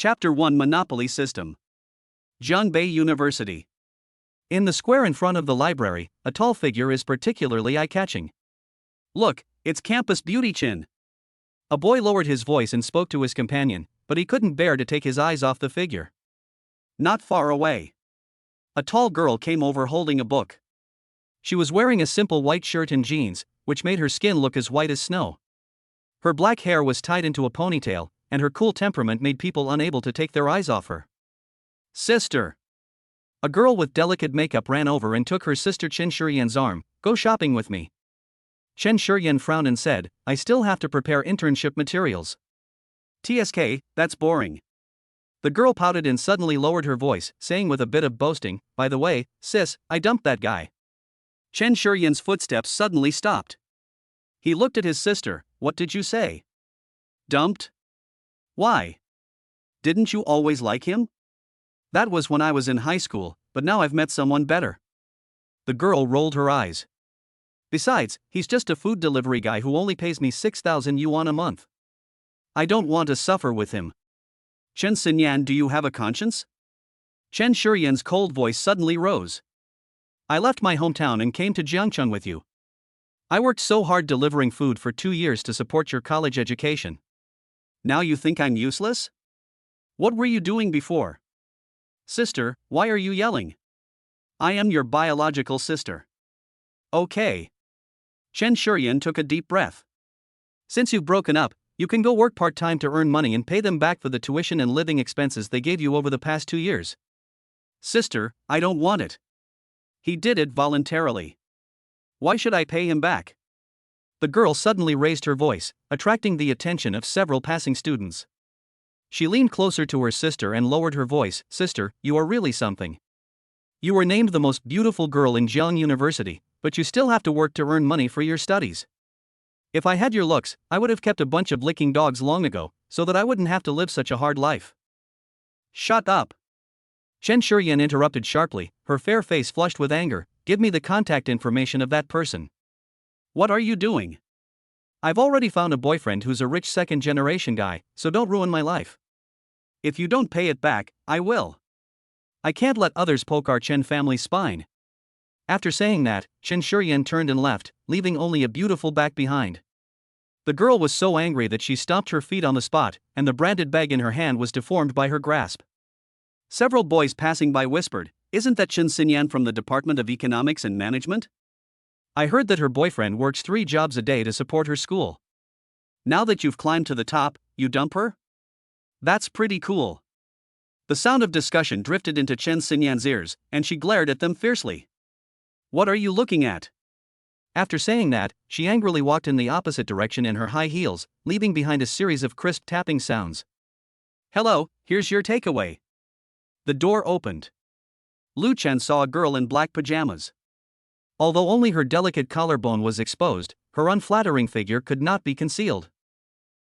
Chapter 1 Monopoly System. Zhongbei University. In the square in front of the library, a tall figure is particularly eye-catching. Look, it's Campus Beauty Chin. A boy lowered his voice and spoke to his companion, but he couldn't bear to take his eyes off the figure. Not far away, a tall girl came over holding a book. She was wearing a simple white shirt and jeans, which made her skin look as white as snow. Her black hair was tied into a ponytail, and her cool temperament made people unable to take their eyes off her. Sister! A girl with delicate makeup ran over and took her sister Chen Shuren's arm. Go shopping with me. Chen Shuren frowned and said, I still have to prepare internship materials. TSK, that's boring. The girl pouted and suddenly lowered her voice, saying with a bit of boasting, by the way, sis, I dumped that guy. Chen Shuren's footsteps suddenly stopped. He looked at his sister. What did you say? Dumped? Why? Didn't you always like him? That was when I was in high school, but now I've met someone better. The girl rolled her eyes. Besides, he's just a food delivery guy who only pays me 6,000 yuan a month. I don't want to suffer with him. Chen Xinyan, do you have a conscience? Chen Shuren's cold voice suddenly rose. I left my hometown and came to Jiangcheng with you. I worked so hard delivering food for 2 years to support your college education. Now you think I'm useless? What were you doing before? Sister, why are you yelling? I am your biological sister. Okay. Chen Shuren took a deep breath. Since you've broken up, you can go work part-time to earn money and pay them back for the tuition and living expenses they gave you over the past 2 years. Sister, I don't want it. He did it voluntarily. Why should I pay him back? The girl suddenly raised her voice, attracting the attention of several passing students. She leaned closer to her sister and lowered her voice. Sister, you are really something. You were named the most beautiful girl in Jiang University, but you still have to work to earn money for your studies. If I had your looks, I would have kept a bunch of licking dogs long ago, so that I wouldn't have to live such a hard life. Shut up. Chen Shuren interrupted sharply, her fair face flushed with anger. Give me the contact information of that person. What are you doing? I've already found a boyfriend who's a rich second-generation guy, so don't ruin my life. If you don't pay it back, I will. I can't let others poke our Chen family's spine. After saying that, Chen Shuren turned and left, leaving only a beautiful back behind. The girl was so angry that she stomped her feet on the spot, and the branded bag in her hand was deformed by her grasp. Several boys passing by whispered, Isn't that Chen Xinyan from the Department of Economics and Management? I heard that her boyfriend works 3 jobs a day to support her school. Now that you've climbed to the top, you dump her? That's pretty cool. The sound of discussion drifted into Chen Xinyan's ears, and she glared at them fiercely. What are you looking at? After saying that, she angrily walked in the opposite direction in her high heels, leaving behind a series of crisp tapping sounds. Hello, here's your takeaway. The door opened. Lu Chen saw a girl in black pajamas. Although only her delicate collarbone was exposed, her unflattering figure could not be concealed.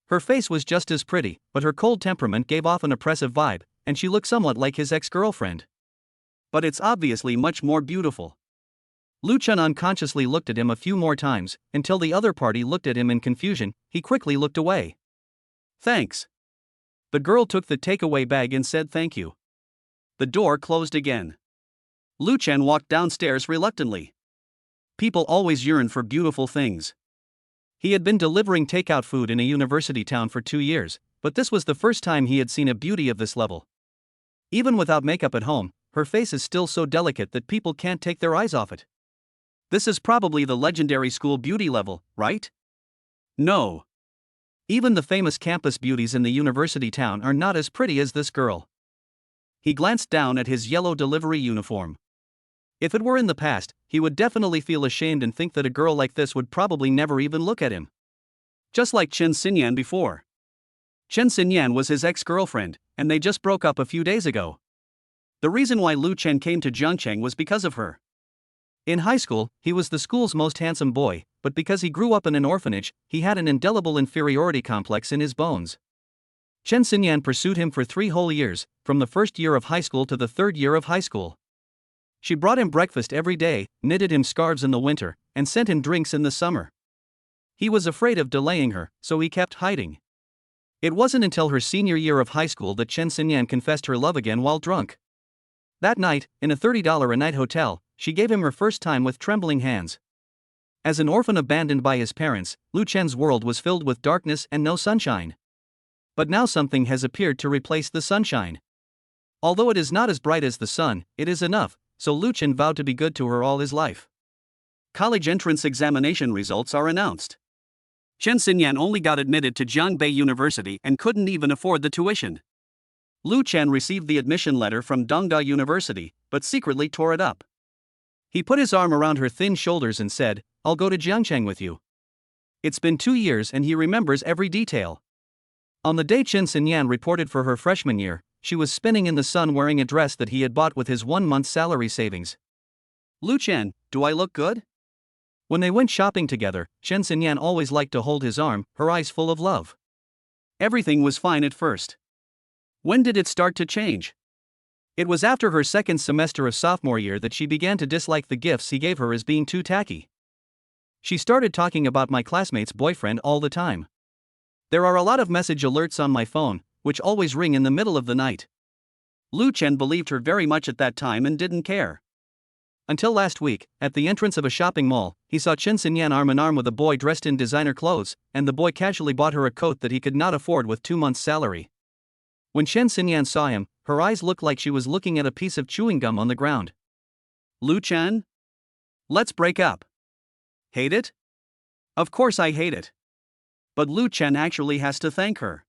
Her face was just as pretty, but her cold temperament gave off an oppressive vibe, and she looked somewhat like his ex-girlfriend. But it's obviously much more beautiful. Lu Chen unconsciously looked at him a few more times, until the other party looked at him in confusion. He quickly looked away. Thanks. The girl took the takeaway bag and said thank you. The door closed again. Lu Chen walked downstairs reluctantly. People always yearn for beautiful things. He had been delivering takeout food in a university town for 2 years, but this was the first time he had seen a beauty of this level. Even without makeup at home, her face is still so delicate that people can't take their eyes off it. This is probably the legendary school beauty level, right? No. Even the famous campus beauties in the university town are not as pretty as this girl. He glanced down at his yellow delivery uniform. If it were in the past, he would definitely feel ashamed and think that a girl like this would probably never even look at him. Just like Chen Xinyan before. Chen Xinyan was his ex-girlfriend, and they just broke up a few days ago. The reason why Lu Chen came to Jiangcheng was because of her. In high school, he was the school's most handsome boy, but because he grew up in an orphanage, he had an indelible inferiority complex in his bones. Chen Xinyan pursued him for 3 whole years, from the first year of high school to the 3rd year of high school. She brought him breakfast every day, knitted him scarves in the winter, and sent him drinks in the summer. He was afraid of delaying her, so he kept hiding. It wasn't until her senior year of high school that Chen Xinyan confessed her love again while drunk. That night, in a $30 a night hotel, she gave him her first time with trembling hands. As an orphan abandoned by his parents, Lu Chen's world was filled with darkness and no sunshine. But now something has appeared to replace the sunshine. Although it is not as bright as the sun, it is enough, so Lu Chen vowed to be good to her all his life. College entrance examination results are announced. Chen Xinyan only got admitted to Jiangbei University and couldn't even afford the tuition. Lu Chen received the admission letter from Dongda University, but secretly tore it up. He put his arm around her thin shoulders and said, "I'll go to Jiangcheng with you." It's been 2 years and he remembers every detail. On the day Chen Xinyan reported for her freshman year, she was spinning in the sun wearing a dress that he had bought with his 1 month's salary savings. "Lu Chen, do I look good?" When they went shopping together, Chen Xinyan always liked to hold his arm, her eyes full of love. Everything was fine at first. When did it start to change? It was after her second semester of sophomore year that she began to dislike the gifts he gave her as being too tacky. She started talking about my classmate's boyfriend all the time. There are a lot of message alerts on my phone, which always ring in the middle of the night. Lu Chen believed her very much at that time and didn't care. Until last week, at the entrance of a shopping mall, he saw Chen Xinyan arm in arm with a boy dressed in designer clothes, and the boy casually bought her a coat that he could not afford with 2 months' salary. When Chen Xinyan saw him, her eyes looked like she was looking at a piece of chewing gum on the ground. "Lu Chen? Let's break up." "Hate it?" "Of course I hate it. But Lu Chen actually has to thank her.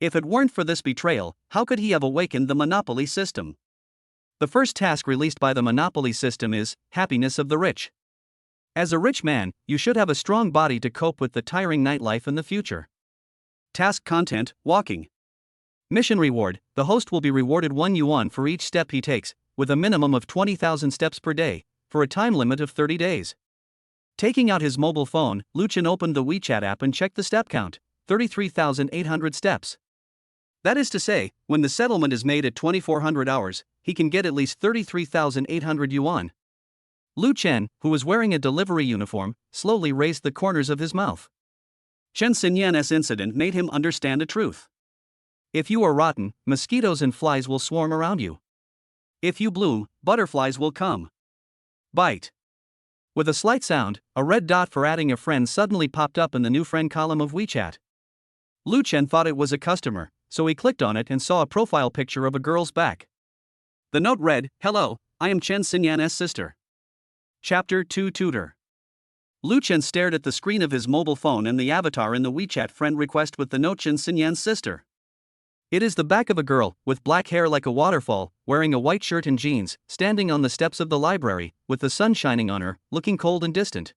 If it weren't for this betrayal, how could he have awakened the monopoly system?" The first task released by the monopoly system is happiness of the rich. As a rich man, you should have a strong body to cope with the tiring nightlife in the future. Task content: walking. Mission reward: the host will be rewarded 1 yuan for each step he takes, with a minimum of 20,000 steps per day, for a time limit of 30 days. Taking out his mobile phone, Lu Chen opened the WeChat app and checked the step count: 33,800 steps. That is to say, when the settlement is made at 2400 hours, he can get at least 33,800 yuan. Lu Chen, who was wearing a delivery uniform, slowly raised the corners of his mouth. Chen Xinyan's incident made him understand a truth. If you are rotten, mosquitoes and flies will swarm around you. If you bloom, butterflies will come. Bite. With a slight sound, a red dot for adding a friend suddenly popped up in the new friend column of WeChat. Lu Chen thought it was a customer, so he clicked on it and saw a profile picture of a girl's back. The note read, "Hello, I am Chen Xinyan's sister." Chapter 2 Tutor. Lu Chen stared at the screen of his mobile phone and the avatar in the WeChat friend request with the note Chen Xinyan's sister. It is the back of a girl, with black hair like a waterfall, wearing a white shirt and jeans, standing on the steps of the library, with the sun shining on her, looking cold and distant.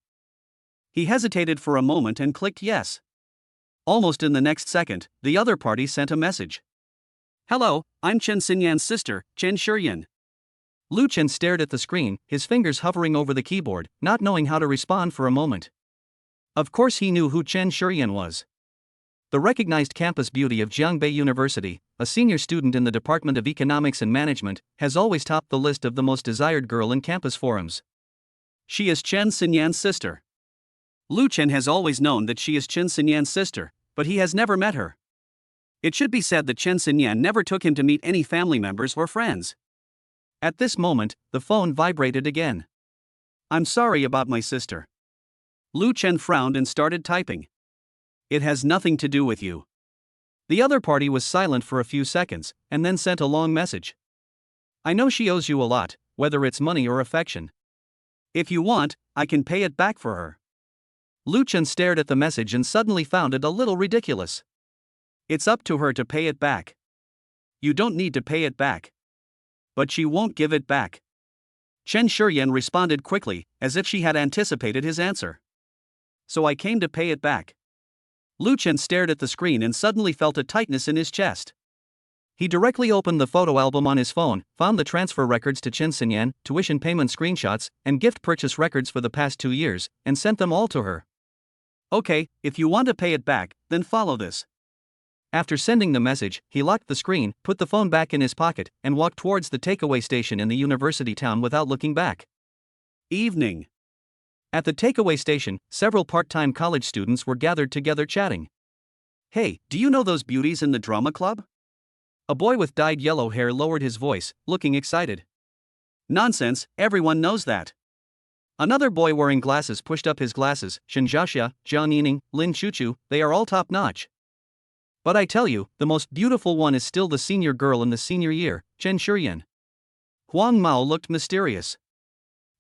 He hesitated for a moment and clicked yes. Almost in the next second, the other party sent a message. "Hello, I'm Chen Xinyan's sister, Chen Shuren." Lu Chen stared at the screen, his fingers hovering over the keyboard, not knowing how to respond for a moment. Of course he knew who Chen Shuren was. The recognized campus beauty of Jiangbei University, a senior student in the Department of Economics and Management, has always topped the list of the most desired girl in campus forums. She is Chen Xinyan's sister. Lu Chen has always known that she is Chen Xinyan's sister, but he has never met her. It should be said that Chen Xinyan never took him to meet any family members or friends. At this moment, the phone vibrated again. "I'm sorry about my sister." Lu Chen frowned and started typing. "It has nothing to do with you." The other party was silent for a few seconds, and then sent a long message. "I know she owes you a lot, whether it's money or affection. If you want, I can pay it back for her." Lu Chen stared at the message and suddenly found it a little ridiculous. It's up to her to pay it back. You don't need to pay it back. But she won't give it back. Chen Shuren responded quickly, as if she had anticipated his answer. "So I came to pay it back." Lu Chen stared at the screen and suddenly felt a tightness in his chest. He directly opened the photo album on his phone, found the transfer records to Chen Xinyan, tuition payment screenshots, and gift purchase records for the past 2 years, and sent them all to her. "Okay, if you want to pay it back, then follow this." After sending the message, he locked the screen, put the phone back in his pocket, and walked towards the takeaway station in the university town without looking back. Evening. At the takeaway station, several part-time college students were gathered together chatting. Hey, do you know those beauties in the drama club? A boy with dyed yellow hair lowered his voice, looking excited. Nonsense, everyone knows that. Another boy wearing glasses pushed up his glasses. Shinjasha, Jang Yining, Lin Chuchu, they are all top notch. But I tell you, the most beautiful one is still the senior girl in the senior year, Shuren. Huang Mao looked mysterious.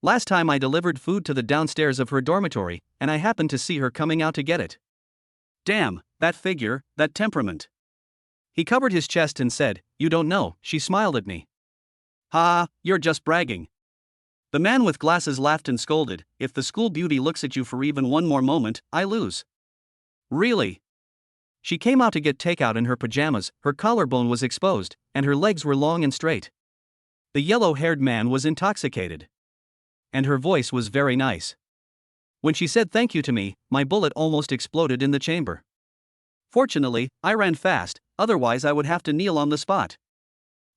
Last time I delivered food to the downstairs of her dormitory, and I happened to see her coming out to get it. Damn, that figure, that temperament. He covered his chest and said, "You don't know," she smiled at me. Ha, you're just bragging. The man with glasses laughed and scolded, "If the school beauty looks at you for even one more moment, I lose." Really? She came out to get takeout in her pajamas, her collarbone was exposed, and her legs were long and straight. The yellow-haired man was intoxicated. And her voice was very nice. When she said thank you to me, my bullet almost exploded in the chamber. Fortunately, I ran fast, otherwise I would have to kneel on the spot.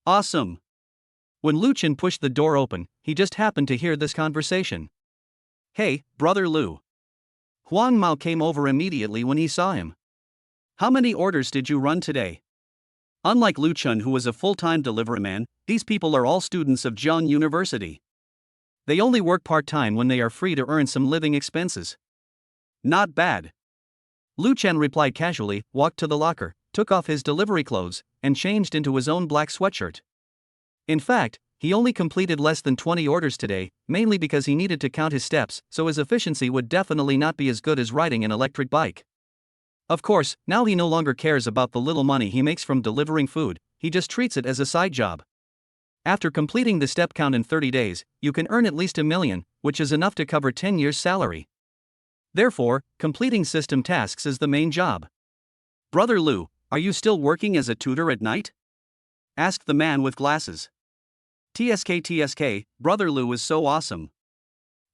Awesome. When Lu Chen pushed the door open, he just happened to hear this conversation. Hey, brother Lu. Huang Mao came over immediately when he saw him. How many orders did you run today? Unlike Lu Chen, who was a full-time delivery man, these people are all students of Zhang University. They only work part-time when they are free to earn some living expenses. Not bad. Lu Chen replied casually, walked to the locker, took off his delivery clothes, and changed into his own black sweatshirt. In fact, he only completed less than 20 orders today, mainly because he needed to count his steps, so his efficiency would definitely not be as good as riding an electric bike. Of course, now he no longer cares about the little money he makes from delivering food, he just treats it as a side job. After completing the step count in 30 days, you can earn at least $1 million, which is enough to cover 10 years' salary. Therefore, completing system tasks is the main job. Brother Lu, are you still working as a tutor at night? Asked the man with glasses. TSK, Brother Lu is so awesome.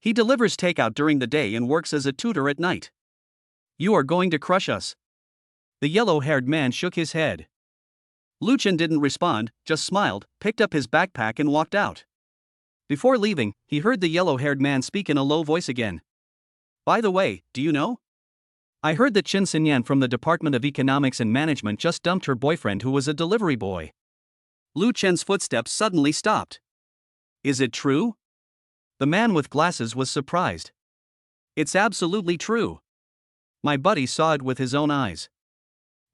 He delivers takeout during the day and works as a tutor at night. You are going to crush us. The yellow-haired man shook his head. Lu Chen didn't respond, just smiled, picked up his backpack and walked out. Before leaving, he heard the yellow-haired man speak in a low voice again. By the way, do you know? I heard that Chen Xinyan from the Department of Economics and Management just dumped her boyfriend who was a delivery boy. Lu Chen's footsteps suddenly stopped. Is it true? The man with glasses was surprised. It's absolutely true. My buddy saw it with his own eyes.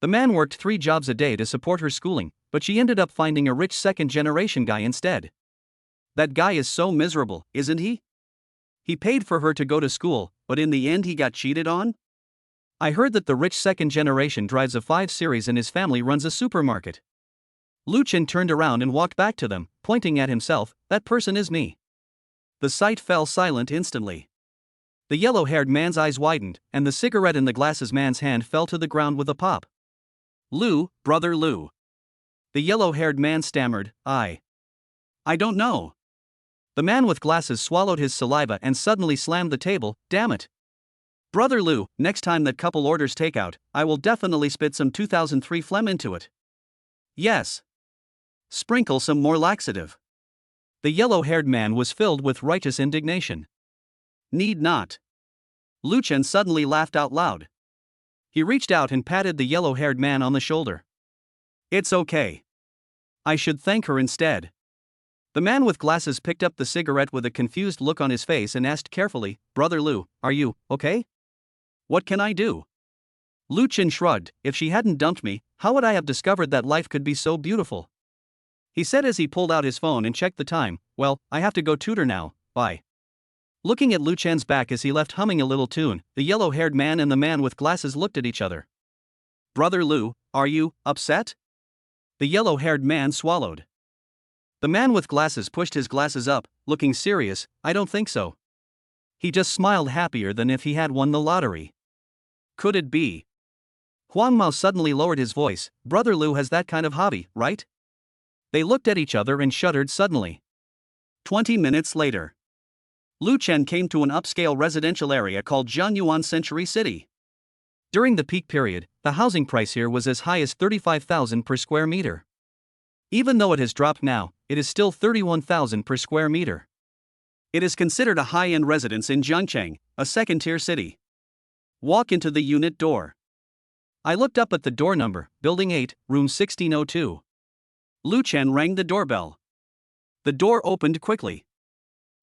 The man worked 3 jobs a day to support her schooling, but she ended up finding a rich second-generation guy instead. That guy is so miserable, isn't he? He paid for her to go to school, but in the end he got cheated on? I heard that the rich second generation drives a 5 Series and his family runs a supermarket. Lu Chen turned around and walked back to them, pointing at himself, "That person is me." The sight fell silent instantly. The yellow-haired man's eyes widened, and the cigarette in the glasses man's hand fell to the ground with a pop. Lu, brother Lu. The yellow-haired man stammered, I don't know. The man with glasses swallowed his saliva and suddenly slammed the table, damn it. Brother Lu, next time that couple orders takeout, I will definitely spit some 2003 phlegm into it. Yes. Sprinkle some more laxative. The yellow-haired man was filled with righteous indignation. Need not. Lu Chen suddenly laughed out loud. He reached out and patted the yellow-haired man on the shoulder. It's okay. I should thank her instead. The man with glasses picked up the cigarette with a confused look on his face and asked carefully, Brother Lu, are you okay? What can I do? Lu Chen shrugged, if she hadn't dumped me, how would I have discovered that life could be so beautiful? He said as he pulled out his phone and checked the time, well, I have to go tutor now, bye. Looking at Lu Chen's back as he left humming a little tune, the yellow-haired man and the man with glasses looked at each other. Brother Lu, are you upset? The yellow-haired man swallowed. The man with glasses pushed his glasses up, looking serious, I don't think so. He just smiled happier than if he had won the lottery. Could it be? Huang Mao suddenly lowered his voice, Brother Lu has that kind of hobby, right? They looked at each other and shuddered suddenly. 20 minutes later. Lu Chen came to an upscale residential area called Zhangyuan Century City. During the peak period, the housing price here was as high as 35,000 per square meter. Even though it has dropped now, it is still 31,000 per square meter. It is considered a high-end residence in Zhangcheng, a second-tier city. Walk into the unit door. I looked up at the door number, Building 8, Room 1602. Lu Chen rang the doorbell. The door opened quickly.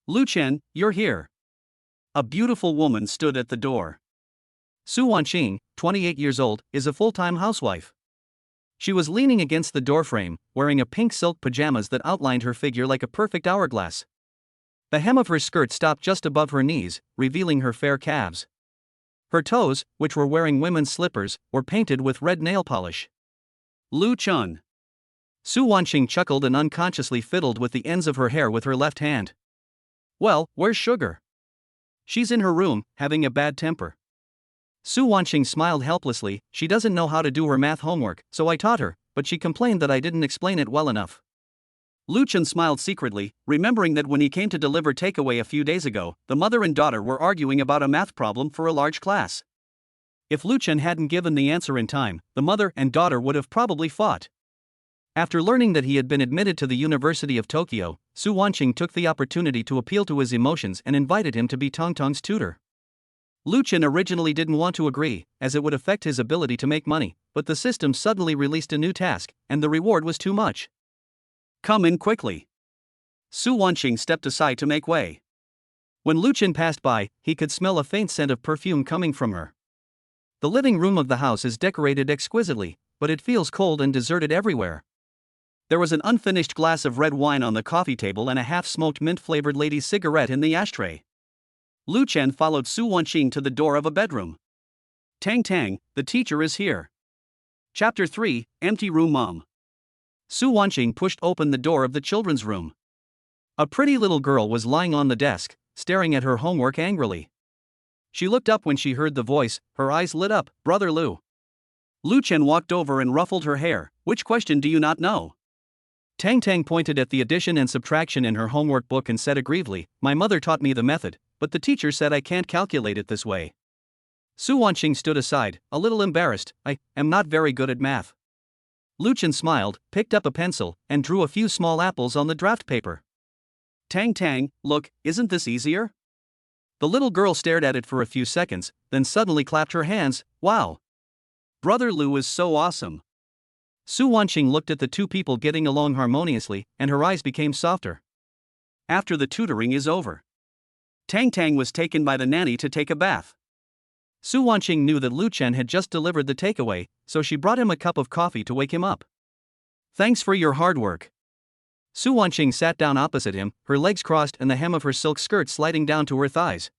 Lu Chen, you're here. A beautiful woman stood at the door. Su Wanqing, 28 years old, is a full-time housewife. She was leaning against the doorframe, wearing a pink silk pajamas that outlined her figure like a perfect hourglass. The hem of her skirt stopped just above her knees, revealing her fair calves. Her toes, which were wearing women's slippers, were painted with red nail polish. Lu Chun. Su Wanqing chuckled and unconsciously fiddled with the ends of her hair with her left hand. Well, where's Sugar? She's in her room, having a bad temper. Su Wanqing smiled helplessly. She doesn't know how to do her math homework, so I taught her, but she complained that I didn't explain it well enough. Lu Chen smiled secretly, remembering that when he came to deliver takeaway a few days ago, the mother and daughter were arguing about a math problem for a large class. If Lu Chen hadn't given the answer in time, the mother and daughter would have probably fought. After learning that he had been admitted to the University of Tokyo, Su Wanqing took the opportunity to appeal to his emotions and invited him to be Tongtong's tutor. Lu Chen originally didn't want to agree, as it would affect his ability to make money, but the system suddenly released a new task, and the reward was too much. Come in quickly. Su Wanqing stepped aside to make way. When Lu Chen passed by, he could smell a faint scent of perfume coming from her. The living room of the house is decorated exquisitely, but it feels cold and deserted everywhere. There was an unfinished glass of red wine on the coffee table and a half-smoked mint-flavored lady's cigarette in the ashtray. Lu Chen followed Su Wanqing to the door of a bedroom. Tang, the teacher is here. Chapter 3, Empty Room Mom. Su Wanqing pushed open the door of the children's room. A pretty little girl was lying on the desk, staring at her homework angrily. She looked up when she heard the voice, her eyes lit up. Brother Lu. Lu Chen walked over and ruffled her hair. Which question do you not know? Tang pointed at the addition and subtraction in her homework book and said aggrievely, my mother taught me the method, but the teacher said I can't calculate it this way. Su Wanqing stood aside, a little embarrassed. I am not very good at math. Lu Chen smiled, picked up a pencil, and drew a few small apples on the draft paper. Tang, look, isn't this easier? The little girl stared at it for a few seconds, then suddenly clapped her hands. Wow! Brother Lu is so awesome. Su Wanqing looked at the two people getting along harmoniously, and her eyes became softer. After the tutoring is over, Tang was taken by the nanny to take a bath. Su Wanqing knew that Lu Chen had just delivered the takeaway, so she brought him a cup of coffee to wake him up. Thanks for your hard work. Su Wanqing sat down opposite him, her legs crossed and the hem of her silk skirt sliding down to her thighs.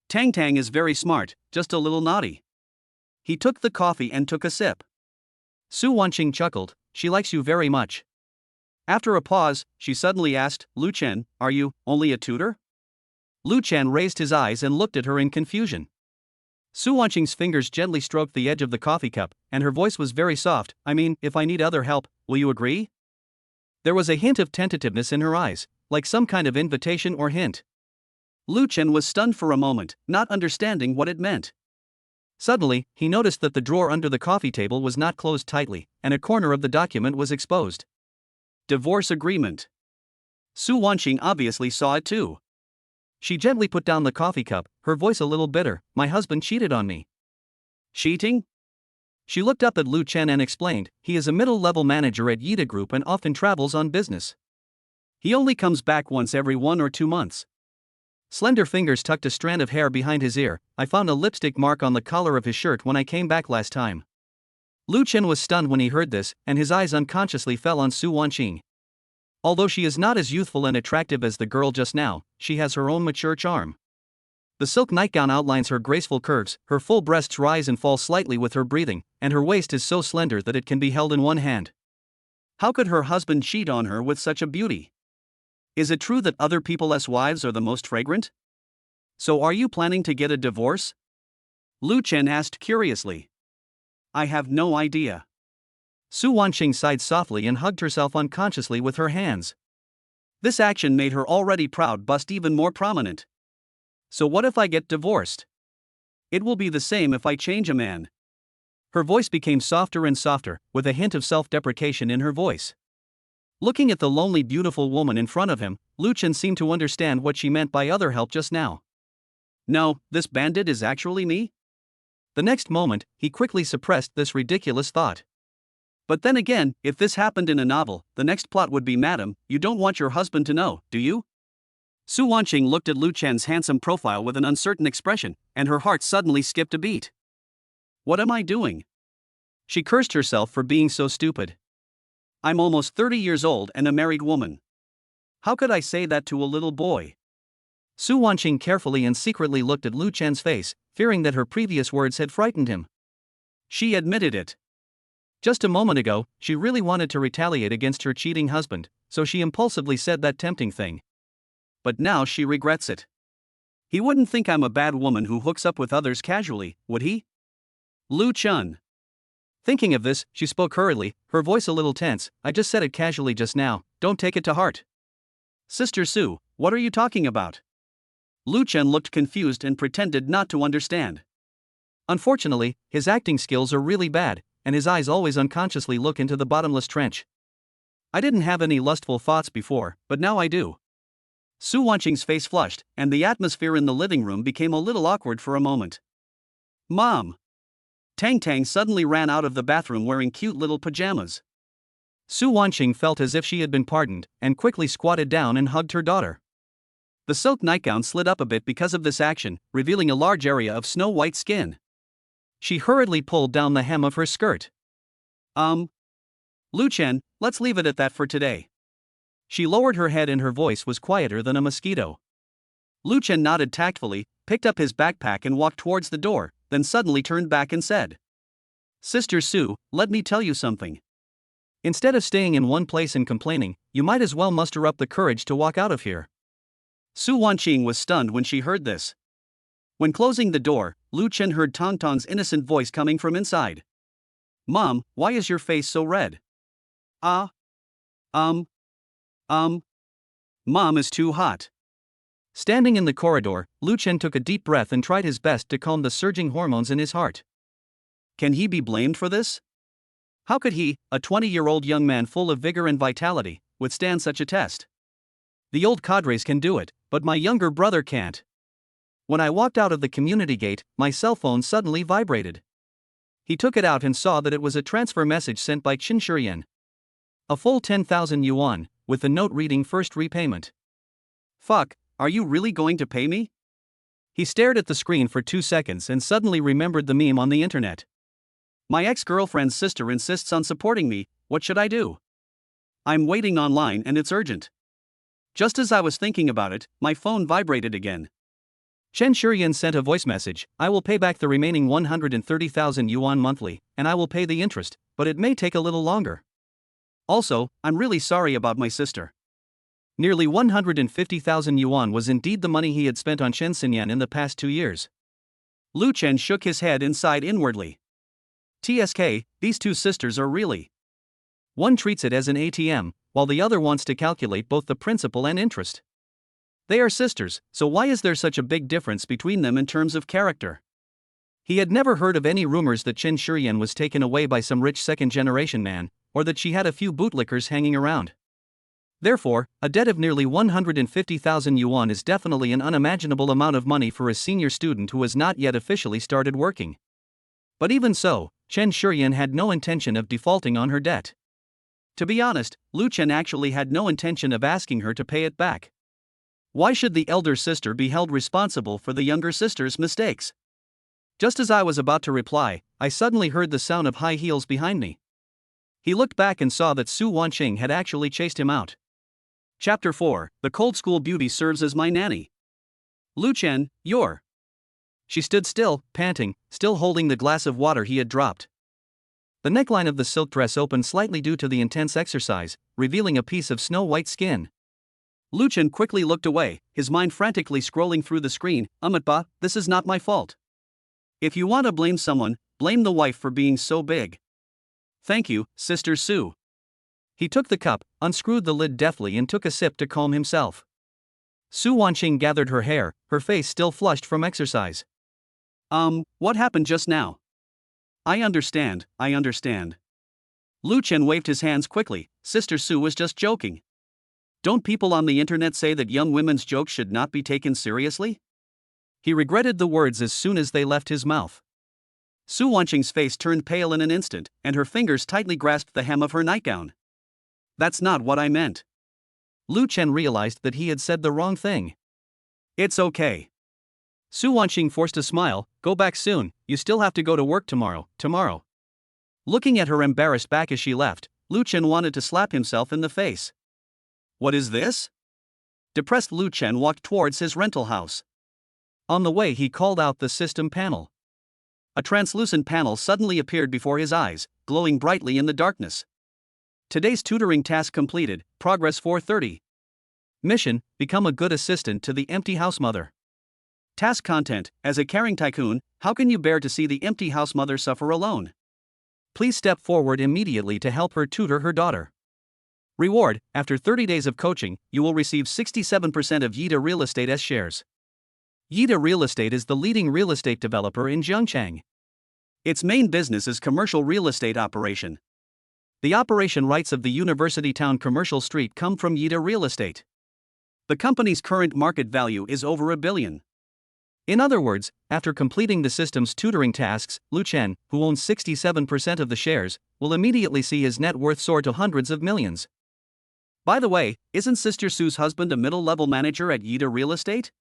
Tang is very smart, just a little naughty. He took the coffee and took a sip. Su Wanqing chuckled, she likes you very much. After a pause, she suddenly asked, Lu Chen, are you only a tutor? Lu Chen raised his eyes and looked at her in confusion. Su Wanqing's fingers gently stroked the edge of the coffee cup, and her voice was very soft. I mean, if I need other help, will you agree? There was a hint of tentativeness in her eyes, like some kind of invitation or hint. Lu Chen was stunned for a moment, not understanding what it meant. Suddenly, he noticed that the drawer under the coffee table was not closed tightly, and a corner of the document was exposed. Divorce agreement. Su Wanqing obviously saw it too. She gently put down the coffee cup, her voice a little bitter. My husband cheated on me. Cheating? She looked up at Lu Chen and explained, he is a middle-level manager at Yida Group and often travels on business. He only comes back once every 1 or 2 months. Slender fingers tucked a strand of hair behind his ear. I found a lipstick mark on the collar of his shirt when I came back last time. Lu Chen was stunned when he heard this, and his eyes unconsciously fell on Su Wanqing. Although she is not as youthful and attractive as the girl just now, she has her own mature charm. The silk nightgown outlines her graceful curves, her full breasts rise and fall slightly with her breathing, and her waist is so slender that it can be held in one hand. How could her husband cheat on her with such a beauty? Is it true that other people's wives are the most fragrant? So are you planning to get a divorce? Lu Chen asked curiously. I have no idea. Su Wanqing sighed softly and hugged herself unconsciously with her hands. This action made her already proud bust even more prominent. So what if I get divorced? It will be the same if I change a man. Her voice became softer and softer, with a hint of self-deprecation in her voice. Looking at the lonely beautiful woman in front of him, Lu Chen seemed to understand what she meant by other help just now. No, this bandit is actually me? The next moment, he quickly suppressed this ridiculous thought. But then again, if this happened in a novel, the next plot would be, "Madam, you don't want your husband to know, do you?" Su Wanqing looked at Lu Chen's handsome profile with an uncertain expression, and her heart suddenly skipped a beat. What am I doing? She cursed herself for being so stupid. I'm almost 30 years old and a married woman. How could I say that to a little boy? Su Wanqing carefully and secretly looked at Lu Chen's face, fearing that her previous words had frightened him. She admitted it. Just a moment ago, she really wanted to retaliate against her cheating husband, so she impulsively said that tempting thing. But now she regrets it. He wouldn't think I'm a bad woman who hooks up with others casually, would he? Lu Chun. Thinking of this, she spoke hurriedly, her voice a little tense. I just said it casually just now, don't take it to heart. Sister Su, what are you talking about? Lu Chen looked confused and pretended not to understand. Unfortunately, his acting skills are really bad, and his eyes always unconsciously look into the bottomless trench. I didn't have any lustful thoughts before, but now I do. Su Wanqing's face flushed, and the atmosphere in the living room became a little awkward for a moment. Mom! Tang suddenly ran out of the bathroom wearing cute little pajamas. Su Wanqing felt as if she had been pardoned, and quickly squatted down and hugged her daughter. The silk nightgown slid up a bit because of this action, revealing a large area of snow-white skin. She hurriedly pulled down the hem of her skirt. Lu Chen, let's leave it at that for today. She lowered her head and her voice was quieter than a mosquito. Lu Chen nodded tactfully, picked up his backpack and walked towards the door, then suddenly turned back and said, Sister Su, let me tell you something. Instead of staying in one place and complaining, you might as well muster up the courage to walk out of here. Su Wanqing was stunned when she heard this. When closing the door, Lu Chen heard Tang's innocent voice coming from inside. Mom, why is your face so red? Mom is too hot. Standing in the corridor, Lu Chen took a deep breath and tried his best to calm the surging hormones in his heart. Can he be blamed for this? How could he, a 20-year-old young man full of vigor and vitality, withstand such a test? The old cadres can do it, but my younger brother can't. When I walked out of the community gate, my cell phone suddenly vibrated. He took it out and saw that it was a transfer message sent by Shuren. A full 10,000 yuan, with the note reading first repayment. Fuck, are you really going to pay me? He stared at the screen for 2 seconds and suddenly remembered the meme on the internet. My ex-girlfriend's sister insists on supporting me, what should I do? I'm waiting online and it's urgent. Just as I was thinking about it, my phone vibrated again. Shuren sent a voice message, I will pay back the remaining 130,000 yuan monthly, and I will pay the interest, but it may take a little longer. Also, I'm really sorry about my sister. Nearly 150,000 yuan was indeed the money he had spent on Shenzhen in the past 2 years. Lu Chen shook his head and sighed inwardly. TSK, these two sisters are really. One treats it as an ATM, while the other wants to calculate both the principal and interest. They are sisters, so why is there such a big difference between them in terms of character? He had never heard of any rumors that Shuren was taken away by some rich second-generation man, or that she had a few bootlickers hanging around. Therefore, a debt of nearly 150,000 yuan is definitely an unimaginable amount of money for a senior student who has not yet officially started working. But even so, Shuren had no intention of defaulting on her debt. To be honest, Lu Chen actually had no intention of asking her to pay it back. Why should the elder sister be held responsible for the younger sister's mistakes? Just as I was about to reply, I suddenly heard the sound of high heels behind me. He looked back and saw that Su Wanqing had actually chased him out. Chapter 4, The Cold School Beauty Serves as My Nanny. Lu Chen, you're. She stood still, panting, still holding the glass of water he had dropped. The neckline of the silk dress opened slightly due to the intense exercise, revealing a piece of snow-white skin. Lu Chen quickly looked away, his mind frantically scrolling through the screen. Ba, this is not my fault. If you want to blame someone, blame the wife for being so big. Thank you, Sister Su. He took the cup, unscrewed the lid deftly and took a sip to calm himself. Su Wanqing gathered her hair, her face still flushed from exercise. What happened just now? I understand. Lu Chen waved his hands quickly. Sister Su was just joking. Don't people on the internet say that young women's jokes should not be taken seriously? He regretted the words as soon as they left his mouth. Wanqing's face turned pale in an instant, and her fingers tightly grasped the hem of her nightgown. That's not what I meant. Lu Chen realized that he had said the wrong thing. It's okay. Wanqing forced a smile. Go back soon, you still have to go to work tomorrow. Looking at her embarrassed back as she left, Lu Chen wanted to slap himself in the face. What is this? Depressed Lu Chen walked towards his rental house. On the way he called out the system panel. A translucent panel suddenly appeared before his eyes, glowing brightly in the darkness. Today's tutoring task completed, progress 430. Mission, become a good assistant to the empty house mother. Task content, as a caring tycoon, how can you bear to see the empty house mother suffer alone? Please step forward immediately to help her tutor her daughter. Reward, after 30 days of coaching, you will receive 67% of Yida Real Estate S shares. Yida Real Estate is the leading real estate developer in Zhengchang. Its main business is commercial real estate operation. The operation rights of the University Town Commercial Street come from Yida Real Estate. The company's current market value is over $1 billion. In other words, after completing the system's tutoring tasks, Lu Chen, who owns 67% of the shares, will immediately see his net worth soar to hundreds of millions. By the way, isn't Sister Sue's husband a middle-level manager at Yida Real Estate?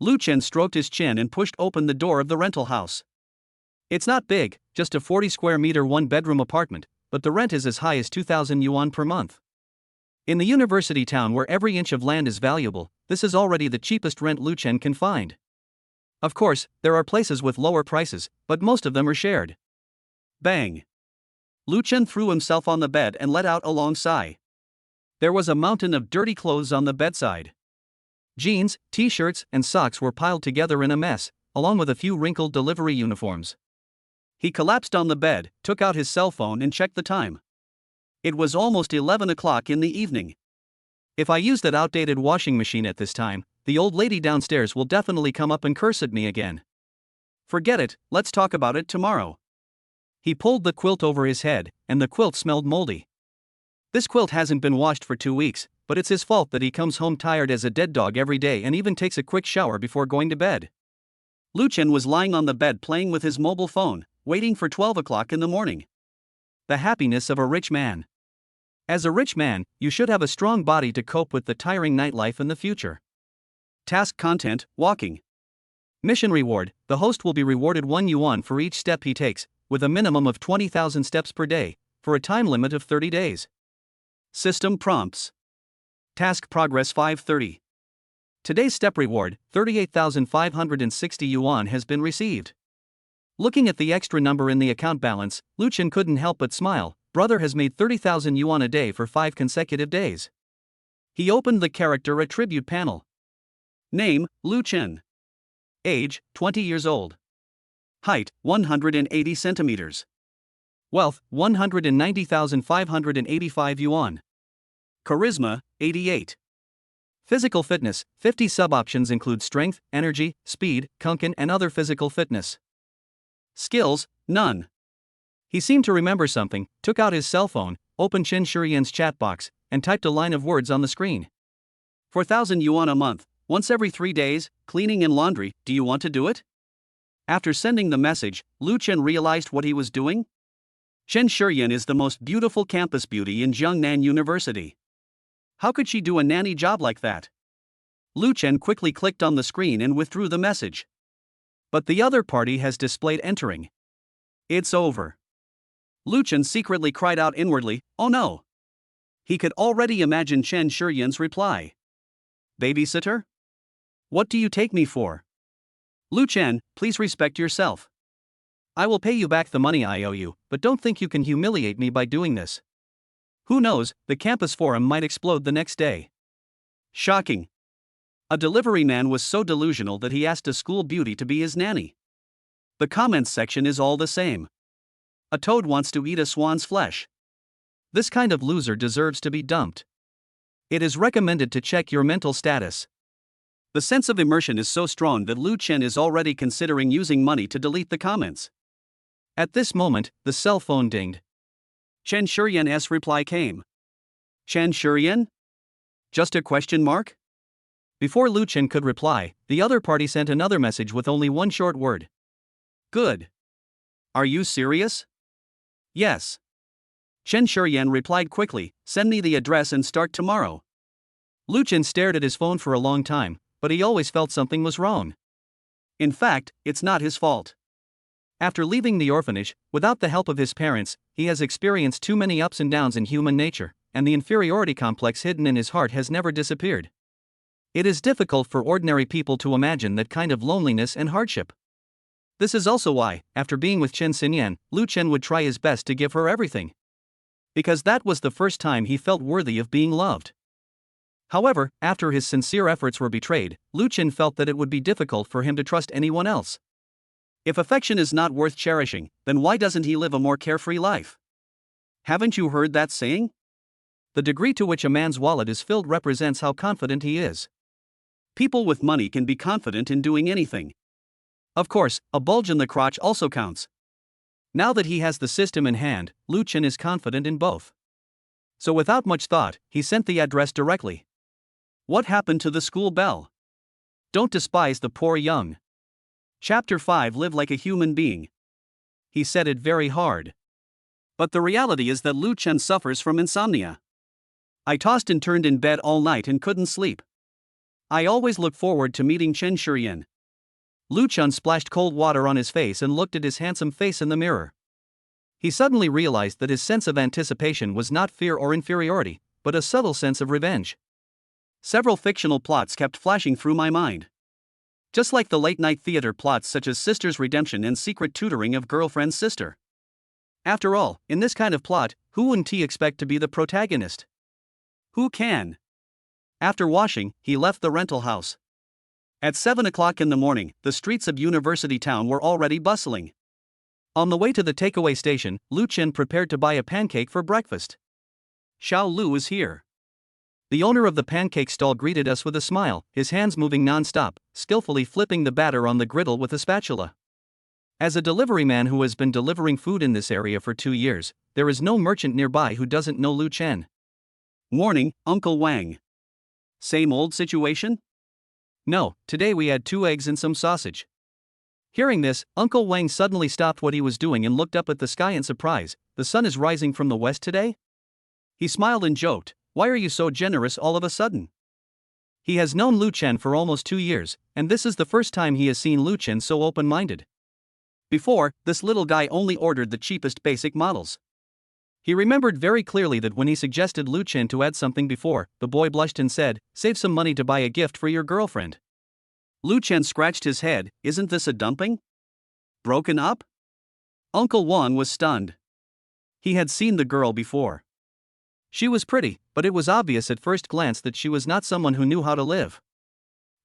Lu Chen stroked his chin and pushed open the door of the rental house. It's not big, just a 40 square meter one-bedroom apartment, but the rent is as high as 2,000 yuan per month. In the university town where every inch of land is valuable, this is already the cheapest rent Lu Chen can find. Of course, there are places with lower prices, but most of them are shared. Bang! Lu Chen threw himself on the bed and let out a long sigh. There was a mountain of dirty clothes on the bedside. Jeans, t-shirts, and socks were piled together in a mess, along with a few wrinkled delivery uniforms. He collapsed on the bed, took out his cell phone and checked the time. It was almost 11 o'clock in the evening. If I use that outdated washing machine at this time, the old lady downstairs will definitely come up and curse at me again. Forget it, let's talk about it tomorrow. He pulled the quilt over his head, and the quilt smelled moldy. This quilt hasn't been washed for 2 weeks, but it's his fault that he comes home tired as a dead dog every day and even takes a quick shower before going to bed. Lu Chen was lying on the bed playing with his mobile phone, waiting for 12 o'clock in the morning. The happiness of a rich man. As a rich man, you should have a strong body to cope with the tiring nightlife in the future. Task content, walking. Mission reward, the host will be rewarded 1 yuan for each step he takes, with a minimum of 20,000 steps per day, for a time limit of 30 days. System prompts. Task progress 530. Today's step reward, 38,560 yuan has been received. Looking at the extra number in the account balance, Lu Chen couldn't help but smile. Brother has made 30,000 yuan a day for 5 consecutive days. He opened the character attribute panel. Name, Lu Chen. Age, 20 years old. Height, 180 centimeters. Wealth, 190,585 yuan. Charisma, 88. Physical fitness, 50 sub-options include strength, energy, speed, kunkan and other physical fitness. Skills, none. He seemed to remember something, took out his cell phone, opened Chen Shuren's chat box, and typed a line of words on the screen. 4,000 yuan a month, once every 3 days, cleaning and laundry, do you want to do it? After sending the message, Lu Chen realized what he was doing. Chen Shuren is the most beautiful campus beauty in Jiangnan University. How could she do a nanny job like that? Lu Chen quickly clicked on the screen and withdrew the message. But the other party has displayed entering. It's over. Lu Chen secretly cried out inwardly, oh no. He could already imagine Chen Shuren's reply. Babysitter? What do you take me for? Lu Chen, please respect yourself. I will pay you back the money I owe you, but don't think you can humiliate me by doing this. Who knows, the campus forum might explode the next day. Shocking. A delivery man was so delusional that he asked a school beauty to be his nanny. The comments section is all the same. A toad wants to eat a swan's flesh. This kind of loser deserves to be dumped. It is recommended to check your mental status. The sense of immersion is so strong that Lu Chen is already considering using money to delete the comments. At this moment, the cell phone dinged. Chen Shuren's reply came. Chen Shuren? Just a question mark? Before Lu Chen could reply, the other party sent another message with only one short word. Good. Are you serious? Yes. Chen Shuren replied quickly, send me the address and start tomorrow. Lu Chen stared at his phone for a long time, but he always felt something was wrong. In fact, it's not his fault. After leaving the orphanage, without the help of his parents, he has experienced too many ups and downs in human nature, and the inferiority complex hidden in his heart has never disappeared. It is difficult for ordinary people to imagine that kind of loneliness and hardship. This is also why, after being with Chen Xinyan, Lu Chen would try his best to give her everything. Because that was the first time he felt worthy of being loved. However, after his sincere efforts were betrayed, Lu Chen felt that it would be difficult for him to trust anyone else. If affection is not worth cherishing, then why doesn't he live a more carefree life? Haven't you heard that saying? The degree to which a man's wallet is filled represents how confident he is. People with money can be confident in doing anything. Of course, a bulge in the crotch also counts. Now that he has the system in hand, Lu Chen is confident in both. So without much thought, he sent the address directly. What happened to the school bell? Don't despise the poor young. Chapter 5 Live like a human being. He said it very hard. But the reality is that Lu Chen suffers from insomnia. I tossed and turned in bed all night and couldn't sleep. I always look forward to meeting Chen Shuren. Lu Chen splashed cold water on his face and looked at his handsome face in the mirror. He suddenly realized that his sense of anticipation was not fear or inferiority, but a subtle sense of revenge. Several fictional plots kept flashing through my mind. Just like the late-night theater plots such as Sister's Redemption and Secret Tutoring of Girlfriend's Sister. After all, in this kind of plot, who wouldn't he expect to be the protagonist? Who can? After washing, he left the rental house. At 7 o'clock in the morning, the streets of University Town were already bustling. On the way to the takeaway station, Lu Chen prepared to buy a pancake for breakfast. Xiao Lu is here. The owner of the pancake stall greeted us with a smile, his hands moving non-stop, skillfully flipping the batter on the griddle with a spatula. As a delivery man who has been delivering food in this area for 2 years, there is no merchant nearby who doesn't know Lu Chen. Morning, Uncle Wang. Same old situation? No, today we had 2 eggs and some sausage. Hearing this, Uncle Wang suddenly stopped what he was doing and looked up at the sky in surprise. The sun is rising from the west today? He smiled and joked, why are you so generous all of a sudden? He has known Lu Chen for almost 2 years, and this is the first time he has seen Lu Chen so open-minded. Before, this little guy only ordered the cheapest basic models. He remembered very clearly that when he suggested Lu Chen to add something before, the boy blushed and said, save some money to buy a gift for your girlfriend. Lu Chen scratched his head, isn't this a dumping? Broken up? Uncle Wan was stunned. He had seen the girl before. She was pretty, but it was obvious at first glance that she was not someone who knew how to live.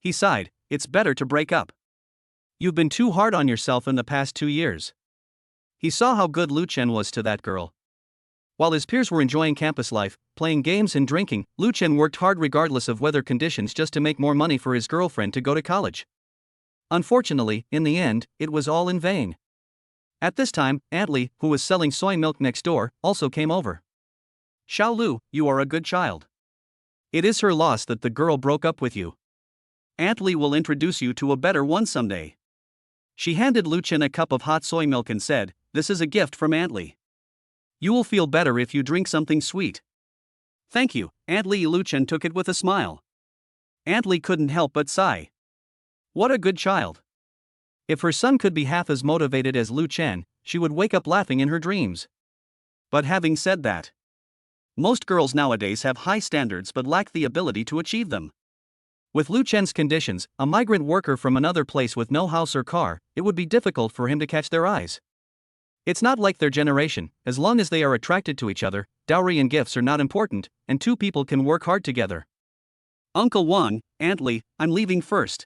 He sighed, it's better to break up. You've been too hard on yourself in the past 2 years. He saw how good Lu Chen was to that girl. While his peers were enjoying campus life, playing games and drinking, Lu Chen worked hard regardless of weather conditions just to make more money for his girlfriend to go to college. Unfortunately, in the end, it was all in vain. At this time, Aunt Li, who was selling soy milk next door, also came over. Xiao Lu, you are a good child. It is her loss that the girl broke up with you. Aunt Li will introduce you to a better one someday. She handed Lu Chen a cup of hot soy milk and said, this is a gift from Aunt Li. You will feel better if you drink something sweet. Thank you, Aunt Li. Lu Chen took it with a smile. Aunt Li couldn't help but sigh. What a good child. If her son could be half as motivated as Lu Chen, she would wake up laughing in her dreams. But having said that, most girls nowadays have high standards but lack the ability to achieve them. With Lu Chen's conditions, a migrant worker from another place with no house or car, it would be difficult for him to catch their eyes. It's not like their generation, as long as they are attracted to each other, dowry and gifts are not important, and 2 people can work hard together. Uncle Wang, Aunt Li, I'm leaving first.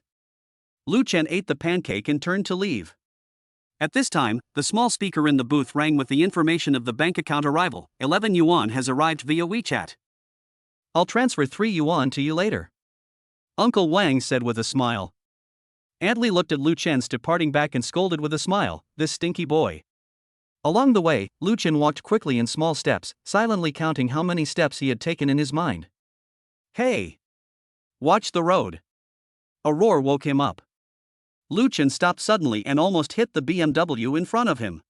Lu Chen ate the pancake and turned to leave. At this time, the small speaker in the booth rang with the information of the bank account arrival. 11 yuan has arrived via WeChat. I'll transfer 3 yuan to you later. Uncle Wang said with a smile. Aunt Li looked at Lu Chen's departing back and scolded with a smile, this stinky boy. Along the way, Lu Chen walked quickly in small steps, silently counting how many steps he had taken in his mind. Hey! Watch the road. A roar woke him up. Lu Chen stopped suddenly and almost hit the BMW in front of him.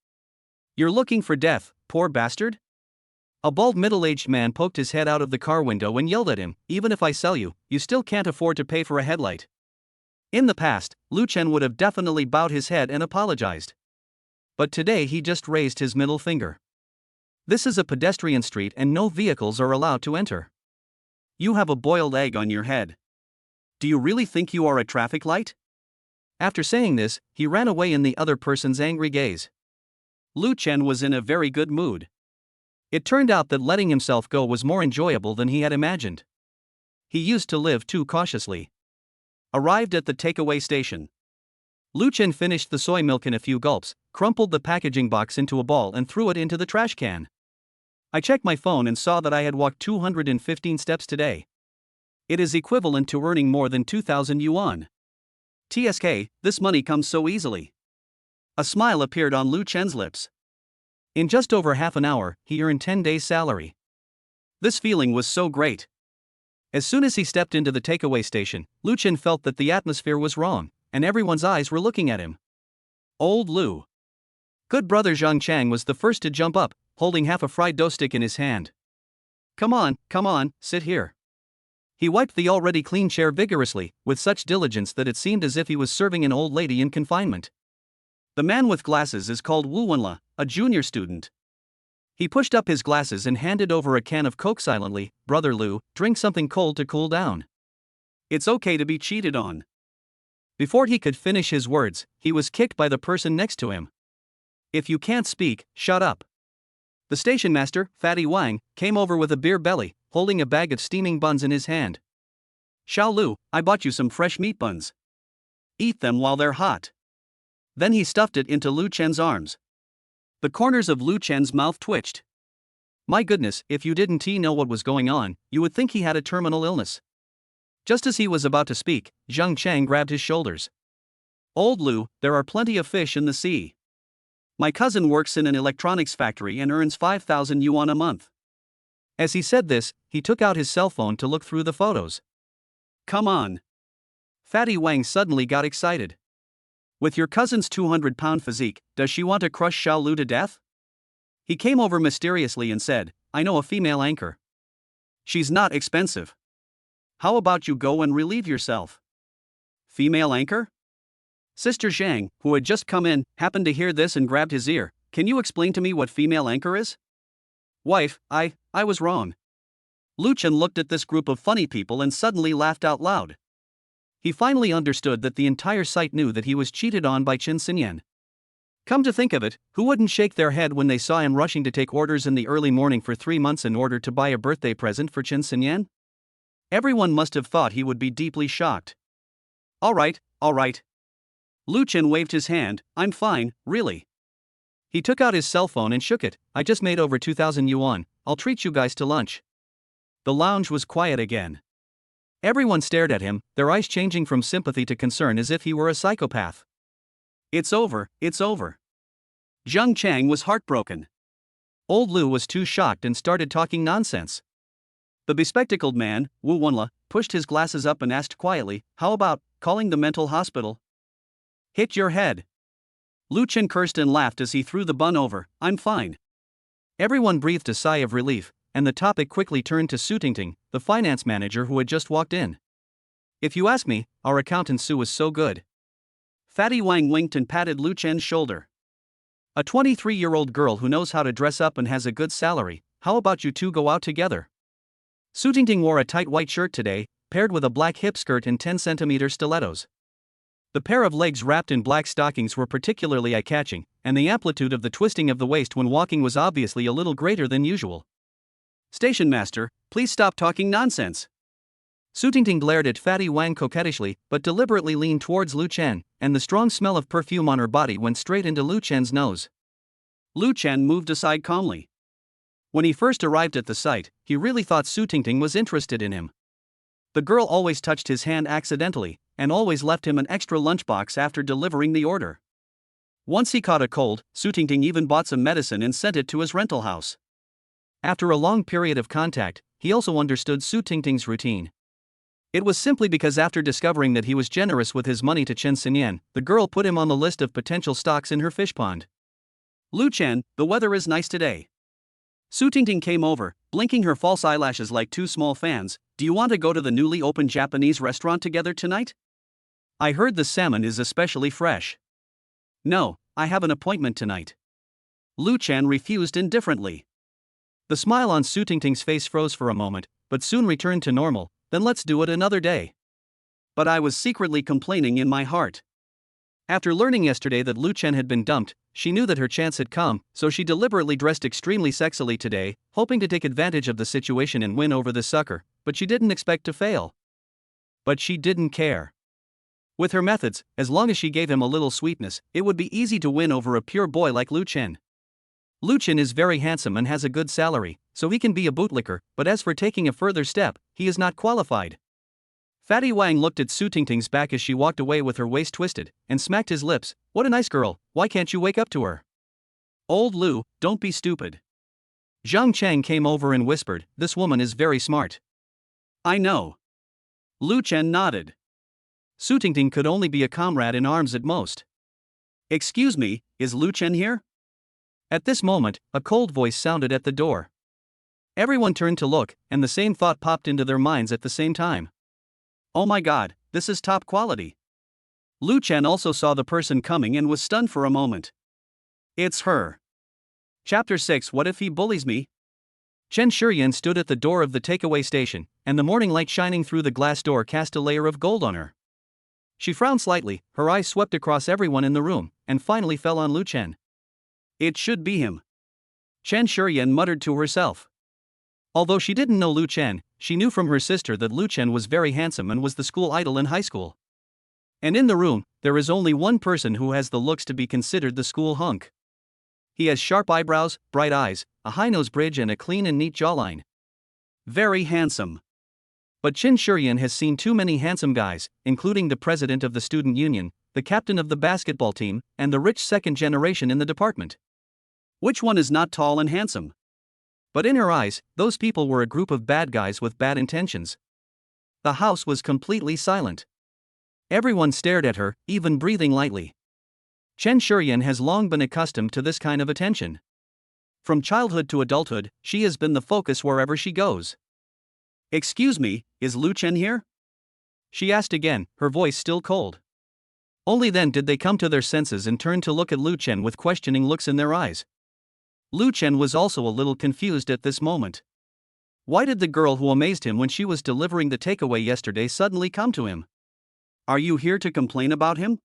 You're looking for death, poor bastard? A bald middle-aged man poked his head out of the car window and yelled at him, even if I sell you, you still can't afford to pay for a headlight. In the past, Lu Chen would have definitely bowed his head and apologized. But today he just raised his middle finger. This is a pedestrian street and no vehicles are allowed to enter. You have a boiled egg on your head. Do you really think you are a traffic light? After saying this, he ran away in the other person's angry gaze. Lu Chen was in a very good mood. It turned out that letting himself go was more enjoyable than he had imagined. He used to live too cautiously. Arrived at the takeaway station. Lu Chen finished the soy milk in a few gulps, crumpled the packaging box into a ball and threw it into the trash can. I checked my phone and saw that I had walked 215 steps today. It is equivalent to earning more than 2,000 yuan. TSK, this money comes so easily. A smile appeared on Lu Chen's lips. In just over half an hour, he earned 10 days' salary. This feeling was so great. As soon as he stepped into the takeaway station, Lu Chen felt that the atmosphere was wrong, and everyone's eyes were looking at him. Old Lu. Good brother Zhang Chang was the first to jump up, holding half a fried dough stick in his hand. Come on, sit here. He wiped the already clean chair vigorously, with such diligence that it seemed as if he was serving an old lady in confinement. The man with glasses is called Wu Wenla, a junior student. He pushed up his glasses and handed over a can of Coke silently. Brother Lu, drink something cold to cool down. It's okay to be cheated on. Before he could finish his words, he was kicked by the person next to him. If you can't speak, shut up. The station master, Fatty Wang, came over with a beer belly, holding a bag of steaming buns in his hand. Xiao Lu, I bought you some fresh meat buns. Eat them while they're hot. Then he stuffed it into Lu Chen's arms. The corners of Lu Chen's mouth twitched. My goodness, if you didn't know what was going on, you would think he had a terminal illness. Just as he was about to speak, Zhang Chang grabbed his shoulders. Old Lu, there are plenty of fish in the sea. My cousin works in an electronics factory and earns 5,000 yuan a month. As he said this, he took out his cell phone to look through the photos. Come on. Fatty Wang suddenly got excited. With your cousin's 200-pound physique, does she want to crush Xiao Lu to death? He came over mysteriously and said, I know a female anchor. She's not expensive. How about you go and relieve yourself? Female anchor? Sister Zhang, who had just come in, happened to hear this and grabbed his ear. Can you explain to me what female anchor is? Wife, I was wrong. Lu Chen looked at this group of funny people and suddenly laughed out loud. He finally understood that the entire site knew that he was cheated on by Qin Xinyan. Come to think of it, who wouldn't shake their head when they saw him rushing to take orders in the early morning for 3 months in order to buy a birthday present for Qin Xinyan? Everyone must have thought he would be deeply shocked. All right. Lu Chen waved his hand, I'm fine, really. He took out his cell phone and shook it. I just made over 2,000 yuan, I'll treat you guys to lunch. The lounge was quiet again. Everyone stared at him, their eyes changing from sympathy to concern as if he were a psychopath. It's over. Zhang Chang was heartbroken. Old Lu was too shocked and started talking nonsense. The bespectacled man, Wu Wenla, pushed his glasses up and asked quietly, how about calling the mental hospital? Hit your head. Lu Chen cursed and laughed as he threw the bun over. I'm fine. Everyone breathed a sigh of relief, and the topic quickly turned to Sutingting, the finance manager who had just walked in. If you ask me, our accountant Su was so good. Fatty Wang winked and patted Lu Chen's shoulder. A 23-year-old girl who knows how to dress up and has a good salary, how about you two go out together? Sutingting wore a tight white shirt today, paired with a black hip skirt and 10-centimeter stilettos. The pair of legs wrapped in black stockings were particularly eye-catching, and the amplitude of the twisting of the waist when walking was obviously a little greater than usual. Station master, please stop talking nonsense. Sutingting glared at Fatty Wang coquettishly, but deliberately leaned towards Lu Chen, and the strong smell of perfume on her body went straight into Lu Chen's nose. Lu Chen moved aside calmly. When he first arrived at the site, he really thought Sutingting was interested in him. The girl always touched his hand accidentally, and always left him an extra lunchbox after delivering the order. Once he caught a cold, Sutingting even bought some medicine and sent it to his rental house. After a long period of contact, he also understood Sutingting's routine. It was simply because after discovering that he was generous with his money to Qin Xinyan, the girl put him on the list of potential stocks in her fish pond. Lu Chen, the weather is nice today. Su Tingting came over, blinking her false eyelashes like two small fans. Do you want to go to the newly opened Japanese restaurant together tonight? I heard the salmon is especially fresh. No, I have an appointment tonight. Lu Chen refused indifferently. The smile on Su Tingting's face froze for a moment, but soon returned to normal. Then let's do it another day. But I was secretly complaining in my heart. After learning yesterday that Lu Chen had been dumped, she knew that her chance had come, so she deliberately dressed extremely sexily today, hoping to take advantage of the situation and win over the sucker, but she didn't expect to fail. But she didn't care. With her methods, as long as she gave him a little sweetness, it would be easy to win over a pure boy like Lu Chen. Lu Chen is very handsome and has a good salary, so he can be a bootlicker, but as for taking a further step, he is not qualified. Fatty Wang looked at Su Tingting's back as she walked away with her waist twisted, and smacked his lips. What a nice girl, why can't you wake up to her? Old Lu, don't be stupid. Zhang Cheng came over and whispered, this woman is very smart. I know. Lu Chen nodded. Su Tingting could only be a comrade in arms at most. Excuse me, is Lu Chen here? At this moment, a cold voice sounded at the door. Everyone turned to look, and the same thought popped into their minds at the same time. Oh my god, this is top quality. Lu Chen also saw the person coming and was stunned for a moment. It's her. Chapter 6 What if he bullies me? Chen Shuren stood at the door of the takeaway station, and the morning light shining through the glass door cast a layer of gold on her. She frowned slightly, her eyes swept across everyone in the room, and finally fell on Lu Chen. It should be him. Chen Shuren muttered to herself. Although she didn't know Lu Chen, she knew from her sister that Lu Chen was very handsome and was the school idol in high school. And in the room, there is only one person who has the looks to be considered the school hunk. He has sharp eyebrows, bright eyes, a high nose bridge and a clean and neat jawline. Very handsome. But Chen Shuren has seen too many handsome guys, including the president of the student union, the captain of the basketball team, and the rich second generation in the department. Which one is not tall and handsome? But in her eyes, those people were a group of bad guys with bad intentions. The house was completely silent. Everyone stared at her, even breathing lightly. Chen Shuren has long been accustomed to this kind of attention. From childhood to adulthood, she has been the focus wherever she goes. Excuse me, is Lu Chen here? She asked again, her voice still cold. Only then did they come to their senses and turn to look at Lu Chen with questioning looks in their eyes. Lu Chen was also a little confused at this moment. Why did the girl who amazed him when she was delivering the takeaway yesterday suddenly come to him? Are you here to complain about him?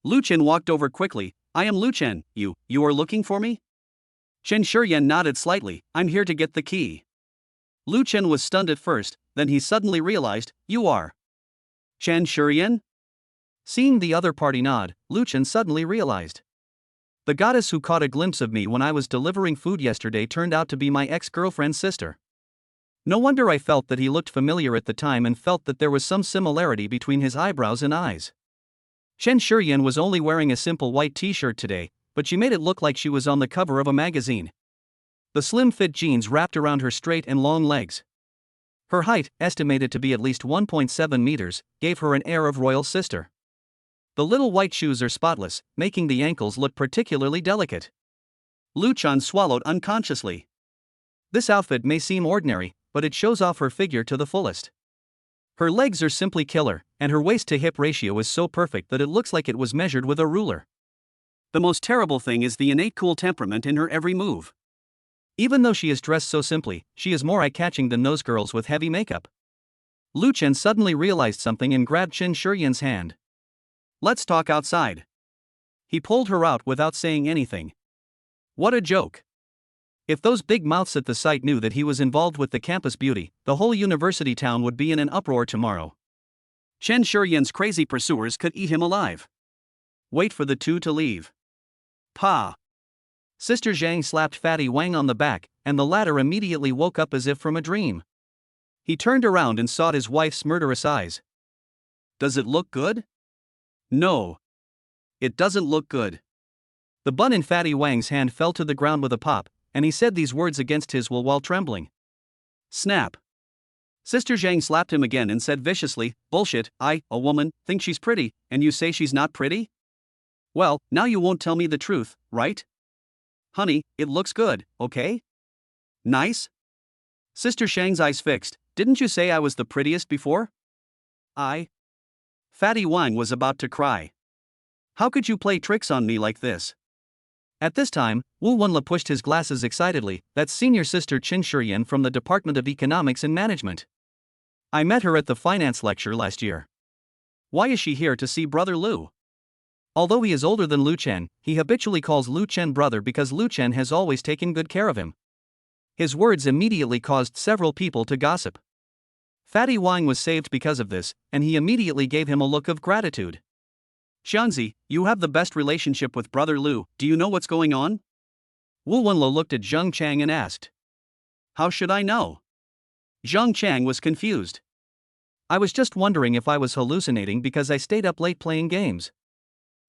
Lu Chen walked over quickly. I am Lu Chen, you are looking for me? Chen Shuren nodded slightly. I'm here to get the key. Lu Chen was stunned at first, then he suddenly realized, you are Chen Shuren? Seeing the other party nod, Lu Chen suddenly realized. The goddess who caught a glimpse of me when I was delivering food yesterday turned out to be my ex-girlfriend's sister. No wonder I felt that he looked familiar at the time and felt that there was some similarity between his eyebrows and eyes. Chen Shuren was only wearing a simple white t-shirt today, but she made it look like she was on the cover of a magazine. The slim-fit jeans wrapped around her straight and long legs. Her height, estimated to be at least 1.7 meters, gave her an air of royal sister. The little white shoes are spotless, making the ankles look particularly delicate. Lu Chen swallowed unconsciously. This outfit may seem ordinary, but it shows off her figure to the fullest. Her legs are simply killer, and her waist-to-hip ratio is so perfect that it looks like it was measured with a ruler. The most terrible thing is the innate cool temperament in her every move. Even though she is dressed so simply, she is more eye-catching than those girls with heavy makeup. Lu Chen suddenly realized something and grabbed Chen Shuren's hand. Let's talk outside. He pulled her out without saying anything. What a joke. If those big mouths at the site knew that he was involved with the campus beauty, the whole university town would be in an uproar tomorrow. Chen Shuren's crazy pursuers could eat him alive. Wait for the two to leave. Pa. Sister Zhang slapped Fatty Wang on the back, and the latter immediately woke up as if from a dream. He turned around and saw his wife's murderous eyes. Does it look good? No. It doesn't look good. The bun in Fatty Wang's hand fell to the ground with a pop, and he said these words against his will while trembling. Snap. Sister Zhang slapped him again and said viciously, bullshit, I, a woman, think she's pretty, and you say she's not pretty? Well, now you won't tell me the truth, right? Honey, it looks good, okay? Nice? Sister Shang's eyes fixed. Didn't you say I was the prettiest before? I. Fatty Wang was about to cry. How could you play tricks on me like this? At this time, Wu Wenla pushed his glasses excitedly. That's senior sister Qin Shuren from the Department of Economics and Management. I met her at the finance lecture last year. Why is she here to see brother Lu? Although he is older than Lu Chen, he habitually calls Lu Chen brother because Lu Chen has always taken good care of him. His words immediately caused several people to gossip. Fatty Wang was saved because of this, and he immediately gave him a look of gratitude. Xiangzi, you have the best relationship with brother Lu, do you know what's going on? Wu Wenla looked at Zheng Chang and asked. How should I know? Zheng Chang was confused. I was just wondering if I was hallucinating because I stayed up late playing games.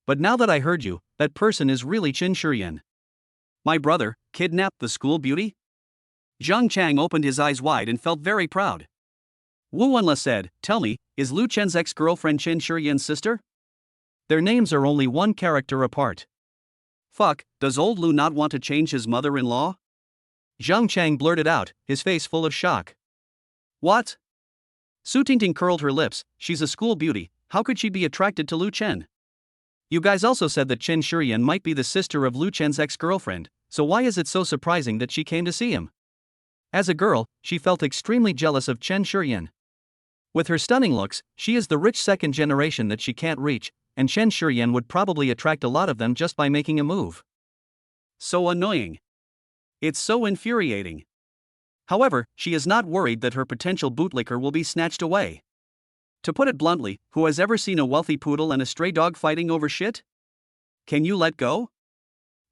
But now that I heard you, that person is really Qin Shuren. My brother, kidnapped the school beauty? Zheng Chang opened his eyes wide and felt very proud. Wu Wenla said, tell me, is Lu Chen's ex-girlfriend Qin Shuren's sister? Their names are only one character apart. Fuck, does old Lu not want to change his mother-in-law? Zheng Chang blurted out, his face full of shock. What? Su Tingting curled her lips, she's a school beauty, how could she be attracted to Lu Chen? You guys also said that Qin Shuren might be the sister of Lu Chen's ex-girlfriend, so why is it so surprising that she came to see him? As a girl, she felt extremely jealous of Qin Shuren. With her stunning looks, she is the rich second generation that she can't reach, and Qin Shuren would probably attract a lot of them just by making a move. So annoying. It's so infuriating. However, she is not worried that her potential bootlicker will be snatched away. To put it bluntly, who has ever seen a wealthy poodle and a stray dog fighting over shit? Can you let go?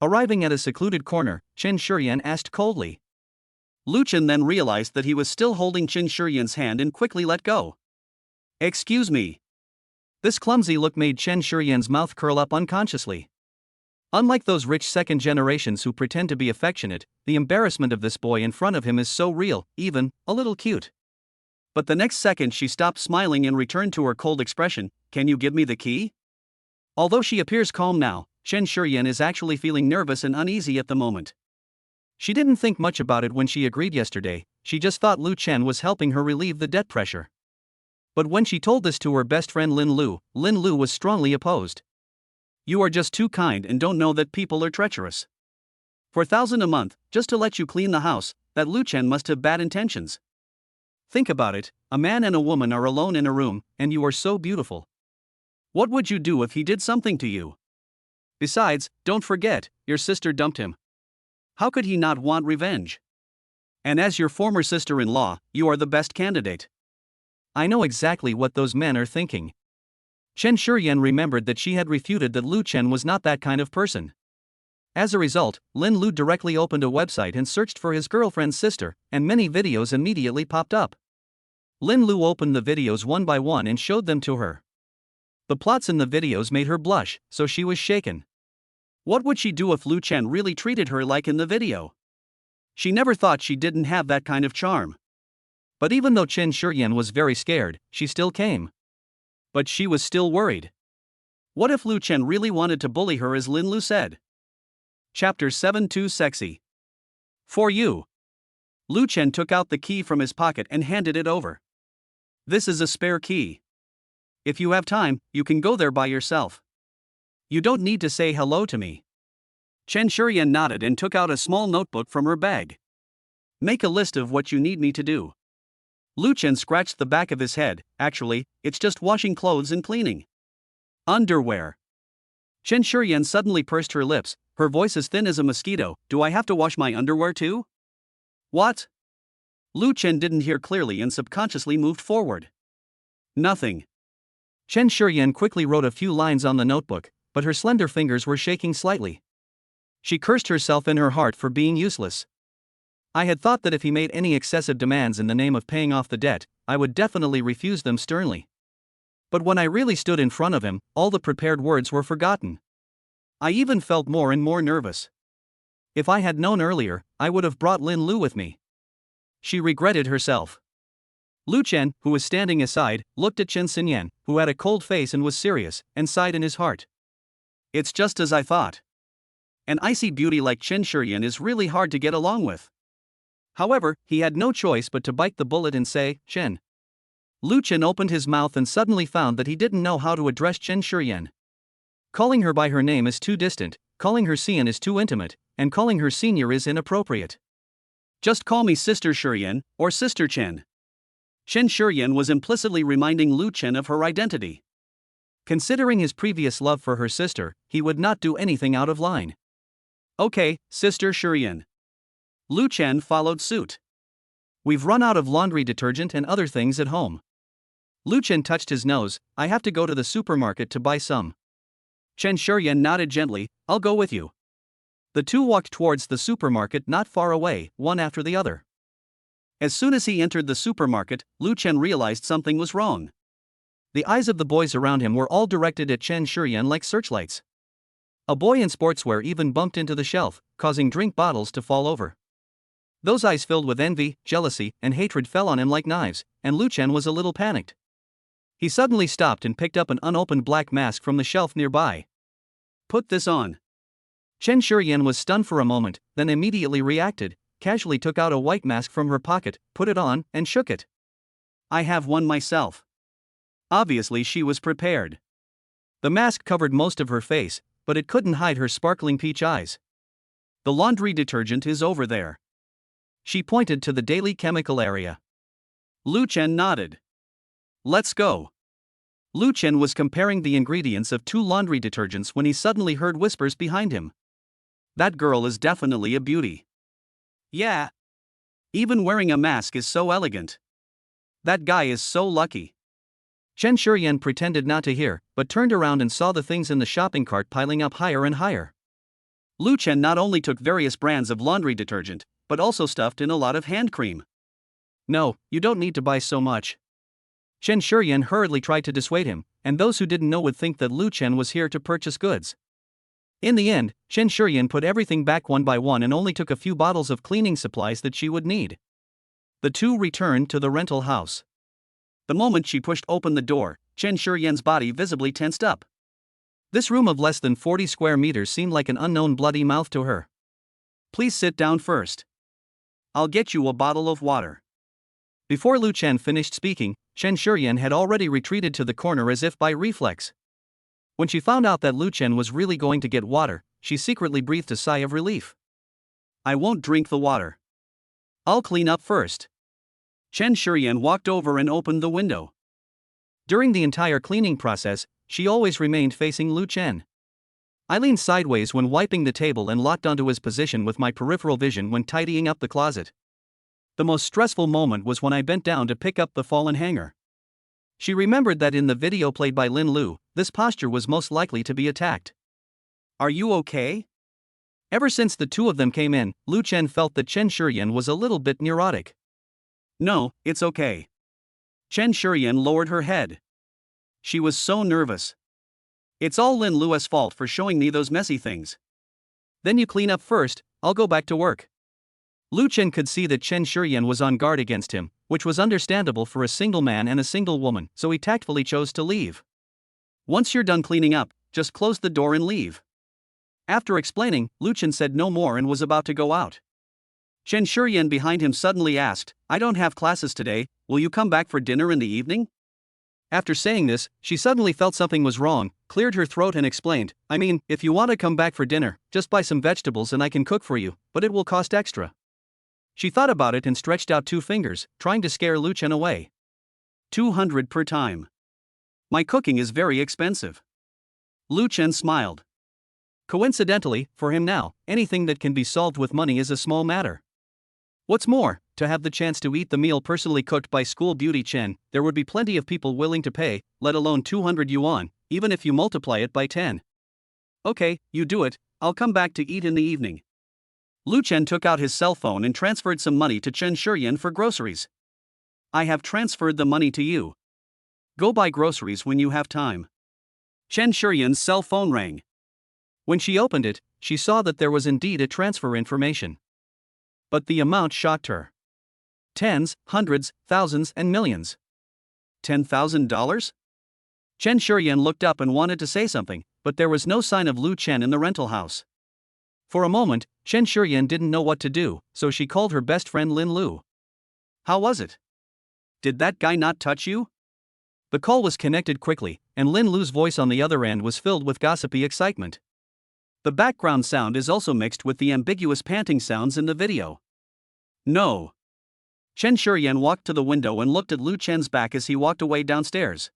Arriving at a secluded corner, Qin Shuren asked coldly. Lu Chen then realized that he was still holding Qin Shuren's hand and quickly let go. Excuse me. This clumsy look made Qin Shuren's mouth curl up unconsciously. Unlike those rich second generations who pretend to be affectionate, the embarrassment of this boy in front of him is so real, even a little cute. But the next second she stopped smiling and returned to her cold expression. Can you give me the key? Although she appears calm now, Qin Shuren is actually feeling nervous and uneasy at the moment. She didn't think much about it when she agreed yesterday, she just thought Lu Chen was helping her relieve the debt pressure. But when she told this to her best friend Linlu was strongly opposed. You are just too kind and don't know that people are treacherous. 4,000 a month, just to let you clean the house, that Lu Chen must have bad intentions. Think about it, a man and a woman are alone in a room, and you are so beautiful. What would you do if he did something to you? Besides, don't forget, your sister dumped him. How could he not want revenge? And as your former sister-in-law, you are the best candidate. I know exactly what those men are thinking. Qin Shuren remembered that she had refuted that Lu Chen was not that kind of person. As a result, Linlu directly opened a website and searched for his girlfriend's sister, and many videos immediately popped up. Linlu opened the videos one by one and showed them to her. The plots in the videos made her blush, so she was shaken. What would she do if Lu Chen really treated her like in the video? She never thought she didn't have that kind of charm. But even though Qin Shuren was very scared, she still came. But she was still worried. What if Lu Chen really wanted to bully her as Linlu said? Chapter 7 Too Sexy. For you. Lu Chen took out the key from his pocket and handed it over. This is a spare key. If you have time, you can go there by yourself. You don't need to say hello to me. Qin Shuren nodded and took out a small notebook from her bag. Make a list of what you need me to do. Lu Chen scratched the back of his head. Actually, it's just washing clothes and cleaning. Underwear. Qin Shuren suddenly pursed her lips, her voice as thin as a mosquito. Do I have to wash my underwear too? What? Lu Chen didn't hear clearly and subconsciously moved forward. Nothing. Qin Shuren quickly wrote a few lines on the notebook, but her slender fingers were shaking slightly. She cursed herself in her heart for being useless. I had thought that if he made any excessive demands in the name of paying off the debt, I would definitely refuse them sternly. But when I really stood in front of him, all the prepared words were forgotten. I even felt more and more nervous. If I had known earlier, I would have brought Linlu with me. She regretted herself. Lu Chen, who was standing aside, looked at Chen Xinyan, who had a cold face and was serious, and sighed in his heart. It's just as I thought. An icy beauty like Chen Shuren is really hard to get along with. However, he had no choice but to bite the bullet and say, Chen. Lu Chen opened his mouth and suddenly found that he didn't know how to address Chen Shuren. Calling her by her name is too distant, calling her Xian is too intimate, and calling her senior is inappropriate. Just call me Sister Shuren, or Sister Chen. Chen Shuren was implicitly reminding Lu Chen of her identity. Considering his previous love for her sister, he would not do anything out of line. Okay, Sister Shuren. Lu Chen followed suit. We've run out of laundry detergent and other things at home. Lu Chen touched his nose. I have to go to the supermarket to buy some. Chen Shuren nodded gently. I'll go with you. The two walked towards the supermarket not far away, one after the other. As soon as he entered the supermarket, Lu Chen realized something was wrong. The eyes of the boys around him were all directed at Chen Shuren like searchlights. A boy in sportswear even bumped into the shelf, causing drink bottles to fall over. Those eyes filled with envy, jealousy, and hatred fell on him like knives, and Lu Chen was a little panicked. He suddenly stopped and picked up an unopened black mask from the shelf nearby. Put this on. Chen Shuren was stunned for a moment, then immediately reacted, casually took out a white mask from her pocket, put it on, and shook it. I have one myself. Obviously she was prepared. The mask covered most of her face, but it couldn't hide her sparkling peach eyes. The laundry detergent is over there. She pointed to the daily chemical area. Lu Chen nodded. Let's go. Lu Chen was comparing the ingredients of 2 laundry detergents when he suddenly heard whispers behind him. That girl is definitely a beauty. Yeah. Even wearing a mask is so elegant. That guy is so lucky. Chen Shuren pretended not to hear, but turned around and saw the things in the shopping cart piling up higher and higher. Lu Chen not only took various brands of laundry detergent, but also stuffed in a lot of hand cream. No, you don't need to buy so much. Chen Shuren hurriedly tried to dissuade him, and those who didn't know would think that Lu Chen was here to purchase goods. In the end, Chen Shuren put everything back one by one and only took a few bottles of cleaning supplies that she would need. The two returned to the rental house. The moment she pushed open the door, Chen Shuren's body visibly tensed up. This room of less than 40 square meters seemed like an unknown bloody mouth to her. Please sit down first. I'll get you a bottle of water. Before Lu Chen finished speaking, Chen Shuren had already retreated to the corner as if by reflex. When she found out that Lu Chen was really going to get water, she secretly breathed a sigh of relief. I won't drink the water. I'll clean up first. Chen Shuren walked over and opened the window. During the entire cleaning process, she always remained facing Lu Chen. I leaned sideways when wiping the table and locked onto his position with my peripheral vision when tidying up the closet. The most stressful moment was when I bent down to pick up the fallen hanger. She remembered that in the video played by Linlu, this posture was most likely to be attacked. Are you okay? Ever since the two of them came in, Lu Chen felt that Chen Shuren was a little bit neurotic. No, it's okay. Chen Shuren lowered her head. She was so nervous. It's all Linlu's fault for showing me those messy things. Then you clean up first, I'll go back to work. Lu Chen could see that Chen Shuren was on guard against him, which was understandable for a single man and a single woman, so he tactfully chose to leave. Once you're done cleaning up, just close the door and leave. After explaining, Lu Chen said no more and was about to go out. Chen Shuren behind him suddenly asked, I don't have classes today, will you come back for dinner in the evening? After saying this, she suddenly felt something was wrong, cleared her throat and explained, I mean, if you want to come back for dinner, just buy some vegetables and I can cook for you, but it will cost extra. She thought about it and stretched out 2 fingers, trying to scare Lu Chen away. 200 per time. My cooking is very expensive. Lu Chen smiled. Coincidentally, for him now, anything that can be solved with money is a small matter. What's more, to have the chance to eat the meal personally cooked by school beauty Chen, there would be plenty of people willing to pay, let alone 200 yuan, even if you multiply it by 10. Okay, you do it, I'll come back to eat in the evening. Lu Chen took out his cell phone and transferred some money to Chen Shuren for groceries. I have transferred the money to you. Go buy groceries when you have time. Chen Shuren's cell phone rang. When she opened it, she saw that there was indeed a transfer information. But the amount shocked her. Tens, hundreds, thousands, and millions. $10,000? Chen Shuren looked up and wanted to say something, but there was no sign of Lu Chen in the rental house. For a moment, Chen Shuren didn't know what to do, so she called her best friend Linlu. How was it? Did that guy not touch you? The call was connected quickly, and Linlu's voice on the other end was filled with gossipy excitement. The background sound is also mixed with the ambiguous panting sounds in the video. No. Chen Shuren walked to the window and looked at Lu Chen's back as he walked away downstairs.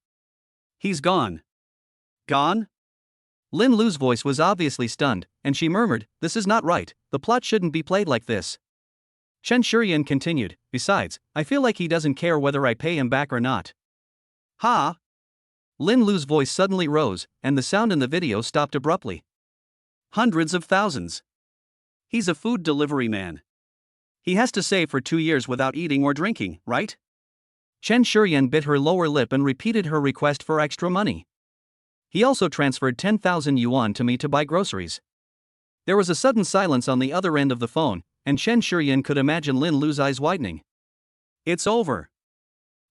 He's gone. Gone? Linlu's voice was obviously stunned, and she murmured, "This is not right, the plot shouldn't be played like this." Chen Shuren continued, "Besides, I feel like he doesn't care whether I pay him back or not." Ha! Linlu's voice suddenly rose, and the sound in the video stopped abruptly. Hundreds of thousands. He's a food delivery man. He has to save for 2 years without eating or drinking, right? Chen Shuren bit her lower lip and repeated her request for extra money. He also transferred 10,000 yuan to me to buy groceries. There was a sudden silence on the other end of the phone, and Chen Shuren could imagine Linlu's eyes widening. It's over.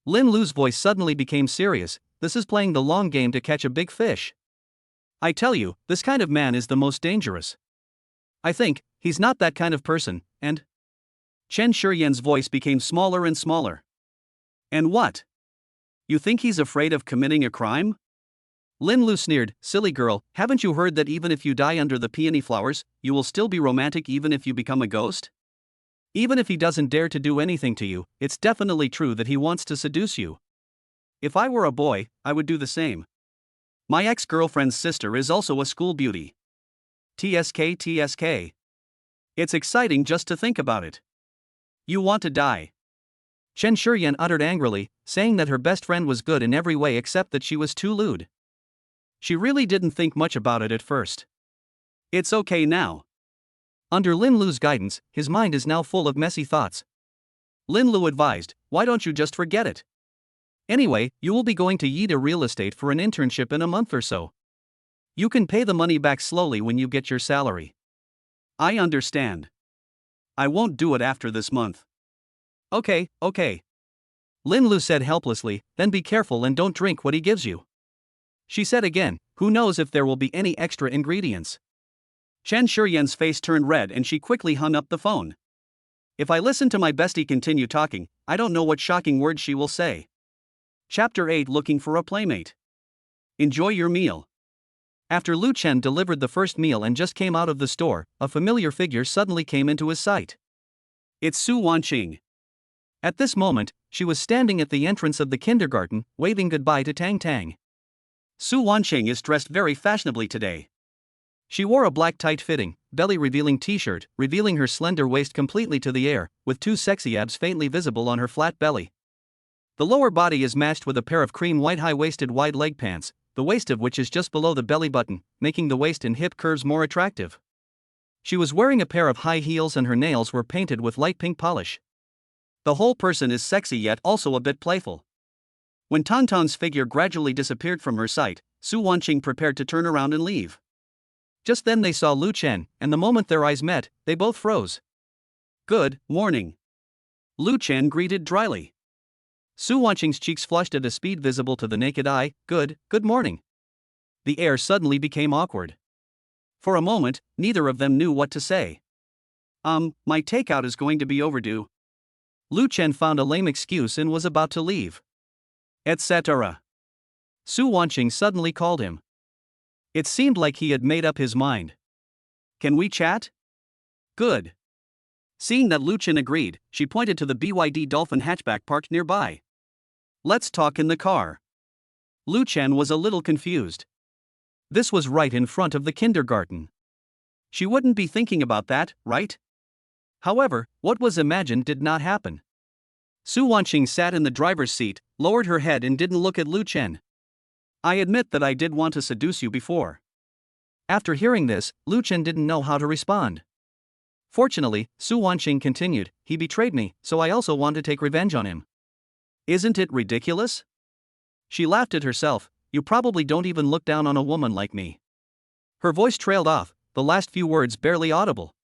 Linlu's voice suddenly became serious. This is playing the long game to catch a big fish. I tell you, this kind of man is the most dangerous. I think he's not that kind of person, and... Chen Shuren's voice became smaller and smaller. And what? You think he's afraid of committing a crime? Linlu sneered, "Silly girl, haven't you heard that even if you die under the peony flowers, you will still be romantic even if you become a ghost? Even if he doesn't dare to do anything to you, it's definitely true that he wants to seduce you. If I were a boy, I would do the same. My ex-girlfriend's sister is also a school beauty. TSK TSK. It's exciting just to think about it. You want to die." Chen Shuren uttered angrily, saying that her best friend was good in every way except that she was too lewd. She really didn't think much about it at first. It's okay now. Under Linlu's guidance, his mind is now full of messy thoughts. Linlu advised, "Why don't you just forget it? Anyway, you will be going to Yida Real Estate for an internship in a month or so. You can pay the money back slowly when you get your salary." I understand. I won't do it after this month. Okay. Linlu said helplessly, "Then be careful and don't drink what he gives you." She said again, "Who knows if there will be any extra ingredients?" Chen Shuren's face turned red and she quickly hung up the phone. If I listen to my bestie continue talking, I don't know what shocking words she will say. Chapter 8: Looking for a playmate. Enjoy your meal. After Lu Chen delivered the first meal and just came out of the store, a familiar figure suddenly came into his sight. It's Su Wanqing. At this moment, she was standing at the entrance of the kindergarten, waving goodbye to Tang. Su Wanqing is dressed very fashionably today. She wore a black tight-fitting, belly-revealing t-shirt, revealing her slender waist completely to the air, with 2 sexy abs faintly visible on her flat belly. The lower body is matched with a pair of cream white high-waisted wide leg pants, the waist of which is just below the belly button, making the waist and hip curves more attractive. She was wearing a pair of high heels and her nails were painted with light pink polish. The whole person is sexy yet also a bit playful. When Tang's figure gradually disappeared from her sight, Su Wanqing prepared to turn around and leave. Just then they saw Lu Chen, and the moment their eyes met, they both froze. "Good morning." Lu Chen greeted dryly. Su Wanqing's cheeks flushed at a speed visible to the naked eye. Good morning." The air suddenly became awkward. For a moment, neither of them knew what to say. My takeout is going to be overdue." Lu Chen found a lame excuse and was about to leave. Etc. Su Wanqing suddenly called him. It seemed like he had made up his mind. "Can we chat?" "Good." Seeing that Lu Chen agreed, she pointed to the BYD Dolphin hatchback parked nearby. "Let's talk in the car." Lu Chen was a little confused. This was right in front of the kindergarten. She wouldn't be thinking about that, right? However, what was imagined did not happen. Su Wanqing sat in the driver's seat, lowered her head and didn't look at Lu Chen. "I admit that I did want to seduce you before." After hearing this, Lu Chen didn't know how to respond. Fortunately, Su Wanqing continued, "He betrayed me, so I also want to take revenge on him." Isn't it ridiculous? She laughed at herself. "You probably don't even look down on a woman like me." Her voice trailed off, the last few words barely audible.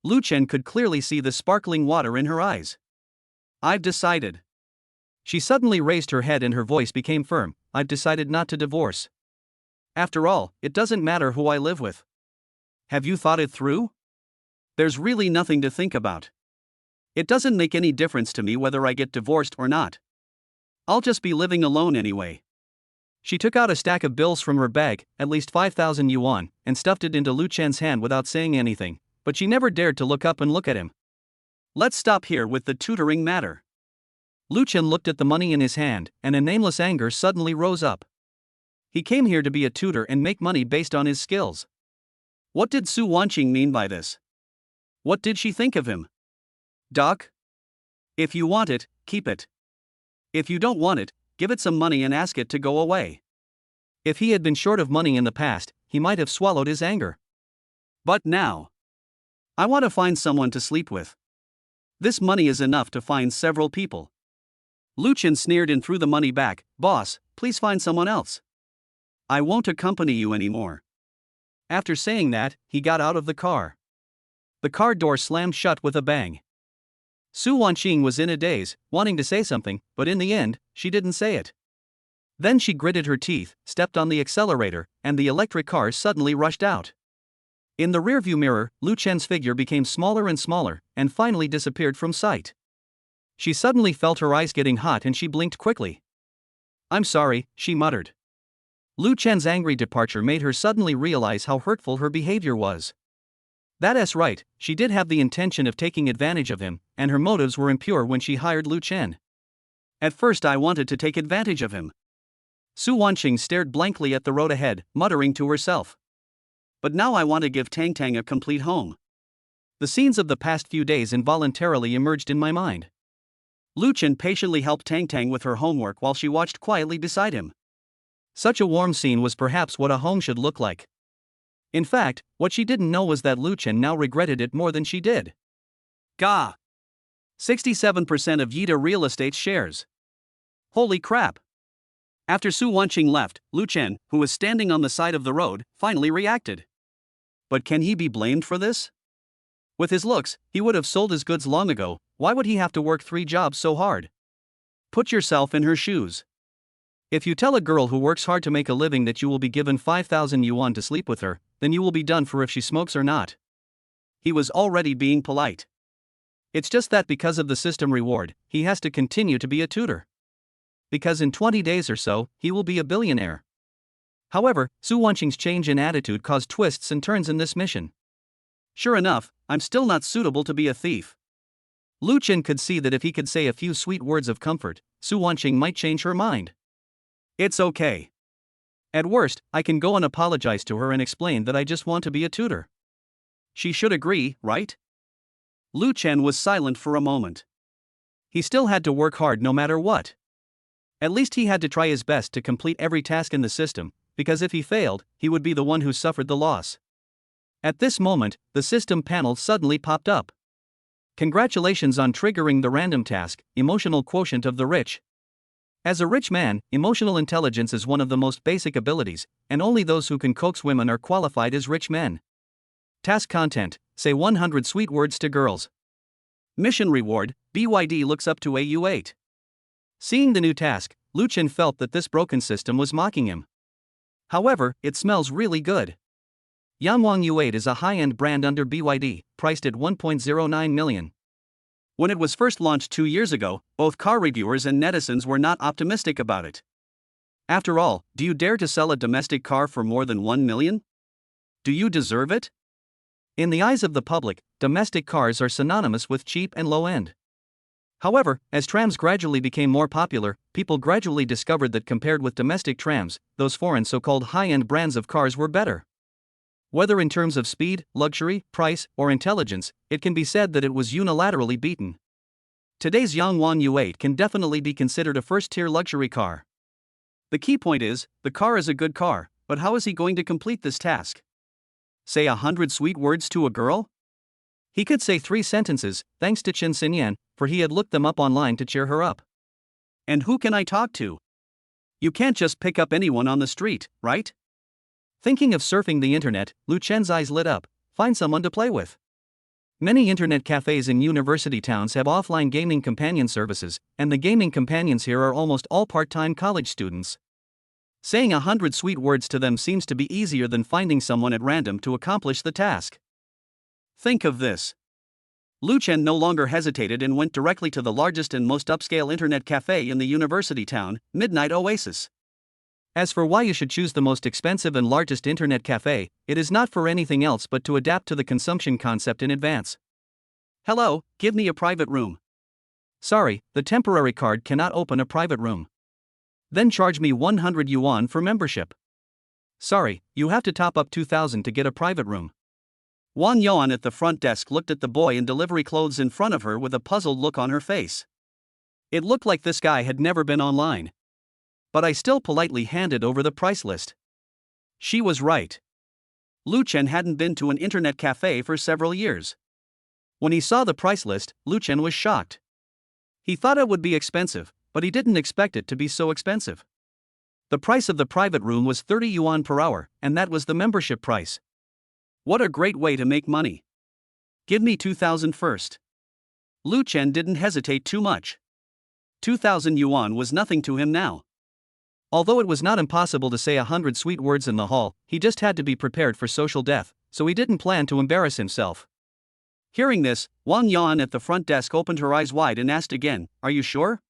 Lu Chen could clearly see the sparkling water in her eyes. "I've decided." She suddenly raised her head and her voice became firm. "I've decided not to divorce. After all, it doesn't matter who I live with. Have you thought it through? There's really nothing to think about. It doesn't make any difference to me whether I get divorced or not. I'll just be living alone anyway. She took out a stack of bills from her bag, at least 5,000 yuan, and stuffed it into Lu Chen's hand without saying anything, but she never dared to look up and look at him. Let's stop here with the tutoring matter. Lu Chen looked at the money in his hand, and a nameless anger suddenly rose up. He came here to be a tutor and make money based on his skills. What did Su Wanqing mean by this? What did she think of him? Doc? If you want it, keep it. If you don't want it, give it some money and ask it to go away. If he had been short of money in the past, he might have swallowed his anger. But now, I want to find someone to sleep with. This money is enough to find several people. Lu Chen sneered and threw the money back. Boss, please find someone else. I won't accompany you anymore. After saying that, he got out of the car. The car door slammed shut with a bang. Su Wanqing was in a daze, wanting to say something, but in the end, she didn't say it. Then she gritted her teeth, stepped on the accelerator, and the electric car suddenly rushed out. In the rearview mirror, Lu Chen's figure became smaller and smaller, and finally disappeared from sight. She suddenly felt her eyes getting hot and she blinked quickly. I'm sorry, she muttered. Lu Chen's angry departure made her suddenly realize how hurtful her behavior was. That's right, she did have the intention of taking advantage of him, and her motives were impure when she hired Lu Chen. At first I wanted to take advantage of him. Su Wanqing stared blankly at the road ahead, muttering to herself. But now I want to give Tang a complete home. The scenes of the past few days involuntarily emerged in my mind. Lu Chen patiently helped Tang with her homework while she watched quietly beside him. Such a warm scene was perhaps what a home should look like. In fact, what she didn't know was that Lu Chen now regretted it more than she did. Gah! 67% of Yida Real Estate's shares. Holy crap! After Su Wanqing left, Lu Chen, who was standing on the side of the road, finally reacted. But can he be blamed for this? With his looks, he would have sold his goods long ago. Why would he have to work 3 jobs so hard? Put yourself in her shoes. If you tell a girl who works hard to make a living that you will be given 5,000 yuan to sleep with her, then you will be done for if she smokes or not. He was already being polite. It's just that because of the system reward, he has to continue to be a tutor. Because in 20 days or so, he will be a billionaire. However, Su Wanqing's change in attitude caused twists and turns in this mission. Sure enough, I'm still not suitable to be a thief. Lu Chen could see that if he could say a few sweet words of comfort, Su Wanqing might change her mind. It's okay. At worst, I can go and apologize to her and explain that I just want to be a tutor. She should agree, right? Lu Chen was silent for a moment. He still had to work hard no matter what. At least he had to try his best to complete every task in the system, because if he failed, he would be the one who suffered the loss. At this moment, the system panel suddenly popped up. Congratulations on triggering the random task, emotional quotient of the rich. As a rich man, emotional intelligence is one of the most basic abilities, and only those who can coax women are qualified as rich men. Task content: say 100 sweet words to girls. Mission reward: BYD looks up to AU8. Seeing the new task, Lu Chen felt that this broken system was mocking him. However, it smells really good. Yanwang U8 is a high-end brand under BYD, priced at 1.09 million. When it was first launched 2 years ago, both car reviewers and netizens were not optimistic about it. After all, do you dare to sell a domestic car for more than 1 million? Do you deserve it? In the eyes of the public, domestic cars are synonymous with cheap and low-end. However, as trams gradually became more popular, people gradually discovered that compared with domestic trams, those foreign so-called high-end brands of cars were better. Whether in terms of speed, luxury, price, or intelligence, it can be said that it was unilaterally beaten. Today's Yangwang U8 can definitely be considered a first-tier luxury car. The key point is, the car is a good car, but how is he going to complete this task? Say 100 sweet words to a girl? He could say 3 sentences, thanks to Chen Xinyan, for he had looked them up online to cheer her up. And who can I talk to? You can't just pick up anyone on the street, right? Thinking of surfing the internet, Lu Chen's eyes lit up. Find someone to play with. Many internet cafes in university towns have offline gaming companion services, and the gaming companions here are almost all part-time college students. Saying 100 sweet words to them seems to be easier than finding someone at random to accomplish the task. Think of this. Lu Chen no longer hesitated and went directly to the largest and most upscale internet cafe in the university town, Midnight Oasis. As for why you should choose the most expensive and largest internet cafe, it is not for anything else but to adapt to the consumption concept in advance. Hello, give me a private room. Sorry, the temporary card cannot open a private room. Then charge me 100 yuan for membership. Sorry, you have to top up 2,000 to get a private room. Wang Yuan at the front desk looked at the boy in delivery clothes in front of her with a puzzled look on her face. It looked like this guy had never been online. But I still politely handed over the price list. She was right. Lu Chen hadn't been to an internet cafe for several years. When he saw the price list, Lu Chen was shocked. He thought it would be expensive, but he didn't expect it to be so expensive. The price of the private room was 30 yuan per hour, and that was the membership price. What a great way to make money. Give me 2,000 first. Lu Chen didn't hesitate too much. 2,000 yuan was nothing to him now. Although it was not impossible to say 100 sweet words in the hall, he just had to be prepared for social death, so he didn't plan to embarrass himself. Hearing this, Wang Yan at the front desk opened her eyes wide and asked again, "Are you sure?"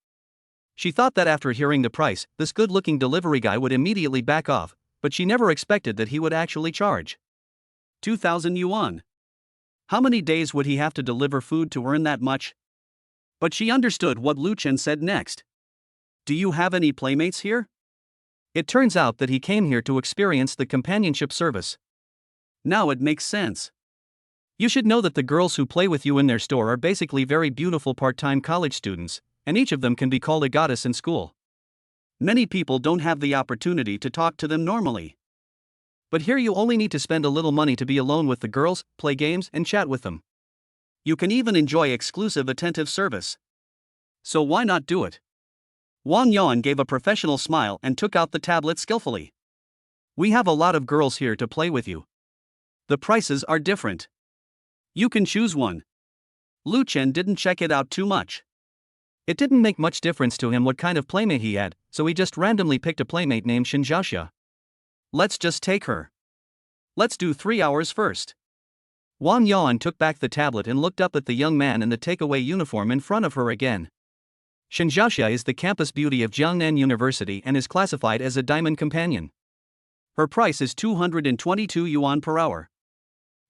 She thought that after hearing the price, this good-looking delivery guy would immediately back off, but she never expected that he would actually charge 2,000 yuan. How many days would he have to deliver food to earn that much? But she understood what Lu Chen said next. Do you have any playmates here? It turns out that he came here to experience the companionship service. Now it makes sense. You should know that the girls who play with you in their store are basically very beautiful part-time college students, and each of them can be called a goddess in school. Many people don't have the opportunity to talk to them normally. But here you only need to spend a little money to be alone with the girls, play games, and chat with them. You can even enjoy exclusive attentive service. So why not do it? Wang Yuan gave a professional smile and took out the tablet skillfully. We have a lot of girls here to play with you. The prices are different. You can choose one. Lu Chen didn't check it out too much. It didn't make much difference to him what kind of playmate he had, so he just randomly picked a playmate named Shinjasha. Let's just take her. Let's do 3 hours first. Wang Yuan took back the tablet and looked up at the young man in the takeaway uniform in front of her again. Shinjasha is the campus beauty of Jiangnan University and is classified as a diamond companion. Her price is 222 yuan per hour.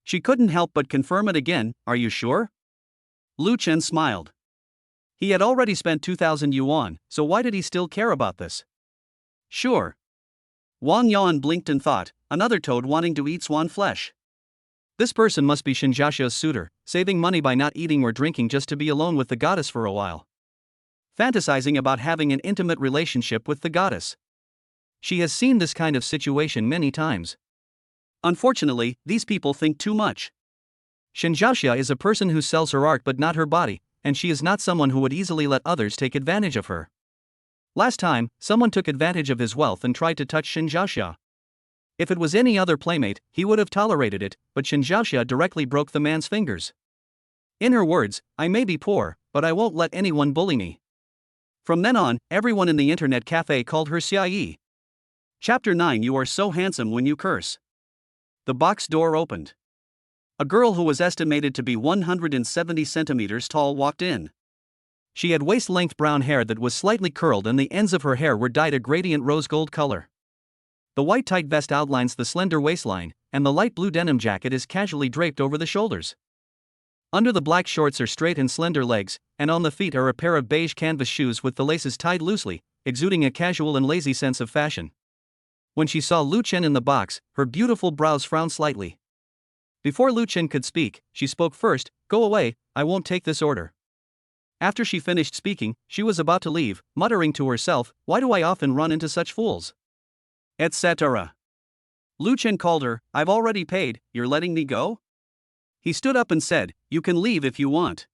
She couldn't help but confirm it again. Are you sure? Lu Chen smiled. He had already spent 2,000 yuan, so why did he still care about this? Sure. Wang Yuan blinked and thought, another toad wanting to eat swan flesh. This person must be Shinjasha's suitor, saving money by not eating or drinking just to be alone with the goddess for a while. Fantasizing about having an intimate relationship with the goddess. She has seen this kind of situation many times. Unfortunately, these people think too much. Shinjasha is a person who sells her art but not her body, and she is not someone who would easily let others take advantage of her. Last time, someone took advantage of his wealth and tried to touch Shinjasha. If it was any other playmate, he would have tolerated it, but Shinjasha directly broke the man's fingers. In her words, I may be poor, but I won't let anyone bully me. From then on, everyone in the internet cafe called her Xia Yi. Chapter 9. You are so handsome when you curse. The box door opened. A girl who was estimated to be 170 centimeters tall walked in. She had waist-length brown hair that was slightly curled and the ends of her hair were dyed a gradient rose-gold color. The white tight vest outlines the slender waistline, and the light blue denim jacket is casually draped over the shoulders. Under the black shorts are straight and slender legs, and on the feet are a pair of beige canvas shoes with the laces tied loosely, exuding a casual and lazy sense of fashion. When she saw Lu Chen in the box, her beautiful brows frowned slightly. Before Lu Chen could speak, she spoke first. Go away, I won't take this order. After she finished speaking, she was about to leave, muttering to herself, why do I often run into such fools? Etc. Lu Chen called her. I've already paid, you're letting me go? He stood up and said, you can leave if you want.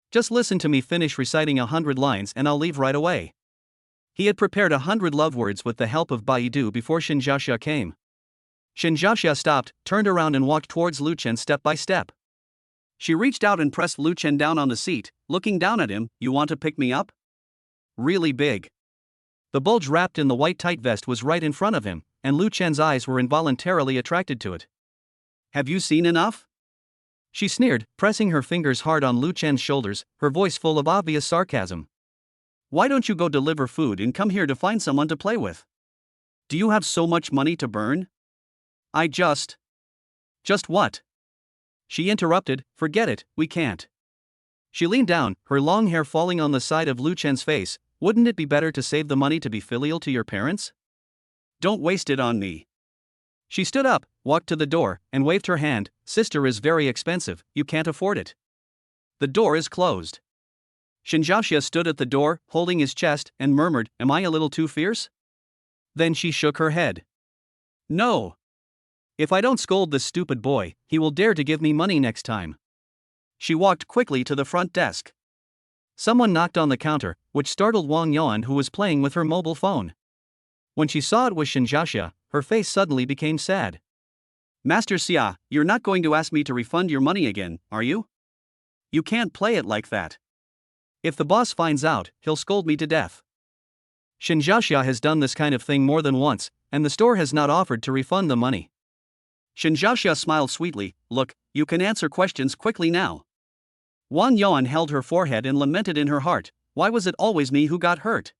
Just listen to me finish reciting 100 lines and I'll leave right away. He had prepared 100 love words with the help of Baidu before Shinjasha came. Shinjasha stopped, turned around and walked towards Lu Chen step by step. She reached out and pressed Lu Chen down on the seat, looking down at him. You want to pick me up? Really big. The bulge wrapped in the white tight vest was right in front of him, and Lu Chen's eyes were involuntarily attracted to it. Have you seen enough? She sneered, pressing her fingers hard on Lu Chen's shoulders, her voice full of obvious sarcasm. Why don't you go deliver food and come here to find someone to play with? Do you have so much money to burn? Just what? She interrupted, forget it, we can't. She leaned down, her long hair falling on the side of Lu Chen's face. Wouldn't it be better to save the money to be filial to your parents? Don't waste it on me. She stood up, walked to the door, and waved her hand. Sister is very expensive, you can't afford it. The door is closed. Shinjasha stood at the door, holding his chest, and murmured, Am I a little too fierce? Then she shook her head. No. If I don't scold this stupid boy, he will dare to give me money next time. She walked quickly to the front desk. Someone knocked on the counter, which startled Wang Yuan, who was playing with her mobile phone. When she saw it was Shinjasha, her face suddenly became sad. Master Xia, you're not going to ask me to refund your money again, are you? You can't play it like that. If the boss finds out, he'll scold me to death. Shinjasha has done this kind of thing more than once, and the store has not offered to refund the money. Shinjasha smiled sweetly, look, you can answer questions quickly now. Wang Yuan held her forehead and lamented in her heart, why was it always me who got hurt?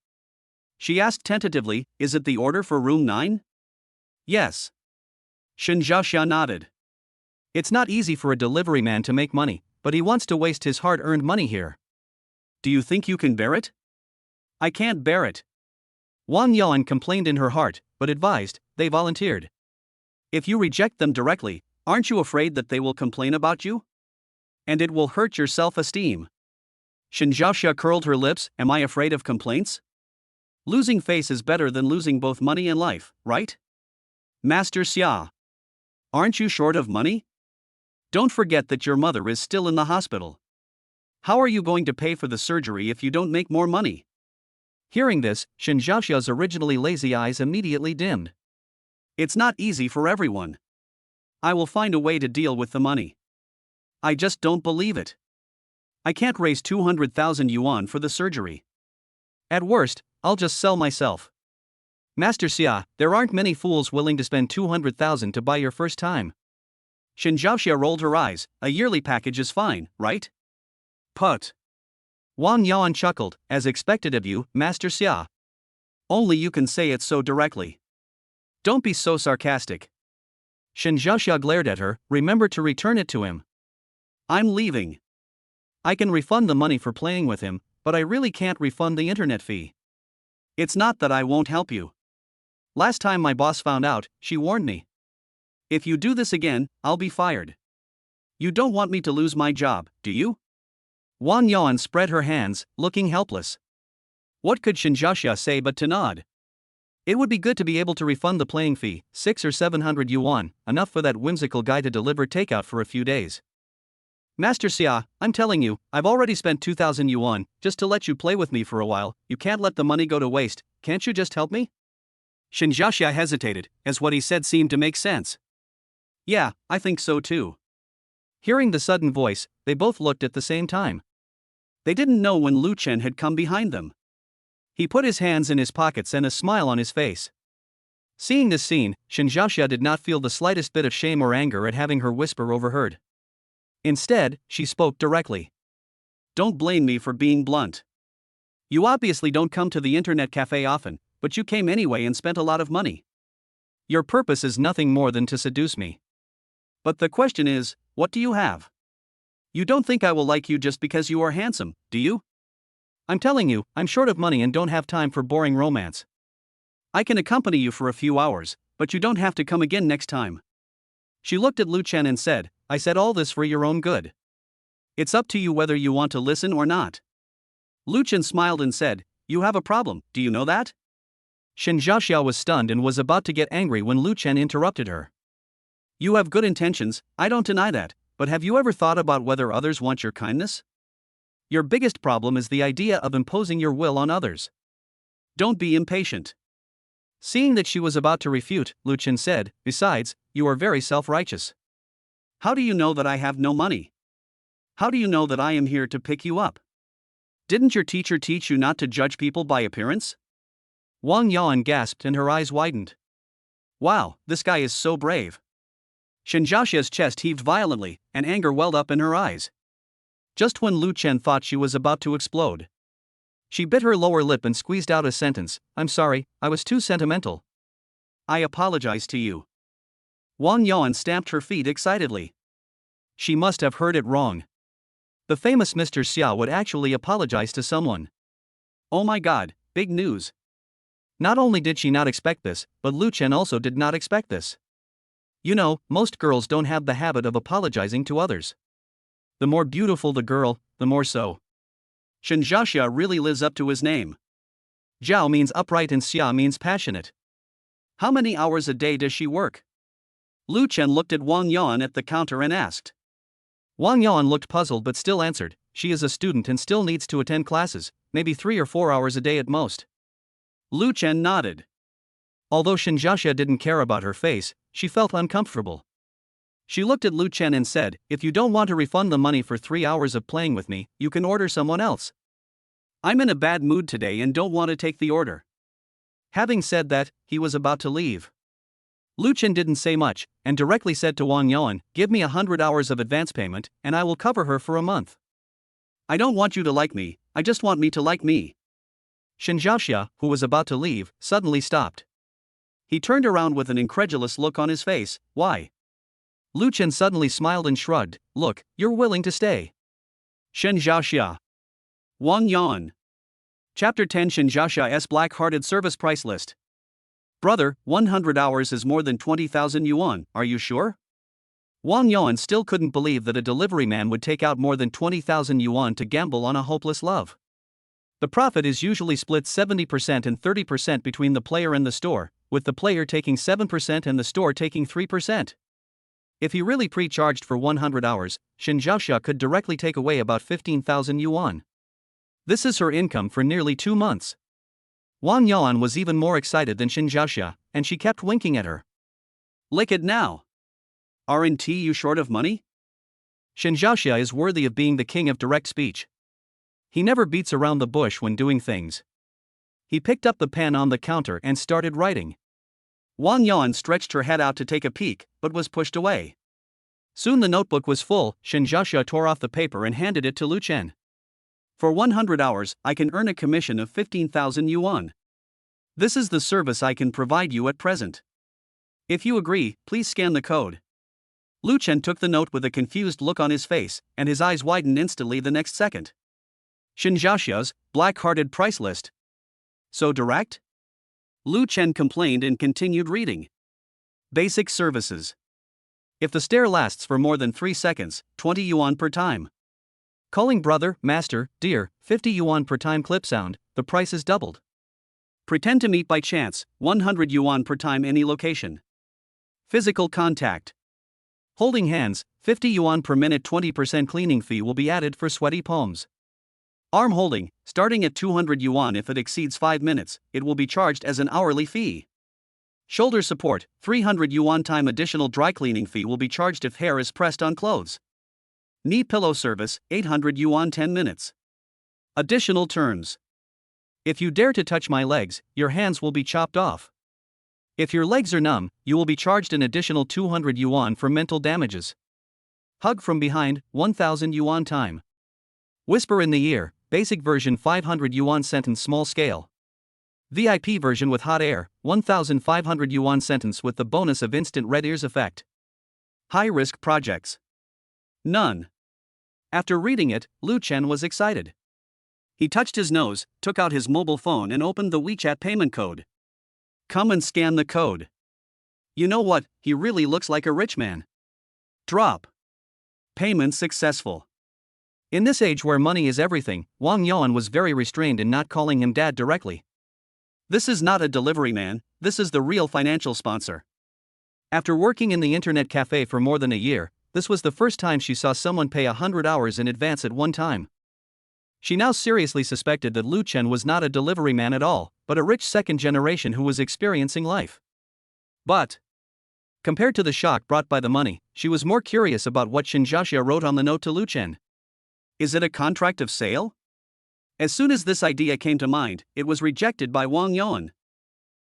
She asked tentatively, is it the order for room 9? Yes. Shinjasha nodded. It's not easy for a delivery man to make money, but he wants to waste his hard-earned money here. Do you think you can bear it? I can't bear it. Wang Yuan complained in her heart, but advised, they volunteered. If you reject them directly, aren't you afraid that they will complain about you? And it will hurt your self-esteem. Shinjasha curled her lips, am I afraid of complaints? Losing face is better than losing both money and life, right? Master Xia. Aren't you short of money? Don't forget that your mother is still in the hospital. How are you going to pay for the surgery if you don't make more money? Hearing this, Shinjasha's originally lazy eyes immediately dimmed. It's not easy for everyone. I will find a way to deal with the money. I just don't believe it. I can't raise 200,000 yuan for the surgery. At worst, I'll just sell myself. Master Xia, there aren't many fools willing to spend 200,000 to buy your first time. Shinjasha rolled her eyes, a yearly package is fine, right? Put. Wang Yuan chuckled, as expected of you, Master Xia. Only you can say it so directly. Don't be so sarcastic. Shinjasha glared at her, remember to return it to him. I'm leaving. I can refund the money for playing with him, but I really can't refund the internet fee. It's not that I won't help you. Last time my boss found out, she warned me. If you do this again, I'll be fired. You don't want me to lose my job, do you? Wang Yuan spread her hands, looking helpless. What could Shinjasha say but to nod? It would be good to be able to refund the playing fee, 600 or 700 yuan, enough for that whimsical guy to deliver takeout for a few days. Master Xia, I'm telling you, I've already spent 2,000 yuan, just to let you play with me for a while, you can't let the money go to waste, can't you just help me? Shinjasha hesitated, as what he said seemed to make sense. Yeah, I think so too. Hearing the sudden voice, they both looked at the same time. They didn't know when Lu Chen had come behind them. He put his hands in his pockets and a smile on his face. Seeing this scene, Shinjasha did not feel the slightest bit of shame or anger at having her whisper overheard. Instead, she spoke directly. Don't blame me for being blunt. You obviously don't come to the internet cafe often, but you came anyway and spent a lot of money. Your purpose is nothing more than to seduce me. But the question is, what do you have? You don't think I will like you just because you are handsome, do you? I'm telling you, I'm short of money and don't have time for boring romance. I can accompany you for a few hours, but you don't have to come again next time. She looked at Lu Chen and said, I said all this for your own good. It's up to you whether you want to listen or not. Lu Chen smiled and said, you have a problem, do you know that? Shinjasha was stunned and was about to get angry when Lu Chen interrupted her. You have good intentions, I don't deny that, but have you ever thought about whether others want your kindness? Your biggest problem is the idea of imposing your will on others. Don't be impatient. Seeing that she was about to refute, Lu Chen said, besides, you are very self-righteous. How do you know that I have no money? How do you know that I am here to pick you up? Didn't your teacher teach you not to judge people by appearance? Wang Yan gasped and her eyes widened. Wow, this guy is so brave. Shinjasha's chest heaved violently, and anger welled up in her eyes. Just when Lu Chen thought she was about to explode, she bit her lower lip and squeezed out a sentence, "I'm sorry, I was too sentimental. I apologize to you." Wang Yan stamped her feet excitedly. She must have heard it wrong. The famous Mr. Xia would actually apologize to someone. Oh my god, big news. Not only did she not expect this, but Lu Chen also did not expect this. You know, most girls don't have the habit of apologizing to others. The more beautiful the girl, the more so. Shinjasha really lives up to his name. Zhao means upright and Xia means passionate. How many hours a day does she work? Lu Chen looked at Wang Yan at the counter and asked. Wang Yan looked puzzled but still answered, she is a student and still needs to attend classes, maybe 3 or 4 hours a day at most. Lu Chen nodded. Although Shinjasha didn't care about her face, she felt uncomfortable. She looked at Lu Chen and said, if you don't want to refund the money for 3 hours of playing with me, you can order someone else. I'm in a bad mood today and don't want to take the order. Having said that, he was about to leave. Lu Chen didn't say much, and directly said to Wang Yan, give me 100 hours of advance payment, and I will cover her for a month. I don't want you to like me, I just want me to like me. Shinjasha, who was about to leave, suddenly stopped. He turned around with an incredulous look on his face, why? Lu Chen suddenly smiled and shrugged, look, you're willing to stay. Shinjasha. Wang Yan. Chapter 10 Shinjasha's Black-Hearted Service Price List. Brother, 100 hours is more than 20,000 yuan, are you sure? Wang Yan still couldn't believe that a delivery man would take out more than 20,000 yuan to gamble on a hopeless love. The profit is usually split 70% and 30% between the player and the store, with the player taking 7% and the store taking 3%. If he really pre-charged for 100 hours, Shinjasha could directly take away about 15,000 yuan. This is her income for nearly 2 months. Wang Yan was even more excited than Shinjasha, and she kept winking at her. Lick it now. Aren't you short of money? Shinjasha is worthy of being the king of direct speech. He never beats around the bush when doing things. He picked up the pen on the counter and started writing. Wang Yan stretched her head out to take a peek, but was pushed away. Soon the notebook was full. Shinjasha tore off the paper and handed it to Lu Chen. For 100 hours, I can earn a commission of 15,000 yuan. This is the service I can provide you at present. If you agree, please scan the code. Lu Chen took the note with a confused look on his face, and his eyes widened instantly the next second. Shinjasha's Black-Hearted Price List. So direct? Lu Chen complained and continued reading. Basic services. If the stare lasts for more than 3 seconds, 20 yuan per time. Calling brother, master, dear, 50 yuan per time clip sound, the price is doubled. Pretend to meet by chance, 100 yuan per time any location. Physical contact. Holding hands, 50 yuan per minute 20% cleaning fee will be added for sweaty palms. Arm holding, starting at 200 yuan if it exceeds 5 minutes, it will be charged as an hourly fee. Shoulder support, 300 yuan time additional dry cleaning fee will be charged if hair is pressed on clothes. Knee pillow service, 800 yuan 10 minutes. Additional terms. If you dare to touch my legs, your hands will be chopped off. If your legs are numb, you will be charged an additional 200 yuan for mental damages. Hug from behind, 1000 yuan time. Whisper in the ear, basic version 500 yuan sentence small scale. VIP version with hot air, 1500 yuan sentence with the bonus of instant red ears effect. High risk projects. None. After reading it, Lu Chen was excited. He touched his nose, took out his mobile phone and opened the WeChat payment code. Come and scan the code. You know what, he really looks like a rich man. Drop. Payment successful. In this age where money is everything, Wang Yan was very restrained in not calling him dad directly. This is not a delivery man, this is the real financial sponsor. After working in the internet cafe for more than a year, this was the first time she saw someone pay 100 hours in advance at one time. She now seriously suspected that Lu Chen was not a delivery man at all, but a rich second generation who was experiencing life. But, compared to the shock brought by the money, she was more curious about what Shinjasha wrote on the note to Lu Chen. Is it a contract of sale? As soon as this idea came to mind, it was rejected by Wang Yan.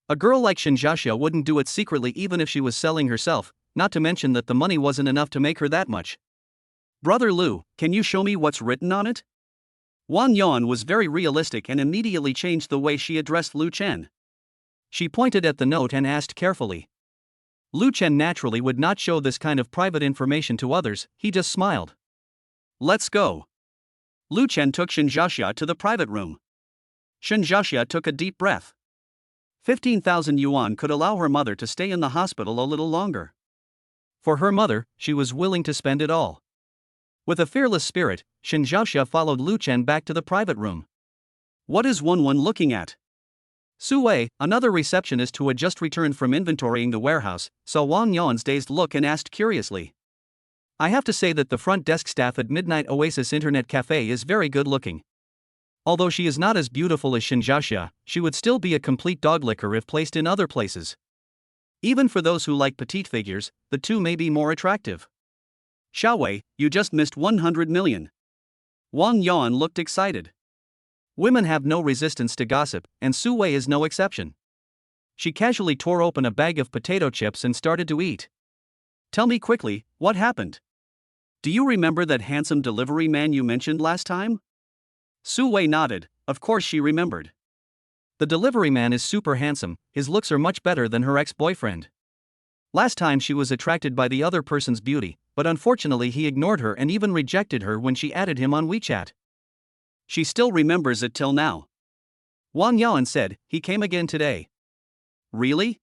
A girl like Shinjasha wouldn't do it secretly even if she was selling herself, not to mention that the money wasn't enough to make her that much. Brother Lu, can you show me what's written on it? Wang Yuan was very realistic and immediately changed the way she addressed Lu Chen. She pointed at the note and asked carefully. Lu Chen naturally would not show this kind of private information to others, he just smiled. Let's go. Lu Chen took Shinjasha to the private room. Shinjasha took a deep breath. 15,000 yuan could allow her mother to stay in the hospital a little longer. For her mother, she was willing to spend it all. With a fearless spirit, Shinjasha followed Lu Chen back to the private room. What is Wanwen looking at? Su Wei, another receptionist who had just returned from inventorying the warehouse, saw Wang Yuan's dazed look and asked curiously. I have to say that the front desk staff at Midnight Oasis Internet Cafe is very good looking. Although she is not as beautiful as Shinjasha, she would still be a complete doglicker if placed in other places. Even for those who like petite figures, the two may be more attractive. Xiaowei, you just missed 100 million. Wang Yuan looked excited. Women have no resistance to gossip, and Su Wei is no exception. She casually tore open a bag of potato chips and started to eat. Tell me quickly, what happened? Do you remember that handsome delivery man you mentioned last time? Su Wei nodded, of course she remembered. The delivery man is super handsome, his looks are much better than her ex-boyfriend. Last time she was attracted by the other person's beauty, but unfortunately he ignored her and even rejected her when she added him on WeChat. She still remembers it till now. Wang Yuan said, he came again today. Really?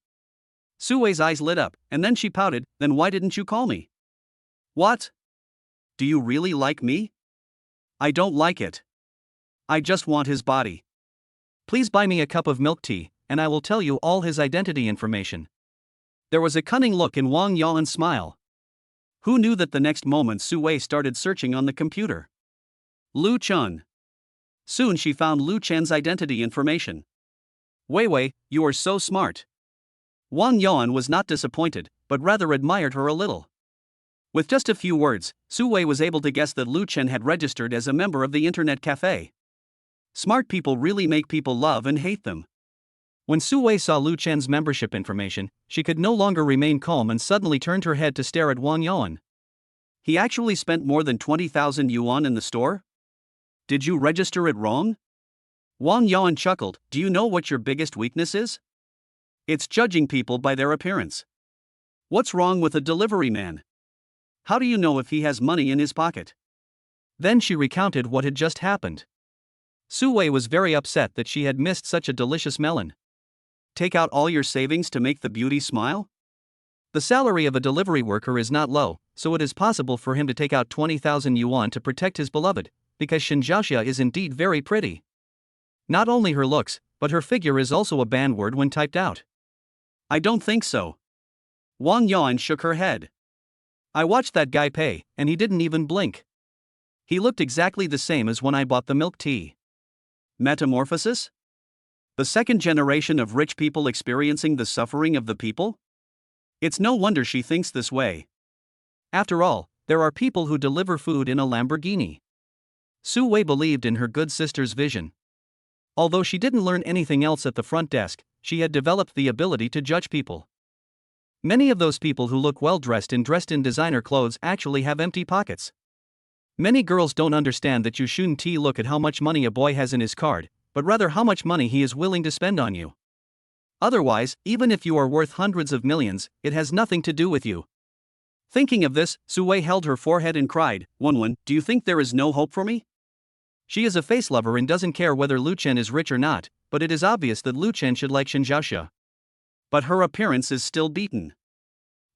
Su Wei's eyes lit up, and then she pouted, then why didn't you call me? What? Do you really like me? I don't like it. I just want his body. Please buy me a cup of milk tea, and I will tell you all his identity information. There was a cunning look in Wang Yuan's smile. Who knew that the next moment Su Wei started searching on the computer? Lu Chen. Soon she found Lu Chen's identity information. Wei Wei, you are so smart. Wang Yuan was not disappointed, but rather admired her a little. With just a few words, Su Wei was able to guess that Lu Chen had registered as a member of the internet cafe. Smart people really make people love and hate them. When Su Wei saw Lu Chen's membership information, she could no longer remain calm and suddenly turned her head to stare at Wang Yuan. He actually spent more than 20,000 yuan in the store? Did you register it wrong? Wang Yuan chuckled, do you know what your biggest weakness is? It's judging people by their appearance. What's wrong with a delivery man? How do you know if he has money in his pocket? Then she recounted what had just happened. Su Wei was very upset that she had missed such a delicious melon. Take out all your savings to make the beauty smile? The salary of a delivery worker is not low, so it is possible for him to take out 20,000 yuan to protect his beloved, because Shinjasha is indeed very pretty. Not only her looks, but her figure is also a banned word when typed out. I don't think so. Wang Yuan shook her head. I watched that guy pay, and he didn't even blink. He looked exactly the same as when I bought the milk tea. Metamorphosis? The second generation of rich people experiencing the suffering of the people? It's no wonder she thinks this way. After all, there are people who deliver food in a Lamborghini. Su Wei believed in her good sister's vision. Although she didn't learn anything else at the front desk, she had developed the ability to judge people. Many of those people who look well dressed in designer clothes actually have empty pockets. Many girls don't understand that you shouldn't look at how much money a boy has in his card, but rather how much money he is willing to spend on you. Otherwise, even if you are worth hundreds of millions, it has nothing to do with you. Thinking of this, Su Wei held her forehead and cried, Wanwen, do you think there is no hope for me? She is a face lover and doesn't care whether Lu Chen is rich or not, but it is obvious that Lu Chen should like Shinjasha. But her appearance is still beaten.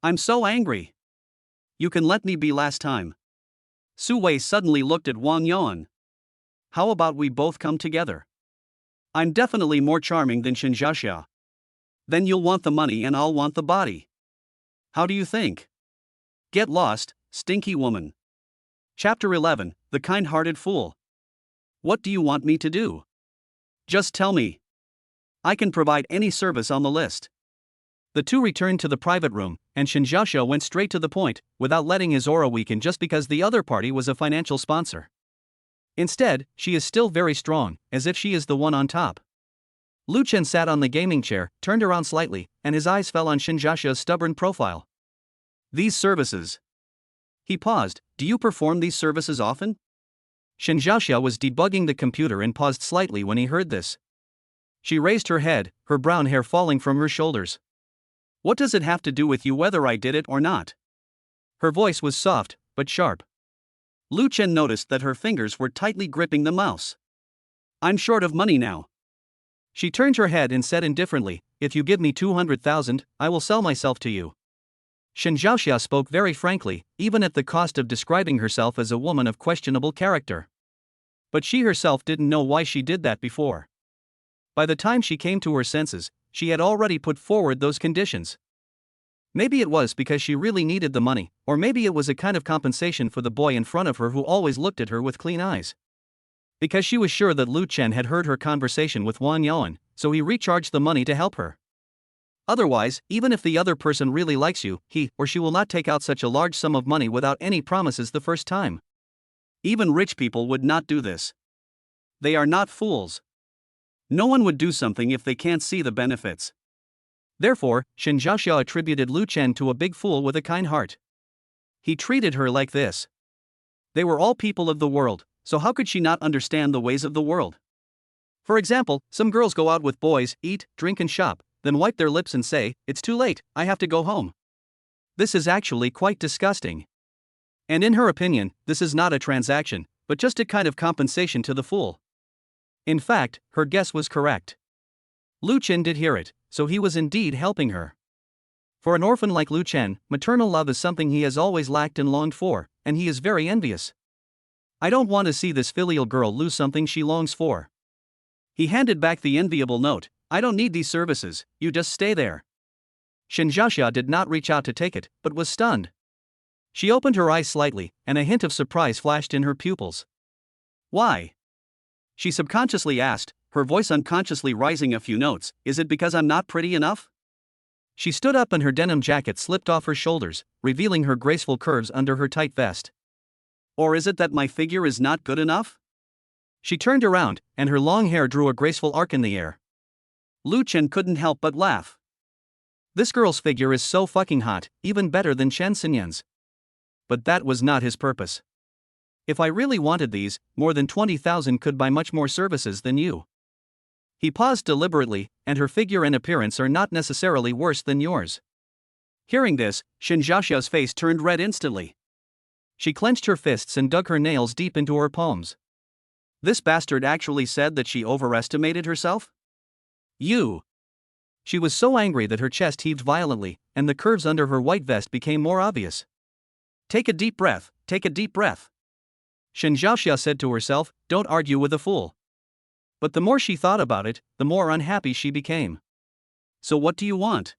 I'm so angry. You can let me be last time. Su Wei suddenly looked at Wang Yuan. How about we both come together? I'm definitely more charming than Shinjasha. Then you'll want the money and I'll want the body. How do you think? Get lost, stinky woman. Chapter 11, The Kind-Hearted Fool. What do you want me to do? Just tell me. I can provide any service on the list. The two returned to the private room, and Shinjasha went straight to the point, without letting his aura weaken just because the other party was a financial sponsor. Instead, she is still very strong, as if she is the one on top. Lu Chen sat on the gaming chair, turned around slightly, and his eyes fell on Shinjasha's stubborn profile. These services. He paused. Do you perform these services often? Shinjasha was debugging the computer and paused slightly when he heard this. She raised her head, her brown hair falling from her shoulders. What does it have to do with you whether I did it or not? Her voice was soft, but sharp. Lu Chen noticed that her fingers were tightly gripping the mouse. I'm short of money now. She turned her head and said indifferently, if you give me 200,000, I will sell myself to you. Shinjasha spoke very frankly, even at the cost of describing herself as a woman of questionable character. But she herself didn't know why she did that before. By the time she came to her senses, she had already put forward those conditions. Maybe it was because she really needed the money, or maybe it was a kind of compensation for the boy in front of her who always looked at her with clean eyes. Because she was sure that Lu Chen had heard her conversation with Wang Yaoan, so he recharged the money to help her. Otherwise, even if the other person really likes you, he or she will not take out such a large sum of money without any promises the first time. Even rich people would not do this. They are not fools. No one would do something if they can't see the benefits. Therefore, Shinjasha attributed Lu Chen to a big fool with a kind heart. He treated her like this. They were all people of the world, so how could she not understand the ways of the world? For example, some girls go out with boys, eat, drink and shop, then wipe their lips and say, it's too late, I have to go home. This is actually quite disgusting. And in her opinion, this is not a transaction, but just a kind of compensation to the fool. In fact, her guess was correct. Lu Chen did hear it, so he was indeed helping her. For an orphan like Lu Chen, maternal love is something he has always lacked and longed for, and he is very envious. I don't want to see this filial girl lose something she longs for. He handed back the enviable note. I don't need these services, you just stay there. Shinjasha did not reach out to take it, but was stunned. She opened her eyes slightly, and a hint of surprise flashed in her pupils. Why? She subconsciously asked, her voice unconsciously rising a few notes, is it because I'm not pretty enough? She stood up and her denim jacket slipped off her shoulders, revealing her graceful curves under her tight vest. Or is it that my figure is not good enough? She turned around, and her long hair drew a graceful arc in the air. Lu Chen couldn't help but laugh. This girl's figure is so fucking hot, even better than Shen Xinyan's. But that was not his purpose. If I really wanted these, more than 20,000 could buy much more services than you. He paused deliberately, and her figure and appearance are not necessarily worse than yours. Hearing this, Shinjasha's face turned red instantly. She clenched her fists and dug her nails deep into her palms. This bastard actually said that she overestimated herself? You! She was so angry that her chest heaved violently, and the curves under her white vest became more obvious. Take a deep breath, take a deep breath. Shinjasha said to herself, don't argue with a fool. But the more she thought about it, the more unhappy she became. So what do you want?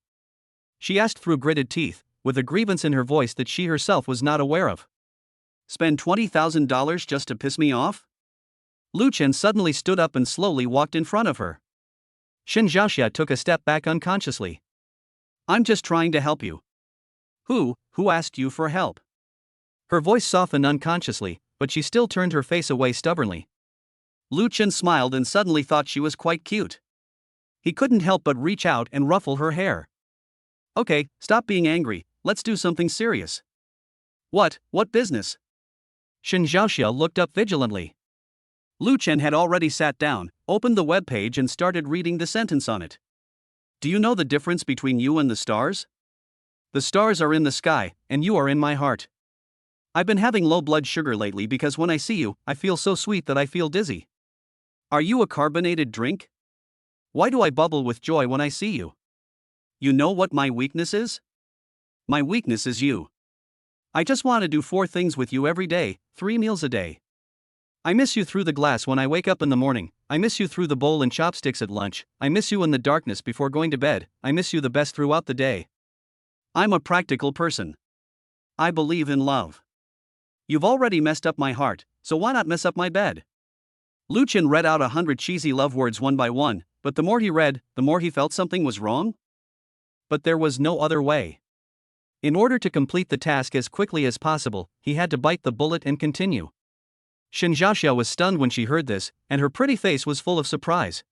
She asked through gritted teeth, with a grievance in her voice that she herself was not aware of. Spend $20,000 just to piss me off? Lu Chen suddenly stood up and slowly walked in front of her. Shinjasha took a step back unconsciously. I'm just trying to help you. Who asked you for help? Her voice softened unconsciously, but she still turned her face away stubbornly. Lu Chen smiled and suddenly thought she was quite cute. He couldn't help but reach out and ruffle her hair. Okay, stop being angry, let's do something serious. What business? Shinjasha looked up vigilantly. Lu Chen had already sat down, opened the web page and started reading the sentence on it. Do you know the difference between you and the stars? The stars are in the sky, and you are in my heart. I've been having low blood sugar lately because when I see you, I feel so sweet that I feel dizzy. Are you a carbonated drink? Why do I bubble with joy when I see you? You know what my weakness is? My weakness is you. I just want to do 4 things with you every day, 3 meals a day. I miss you through the glass when I wake up in the morning, I miss you through the bowl and chopsticks at lunch, I miss you in the darkness before going to bed, I miss you the best throughout the day. I'm a practical person. I believe in love. You've already messed up my heart, so why not mess up my bed? Lu Chen read out 100 cheesy love words one by one, but the more he read, the more he felt something was wrong. But there was no other way. In order to complete the task as quickly as possible, he had to bite the bullet and continue. Shinjasha was stunned when she heard this, and her pretty face was full of surprise.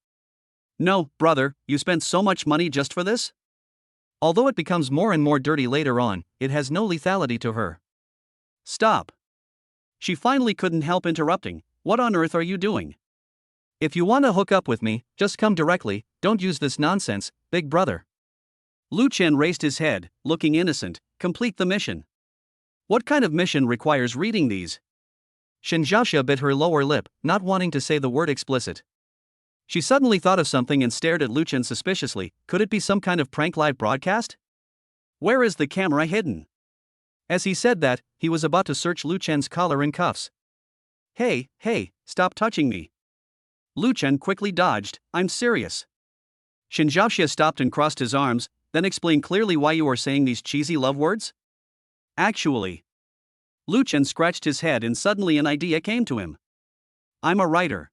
No, brother, you spent so much money just for this? Although it becomes more and more dirty later on, it has no lethality to her. Stop. She finally couldn't help interrupting. What on earth are you doing? If you want to hook up with me, just come directly, don't use this nonsense, big brother. Lu Chen raised his head, looking innocent. Complete the mission. What kind of mission requires reading these? Shinjasha bit her lower lip, not wanting to say the word explicit. She suddenly thought of something and stared at Lu Chen suspiciously. Could it be some kind of prank live broadcast? Where is the camera hidden? As he said that, he was about to search Lu Chen's collar and cuffs. Hey, stop touching me. Lu Chen quickly dodged. I'm serious. Shinjasha stopped and crossed his arms, then explained clearly why you are saying these cheesy love words. Actually. Lu Chen scratched his head and suddenly an idea came to him. I'm a writer.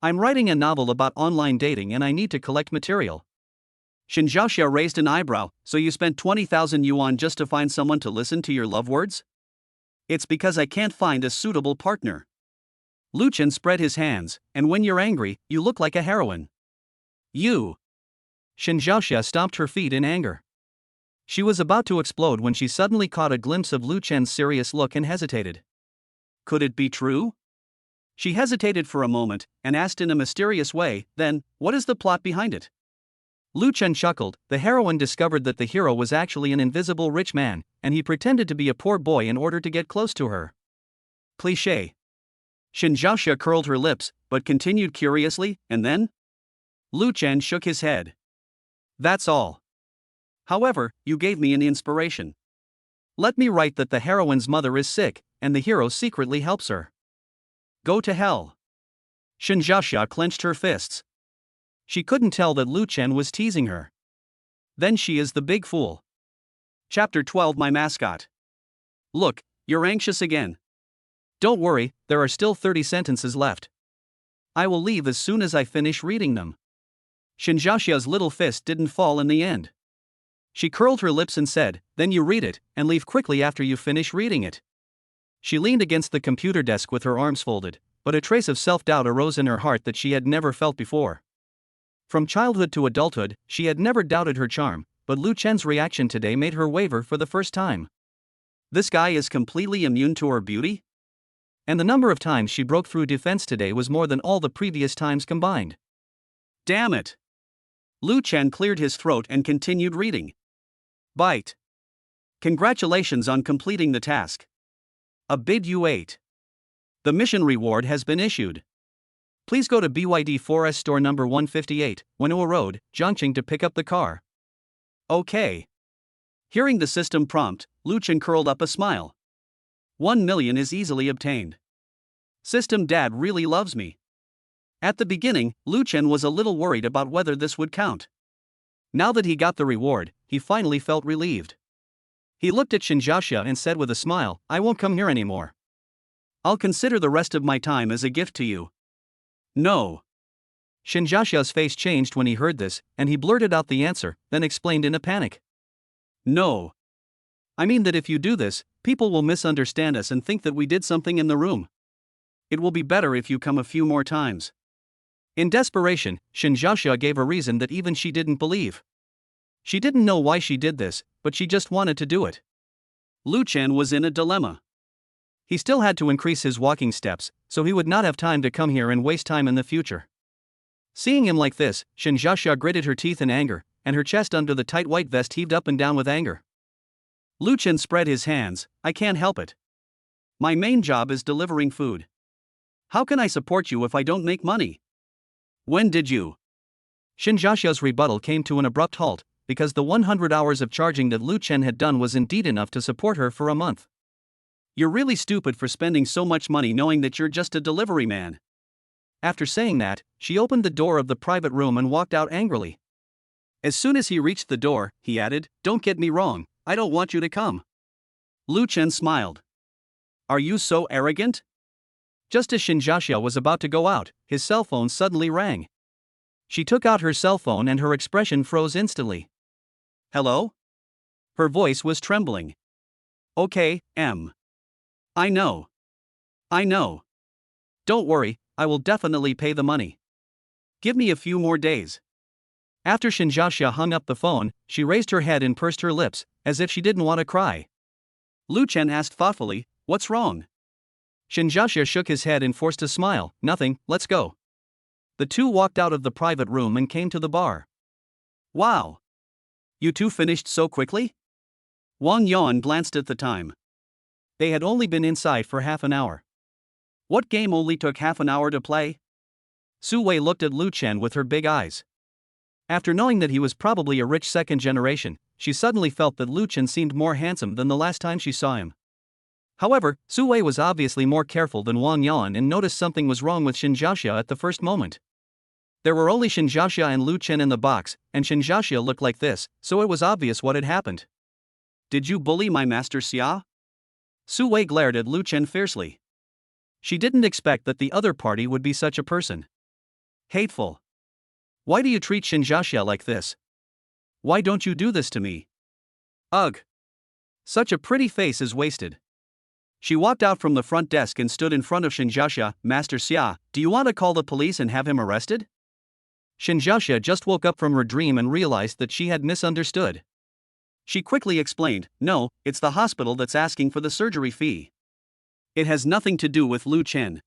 I'm writing a novel about online dating and I need to collect material. Shinjasha raised an eyebrow. So you spent 20,000 yuan just to find someone to listen to your love words? It's because I can't find a suitable partner. Lu Chen spread his hands, and when you're angry, you look like a heroine. You. Shinjasha stomped her feet in anger. She was about to explode when she suddenly caught a glimpse of Lu Chen's serious look and hesitated. Could it be true? She hesitated for a moment, and asked in a mysterious way, then, what is the plot behind it? Lu Chen chuckled. The heroine discovered that the hero was actually an invisible rich man, and he pretended to be a poor boy in order to get close to her. Cliché. Shinjasha curled her lips, but continued curiously, and then? Lu Chen shook his head. That's all. However, you gave me an inspiration. Let me write that the heroine's mother is sick, and the hero secretly helps her. Go to hell. Shinjasha clenched her fists. She couldn't tell that Lu Chen was teasing her. Then she is the big fool. Chapter 12 My mascot. Look, you're anxious again. Don't worry, there are still 30 sentences left. I will leave as soon as I finish reading them. Shinjasha's little fist didn't fall in the end. She curled her lips and said, then you read it, and leave quickly after you finish reading it. She leaned against the computer desk with her arms folded, but a trace of self-doubt arose in her heart that she had never felt before. From childhood to adulthood, she had never doubted her charm, but Lu Chen's reaction today made her waver for the first time. This guy is completely immune to her beauty? And the number of times she broke through defense today was more than all the previous times combined. Damn it! Lu Chen cleared his throat and continued reading. Bite. Congratulations on completing the task. A bid you ate. The mission reward has been issued. Please go to BYD Forest Store number 158, Wanhua Road, Zhanging to pick up the car. Okay. Hearing the system prompt, Lu Chen curled up a smile. 1 million is easily obtained. System Dad really loves me. At the beginning, Lu Chen was a little worried about whether this would count. Now that he got the reward, he finally felt relieved. He looked at Shinjasha and said with a smile, I won't come here anymore. I'll consider the rest of my time as a gift to you. No. Shinjasha's face changed when he heard this, and he blurted out the answer, then explained in a panic. No. I mean that if you do this, people will misunderstand us and think that we did something in the room. It will be better if you come a few more times. In desperation, Shinjasha gave a reason that even she didn't believe. She didn't know why she did this, but she just wanted to do it. Lu Chen was in a dilemma. He still had to increase his walking steps, so he would not have time to come here and waste time in the future. Seeing him like this, Shinjasha gritted her teeth in anger, and her chest under the tight white vest heaved up and down with anger. Lu Chen spread his hands. I can't help it. My main job is delivering food. How can I support you if I don't make money? When did you? Shinjasha's rebuttal came to an abrupt halt, because the 100 hours of charging that Lu Chen had done was indeed enough to support her for a month. You're really stupid for spending so much money knowing that you're just a delivery man. After saying that, she opened the door of the private room and walked out angrily. As soon as he reached the door, he added, Don't get me wrong, I don't want you to come. Lu Chen smiled. Are you so arrogant? Just as Shinjasha was about to go out, his cell phone suddenly rang. She took out her cell phone and her expression froze instantly. Hello? Her voice was trembling. Okay, M. I know. Don't worry, I will definitely pay the money. Give me a few more days. After Shinjasha hung up the phone, she raised her head and pursed her lips, as if she didn't want to cry. Lu Chen asked thoughtfully, "What's wrong?" Shinjasha shook his head and forced a smile. "Nothing, let's go." The two walked out of the private room and came to the bar. "Wow! You two finished so quickly?" Wang Yan glanced at the time. They had only been inside for half an hour. What game only took half an hour to play? Su Wei looked at Lu Chen with her big eyes. After knowing that he was probably a rich second generation, she suddenly felt that Lu Chen seemed more handsome than the last time she saw him. However, Su Wei was obviously more careful than Wang Yan and noticed something was wrong with Shinjasha at the first moment. There were only Shinjasha and Lu Chen in the box, and Shinjasha looked like this, so it was obvious what had happened. "Did you bully my master Xia?" Su Wei glared at Lu Chen fiercely. She didn't expect that the other party would be such a person. Hateful. Why do you treat Shinjasha like this? Why don't you do this to me? Ugh. Such a pretty face is wasted. She walked out from the front desk and stood in front of Shinjasha. "Master Xia, do you want to call the police and have him arrested?" Shinjasha just woke up from her dream and realized that she had misunderstood. She quickly explained, "No, it's the hospital that's asking for the surgery fee. It has nothing to do with Lu Chen."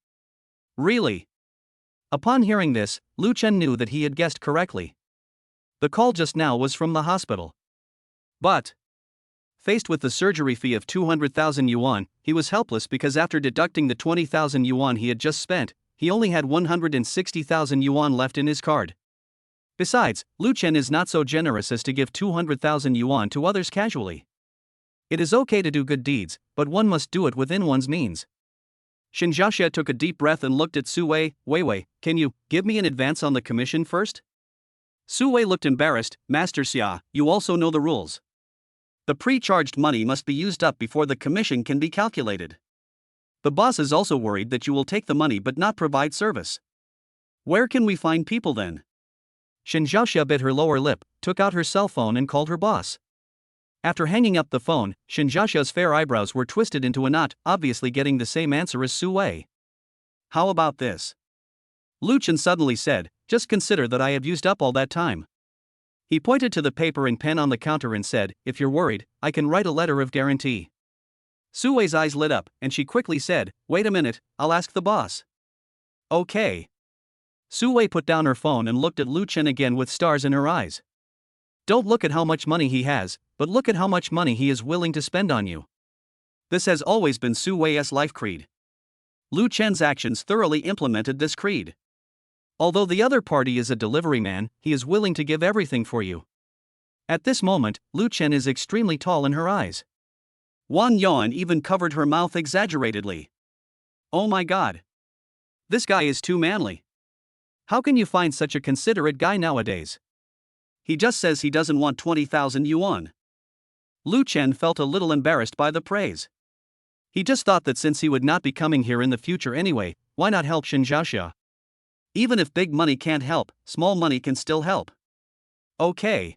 Really? Upon hearing this, Lu Chen knew that he had guessed correctly. The call just now was from the hospital. But, faced with the surgery fee of 200,000 yuan, he was helpless because after deducting the 20,000 yuan he had just spent, he only had 160,000 yuan left in his card. Besides, Lu Chen is not so generous as to give 200,000 yuan to others casually. It is okay to do good deeds, but one must do it within one's means. Shinjasha took a deep breath and looked at Su Wei. "Wei, can you give me an advance on the commission first?" Su Wei looked embarrassed. "Master Xia, you also know the rules. The pre-charged money must be used up before the commission can be calculated. The boss is also worried that you will take the money but not provide service. Where can we find people then?" Shinjasha bit her lower lip, took out her cell phone and called her boss. After hanging up the phone, Shinjasha's fair eyebrows were twisted into a knot, obviously getting the same answer as Su Wei. "How about this?" Lu Chen suddenly said, "Just consider that I have used up all that time." He pointed to the paper and pen on the counter and said, "If you're worried, I can write a letter of guarantee." Su Wei's eyes lit up, and she quickly said, "Wait a minute, I'll ask the boss." "Okay." Su Wei put down her phone and looked at Lu Chen again with stars in her eyes. "Don't look at how much money he has, but look at how much money he is willing to spend on you." This has always been Su Wei's life creed. Lu Chen's actions thoroughly implemented this creed. Although the other party is a delivery man, he is willing to give everything for you. At this moment, Lu Chen is extremely tall in her eyes. Wang Yan even covered her mouth exaggeratedly. "Oh my god. This guy is too manly. How can you find such a considerate guy nowadays? He just says he doesn't want 20,000 yuan." Lu Chen felt a little embarrassed by the praise. He just thought that since he would not be coming here in the future anyway, why not help Shinjasha? Even if big money can't help, small money can still help. Okay.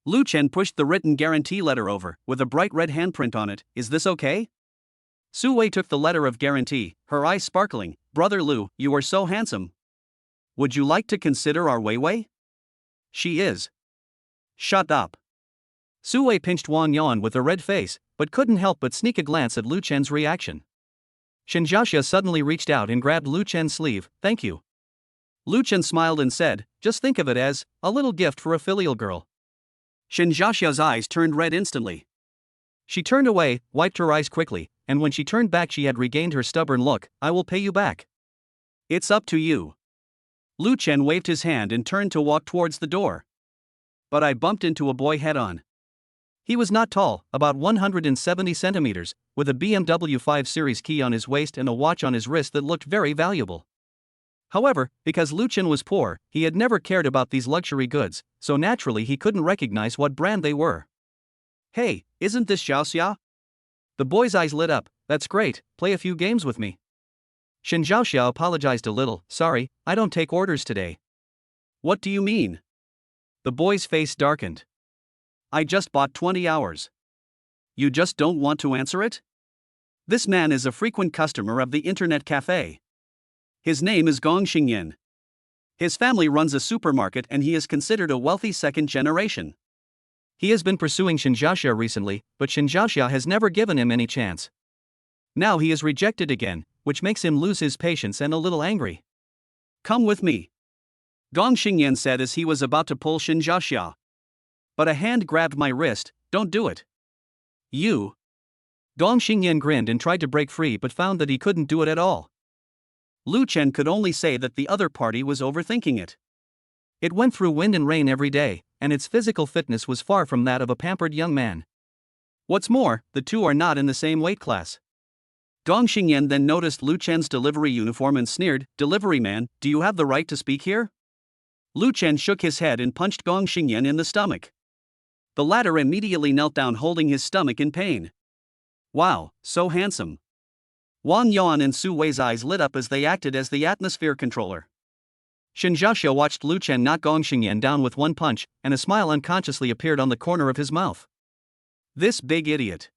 Lu Chen pushed the written guarantee letter over, with a bright red handprint on it. "Is this okay?" Su Wei took the letter of guarantee, her eyes sparkling. "Brother Lu, you are so handsome. Would you like to consider our Wei? She is." "Shut up." Su Wei pinched Wang Yan with a red face, but couldn't help but sneak a glance at Lu Chen's reaction. Shinjasha suddenly reached out and grabbed Lu Chen's sleeve. "Thank you." Lu Chen smiled and said, "Just think of it as a little gift for a filial girl." Shinjasha's eyes turned red instantly. She turned away, wiped her eyes quickly, and when she turned back she had regained her stubborn look. "I will pay you back." "It's up to you." Lu Chen waved his hand and turned to walk towards the door. But I bumped into a boy head-on. He was not tall, about 170 centimeters, with a BMW 5 Series key on his waist and a watch on his wrist that looked very valuable. However, because Lu Chen was poor, he had never cared about these luxury goods, so naturally he couldn't recognize what brand they were. "Hey, isn't this Xiaoxia?" The boy's eyes lit up. "That's great, play a few games with me." Shinjasha apologized a little. "Sorry, I don't take orders today." "What do you mean?" The boy's face darkened. "I just bought 20 hours. You just don't want to answer it?" This man is a frequent customer of the internet cafe. His name is Gong Xingyan. His family runs a supermarket and he is considered a wealthy second generation. He has been pursuing Shinjasha recently, but Shinjasha has never given him any chance. Now he is rejected again, which makes him lose his patience and a little angry. Come with me, Gong Xingyan said as he was about to pull Shinjasha. But a hand grabbed my wrist. Don't do it. You. Gong Xingyan grinned and tried to break free but found that he couldn't do it at all. Lu Chen could only say that the other party was overthinking it. It went through wind and rain every day, and its physical fitness was far from that of a pampered young man. What's more, the two are not in the same weight class. Gong Xingyan then noticed Lu Chen's delivery uniform and sneered, "Delivery man, do you have the right to speak here?" Lu Chen shook his head and punched Gong Xingyan in the stomach. The latter immediately knelt down holding his stomach in pain. Wow, so handsome. Wang Yuan and Su Wei's eyes lit up as they acted as the atmosphere controller. Shinjasha watched Lu Chen knock Gong Xingyan down with one punch, and a smile unconsciously appeared on the corner of his mouth. This big idiot.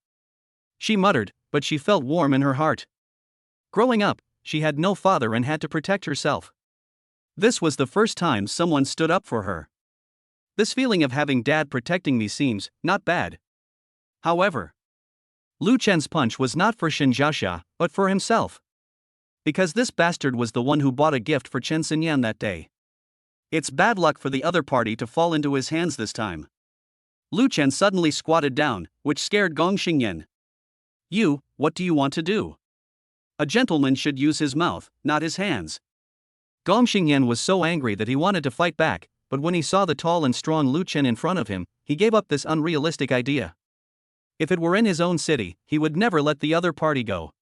She muttered, but she felt warm in her heart. Growing up, she had no father and had to protect herself. This was the first time someone stood up for her. This feeling of having dad protecting me seems not bad. However, Lu Chen's punch was not for Shinjasha, but for himself. Because this bastard was the one who bought a gift for Chen Xinyan that day. It's bad luck for the other party to fall into his hands this time. Lu Chen suddenly squatted down, which scared Gong Xingyan. You, what do you want to do? A gentleman should use his mouth, not his hands. Gong Xingyan was so angry that he wanted to fight back, but when he saw the tall and strong Lu Chen in front of him, he gave up this unrealistic idea. If it were in his own city, he would never let the other party go.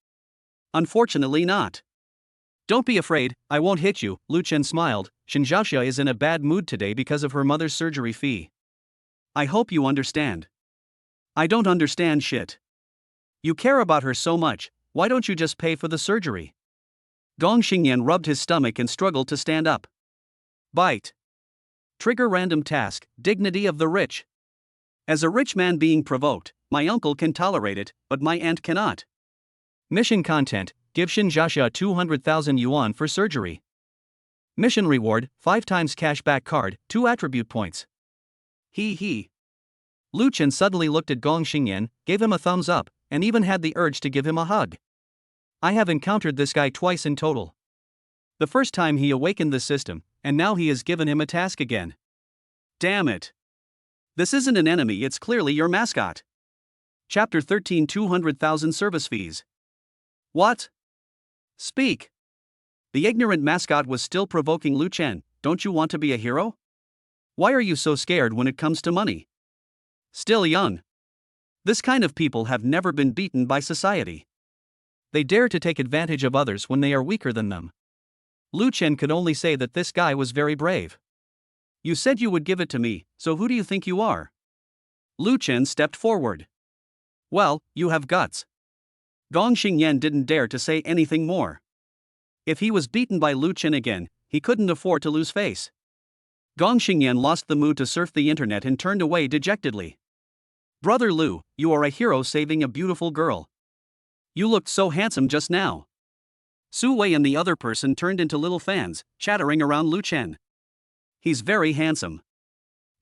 Unfortunately not. Don't be afraid, I won't hit you, Lu Chen smiled. Shinjasha is in a bad mood today because of her mother's surgery fee. I hope you understand. I don't understand shit. You care about her so much, why don't you just pay for the surgery? Gong Xingyan rubbed his stomach and struggled to stand up. Bite. Trigger random task, dignity of the rich. As a rich man being provoked, my uncle can tolerate it, but my aunt cannot. Mission content, give Shinjasha 200,000 yuan for surgery. Mission reward, 5 times cashback card, 2 attribute points. He. Lu Chen suddenly looked at Gong Xingyan, gave him a thumbs up, and even had the urge to give him a hug. I have encountered this guy twice in total. The first time he awakened the system, and now he has given him a task again. Damn it. This isn't an enemy, it's clearly your mascot. Chapter 13 200,000 service fees. What? Speak. The ignorant mascot was still provoking Lu Chen. Don't you want to be a hero? Why are you so scared when it comes to money? Still young. This kind of people have never been beaten by society. They dare to take advantage of others when they are weaker than them. Lu Chen could only say that this guy was very brave. You said you would give it to me, so who do you think you are? Lu Chen stepped forward. Well, you have guts. Gong Xingyan didn't dare to say anything more. If he was beaten by Lu Chen again, he couldn't afford to lose face. Gong Xingyan lost the mood to surf the internet and turned away dejectedly. Brother Lu, you are a hero saving a beautiful girl. You looked so handsome just now. Su Wei and the other person turned into little fans, chattering around Lu Chen. He's very handsome.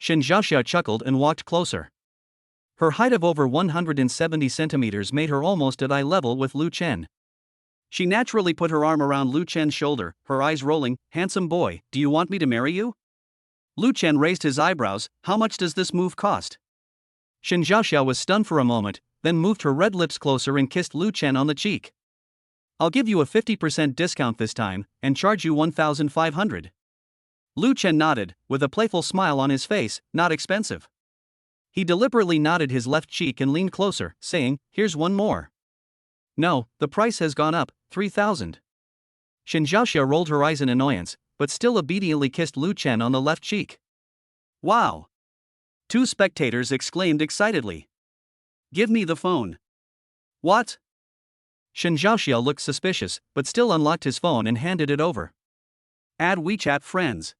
Shinjasha chuckled and walked closer. Her height of over 170 centimeters made her almost at eye level with Lu Chen. She naturally put her arm around Lu Chen's shoulder, her eyes rolling. Handsome boy, do you want me to marry you? Lu Chen raised his eyebrows. How much does this move cost? Shinjasha was stunned for a moment, then moved her red lips closer and kissed Lu Chen on the cheek. I'll give you a 50% discount this time, and charge you 1,500. Lu Chen nodded, with a playful smile on his face. Not expensive. He deliberately nodded his left cheek and leaned closer, saying, here's one more. No, the price has gone up, 3,000. Shinjasha rolled her eyes in annoyance, but still obediently kissed Lu Chen on the left cheek. Wow! 2 spectators exclaimed excitedly. Give me the phone. What? Shinjasha looked suspicious, but still unlocked his phone and handed it over. Add WeChat friends.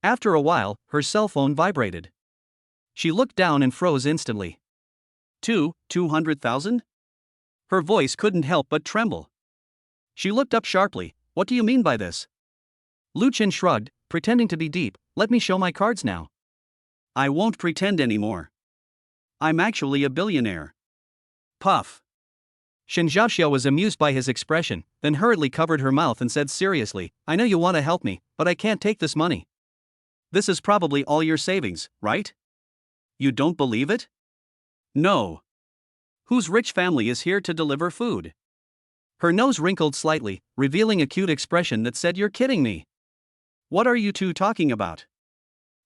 After a while, her cell phone vibrated. She looked down and froze instantly. 200,000? Her voice couldn't help but tremble. She looked up sharply. What do you mean by this? Lu Chen shrugged. pretending to be deep. Let me show my cards now. I won't pretend anymore. I'm actually a billionaire. Puff. Shinjasha was amused by his expression, then hurriedly covered her mouth and said seriously, I know you want to help me, but I can't take this money. This is probably all your savings, right? You don't believe it? No. Whose rich family is here to deliver food? Her nose wrinkled slightly, revealing a cute expression that said, You're kidding me. What are you two talking about?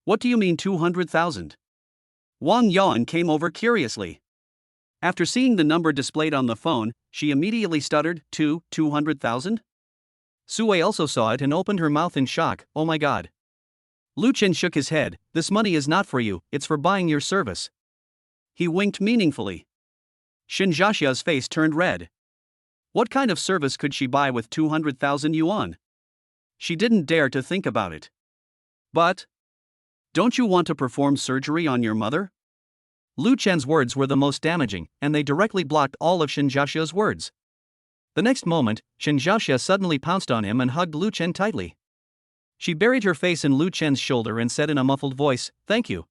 What do you mean 200,000? Wang Yan came over curiously. After seeing the number displayed on the phone, she immediately stuttered, 200,000? Sue also saw it and opened her mouth in shock, oh my god. Lu Chen shook his head, this money is not for you, it's for buying your service. He winked meaningfully. Shinjasha's face turned red. What kind of service could she buy with 200,000 yuan? She didn't dare to think about it. But, don't you want to perform surgery on your mother? Lu Chen's words were the most damaging, and they directly blocked all of Shinjasha's words. The next moment, Shinjasha suddenly pounced on him and hugged Lu Chen tightly. She buried her face in Lu Chen's shoulder and said in a muffled voice, Thank you.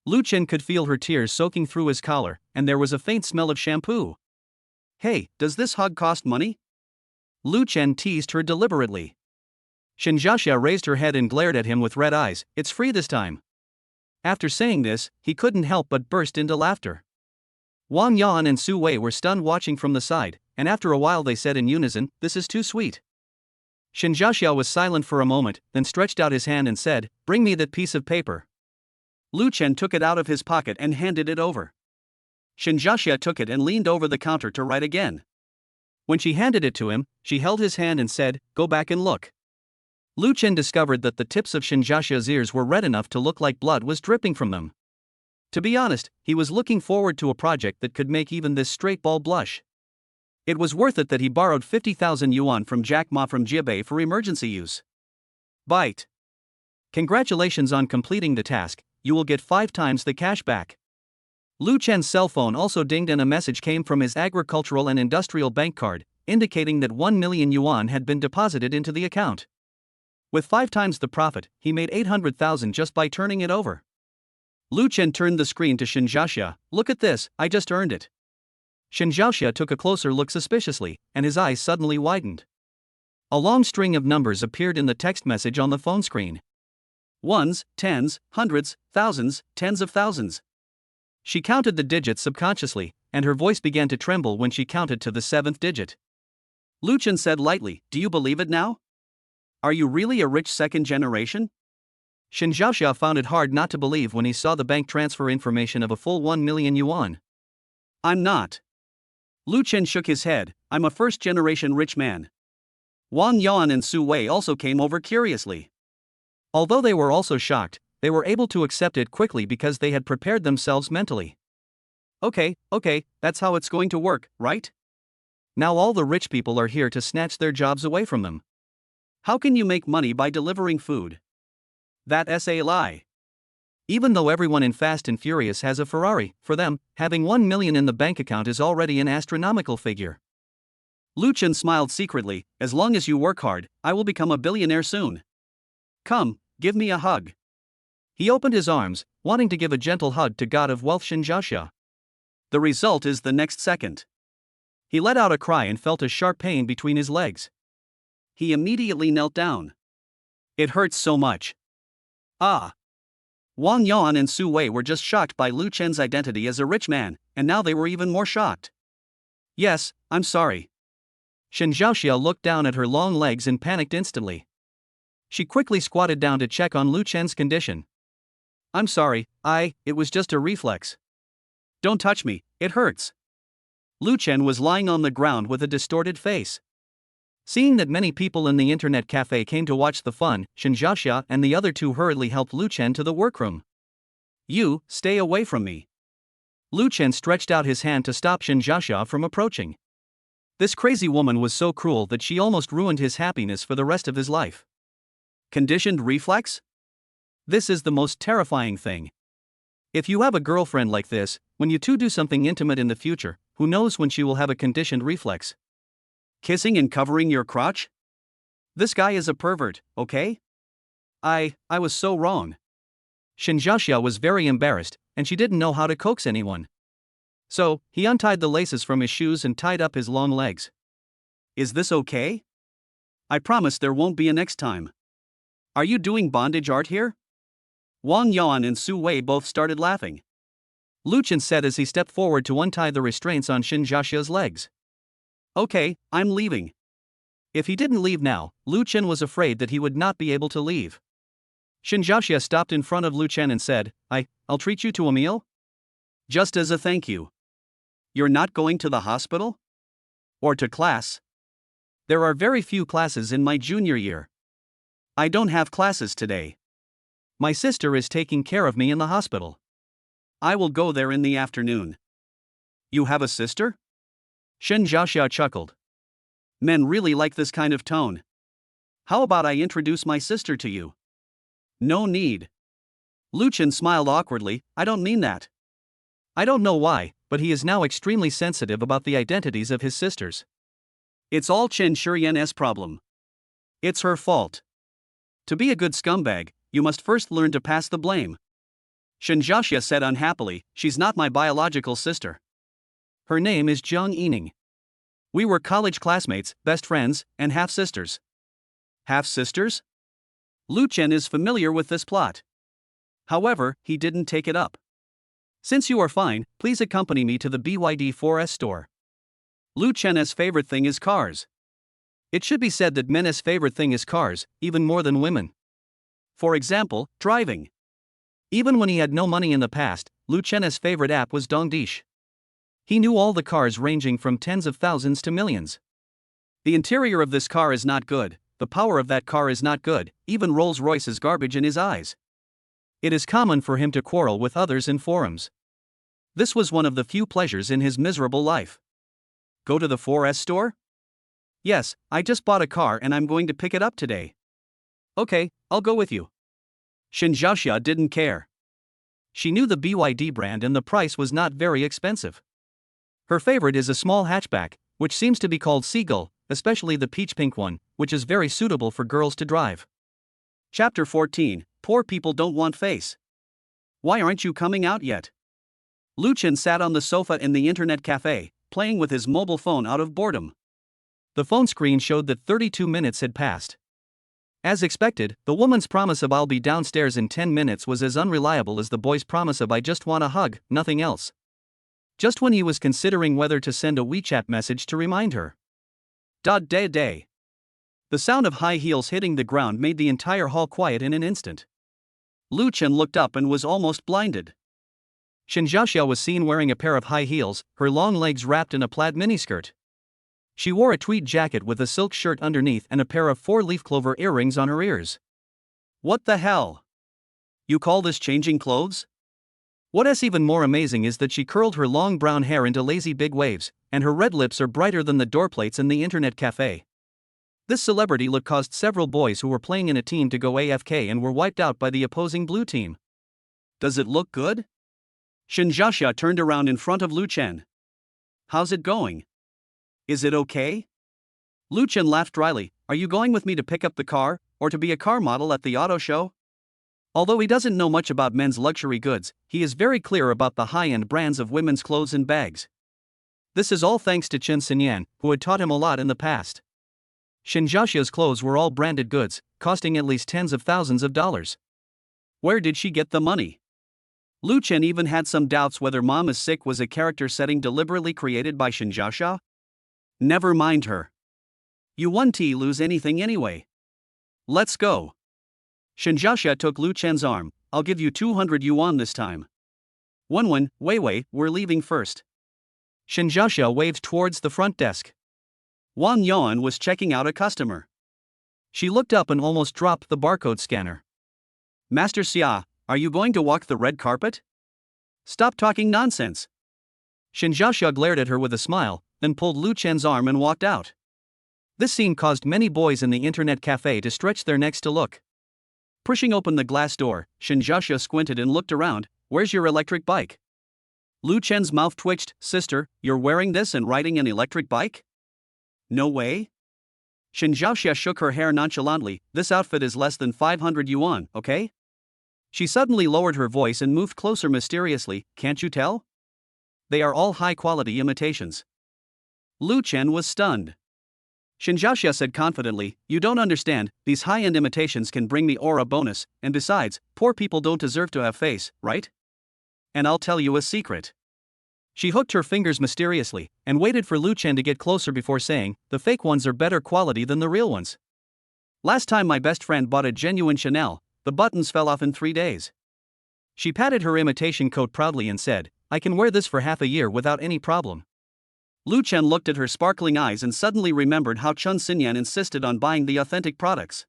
Lu Chen could feel her tears soaking through his collar, and there was a faint smell of shampoo. Hey, does this hug cost money? Lu Chen teased her deliberately. Shinjasha raised her head and glared at him with red eyes, it's free this time. After saying this, he couldn't help but burst into laughter. Wang Yan and Su Wei were stunned watching from the side, and after a while they said in unison, This is too sweet. Shinjasha was silent for a moment, then stretched out his hand and said, Bring me that piece of paper. Lu Chen took it out of his pocket and handed it over. Shinjasha took it and leaned over the counter to write again. When she handed it to him, she held his hand and said, Go back and look. Lu Chen discovered that the tips of Shinjasha's ears were red enough to look like blood was dripping from them. To be honest, he was looking forward to a project that could make even this straight ball blush. It was worth it that he borrowed 50,000 yuan from Jack Ma from Jiabei for emergency use. Bite. Congratulations on completing the task, you will get 5 times the cash back. Lu Chen's cell phone also dinged and a message came from his agricultural and industrial bank card, indicating that 1 million yuan had been deposited into the account. With 5 times the profit, he made 800,000 just by turning it over. Lu Chen turned the screen to Shinjasha, Look at this, I just earned it. Shinjasha took a closer look suspiciously, and his eyes suddenly widened. A long string of numbers appeared in the text message on the phone screen. Ones, tens, hundreds, thousands, tens of thousands. She counted the digits subconsciously, and her voice began to tremble when she counted to the 7th digit. Lu Chen said lightly, Do you believe it now? Are you really a rich second generation? Shinjasha found it hard not to believe when he saw the bank transfer information of a full 1 million yuan. I'm not. Lu Chen shook his head, I'm a first-generation rich man. Wang Yan and Su Wei also came over curiously. Although they were also shocked, they were able to accept it quickly because they had prepared themselves mentally. Okay, that's how it's going to work, right? Now all the rich people are here to snatch their jobs away from them. How can you make money by delivering food? That's a lie. Even though everyone in Fast and Furious has a Ferrari, for them, having 1 million in the bank account is already an astronomical figure. Lu Chen smiled secretly, As long as you work hard, I will become a billionaire soon. Come, give me a hug. He opened his arms, wanting to give a gentle hug to God of Wealth Shinjasha. The result is the next second. He let out a cry and felt a sharp pain between his legs. He immediately knelt down. It hurts so much. Ah. Wang Yan and Su Wei were just shocked by Lu Chen's identity as a rich man, and now they were even more shocked. Yes, I'm sorry. Shinjasha looked down at her long legs and panicked instantly. She quickly squatted down to check on Lu Chen's condition. I'm sorry, it was just a reflex. Don't touch me, it hurts. Lu Chen was lying on the ground with a distorted face. Seeing that many people in the internet cafe came to watch the fun, Shinjasha and the other two hurriedly helped Lu Chen to the workroom. You, stay away from me. Lu Chen stretched out his hand to stop Shinjasha from approaching. This crazy woman was so cruel that she almost ruined his happiness for the rest of his life. Conditioned reflex? This is the most terrifying thing. If you have a girlfriend like this, when you two do something intimate in the future, who knows when she will have a conditioned reflex? Kissing and covering your crotch? This guy is a pervert, okay? I was so wrong. Shinjasha was very embarrassed, and she didn't know how to coax anyone. So, he untied the laces from his shoes and tied up his long legs. Is this okay? I promise there won't be a next time. Are you doing bondage art here? Wang Yan and Su Wei both started laughing. Lu Chen said as he stepped forward to untie the restraints on Shinjasha's legs. Okay, I'm leaving. If he didn't leave now, Lu Chen was afraid that he would not be able to leave. Shinjasha stopped in front of Lu Chen and said, I'll treat you to a meal? Just as a thank you. You're not going to the hospital? Or to class? There are very few classes in my junior year. I don't have classes today. My sister is taking care of me in the hospital. I will go there in the afternoon. You have a sister? Shinjasha chuckled. Men really like this kind of tone. How about I introduce my sister to you? No need. Lu Chen smiled awkwardly. I don't mean that. I don't know why, but he is now extremely sensitive about the identities of his sisters. It's all Chen Shuren's problem. It's her fault. To be a good scumbag, you must first learn to pass the blame. Shinjasha said unhappily, she's not my biological sister. Her name is Jang Yining. We were college classmates, best friends, and half-sisters. Half-sisters? Lu Chen is familiar with this plot. However, he didn't take it up. Since you are fine, please accompany me to the BYD 4S store. Lu Chen's favorite thing is cars. It should be said that men's favorite thing is cars, even more than women. For example, driving. Even when he had no money in the past, Lu Chen's favorite app was Dongdish. He knew all the cars ranging from tens of thousands to millions. The interior of this car is not good, the power of that car is not good, even Rolls-Royce is garbage in his eyes. It is common for him to quarrel with others in forums. This was one of the few pleasures in his miserable life. Go to the 4S store? Yes, I just bought a car and I'm going to pick it up today. Okay, I'll go with you. Shinjasha didn't care. She knew the BYD brand and the price was not very expensive. Her favorite is a small hatchback, which seems to be called Seagull, especially the peach pink one, which is very suitable for girls to drive. Chapter 14, Poor People Don't Want Face. Why aren't you coming out yet? Lu Chen sat on the sofa in the internet cafe, playing with his mobile phone out of boredom. The phone screen showed that 32 minutes had passed. As expected, the woman's promise of I'll be downstairs in 10 minutes was as unreliable as the boy's promise of I just want a hug, nothing else. Just when he was considering whether to send a WeChat message to remind her. Day. The sound of high heels hitting the ground made the entire hall quiet in an instant. Lu Chen looked up and was almost blinded. Shinjasha was seen wearing a pair of high heels, her long legs wrapped in a plaid miniskirt. She wore a tweed jacket with a silk shirt underneath and a pair of 4-leaf clover earrings on her ears. What the hell? You call this changing clothes? What is even more amazing is that she curled her long brown hair into lazy big waves, and her red lips are brighter than the doorplates in the internet cafe. This celebrity look caused several boys who were playing in a team to go AFK and were wiped out by the opposing blue team. Does it look good? Shinjasha turned around in front of Lu Chen. How's it going? Is it okay? Lu Chen laughed dryly. Are you going with me to pick up the car, or to be a car model at the auto show? Although he doesn't know much about men's luxury goods, he is very clear about the high-end brands of women's clothes and bags. This is all thanks to Chen Xinyan, who had taught him a lot in the past. Shinjasha's clothes were all branded goods, costing at least tens of thousands of dollars. Where did she get the money? Lu Chen even had some doubts whether Mom is Sick was a character setting deliberately created by Shinjasha. Never mind her. You won't lose anything anyway. Let's go. Shinjasha took Lu Chen's arm. I'll give you 200 yuan this time. Wei, we're leaving first. Shinjasha waved towards the front desk. Wang Yan was checking out a customer. She looked up and almost dropped the barcode scanner. Master Xia, are you going to walk the red carpet? Stop talking nonsense. Shinjasha glared at her with a smile, then pulled Lu Chen's arm and walked out. This scene caused many boys in the internet cafe to stretch their necks to look. Pushing open the glass door, Shinjasha squinted and looked around. Where's your electric bike? Lu Chen's mouth twitched. Sister, you're wearing this and riding an electric bike? No way. Shinjasha shook her hair nonchalantly. This outfit is less than 500 yuan, okay? She suddenly lowered her voice and moved closer mysteriously. Can't you tell? They are all high-quality imitations. Lu Chen was stunned. Shinjasha said confidently, you don't understand, these high-end imitations can bring me aura bonus, and besides, poor people don't deserve to have face, right? And I'll tell you a secret. She hooked her fingers mysteriously, and waited for Lu Chen to get closer before saying, the fake ones are better quality than the real ones. Last time my best friend bought a genuine Chanel, the buttons fell off in 3 days. She patted her imitation coat proudly and said, I can wear this for half a year without any problem. Lu Chen looked at her sparkling eyes and suddenly remembered how Chun Xinyan insisted on buying the authentic products.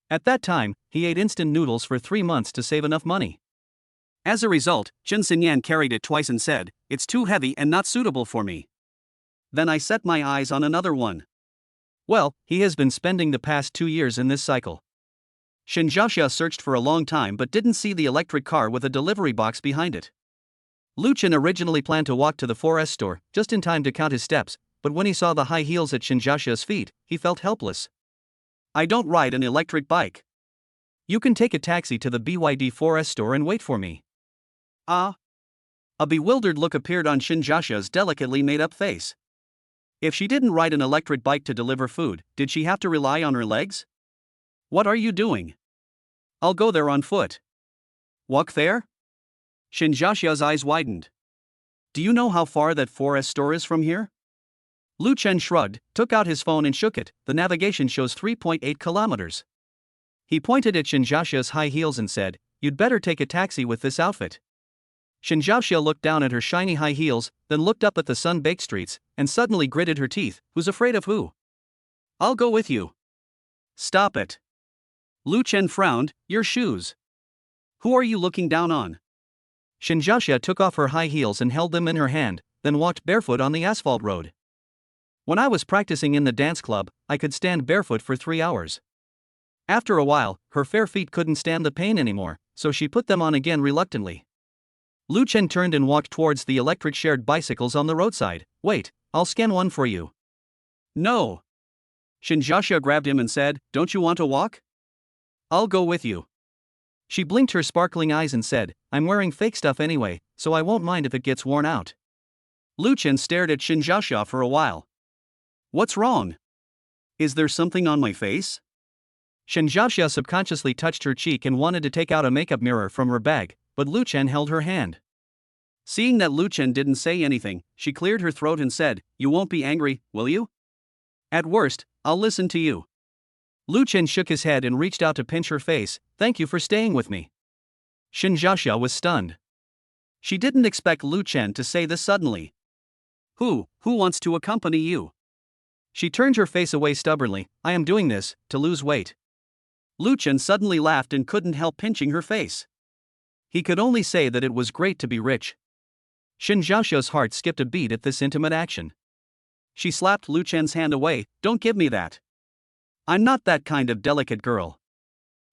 At that time, he ate instant noodles for 3 months to save enough money. As a result, Chun Xinyan carried it twice and said, it's too heavy and not suitable for me. Then I set my eyes on another one. Well, he has been spending the past 2 years in this cycle. Shinjasha searched for a long time but didn't see the electric car with a delivery box behind it. Lu Chen originally planned to walk to the 4S store, just in time to count his steps, but when he saw the high heels at Shinjasha's feet, he felt helpless. I don't ride an electric bike. You can take a taxi to the BYD 4S store and wait for me. Ah? A bewildered look appeared on Shinjasha's delicately made-up face. If she didn't ride an electric bike to deliver food, did she have to rely on her legs? What are you doing? I'll go there on foot. Walk there? Shinjasha's eyes widened. Do you know how far that 4S store is from here? Lu Chen shrugged, took out his phone and shook it. The navigation shows 3.8 kilometers. He pointed at Shinjasha's high heels and said, you'd better take a taxi with this outfit. Shinjasha looked down at her shiny high heels, then looked up at the sun-baked streets, and suddenly gritted her teeth. Who's afraid of who? I'll go with you. Stop it. Lu Chen frowned. Your shoes. Who are you looking down on? Shinjasha took off her high heels and held them in her hand, then walked barefoot on the asphalt road. When I was practicing in the dance club, I could stand barefoot for 3 hours. After a while, her fair feet couldn't stand the pain anymore, so she put them on again reluctantly. Lu Chen turned and walked towards the electric shared bicycles on the roadside. Wait, I'll scan one for you. No. Shinjasha grabbed him and said, don't you want to walk? I'll go with you. She blinked her sparkling eyes and said, I'm wearing fake stuff anyway, so I won't mind if it gets worn out. Lu Chen stared at Shinjasha for a while. What's wrong? Is there something on my face? Shinjasha subconsciously touched her cheek and wanted to take out a makeup mirror from her bag, but Lu Chen held her hand. Seeing that Lu Chen didn't say anything, she cleared her throat and said, you won't be angry, will you? At worst, I'll listen to you. Lu Chen shook his head and reached out to pinch her face. Thank you for staying with me. Shinjasha was stunned. She didn't expect Lu Chen to say this suddenly. Who wants to accompany you? She turned her face away stubbornly. I am doing this to lose weight. Lu Chen suddenly laughed and couldn't help pinching her face. He could only say that it was great to be rich. Shinjasha's heart skipped a beat at this intimate action. She slapped Lu Chen's hand away. Don't give me that. I'm not that kind of delicate girl.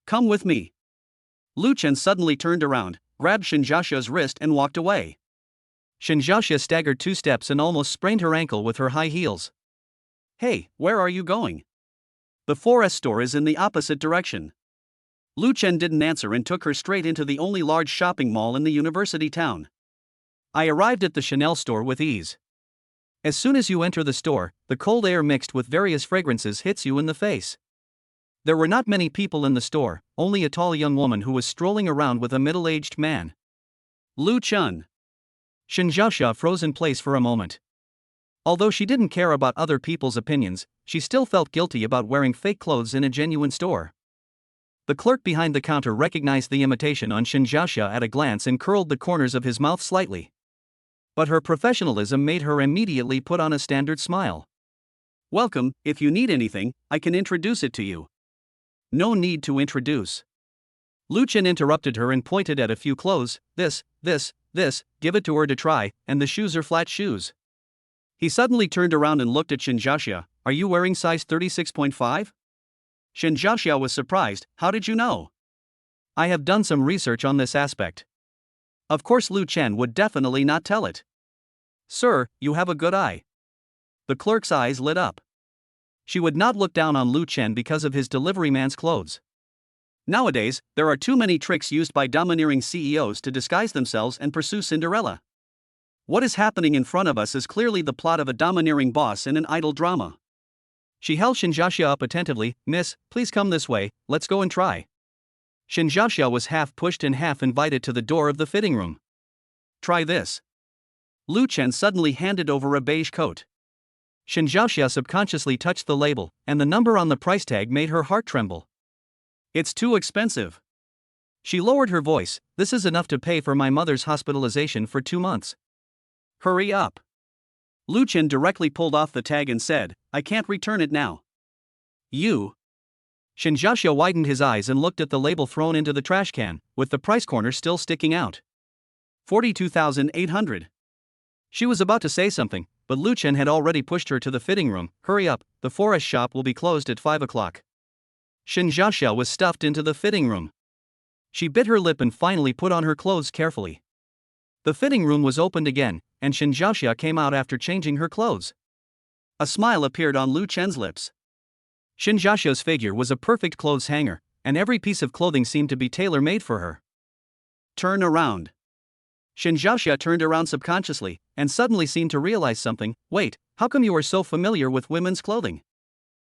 Come with me. Lu Chen suddenly turned around, grabbed Shinjasha's wrist and walked away. Shinjasha staggered 2 steps and almost sprained her ankle with her high heels. Hey, where are you going? The 4S store is in the opposite direction. Lu Chen didn't answer and took her straight into the only large shopping mall in the university town. I arrived at the Chanel store with ease. As soon as you enter the store, the cold air mixed with various fragrances hits you in the face. There were not many people in the store, only a tall young woman who was strolling around with a middle-aged man. Lu Chen. Shinjasha froze in place for a moment. Although she didn't care about other people's opinions, she still felt guilty about wearing fake clothes in a genuine store. The clerk behind the counter recognized the imitation on Shinjasha at a glance and curled the corners of his mouth slightly. But her professionalism made her immediately put on a standard smile. Welcome, if you need anything, I can introduce it to you. No need to introduce. Lu Chen interrupted her and pointed at a few clothes. This, give it to her to try, and the shoes are flat shoes. He suddenly turned around and looked at Shinjasha. Are you wearing size 36.5? Shinjasha was surprised. How did you know? I have done some research on this aspect. Of course Lu Chen would definitely not tell it. Sir, you have a good eye. The clerk's eyes lit up. She would not look down on Lu Chen because of his delivery man's clothes. Nowadays, there are too many tricks used by domineering CEOs to disguise themselves and pursue Cinderella. What is happening in front of us is clearly the plot of a domineering boss in an idle drama. She held Shinjasha up attentively. Miss, please come this way, let's go and try. Shinjasha was half pushed and half invited to the door of the fitting room. Try this. Lu Chen suddenly handed over a beige coat. Shinjasha subconsciously touched the label, and the number on the price tag made her heart tremble. It's too expensive. She lowered her voice. This is enough to pay for my mother's hospitalization for 2 months. Hurry up. Lu Chen directly pulled off the tag and said, I can't return it now. You. Shinjasha widened his eyes and looked at the label thrown into the trash can, with the price corner still sticking out. 42,800. She was about to say something, but Lu Chen had already pushed her to the fitting room. Hurry up, the forest shop will be closed at 5 o'clock. Shinjasha was stuffed into the fitting room. She bit her lip and finally put on her clothes carefully. The fitting room was opened again, and Shinjasha came out after changing her clothes. A smile appeared on Lu Chen's lips. Shinjasha's figure was a perfect clothes hanger, and every piece of clothing seemed to be tailor-made for her. Turn around. Shinjasha turned around subconsciously, and suddenly seemed to realize something. Wait, how come you are so familiar with women's clothing?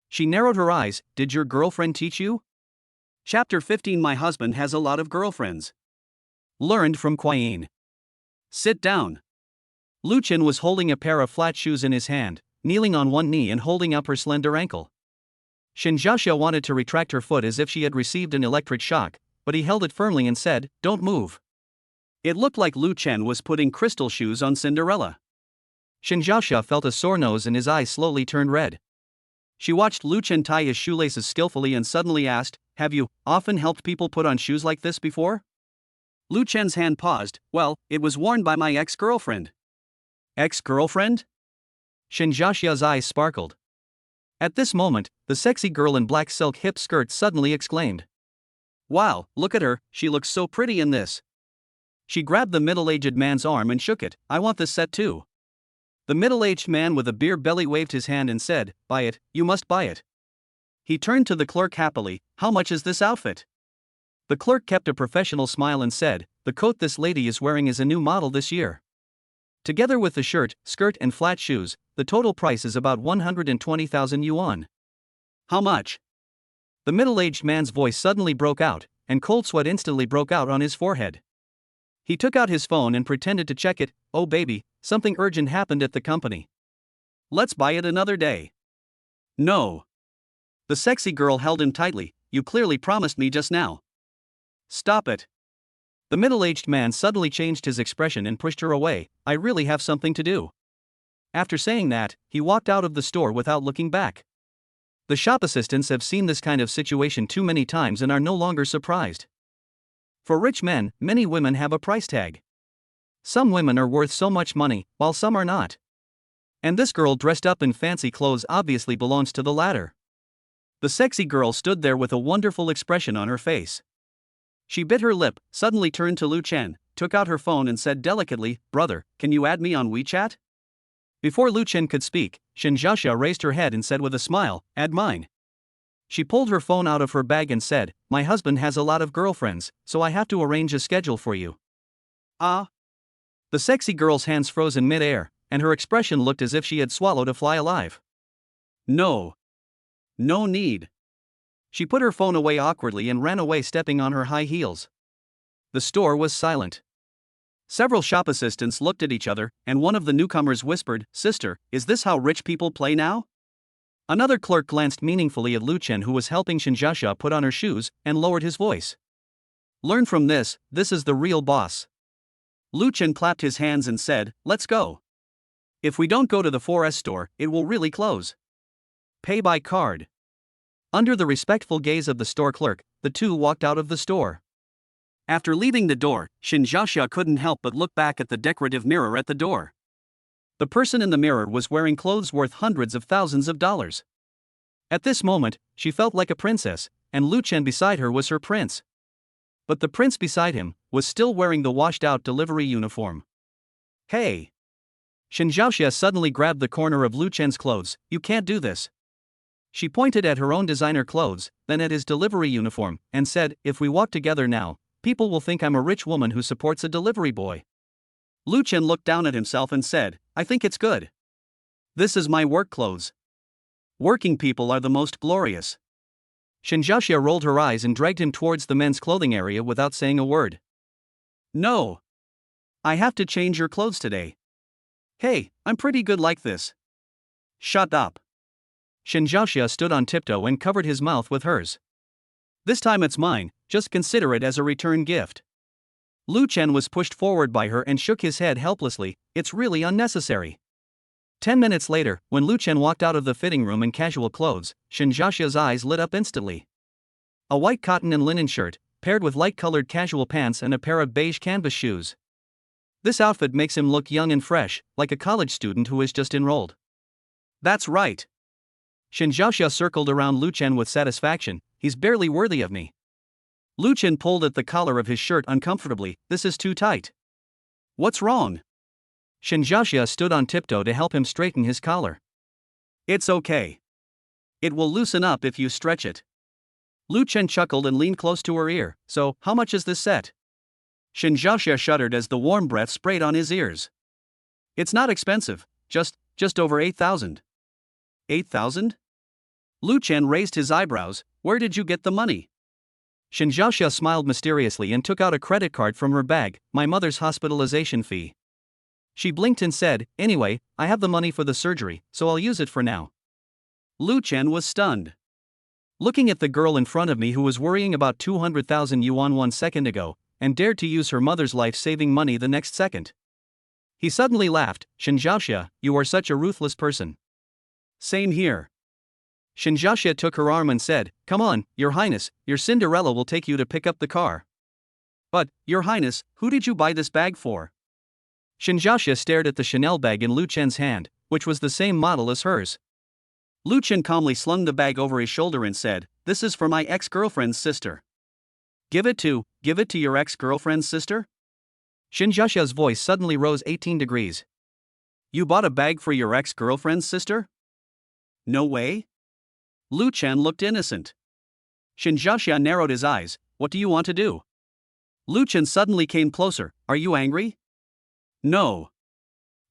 She narrowed her eyes. Did your girlfriend teach you? Chapter 15. My husband has a lot of girlfriends. Learned from Quine. Sit down. Lu Chen was holding a pair of flat shoes in his hand, kneeling on one knee and holding up her slender ankle. Shinjasha wanted to retract her foot as if she had received an electric shock, but he held it firmly and said, Don't move. It looked like Lu Chen was putting crystal shoes on Cinderella. Shinjasha felt a sore nose and his eyes slowly turned red. She watched Lu Chen tie his shoelaces skillfully and suddenly asked, Have you often helped people put on shoes like this before? Lu Chen's hand paused. Well, it was worn by my ex-girlfriend. Ex-girlfriend? Shinjasha's eyes sparkled. At this moment, the sexy girl in black silk hip skirt suddenly exclaimed. Wow, look at her, she looks so pretty in this. She grabbed the middle-aged man's arm and shook it. I want this set too. The middle-aged man with a beer belly waved his hand and said, Buy it, you must buy it. He turned to the clerk happily. How much is this outfit? The clerk kept a professional smile and said, The coat this lady is wearing is a new model this year. Together with the shirt, skirt and flat shoes, the total price is about 120,000 yuan. How much? The middle-aged man's voice suddenly broke out, and cold sweat instantly broke out on his forehead. He took out his phone and pretended to check it. Oh baby, something urgent happened at the company. Let's buy it another day. No. The sexy girl held him tightly. You clearly promised me just now. Stop it. The middle-aged man suddenly changed his expression and pushed her away. I really have something to do. After saying that, he walked out of the store without looking back. The shop assistants have seen this kind of situation too many times and are no longer surprised. For rich men, many women have a price tag. Some women are worth so much money, while some are not. And this girl dressed up in fancy clothes obviously belongs to the latter. The sexy girl stood there with a wonderful expression on her face. She bit her lip, suddenly turned to Lu Chen, took out her phone and said delicately, Brother, can you add me on WeChat? Before Lu Chen could speak, Shinjasha raised her head and said with a smile, Add mine. She pulled her phone out of her bag and said, My husband has a lot of girlfriends, so I have to arrange a schedule for you. Ah? The sexy girl's hands froze in mid-air, and her expression looked as if she had swallowed a fly alive. No. No need. She put her phone away awkwardly and ran away stepping on her high heels. The store was silent. Several shop assistants looked at each other, and one of the newcomers whispered, Sister, is this how rich people play now? Another clerk glanced meaningfully at Lu Chen who was helping Shinjasha put on her shoes, and lowered his voice. Learn from this is the real boss. Lu Chen clapped his hands and said, Let's go. If we don't go to the 4S store, it will really close. Pay by card. Under the respectful gaze of the store clerk, the two walked out of the store. After leaving the door, Shinjasha couldn't help but look back at the decorative mirror at the door. The person in the mirror was wearing clothes worth hundreds of thousands of dollars. At this moment, she felt like a princess, and Lu Chen beside her was her prince. But the prince beside him was still wearing the washed-out delivery uniform. Hey! Shinjasha suddenly grabbed the corner of Lu Chen's clothes. You can't do this. She pointed at her own designer clothes, then at his delivery uniform, and said, "If we walk together now, people will think I'm a rich woman who supports a delivery boy." Lu Chen looked down at himself and said, "I think it's good. This is my work clothes. Working people are the most glorious." Shinjasha rolled her eyes and dragged him towards the men's clothing area without saying a word. "No. I have to change your clothes today. Hey, I'm pretty good like this." "Shut up." Shinjasha stood on tiptoe and covered his mouth with hers. "This time it's mine, just consider it as a return gift." Lu Chen was pushed forward by her and shook his head helplessly. "It's really unnecessary." 10 minutes later, when Lu Chen walked out of the fitting room in casual clothes, Shinjasha's eyes lit up instantly. A white cotton and linen shirt, paired with light-colored casual pants and a pair of beige canvas shoes. This outfit makes him look young and fresh, like a college student who is just enrolled. "That's right." Shinjasha circled around Lu Chen with satisfaction. "He's barely worthy of me." Lu Chen pulled at the collar of his shirt uncomfortably. "This is too tight." "What's wrong?" Shinjasha stood on tiptoe to help him straighten his collar. "It's okay. It will loosen up if you stretch it." Lu Chen chuckled and leaned close to her ear. "So, how much is this set?" Shinjasha shuddered as the warm breath sprayed on his ears. "It's not expensive, just over 8,000. 8,000? Lu Chen raised his eyebrows. "Where did you get the money?" Shinjasha smiled mysteriously and took out a credit card from her bag. "My mother's hospitalization fee." She blinked and said, "Anyway, I have the money for the surgery, so I'll use it for now." Lu Chen was stunned. Looking at the girl in front of me who was worrying about 200,000 yuan 1 second ago, and dared to use her mother's life-saving money the next second. He suddenly laughed. "Shinjasha, you are such a ruthless person." "Same here." Shinjasha took her arm and said, "Come on, Your Highness, your Cinderella will take you to pick up the car." "But, Your Highness, who did you buy this bag for?" Shinjasha stared at the Chanel bag in Lu Chen's hand, which was the same model as hers. Lu Chen calmly slung the bag over his shoulder and said, "This is for my ex-girlfriend's sister." Give it to your ex-girlfriend's sister?" Shinjasha's voice suddenly rose 18 degrees. "You bought a bag for your ex-girlfriend's sister?" "No way." Lu Chen looked innocent. Shinjasha narrowed his eyes. "What do you want to do?" Lu Chen suddenly came closer. "Are you angry?" "No."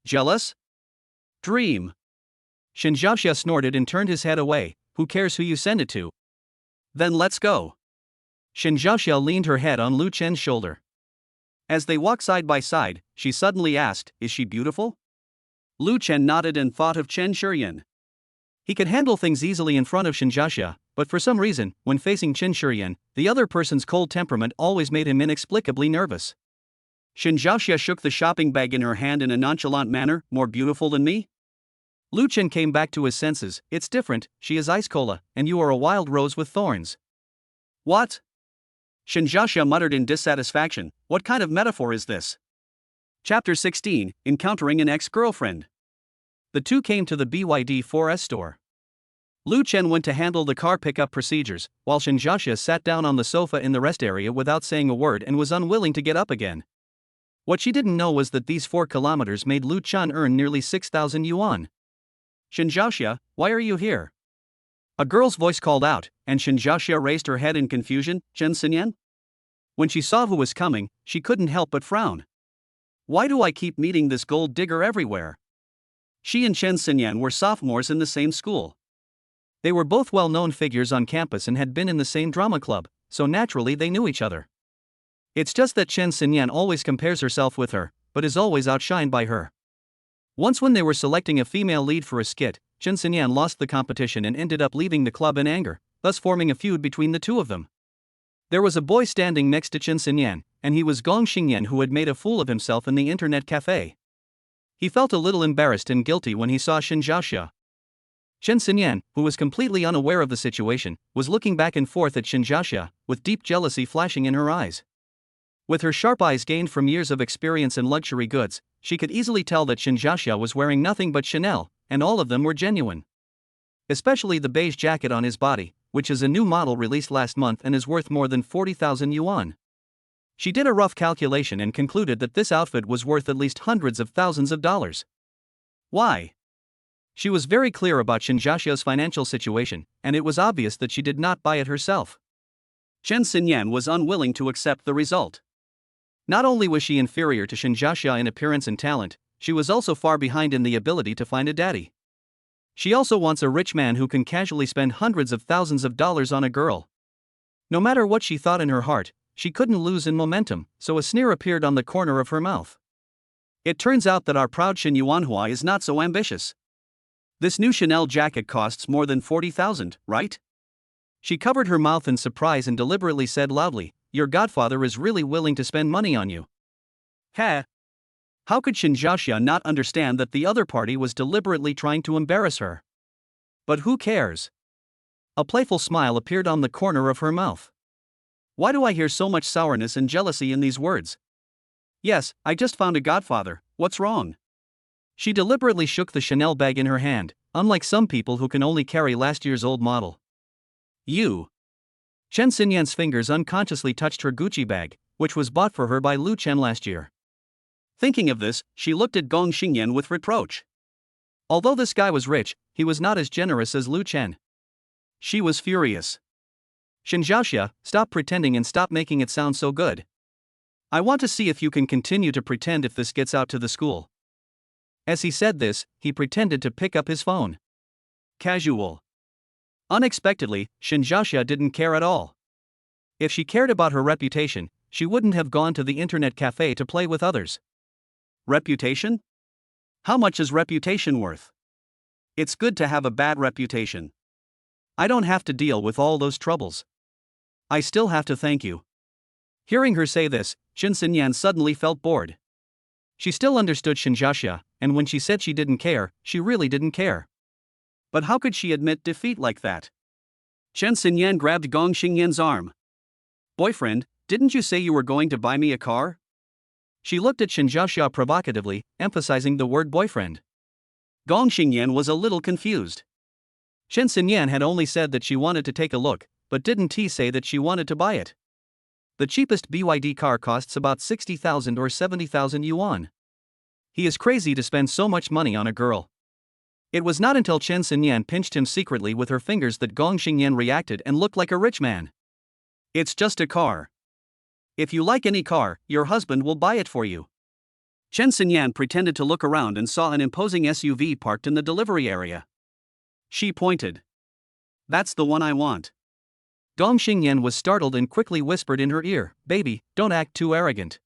"Jealous?" "Dream." Shinjasha snorted and turned his head away. "Who cares who you send it to?" "Then let's go." Shinjasha leaned her head on Lu Chen's shoulder. As they walked side by side, she suddenly asked, "Is she beautiful?" Lu Chen nodded and thought of Chen Shuryen. He could handle things easily in front of Shinjasha, but for some reason, when facing Chen Shuryen, the other person's cold temperament always made him inexplicably nervous. Shinjasha shook the shopping bag in her hand in a nonchalant manner. "More beautiful than me?" Lu Chen came back to his senses. "It's different, she is ice cola, and you are a wild rose with thorns." "What?" Shinjasha muttered in dissatisfaction. "What kind of metaphor is this?" Chapter 16, Encountering an Ex-Girlfriend. The two came to the BYD 4S store. Lu Chen went to handle the car pickup procedures, while Shinjasha sat down on the sofa in the rest area without saying a word and was unwilling to get up again. What she didn't know was that these 4 kilometers made Lu Chen earn nearly 6,000 yuan. "Shinjasha, why are you here?" A girl's voice called out, and Shinjasha raised her head in confusion. "Chen Xinyan?" When she saw who was coming, she couldn't help but frown. "Why do I keep meeting this gold digger everywhere?" She and Chen Xinyan were sophomores in the same school. They were both well-known figures on campus and had been in the same drama club, so naturally they knew each other. It's just that Chen Xinyan always compares herself with her, but is always outshined by her. Once when they were selecting a female lead for a skit, Chen Xinyan lost the competition and ended up leaving the club in anger, thus forming a feud between the two of them. There was a boy standing next to Chen Xinyan, and he was Gong Xingyan, who had made a fool of himself in the internet cafe. He felt a little embarrassed and guilty when he saw Shinjasha. Chen Xinyan, who was completely unaware of the situation, was looking back and forth at Shinjasha, with deep jealousy flashing in her eyes. With her sharp eyes gained from years of experience in luxury goods, she could easily tell that Shinjasha was wearing nothing but Chanel, and all of them were genuine. Especially the beige jacket on his body, which is a new model released last month and is worth more than 40,000 yuan. She did a rough calculation and concluded that this outfit was worth at least hundreds of thousands of dollars. "Why?" She was very clear about Shinjasha's financial situation, and it was obvious that she did not buy it herself. Chen Xinyan was unwilling to accept the result. Not only was she inferior to Shinjasha in appearance and talent, she was also far behind in the ability to find a daddy. She also wants a rich man who can casually spend hundreds of thousands of dollars on a girl. No matter what she thought in her heart, she couldn't lose in momentum, so a sneer appeared on the corner of her mouth. It turns out that our proud Shin Yuanhua is not so ambitious. This new Chanel jacket costs more than 40,000, right? She covered her mouth in surprise and deliberately said loudly, "Your godfather is really willing to spend money on you." Heh. How could Shinjasha not understand that the other party was deliberately trying to embarrass her? But who cares? A playful smile appeared on the corner of her mouth. Why do I hear so much sourness and jealousy in these words? Yes, I just found a godfather, what's wrong? She deliberately shook the Chanel bag in her hand, unlike some people who can only carry last year's old model. You. Chen Xinyan's fingers unconsciously touched her Gucci bag, which was bought for her by Lu Chen last year. Thinking of this, she looked at Gong Xingyan with reproach. Although this guy was rich, he was not as generous as Lu Chen. She was furious. Shinjasha, stop pretending and stop making it sound so good. I want to see if you can continue to pretend if this gets out to the school. As he said this, he pretended to pick up his phone. Casual. Unexpectedly, Shinjasha didn't care at all. If she cared about her reputation, she wouldn't have gone to the internet cafe to play with others. Reputation? How much is reputation worth? It's good to have a bad reputation. I don't have to deal with all those troubles. I still have to thank you. Hearing her say this, Chen Xinyan suddenly felt bored. She still understood Shinjasha, and when she said she didn't care, she really didn't care. But how could she admit defeat like that? Chen Xinyan grabbed Gong Xingyan's arm. Boyfriend, didn't you say you were going to buy me a car? She looked at Shinjasha provocatively, emphasizing the word boyfriend. Gong Xingyan was a little confused. Chen Xinyan had only said that she wanted to take a look, but didn't he say that she wanted to buy it? The cheapest BYD car costs about 60,000 or 70,000 yuan. He is crazy to spend so much money on a girl. It was not until Chen Xinyan pinched him secretly with her fingers that Gong Xingyan reacted and looked like a rich man. It's just a car. If you like any car, your husband will buy it for you. Chen Xinyan pretended to look around and saw an imposing SUV parked in the delivery area. She pointed. That's the one I want. Gong Xingyan was startled and quickly whispered in her ear, "Baby, don't act too arrogant.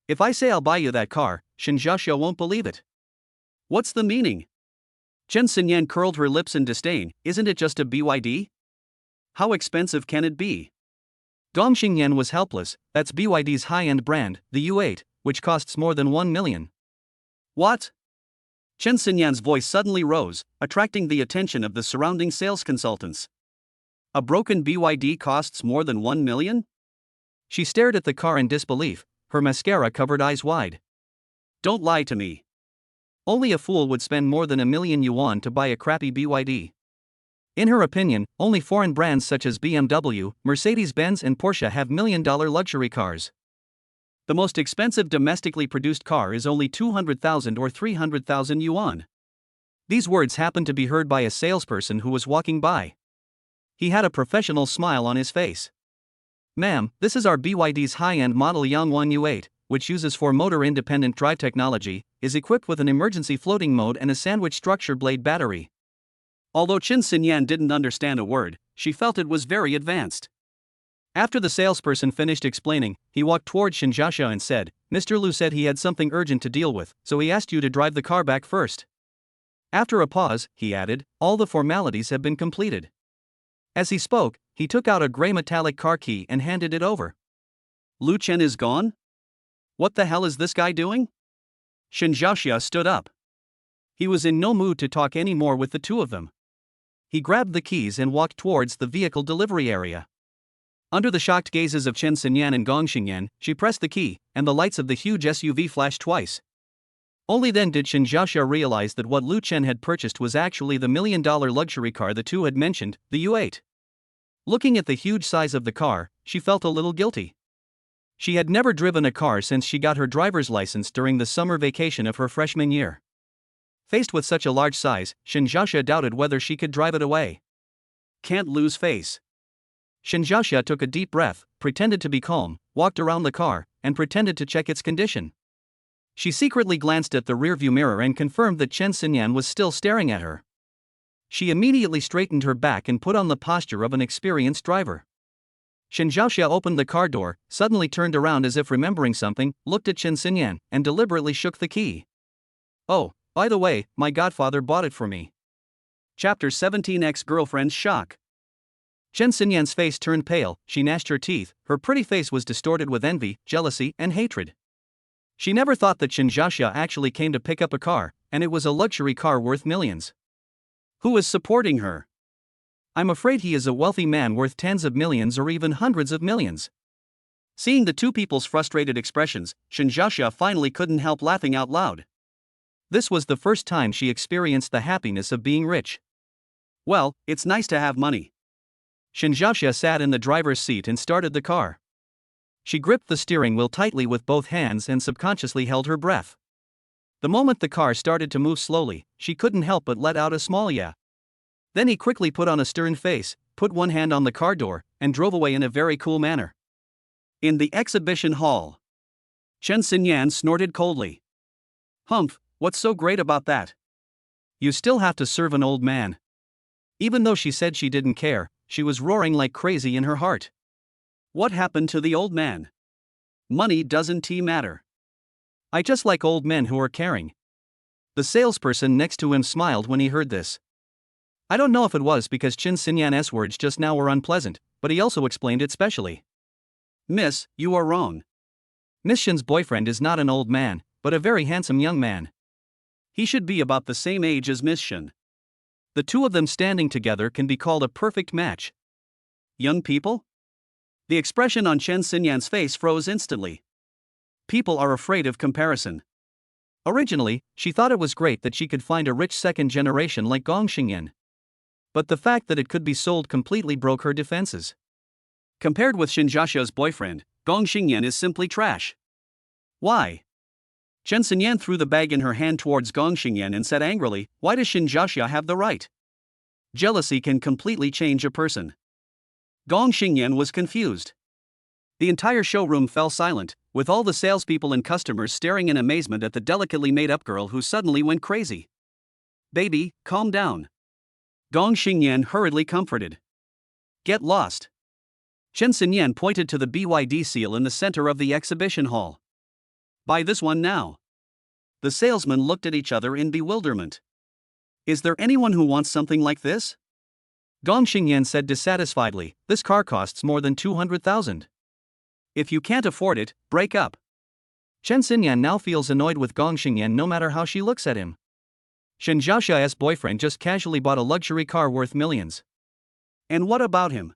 If I say I'll buy you that car, Shinjasha won't believe it." What's the meaning? Chen Xinyan curled her lips in disdain. Isn't it just a BYD? How expensive can it be? Gong Xingyan was helpless. That's BYD's high-end brand, the U8, which costs more than 1 million. What? Chen Xinyan's voice suddenly rose, attracting the attention of the surrounding sales consultants. A broken BYD costs more than 1 million? She stared at the car in disbelief, her mascara-covered eyes wide. Don't lie to me. Only a fool would spend more than 1 million yuan to buy a crappy BYD. In her opinion, only foreign brands such as BMW, Mercedes-Benz and Porsche have million-dollar luxury cars. The most expensive domestically produced car is only 200,000 or 300,000 yuan. These words happened to be heard by a salesperson who was walking by. He had a professional smile on his face. Ma'am, this is our BYD's high-end model Yangwan U8, which uses 4-motor independent drive technology, is equipped with an emergency floating mode and a sandwich structure blade battery. Although Chen Xinyan didn't understand a word, she felt it was very advanced. After the salesperson finished explaining, he walked towards Shinjasha and said, "Mr. Lu said he had something urgent to deal with, so he asked you to drive the car back first." After a pause, he added, "All the formalities have been completed." As he spoke, he took out a gray metallic car key and handed it over. Lu Chen is gone? What the hell is this guy doing? Shinjasha stood up. He was in no mood to talk anymore with the two of them. He grabbed the keys and walked towards the vehicle delivery area. Under the shocked gazes of Chen Xinyan and Gong Xingyan, she pressed the key, and the lights of the huge SUV flashed twice. Only then did Shinjasha realize that what Lu Chen had purchased was actually the million-dollar luxury car the two had mentioned, the U8. Looking at the huge size of the car, she felt a little guilty. She had never driven a car since she got her driver's license during the summer vacation of her freshman year. Faced with such a large size, Shinjasha doubted whether she could drive it away. Can't lose face. Shinjasha took a deep breath, pretended to be calm, walked around the car, and pretended to check its condition. She secretly glanced at the rearview mirror and confirmed that Chen Xinyan was still staring at her. She immediately straightened her back and put on the posture of an experienced driver. Shinjasha opened the car door, suddenly turned around as if remembering something, looked at Chen Xinyan, and deliberately shook the key. "Oh, by the way, my godfather bought it for me." Chapter 17. Ex-girlfriend's shock. Chen Xinyan's face turned pale, she gnashed her teeth, her pretty face was distorted with envy, jealousy, and hatred. She never thought that Shinjasha actually came to pick up a car, and it was a luxury car worth millions. Who is supporting her? I'm afraid he is a wealthy man worth tens of millions or even hundreds of millions. Seeing the two people's frustrated expressions, Shinjasha finally couldn't help laughing out loud. This was the first time she experienced the happiness of being rich. Well, it's nice to have money. Shinjasha sat in the driver's seat and started the car. She gripped the steering wheel tightly with both hands and subconsciously held her breath. The moment the car started to move slowly, she couldn't help but let out a small yeah. Then he quickly put on a stern face, put one hand on the car door, and drove away in a very cool manner. In the exhibition hall, Chen Xinyan snorted coldly. "Humph, what's so great about that? You still have to serve an old man." Even though she said she didn't care, she was roaring like crazy in her heart. What happened to the old man? Money doesn't matter. I just like old men who are caring. The salesperson next to him smiled when he heard this. I don't know if it was because Chen Xinyan's words just now were unpleasant, but he also explained it specially. "Miss, you are wrong. Miss Shen's boyfriend is not an old man, but a very handsome young man. He should be about the same age as Miss Shen. The two of them standing together can be called a perfect match." Young people? The expression on Chen Xinyan's face froze instantly. People are afraid of comparison. Originally, she thought it was great that she could find a rich second generation like Gongxingyan. But the fact that it could be sold completely broke her defenses. Compared with Shinjasha's boyfriend, Gongxingyan is simply trash. Why? Chen Xinyan threw the bag in her hand towards Gongxingyan and said angrily, "Why does Shinjasha have the right?" Jealousy can completely change a person. Gongxingyan was confused. The entire showroom fell silent, with all the salespeople and customers staring in amazement at the delicately made-up girl who suddenly went crazy. "Baby, calm down." Gongxingyan hurriedly comforted. "Get lost." Chen Xinyan pointed to the BYD seal in the center of the exhibition hall. "Buy this one now." The salesmen looked at each other in bewilderment. "Is there anyone who wants something like this?" Gongxingyan said dissatisfiedly, "This car costs more than 200,000. If you can't afford it, break up." Chen Xinyan now feels annoyed with Gongxingyan no matter how she looks at him. Shinjasha's boyfriend just casually bought a luxury car worth millions. And what about him?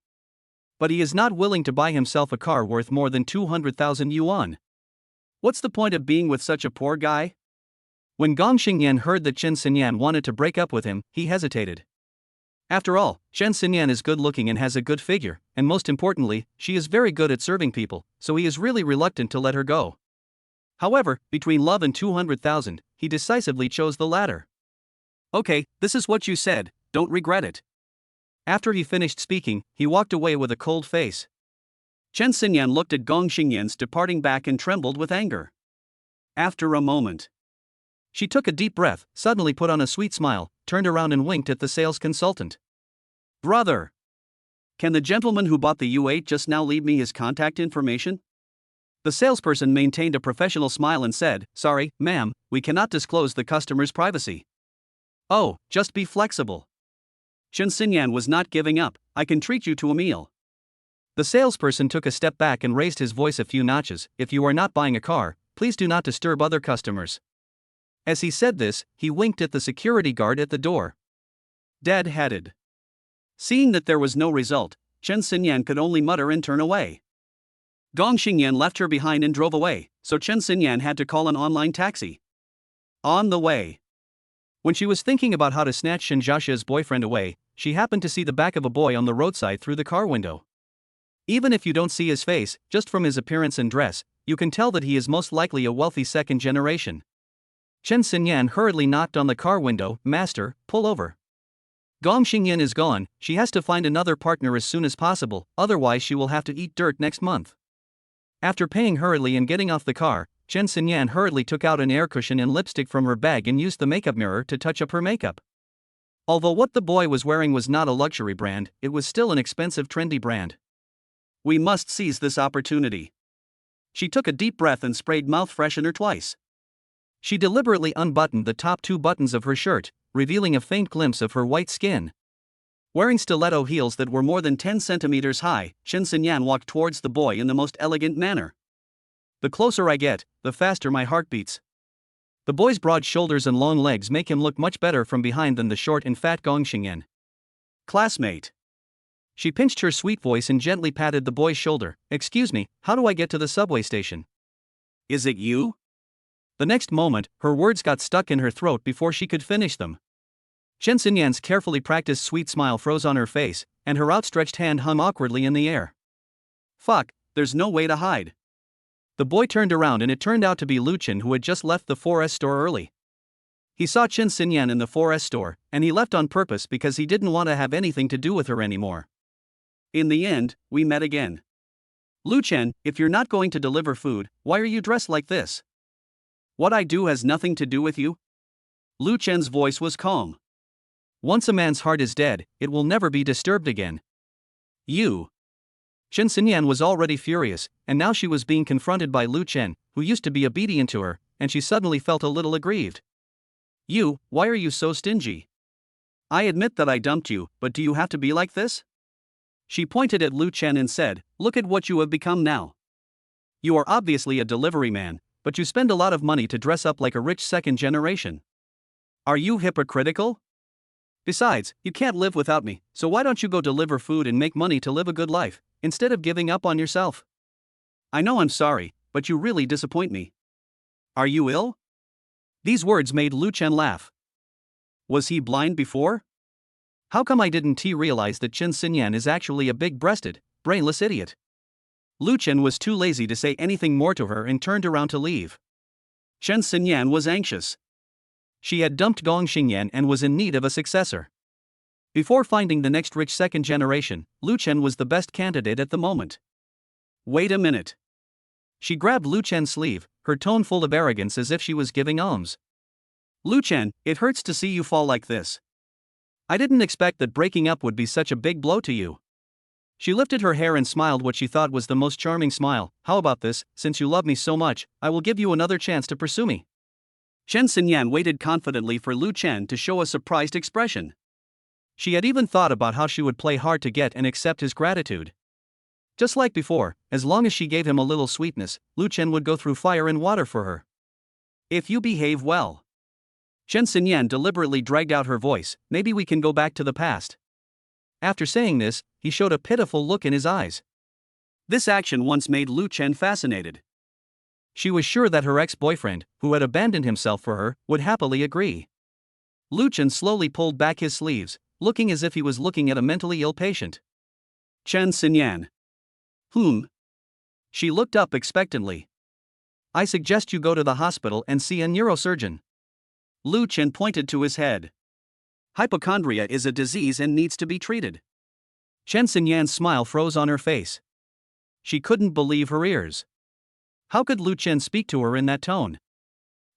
But he is not willing to buy himself a car worth more than 200,000 yuan. What's the point of being with such a poor guy? When Gongxingyan heard that Chen Xinyan wanted to break up with him, he hesitated. After all, Chen Xinyan is good looking and has a good figure, and most importantly, she is very good at serving people, so he is really reluctant to let her go. However, between love and 200,000, he decisively chose the latter. "Okay, this is what you said, don't regret it." After he finished speaking, he walked away with a cold face. Chen Xinyan looked at Gongxingyan's departing back and trembled with anger. After a moment, she took a deep breath, suddenly put on a sweet smile, turned around and winked at the sales consultant. "Brother, can the gentleman who bought the U8 just now leave me his contact information?" The salesperson maintained a professional smile and said, "Sorry, ma'am, we cannot disclose the customer's privacy." "Oh, just be flexible." Chen Xinyan was not giving up. "I can treat you to a meal." The salesperson took a step back and raised his voice a few notches. "If you are not buying a car, please do not disturb other customers." As he said this, he winked at the security guard at the door. Dead-headed. Seeing that there was no result, Chen Xinyan could only mutter and turn away. Gongxingyan left her behind and drove away, so Chen Xinyan had to call an online taxi. On the way, when she was thinking about how to snatch Shinjasha's boyfriend away, she happened to see the back of a boy on the roadside through the car window. Even if you don't see his face, just from his appearance and dress, you can tell that he is most likely a wealthy second generation. Chen Xinyan hurriedly knocked on the car window. Master, pull over. Gong Xingyan is gone, she has to find another partner as soon as possible, otherwise she will have to eat dirt next month. After paying hurriedly and getting off the car, Chen Xinyan hurriedly took out an air cushion and lipstick from her bag and used the makeup mirror to touch up her makeup. Although what the boy was wearing was not a luxury brand, it was still an expensive trendy brand. We must seize this opportunity. She took a deep breath and sprayed mouth freshener twice. She deliberately unbuttoned the top 2 buttons of her shirt, revealing a faint glimpse of her white skin. Wearing stiletto heels that were more than 10 centimeters high, Chen Xinyan walked towards the boy in the most elegant manner. The closer I get, the faster my heart beats. The boy's broad shoulders and long legs make him look much better from behind than the short and fat Gong Xingyan. Classmate. She pinched her sweet voice and gently patted the boy's shoulder. Excuse me, how do I get to the subway station? Is it you? The next moment, her words got stuck in her throat before she could finish them. Chen Xinyan's carefully practiced sweet smile froze on her face, and her outstretched hand hung awkwardly in the air. Fuck, there's no way to hide. The boy turned around and it turned out to be Lu Chen, who had just left the 4S store early. He saw Chen Xinyan in the 4S store, and he left on purpose because he didn't want to have anything to do with her anymore. In the end, we met again. Lu Chen, if you're not going to deliver food, why are you dressed like this? What I do has nothing to do with you? Lu Chen's voice was calm. Once a man's heart is dead, it will never be disturbed again. You. Chen Xinyan was already furious, and now she was being confronted by Lu Chen, who used to be obedient to her, and she suddenly felt a little aggrieved. You, why are you so stingy? I admit that I dumped you, but do you have to be like this? She pointed at Lu Chen and said, look at what you have become now. You are obviously a delivery man, but you spend a lot of money to dress up like a rich second generation. Are you hypocritical? Besides, you can't live without me, so why don't you go deliver food and make money to live a good life, instead of giving up on yourself? I know I'm sorry, but you really disappoint me. Are you ill? These words made Lu Chen laugh. Was he blind before? How come I didn't realize that Chen Xinyan is actually a big-breasted, brainless idiot? Lu Chen was too lazy to say anything more to her and turned around to leave. Chen Xinyan was anxious. She had dumped Gong Xingyan and was in need of a successor. Before finding the next rich second generation, Lu Chen was the best candidate at the moment. Wait a minute. She grabbed Lu Chen's sleeve, her tone full of arrogance as if she was giving alms. Lu Chen, it hurts to see you fall like this. I didn't expect that breaking up would be such a big blow to you. She lifted her hair and smiled what she thought was the most charming smile. How about this, since you love me so much, I will give you another chance to pursue me. Chen Xinyan waited confidently for Lu Chen to show a surprised expression. She had even thought about how she would play hard to get and accept his gratitude. Just like before, as long as she gave him a little sweetness, Lu Chen would go through fire and water for her. If you behave well. Chen Xinyan deliberately dragged out her voice, maybe we can go back to the past. After saying this, he showed a pitiful look in his eyes. This action once made Lu Chen fascinated. She was sure that her ex-boyfriend, who had abandoned himself for her, would happily agree. Lu Chen slowly pulled back his sleeves, looking as if he was looking at a mentally ill patient. Chen Xinyan. She looked up expectantly. I suggest you go to the hospital and see a neurosurgeon. Lu Chen pointed to his head. Hypochondria is a disease and needs to be treated. Chen Xinyan's smile froze on her face. She couldn't believe her ears. How could Lu Chen speak to her in that tone?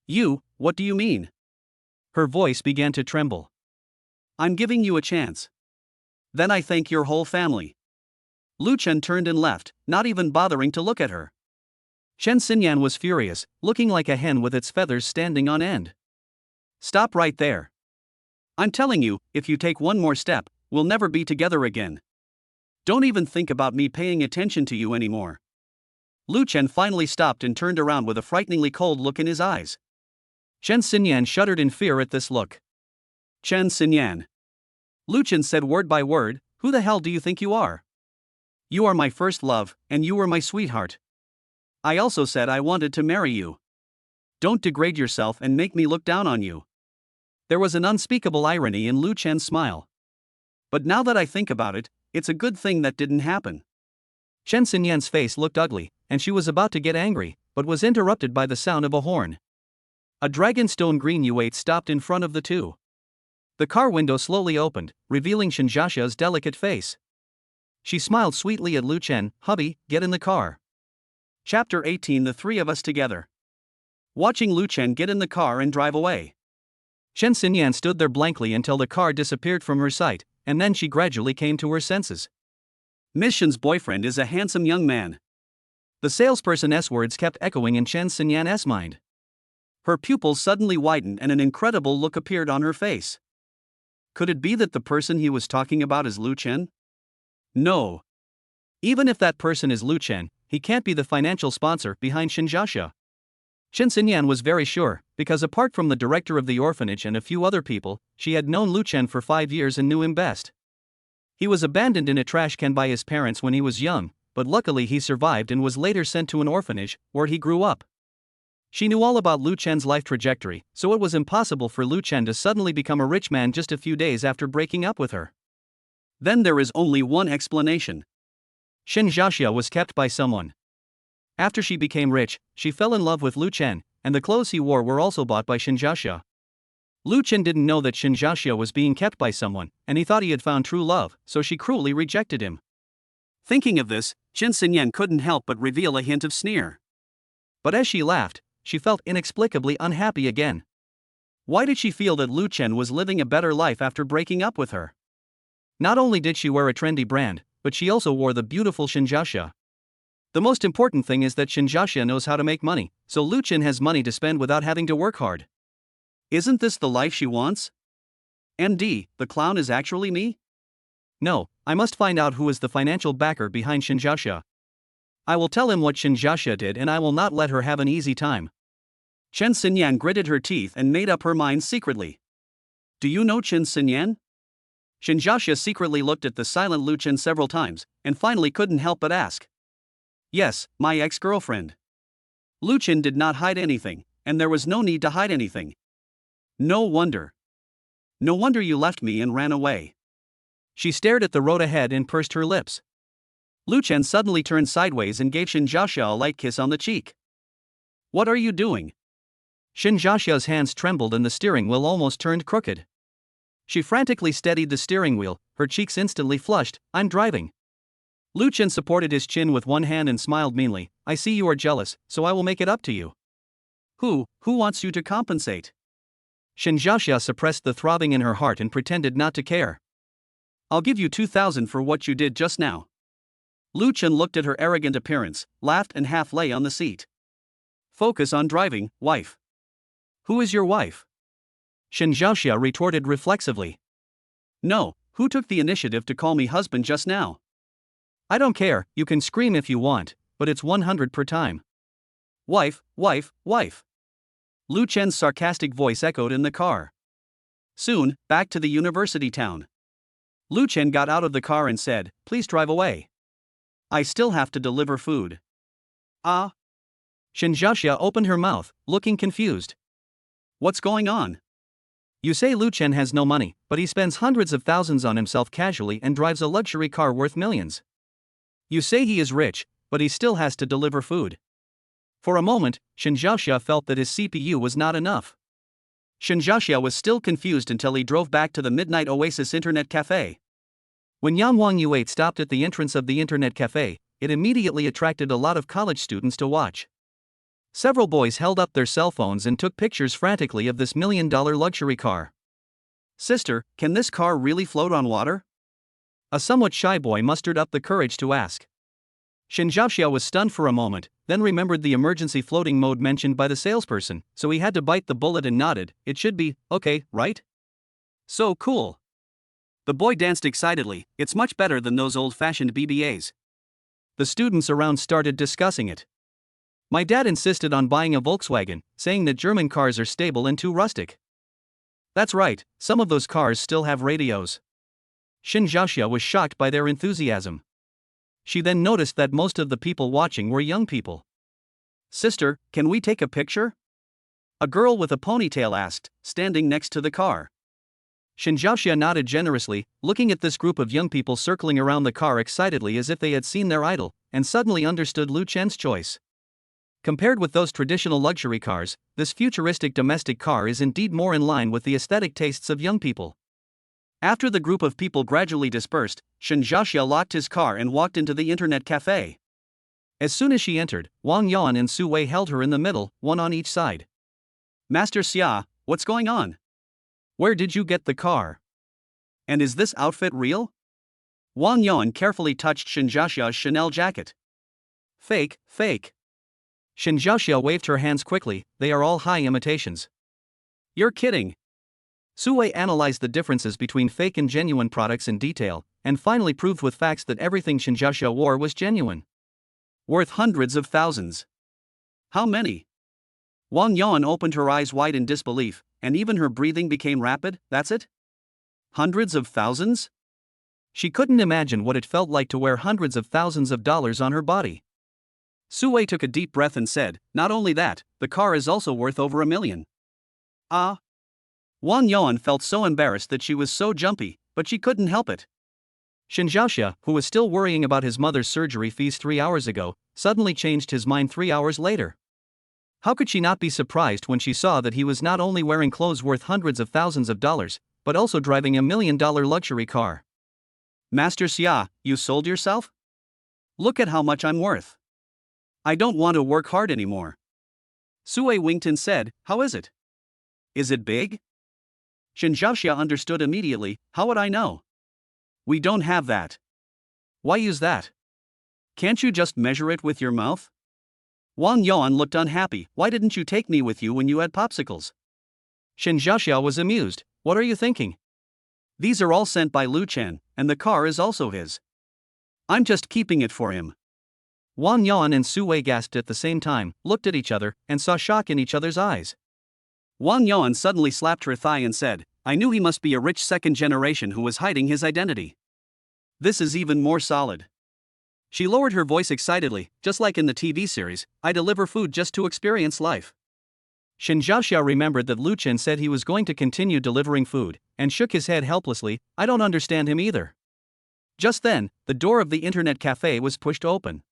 You, what do you mean? Her voice began to tremble. I'm giving you a chance. Then I thank your whole family. Lu Chen turned and left, not even bothering to look at her. Chen Xinyan was furious, looking like a hen with its feathers standing on end. Stop right there. I'm telling you, if you take one more step, we'll never be together again. Don't even think about me paying attention to you anymore. Lu Chen finally stopped and turned around with a frighteningly cold look in his eyes. Chen Xinyan shuddered in fear at this look. Chen Xinyan. Lu Chen said word by word, who the hell do you think you are? You are my first love, and you were my sweetheart. I also said I wanted to marry you. Don't degrade yourself and make me look down on you. There was an unspeakable irony in Lu Chen's smile. But now that I think about it, it's a good thing that didn't happen. Chen Xinyan's face looked ugly, and she was about to get angry, but was interrupted by the sound of a horn. A dragonstone green U8 stopped in front of the two. The car window slowly opened, revealing Shinjasha's delicate face. She smiled sweetly at Lu Chen. "Hubby, get in the car." Chapter 18. The three of us together. Watching Lu Chen get in the car and drive away, Chen Xinyan stood there blankly until the car disappeared from her sight, and then she gradually came to her senses. Miss Shen's boyfriend is a handsome young man. The salesperson's words kept echoing in Chen Xinyan's mind. Her pupils suddenly widened and an incredible look appeared on her face. Could it be that the person he was talking about is Lu Chen? No. Even if that person is Lu Chen, he can't be the financial sponsor behind Shinjasha. Chen Xinyan was very sure, because apart from the director of the orphanage and a few other people, she had known Lu Chen for 5 years and knew him best. He was abandoned in a trash can by his parents when he was young, but luckily he survived and was later sent to an orphanage, where he grew up. She knew all about Lu Chen's life trajectory, so it was impossible for Lu Chen to suddenly become a rich man just a few days after breaking up with her. Then there is only one explanation. Shinjasha was kept by someone. After she became rich, she fell in love with Lu Chen, and the clothes he wore were also bought by Shinjasha. Lu Chen didn't know that Shinjasha was being kept by someone, and he thought he had found true love, so she cruelly rejected him. Thinking of this, Chen Xinyan couldn't help but reveal a hint of sneer. But as she laughed, she felt inexplicably unhappy again. Why did she feel that Lu Chen was living a better life after breaking up with her? Not only did she wear a trendy brand, but she also wore the beautiful Shinjasha. The most important thing is that Shinjasha knows how to make money, so Lu Chen has money to spend without having to work hard. Isn't this the life she wants? MD, the clown is actually me? No, I must find out who is the financial backer behind Shinjasha. I will tell him what Shinjasha did and I will not let her have an easy time. Chen Xinyan gritted her teeth and made up her mind secretly. Do you know Chen Xinyan? Shinjasha secretly looked at the silent Lu Chen several times, and finally couldn't help but ask. Yes, my ex-girlfriend. Lu Chen did not hide anything, and there was no need to hide anything. No wonder. No wonder you left me and ran away. She stared at the road ahead and pursed her lips. Lu Chen suddenly turned sideways and gave Shinjasha a light kiss on the cheek. What are you doing? Shinjasha's hands trembled and the steering wheel almost turned crooked. She frantically steadied the steering wheel, her cheeks instantly flushed. I'm driving. Lu Chen supported his chin with one hand and smiled meanly. I see you are jealous, so I will make it up to you. Who wants you to compensate? Shinjasha suppressed the throbbing in her heart and pretended not to care. I'll give you 2,000 for what you did just now. Lu Chen looked at her arrogant appearance, laughed and half lay on the seat. Focus on driving, wife. Who is your wife? Shinjasha retorted reflexively. No, who took the initiative to call me husband just now? I don't care, you can scream if you want, but it's 100 per time. Wife, wife, wife. Lu Chen's sarcastic voice echoed in the car. Soon, back to the university town. Lu Chen got out of the car and said, please drive away. I still have to deliver food. Ah? Shinjasha opened her mouth, looking confused. What's going on? You say Lu Chen has no money, but he spends hundreds of thousands on himself casually and drives a luxury car worth millions. You say he is rich, but he still has to deliver food. For a moment, Shinjasha felt that his CPU was not enough. Shinjasha was still confused until he drove back to the Midnight Oasis Internet Cafe. When Yang Wanqing stopped at the entrance of the Internet Cafe, it immediately attracted a lot of college students to watch. Several boys held up their cell phones and took pictures frantically of this $1 million luxury car. Sister, can this car really float on water? A somewhat shy boy mustered up the courage to ask. Shinjasha was stunned for a moment, then remembered the emergency floating mode mentioned by the salesperson, so he had to bite the bullet and nodded. It should be, okay, right? So cool. The boy danced excitedly. It's much better than those old-fashioned BBAs. The students around started discussing it. My dad insisted on buying a Volkswagen, saying that German cars are stable and too rustic. That's right, some of those cars still have radios. Shinjasha was shocked by their enthusiasm. She then noticed that most of the people watching were young people. Sister, can we take a picture? A girl with a ponytail asked, standing next to the car. Shinjasha nodded generously, looking at this group of young people circling around the car excitedly as if they had seen their idol, and suddenly understood Lu Chen's choice. Compared with those traditional luxury cars, this futuristic domestic car is indeed more in line with the aesthetic tastes of young people. After the group of people gradually dispersed, Shinjasha locked his car and walked into the internet cafe. As soon as she entered, Wang Yan and Su Wei held her in the middle, one on each side. Master Xia, what's going on? Where did you get the car? And is this outfit real? Wang Yan carefully touched Shinjasha's Chanel jacket. Fake, fake. Shinjasha waved her hands quickly, they are all high imitations. You're kidding. Su Wei analyzed the differences between fake and genuine products in detail, and finally proved with facts that everything Shinjasha wore was genuine. Worth hundreds of thousands. How many? Wang Yan opened her eyes wide in disbelief, and even her breathing became rapid. That's it? Hundreds of thousands? She couldn't imagine what it felt like to wear hundreds of thousands of dollars on her body. Su Wei took a deep breath and said, not only that, the car is also worth over $1 million. Ah. Wang Yan felt so embarrassed that she was so jumpy, but she couldn't help it. Shinjasha, who was still worrying about his mother's surgery fees 3 hours ago, suddenly changed his mind 3 hours later. How could she not be surprised when she saw that he was not only wearing clothes worth hundreds of thousands of dollars, but also driving a $1 million luxury car? Master Xia, you sold yourself? Look at how much I'm worth. I don't want to work hard anymore. Su Wei winked and said, how is it? Is it big? Shinjasha understood immediately, how would I know? We don't have that. Why use that? Can't you just measure it with your mouth? Wang Yan looked unhappy. Why didn't you take me with you when you had popsicles? Shinjasha was amused. What are you thinking? These are all sent by Lu Chen, and the car is also his. I'm just keeping it for him. Wang Yan and Su Wei gasped at the same time, looked at each other, and saw shock in each other's eyes. Wang Yan suddenly slapped her thigh and said, I knew he must be a rich second generation who was hiding his identity. This is even more solid. She lowered her voice excitedly, just like in the TV series, I deliver food just to experience life. Shinjasha remembered that Lu Chen said he was going to continue delivering food, and shook his head helplessly, I don't understand him either. Just then, the door of the internet cafe was pushed open.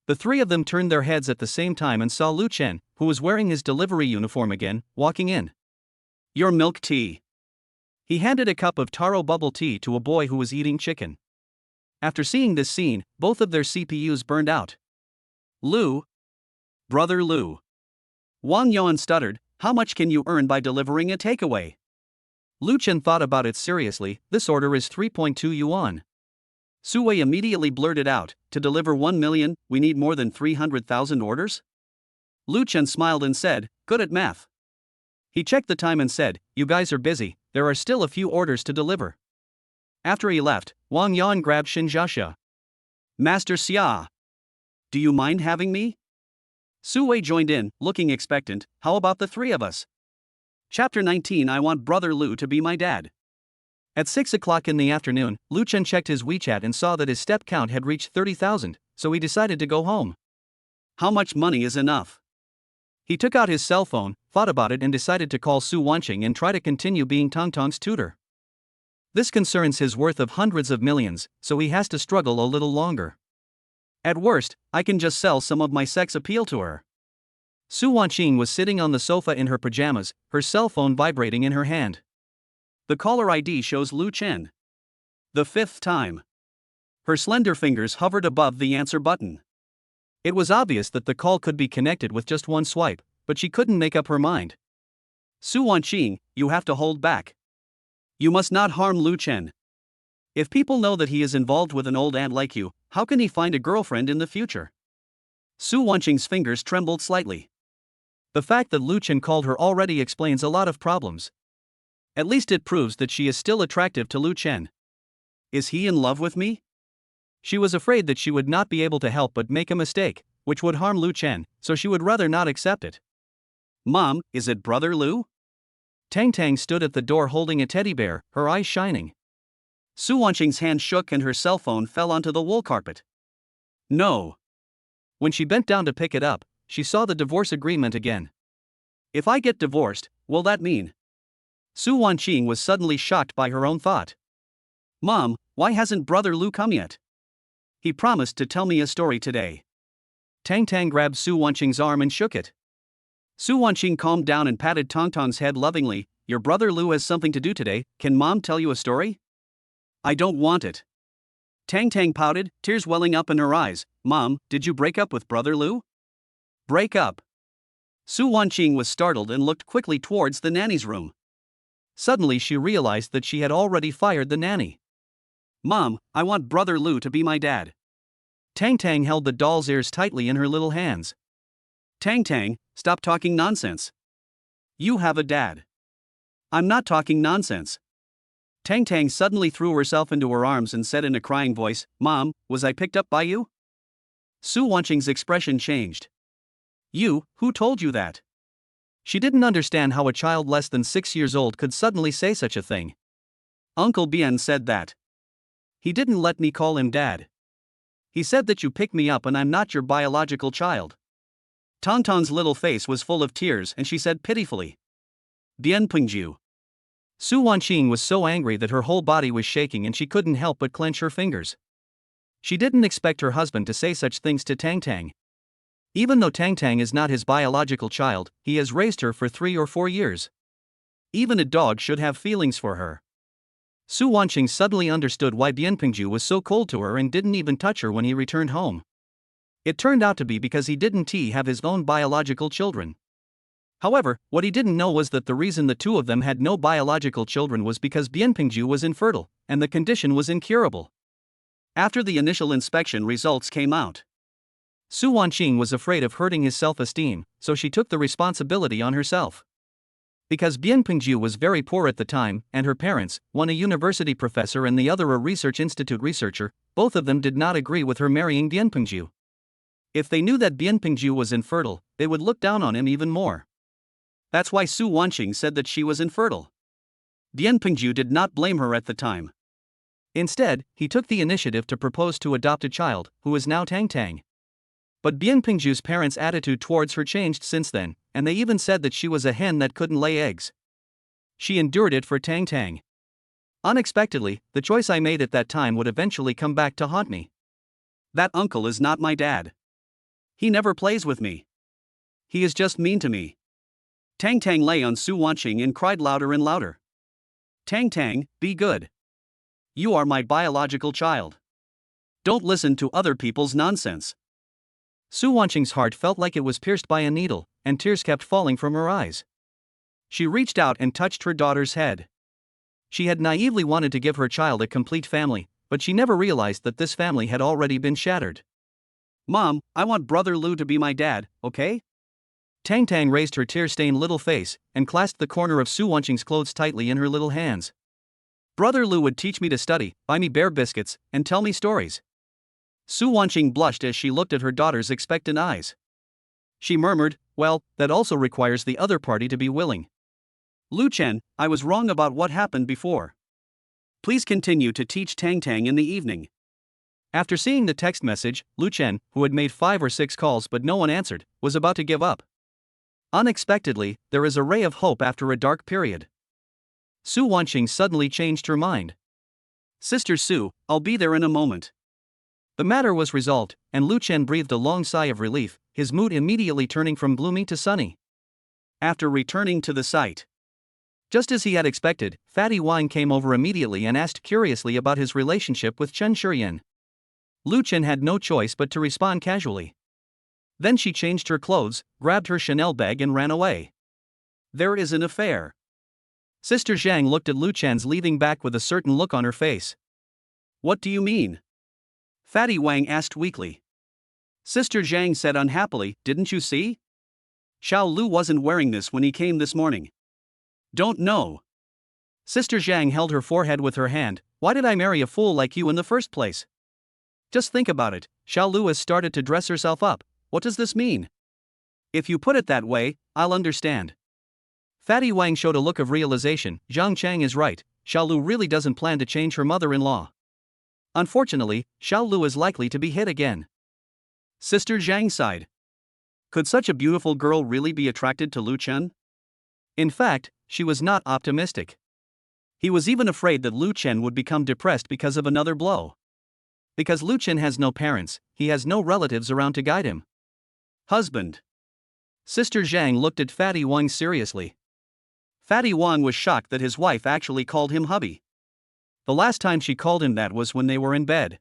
The three of them turned their heads at the same time and saw Lu Chen, who was wearing his delivery uniform again, walking in. Your milk tea. He handed a cup of taro bubble tea to a boy who was eating chicken. After seeing this scene, both of their CPUs burned out. Lu? Brother Lu. Wang Yan stuttered, how much can you earn by delivering a takeaway? Lu Chen thought about it seriously, this order is 3.2 yuan. Su Wei immediately blurted out, to deliver 1 million, we need more than 300,000 orders? Lu Chen smiled and said, good at math. He checked the time and said, you guys are busy, there are still a few orders to deliver. After he left, Wang Yan grabbed Shinjasha. Master Xia. Do you mind having me? Su Wei joined in, looking expectant, how about the three of us? Chapter 19 I want Brother Lu to be my dad. At 6 o'clock in the afternoon, Lu Chen checked his WeChat and saw that his step count had reached 30,000, so he decided to go home. How much money is enough? He took out his cell phone, thought about it and decided to call Su Wanqing and try to continue being Tang's tutor. This concerns his worth of hundreds of millions, so he has to struggle a little longer. At worst, I can just sell some of my sex appeal to her. Su Wanqing was sitting on the sofa in her pajamas, her cell phone vibrating in her hand. The caller ID shows Lu Chen. The 5th time. Her slender fingers hovered above the answer button. It was obvious that the call could be connected with just one swipe, but she couldn't make up her mind. Su Wanqing, you have to hold back. You must not harm Lu Chen. If people know that he is involved with an old aunt like you, how can he find a girlfriend in the future? Su Wanqing's fingers trembled slightly. The fact that Lu Chen called her already explains a lot of problems. At least it proves that she is still attractive to Lu Chen. Is he in love with me? She was afraid that she would not be able to help but make a mistake, which would harm Lu Chen, so she would rather not accept it. Mom, is it Brother Lu? Tang stood at the door holding a teddy bear, her eyes shining. Su Wanqing's hand shook and her cell phone fell onto the wool carpet. No. When she bent down to pick it up, she saw the divorce agreement again. If I get divorced, will that mean? Su Wanqing was suddenly shocked by her own thought. Mom, why hasn't Brother Lu come yet? He promised to tell me a story today. Tang grabbed Su Wanqing's arm and shook it. Su Wanqing calmed down and patted Tang's head lovingly. Your brother Lu has something to do today, can mom tell you a story? I don't want it. Tang pouted, tears welling up in her eyes. Mom, did you break up with brother Lu? Break up? Su Wanqing was startled and looked quickly towards the nanny's room. Suddenly she realized that she had already fired the nanny. Mom, I want brother Lu to be my dad. Tang held the doll's ears tightly in her little hands. Tang, stop talking nonsense. You have a dad. I'm not talking nonsense. Tang suddenly threw herself into her arms and said in a crying voice, Mom, was I picked up by you? Su Wanqing's expression changed. You, who told you that? She didn't understand how a child less than 6 years old could suddenly say such a thing. Uncle Bien said that. He didn't let me call him dad. He said that you picked me up and I'm not your biological child. Tang's little face was full of tears and she said pitifully. Bien Pengju. Su Wanqing was so angry that her whole body was shaking and she couldn't help but clench her fingers. She didn't expect her husband to say such things to Tang. Even though Tang is not his biological child, he has raised her for 3 or 4 years. Even a dog should have feelings for her. Su Wanqing suddenly understood why Bien Pengju was so cold to her and didn't even touch her when he returned home. It turned out to be because he didn't have his own biological children. However, what he didn't know was that the reason the two of them had no biological children was because Bien Pengju was infertile, and the condition was incurable. After the initial inspection results came out, Su Wanqing was afraid of hurting his self-esteem, so she took the responsibility on herself. Because Bien Pengju was very poor at the time, and her parents, one a university professor and the other a research institute researcher, both of them did not agree with her marrying Bien Pengju. If they knew that Bien Pengju was infertile, they would look down on him even more. That's why Su Wanqing said that she was infertile. Bien Pengju did not blame her at the time. Instead, he took the initiative to propose to adopt a child, who is now Tang. But Bien Pengju's parents' attitude towards her changed since then, and they even said that she was a hen that couldn't lay eggs. She endured it for Tang. Unexpectedly, the choice I made at that time would eventually come back to haunt me. That uncle is not my dad. He never plays with me. He is just mean to me. Tang lay on Su Wanqing and cried louder and louder. Tang, be good. You are my biological child. Don't listen to other people's nonsense. Su Wanqing's heart felt like it was pierced by a needle, and tears kept falling from her eyes. She reached out and touched her daughter's head. She had naively wanted to give her child a complete family, but she never realized that this family had already been shattered. Mom, I want brother Lu to be my dad, okay? Tang raised her tear-stained little face and clasped the corner of Su Wanqing's clothes tightly in her little hands. Brother Lu would teach me to study, buy me bear biscuits, and tell me stories. Su Wanqing blushed as she looked at her daughter's expectant eyes. She murmured, well, that also requires the other party to be willing. Lu Chen, I was wrong about what happened before. Please continue to teach Tang in the evening. After seeing the text message, Lu Chen, who had made 5 or 6 calls but no one answered, was about to give up. Unexpectedly, there is a ray of hope after a dark period. Su Wanqing suddenly changed her mind. Sister Su, I'll be there in a moment. The matter was resolved, and Lu Chen breathed a long sigh of relief, his mood immediately turning from gloomy to sunny. After returning to the site, just as he had expected, Fatty Wang came over immediately and asked curiously about his relationship with Chen Shuryan. Lu Chen had no choice but to respond casually. Then she changed her clothes, grabbed her Chanel bag and ran away. There is an affair. Sister Zhang looked at Lu Chen's leaving back with a certain look on her face. What do you mean? Fatty Wang asked weakly. Sister Zhang said unhappily, didn't you see? Xiao Lu wasn't wearing this when he came this morning. Don't know. Sister Zhang held her forehead with her hand. Why did I marry a fool like you in the first place? Just think about it, Xiao Lu has started to dress herself up. What does this mean? If you put it that way, I'll understand. Fatty Wang showed a look of realization. Zhang Chang is right, Xiao Lu really doesn't plan to change her mother-in-law. Unfortunately, Xiao Lu is likely to be hit again. Sister Zhang sighed. Could such a beautiful girl really be attracted to Lu Chen? In fact, she was not optimistic. He was even afraid that Lu Chen would become depressed because of another blow. Because Lu Chen has no parents, he has no relatives around to guide him. Husband. Sister Zhang looked at Fatty Wang seriously. Fatty Wang was shocked that his wife actually called him hubby. The last time she called him that was when they were in bed.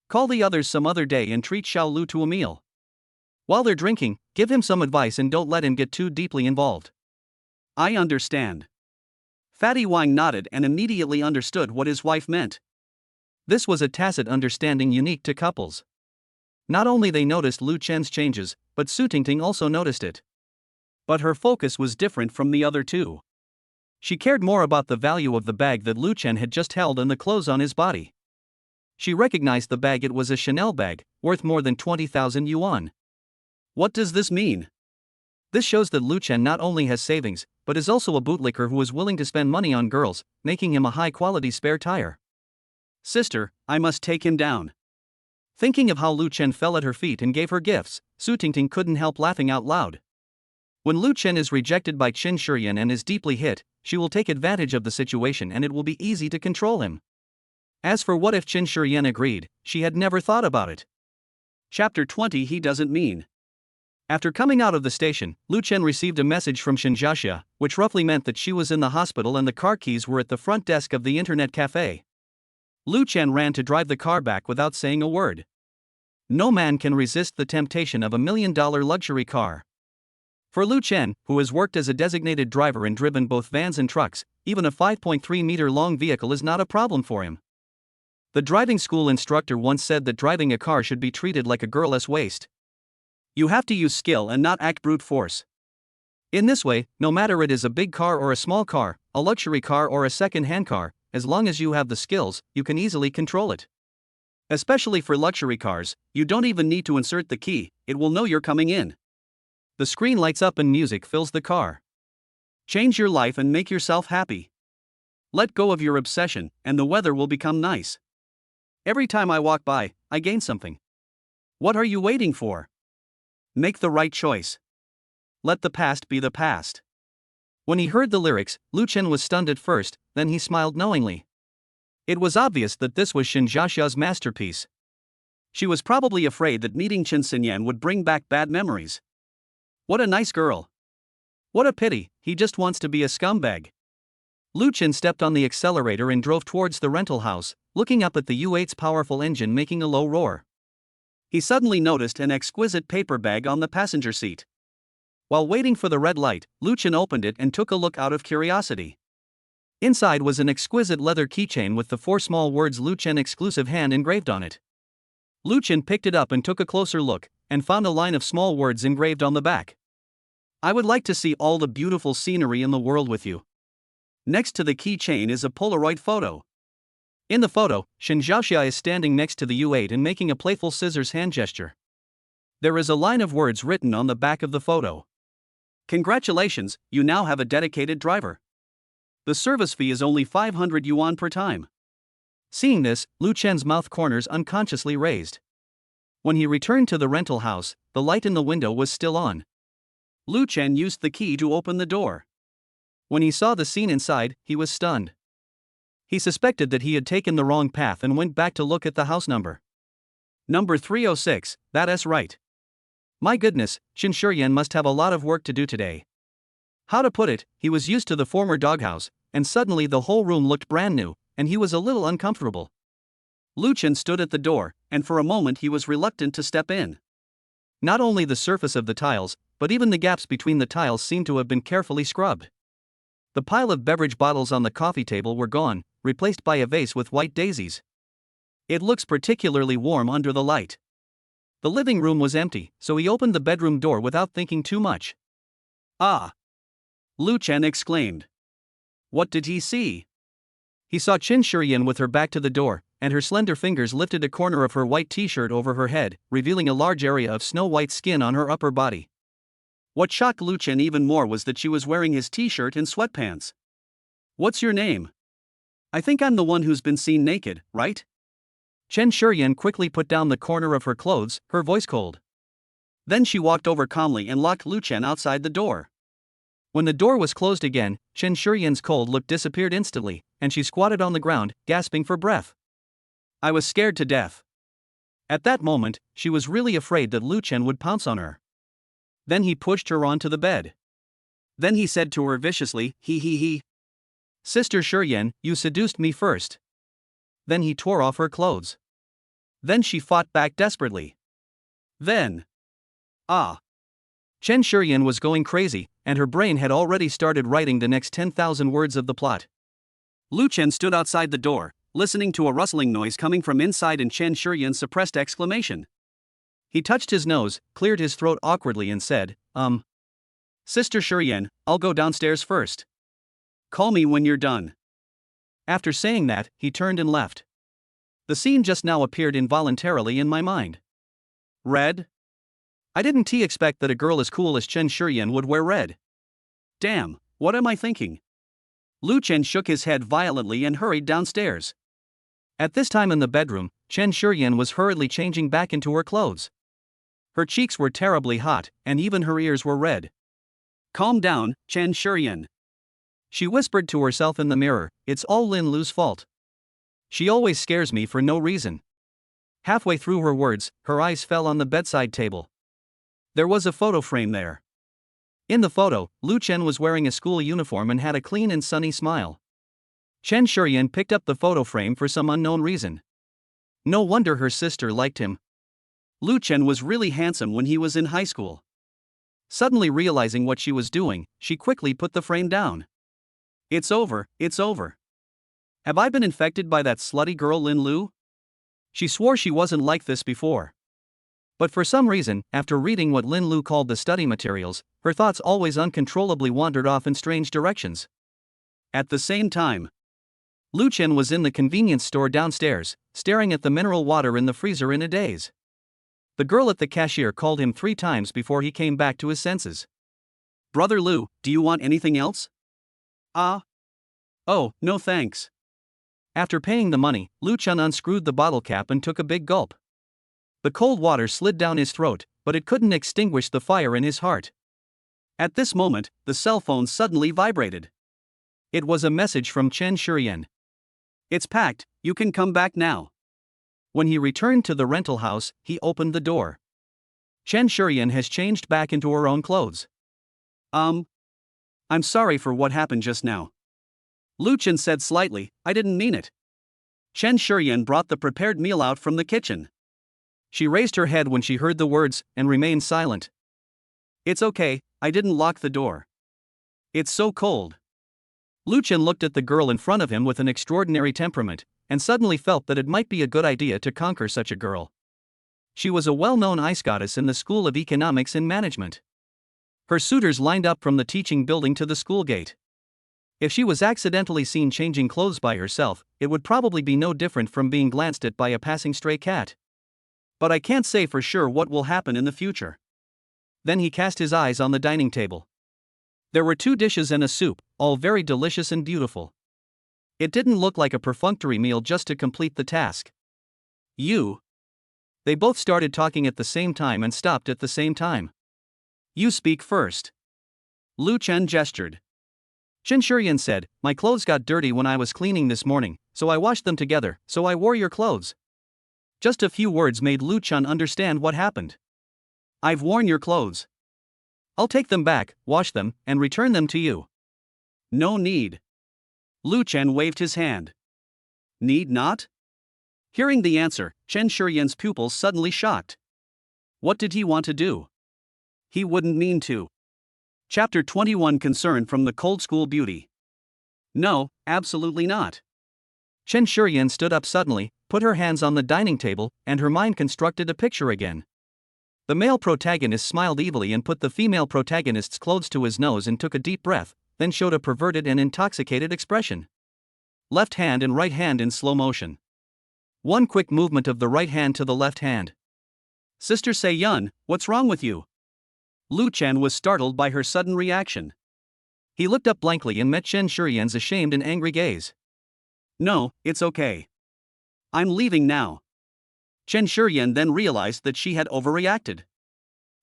Call the others some other day and treat Xiao Lu to a meal. While they're drinking, give him some advice and don't let him get too deeply involved. I understand. Fatty Wang nodded and immediately understood what his wife meant. This was a tacit understanding unique to couples. Not only they noticed Lu Chen's changes, but Su Tingting also noticed it. But her focus was different from the other two. She cared more about the value of the bag that Lu Chen had just held and the clothes on his body. She recognized the bag. It was a Chanel bag, worth more than 20,000 yuan. What does this mean? This shows that Lu Chen not only has savings, but is also a bootlicker who is willing to spend money on girls, making him a high-quality spare tire. Sister, I must take him down. Thinking of how Lu Chen fell at her feet and gave her gifts, Su Tingting couldn't help laughing out loud. When Lu Chen is rejected by Qin Shiyan and is deeply hit, she will take advantage of the situation and it will be easy to control him. As for what if Qin Shiyan agreed, she had never thought about it. Chapter 20. He doesn't mean. After coming out of the station, Lu Chen received a message from Shinjasha, which roughly meant that she was in the hospital and the car keys were at the front desk of the internet cafe. Lu Chen ran to drive the car back without saying a word. No man can resist the temptation of $1 million luxury car. For Lu Chen, who has worked as a designated driver and driven both vans and trucks, even a 5.3-meter-long vehicle is not a problem for him. The driving school instructor once said that driving a car should be treated like a girl's waist. You have to use skill and not act brute force. In this way, no matter it is a big car or a small car, a luxury car or a second-hand car, as long as you have the skills, you can easily control it. Especially for luxury cars, you don't even need to insert the key, it will know you're coming in. The screen lights up and music fills the car. Change your life and make yourself happy. Let go of your obsession, and the weather will become nice. Every time I walk by, I gain something. What are you waiting for? Make the right choice. Let the past be the past. When he heard the lyrics, Lu Chen was stunned at first, then he smiled knowingly. It was obvious that this was Shinjasha's masterpiece. She was probably afraid that meeting Qin Xinyan would bring back bad memories. What a nice girl. What a pity, he just wants to be a scumbag. Lu Chen stepped on the accelerator and drove towards the rental house, looking up at the U8's powerful engine making a low roar. He suddenly noticed an exquisite paper bag on the passenger seat. While waiting for the red light, Lu Chen opened it and took a look out of curiosity. Inside was an exquisite leather keychain with the 4 small words Lu Chen exclusive hand engraved on it. Lu Chen picked it up and took a closer look, and found a line of small words engraved on the back. I would like to see all the beautiful scenery in the world with you. Next to the keychain is a Polaroid photo. In the photo, Shinjasha is standing next to the U8 and making a playful scissors hand gesture. There is a line of words written on the back of the photo. Congratulations, you now have a dedicated driver. The service fee is only 500 yuan per time. Seeing this, Lu Chen's mouth corners unconsciously raised. When he returned to the rental house, the light in the window was still on. Lu Chen used the key to open the door. When he saw the scene inside, he was stunned. He suspected that he had taken the wrong path and went back to look at the house number. Number 306, that's right. My goodness, Qin Shiyan must have a lot of work to do today. How to put it, he was used to the former doghouse, and suddenly the whole room looked brand new, and he was a little uncomfortable. Lu Chen stood at the door, and for a moment he was reluctant to step in. Not only the surface of the tiles, but even the gaps between the tiles seemed to have been carefully scrubbed. The pile of beverage bottles on the coffee table were gone, replaced by a vase with white daisies. It looks particularly warm under the light. The living room was empty, so he opened the bedroom door without thinking too much. Ah! Lu Chen exclaimed. What did he see? He saw Qin Shiyan with her back to the door, and her slender fingers lifted a corner of her white t-shirt over her head, revealing a large area of snow-white skin on her upper body. What shocked Lu Chen even more was that she was wearing his t-shirt and sweatpants. What's your name? I think I'm the one who's been seen naked, right? Qin Shiyan quickly put down the corner of her clothes, her voice cold. Then she walked over calmly and locked Lu Chen outside the door. When the door was closed again, Qin Shiyan's cold look disappeared instantly, and she squatted on the ground, gasping for breath. I was scared to death. At that moment, she was really afraid that Lu Chen would pounce on her. Then he pushed her onto the bed. Then he said to her viciously, he. Sister Shuren, you seduced me first. Then he tore off her clothes. Then she fought back desperately. Then. Chen Shuren was going crazy, and her brain had already started writing the next 10,000 words of the plot. Lu Chen stood outside the door, listening to a rustling noise coming from inside and Chen Shuren's suppressed exclamation. He touched his nose, cleared his throat awkwardly and said, Sister Shuren, I'll go downstairs first. Call me when you're done. After saying that, he turned and left. The scene just now appeared involuntarily in my mind. Red? I didn't expect that a girl as cool as Chen Shuren would wear red. Damn, what am I thinking? Lu Chen shook his head violently and hurried downstairs. At this time in the bedroom, Chen Shuren was hurriedly changing back into her clothes. Her cheeks were terribly hot, and even her ears were red. Calm down, Chen Shuren. She whispered to herself in the mirror, it's all Linlu's fault. She always scares me for no reason. Halfway through her words, her eyes fell on the bedside table. There was a photo frame there. In the photo, Lu Chen was wearing a school uniform and had a clean and sunny smile. Chen Shuren picked up the photo frame for some unknown reason. No wonder her sister liked him. Lu Chen was really handsome when he was in high school. Suddenly realizing what she was doing, she quickly put the frame down. It's over. Have I been infected by that slutty girl Linlu? She swore she wasn't like this before. But for some reason, after reading what Linlu called the study materials, her thoughts always uncontrollably wandered off in strange directions. At the same time, Lu Chen was in the convenience store downstairs, staring at the mineral water in the freezer in a daze. The girl at the cashier called him 3 times before he came back to his senses. Brother Lu, do you want anything else? Oh, no thanks. After paying the money, Lu Chen unscrewed the bottle cap and took a big gulp. The cold water slid down his throat, but it couldn't extinguish the fire in his heart. At this moment, the cell phone suddenly vibrated. It was a message from Chen Shuren. It's packed, you can come back now. When he returned to the rental house, he opened the door. Chen Shuren has changed back into her own clothes. I'm sorry for what happened just now. Lu Chen said slightly, I didn't mean it. Chen Shuren brought the prepared meal out from the kitchen. She raised her head when she heard the words, and remained silent. It's okay, I didn't lock the door. It's so cold. Lu Chen looked at the girl in front of him with an extraordinary temperament, and suddenly felt that it might be a good idea to conquer such a girl. She was a well-known ice goddess in the School of Economics and Management. Her suitors lined up from the teaching building to the school gate. If she was accidentally seen changing clothes by herself, it would probably be no different from being glanced at by a passing stray cat. But I can't say for sure what will happen in the future. Then he cast his eyes on the dining table. There were 2 dishes and a soup, all very delicious and beautiful. It didn't look like a perfunctory meal just to complete the task. You. They both started talking at the same time and stopped at the same time. You speak first. Lu Chen gestured. Chen Shuren said, my clothes got dirty when I was cleaning this morning, so I washed them together, so I wore your clothes. Just a few words made Lu Chen understand what happened. I've worn your clothes. I'll take them back, wash them, and return them to you. No need. Lu Chen waved his hand. Need not? Hearing the answer, Chen Shuren's pupils suddenly shocked. What did he want to do? He wouldn't mean to. Chapter 21 Concern from the Cold School Beauty. No, absolutely not. Chen Shuren stood up suddenly, put her hands on the dining table, and her mind constructed a picture again. The male protagonist smiled evilly and put the female protagonist's clothes to his nose and took a deep breath, then showed a perverted and intoxicated expression. Left hand and right hand in slow motion. One quick movement of the right hand to the left hand. Sister Se-yun, what's wrong with you? Lu Chen was startled by her sudden reaction. He looked up blankly and met Chen Shuren's ashamed and angry gaze. No, it's okay. I'm leaving now. Chen Shuren then realized that she had overreacted.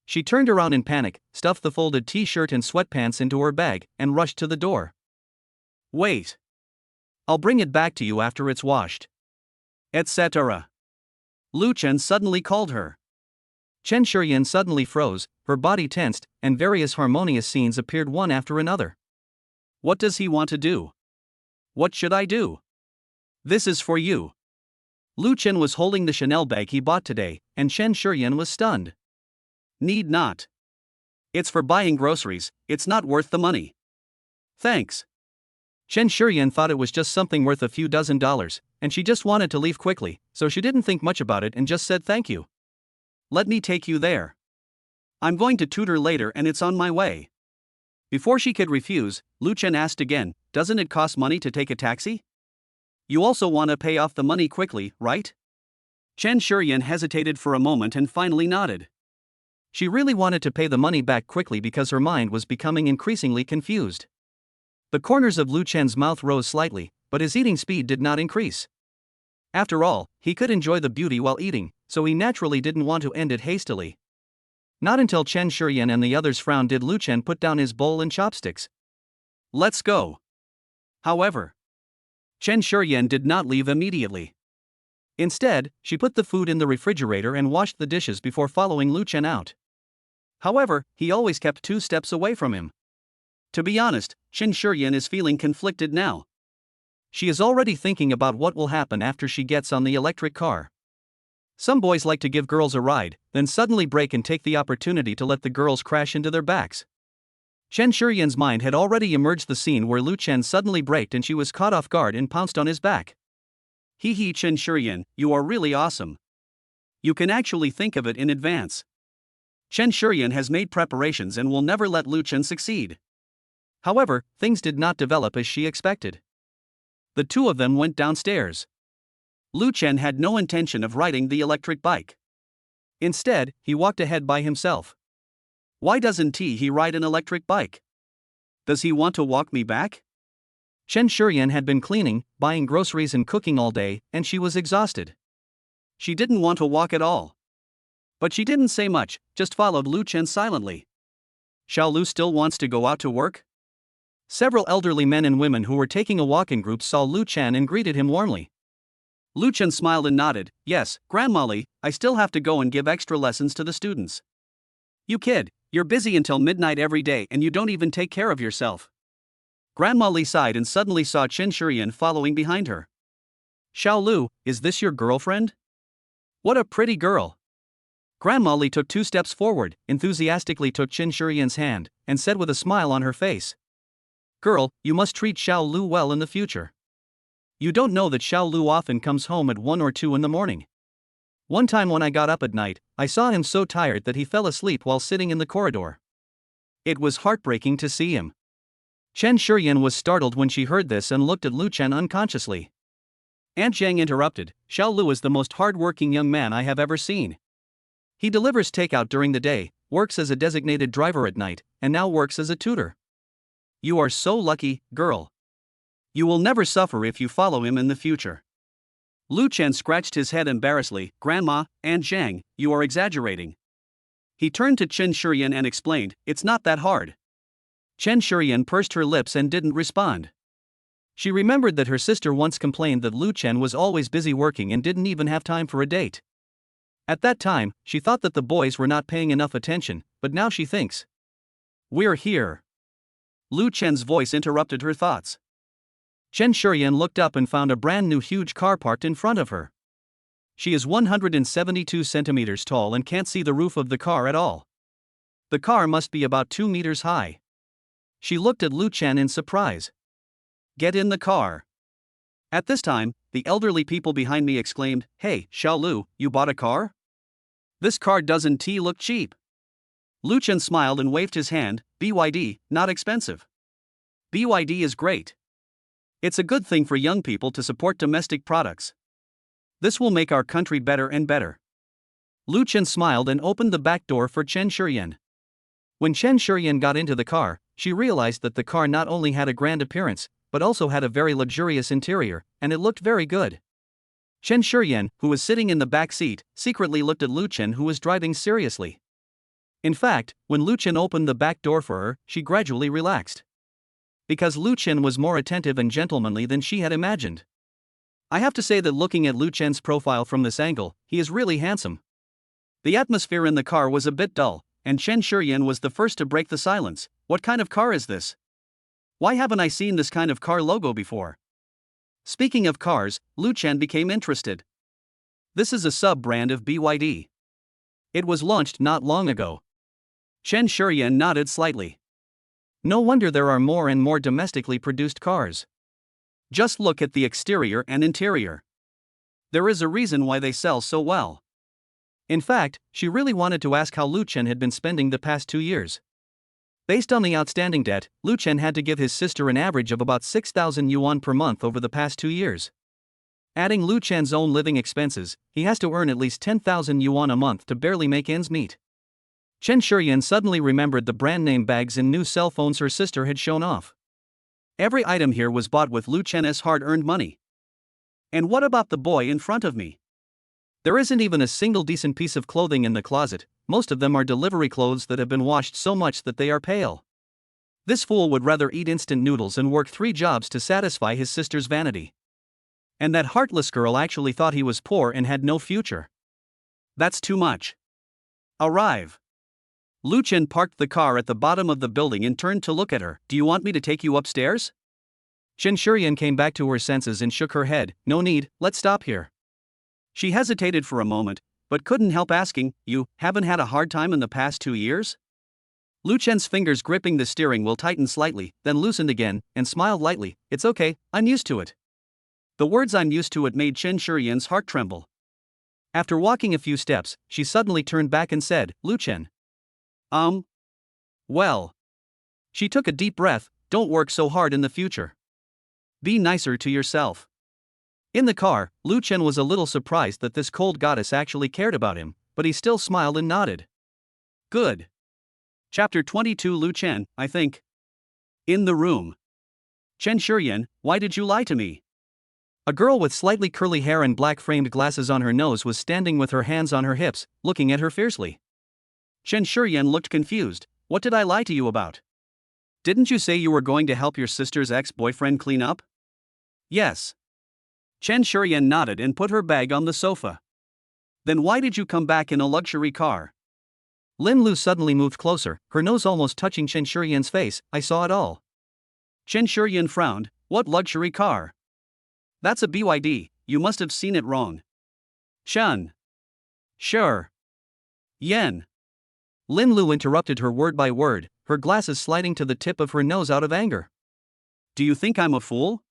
She turned around in panic, stuffed the folded t-shirt and sweatpants into her bag, and rushed to the door. Wait. I'll bring it back to you after it's washed. Etc. Lu Chen suddenly called her. Chen Shuren suddenly froze, her body tensed, and various harmonious scenes appeared one after another. What does he want to do? What should I do? This is for you. Lu Chen was holding the Chanel bag he bought today, and Chen Shuren was stunned. Need not. It's for buying groceries, it's not worth the money. Thanks. Chen Shuren thought it was just something worth a few $dozen, and she just wanted to leave quickly, so she didn't think much about it and just said thank you. Let me take you there. I'm going to tutor later and it's on my way. Before she could refuse, Lu Chen asked again, doesn't it cost money to take a taxi? You also want to pay off the money quickly, right? Chen Shuren hesitated for a moment and finally nodded. She really wanted to pay the money back quickly because her mind was becoming increasingly confused. The corners of Lu Chen's mouth rose slightly, but his eating speed did not increase. After all, he could enjoy the beauty while eating, so he naturally didn't want to end it hastily. Not until Chen Shuren and the others frowned did Lu Chen put down his bowl and chopsticks. Let's go. However, Chen Shuren did not leave immediately. Instead, she put the food in the refrigerator and washed the dishes before following Lu Chen out. However, he always kept 2 steps away from him. To be honest, Chen Shuren is feeling conflicted now. She is already thinking about what will happen after she gets on the electric car. Some boys like to give girls a ride, then suddenly brake and take the opportunity to let the girls crash into their backs. Chen Shuren's mind had already emerged the scene where Lu Chen suddenly braked and she was caught off guard and pounced on his back. Hee hee, Chen Shuren, you are really awesome. You can actually think of it in advance. Chen Shuren has made preparations and will never let Lu Chen succeed. However, things did not develop as she expected. The two of them went downstairs. Lu Chen had no intention of riding the electric bike. Instead, he walked ahead by himself. Why doesn't he ride an electric bike? Does he want to walk me back? Chen Shuren had been cleaning, buying groceries and cooking all day, and she was exhausted. She didn't want to walk at all. But she didn't say much, just followed Lu Chen silently. Xiao Lu still wants to go out to work? Several elderly men and women who were taking a walk in groups saw Lu Chen and greeted him warmly. Lu Chen smiled and nodded, yes, Grandma Li, I still have to go and give extra lessons to the students. You kid, you're busy until midnight every day and you don't even take care of yourself. Grandma Li sighed and suddenly saw Chen Shuren following behind her. Xiao Lu, is this your girlfriend? What a pretty girl. Grandma Li took 2 steps forward, enthusiastically took Chen Shuren's hand, and said with a smile on her face. Girl, you must treat Xiao Lu well in the future. You don't know that Xiao Lu often comes home at 1 or 2 in the morning. One time when I got up at night, I saw him so tired that he fell asleep while sitting in the corridor. It was heartbreaking to see him. Chen Shuren was startled when she heard this and looked at Lu Chen unconsciously. Aunt Jang interrupted, Xiao Lu is the most hard-working young man I have ever seen. He delivers takeout during the day, works as a designated driver at night, and now works as a tutor. You are so lucky, girl. You will never suffer if you follow him in the future. Lu Chen scratched his head embarrassedly, Grandma, Aunt Jang, you are exaggerating. He turned to Chen Shuren and explained, it's not that hard. Chen Shuren pursed her lips and didn't respond. She remembered that her sister once complained that Lu Chen was always busy working and didn't even have time for a date. At that time, she thought that the boys were not paying enough attention, but now she thinks. We're here. Lu Chen's voice interrupted her thoughts. Chen Shuren looked up and found a brand new huge car parked in front of her. She is 172 centimeters tall and can't see the roof of the car at all. The car must be about 2 meters high. She looked at Lu Chen in surprise. Get in the car. At this time, the elderly people behind me exclaimed, Hey, Xiao Lu, you bought a car? This car doesn't look cheap. Lu Chen smiled and waved his hand, BYD, not expensive. BYD is great. It's a good thing for young people to support domestic products. This will make our country better and better. Lu Chen smiled and opened the back door for Chen Shuren. When Chen Shuren got into the car, she realized that the car not only had a grand appearance, but also had a very luxurious interior, and it looked very good. Chen Shuren, who was sitting in the back seat, secretly looked at Lu Chen, who was driving seriously. In fact, when Lu Chen opened the back door for her, she gradually relaxed. Because Lu Chen was more attentive and gentlemanly than she had imagined. I have to say that looking at Lu Chen's profile from this angle, he is really handsome. The atmosphere in the car was a bit dull, and Chen Shuren was the first to break the silence. What kind of car is this? Why haven't I seen this kind of car logo before? Speaking of cars, Lu Chen became interested. This is a sub-brand of BYD. It was launched not long ago. Chen Shuren nodded slightly. No wonder there are more and more domestically produced cars. Just look at the exterior and interior. There is a reason why they sell so well. In fact, she really wanted to ask how Lu Chen had been spending the past 2 years. Based on the outstanding debt, Lu Chen had to give his sister an average of about 6,000 yuan per month over the past 2 years. Adding Lu Chen's own living expenses, he has to earn at least 10,000 yuan a month to barely make ends meet. Chen Shuren suddenly remembered the brand name bags and new cell phones her sister had shown off. Every item here was bought with Lu Chen's hard-earned money. And what about the boy in front of me? There isn't even a single decent piece of clothing in the closet. Most of them are delivery clothes that have been washed so much that they are pale. This fool would rather eat instant noodles and work 3 jobs to satisfy his sister's vanity. And that heartless girl actually thought he was poor and had no future. That's too much. Arrive. Lu Chen parked the car at the bottom of the building and turned to look at her. Do you want me to take you upstairs? Chen Shuren came back to her senses and shook her head. No need, let's stop here. She hesitated for a moment, but couldn't help asking, you haven't had a hard time in the past 2 years? Lu Chen's fingers gripping the steering wheel tightened slightly, then loosened again, and smiled lightly. It's okay, I'm used to it. The words "I'm used to it" made Chen Shuren's heart tremble. After walking a few steps, she suddenly turned back and said, Lu Chen. Well. She took a deep breath. Don't work so hard in the future. Be nicer to yourself. In the car, Lu Chen was a little surprised that this cold goddess actually cared about him, but he still smiled and nodded. Good. Chapter 22. Lu Chen, I think. In the room. Chen Shuren, why did you lie to me? A girl with slightly curly hair and black framed glasses on her nose was standing with her hands on her hips, looking at her fiercely. Chen Shuren looked confused. What did I lie to you about? Didn't you say you were going to help your sister's ex-boyfriend clean up? Yes. Chen Shuren nodded and put her bag on the sofa. Then why did you come back in a luxury car? Linlu suddenly moved closer, her nose almost touching Chen Shuren's face. I saw it all. Chen Shuren frowned. What luxury car? That's a BYD, you must have seen it wrong. Shun. Sure. Yen. Linlu interrupted her word by word, her glasses sliding to the tip of her nose out of anger. Do you think I'm a fool?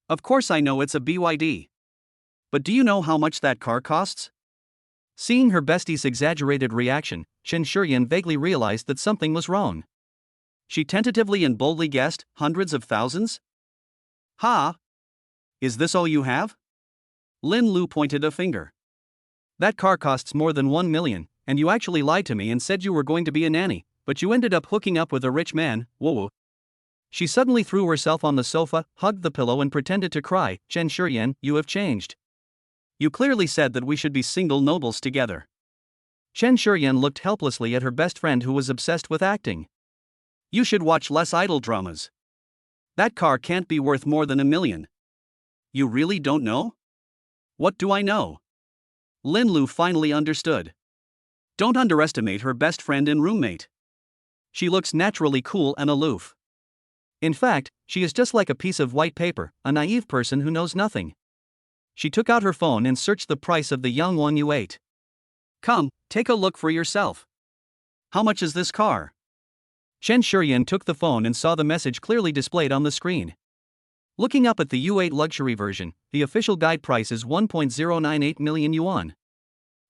Of course I know it's a BYD. But do you know how much that car costs? Seeing her bestie's exaggerated reaction, Chen Shuren vaguely realized that something was wrong. She tentatively and boldly guessed, hundreds of thousands? Ha! Is this all you have? Linlu pointed a finger. That car costs more than 1 million, and you actually lied to me and said you were going to be a nanny, but you ended up hooking up with a rich man. Whoa. She suddenly threw herself on the sofa, hugged the pillow and pretended to cry. Chen Shuren, you have changed. You clearly said that we should be single nobles together. Chen Shuren looked helplessly at her best friend who was obsessed with acting. You should watch less idol dramas. That car can't be worth more than 1 million. You really don't know? What do I know? Linlu finally understood. Don't underestimate her best friend and roommate. She looks naturally cool and aloof. In fact, she is just like a piece of white paper, a naive person who knows nothing. She took out her phone and searched the price of the young one you ate. Come, take a look for yourself. How much is this car? Chen Shuren took the phone and saw the message clearly displayed on the screen. Looking up at the U8 luxury version, the official guide price is 1.098 million yuan.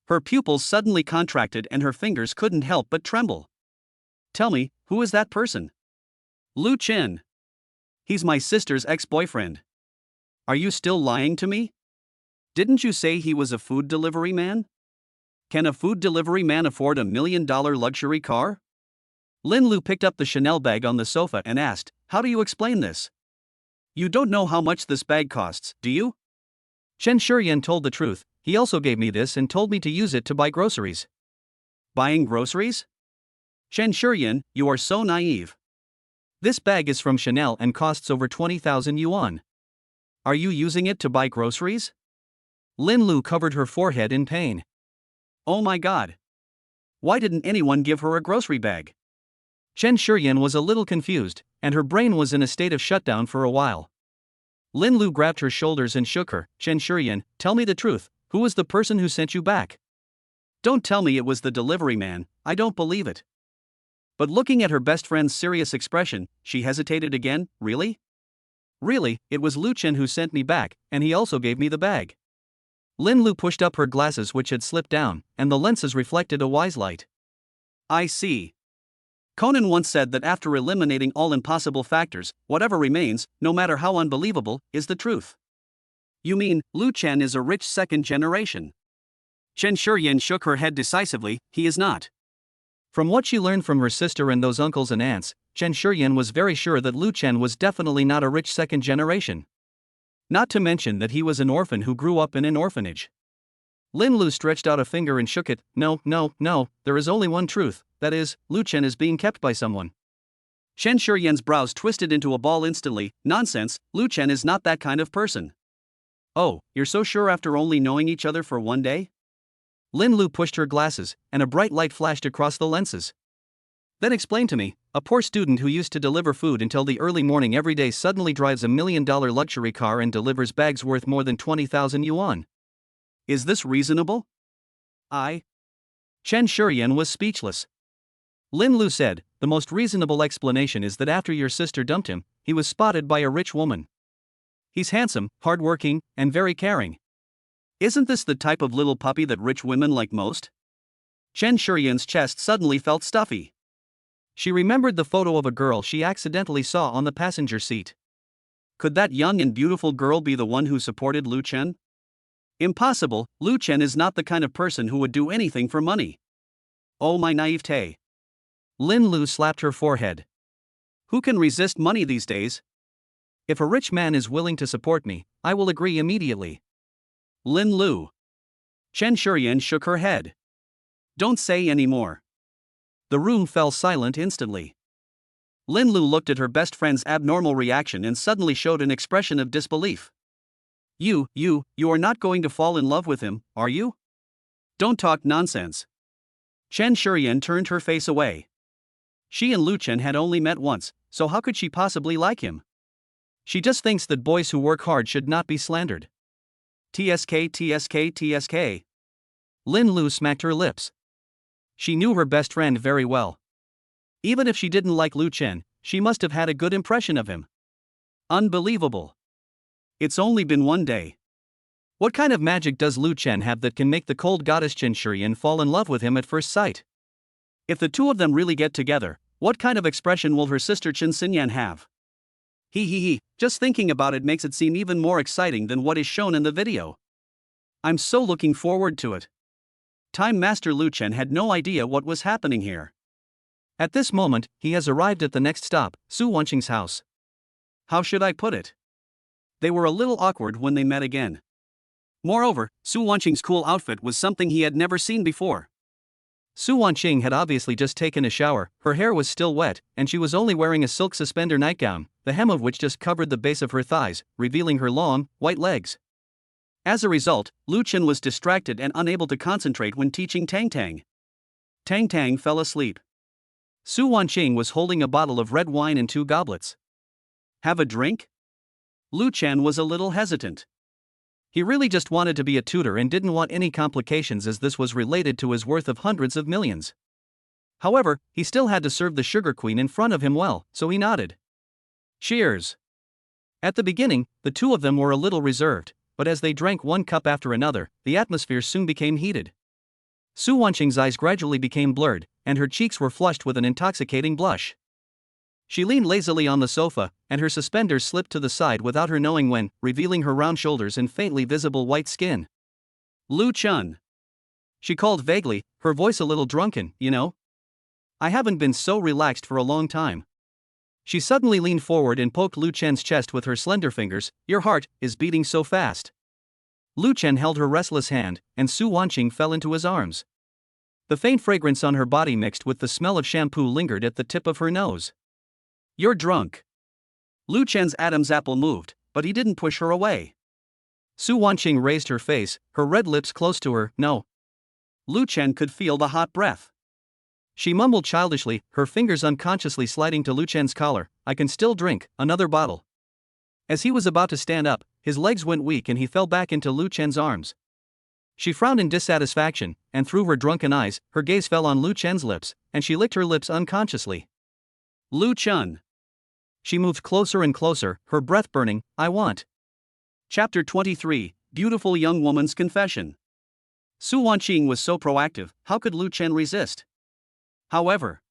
Her pupils suddenly contracted and her fingers couldn't help but tremble. Tell me, who is that person? Lu Chen. He's my sister's ex-boyfriend. Are you still lying to me? Didn't you say he was a food delivery man? Can a food delivery man afford $1 million luxury car? Linlu picked up the Chanel bag on the sofa and asked, how do you explain this? You don't know how much this bag costs, do you? Chen Shuren told the truth. He also gave me this and told me to use it to buy groceries. Buying groceries? Chen Shuren, you are so naive. This bag is from Chanel and costs over 20,000 yuan. Are you using it to buy groceries? Linlu covered her forehead in pain. Oh my god. Why didn't anyone give her a grocery bag? Chen Shuren was a little confused, and her brain was in a state of shutdown for a while. Linlu grabbed her shoulders and shook her. Chen Shuren, tell me the truth, who was the person who sent you back? Don't tell me it was the delivery man, I don't believe it. But looking at her best friend's serious expression, she hesitated again. Really? Really, it was Lu Chen who sent me back, and he also gave me the bag. Linlu pushed up her glasses which had slipped down, and the lenses reflected a wise light. I see. Conan once said that after eliminating all impossible factors, whatever remains, no matter how unbelievable, is the truth. You mean, Lu Chen is a rich second generation? Chen Shuren shook her head decisively. He is not. From what she learned from her sister and those uncles and aunts, Chen Shuren was very sure that Lu Chen was definitely not a rich second generation. Not to mention that he was an orphan who grew up in an orphanage. Linlu stretched out a finger and shook it. No, there is only one truth, that is, Lu Chen is being kept by someone. Chen Shuren's brows twisted into a ball instantly. Nonsense, Lu Chen is not that kind of person. Oh, you're so sure after only knowing each other for one day? Linlu pushed her glasses, and a bright light flashed across the lenses. Then explain to me, a poor student who used to deliver food until the early morning every day suddenly drives $1 million luxury car and delivers bags worth more than 20,000 yuan. Is this reasonable? Chen Shuren was speechless. Linlu said, the most reasonable explanation is that after your sister dumped him, he was spotted by a rich woman. He's handsome, hardworking, and very caring. Isn't this the type of little puppy that rich women like most? Chen Shuren's chest suddenly felt stuffy. She remembered the photo of a girl she accidentally saw on the passenger seat. Could that young and beautiful girl be the one who supported Lu Chen? Impossible, Lu Chen is not the kind of person who would do anything for money. Oh my naivete. Linlu slapped her forehead. Who can resist money these days? If a rich man is willing to support me, I will agree immediately. Linlu. Chen Shuren shook her head. Don't say any more. The room fell silent instantly. Linlu looked at her best friend's abnormal reaction and suddenly showed an expression of disbelief. You are not going to fall in love with him, are you? Don't talk nonsense. Chen Shuren turned her face away. She and Lu Chen had only met once, so how could she possibly like him? She just thinks that boys who work hard should not be slandered. TSK. Linlu smacked her lips. She knew her best friend very well. Even if she didn't like Lu Chen, she must have had a good impression of him. Unbelievable. It's only been one day. What kind of magic does Lu Chen have that can make the cold goddess Chen Shuren fall in love with him at first sight? If the two of them really get together, what kind of expression will her sister Chen Xinyan have? Just thinking about it makes it seem even more exciting than what is shown in the video. I'm so looking forward to it. Time Master Lu Chen had no idea what was happening here. At this moment, he has arrived at the next stop, Su Wanqing's house. How should I put it? They were a little awkward when they met again. Moreover, Su Wanqing's cool outfit was something he had never seen before. Su Wanqing had obviously just taken a shower, her hair was still wet, and she was only wearing a silk suspender nightgown, the hem of which just covered the base of her thighs, revealing her long, white legs. As a result, Lu Chen was distracted and unable to concentrate when teaching Tang. Tang fell asleep. Su Wanqing was holding a bottle of red wine and 2 goblets. Have a drink? Lu Chen was a little hesitant. He really just wanted to be a tutor and didn't want any complications as this was related to his worth of hundreds of millions. However, he still had to serve the sugar queen in front of him well, so he nodded. Cheers. At the beginning, the two of them were a little reserved, but as they drank one cup after another, the atmosphere soon became heated. Su Wanqing's eyes gradually became blurred, and her cheeks were flushed with an intoxicating blush. She leaned lazily on the sofa, and her suspenders slipped to the side without her knowing when, revealing her round shoulders and faintly visible white skin. Lu Chen. She called vaguely, her voice a little drunken, you know? I haven't been so relaxed for a long time. She suddenly leaned forward and poked Lu Chen's chest with her slender fingers. Your heart is beating so fast. Lu Chen held her restless hand, and Su Wanqing fell into his arms. The faint fragrance on her body mixed with the smell of shampoo lingered at the tip of her nose. You're drunk. Lu Chen's Adam's apple moved, but he didn't push her away. Su Wanqing raised her face, her red lips close to her. No. Lu Chen could feel the hot breath. She mumbled childishly, her fingers unconsciously sliding to Lu Chen's collar. I can still drink, another bottle. As he was about to stand up, his legs went weak and he fell back into Lu Chen's arms. She frowned in dissatisfaction, and through her drunken eyes, her gaze fell on Lu Chen's lips, and she licked her lips unconsciously. Lu Chen. She moved closer and closer, her breath burning. I want. Chapter 23, Beautiful Young Woman's Confession. Su Wanqing was so proactive, how could Lu Chen resist? However,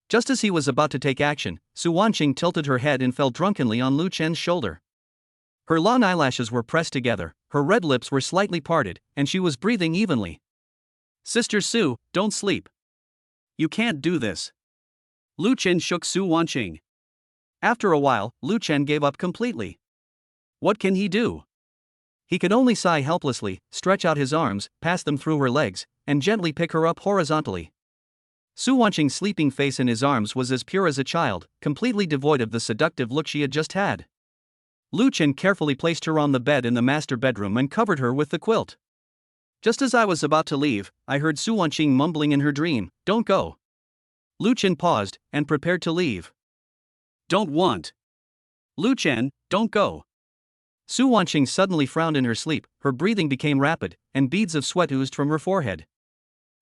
just as he was about to take action, Su Wanqing tilted her head and fell drunkenly on Lu Chen's shoulder. Her long eyelashes were pressed together, her red lips were slightly parted, and she was breathing evenly. Sister Su, don't sleep. You can't do this. Lu Chen shook Su Wanqing. After a while, Lu Chen gave up completely. What can he do? He could only sigh helplessly, stretch out his arms, pass them through her legs, and gently pick her up horizontally. Su Wanqing's sleeping face in his arms was as pure as a child, completely devoid of the seductive look she had just had. Lu Chen carefully placed her on the bed in the master bedroom and covered her with the quilt. Just as I was about to leave, I heard Su Wanqing mumbling in her dream, "Don't go." Lu Chen paused, and prepared to leave. Don't want. Lu Chen, don't go. Su Wanqing suddenly frowned in her sleep, her breathing became rapid, and beads of sweat oozed from her forehead.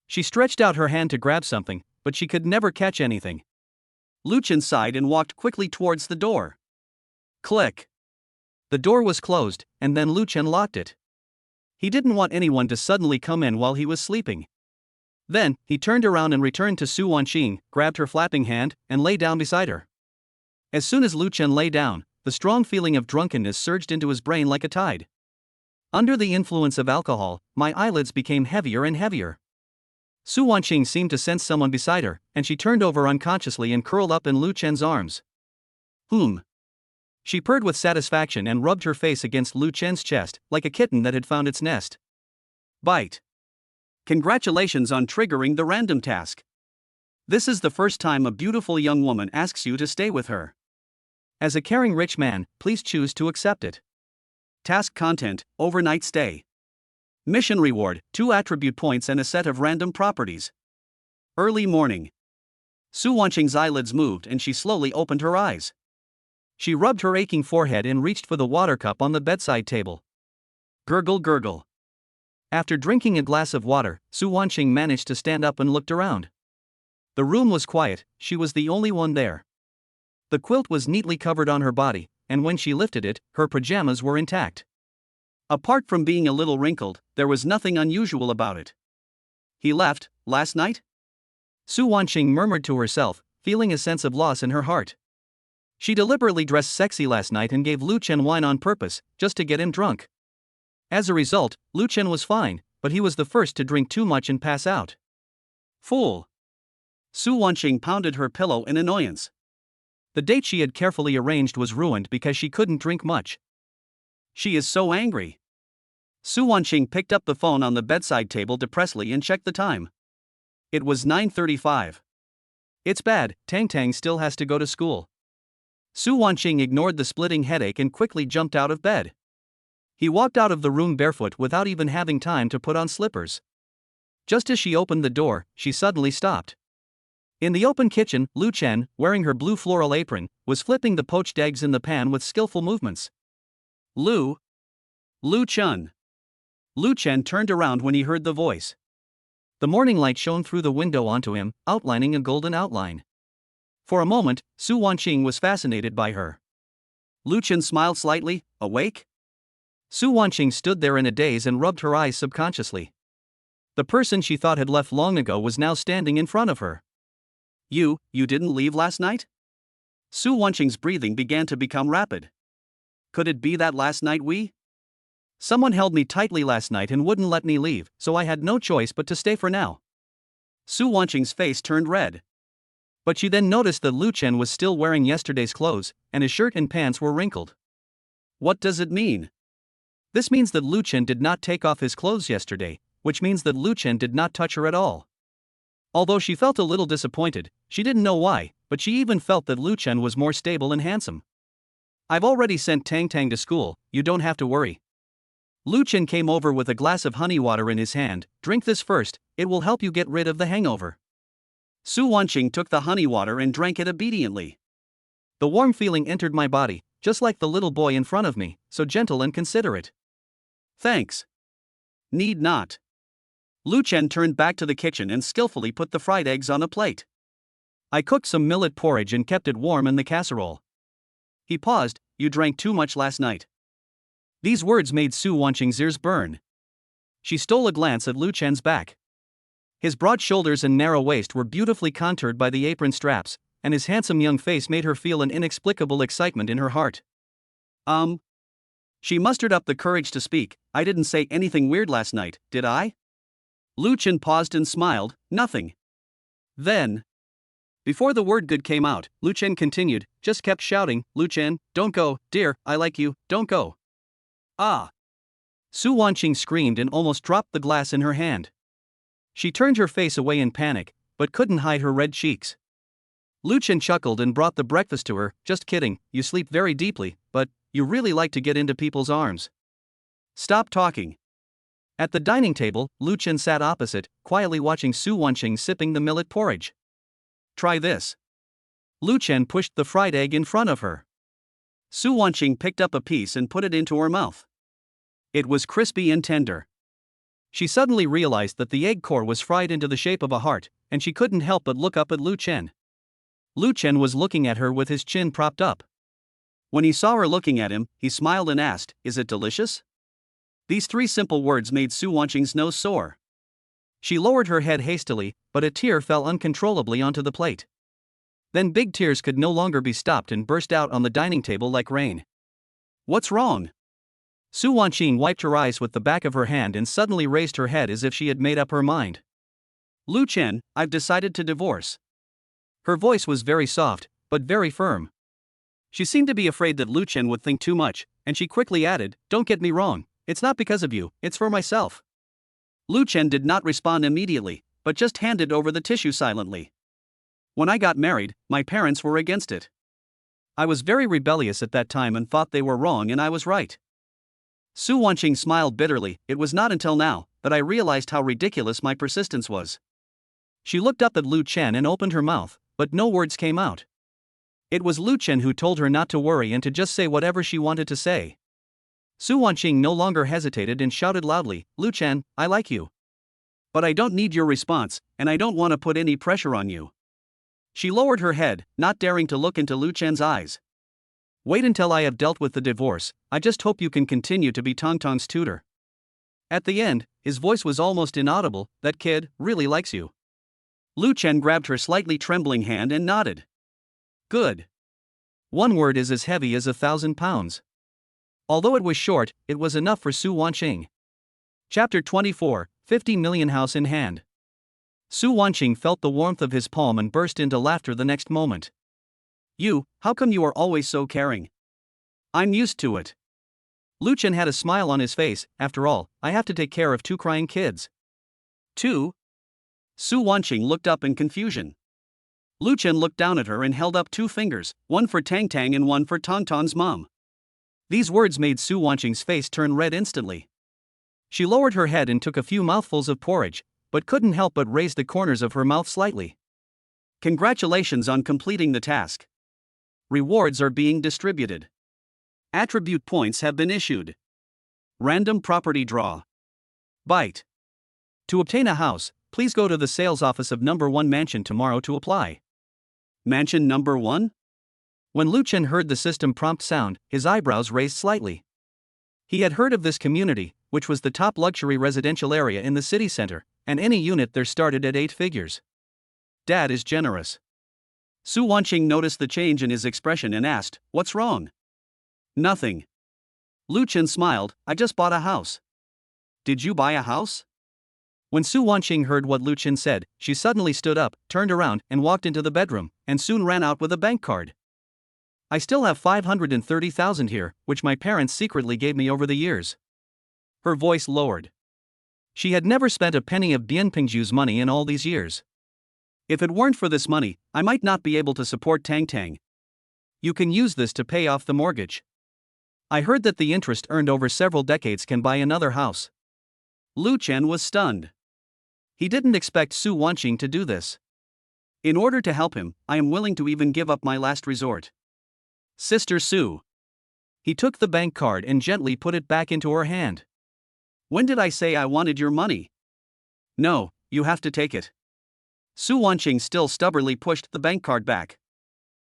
She stretched out her hand to grab something, but she could never catch anything. Lu Chen sighed and walked quickly towards the door. Click. The door was closed, and then Lu Chen locked it. He didn't want anyone to suddenly come in while he was sleeping. Then, he turned around and returned to Su Wanqing, grabbed her flapping hand, and lay down beside her. As soon as Lu Chen lay down, the strong feeling of drunkenness surged into his brain like a tide. Under the influence of alcohol, my eyelids became heavier and heavier. Su Wanqing seemed to sense someone beside her, and she turned over unconsciously and curled up in Lu Chen's arms. She purred with satisfaction and rubbed her face against Lu Chen's chest, like a kitten that had found its nest. Bite. Congratulations on triggering the random task. This is the first time a beautiful young woman asks you to stay with her. As a caring rich man, please choose to accept it. Task content, overnight stay. Mission reward, 2 attribute points and a set of random properties. Early morning. Su Wanqing's eyelids moved and she slowly opened her eyes. She rubbed her aching forehead and reached for the water cup on the bedside table. Gurgle gurgle. After drinking a glass of water, Su Wanqing managed to stand up and looked around. The room was quiet, she was the only one there. The quilt was neatly covered on her body, and when she lifted it, her pajamas were intact. Apart from being a little wrinkled, there was nothing unusual about it. He left, last night? Su Wanqing murmured to herself, feeling a sense of loss in her heart. She deliberately dressed sexy last night and gave Lu Chen wine on purpose, just to get him drunk. As a result, Lu Chen was fine, but he was the first to drink too much and pass out. Fool! Su Wanqing pounded her pillow in annoyance. The date she had carefully arranged was ruined because she couldn't drink much. She is so angry. Su Wanqing picked up the phone on the bedside table depressedly and checked the time. It was 9:35. It's bad, Tang still has to go to school. Su Wanqing ignored the splitting headache and quickly jumped out of bed. He walked out of the room barefoot without even having time to put on slippers. Just as she opened the door, she suddenly stopped. In the open kitchen, Lu Chen, wearing her blue floral apron, was flipping the poached eggs in the pan with skillful movements. Lu Chen. Lu Chen turned around when he heard the voice. The morning light shone through the window onto him, outlining a golden outline. For a moment, Su Wanqing was fascinated by her. Lu Chen smiled slightly. Awake? Su Wanqing stood there in a daze and rubbed her eyes subconsciously. The person she thought had left long ago was now standing in front of her. You didn't leave last night? Su Wanqing's breathing began to become rapid. Could it be that last night someone held me tightly last night and wouldn't let me leave, so I had no choice but to stay for now. Su Wanqing's face turned red. But she then noticed that Lu Chen was still wearing yesterday's clothes, and his shirt and pants were wrinkled. What does it mean? This means that Lu Chen did not take off his clothes yesterday, which means that Lu Chen did not touch her at all. Although she felt a little disappointed, she didn't know why, but she even felt that Lu Chen was more stable and handsome. I've already sent Tang to school, you don't have to worry. Lu Chen came over with a glass of honey water in his hand. Drink this first, it will help you get rid of the hangover. Su Wanqing took the honey water and drank it obediently. The warm feeling entered my body, just like the little boy in front of me, so gentle and considerate. Thanks. Need not. Lu Chen turned back to the kitchen and skillfully put the fried eggs on a plate. I cooked some millet porridge and kept it warm in the casserole. He paused. You drank too much last night. These words made Su Wanqing's ears burn. She stole a glance at Lu Chen's back. His broad shoulders and narrow waist were beautifully contoured by the apron straps, and his handsome young face made her feel an inexplicable excitement in her heart. She mustered up the courage to speak. I didn't say anything weird last night, did I? Lu Chen paused and smiled. Nothing. Then, before the word good came out, Lu Chen continued, just kept shouting, Lu Chen, don't go, dear, I like you, don't go. Ah! Su Wanqing screamed and almost dropped the glass in her hand. She turned her face away in panic, but couldn't hide her red cheeks. Lu Chen chuckled and brought the breakfast to her. Just kidding, you sleep very deeply, but you really like to get into people's arms. Stop talking. At the dining table, Lu Chen sat opposite, quietly watching Su Wanqing sipping the millet porridge. Try this. Lu Chen pushed the fried egg in front of her. Su Wanqing picked up a piece and put it into her mouth. It was crispy and tender. She suddenly realized that the egg core was fried into the shape of a heart, and she couldn't help but look up at Lu Chen. Lu Chen was looking at her with his chin propped up. When he saw her looking at him, he smiled and asked, Is it delicious? These three simple words made Su Wanqing's nose sore. She lowered her head hastily, but a tear fell uncontrollably onto the plate. Then big tears could no longer be stopped and burst out on the dining table like rain. What's wrong? Su Wanqing wiped her eyes with the back of her hand and suddenly raised her head as if she had made up her mind. Lu Chen, I've decided to divorce. Her voice was very soft, but very firm. She seemed to be afraid that Lu Chen would think too much, and she quickly added, Don't get me wrong, it's not because of you, it's for myself. Lu Chen did not respond immediately, but just handed over the tissue silently. When I got married, my parents were against it. I was very rebellious at that time and thought they were wrong and I was right. Su Wanqing smiled bitterly. It was not until now that I realized how ridiculous my persistence was. She looked up at Lu Chen and opened her mouth, but no words came out. It was Lu Chen who told her not to worry and to just say whatever she wanted to say. Su Wanqing no longer hesitated and shouted loudly, Lu Chen, I like you. But I don't need your response, and I don't want to put any pressure on you. She lowered her head, not daring to look into Lu Chen's eyes. Wait until I have dealt with the divorce. I just hope you can continue to be Tang's tutor. At the end, his voice was almost inaudible. That kid really likes you. Lu Chen grabbed her slightly trembling hand and nodded. Good. One word is as heavy as 1,000 pounds. Although it was short, it was enough for Su Wanqing. Chapter 24, 50 million house in hand. Su Wanqing felt the warmth of his palm and burst into laughter the next moment. You, how come you are always so caring? I'm used to it. Lu Chen had a smile on his face. After all, I have to take care of 2 crying kids. 2? Su Wanqing looked up in confusion. Lu Chen looked down at her and held up 2 fingers, one for Tang and one for Tang's mom. These words made Su Wanqing's face turn red instantly. She lowered her head and took a few mouthfuls of porridge, but couldn't help but raise the corners of her mouth slightly. Congratulations on completing the task. Rewards are being distributed. Attribute points have been issued. Random property draw. Bite. To obtain a house, please go to the sales office of number 1 mansion tomorrow to apply. Mansion number 1? When Lu Chen heard the system prompt sound, his eyebrows raised slightly. He had heard of this community, which was the top luxury residential area in the city center, and any unit there started at 8 figures. Dad is generous. Su Wanqing noticed the change in his expression and asked, What's wrong? Nothing. Lu Chen smiled, I just bought a house. Did you buy a house? When Su Wanqing heard what Lu Chen said, she suddenly stood up, turned around, and walked into the bedroom, and soon ran out with a bank card. I still have 530,000 here, which my parents secretly gave me over the years. Her voice lowered. She had never spent a penny of Bianpingju's money in all these years. If it weren't for this money, I might not be able to support Tang. You can use this to pay off the mortgage. I heard that the interest earned over several decades can buy another house. Lu Chen was stunned. He didn't expect Su Wanqing to do this. In order to help him, I am willing to even give up my last resort. Sister Su. He took the bank card and gently put it back into her hand. When did I say I wanted your money? No, you have to take it. Su Wanqing still stubbornly pushed the bank card back.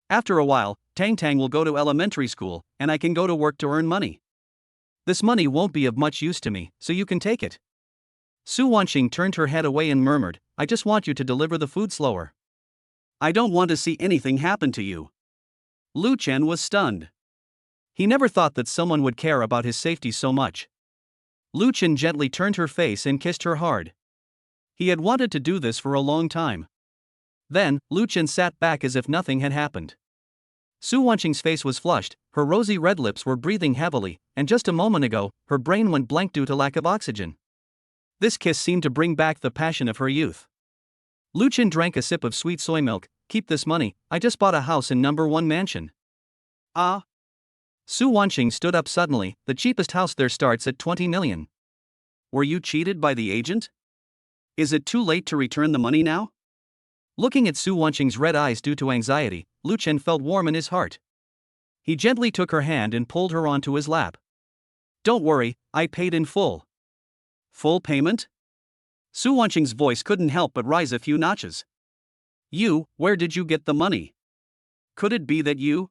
After a while, Tang will go to elementary school, and I can go to work to earn money. This money won't be of much use to me, so you can take it. Su Wanqing turned her head away and murmured, I just want you to deliver the food slower. I don't want to see anything happen to you. Lu Chen was stunned. He never thought that someone would care about his safety so much. Lu Chen gently turned her face and kissed her hard. He had wanted to do this for a long time. Then, Lu Chen sat back as if nothing had happened. Su Wanqing's face was flushed, her rosy red lips were breathing heavily, and just a moment ago, her brain went blank due to lack of oxygen. This kiss seemed to bring back the passion of her youth. Lu Chen drank a sip of sweet soy milk. Keep this money, I just bought a house in number 1 mansion. Ah? Su Wanqing stood up suddenly, the cheapest house there starts at 20 million. Were you cheated by the agent? Is it too late to return the money now? Looking at Su Wanqing's red eyes due to anxiety, Lu Chen felt warm in his heart. He gently took her hand and pulled her onto his lap. Don't worry, I paid in full. Full payment? Su Wanqing's voice couldn't help but rise a few notches. Where did you get the money? Could it be that you?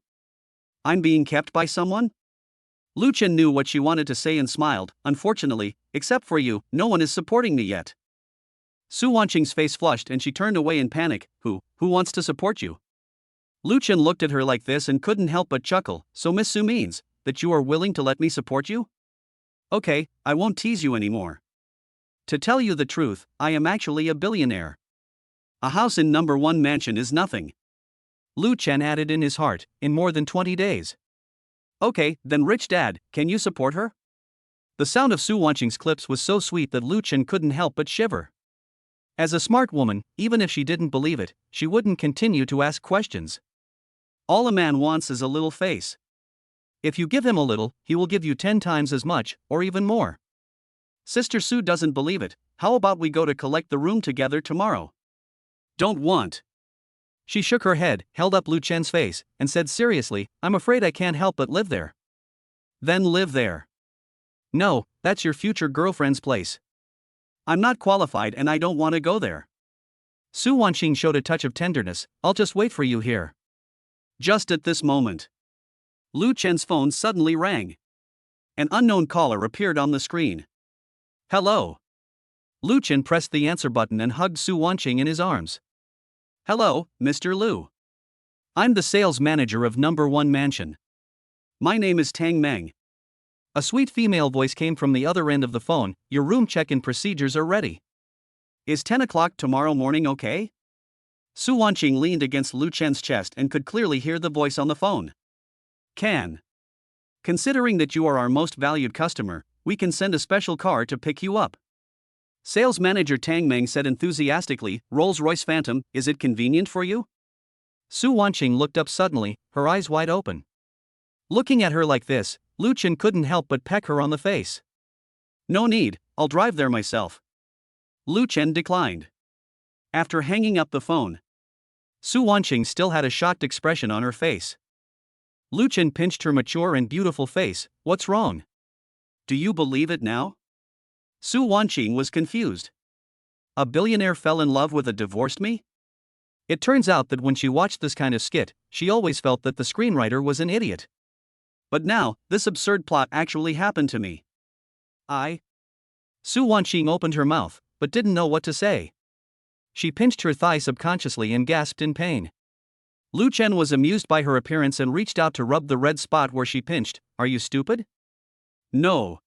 I'm being kept by someone? Lu Chen knew what she wanted to say and smiled. Unfortunately, except for you, no one is supporting me yet. Su Wanqing's face flushed and she turned away in panic. Who wants to support you? Lu Chen looked at her like this and couldn't help but chuckle. So Miss Su means that you are willing to let me support you? Okay, I won't tease you anymore. To tell you the truth, I am actually a billionaire. A house in number 1 mansion is nothing. Lu Chen added in his heart, in more than 20 days. Okay, then rich dad, can you support her? The sound of Su Wanqing's clips was so sweet that Lu Chen couldn't help but shiver. As a smart woman, even if she didn't believe it, she wouldn't continue to ask questions. All a man wants is a little face. If you give him a little, he will give you 10 times as much, or even more. Sister Su doesn't believe it. How about we go to collect the room together tomorrow? Don't want. She shook her head, held up Lu Chen's face, and said seriously, I'm afraid I can't help but live there. Then live there. No, that's your future girlfriend's place. I'm not qualified and I don't want to go there. Su Wanqing showed a touch of tenderness. I'll just wait for you here. Just at this moment, Lu Chen's phone suddenly rang. An unknown caller appeared on the screen. Hello. Lu Chen pressed the answer button and hugged Su Wanqing in his arms. Hello, Mr. Lu. I'm the sales manager of number 1 mansion. My name is Tang Meng. A sweet female voice came from the other end of the phone. Your room check-in procedures are ready. Is 10 o'clock tomorrow morning okay? Su Wanqing leaned against Lu Chen's chest and could clearly hear the voice on the phone. Considering that you are our most valued customer, we can send a special car to pick you up. Sales manager Tang Meng said enthusiastically, Rolls-Royce Phantom, is it convenient for you? Su Wanqing looked up suddenly, her eyes wide open. Looking at her like this, Lu Chen couldn't help but peck her on the face. No need, I'll drive there myself. Lu Chen declined. After hanging up the phone, Su Wanqing still had a shocked expression on her face. Lu Chen pinched her mature and beautiful face. What's wrong? Do you believe it now? Su Wanqing was confused. A billionaire fell in love with a divorced me? It turns out that when she watched this kind of skit, she always felt that the screenwriter was an idiot. But now, this absurd plot actually happened to me. Su Wanqing opened her mouth, but didn't know what to say. She pinched her thigh subconsciously and gasped in pain. Lu Chen was amused by her appearance and reached out to rub the red spot where she pinched. Are you stupid? No.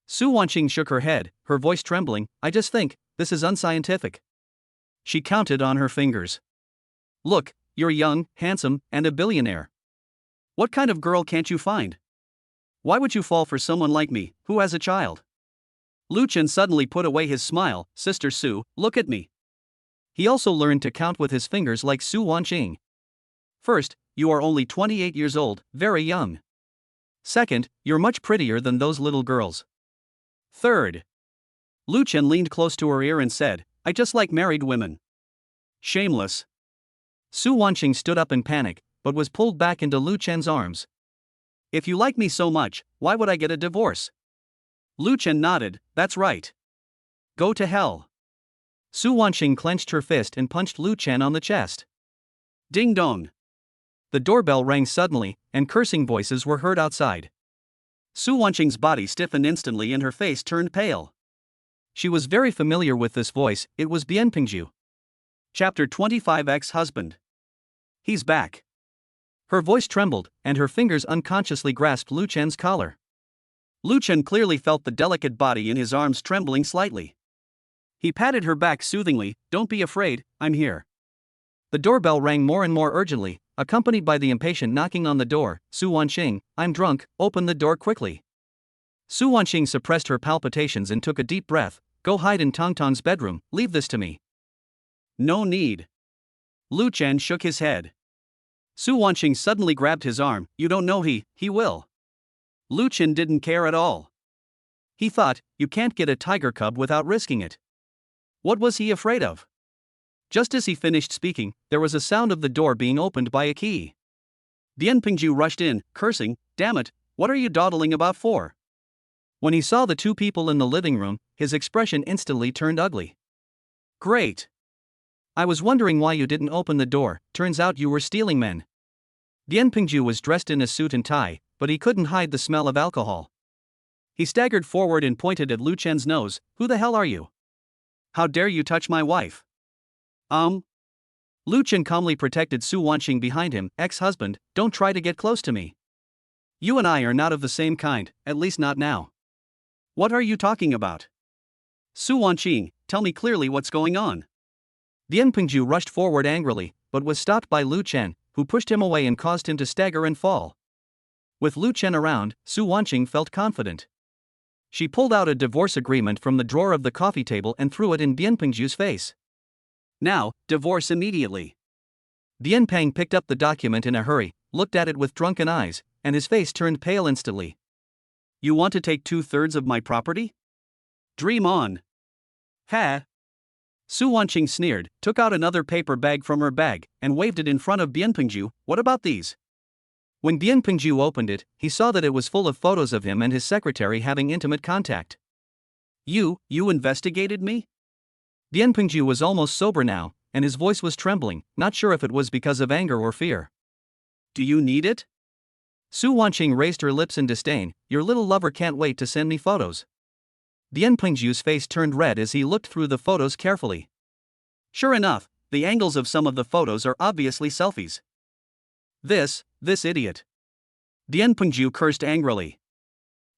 Su Wanqing shook her head, her voice trembling. I just think, this is unscientific. She counted on her fingers. Look, you're young, handsome, and a billionaire. What kind of girl can't you find? Why would you fall for someone like me, who has a child? Lu Chen suddenly put away his smile. Sister Su, look at me. He also learned to count with his fingers like Su Wanqing. First, you are only 28 years old, very young. Second, you're much prettier than those little girls. Third. Lu Chen leaned close to her ear and said, I just like married women. Shameless. Su Wanqing stood up in panic, but was pulled back into Lu Chen's arms. If you like me so much, why would I get a divorce? Lu Chen nodded, that's right. Go to hell. Su Wanqing clenched her fist and punched Lu Chen on the chest. Ding dong. The doorbell rang suddenly, and cursing voices were heard outside. Su Wanqing's body stiffened instantly and her face turned pale. She was very familiar with this voice, it was Bianpingju. Chapter 25 Ex-Husband. He's back. Her voice trembled, and her fingers unconsciously grasped Lu Chen's collar. Lu Chen clearly felt the delicate body in his arms trembling slightly. He patted her back soothingly, don't be afraid, I'm here. The doorbell rang more and more urgently, accompanied by the impatient knocking on the door. Su Wanqing, I'm drunk, open the door quickly. Su Wanqing suppressed her palpitations and took a deep breath. Go hide in Tang's bedroom, leave this to me. No need. Lu Chen shook his head. Su Wanqing suddenly grabbed his arm, you don't know he will. Lu Chen didn't care at all. He thought, you can't get a tiger cub without risking it. What was he afraid of? Just as he finished speaking, there was a sound of the door being opened by a key. Bianpingju rushed in, cursing, damn it, what are you dawdling about for? When he saw the two people in the living room, his expression instantly turned ugly. Great. I was wondering why you didn't open the door, turns out you were stealing men. Bianpingju was dressed in a suit and tie, but he couldn't hide the smell of alcohol. He staggered forward and pointed at Lu Chen's nose, who the hell are you? How dare you touch my wife? Lu Chen calmly protected Su Wanqing behind him, ex-husband, don't try to get close to me. You and I are not of the same kind, at least not now. What are you talking about? Su Wanqing, tell me clearly what's going on. Bianpingju rushed forward angrily, but was stopped by Lu Chen, who pushed him away and caused him to stagger and fall. With Lu Chen around, Su Wanqing felt confident. She pulled out a divorce agreement from the drawer of the coffee table and threw it in Bianpingju's face. Now, divorce immediately. Bianping picked up the document in a hurry, looked at it with drunken eyes, and his face turned pale instantly. You want to take 2/3 of my property? Dream on. Ha! Su Wanqing sneered, took out another paper bag from her bag, and waved it in front of Bianpingju. What about these? When Bianpingju opened it, he saw that it was full of photos of him and his secretary having intimate contact. You investigated me? Bianpingju was almost sober now, and his voice was trembling, not sure if it was because of anger or fear. Do you need it? Su Wanqing raised her lips in disdain, your little lover can't wait to send me photos. Bianpingju's face turned red as he looked through the photos carefully. Sure enough, the angles of some of the photos are obviously selfies. This idiot. Bianpingju cursed angrily.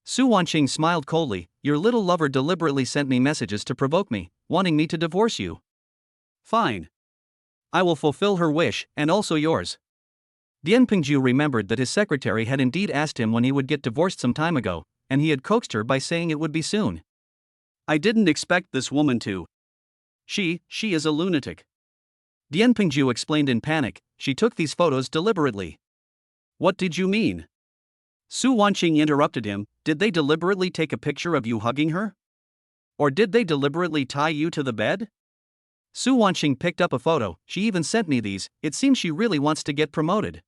Su Wanqing smiled coldly, your little lover deliberately sent me messages to provoke me, wanting me to divorce you. Fine. I will fulfill her wish, and also yours. Bianpingju remembered that his secretary had indeed asked him when he would get divorced some time ago, and he had coaxed her by saying it would be soon. I didn't expect this woman to. She is a lunatic. Bianpingju explained in panic, she took these photos deliberately. What did you mean? Su Wanqing interrupted him, did they deliberately take a picture of you hugging her? Or did they deliberately tie you to the bed? Su Wanqing picked up a photo, she even sent me these, it seems she really wants to get promoted.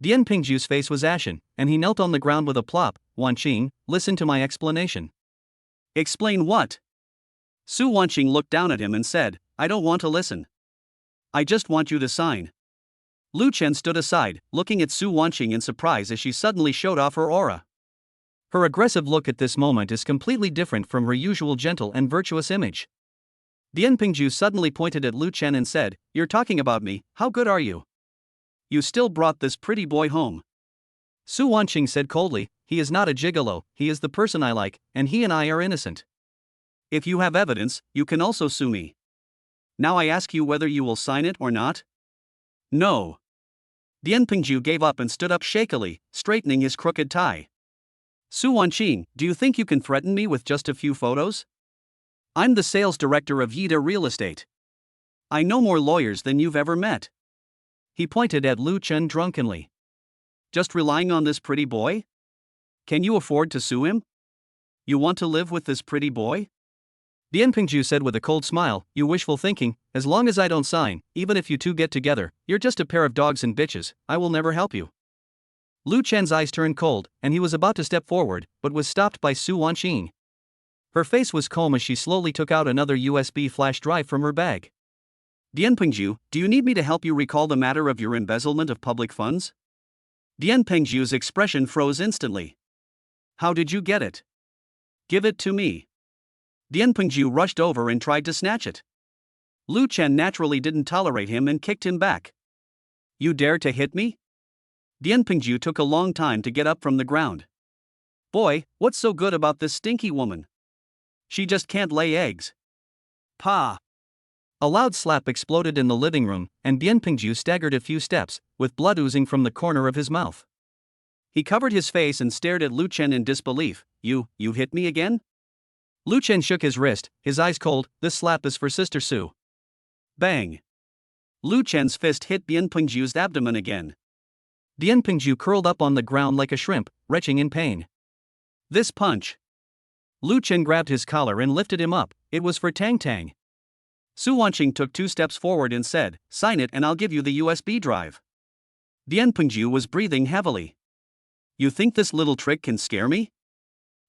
Bianpingju's face was ashen, and he knelt on the ground with a plop. Wanqing, listen to my explanation. Explain what? Su Wanqing looked down at him and said, I don't want to listen. I just want you to sign. Lu Chen stood aside, looking at Su Wanqing in surprise as she suddenly showed off her aura. Her aggressive look at this moment is completely different from her usual gentle and virtuous image. Bianpingju suddenly pointed at Lu Chen and said, you're talking about me, how good are you? You still brought this pretty boy home. Su Wanqing said coldly, he is not a gigolo, he is the person I like, and he and I are innocent. If you have evidence, you can also sue me. Now I ask you whether you will sign it or not? No. Bianpingju gave up and stood up shakily, straightening his crooked tie. Su Wanqing, do you think you can threaten me with just a few photos? I'm the sales director of Yida Real Estate. I know more lawyers than you've ever met. He pointed at Lu Chen drunkenly. Just relying on this pretty boy? Can you afford to sue him? You want to live with this pretty boy? Dianpingju said with a cold smile, you wishful thinking, as long as I don't sign, even if you two get together, you're just a pair of dogs and bitches, I will never help you. Lu Chen's eyes turned cold, and he was about to step forward, but was stopped by Su Wanqing. Her face was calm as she slowly took out another USB flash drive from her bag. Dianpingju, do you need me to help you recall the matter of your embezzlement of public funds? Dianpingju's expression froze instantly. How did you get it? Give it to me. Dianpingju rushed over and tried to snatch it. Lu Chen naturally didn't tolerate him and kicked him back. You dare to hit me? Dianpingju took a long time to get up from the ground. Boy, what's so good about this stinky woman? She just can't lay eggs. Pa! A loud slap exploded in the living room, and Dianpingju staggered a few steps, with blood oozing from the corner of his mouth. He covered his face and stared at Lu Chen in disbelief. You hit me again? Lu Chen shook his wrist, his eyes cold. This slap is for Sister Su. Bang! Lu Chen's fist hit Dianpingju's abdomen again. Dianpingju curled up on the ground like a shrimp, retching in pain. This punch! Lu Chen grabbed his collar and lifted him up. It was for Tang. Su Wanqing took 2 steps forward and said, sign it and I'll give you the USB drive. Dianpingju was breathing heavily. You think this little trick can scare me?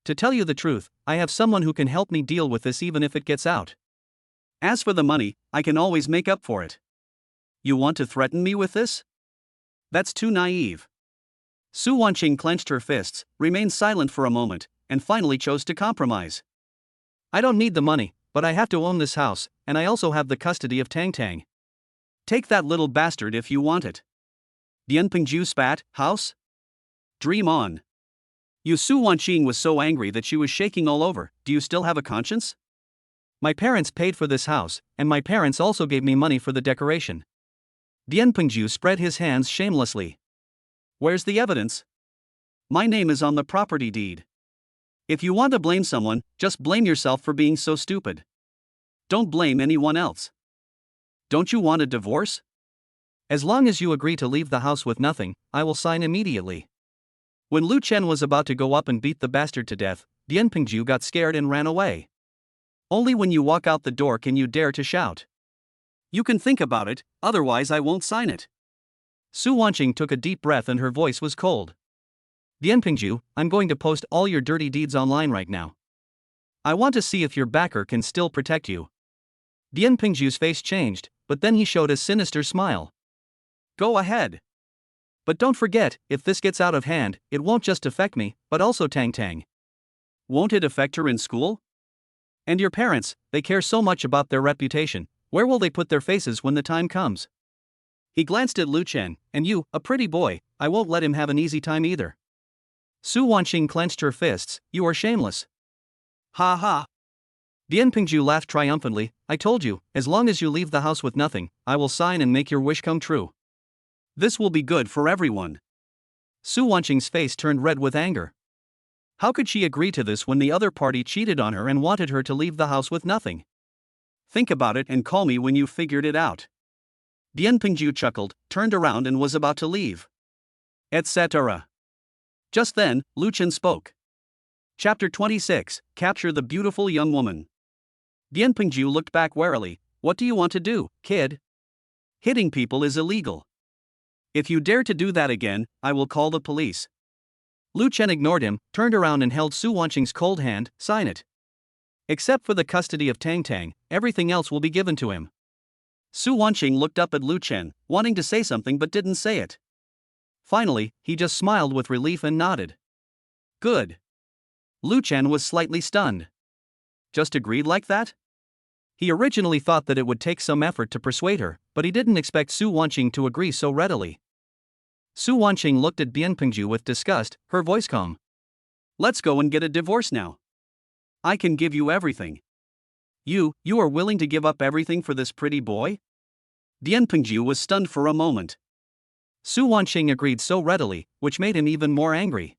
To tell you the truth, I have someone who can help me deal with this even if it gets out. As for the money, I can always make up for it. You want to threaten me with this? That's too naive. Su Wanqing clenched her fists, remained silent for a moment, and finally chose to compromise. I don't need the money, but I have to own this house, and I also have the custody of Tang. Take that little bastard if you want it. Dianpingju spat, house? Dream on. Su Wanqing was so angry that she was shaking all over. Do you still have a conscience? My parents paid for this house, and my parents also gave me money for the decoration. Dianpingju spread his hands shamelessly. Where's the evidence? My name is on the property deed. If you want to blame someone, just blame yourself for being so stupid. Don't blame anyone else. Don't you want a divorce? As long as you agree to leave the house with nothing, I will sign immediately. When Lu Chen was about to go up and beat the bastard to death, Dianpingju got scared and ran away. Only when you walk out the door can you dare to shout. You can think about it, otherwise I won't sign it. Su Wanqing took a deep breath and her voice was cold. Dianpingju, I'm going to post all your dirty deeds online right now. I want to see if your backer can still protect you. Dianpingju's face changed, but then he showed a sinister smile. Go ahead. But don't forget, if this gets out of hand, it won't just affect me, but also Tang. Won't it affect her in school? And your parents, they care so much about their reputation, where will they put their faces when the time comes? He glanced at Lu Chen, and you, a pretty boy, I won't let him have an easy time either. Su Wanqing clenched her fists, you are shameless. Ha ha. Dianpingju laughed triumphantly, I told you, as long as you leave the house with nothing, I will sign and make your wish come true. This will be good for everyone. Su Wanqing's face turned red with anger. How could she agree to this when the other party cheated on her and wanted her to leave the house with nothing? Think about it and call me when you've figured it out. Dianpingju chuckled, turned around and was about to leave. Etc. Just then, Lu Chen spoke. Chapter 26, Capture the Beautiful Young Woman. Dianpingju looked back warily. What do you want to do, kid? Hitting people is illegal. If you dare to do that again, I will call the police. Lu Chen ignored him, turned around and held Su Wanqing's cold hand, sign it. Except for the custody of Tang, everything else will be given to him. Su Wanqing looked up at Lu Chen, wanting to say something but didn't say it. Finally, he just smiled with relief and nodded. Good. Lu Chen was slightly stunned. Just agreed like that? He originally thought that it would take some effort to persuade her, but he didn't expect Su Wanqing to agree so readily. Su Wanqing looked at Dianpingju with disgust, her voice calm. Let's go and get a divorce now. I can give you everything. You are willing to give up everything for this pretty boy? Dianpingju was stunned for a moment. Su Wanqing agreed so readily, which made him even more angry.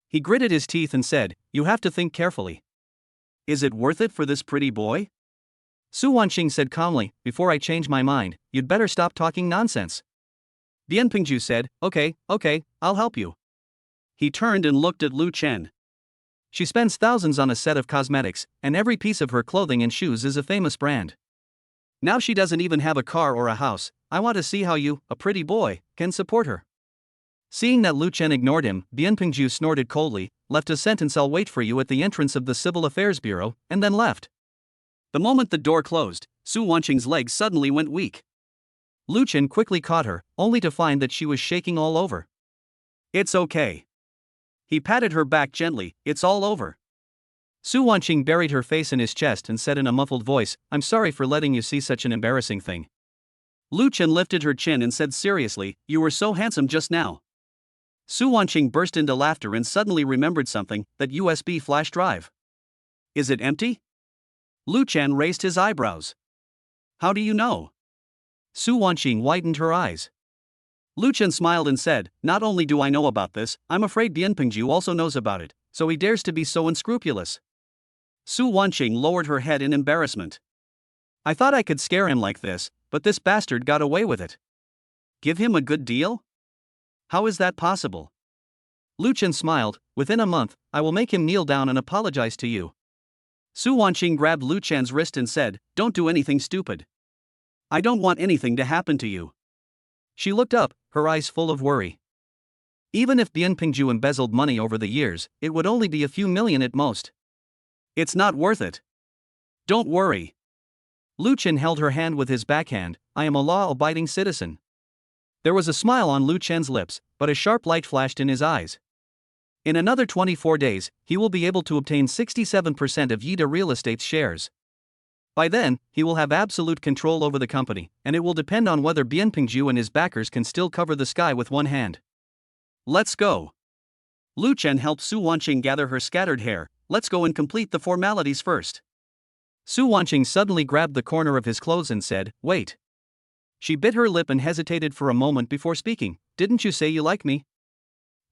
He gritted his teeth and said, you have to think carefully. Is it worth it for this pretty boy? Su Wanqing said calmly, before I change my mind, you'd better stop talking nonsense. Dianpingju said, okay, I'll help you. He turned and looked at Lu Chen. She spends thousands on a set of cosmetics, and every piece of her clothing and shoes is a famous brand. Now she doesn't even have a car or a house. I want to see how you, a pretty boy, can support her. Seeing that Lu Chen ignored him, Bianpingju snorted coldly, left a sentence I'll wait for you at the entrance of the Civil Affairs Bureau, and then left. The moment the door closed, Su Wanqing's legs suddenly went weak. Lu Chen quickly caught her, only to find that she was shaking all over. It's okay. He patted her back gently, it's all over. Su Wanqing buried her face in his chest and said in a muffled voice, I'm sorry for letting you see such an embarrassing thing. Lu Chen lifted her chin and said seriously, you were so handsome just now. Su Wanqing burst into laughter and suddenly remembered something, that USB flash drive. Is it empty? Lu Chen raised his eyebrows. How do you know? Su Wanqing widened her eyes. Lu Chen smiled and said, not only do I know about this, I'm afraid Bianpingju also knows about it, so he dares to be so unscrupulous. Su Wanqing lowered her head in embarrassment. I thought I could scare him like this, but this bastard got away with it. Give him a good deal? How is that possible? Lu Chen smiled, within a month, I will make him kneel down and apologize to you. Su Wanqing grabbed Lu Chen's wrist and said, don't do anything stupid. I don't want anything to happen to you. She looked up, her eyes full of worry. Even if Bianpingju embezzled money over the years, it would only be a few million at most. It's not worth it. Don't worry. Lu Chen held her hand with his backhand, I am a law-abiding citizen. There was a smile on Lu Chen's lips, but a sharp light flashed in his eyes. In another 24 days, he will be able to obtain 67% of Yida Real Estate's shares. By then, he will have absolute control over the company, and it will depend on whether Bianpingju and his backers can still cover the sky with one hand. Let's go. Lu Chen helped Su Wanqing gather her scattered hair, let's go and complete the formalities first. Su Wanqing suddenly grabbed the corner of his clothes and said, wait. She bit her lip and hesitated for a moment before speaking, didn't you say you like me?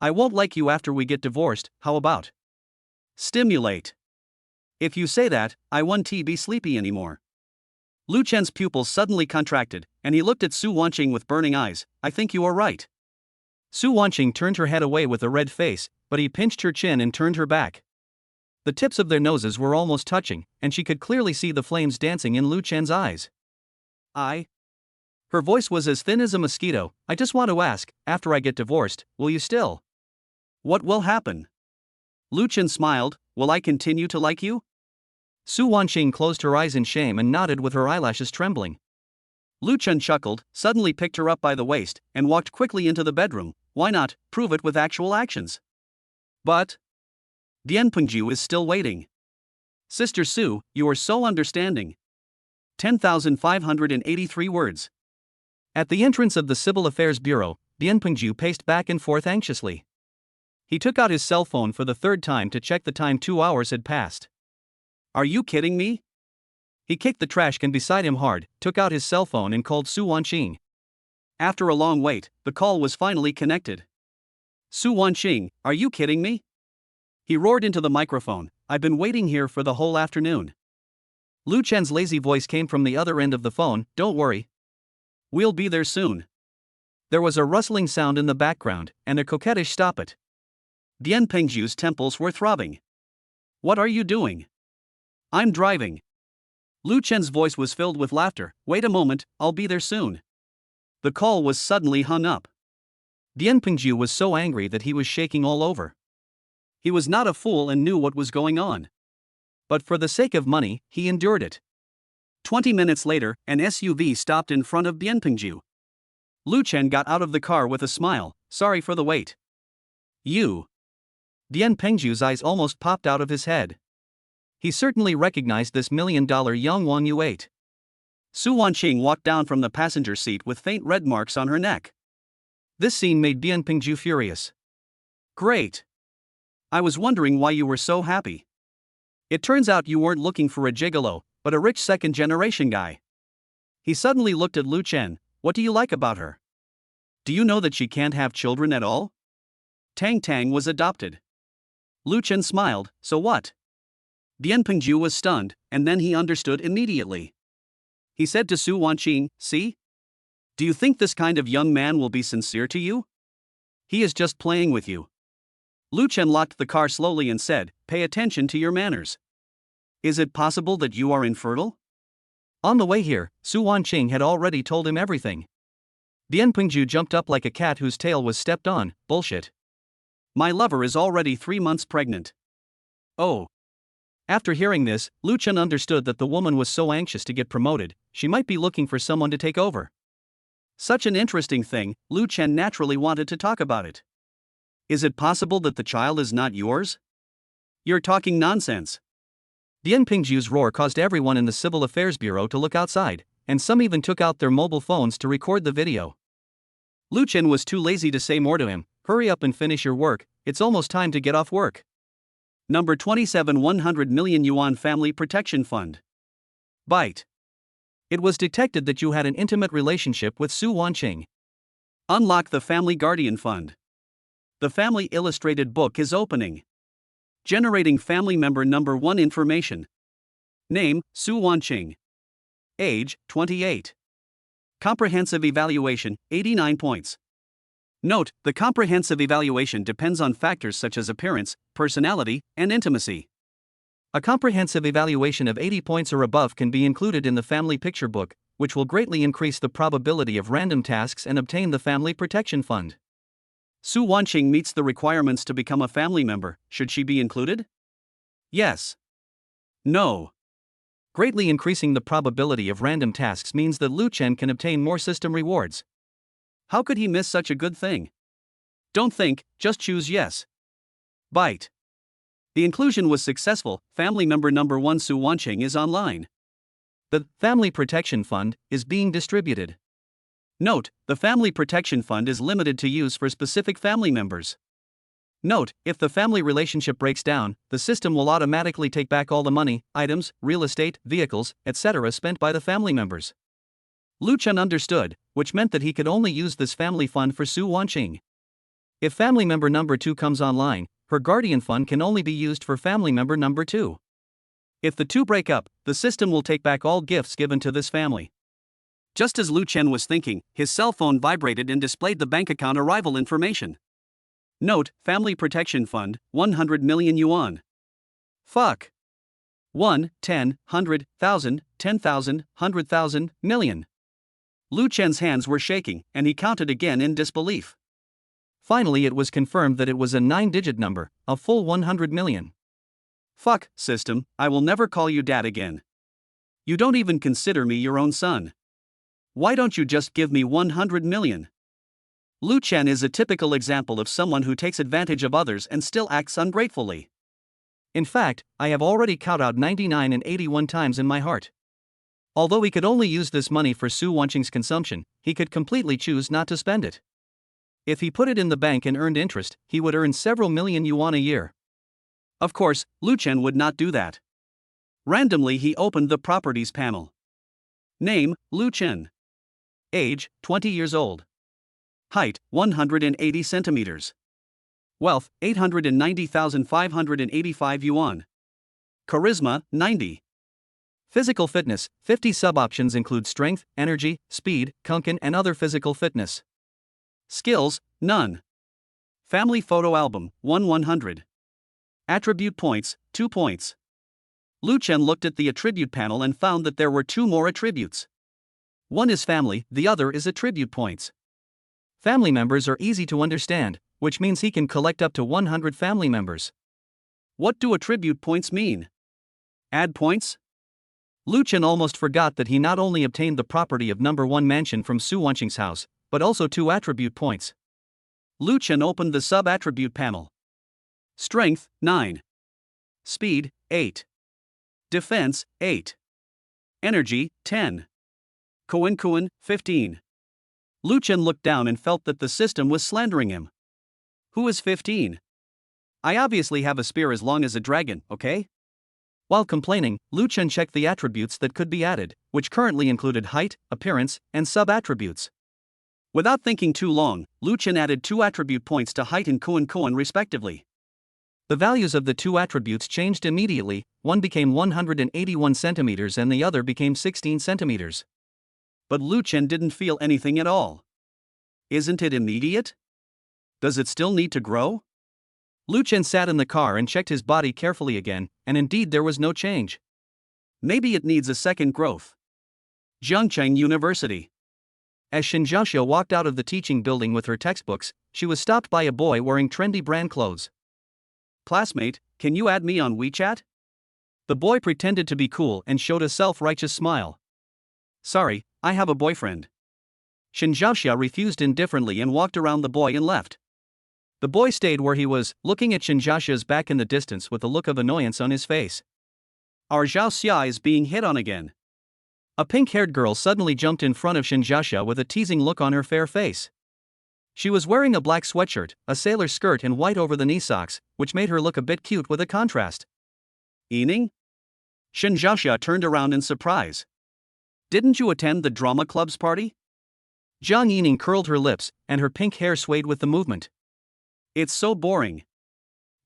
I won't like you after we get divorced, how about? Stimulate. If you say that, I won't be sleepy anymore. Lu Chen's pupils suddenly contracted, and he looked at Su Wanqing with burning eyes, I think you are right. Su Wanqing turned her head away with a red face, but he pinched her chin and turned her back. The tips of their noses were almost touching, and she could clearly see the flames dancing in Lu Chen's eyes. Her voice was as thin as a mosquito, I just want to ask, after I get divorced, will you still? What will happen? Lu Chen smiled, will I continue to like you? Su Wanqing closed her eyes in shame and nodded with her eyelashes trembling. Lu Chen chuckled, suddenly picked her up by the waist, and walked quickly into the bedroom, why not, prove it with actual actions? But Bianpingju is still waiting. Sister Su, you are so understanding. 10,583 words. At the entrance of the Civil Affairs Bureau, Bianpingju paced back and forth anxiously. He took out his cell phone for the third time to check the time 2 hours had passed. Are you kidding me? He kicked the trash can beside him hard, took out his cell phone and called Su Wanqing. After a long wait, the call was finally connected. Su Wanqing, are you kidding me? He roared into the microphone, I've been waiting here for the whole afternoon. Lu Chen's lazy voice came from the other end of the phone, don't worry. We'll be there soon. There was a rustling sound in the background, and a coquettish stop it. Bianpingju's temples were throbbing. What are you doing? I'm driving. Lu Chen's voice was filled with laughter, wait a moment, I'll be there soon. The call was suddenly hung up. Bianpingju was so angry that he was shaking all over. He was not a fool and knew what was going on. But for the sake of money, he endured it. 20 minutes later, an SUV stopped in front of Bianpingju. Lu Chen got out of the car with a smile, sorry for the wait. You. Bianpingju's eyes almost popped out of his head. He certainly recognized this $1 million young Wang Yu 8. Su Wanqing walked down from the passenger seat with faint red marks on her neck. This scene made Bianpingju furious. Great. I was wondering why you were so happy. It turns out you weren't looking for a gigolo, but a rich second-generation guy. He suddenly looked at Lu Chen, what do you like about her? Do you know that she can't have children at all? Tang was adopted. Lu Chen smiled, so what? Bianpingju was stunned, and then he understood immediately. He said to Su Wanqing, see? Do you think this kind of young man will be sincere to you? He is just playing with you. Lu Chen locked the car slowly and said, "Pay attention to your manners. Is it possible that you are infertile?" On the way here, Su Wanqing had already told him everything. Dian Pingju jumped up like a cat whose tail was stepped on. Bullshit. My lover is already 3 months pregnant. Oh. After hearing this, Lu Chen understood that the woman was so anxious to get promoted, she might be looking for someone to take over. Such an interesting thing, Lu Chen naturally wanted to talk about it. Is it possible that the child is not yours? You're talking nonsense. Dian Pingju's roar caused everyone in the Civil Affairs Bureau to look outside, and some even took out their mobile phones to record the video. Lu Chen was too lazy to say more to him. Hurry up and finish your work, it's almost time to get off work. Number 27, 100 million yuan Family Protection Fund. Bite. It was detected that you had an intimate relationship with Su Wanqing. Unlock the Family Guardian Fund. The Family Illustrated book is opening. Generating family member number 1 information. Name, Su Wanqing. Age, 28. Comprehensive evaluation, 89 points. Note, the comprehensive evaluation depends on factors such as appearance, personality, and intimacy. A comprehensive evaluation of 80 points or above can be included in the family picture book, which will greatly increase the probability of random tasks and obtain the Family Protection Fund. Su Wanqing meets the requirements to become a family member. Should she be included? Yes. No. Greatly increasing the probability of random tasks means that Lu Chen can obtain more system rewards. How could he miss such a good thing? Don't think, just choose yes. Bite. The inclusion was successful. Family member number 1 Su Wanqing is online. The Family Protection Fund is being distributed. Note, the Family Protection Fund is limited to use for specific family members. Note, if the family relationship breaks down, the system will automatically take back all the money, items, real estate, vehicles, etc. spent by the family members. Lu Chen understood, which meant that he could only use this family fund for Su Wanqing. If family member number 2 comes online, her guardian fund can only be used for family member number 2. If the two break up, the system will take back all gifts given to this family. Just as Lu Chen was thinking, his cell phone vibrated and displayed the bank account arrival information. Note, Family Protection Fund, 100 million yuan. Fuck. 1, 10, 100, 1,000, 10,000, 100,000, million. Lu Chen's hands were shaking, and he counted again in disbelief. Finally, it was confirmed that it was a 9-digit number, a full 100 million. Fuck, system, I will never call you dad again. You don't even consider me your own son. Why don't you just give me 100 million? Lu Chen is a typical example of someone who takes advantage of others and still acts ungratefully. In fact, I have already counted out 99 and 81 times in my heart. Although he could only use this money for Su Wanqing's consumption, he could completely choose not to spend it. If he put it in the bank and earned interest, he would earn several million yuan a year. Of course, Lu Chen would not do that. Randomly, he opened the properties panel. Name, Lu Chen. Age, 20 years old. Height, 180 centimeters. Wealth, 890,585 yuan. Charisma, 90. Physical fitness, 50 sub-options include strength, energy, speed, kunkan and other physical fitness. Skills, none. Family photo album, 100. Attribute points, 2 points. Lu Chen looked at the attribute panel and found that there were 2 more attributes. One is family, the other is attribute points. Family members are easy to understand, which means he can collect up to 100 family members. What do attribute points mean? Add points? Lu Chen almost forgot that he not only obtained the property of number 1 mansion from Su Wanqing's house, but also 2 attribute points. Lu Chen opened the sub-attribute panel. Strength, 9. Speed, 8. Defense, 8. Energy, 10. Kuan, 15. Lu Chen looked down and felt that the system was slandering him. Who is 15? I obviously have a spear as long as a dragon, okay? While complaining, Lu Chen checked the attributes that could be added, which currently included height, appearance, and sub-attributes. Without thinking too long, Lu Chen added 2 attribute points to height and Kuan respectively. The values of the 2 attributes changed immediately, one became 181 centimeters and the other became 16 centimeters. But Lu Chen didn't feel anything at all. Isn't it immediate? Does it still need to grow? Lu Chen sat in the car and checked his body carefully again, and indeed there was no change. Maybe it needs a second growth. Jiangcheng University. As Shinjasha walked out of the teaching building with her textbooks, she was stopped by a boy wearing trendy brand clothes. Classmate, can you add me on WeChat? The boy pretended to be cool and showed a self-righteous smile. Sorry, I have a boyfriend. Shinjasha refused indifferently and walked around the boy and left. The boy stayed where he was, looking at Shinjasha's back in the distance with a look of annoyance on his face. Our Zhao Xia is being hit on again. A pink-haired girl suddenly jumped in front of Shinjasha with a teasing look on her fair face. She was wearing a black sweatshirt, a sailor skirt and white over-the-knee socks, which made her look a bit cute with a contrast. Yining? Shinjasha turned around in surprise. Didn't you attend the drama club's party? Jang Yining curled her lips, and her pink hair swayed with the movement. It's so boring.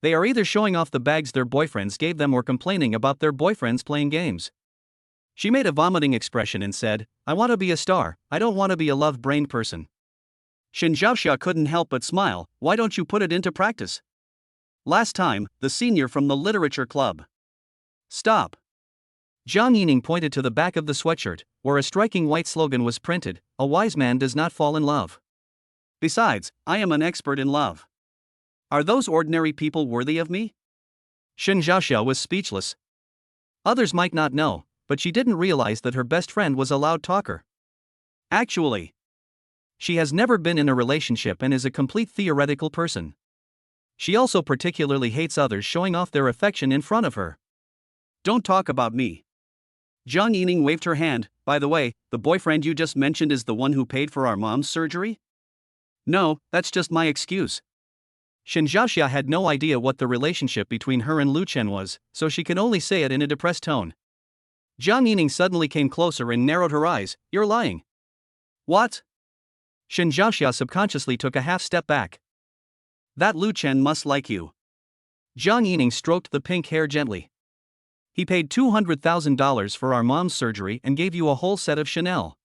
They are either showing off the bags their boyfriends gave them or complaining about their boyfriends playing games. She made a vomiting expression and said, I want to be a star, I don't want to be a love-brained person. Shinjasha couldn't help but smile. Why don't you put it into practice? Last time, the senior from the literature club. Stop. Jang Yining pointed to the back of the sweatshirt, where a striking white slogan was printed, a wise man does not fall in love. Besides, I am an expert in love. Are those ordinary people worthy of me? Shinjasha was speechless. Others might not know, but she didn't realize that her best friend was a loud talker. Actually, she has never been in a relationship and is a complete theoretical person. She also particularly hates others showing off their affection in front of her. Don't talk about me. Jang Yining waved her hand. By the way, the boyfriend you just mentioned is the one who paid for our mom's surgery? No, that's just my excuse. Shinjasha had no idea what the relationship between her and Lu Chen was, so she could only say it in a depressed tone. Jang Yining suddenly came closer and narrowed her eyes. You're lying. What? Shinjasha subconsciously took a half step back. That Lu Chen must like you. Jang Yining stroked the pink hair gently. He paid $200,000 for our mom's surgery and gave you a whole set of Chanel.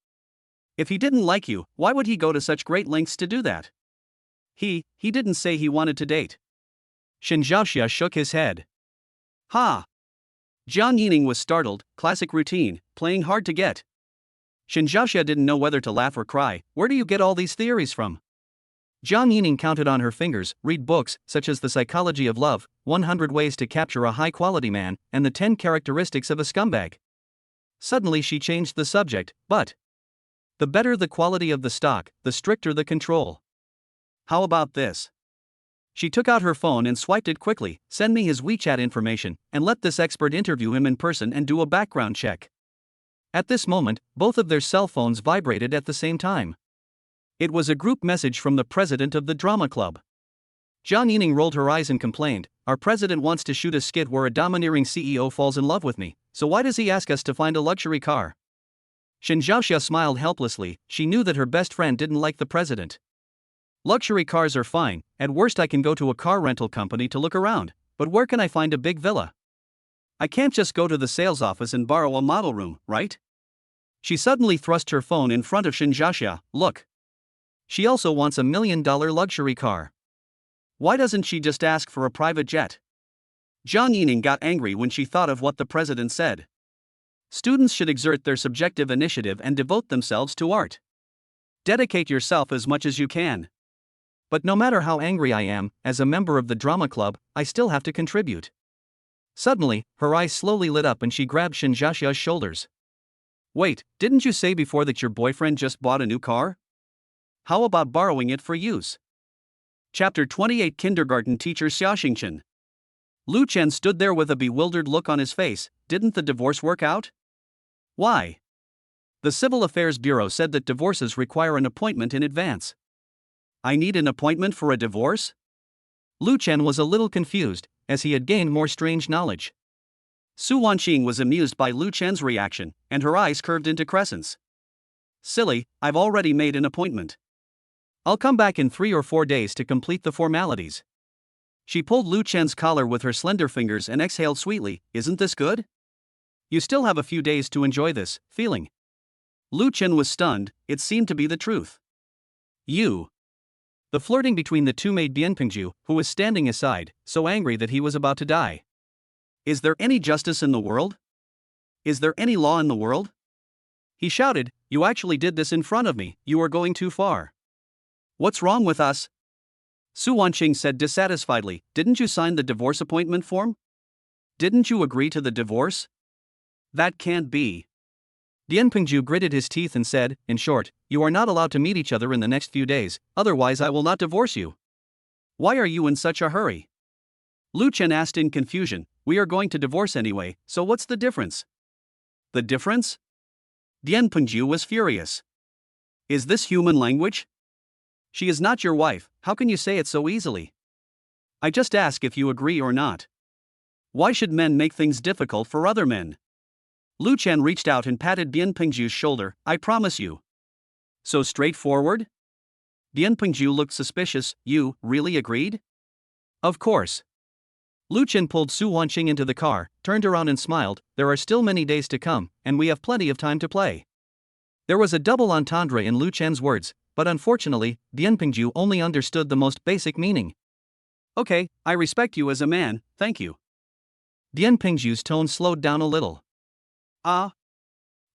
If he didn't like you, why would he go to such great lengths to do that? He didn't say he wanted to date. Shinjasha shook his head. Ha! Jang Yining was startled, classic routine, playing hard to get. Shinjasha didn't know whether to laugh or cry. Where do you get all these theories from? Jang Yining counted on her fingers, read books, such as The Psychology of Love, 100 Ways to Capture a High-Quality Man, and The 10 Characteristics of a Scumbag. Suddenly she changed the subject, but the better the quality of the stock, the stricter the control. How about this? She took out her phone and swiped it quickly. Send me his WeChat information, and let this expert interview him in person and do a background check. At this moment, both of their cell phones vibrated at the same time. It was a group message from the president of the drama club. Jang Yining rolled her eyes and complained, our president wants to shoot a skit where a domineering CEO falls in love with me, so why does he ask us to find a luxury car? Shinjasha smiled helplessly. She knew that her best friend didn't like the president. Luxury cars are fine, at worst I can go to a car rental company to look around, but where can I find a big villa? I can't just go to the sales office and borrow a model room, right? She suddenly thrust her phone in front of Shinjasha. Look. She also wants $1 million luxury car. Why doesn't she just ask for a private jet? Jang Yining got angry when she thought of what the president said. Students should exert their subjective initiative and devote themselves to art. Dedicate yourself as much as you can. But no matter how angry I am, as a member of the drama club, I still have to contribute. Suddenly, her eyes slowly lit up and she grabbed Shinjasha's shoulders. Wait, didn't you say before that your boyfriend just bought a new car? How about borrowing it for use? Chapter 28 Kindergarten Teacher Xiaxingchen. Lu Chen stood there with a bewildered look on his face. Didn't the divorce work out? Why? The Civil Affairs Bureau said that divorces require an appointment in advance. I need an appointment for a divorce? Lu Chen was a little confused, as he had gained more strange knowledge. Su Wanqing was amused by Lu Chen's reaction, and her eyes curved into crescents. Silly, I've already made an appointment. I'll come back in 3 or 4 days to complete the formalities. She pulled Lu Chen's collar with her slender fingers and exhaled sweetly. Isn't this good? You still have a few days to enjoy this feeling. Lu Chen was stunned. It seemed to be the truth. You. The flirting between the two made Bianpingju, who was standing aside, so angry that he was about to die. Is there any justice in the world? Is there any law in the world? He shouted, you actually did this in front of me, you are going too far. What's wrong with us? Su Wanqing said dissatisfiedly, didn't you sign the divorce appointment form? Didn't you agree to the divorce? That can't be. Bianpingju gritted his teeth and said, in short, you are not allowed to meet each other in the next few days, otherwise I will not divorce you. Why are you in such a hurry? Lu Chen asked in confusion, we are going to divorce anyway, so what's the difference? The difference? Bianpingju was furious. Is this human language? She is not your wife, how can you say it so easily? I just ask if you agree or not. Why should men make things difficult for other men? Lu Chen reached out and patted Bianpingju's shoulder, I promise you. So straightforward? Bianpingju looked suspicious, you really agreed? Of course. Lu Chen pulled Su Wanqing into the car, turned around and smiled, there are still many days to come, and we have plenty of time to play. There was a double entendre in Lu Chen's words, but unfortunately, Bianpingju only understood the most basic meaning. Okay, I respect you as a man, thank you. Bianpingju's tone slowed down a little.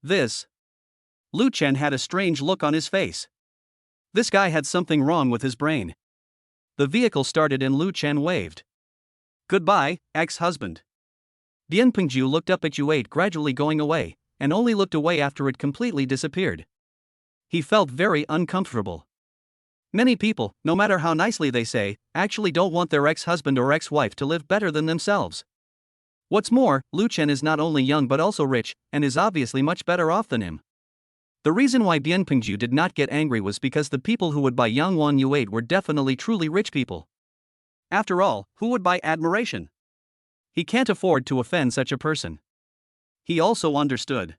This. Lu Chen had a strange look on his face. This guy had something wrong with his brain. The vehicle started and Lu Chen waved. Goodbye, ex-husband. Bianpingju looked up at U8 gradually going away, and only looked away after it completely disappeared. He felt very uncomfortable. Many people, no matter how nicely they say, actually don't want their ex-husband or ex-wife to live better than themselves. What's more, Lu Chen is not only young but also rich, and is obviously much better off than him. The reason why Bianpingju did not get angry was because the people who would buy Yang Wan U8 were definitely truly rich people. After all, who would buy admiration? He can't afford to offend such a person. He also understood.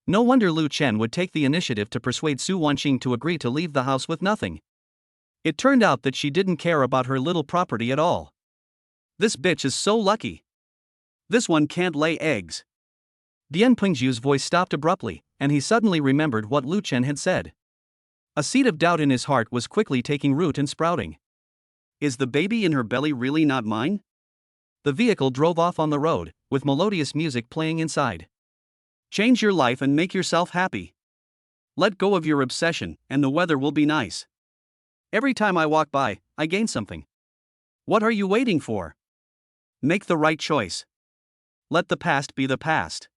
No wonder Lu Chen would take the initiative to persuade Su Wanqing to agree to leave the house with nothing. It turned out that she didn't care about her little property at all. This bitch is so lucky. This one can't lay eggs. Bianpingju's voice stopped abruptly, and he suddenly remembered what Lu Chen had said. A seed of doubt in his heart was quickly taking root and sprouting. Is the baby in her belly really not mine? The vehicle drove off on the road, with melodious music playing inside. Change your life and make yourself happy. Let go of your obsession, and the weather will be nice. Every time I walk by, I gain something. What are you waiting for? Make the right choice. Let the past be the past.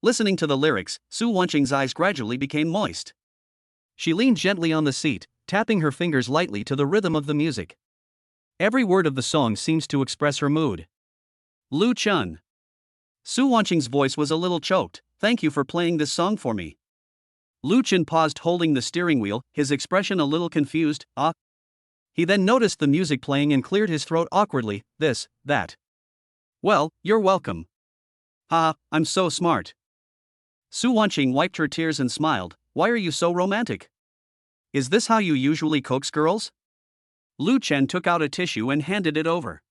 Listening to the lyrics, Su Wanqing's eyes gradually became moist. She leaned gently on the seat, tapping her fingers lightly to the rhythm of the music. Every word of the song seems to express her mood. Lu Chen. Su Wanqing's voice was a little choked, thank you for playing this song for me. Lu Chen paused holding the steering wheel, his expression a little confused, He then noticed the music playing and cleared his throat awkwardly, this, that. Well, you're welcome. I'm so smart. Su Wanqing wiped her tears and smiled, why are you so romantic? Is this how you usually coax girls? Lu Chen took out a tissue and handed it over.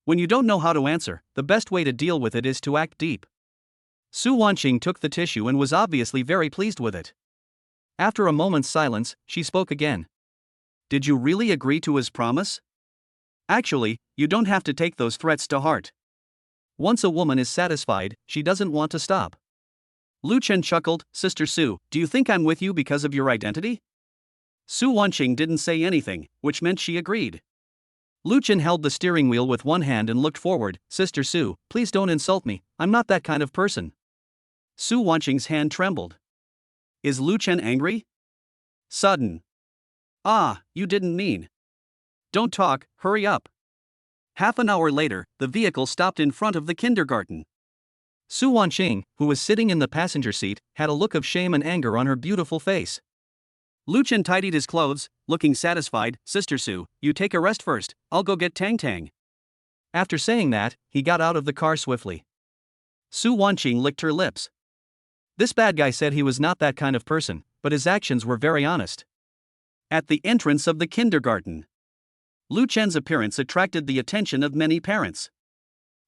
When you don't know how to answer, the best way to deal with it is to act deep. Su Wanqing took the tissue and was obviously very pleased with it. After a moment's silence, she spoke again. Did you really agree to his promise? Actually, you don't have to take those threats to heart. Once a woman is satisfied, she doesn't want to stop. Lu Chen chuckled, Sister Su, do you think I'm with you because of your identity? Su Wanqing didn't say anything, which meant she agreed. Lu Chen held the steering wheel with one hand and looked forward, Sister Su, please don't insult me, I'm not that kind of person. Su Wanqing's hand trembled. Is Lu Chen angry? Sudden. You didn't mean. Don't talk, hurry up. Half an hour later, the vehicle stopped in front of the kindergarten. Su Wanqing, who was sitting in the passenger seat, had a look of shame and anger on her beautiful face. Lu Chen tidied his clothes, looking satisfied, Sister Su, you take a rest first, I'll go get Tang. After saying that, he got out of the car swiftly. Su Wanqing licked her lips. This bad guy said he was not that kind of person, but his actions were very honest. At the entrance of the kindergarten, Lu Chen's appearance attracted the attention of many parents.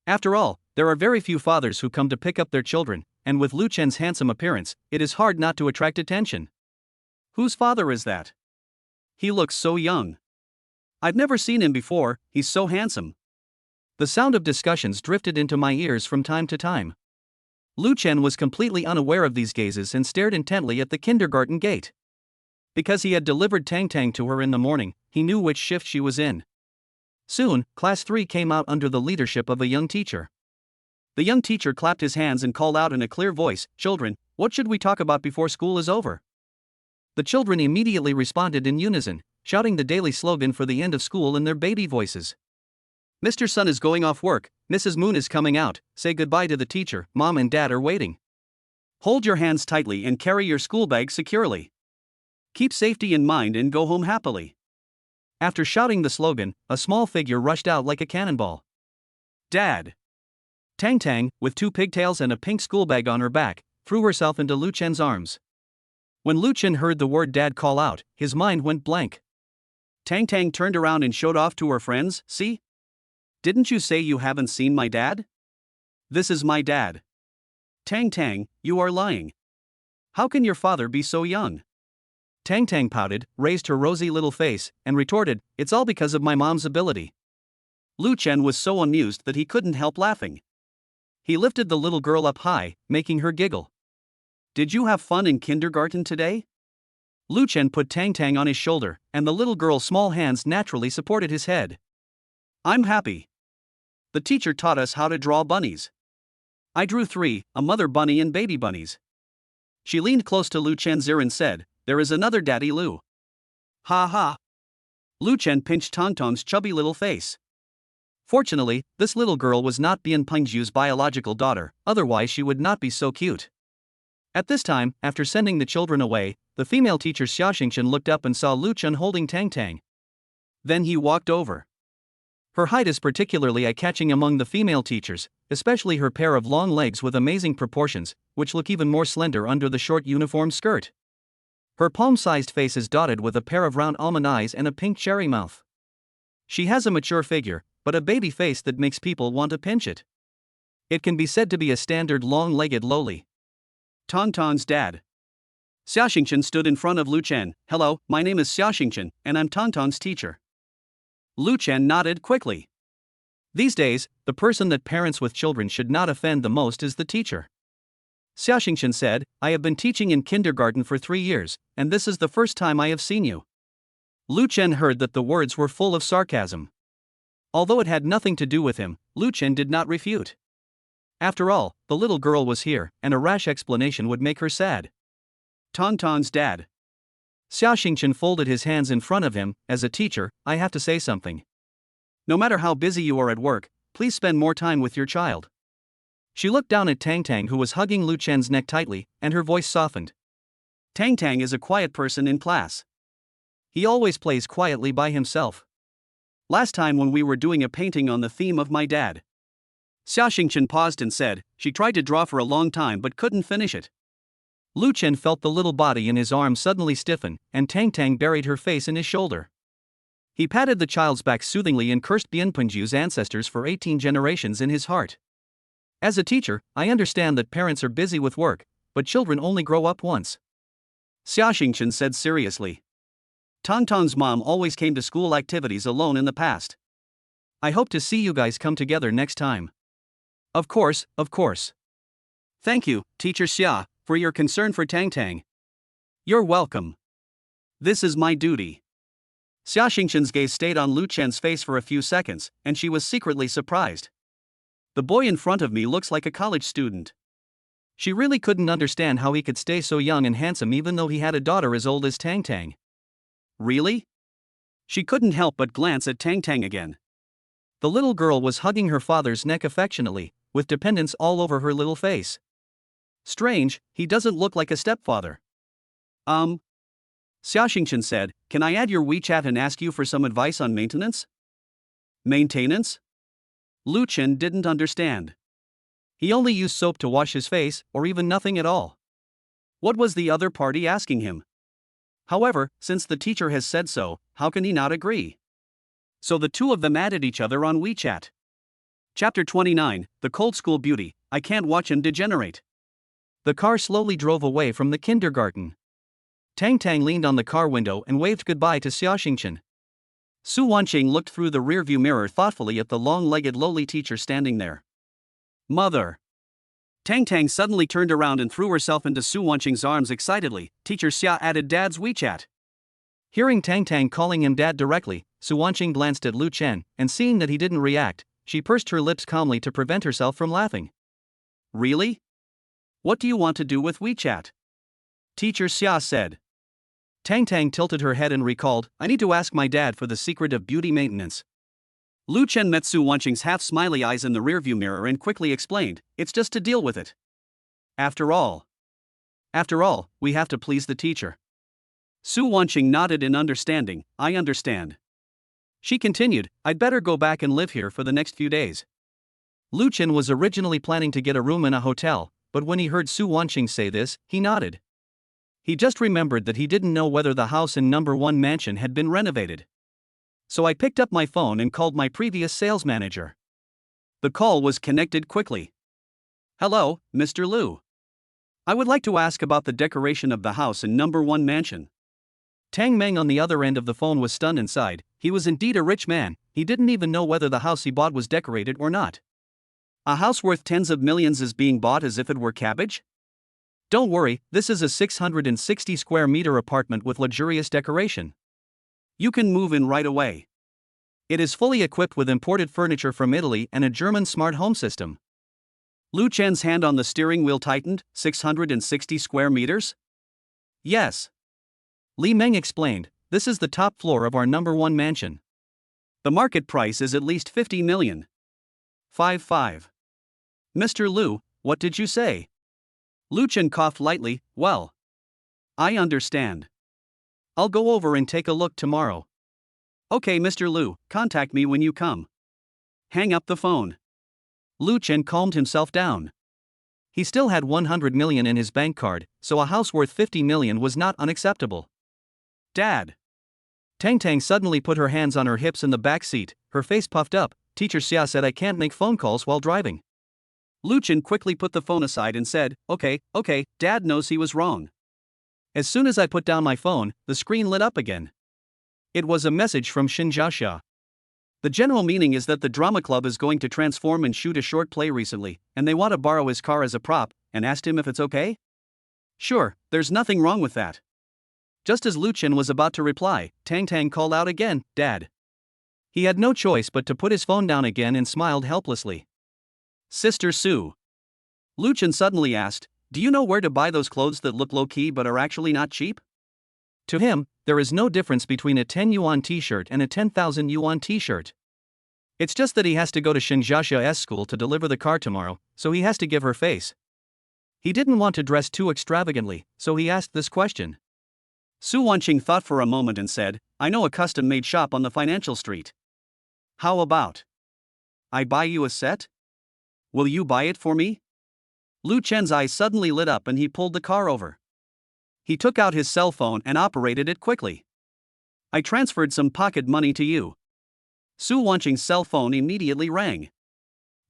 After all, there are very few fathers who come to pick up their children, and with Lu Chen's handsome appearance, it is hard not to attract attention. Whose father is that? He looks so young. I've never seen him before, he's so handsome. The sound of discussions drifted into my ears from time to time. Lu Chen was completely unaware of these gazes and stared intently at the kindergarten gate. Because he had delivered Tang to her in the morning, he knew which shift she was in. Soon, Class 3 came out under the leadership of a young teacher. The young teacher clapped his hands and called out in a clear voice, "Children, what should we talk about before school is over?" The children immediately responded in unison, shouting the daily slogan for the end of school in their baby voices. "Mr. Sun is going off work, Mrs. Moon is coming out, say goodbye to the teacher, Mom and Dad are waiting. Hold your hands tightly and carry your school bag securely. Keep safety in mind and go home happily." After shouting the slogan, a small figure rushed out like a cannonball. "Dad!" Tang, with 2 pigtails and a pink school bag on her back, threw herself into Lu Chen's arms. When Lu Chen heard the word Dad call out, his mind went blank. Tang turned around and showed off to her friends, "See? Didn't you say you haven't seen my dad? This is my dad." "Tang, you are lying. How can your father be so young?" Tang pouted, raised her rosy little face, and retorted, "It's all because of my mom's ability." Lu Chen was so amused that he couldn't help laughing. He lifted the little girl up high, making her giggle. "Did you have fun in kindergarten today?" Lu Chen put Tang on his shoulder, and the little girl's small hands naturally supported his head. "I'm happy. The teacher taught us how to draw bunnies. I drew 3, a mother bunny and baby bunnies." She leaned close to Lu Chen's ear and said, "There is another Daddy Lu." "Ha ha." Lu Chen pinched Tang's chubby little face. Fortunately, this little girl was not Bian Pengju's biological daughter, otherwise she would not be so cute. At this time, after sending the children away, the female teacher Xiaoxingchen looked up and saw Lu Chen holding Tang. Then he walked over. Her height is particularly eye-catching among the female teachers, especially her pair of long legs with amazing proportions, which look even more slender under the short uniform skirt. Her palm-sized face is dotted with a pair of round almond eyes and a pink cherry mouth. She has a mature figure, but a baby face that makes people want to pinch it. It can be said to be a standard long-legged loli. Tang's dad. Xiaoxingchen stood in front of Lu Chen. "Hello, my name is Xiaoxingchen, and I'm Tang's teacher." Lu Chen nodded quickly. These days, the person that parents with children should not offend the most is the teacher. Xiaoxingchen said, "I have been teaching in kindergarten for 3 years, and this is the first time I have seen you." Lu Chen heard that the words were full of sarcasm. Although it had nothing to do with him, Lu Chen did not refute. After all, the little girl was here, and a rash explanation would make her sad. Tang's dad. Xiaoxingchen folded his hands in front of him. "As a teacher, I have to say something. No matter how busy you are at work, please spend more time with your child." She looked down at Tang who was hugging Lu Chen's neck tightly, and her voice softened. Tang is a quiet person in class. He always plays quietly by himself. Last time when we were doing a painting on the theme of my dad. Xiaoxingchen paused and said, "She tried to draw for a long time but couldn't finish it." Lu Chen felt the little body in his arm suddenly stiffen, and Tang buried her face in his shoulder. He patted the child's back soothingly and cursed Bianpengju's ancestors for 18 generations in his heart. "As a teacher, I understand that parents are busy with work, but children only grow up once," Xiaoxingchen said seriously. Tang's mom always came to school activities alone in the past. I hope to see you guys come together next time. Of course. Thank you, Teacher Xia, for your concern for Tang. You're welcome. This is my duty. Xiaoxingchen's gaze stayed on Lu Chen's face for a few seconds, and she was secretly surprised. The boy in front of me looks like a college student. She really couldn't understand how he could stay so young and handsome even though he had a daughter as old as Tang. Really? She couldn't help but glance at Tang again. The little girl was hugging her father's neck affectionately, with dependence all over her little face. Strange, he doesn't look like a stepfather. Xiaoxingchen said, "Can I add your WeChat and ask you for some advice on maintenance?" Maintenance? Lu Chen didn't understand. He only used soap to wash his face, or even nothing at all. What was the other party asking him? However, since the teacher has said so, how can he not agree? So the two of them added each other on WeChat. Chapter 29, The Cold School Beauty, I Can't Watch Him Degenerate. The car slowly drove away from the kindergarten. Tang leaned on the car window and waved goodbye to Xiaoxingchen. Su Wanqing looked through the rearview mirror thoughtfully at the long-legged lowly teacher standing there. Mother! Tang suddenly turned around and threw herself into Su Wanqing's arms excitedly. Teacher Xia added Dad's WeChat. Hearing Tang calling him Dad directly, Su Wanqing glanced at Lu Chen, and seeing that he didn't react, she pursed her lips calmly to prevent herself from laughing. Really? What do you want to do with WeChat? Teacher Xia said. Tang tilted her head and recalled, I need to ask my dad for the secret of beauty maintenance. Lu Chen met Su Wanqing's half-smiley eyes in the rearview mirror and quickly explained, it's just to deal with it. After all, we have to please the teacher. Su Wanqing nodded in understanding, I understand. She continued, I'd better go back and live here for the next few days. Lu Chen was originally planning to get a room in a hotel, but when he heard Su Wanqing say this, he nodded. He just remembered that he didn't know whether the house in number 1 mansion had been renovated. So I picked up my phone and called my previous sales manager. The call was connected quickly. Hello, Mr. Lu. I would like to ask about the decoration of the house in number 1 mansion. Tang Meng on the other end of the phone was stunned inside. He was indeed a rich man, he didn't even know whether the house he bought was decorated or not. A house worth tens of millions is being bought as if it were cabbage? Don't worry, this is a 660 square meter apartment with luxurious decoration. You can move in right away. It is fully equipped with imported furniture from Italy and a German smart home system. Lu Chen's hand on the steering wheel tightened, 660 square meters? Yes. Li Meng explained, this is the top floor of our number 1 mansion. The market price is at least 50 million. 5. Mr. Lu, what did you say? Lu Chen coughed lightly, well. I understand. I'll go over and take a look tomorrow. Okay, Mr. Lu, contact me when you come. Hang up the phone. Lu Chen calmed himself down. He still had 100 million in his bank card, so a house worth 50 million was not unacceptable. Dad. Tang suddenly put her hands on her hips in the back seat, her face puffed up. Teacher Xia said I can't make phone calls while driving. Lu Chen quickly put the phone aside and said, okay, Dad knows he was wrong. As soon as I put down my phone, the screen lit up again. It was a message from Shinjasha. The general meaning is that the drama club is going to transform and shoot a short play recently, and they want to borrow his car as a prop, and asked him if it's okay? Sure, there's nothing wrong with that. Just as Lu Chen was about to reply, Tang called out again, Dad. He had no choice but to put his phone down again and smiled helplessly. Sister Su. Lu Chen suddenly asked, do you know where to buy those clothes that look low-key but are actually not cheap? To him, there is no difference between a 10 yuan t-shirt and a 10,000 yuan t-shirt. It's just that he has to go to Shinjasha's school to deliver the car tomorrow, so he has to give her face. He didn't want to dress too extravagantly, so he asked this question. Su Wanqing thought for a moment and said, I know a custom-made shop on the financial street. How about? I buy you a set? Will you buy it for me? Lu Chen's eyes suddenly lit up and he pulled the car over. He took out his cell phone and operated it quickly. I transferred some pocket money to you. Su Wanqing's cell phone immediately rang.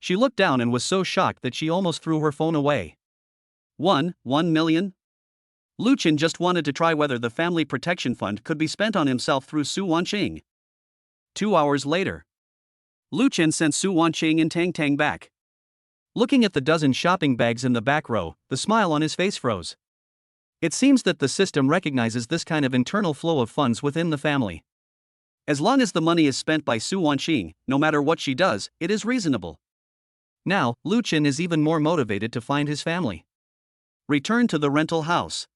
She looked down and was so shocked that she almost threw her phone away. 1 million? Lu Chen just wanted to try whether the family protection fund could be spent on himself through Su Wanqing. 2 hours later, Lu Chen sent Su Wanqing and Tang back. Looking at the dozen shopping bags in the back row, the smile on his face froze. It seems that the system recognizes this kind of internal flow of funds within the family. As long as the money is spent by Su Wanqing, no matter what she does, it is reasonable. Now, Lu Chen is even more motivated to find his family. Return to the rental house.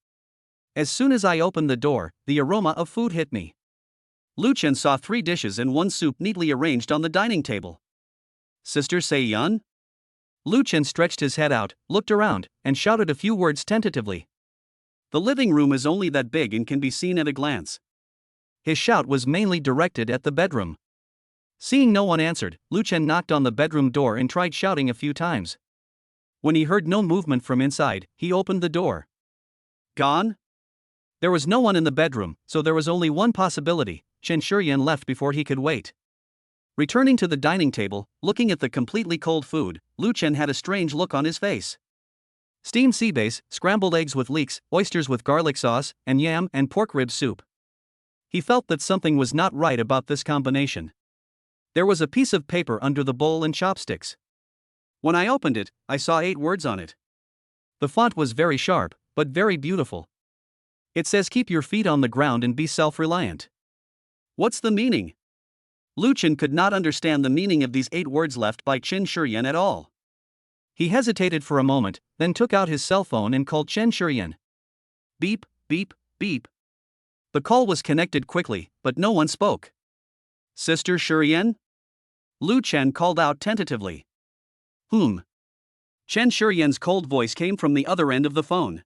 As soon as I opened the door, the aroma of food hit me. Lu Chen saw 3 dishes and 1 soup neatly arranged on the dining table. Sister Sei-yun? Lu Chen stretched his head out, looked around, and shouted a few words tentatively. The living room is only that big and can be seen at a glance. His shout was mainly directed at the bedroom. Seeing no one answered, Lu Chen knocked on the bedroom door and tried shouting a few times. When he heard no movement from inside, he opened the door. Gone? There was no one in the bedroom, so there was only one possibility: Chen Shuren left before he could wait. Returning to the dining table, looking at the completely cold food, Lu Chen had a strange look on his face. Steamed sea bass, scrambled eggs with leeks, oysters with garlic sauce, and yam and pork rib soup. He felt that something was not right about this combination. There was a piece of paper under the bowl and chopsticks. When I opened it, I saw 8 words on it. The font was very sharp, but very beautiful. It says keep your feet on the ground and be self-reliant. What's the meaning? Lu Chen could not understand the meaning of these 8 words left by Chen Shuren at all. He hesitated for a moment, then took out his cell phone and called Chen Shuren. Beep, beep, beep. The call was connected quickly, but no one spoke. Sister Shuren? Lu Chen called out tentatively. Chen Shuren's cold voice came from the other end of the phone.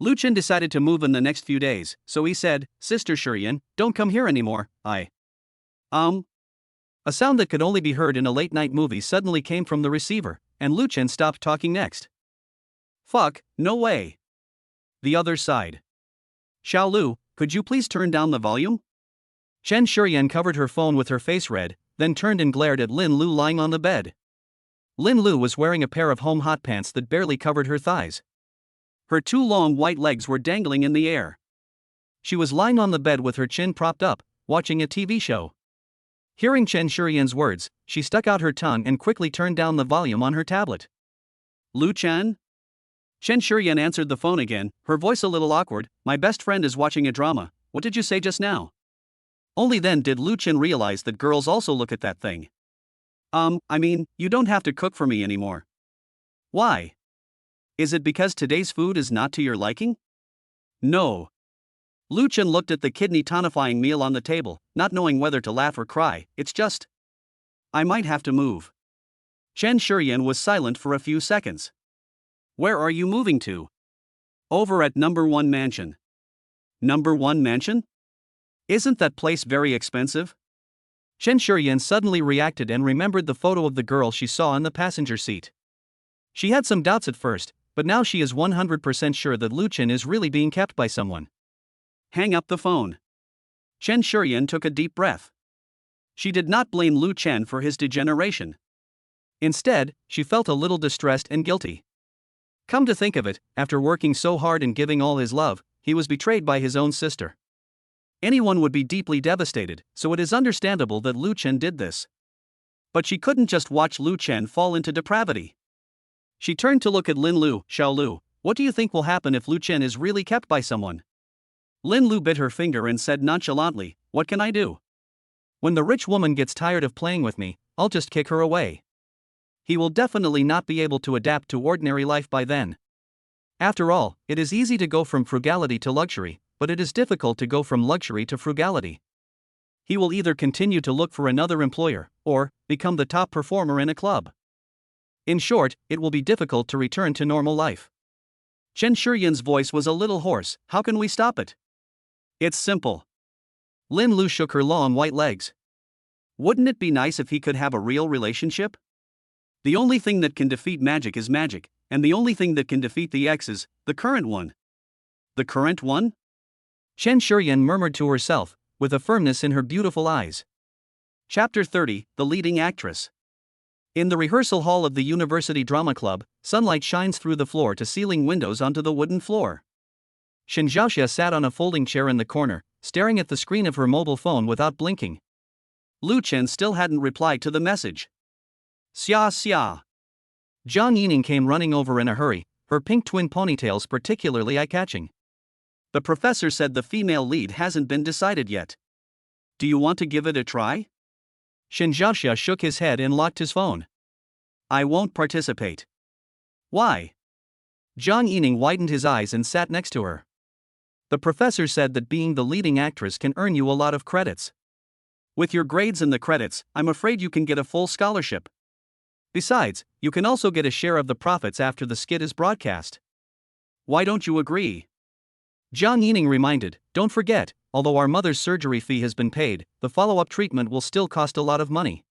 Lu Chen decided to move in the next few days, so he said, Sister Shuren, don't come here anymore, A sound that could only be heard in a late-night movie suddenly came from the receiver, and Lu Chen stopped talking next. Fuck, no way. The other side. Xiao Lu, could you please turn down the volume? Chen Shuren covered her phone with her face red, then turned and glared at Linlu lying on the bed. Linlu was wearing a pair of home hot pants that barely covered her thighs. Her 2 long white legs were dangling in the air. She was lying on the bed with her chin propped up, watching a TV show. Hearing Chen Shuren's words, she stuck out her tongue and quickly turned down the volume on her tablet. Lu Chen? Chen Shuren answered the phone again, her voice a little awkward. My best friend is watching a drama. What did you say just now? Only then did Lu Chen realize that girls also look at that thing. You don't have to cook for me anymore. Why? Is it because today's food is not to your liking? No. Lu Chen looked at the kidney tonifying meal on the table, not knowing whether to laugh or cry. It's just, I might have to move. Chen Shuren was silent for a few seconds. Where are you moving to? Over at number 1 mansion. Number 1 mansion? Isn't that place very expensive? Chen Shuren suddenly reacted and remembered the photo of the girl she saw in the passenger seat. She had some doubts at first, but now she is 100% sure that Lu Chen is really being kept by someone. Hang up the phone. Chen Shuren took a deep breath. She did not blame Lu Chen for his degeneration. Instead, she felt a little distressed and guilty. Come to think of it, after working so hard and giving all his love, he was betrayed by his own sister. Anyone would be deeply devastated, so it is understandable that Lu Chen did this. But she couldn't just watch Lu Chen fall into depravity. She turned to look at Linlu. Xiao Lu, what do you think will happen if Lu Chen is really kept by someone? Linlu bit her finger and said nonchalantly, what can I do? When the rich woman gets tired of playing with me, I'll just kick her away. He will definitely not be able to adapt to ordinary life by then. After all, it is easy to go from frugality to luxury, but it is difficult to go from luxury to frugality. He will either continue to look for another employer, or become the top performer in a club. In short, it will be difficult to return to normal life. Chen Shuren's voice was a little hoarse. How can we stop it? It's simple. Linlu shook her long white legs. Wouldn't it be nice if he could have a real relationship? The only thing that can defeat magic is magic, and the only thing that can defeat the X is the current one. The current one? Chen Shuren murmured to herself, with a firmness in her beautiful eyes. Chapter 30, The Leading Actress. In the rehearsal hall of the University Drama Club, sunlight shines through the floor-to-ceiling windows onto the wooden floor. Shinjasha sat on a folding chair in the corner, staring at the screen of her mobile phone without blinking. Lu Chen still hadn't replied to the message. Xia xia. Jang Yining came running over in a hurry, her pink twin ponytails particularly eye-catching. The professor said the female lead hasn't been decided yet. Do you want to give it a try? Shinjasha shook his head and locked his phone. I won't participate. Why? Jang Yining widened his eyes and sat next to her. The professor said that being the leading actress can earn you a lot of credits. With your grades and the credits, I'm afraid you can get a full scholarship. Besides, you can also get a share of the profits after the skit is broadcast. Why don't you agree? Jang Yining reminded, don't forget, although our mother's surgery fee has been paid, the follow-up treatment will still cost a lot of money.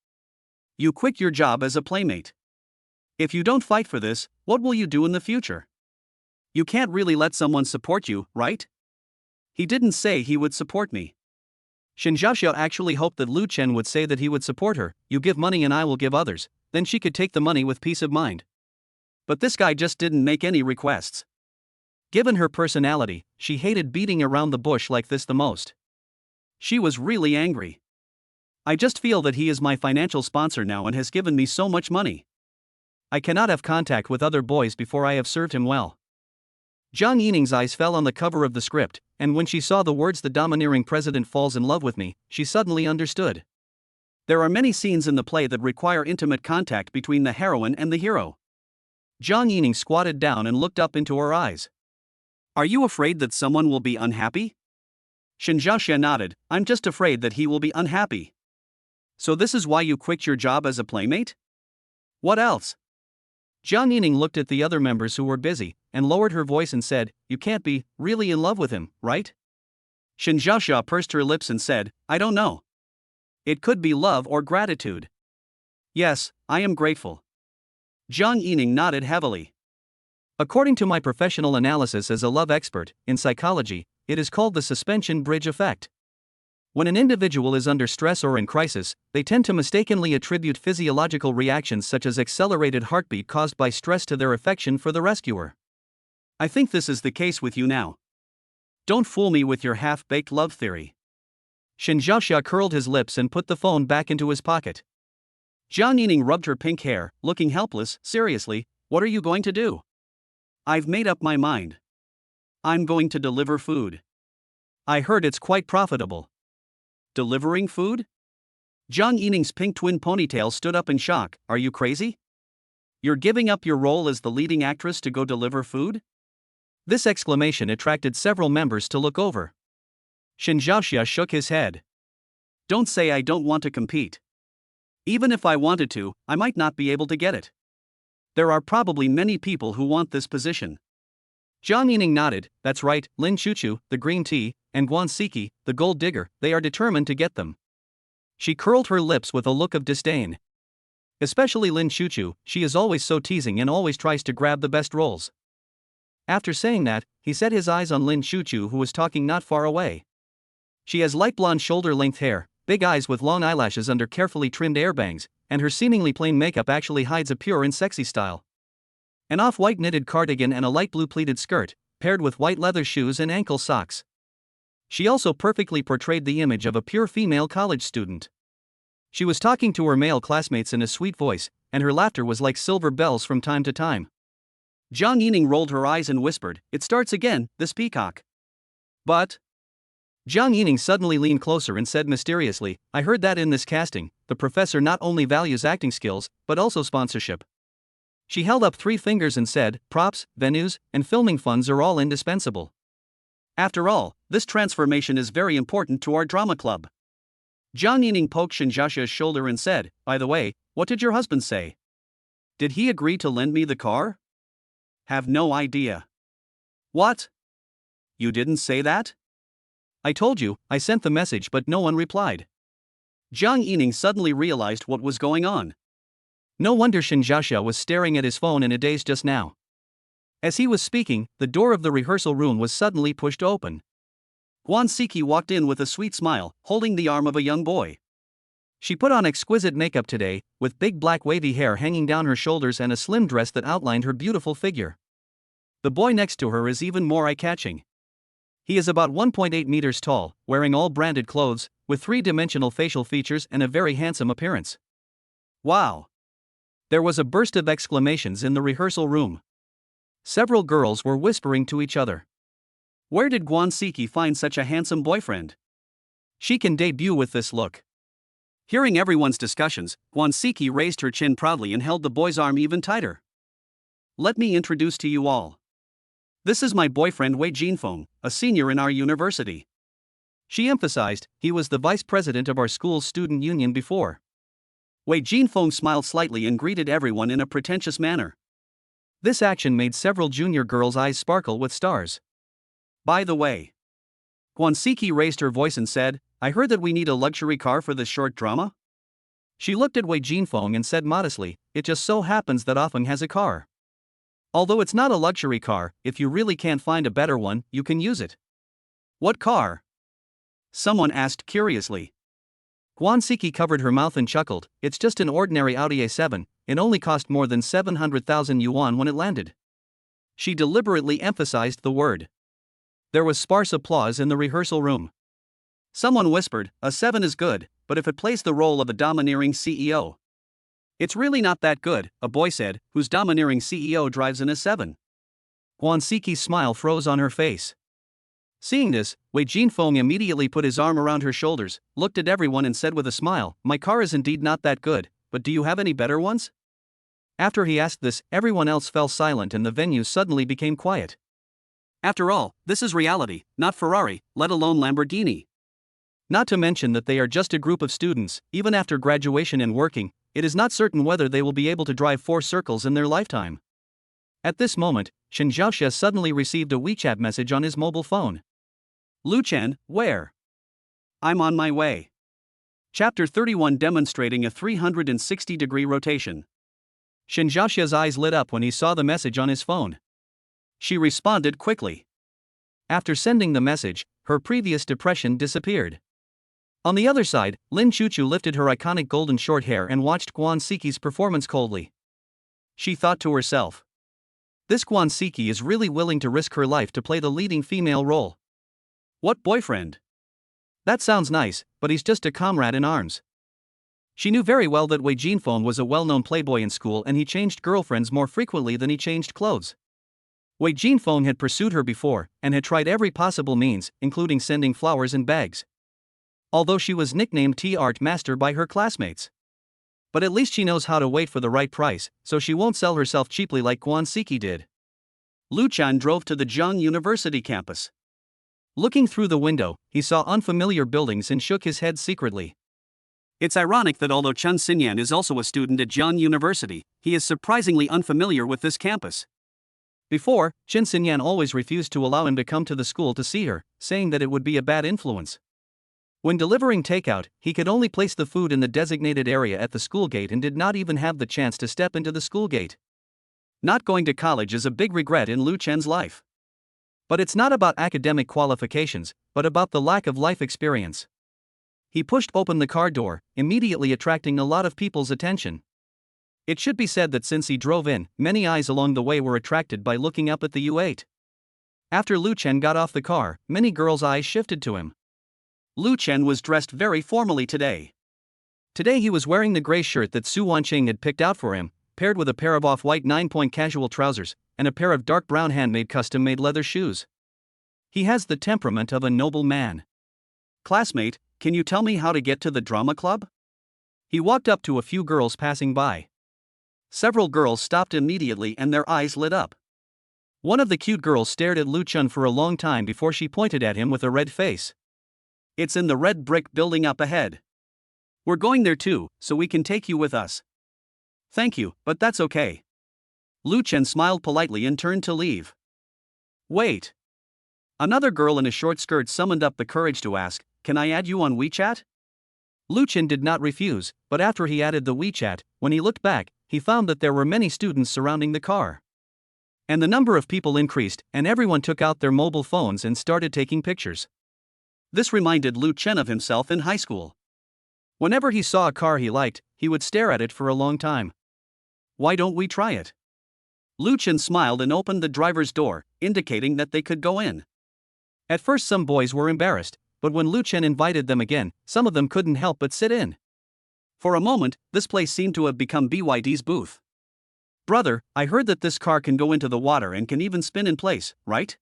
You quit your job as a playmate. If you don't fight for this, what will you do in the future? You can't really let someone support you, right? He didn't say he would support me. Shinjasha actually hoped that Lu Chen would say that he would support her. You give money and I will give others, then she could take the money with peace of mind. But this guy just didn't make any requests. Given her personality, she hated beating around the bush like this the most. She was really angry. I just feel that he is my financial sponsor now and has given me so much money. I cannot have contact with other boys before I have served him well. Jang Yining's eyes fell on the cover of the script, and when she saw the words "the domineering president falls in love with me," she suddenly understood. There are many scenes in the play that require intimate contact between the heroine and the hero. Jang Yining squatted down and looked up into her eyes. Are you afraid that someone will be unhappy? Shinjasha nodded. I'm just afraid that he will be unhappy. So this is why you quit your job as a playmate? What else? Jang Yining looked at the other members who were busy, and lowered her voice and said, You can't be really in love with him, right? Shinjasha pursed her lips and said, I don't know. It could be love or gratitude. Yes, I am grateful. Jang Yining nodded heavily. According to my professional analysis as a love expert, in psychology, it is called the suspension bridge effect. When an individual is under stress or in crisis, they tend to mistakenly attribute physiological reactions such as accelerated heartbeat caused by stress to their affection for the rescuer. I think this is the case with you now. Don't fool me with your half-baked love theory. Shinjasha curled his lips and put the phone back into his pocket. Jang Yining rubbed her pink hair, looking helpless. Seriously, what are you going to do? I've made up my mind. I'm going to deliver food. I heard it's quite profitable. Delivering food? Jang Yining's pink twin ponytail stood up in shock. Are you crazy? You're giving up your role as the leading actress to go deliver food? This exclamation attracted several members to look over. Shinjasha shook his head. Don't say I don't want to compete. Even if I wanted to, I might not be able to get it. There are probably many people who want this position. Jang Yining nodded. That's right, Lin Chuchu, the green tea, and Guaniki, the gold digger, they are determined to get them. She curled her lips with a look of disdain. Especially Lin Chuchu, she is always so teasing and always tries to grab the best roles. After saying that, he set his eyes on Lin Chuchu, who was talking not far away. She has light blonde shoulder-length hair, big eyes with long eyelashes under carefully trimmed airbangs, and her seemingly plain makeup actually hides a pure and sexy style. An off-white knitted cardigan and a light blue pleated skirt, paired with white leather shoes and ankle socks. She also perfectly portrayed the image of a pure female college student. She was talking to her male classmates in a sweet voice, and her laughter was like silver bells from time to time. Jang Yining rolled her eyes and whispered, It starts again, this peacock. But Jang Yining suddenly leaned closer and said mysteriously, I heard that in this casting, the professor not only values acting skills, but also sponsorship. She held up 3 fingers and said, Props, venues, and filming funds are all indispensable. After all, this transformation is very important to our drama club. Jang Yining poked Shinjasha's shoulder and said, By the way, what did your husband say? Did he agree to lend me the car? Have no idea. What? You didn't say that? I told you, I sent the message but no one replied. Jang Yining suddenly realized what was going on. No wonder Shinjasha was staring at his phone in a daze just now. As he was speaking, the door of the rehearsal room was suddenly pushed open. Guaniki walked in with a sweet smile, holding the arm of a young boy. She put on exquisite makeup today, with big black wavy hair hanging down her shoulders and a slim dress that outlined her beautiful figure. The boy next to her is even more eye-catching. He is about 1.8 meters tall, wearing all branded clothes, with 3-dimensional facial features and a very handsome appearance. Wow! There was a burst of exclamations in the rehearsal room. Several girls were whispering to each other. Where did Guaniki find such a handsome boyfriend? She can debut with this look. Hearing everyone's discussions, Guaniki raised her chin proudly and held the boy's arm even tighter. Let me introduce to you all. This is my boyfriend Wei Jinfeng, a senior in our university. She emphasized, he was the vice president of our school's student union before. Wei Jinfeng smiled slightly and greeted everyone in a pretentious manner. This action made several junior girls' eyes sparkle with stars. By the way, Guaniki raised her voice and said, I heard that we need a luxury car for this short drama? She looked at Wei Jinfeng and said modestly, It just so happens that Wanqing has a car. Although it's not a luxury car, if you really can't find a better one, you can use it. What car? Someone asked curiously. Guaniki covered her mouth and chuckled. It's just an ordinary Audi A7, it only cost more than 700,000 yuan when it landed. She deliberately emphasized the word. There was sparse applause in the rehearsal room. Someone whispered, a 7 is good, but if it plays the role of a domineering CEO. It's really not that good, a boy said, whose domineering CEO drives in a 7. Guaniki's smile froze on her face. Seeing this, Wei Jinfeng immediately put his arm around her shoulders, looked at everyone and said with a smile, my car is indeed not that good, but do you have any better ones? After he asked this, everyone else fell silent and the venue suddenly became quiet. After all, this is reality, not Ferrari, let alone Lamborghini. Not to mention that they are just a group of students, even after graduation and working, it is not certain whether they will be able to drive 4 circles in their lifetime. At this moment, Shinjasha suddenly received a WeChat message on his mobile phone. Luchan, where? I'm on my way. Chapter 31 demonstrating a 360-degree rotation. Shinjasha's eyes lit up when he saw the message on his phone. She responded quickly. After sending the message, her previous depression disappeared. On the other side, Lin Chuchu lifted her iconic golden short hair and watched Guaniki's performance coldly. She thought to herself. This Guaniki is really willing to risk her life to play the leading female role. What boyfriend? That sounds nice, but he's just a comrade in arms. She knew very well that Wei Jinfeng was a well-known playboy in school and he changed girlfriends more frequently than he changed clothes. Wei Jinfeng had pursued her before, and had tried every possible means, including sending flowers and bags. Although she was nicknamed T-Art Master by her classmates. But at least she knows how to wait for the right price, so she won't sell herself cheaply like Guaniki did. Luchan drove to the Jang University campus. Looking through the window, he saw unfamiliar buildings and shook his head secretly. It's ironic that although Chen Xinyan is also a student at Jang University, he is surprisingly unfamiliar with this campus. Before, Chen Xinyan always refused to allow him to come to the school to see her, saying that it would be a bad influence. When delivering takeout, he could only place the food in the designated area at the school gate and did not even have the chance to step into the school gate. Not going to college is a big regret in Lu Chen's life. But it's not about academic qualifications, but about the lack of life experience. He pushed open the car door, immediately attracting a lot of people's attention. It should be said that since he drove in, many eyes along the way were attracted by looking up at the U8. After Lu Chen got off the car, many girls' eyes shifted to him. Lu Chen was dressed very formally today. Today he was wearing the gray shirt that Su Wanqing had picked out for him, paired with a pair of off-white 9-point casual trousers, and a pair of dark brown handmade custom-made leather shoes. He has the temperament of a noble man. Classmate, can you tell me how to get to the drama club? He walked up to a few girls passing by. Several girls stopped immediately and their eyes lit up. One of the cute girls stared at Lu Chen for a long time before she pointed at him with a red face. It's in the red brick building up ahead. We're going there too, so we can take you with us. Thank you, but that's okay. Lu Chen smiled politely and turned to leave. Wait. Another girl in a short skirt summoned up the courage to ask, can I add you on WeChat? Lu Chen did not refuse, but after he added the WeChat, when he looked back, he found that there were many students surrounding the car. And the number of people increased, and everyone took out their mobile phones and started taking pictures. This reminded Lu Chen of himself in high school. Whenever he saw a car he liked, he would stare at it for a long time. Why don't we try it? Lu Chen smiled and opened the driver's door, indicating that they could go in. At first some boys were embarrassed, but when Lu Chen invited them again, some of them couldn't help but sit in. For a moment, this place seemed to have become BYD's booth. Brother, I heard that this car can go into the water and can even spin in place, right?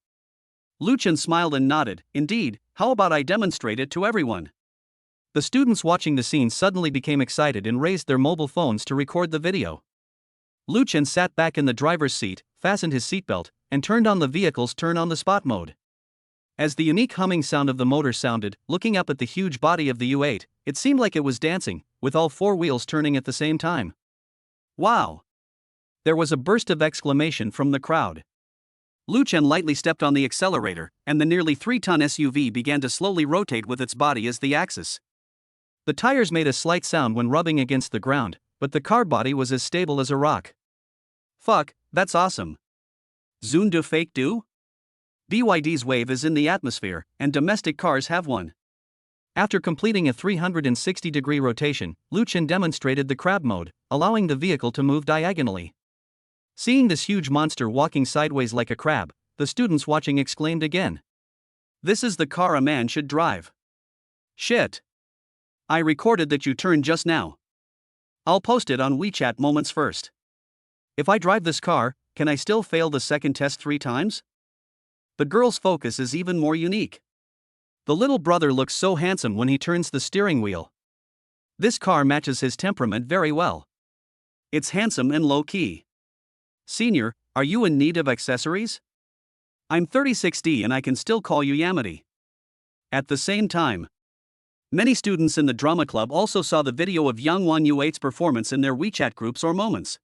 Lu Chen smiled and nodded. Indeed, how about I demonstrate it to everyone? The students watching the scene suddenly became excited and raised their mobile phones to record the video. Lu Chen sat back in the driver's seat, fastened his seatbelt, and turned on the vehicle's turn-on-the-spot mode. As the unique humming sound of the motor sounded, looking up at the huge body of the U8, it seemed like it was dancing, with all 4 wheels turning at the same time. Wow! There was a burst of exclamation from the crowd. Lu Chen lightly stepped on the accelerator, and the nearly 3-ton SUV began to slowly rotate with its body as the axis. The tires made a slight sound when rubbing against the ground, but the car body was as stable as a rock. Fuck, that's awesome. Zune de fake do? BYD's wave is in the atmosphere, and domestic cars have one. After completing a 360-degree rotation, Lu Chen demonstrated the crab mode, allowing the vehicle to move diagonally. Seeing this huge monster walking sideways like a crab, the students watching exclaimed again. This is the car a man should drive. Shit. I recorded that you turned just now. I'll post it on WeChat moments first. If I drive this car, can I still fail the second test 3 times? The girl's focus is even more unique. The little brother looks so handsome when he turns the steering wheel. This car matches his temperament very well. It's handsome and low-key. Senior, are you in need of accessories? I'm 36D and I can still call you Yamati. At the same time, many students in the drama club also saw the video of young Wan Yu8's performance in their WeChat groups or moments.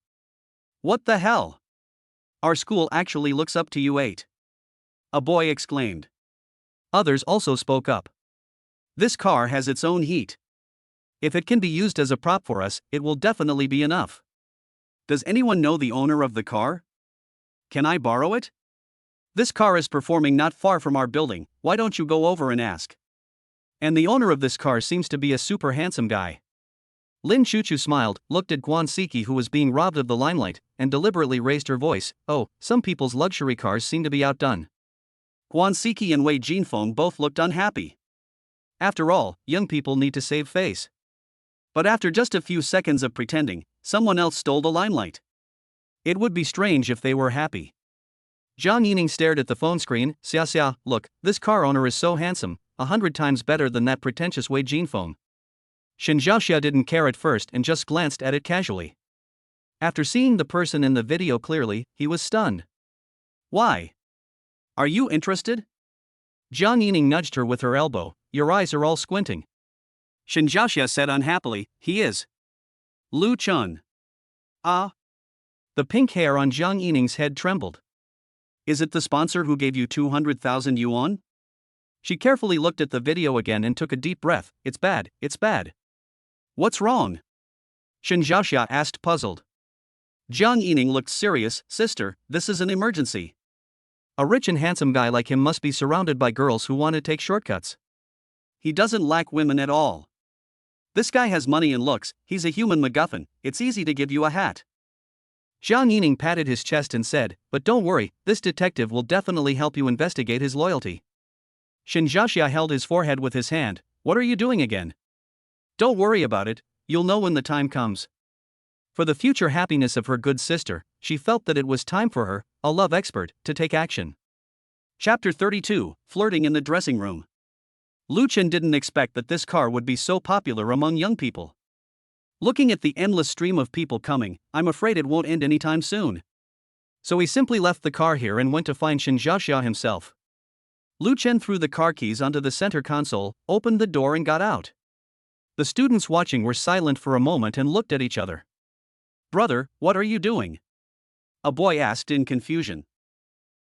What the hell? Our school actually looks up to U8. A boy exclaimed. Others also spoke up. This car has its own heat. If it can be used as a prop for us, it will definitely be enough. Does anyone know the owner of the car? Can I borrow it? This car is performing not far from our building, why don't you go over and ask? And the owner of this car seems to be a super handsome guy. Lin Chuchu smiled, looked at Guaniki who was being robbed of the limelight, and deliberately raised her voice. Oh, some people's luxury cars seem to be outdone. Guaniki and Wei Jinfeng both looked unhappy. After all, young people need to save face. But after just a few seconds of pretending, someone else stole the limelight. It would be strange if they were happy. Jang Yining stared at the phone screen. Xia, look, this car owner is so handsome, 100 times better than that pretentious Wei Jinfeng. Shinjasha didn't care at first and just glanced at it casually. After seeing the person in the video clearly, he was stunned. Why? Are you interested? Jang Yining nudged her with her elbow. Your eyes are all squinting. Shinjasha said unhappily, he is. Lu Chun. Ah. The pink hair on Jang Yining's head trembled. Is it the sponsor who gave you 200,000 yuan? She carefully looked at the video again and took a deep breath. It's bad, it's bad. What's wrong? Shinjasha asked, puzzled. Jang Yining looked serious. Sister, this is an emergency. A rich and handsome guy like him must be surrounded by girls who want to take shortcuts. He doesn't lack women at all. This guy has money and looks, he's a human MacGuffin, it's easy to give you a hat. Jang Yining patted his chest and said, but don't worry, this detective will definitely help you investigate his loyalty. Shinjasha held his forehead with his hand. What are you doing again? Don't worry about it, you'll know when the time comes. For the future happiness of her good sister, she felt that it was time for her, a love expert, to take action. Chapter 32, Flirting in the Dressing Room. Lu Chen didn't expect that this car would be so popular among young people. Looking at the endless stream of people coming, I'm afraid it won't end anytime soon. So he simply left the car here and went to find Shinjasha himself. Lu Chen threw the car keys onto the center console, opened the door and got out. The students watching were silent for a moment and looked at each other. Brother, what are you doing? A boy asked in confusion.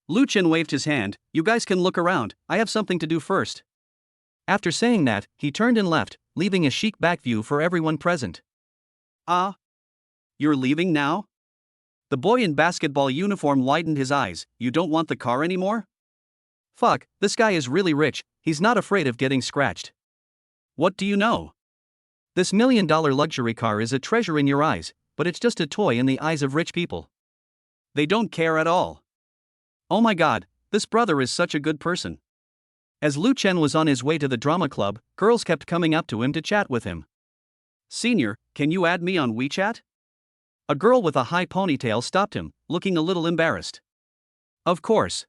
Lu Chen waved his hand. You guys can look around, I have something to do first. After saying that, he turned and left, leaving a chic back view for everyone present. Ah? You're leaving now? The boy in basketball uniform widened his eyes. You don't want the car anymore? Fuck, this guy is really rich, he's not afraid of getting scratched. What do you know? This $1 million luxury car is a treasure in your eyes, but it's just a toy in the eyes of rich people. They don't care at all. Oh my god, this brother is such a good person. As Lu Chen was on his way to the drama club, girls kept coming up to him to chat with him. Senior, can you add me on WeChat? A girl with a high ponytail stopped him, looking a little embarrassed. Of course.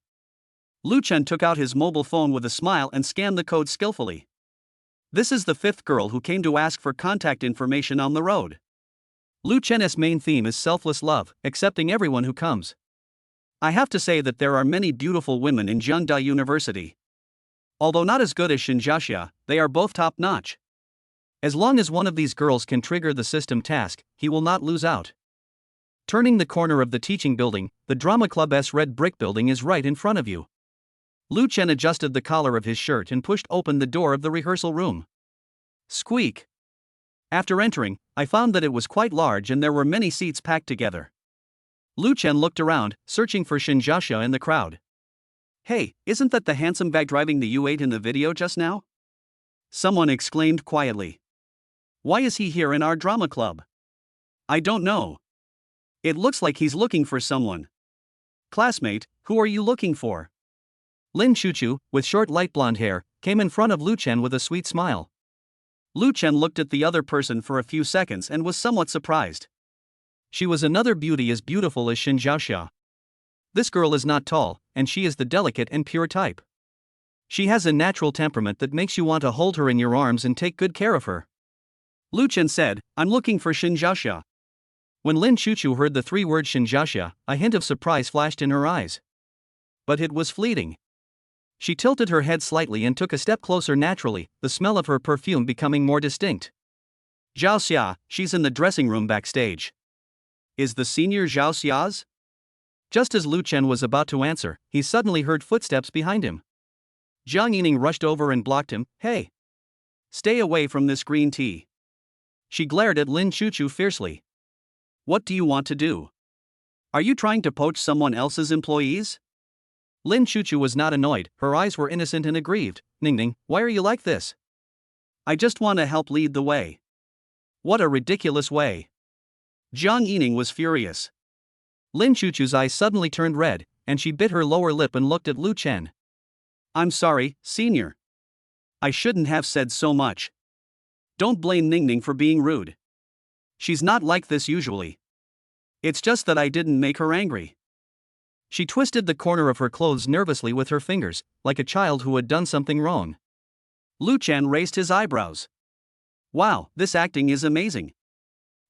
Lu Chen took out his mobile phone with a smile and scanned the code skillfully. This is the 5th girl who came to ask for contact information on the road. Lu Chen's main theme is selfless love, accepting everyone who comes. I have to say that there are many beautiful women in Jiangda University. Although not as good as Shinjasha, they are both top-notch. As long as one of these girls can trigger the system task, he will not lose out. Turning the corner of the teaching building, the drama club's red brick building is right in front of you. Lu Chen adjusted the collar of his shirt and pushed open the door of the rehearsal room. Squeak. After entering, I found that it was quite large and there were many seats packed together. Lu Chen looked around, searching for Shinjasha in the crowd. Hey, isn't that the handsome guy driving the U8 in the video just now? Someone exclaimed quietly. Why is he here in our drama club? I don't know. It looks like he's looking for someone. Classmate, who are you looking for? Lin Chuchu, with short light blonde hair, came in front of Lu Chen with a sweet smile. Lu Chen looked at the other person for a few seconds and was somewhat surprised. She was another beauty as beautiful as Shinjasha. This girl is not tall, and she is the delicate and pure type. She has a natural temperament that makes you want to hold her in your arms and take good care of her. Lu Chen said, I'm looking for Shinjasha. When Lin Chuchu heard the three words Shinjasha, a hint of surprise flashed in her eyes. But it was fleeting. She tilted her head slightly and took a step closer naturally, the smell of her perfume becoming more distinct. Zhao Xia, she's in the dressing room backstage. Is the senior Zhao Xia's? Just as Lu Chen was about to answer, he suddenly heard footsteps behind him. Jang Yining rushed over and blocked him. Hey! Stay away from this green tea. She glared at Lin Chuchu fiercely. What do you want to do? Are you trying to poach someone else's employees? Lin Chuchu was not annoyed, her eyes were innocent and aggrieved. Ningning, why are you like this? I just want to help lead the way. What a ridiculous way. Jang Yining was furious. Lin Chuchu's eyes suddenly turned red, and she bit her lower lip and looked at Lu Chen. I'm sorry, senior. I shouldn't have said so much. Don't blame Ningning for being rude. She's not like this usually. It's just that I didn't make her angry. She twisted the corner of her clothes nervously with her fingers, like a child who had done something wrong. Lu Chen raised his eyebrows. Wow, this acting is amazing.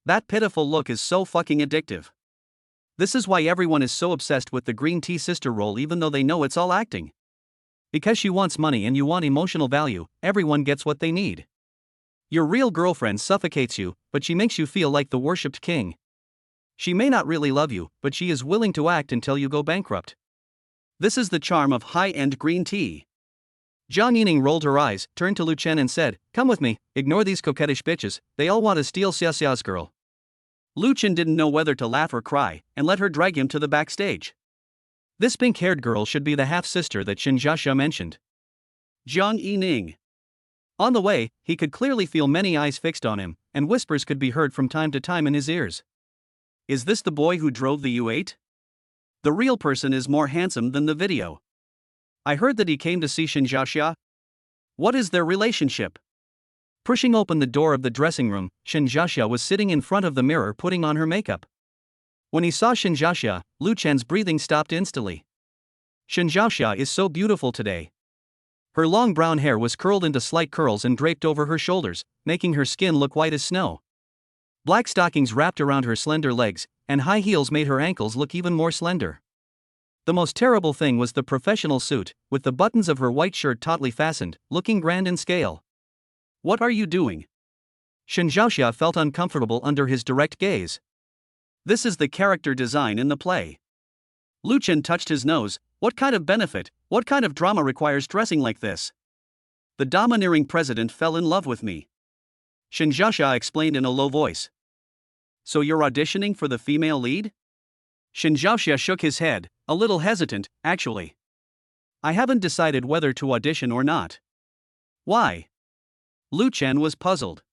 That pitiful look is so fucking addictive. This is why everyone is so obsessed with the green tea sister role even though they know it's all acting. Because she wants money and you want emotional value, everyone gets what they need. Your real girlfriend suffocates you, but she makes you feel like the worshipped king. She may not really love you, but she is willing to act until you go bankrupt. This is the charm of high-end green tea. Jang Yining rolled her eyes, turned to Lu Chen and said, come with me, ignore these coquettish bitches, they all want to steal Xia Xia's girl. Lu Chen didn't know whether to laugh or cry, and let her drag him to the backstage. This pink-haired girl should be the half-sister that Shinjasha mentioned. Jang Yining. On the way, he could clearly feel many eyes fixed on him, and whispers could be heard from time to time in his ears. Is this the boy who drove the U8? The real person is more handsome than the video. I heard that he came to see Shinjasha. What is their relationship? Pushing open the door of the dressing room, Shinjasha was sitting in front of the mirror putting on her makeup. When he saw Shinjasha, Lu Chen's breathing stopped instantly. Shinjasha is so beautiful today. Her long brown hair was curled into slight curls and draped over her shoulders, making her skin look white as snow. Black stockings wrapped around her slender legs, and high heels made her ankles look even more slender. The most terrible thing was the professional suit, with the buttons of her white shirt tautly fastened, looking grand in scale. What are you doing? Shinjasha felt uncomfortable under his direct gaze. This is the character design in the play. Lu Chen touched his nose. What kind of benefit, what kind of drama requires dressing like this? The domineering president fell in love with me. Shinjasha explained in a low voice. So you're auditioning for the female lead? Shinjasha shook his head, a little hesitant, actually. I haven't decided whether to audition or not. Why? Lu Chen was puzzled.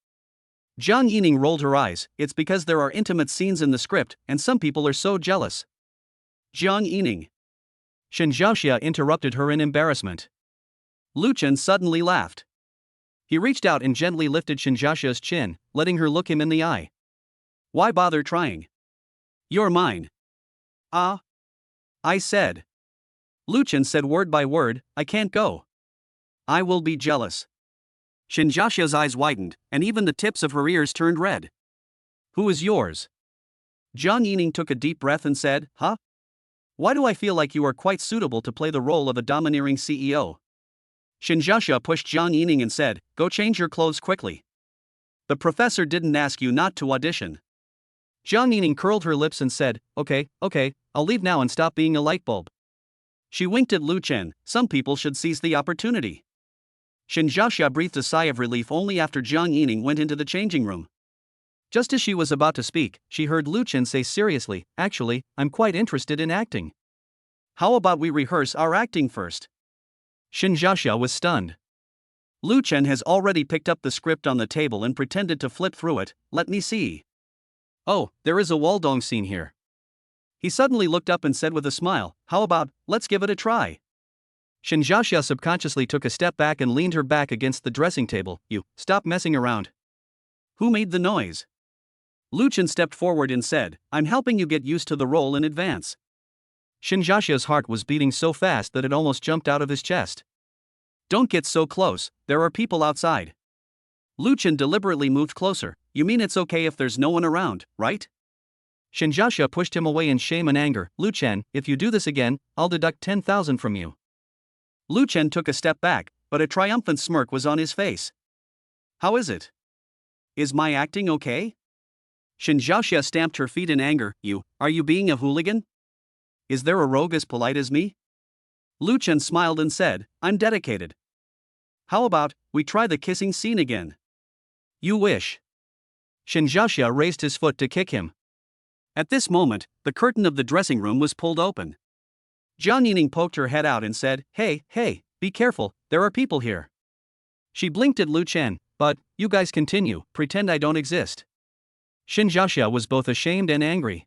Jang Yining rolled her eyes. It's because there are intimate scenes in the script, and some people are so jealous. Jang Yining. Shinjasha interrupted her in embarrassment. Lu Chen suddenly laughed. He reached out and gently lifted Shinjasha's chin, letting her look him in the eye. Why bother trying? You're mine. Ah? I said. Lu Chen said word by word, I can't go. I will be jealous. Shinjasha's eyes widened, and even the tips of her ears turned red. Who is yours? Jang Yining took a deep breath and said, huh? Why do I feel like you are quite suitable to play the role of a domineering CEO? Shinjasha pushed Jang Yining and said, go change your clothes quickly. The professor didn't ask you not to audition. Jang Yining curled her lips and said, okay, I'll leave now and stop being a light bulb. She winked at Lu Chen. Some people should seize the opportunity. Shinjasha breathed a sigh of relief only after Jang Yining went into the changing room. Just as she was about to speak, she heard Lu Chen say seriously, actually, I'm quite interested in acting. How about we rehearse our acting first? Shinjasha was stunned. Lu Chen has already picked up the script on the table and pretended to flip through it. Let me see. Oh, there is a Waldong scene here. He suddenly looked up and said with a smile, how about, let's give it a try. Shinjasha subconsciously took a step back and leaned her back against the dressing table. You, stop messing around. Who made the noise? Lu Chen stepped forward and said, I'm helping you get used to the role in advance. Shinjasha's heart was beating so fast that it almost jumped out of his chest. Don't get so close, there are people outside. Lu Chen deliberately moved closer. You mean it's okay if there's no one around, right? Shinjasha pushed him away in shame and anger. Lu Chen, if you do this again, I'll deduct 10,000 from you. Lu Chen took a step back, but a triumphant smirk was on his face. How is it? Is my acting okay? Shinjasha stamped her feet in anger. Are you being a hooligan? Is there a rogue as polite as me? Lu Chen smiled and said, I'm dedicated. How about, we try the kissing scene again? You wish. Shinjasha raised his foot to kick him. At this moment, the curtain of the dressing room was pulled open. Jang Yining poked her head out and said, Hey, be careful, there are people here. She blinked at Lu Chen, but, you guys continue, pretend I don't exist. Shinjasha was both ashamed and angry.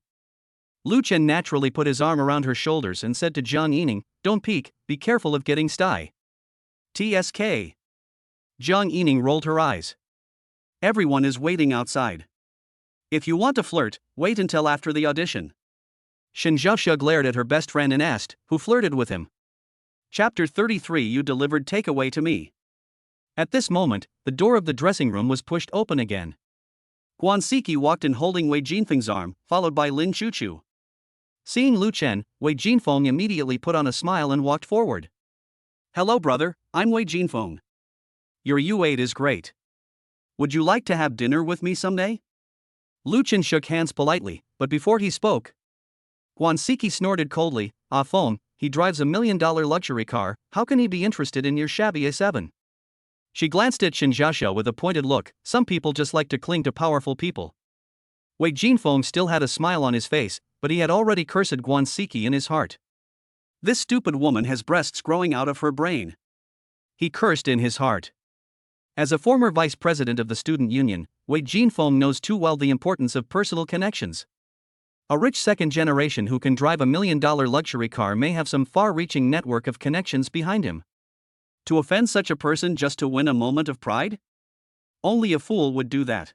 Lu Chen naturally put his arm around her shoulders and said to Jang Yining, don't peek, be careful of getting sty. TSK. Jang Yining rolled her eyes. Everyone is waiting outside. If you want to flirt, wait until after the audition. Shinjasha glared at her best friend and asked, who flirted with him? Chapter 33. You delivered takeaway to me. At this moment, the door of the dressing room was pushed open again. Guaniki walked in holding Wei Jinfeng's arm, followed by Lin Chuchu. Seeing Lu Chen, Wei Jinfeng immediately put on a smile and walked forward. Hello brother, I'm Wei Jinfeng. Your U8 is great. Would you like to have dinner with me someday? Lu Chen shook hands politely, but before he spoke, Guaniki snorted coldly, Ah Feng, he drives $1 million luxury car, how can he be interested in your shabby A7? She glanced at Shinjasha with a pointed look. Some people just like to cling to powerful people. Wei Jinfeng still had a smile on his face, but he had already cursed Guaniki in his heart. This stupid woman has breasts growing out of her brain. He cursed in his heart. As a former vice president of the student union, Wei Jinfeng knows too well the importance of personal connections. A rich second generation who can drive $1 million luxury car may have some far-reaching network of connections behind him. To offend such a person just to win a moment of pride? Only a fool would do that.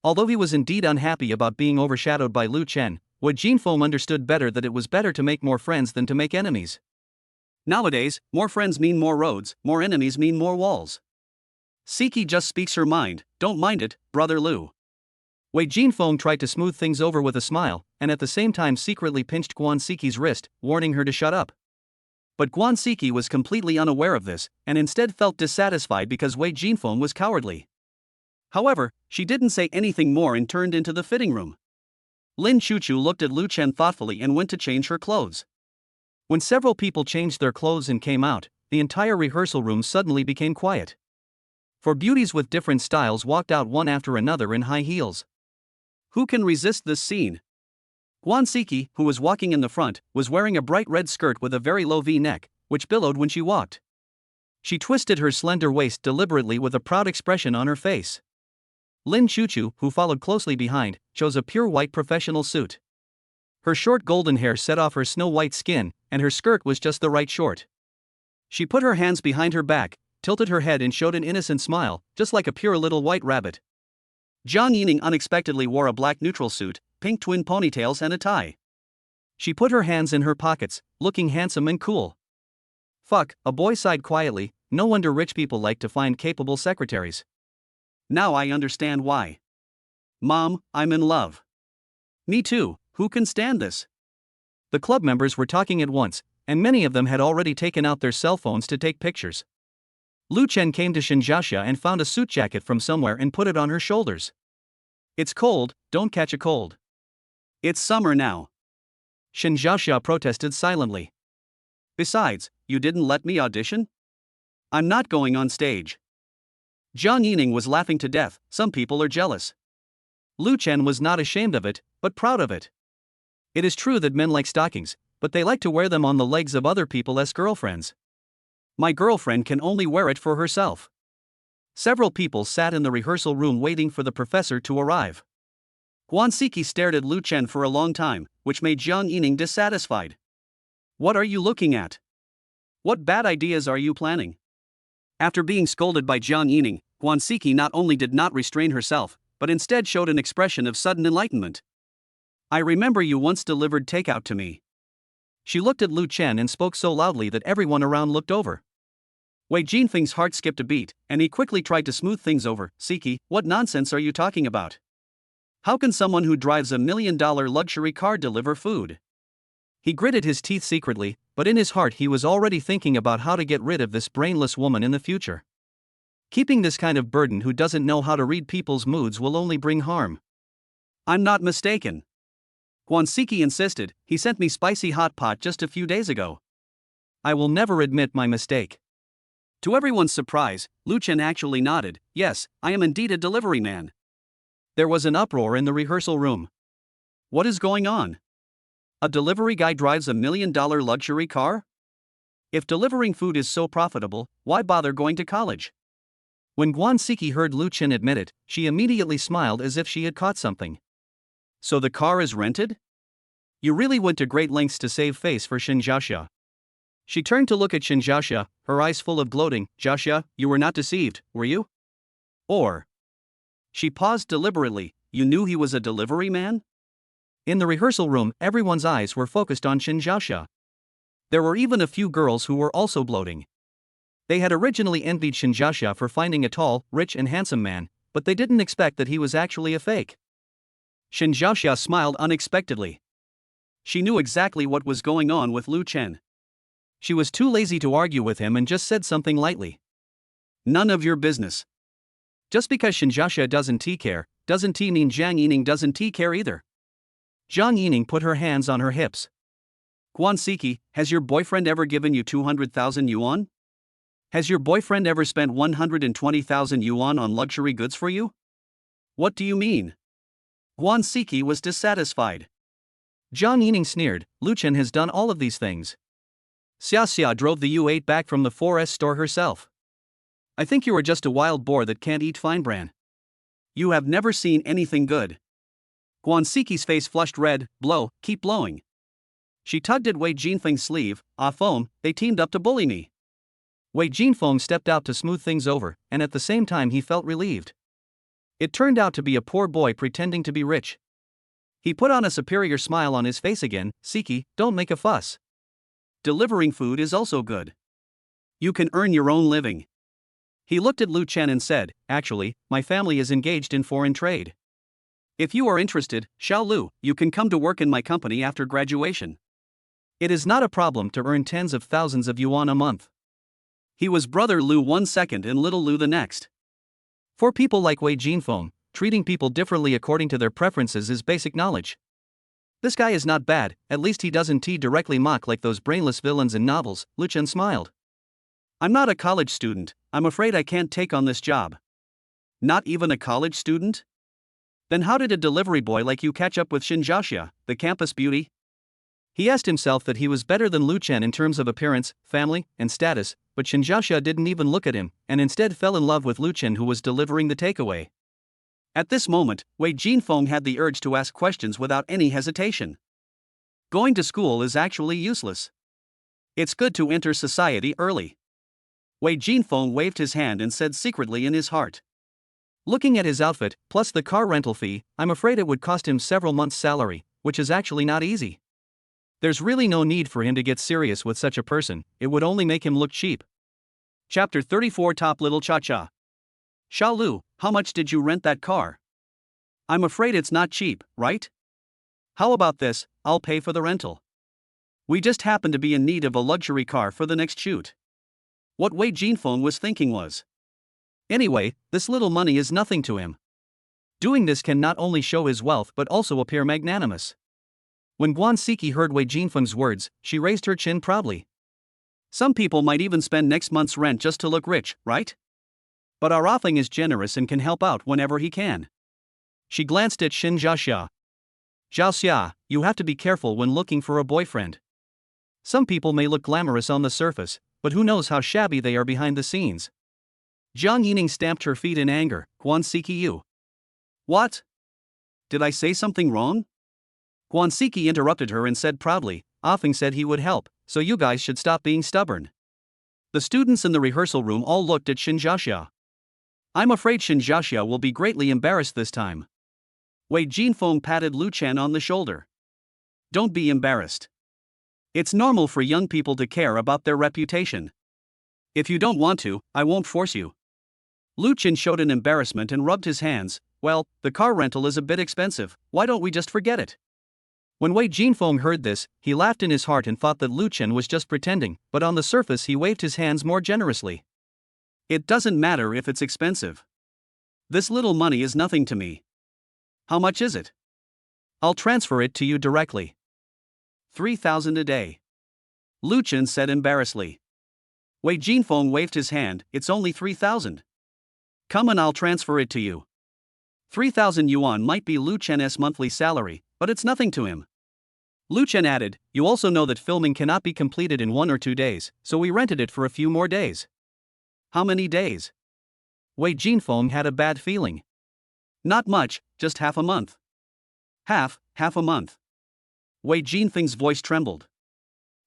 Although he was indeed unhappy about being overshadowed by Lu Chen, Wei Jinfeng understood better that it was better to make more friends than to make enemies. Nowadays, more friends mean more roads, more enemies mean more walls. Siki just speaks her mind, don't mind it, brother Lu. Wei Jinfeng tried to smooth things over with a smile, and at the same time secretly pinched Guaniki's wrist, warning her to shut up. But Guaniki was completely unaware of this, and instead felt dissatisfied because Wei Jinfeng was cowardly. However, she didn't say anything more and turned into the fitting room. Lin Chuchu looked at Lu Chen thoughtfully and went to change her clothes. When several people changed their clothes and came out, the entire rehearsal room suddenly became quiet. For beauties with different styles walked out one after another in high heels. Who can resist this scene? Guaniki, who was walking in the front, was wearing a bright red skirt with a very low V-neck, which billowed when she walked. She twisted her slender waist deliberately with a proud expression on her face. Lin Chuchu, who followed closely behind, chose a pure white professional suit. Her short golden hair set off her snow-white skin, and her skirt was just the right short. She put her hands behind her back, tilted her head and showed an innocent smile, just like a pure little white rabbit. Jang Yining unexpectedly wore a black neutral suit, pink twin ponytails and a tie. She put her hands in her pockets, looking handsome and cool. Fuck, a boy sighed quietly, no wonder rich people like to find capable secretaries. Now I understand why. Mom, I'm in love. Me too, who can stand this? The club members were talking at once, and many of them had already taken out their cell phones to take pictures. Lu Chen came to Shinjasha and found a suit jacket from somewhere and put it on her shoulders. It's cold, don't catch a cold. It's summer now. Shinjasha protested silently. Besides, you didn't let me audition? I'm not going on stage. Jang Yining was laughing to death. Some people are jealous. Lu Chen was not ashamed of it, but proud of it. It is true that men like stockings, but they like to wear them on the legs of other people as girlfriends. My girlfriend can only wear it for herself. Several people sat in the rehearsal room waiting for the professor to arrive. Guaniki stared at Lu Chen for a long time, which made Jang Yining dissatisfied. What are you looking at? What bad ideas are you planning? After being scolded by Jang Yining, Guaniki not only did not restrain herself, but instead showed an expression of sudden enlightenment. I remember you once delivered takeout to me. She looked at Lu Chen and spoke so loudly that everyone around looked over. Wei Jinfeng's heart skipped a beat, and he quickly tried to smooth things over. Siki, what nonsense are you talking about? How can someone who drives $1 million luxury car deliver food? He gritted his teeth secretly, but in his heart he was already thinking about how to get rid of this brainless woman in the future. Keeping this kind of burden who doesn't know how to read people's moods will only bring harm. I'm not mistaken. Guaniki insisted, he sent me spicy hot pot just a few days ago. I will never admit my mistake. To everyone's surprise, Lu Chen actually nodded, yes, I am indeed a delivery man. There was an uproar in the rehearsal room. What is going on? A delivery guy drives $1 million luxury car? If delivering food is so profitable, why bother going to college? When Guaniki heard Lu Chen admit it, she immediately smiled as if she had caught something. So the car is rented? You really went to great lengths to save face for Shinjasha. She turned to look at Shinjasha, her eyes full of gloating. Jasha, you were not deceived, were you? Or. She paused deliberately, you knew he was a delivery man? In the rehearsal room, everyone's eyes were focused on Shinjasha. There were even a few girls who were also gloating. They had originally envied Shinjasha for finding a tall, rich and handsome man, but they didn't expect that he was actually a fake. Shinjasha smiled unexpectedly. She knew exactly what was going on with Lu Chen. She was too lazy to argue with him and just said something lightly. None of your business. Just because Shinjasha doesn't care, doesn't mean Jang Yining doesn't care either. Jang Yining put her hands on her hips. Guaniki, has your boyfriend ever given you 200,000 yuan? Has your boyfriend ever spent 120,000 yuan on luxury goods for you? What do you mean? Guaniki was dissatisfied. Jang Yining sneered, Lu Chen has done all of these things. Xia drove the U8 back from the 4S store herself. I think you are just a wild boar that can't eat fine bran. You have never seen anything good. Guaniki's face flushed red. Blow, keep blowing. She tugged at Wei Jinfeng's sleeve. Ah foam, they teamed up to bully me. Wei Jinfeng stepped out to smooth things over, and at the same time he felt relieved. It turned out to be a poor boy pretending to be rich. He put on a superior smile on his face again. Siki, don't make a fuss. Delivering food is also good. You can earn your own living. He looked at Lu Chen and said, actually, my family is engaged in foreign trade. If you are interested, Xiao Lu, you can come to work in my company after graduation. It is not a problem to earn tens of thousands of yuan a month. He was brother Lu one second and little Lu the next. For people like Wei Jinfeng, treating people differently according to their preferences is basic knowledge. This guy is not bad, at least he doesn't directly mock like those brainless villains in novels. Lu Chen smiled. I'm not a college student, I'm afraid I can't take on this job. Not even a college student? Then how did a delivery boy like you catch up with Shinjasha, the campus beauty? He asked himself that he was better than Lu Chen in terms of appearance, family, and status, but Shinjasha didn't even look at him, and instead fell in love with Lu Chen who was delivering the takeaway. At this moment, Wei Jinfeng had the urge to ask questions without any hesitation. Going to school is actually useless. It's good to enter society early. Wei Jinfeng waved his hand and said secretly in his heart. Looking at his outfit, plus the car rental fee, I'm afraid it would cost him several months' salary, which is actually not easy. There's really no need for him to get serious with such a person, it would only make him look cheap. Chapter 34 Top Little Cha-Cha. Xiao Lu, how much did you rent that car? I'm afraid it's not cheap, right? How about this, I'll pay for the rental. We just happen to be in need of a luxury car for the next shoot. What Wei Jinfeng was thinking was. Anyway, this little money is nothing to him. Doing this can not only show his wealth but also appear magnanimous. When Guaniki heard Wei Jinfeng's words, she raised her chin proudly. Some people might even spend next month's rent just to look rich, right? But our Wanqing is generous and can help out whenever he can. She glanced at Shinjasha. Xiaoxia, you have to be careful when looking for a boyfriend. Some people may look glamorous on the surface, but who knows how shabby they are behind the scenes. Jang Yining stamped her feet in anger. Guaniki you. What? Did I say something wrong? Guaniki interrupted her and said proudly, Offing said he would help, so you guys should stop being stubborn. The students in the rehearsal room all looked at Shinjasha. I'm afraid Shinjasha will be greatly embarrassed this time. Wei Jinfeng patted Lu Chen on the shoulder. Don't be embarrassed. It's normal for young people to care about their reputation. If you don't want to, I won't force you. Lu Chen showed an embarrassment and rubbed his hands. Well, the car rental is a bit expensive, why don't we just forget it? When Wei Jinfeng heard this, he laughed in his heart and thought that Lu Chen was just pretending, but on the surface he waved his hands more generously. It doesn't matter if it's expensive. This little money is nothing to me. How much is it? I'll transfer it to you directly. 3,000 a day. Lu Chen said embarrassedly. Wei Jinfeng waved his hand, it's only 3,000. Come and I'll transfer it to you. 3,000 yuan might be Lu Chen's monthly salary, but it's nothing to him. Lu Chen added, you also know that filming cannot be completed in 1 or 2 days, so we rented it for a few more days. How many days? Wei Jinfeng had a bad feeling. Not much, just half a month. Half a month. Wei Jinfeng's voice trembled.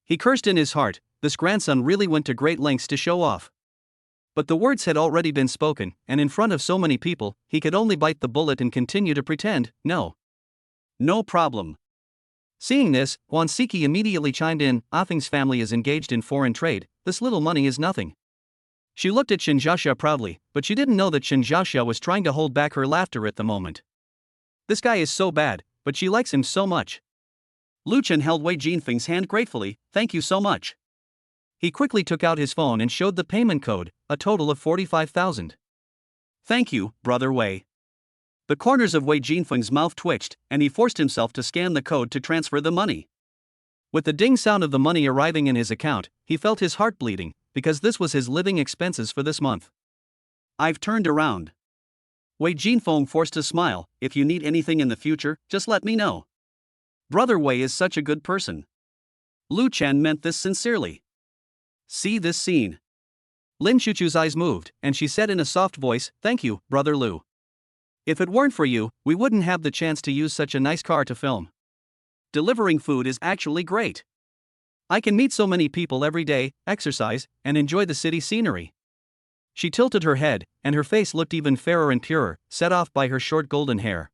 He cursed in his heart, this grandson really went to great lengths to show off. But the words had already been spoken, and in front of so many people, he could only bite the bullet and continue to pretend, no. No problem. Seeing this, Guaniki immediately chimed in, Offing's family is engaged in foreign trade, this little money is nothing. She looked at Shinjasha proudly, but she didn't know that Shinjasha was trying to hold back her laughter at the moment. This guy is so bad, but she likes him so much. Lu Chen held Wei Jinfeng's hand gratefully, thank you so much. He quickly took out his phone and showed the payment code, a total of 45,000. Thank you, brother Wei. The corners of Wei Jinfeng's mouth twitched, and he forced himself to scan the code to transfer the money. With the ding sound of the money arriving in his account, he felt his heart bleeding, because this was his living expenses for this month. I've turned around. Wei Jinfeng forced a smile, if you need anything in the future, just let me know. Brother Wei is such a good person. Lu Chen meant this sincerely. See this scene. Lin Chuchu's eyes moved, and she said in a soft voice, thank you, Brother Lu. If it weren't for you, we wouldn't have the chance to use such a nice car to film. Delivering food is actually great. I can meet so many people every day, exercise, and enjoy the city scenery. She tilted her head, and her face looked even fairer and purer, set off by her short golden hair.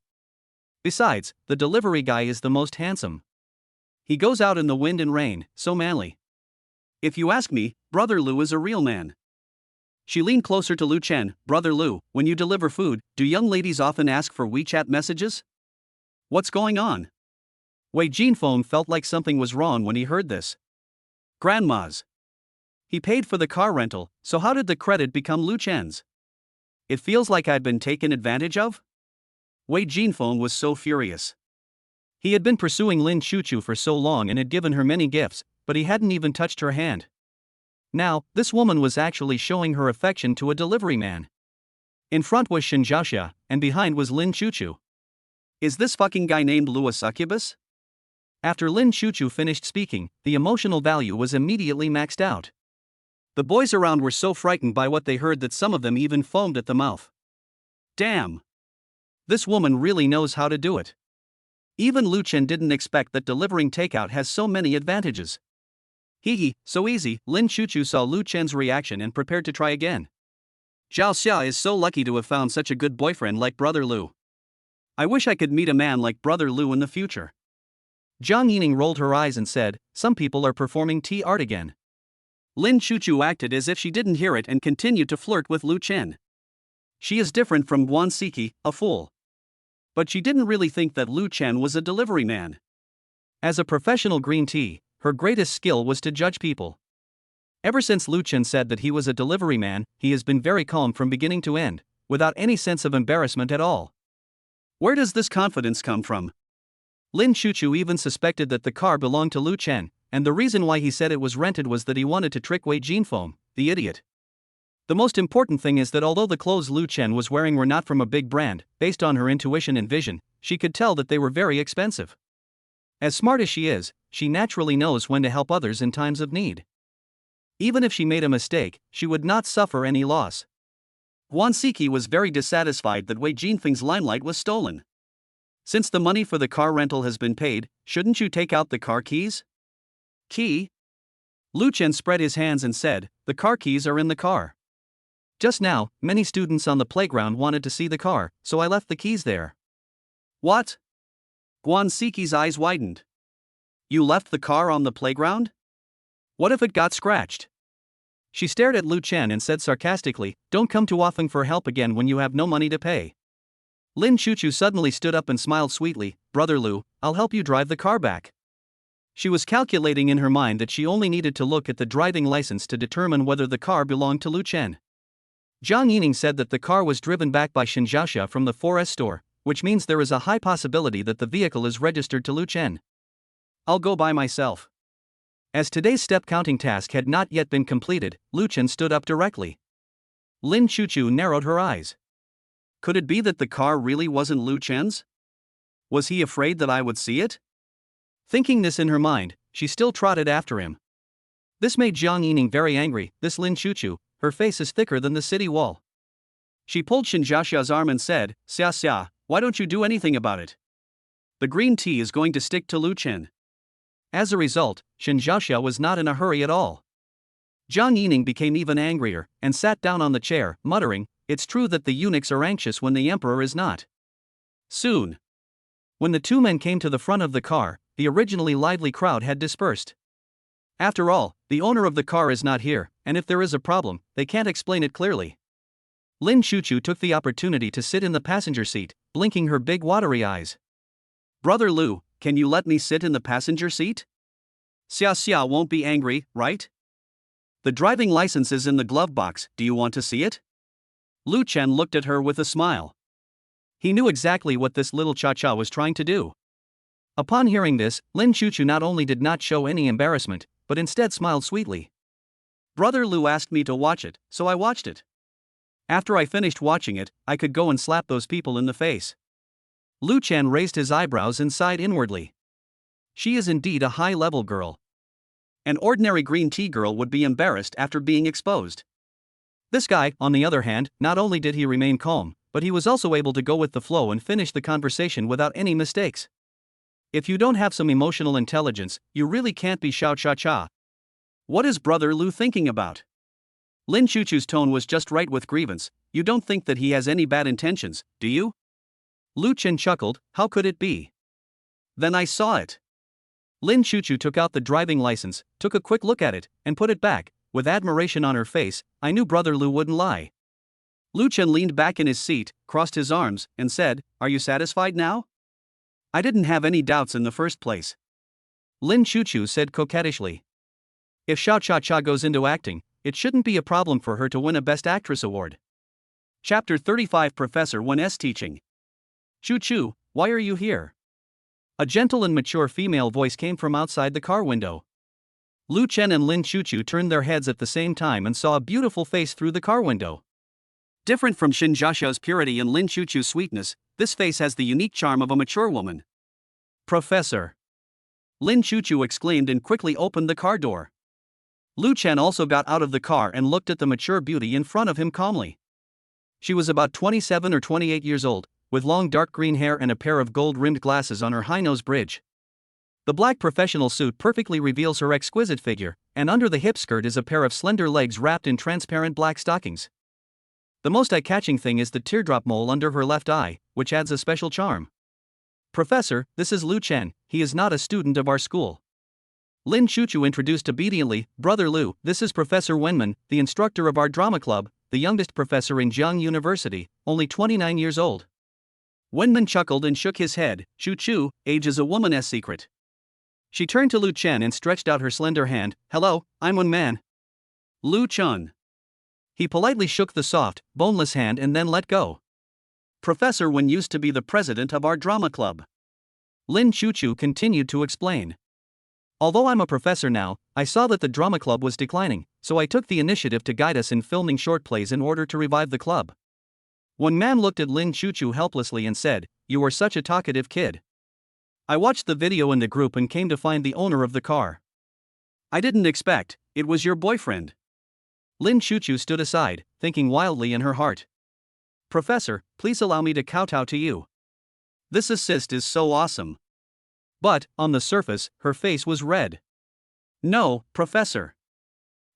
Besides, the delivery guy is the most handsome. He goes out in the wind and rain, so manly. If you ask me, Brother Lu is a real man. She leaned closer to Lu Chen, Brother Lu, when you deliver food, do young ladies often ask for WeChat messages? What's going on? Wei Jinfeng felt like something was wrong when he heard this. Grandma's. He paid for the car rental, so how did the credit become Lu Chen's? It feels like I'd been taken advantage of? Wei Jinfeng was so furious. He had been pursuing Lin Chuchu for so long and had given her many gifts, but he hadn't even touched her hand. Now, this woman was actually showing her affection to a delivery man. In front was Shinjasha, and behind was Lin Chuchu. Is this fucking guy named Lu a succubus? After Lin Chuchu finished speaking, the emotional value was immediately maxed out. The boys around were so frightened by what they heard that some of them even foamed at the mouth. Damn! This woman really knows how to do it. Even Lu Chen didn't expect that delivering takeout has so many advantages. Hee, so easy. Lin Chuchu saw Lu Chen's reaction and prepared to try again. Zhao Xia is so lucky to have found such a good boyfriend like Brother Lu. I wish I could meet a man like Brother Lu in the future. Jang Yining rolled her eyes and said, some people are performing tea art again. Lin Chuchu acted as if she didn't hear it and continued to flirt with Lu Chen. She is different from Guaniki, a fool. But she didn't really think that Lu Chen was a delivery man. As a professional green tea, her greatest skill was to judge people. Ever since Lu Chen said that he was a delivery man, he has been very calm from beginning to end, without any sense of embarrassment at all. Where does this confidence come from? Lin Chuchu even suspected that the car belonged to Lu Chen, and the reason why he said it was rented was that he wanted to trick Wei Jinfeng, the idiot. The most important thing is that although the clothes Lu Chen was wearing were not from a big brand, based on her intuition and vision, she could tell that they were very expensive. As smart as she is, she naturally knows when to help others in times of need. Even if she made a mistake, she would not suffer any loss. Guaniki was very dissatisfied that Wei Jinfeng's limelight was stolen. Since the money for the car rental has been paid, shouldn't you take out the car keys? Key? Lu Chen spread his hands and said, the car keys are in the car. Just now, many students on the playground wanted to see the car, so I left the keys there. What? Guaniki's eyes widened. You left the car on the playground? What if it got scratched? She stared at Lu Chen and said sarcastically, don't come to Wanqing for help again when you have no money to pay. Lin Chuchu suddenly stood up and smiled sweetly, Brother Lu, I'll help you drive the car back. She was calculating in her mind that she only needed to look at the driving license to determine whether the car belonged to Lu Chen. Jang Yining said that the car was driven back by Shinjasha from the 4S store, which means there is a high possibility that the vehicle is registered to Lu Chen. I'll go by myself. As today's step counting task had not yet been completed, Lu Chen stood up directly. Lin Chuchu narrowed her eyes. Could it be that the car really wasn't Lu Chen's? Was he afraid that I would see it? Thinking this in her mind, she still trotted after him. This made Jang Yining very angry. This Lin Chuchu, her face is thicker than the city wall. She pulled Shinjasha's arm and said, Xia, why don't you do anything about it? The green tea is going to stick to Lu Chen. As a result, Shinjasha was not in a hurry at all. Jang Yining became even angrier, and sat down on the chair, muttering, it's true that the eunuchs are anxious when the emperor is not. Soon. When the two men came to the front of the car, the originally lively crowd had dispersed. After all, the owner of the car is not here, and if there is a problem, they can't explain it clearly. Lin Chuchu took the opportunity to sit in the passenger seat, blinking her big watery eyes. Brother Lu, can you let me sit in the passenger seat? Xia won't be angry, right? The driving license is in the glove box, do you want to see it? Lu Chen looked at her with a smile. He knew exactly what this little cha-cha was trying to do. Upon hearing this, Lin Chuchu not only did not show any embarrassment, but instead smiled sweetly. Brother Lu asked me to watch it, so I watched it. After I finished watching it, I could go and slap those people in the face. Lu Chen raised his eyebrows and sighed inwardly. She is indeed a high-level girl. An ordinary green tea girl would be embarrassed after being exposed. This guy, on the other hand, not only did he remain calm, but he was also able to go with the flow and finish the conversation without any mistakes. If you don't have some emotional intelligence, you really can't be Xiao Cha-Cha. What is Brother Lu thinking about? Lin Chuchu's tone was just right with grievance. You don't think that he has any bad intentions, do you? Lu Chen chuckled, how could it be? Then I saw it. Lin Chuchu took out the driving license, took a quick look at it, and put it back. With admiration on her face, I knew Brother Lu wouldn't lie. Lu Chen leaned back in his seat, crossed his arms, and said, are you satisfied now? I didn't have any doubts in the first place. Lin Chuchu said coquettishly. If Xiao Cha-Cha goes into acting, it shouldn't be a problem for her to win a Best Actress award. Chapter 35 Professor Wen's teaching. Chuchu, why are you here? A gentle and mature female voice came from outside the car window. Lu Chen and Lin Chuchu turned their heads at the same time and saw a beautiful face through the car window. Different from Shinjasha's purity and Lin Chuchu's sweetness, this face has the unique charm of a mature woman. Professor! Lin Chuchu exclaimed and quickly opened the car door. Lu Chen also got out of the car and looked at the mature beauty in front of him calmly. She was about 27 or 28 years old, with long dark green hair and a pair of gold-rimmed glasses on her high-nose bridge. The black professional suit perfectly reveals her exquisite figure, and under the hip skirt is a pair of slender legs wrapped in transparent black stockings. The most eye-catching thing is the teardrop mole under her left eye, which adds a special charm. Professor, this is Lu Chen, he is not a student of our school. Lin Chuchu introduced obediently, Brother Lu, this is Professor Wenman, the instructor of our drama club, the youngest professor in Jiang University, only 29 years old. Wenman chuckled and shook his head, Chuchu, age is a woman's secret. She turned to Lu Chen and stretched out her slender hand, hello, I'm Wenman. Lu Chen. He politely shook the soft, boneless hand and then let go. Professor Wen used to be the president of our drama club. Lin Chuchu continued to explain. Although I'm a professor now, I saw that the drama club was declining, so I took the initiative to guide us in filming short plays in order to revive the club. One man looked at Lin Chuchu helplessly and said, you are such a talkative kid. I watched the video in the group and came to find the owner of the car. I didn't expect, it was your boyfriend. Lin Chuchu stood aside, thinking wildly in her heart. Professor, please allow me to kowtow to you. This assist is so awesome. But, on the surface, her face was red. No, Professor.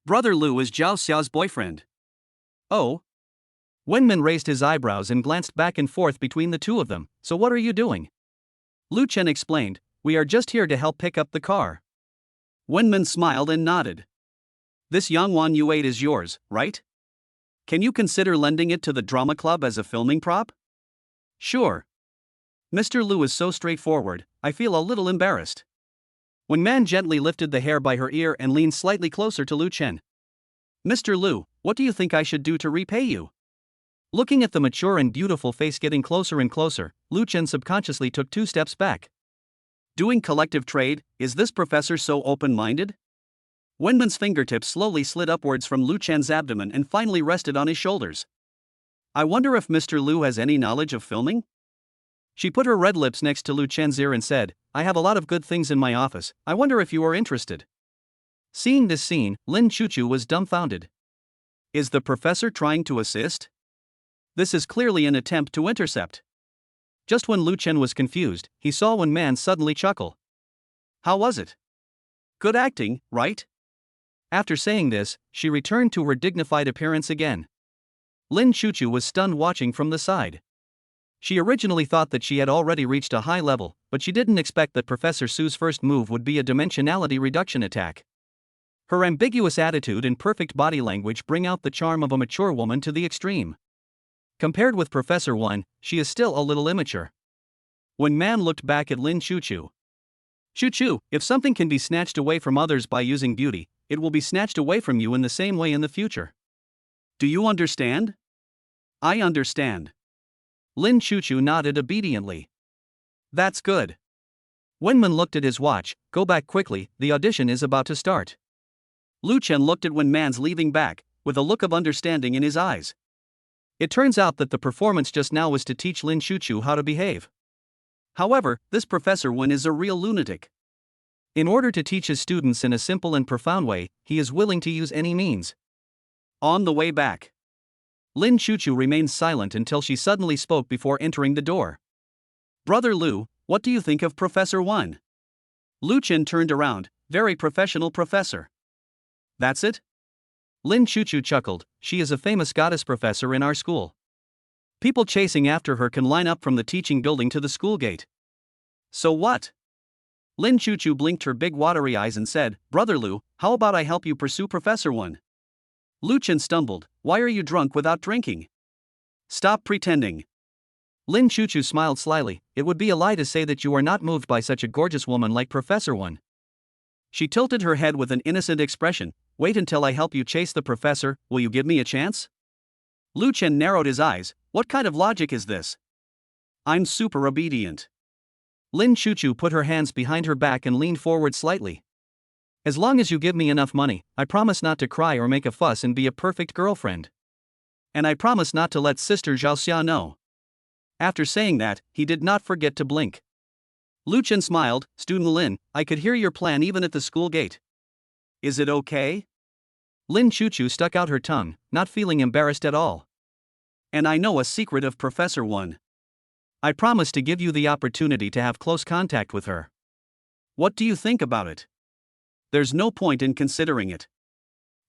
Brother Lu is Zhao Xiao's boyfriend. Oh? Wenmin raised his eyebrows and glanced back and forth between the two of them. So what are you doing? Lu Chen explained, we are just here to help pick up the car. Wenmin smiled and nodded. This Yangwan U8 is yours, right? Can you consider lending it to the drama club as a filming prop? Sure. Mr. Lu is so straightforward, I feel a little embarrassed. Wenman gently lifted the hair by her ear and leaned slightly closer to Lu Chen. Mr. Lu, what do you think I should do to repay you? Looking at the mature and beautiful face getting closer and closer, Lu Chen subconsciously took 2 steps back. Doing collective trade, is this professor so open-minded? Wenman's fingertips slowly slid upwards from Lu Chen's abdomen and finally rested on his shoulders. I wonder if Mr. Lu has any knowledge of filming? She put her red lips next to Lu Chen's ear and said, I have a lot of good things in my office, I wonder if you are interested. Seeing this scene, Lin Chuchu was dumbfounded. Is the professor trying to assist? This is clearly an attempt to intercept. Just when Lu Chen was confused, he saw Wenman suddenly chuckle. How was it? Good acting, right? After saying this, she returned to her dignified appearance again. Lin Chuchu was stunned watching from the side. She originally thought that she had already reached a high level, but she didn't expect that Professor Su's first move would be a dimensionality reduction attack. Her ambiguous attitude and perfect body language bring out the charm of a mature woman to the extreme. Compared with Professor 1, she is still a little immature. When Man looked back at Lin Chuchu. Chuchu, if something can be snatched away from others by using beauty, it will be snatched away from you in the same way in the future. Do you understand? I understand. Lin Chuchu nodded obediently. That's good. Wenman looked at his watch, go back quickly, the audition is about to start. Lu Chen looked at Wenman's leaving back, with a look of understanding in his eyes. It turns out that the performance just now was to teach Lin Chuchu how to behave. However, this Professor Wen is a real lunatic. In order to teach his students in a simple and profound way, he is willing to use any means. On the way back, Lin Chuchu remained silent until she suddenly spoke before entering the door. Brother Lu, what do you think of Professor Wen? Lu Chen turned around, very professional professor. That's it? Lin Chuchu chuckled, she is a famous goddess professor in our school. People chasing after her can line up from the teaching building to the school gate. So what? Lin Chuchu blinked her big watery eyes and said, Brother Lu, how about I help you pursue Professor Wen? Lu Chen stumbled, why are you drunk without drinking? Stop pretending. Lin Chuchu smiled slyly, it would be a lie to say that you are not moved by such a gorgeous woman like Professor Wen. She tilted her head with an innocent expression, wait until I help you chase the professor, will you give me a chance? Lu Chen narrowed his eyes, what kind of logic is this? I'm super obedient. Lin Chuchu put her hands behind her back and leaned forward slightly. As long as you give me enough money, I promise not to cry or make a fuss and be a perfect girlfriend. And I promise not to let Sister Zhaoxia know. After saying that, he did not forget to blink. Lu Chen smiled, Student Lin, I could hear your plan even at the school gate. Is it okay? Lin Chuchu stuck out her tongue, not feeling embarrassed at all. And I know a secret of Professor Wen. I promise to give you the opportunity to have close contact with her. What do you think about it? There's no point in considering it.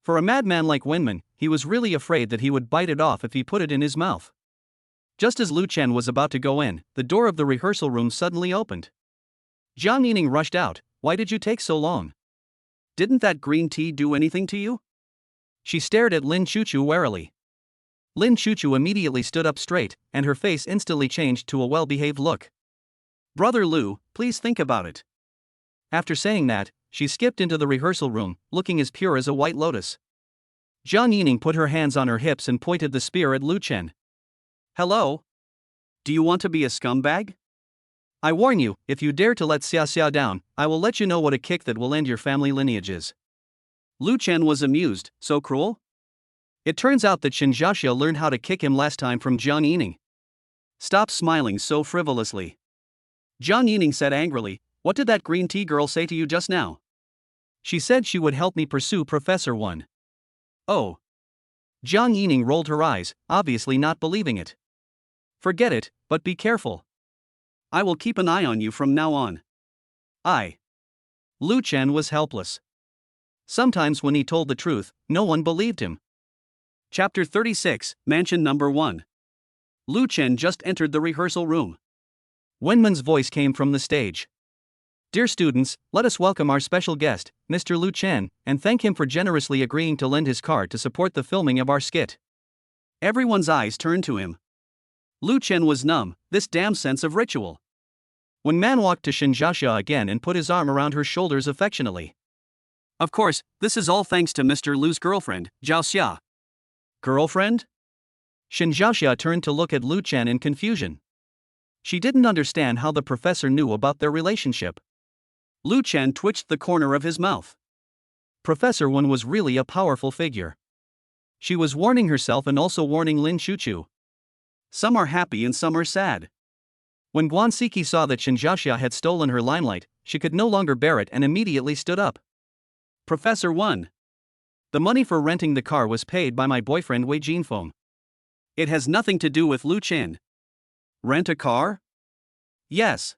For a madman like Wenman, he was really afraid that he would bite it off if he put it in his mouth. Just as Lu Chen was about to go in, the door of the rehearsal room suddenly opened. Jang Yining rushed out, why did you take so long? Didn't that green tea do anything to you? She stared at Lin Chuchu warily. Lin Chuchu immediately stood up straight, and her face instantly changed to a well-behaved look. Brother Lu, please think about it. After saying that, she skipped into the rehearsal room, looking as pure as a white lotus. Jang Yining put her hands on her hips and pointed the spear at Lu Chen. Hello? Do you want to be a scumbag? I warn you, if you dare to let Xia down, I will let you know what a kick that will end your family lineages. Lu Chen was amused, so cruel? It turns out that Shinjasha learned how to kick him last time from Jang Yining. Stop smiling so frivolously. Jang Yining said angrily, what did that green tea girl say to you just now? She said she would help me pursue Professor Wen. Oh. Jang Yining rolled her eyes, obviously not believing it. Forget it, but be careful. I will keep an eye on you from now on. Lu Chen was helpless. Sometimes when he told the truth, no one believed him. Chapter 36, Mansion Number 1. Lu Chen just entered the rehearsal room. Wenman's voice came from the stage. Dear students, let us welcome our special guest, Mr. Lu Chen, and thank him for generously agreeing to lend his car to support the filming of our skit. Everyone's eyes turned to him. Lu Chen was numb, this damn sense of ritual. When Man walked to Shinjasha again and put his arm around her shoulders affectionately. Of course, this is all thanks to Mr. Lu's girlfriend, Zhao Xia. Girlfriend? Shinjasha turned to look at Lu Chen in confusion. She didn't understand how the professor knew about their relationship. Lu Chen twitched the corner of his mouth. Professor Wen was really a powerful figure. She was warning herself and also warning Lin Chuchu. Some are happy and some are sad. When Guaniki saw that Shinjasha had stolen her limelight, she could no longer bear it and immediately stood up. Professor Wen. The money for renting the car was paid by my boyfriend Wei Jinfeng. It has nothing to do with Lu Chen. Rent a car? Yes.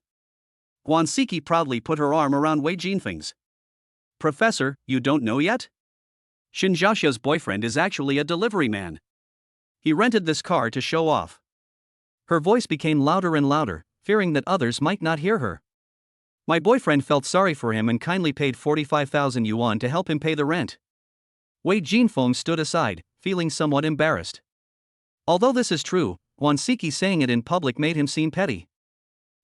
Guaniki proudly put her arm around Wei Jinfeng's. Professor, you don't know yet? Shinjasha's boyfriend is actually a delivery man. He rented this car to show off. Her voice became louder and louder, fearing that others might not hear her. My boyfriend felt sorry for him and kindly paid 45,000 yuan to help him pay the rent. Wei Jinfeng stood aside, feeling somewhat embarrassed. Although this is true, Guaniki saying it in public made him seem petty.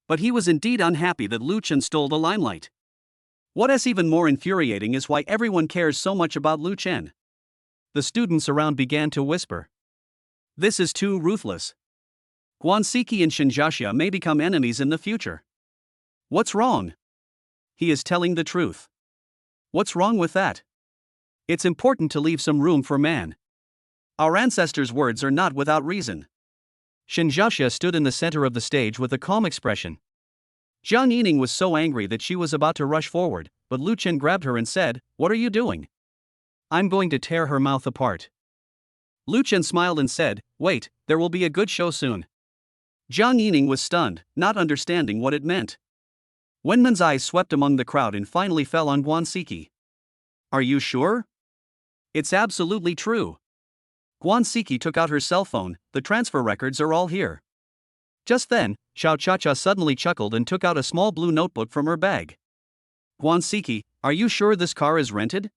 But he was indeed unhappy that Lu Chen stole the limelight. What is even more infuriating is why everyone cares so much about Lu Chen. The students around began to whisper. This is too ruthless. Guaniki and Shinjasha may become enemies in the future. What's wrong? He is telling the truth. What's wrong with that? It's important to leave some room for man. Our ancestors' words are not without reason. Shinjasha stood in the center of the stage with a calm expression. Jang Yining was so angry that she was about to rush forward, but Lu Chen grabbed her and said, "What are you doing? I'm going to tear her mouth apart." Lu Chen smiled and said, "Wait, there will be a good show soon." Jang Yining was stunned, not understanding what it meant. Wenman's eyes swept among the crowd and finally fell on Guaniki. Are you sure? It's absolutely true. Guaniki took out her cell phone, the transfer records are all here. Just then, Xiao Cha-cha suddenly chuckled and took out a small blue notebook from her bag. Guaniki, are you sure this car is rented?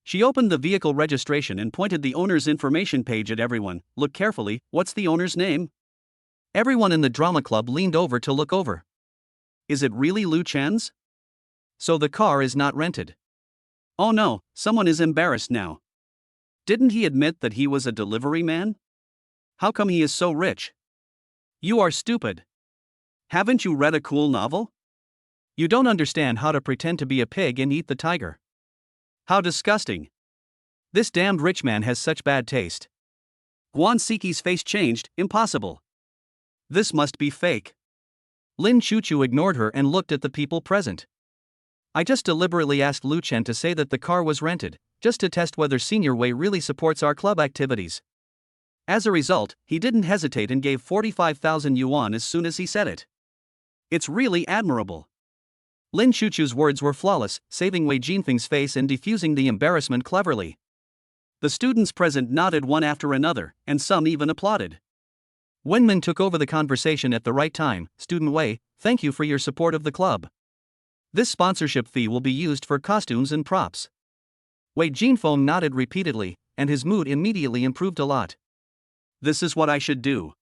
She opened the vehicle registration and pointed the owner's information page at everyone. Look carefully, what's the owner's name? Everyone in the drama club leaned over to look over. Is it really Lu Chen's? So the car is not rented. Oh no, someone is embarrassed now. Didn't he admit that he was a delivery man? How come he is so rich? You are stupid. Haven't you read a cool novel? You don't understand how to pretend to be a pig and eat the tiger. How disgusting. This damned rich man has such bad taste. Guaniki's face changed, impossible. This must be fake. Lin Chuchu ignored her and looked at the people present. I just deliberately asked Lu Chen to say that the car was rented, just to test whether Senior Wei really supports our club activities. As a result, he didn't hesitate and gave 45,000 yuan as soon as he said it. It's really admirable. Lin Chuchu's words were flawless, saving Wei Jinfeng's face and diffusing the embarrassment cleverly. The students present nodded one after another, and some even applauded. Wenman took over the conversation at the right time. Student Wei, thank you for your support of the club. This sponsorship fee will be used for costumes and props. Wei Jinfeng nodded repeatedly, and his mood immediately improved a lot. This is what I should do.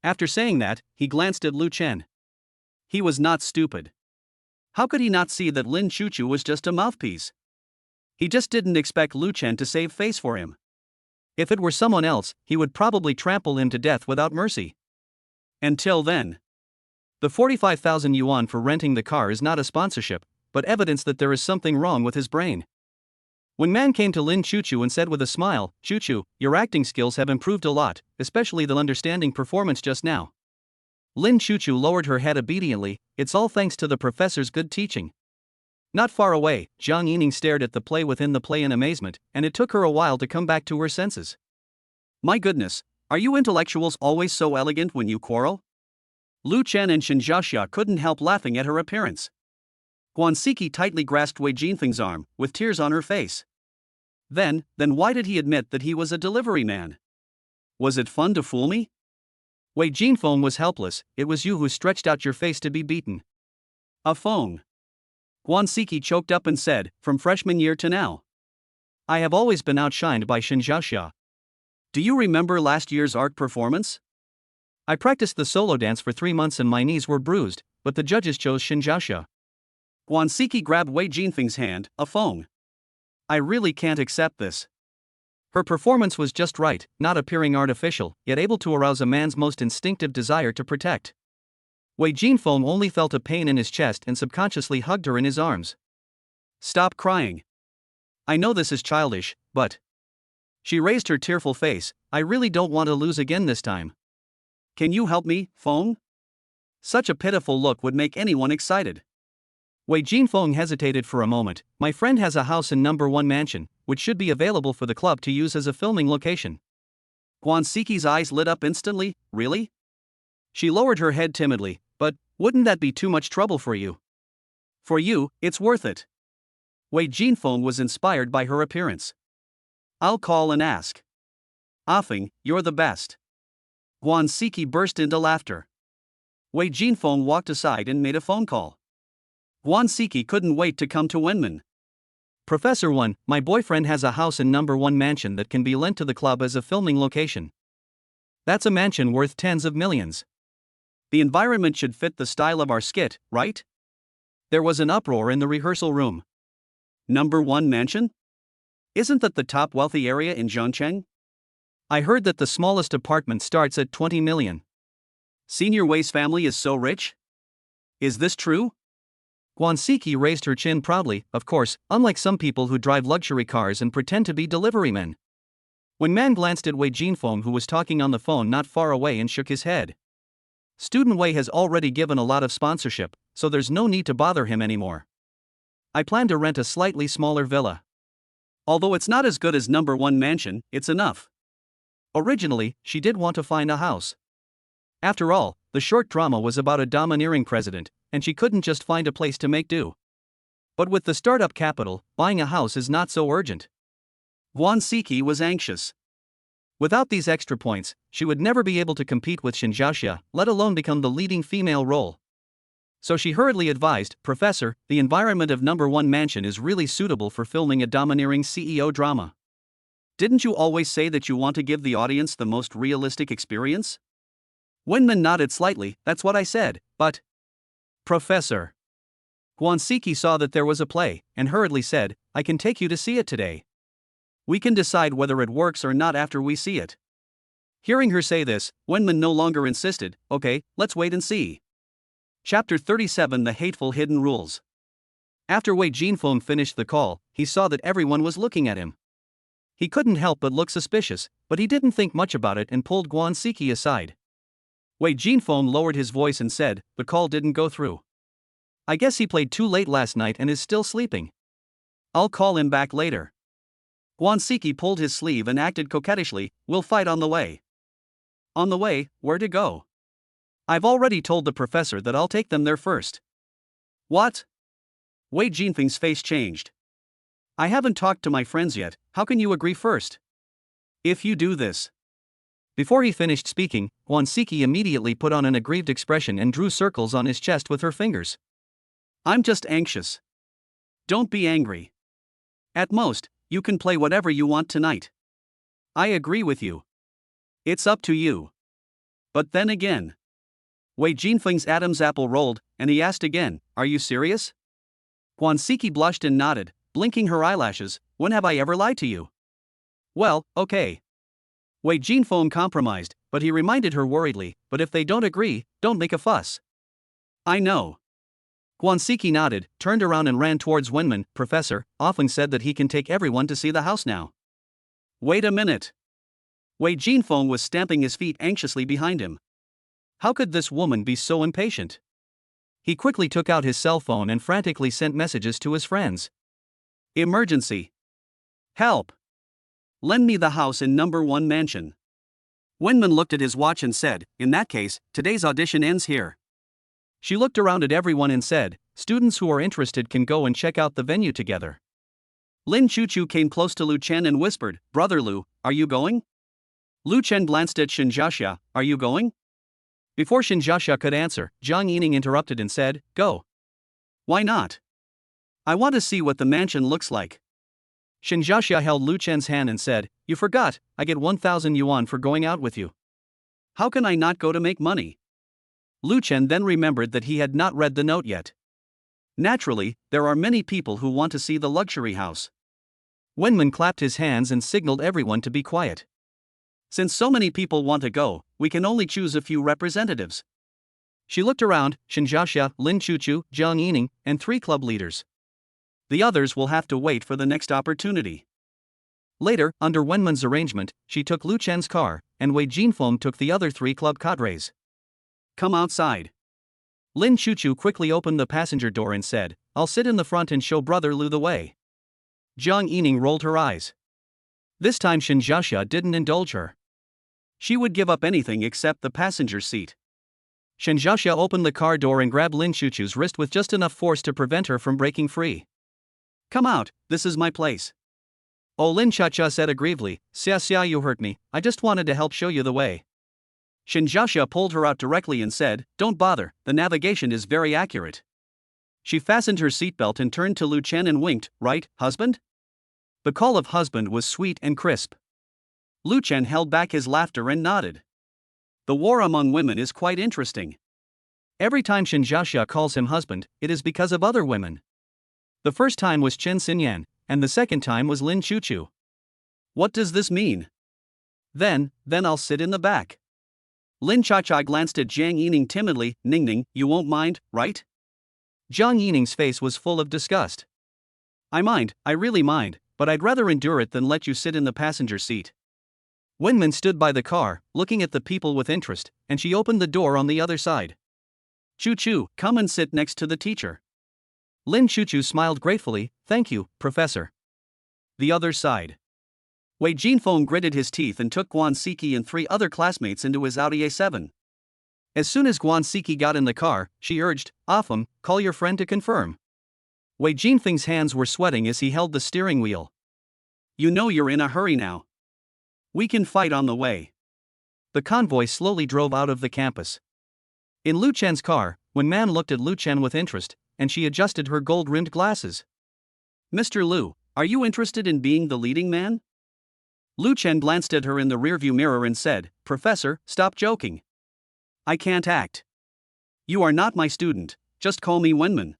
After saying that, he glanced at Lu Chen. He was not stupid. How could he not see that Lin Chuchu was just a mouthpiece? He just didn't expect Lu Chen to save face for him. If it were someone else, he would probably trample him to death without mercy. Until then. The 45,000 yuan for renting the car is not a sponsorship, but evidence that there is something wrong with his brain. When Man came to Lin Chuchu and said with a smile, "Chuchu, your acting skills have improved a lot, especially the understanding performance just now." Lin Chuchu lowered her head obediently. It's all thanks to the professor's good teaching. Not far away, Jang Yining stared at the play within the play in amazement, and it took her a while to come back to her senses. My goodness, Are you intellectuals always so elegant when you quarrel? Lu Chen and Shinjasha couldn't help laughing at her appearance. Guaniki tightly grasped Wei Jinfeng's arm, with tears on her face. Then why did he admit that he was a delivery man? Was it fun to fool me? Wei Jinfeng was helpless. It was you who stretched out your face to be beaten. A phone. Guaniki choked up and said, from freshman year to now. I have always been outshined by Shinjasha. Do you remember last year's art performance? I practiced the solo dance for 3 months and my knees were bruised, but the judges chose Shinjasha. Guaniki grabbed Wei Jinfeng's hand, a phone. I really can't accept this. Her performance was just right, not appearing artificial, yet able to arouse a man's most instinctive desire to protect. Wei Jinfeng only felt a pain in his chest and subconsciously hugged her in his arms. Stop crying. I know this is childish, but... She raised her tearful face. I really don't want to lose again this time. Can you help me, phone? Such a pitiful look would make anyone excited. Wei Jinfeng hesitated for a moment. My friend has a house in number 1 mansion, which should be available for the club to use as a filming location. Guaniki's eyes lit up instantly. Really? She lowered her head timidly. But wouldn't that be too much trouble for you? For you, it's worth it. Wei Jinfeng was inspired by her appearance. I'll call and ask. Offing, you're the best. Guaniki burst into laughter. Wei Jinfeng walked aside and made a phone call. Guaniki couldn't wait to come to Wenman. Professor 1, my boyfriend has a house in number 1 mansion that can be lent to the club as a filming location. That's a mansion worth tens of millions. The environment should fit the style of our skit, right? There was an uproar in the rehearsal room. Number 1 mansion? Isn't that the top wealthy area in Zhongcheng? I heard that the smallest apartment starts at 20 million. Senior Wei's family is so rich? Is this true? Guaniki raised her chin proudly, of course, unlike some people who drive luxury cars and pretend to be delivery men. When Man glanced at Wei Jinfeng, who was talking on the phone not far away, and shook his head. Student Wei has already given a lot of sponsorship, so there's no need to bother him anymore. I plan to rent a slightly smaller villa. Although it's not as good as number 1 mansion, it's enough. Originally, she did want to find a house. After all, the short drama was about a domineering president, and she couldn't just find a place to make do. But with the startup capital, buying a house is not so urgent. Guaniki was anxious. Without these extra points, she would never be able to compete with Shinjasha, let alone become the leading female role. So she hurriedly advised, Professor, the environment of number 1 mansion is really suitable for filming a domineering CEO drama. Didn't you always say that you want to give the audience the most realistic experience? Wenman nodded slightly. That's what I said, but... Professor. Guaniki saw that there was a play, and hurriedly said, I can take you to see it today. We can decide whether it works or not after we see it. Hearing her say this, Wenman no longer insisted. Okay, let's wait and see. Chapter 37 The Hateful Hidden Rules. After Wei Jinfeng finished the call, he saw that everyone was looking at him. He couldn't help but look suspicious, but he didn't think much about it and pulled Guaniki aside. Wei Jinfeng lowered his voice and said, the call didn't go through. I guess he played too late last night and is still sleeping. I'll call him back later. Guaniki pulled his sleeve and acted coquettishly. We'll fight on the way. On the way, where to go? I've already told the professor that I'll take them there first. What? Wei Jinfeng's face changed. I haven't talked to my friends yet, how can you agree first? If you do this. Before he finished speaking, Guaniki immediately put on an aggrieved expression and drew circles on his chest with her fingers. I'm just anxious. Don't be angry. At most, you can play whatever you want tonight. I agree with you. It's up to you. But then again. Wei Jinfeng's Adam's apple rolled, and he asked again, are you serious? Guaniki blushed and nodded, blinking her eyelashes. When have I ever lied to you? Well, okay. Wei Jinfeng compromised, but he reminded her worriedly, but if they don't agree, don't make a fuss. I know. Guaniki nodded, turned around and ran towards Wenman. Professor, Wanqing said that he can take everyone to see the house now. Wait a minute. Wei Jinfeng was stamping his feet anxiously behind him. How could this woman be so impatient? He quickly took out his cell phone and frantically sent messages to his friends. Emergency. Help. Lend me the house in number 1 mansion. Wenman looked at his watch and said, "In that case, today's audition ends here." She looked around at everyone and said, "Students who are interested can go and check out the venue together." Lin Chuchu came close to Lu Chen and whispered, "Brother Lu, are you going?" Lu Chen glanced at Shinjasha, "Are you going?" Before Shinjasha could answer, Jang Yining interrupted and said, "Go." "Why not? I want to see what the mansion looks like." Shinjasha held Lu Chen's hand and said, "You forgot, I get 1,000 yuan for going out with you. How can I not go to make money?" Lu Chen then remembered that he had not read the note yet. Naturally, there are many people who want to see the luxury house. Wenman clapped his hands and signaled everyone to be quiet. "Since so many people want to go, we can only choose a few representatives." She looked around, Shinjasha, Lin Chuchu, Jang Yining, and 3 club leaders. The others will have to wait for the next opportunity. Later, under Wenman's arrangement, she took Lu Chen's car, and Wei Jinfeng took the other 3 club cadres. "Come outside." Lin Chuchu quickly opened the passenger door and said, "I'll sit in the front and show Brother Lu the way." Jang Yining rolled her eyes. This time Shinjasha didn't indulge her. She would give up anything except the passenger seat. Shinjasha opened the car door and grabbed Lin Chuchu's wrist with just enough force to prevent her from breaking free. "Come out, this is my place." "Oh," Lin Chuchu said aggrievedly, "Xia, you hurt me, I just wanted to help show you the way." Shinjasha pulled her out directly and said, "Don't bother, the navigation is very accurate." She fastened her seatbelt and turned to Lu Chen and winked, "Right, husband?" The call of husband was sweet and crisp. Lu Chen held back his laughter and nodded. The war among women is quite interesting. Every time Shinjasha calls him husband, it is because of other women. The first time was Chen Xinyan, and the second time was Lin Chuchu. What does this mean? Then I'll sit in the back. Lin Chuchu glanced at Jang Yining timidly, "Ningning, you won't mind, right?" Jang Yining's face was full of disgust. I really mind, but I'd rather endure it than let you sit in the passenger seat." Wenman stood by the car, looking at the people with interest, and she opened the door on the other side. "Chuchu, come and sit next to the teacher." Lin Chuchu smiled gratefully, "Thank you, Professor." The other side. Wei Jinfeng gritted his teeth and took Guaniki and 3 other classmates into his Audi A7. As soon as Guaniki got in the car, she urged, "Afam, call your friend to confirm." Wei Jinfeng's hands were sweating as he held the steering wheel. "You know you're in a hurry now. We can fight on the way." The convoy slowly drove out of the campus. In Lu Chen's car, Wenman looked at Lu Chen with interest, and she adjusted her gold-rimmed glasses. "Mr. Lu, are you interested in being the leading man?" Lu Chen glanced at her in the rearview mirror and said, "Professor, stop joking. I can't act. You are not my student, just call me Wenman.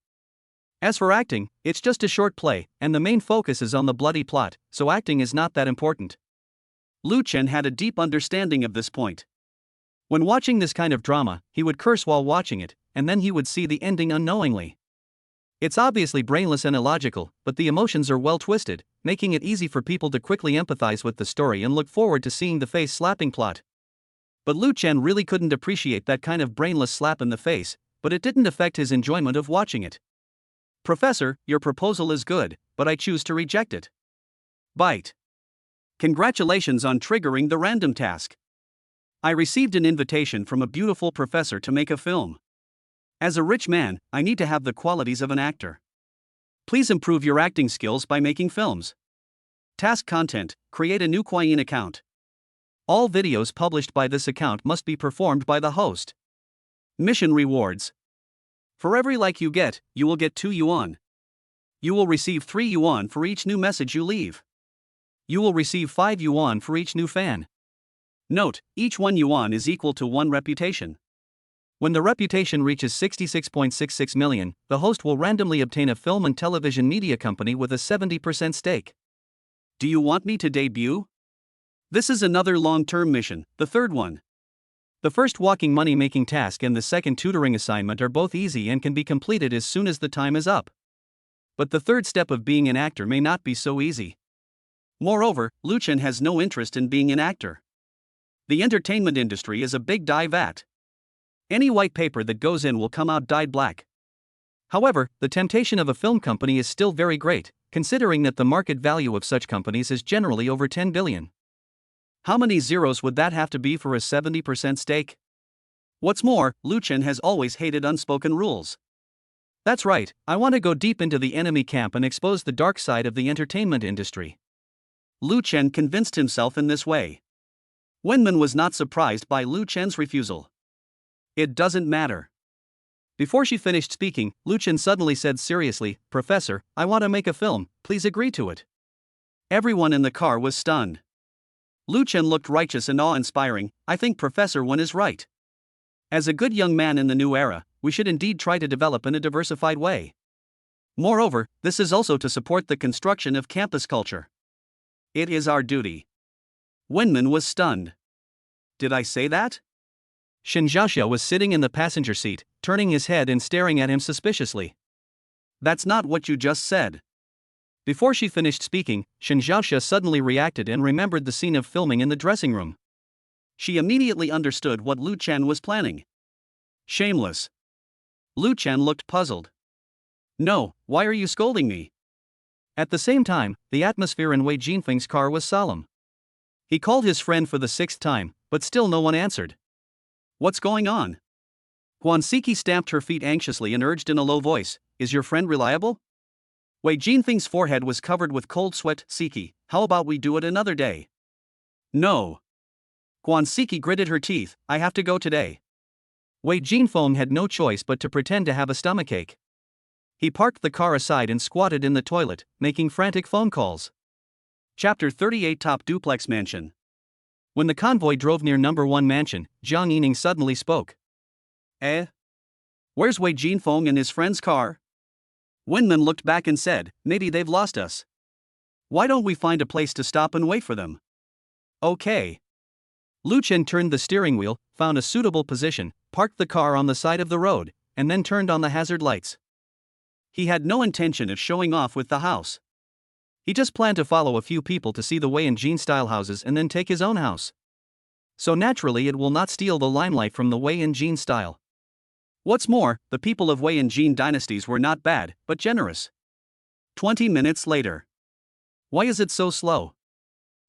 As for acting, it's just a short play, and the main focus is on the bloody plot, so acting is not that important." Lu Chen had a deep understanding of this point. When watching this kind of drama, he would curse while watching it, and then he would see the ending unknowingly. It's obviously brainless and illogical, but the emotions are well twisted, making it easy for people to quickly empathize with the story and look forward to seeing the face-slapping plot. But Lu Chen really couldn't appreciate that kind of brainless slap in the face, but it didn't affect his enjoyment of watching it. "Professor, your proposal is good, but I choose to reject it." Bite. Congratulations on triggering the random task. I received an invitation from a beautiful professor to make a film. As a rich man, I need to have the qualities of an actor. Please improve your acting skills by making films. Task content: create a new Quyin account. All videos published by this account must be performed by the host. Mission rewards. For every like you get, you will get 2 yuan. You will receive 3 yuan for each new message you leave. You will receive 5 yuan for each new fan. Note, each 1 yuan is equal to 1 reputation. When the reputation reaches 66.66 million, the host will randomly obtain a film and television media company with a 70% stake. Do you want me to debut? This is another long-term mission, the third one. The first walking money-making task and the second tutoring assignment are both easy and can be completed as soon as the time is up. But the third step of being an actor may not be so easy. Moreover, Lu Chen has no interest in being an actor. The entertainment industry is a big dye vat. Any white paper that goes in will come out dyed black. However, the temptation of a film company is still very great, considering that the market value of such companies is generally over 10 billion. How many zeros would that have to be for a 70% stake? What's more, Lu Chen has always hated unspoken rules. That's right, I want to go deep into the enemy camp and expose the dark side of the entertainment industry. Lu Chen convinced himself in this way. Wenman was not surprised by Lu Chen's refusal. It doesn't matter. Before she finished speaking, Lu Chen suddenly said seriously, "Professor, I want to make a film, please agree to it." Everyone in the car was stunned. Lu Chen looked righteous and awe-inspiring. "I think Professor Wen is right. As a good young man in the new era, we should indeed try to develop in a diversified way. Moreover, this is also to support the construction of campus culture. It is our duty." Wenman was stunned. "Did I say that?" Shinjasha was sitting in the passenger seat, turning his head and staring at him suspiciously. "That's not what you just said." Before she finished speaking, Shinjasha suddenly reacted and remembered the scene of filming in the dressing room. She immediately understood what Lu Chen was planning. Shameless. Lu Chen looked puzzled. "No, why are you scolding me?" At the same time, the atmosphere in Wei Jinfeng's car was solemn. He called his friend for the 6th time, but still no one answered. "What's going on?" Guaniki stamped her feet anxiously and urged in a low voice, "Is your friend reliable?" Wei Jinfeng's forehead was covered with cold sweat. "Siki, how about we do it another day?" "No." Guaniki gritted her teeth, "I have to go today." Wei Jinfeng had no choice but to pretend to have a stomachache. He parked the car aside and squatted in the toilet, making frantic phone calls. Chapter 38 Top Duplex Mansion. When the convoy drove near number 1 mansion, Jang Yining suddenly spoke. Where's Wei Jinfeng and his friend's car?" Wenman looked back and said, "Maybe they've lost us. Why don't we find a place to stop and wait for them?" "Okay." Lu Chen turned the steering wheel, found a suitable position, parked the car on the side of the road, and then turned on the hazard lights. He had no intention of showing off with the house. He just planned to follow a few people to see the Wei and Jin style houses and then take his own house. So naturally it will not steal the limelight from the Wei and Jin style. What's more, the people of Wei and Jin dynasties were not bad, but generous. 20 minutes later. Why is it so slow?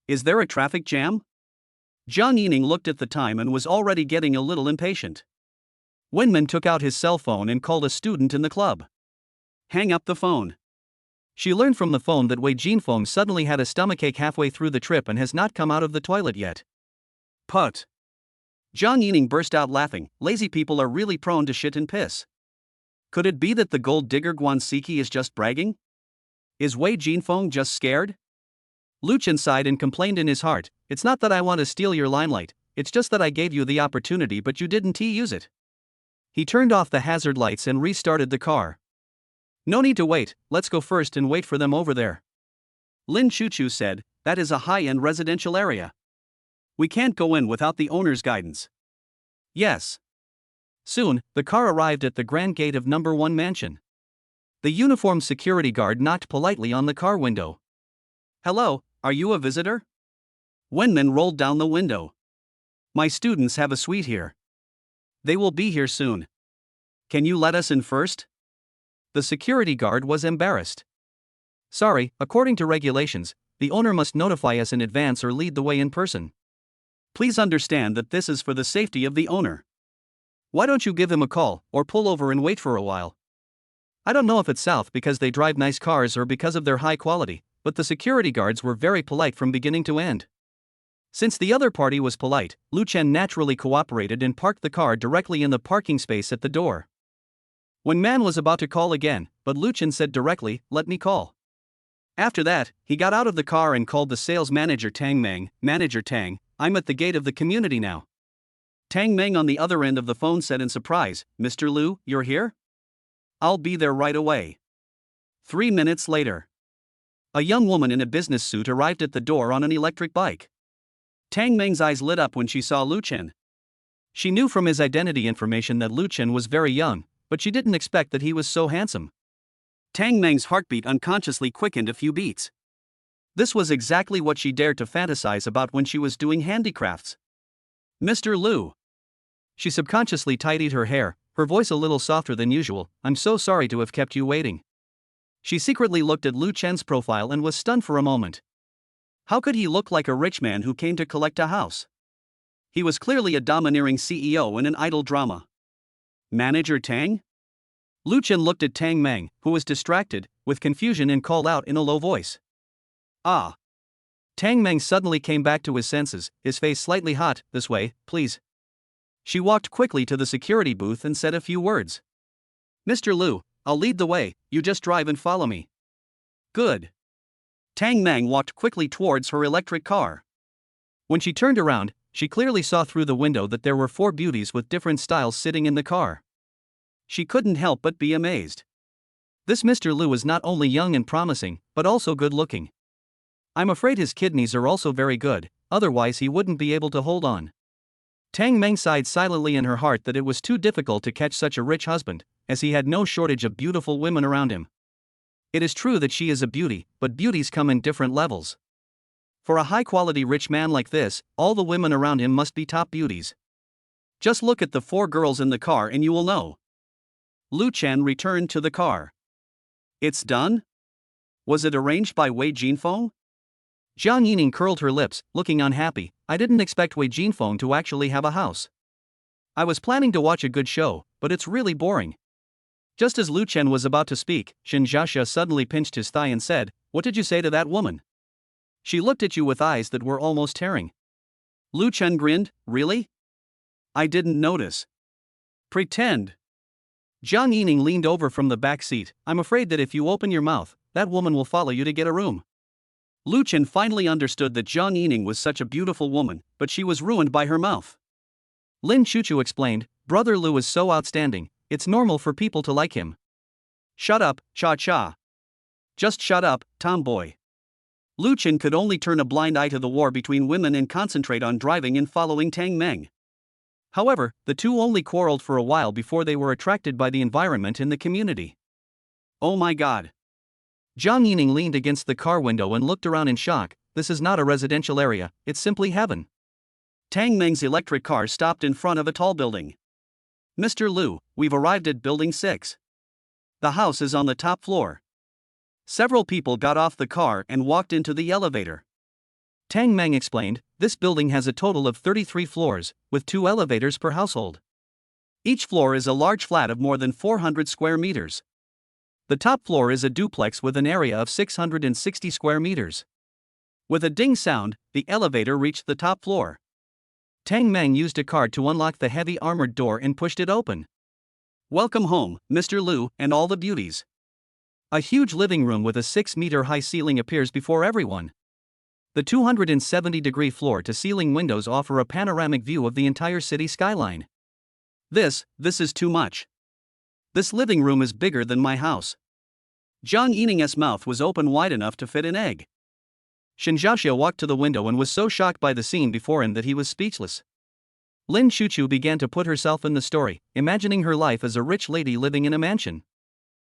Is there a traffic jam? Jang Yining looked at the time and was already getting a little impatient. Wenman took out his cell phone and called a student in the club. "Hang up the phone." She learned from the phone that Wei Jinfeng suddenly had a stomachache halfway through the trip and has not come out of the toilet yet. Put. Jang Yining burst out laughing. Lazy people are really prone to shit and piss. Could it be that the gold digger Guaniki is just bragging? Is Wei Jinfeng just scared? Lu Chen sighed and complained in his heart, "It's not that I want to steal your limelight, it's just that I gave you the opportunity but you didn't use it." He turned off the hazard lights and restarted the car. "No need to wait, let's go first and wait for them over there." Lin Chuchu said, "That is a high-end residential area. We can't go in without the owner's guidance." Yes. Soon, the car arrived at the grand gate of number 1 mansion. The uniformed security guard knocked politely on the car window. "Hello, are you a visitor?" Wenman rolled down the window. "My students have a suite here. They will be here soon. Can you let us in first?" The security guard was embarrassed. "Sorry, according to regulations, the owner must notify us in advance or lead the way in person. Please understand that this is for the safety of the owner. Why don't you give him a call, or pull over and wait for a while?" I don't know if it's South because they drive nice cars or because of their high quality, but the security guards were very polite from beginning to end. Since the other party was polite, Lu Chen naturally cooperated and parked the car directly in the parking space at the door. When Man was about to call again, but Lu Chen said directly, "Let me call." After that, he got out of the car and called the sales manager Tang Meng. "Manager Tang, I'm at the gate of the community now." Tang Meng on the other end of the phone said in surprise, "Mr. Lu, you're here? I'll be there right away." 3 minutes later. A young woman in a business suit arrived at the door on an electric bike. Tang Meng's eyes lit up when she saw Lu Chen. She knew from his identity information that Lu Chen was very young, but she didn't expect that he was so handsome. Tang Meng's heartbeat unconsciously quickened a few beats. This was exactly what she dared to fantasize about when she was doing handicrafts. "Mr. Lu." She subconsciously tidied her hair, her voice a little softer than usual. "I'm so sorry to have kept you waiting." She secretly looked at Lu Chen's profile and was stunned for a moment. How could he look like a rich man who came to collect a house? He was clearly a domineering CEO in an idle drama. Manager Tang? Lu Chen looked at Tang Meng, who was distracted, with confusion and called out in a low voice. Ah! Tang Meng suddenly came back to his senses, his face slightly hot. This way, please. She walked quickly to the security booth and said a few words. Mr. Lu, I'll lead the way, you just drive and follow me. Good. Tang Meng walked quickly towards her electric car. When she turned around, she clearly saw through the window that there were 4 beauties with different styles sitting in the car. She couldn't help but be amazed. This Mr. Lu is not only young and promising, but also good looking. I'm afraid his kidneys are also very good, otherwise he wouldn't be able to hold on. Tang Meng sighed silently in her heart that it was too difficult to catch such a rich husband, as he had no shortage of beautiful women around him. It is true that she is a beauty, but beauties come in different levels. For a high-quality rich man like this, all the women around him must be top beauties. Just look at the 4 girls in the car and you will know. Lu Chen returned to the car. It's done? Was it arranged by Wei Jinfeng? Jang Yining curled her lips, looking unhappy. I didn't expect Wei Jinfeng to actually have a house. I was planning to watch a good show, but it's really boring. Just as Lu Chen was about to speak, Shinjasha suddenly pinched his thigh and said, What did you say to that woman? She looked at you with eyes that were almost tearing. Lu Chen grinned, Really? I didn't notice. Pretend. Jang Yining leaned over from the back seat. I'm afraid that if you open your mouth, that woman will follow you to get a room. Lu Chen finally understood that Jang Yining was such a beautiful woman, but she was ruined by her mouth. Lin Chuchu explained, Brother Lu is so outstanding, it's normal for people to like him. Shut up, Cha-Cha. Just shut up, tomboy. Lu Chen could only turn a blind eye to the war between women and concentrate on driving and following Tang Meng. However, the two only quarreled for a while before they were attracted by the environment in the community. Oh my god. Jang Yining leaned against the car window and looked around in shock. This is not a residential area, it's simply heaven. Tang Meng's electric car stopped in front of a tall building. Mr. Lu, we've arrived at building 6. The house is on the top floor. Several people got off the car and walked into the elevator. Tang Meng explained, this building has a total of 33 floors, with 2 elevators per household. Each floor is a large flat of more than 400 square meters. The top floor is a duplex with an area of 660 square meters. With a ding sound, the elevator reached the top floor. Tang Meng used a card to unlock the heavy armored door and pushed it open. Welcome home, Mr. Lu, and all the beauties. A huge living room with a 6-meter-high ceiling appears before everyone. The 270-degree floor-to-ceiling windows offer a panoramic view of the entire city skyline. This is too much. This living room is bigger than my house. Jang Yining's mouth was open wide enough to fit an egg. Shinjasha walked to the window and was so shocked by the scene before him that he was speechless. Lin Chuchu began to put herself in the story, imagining her life as a rich lady living in a mansion.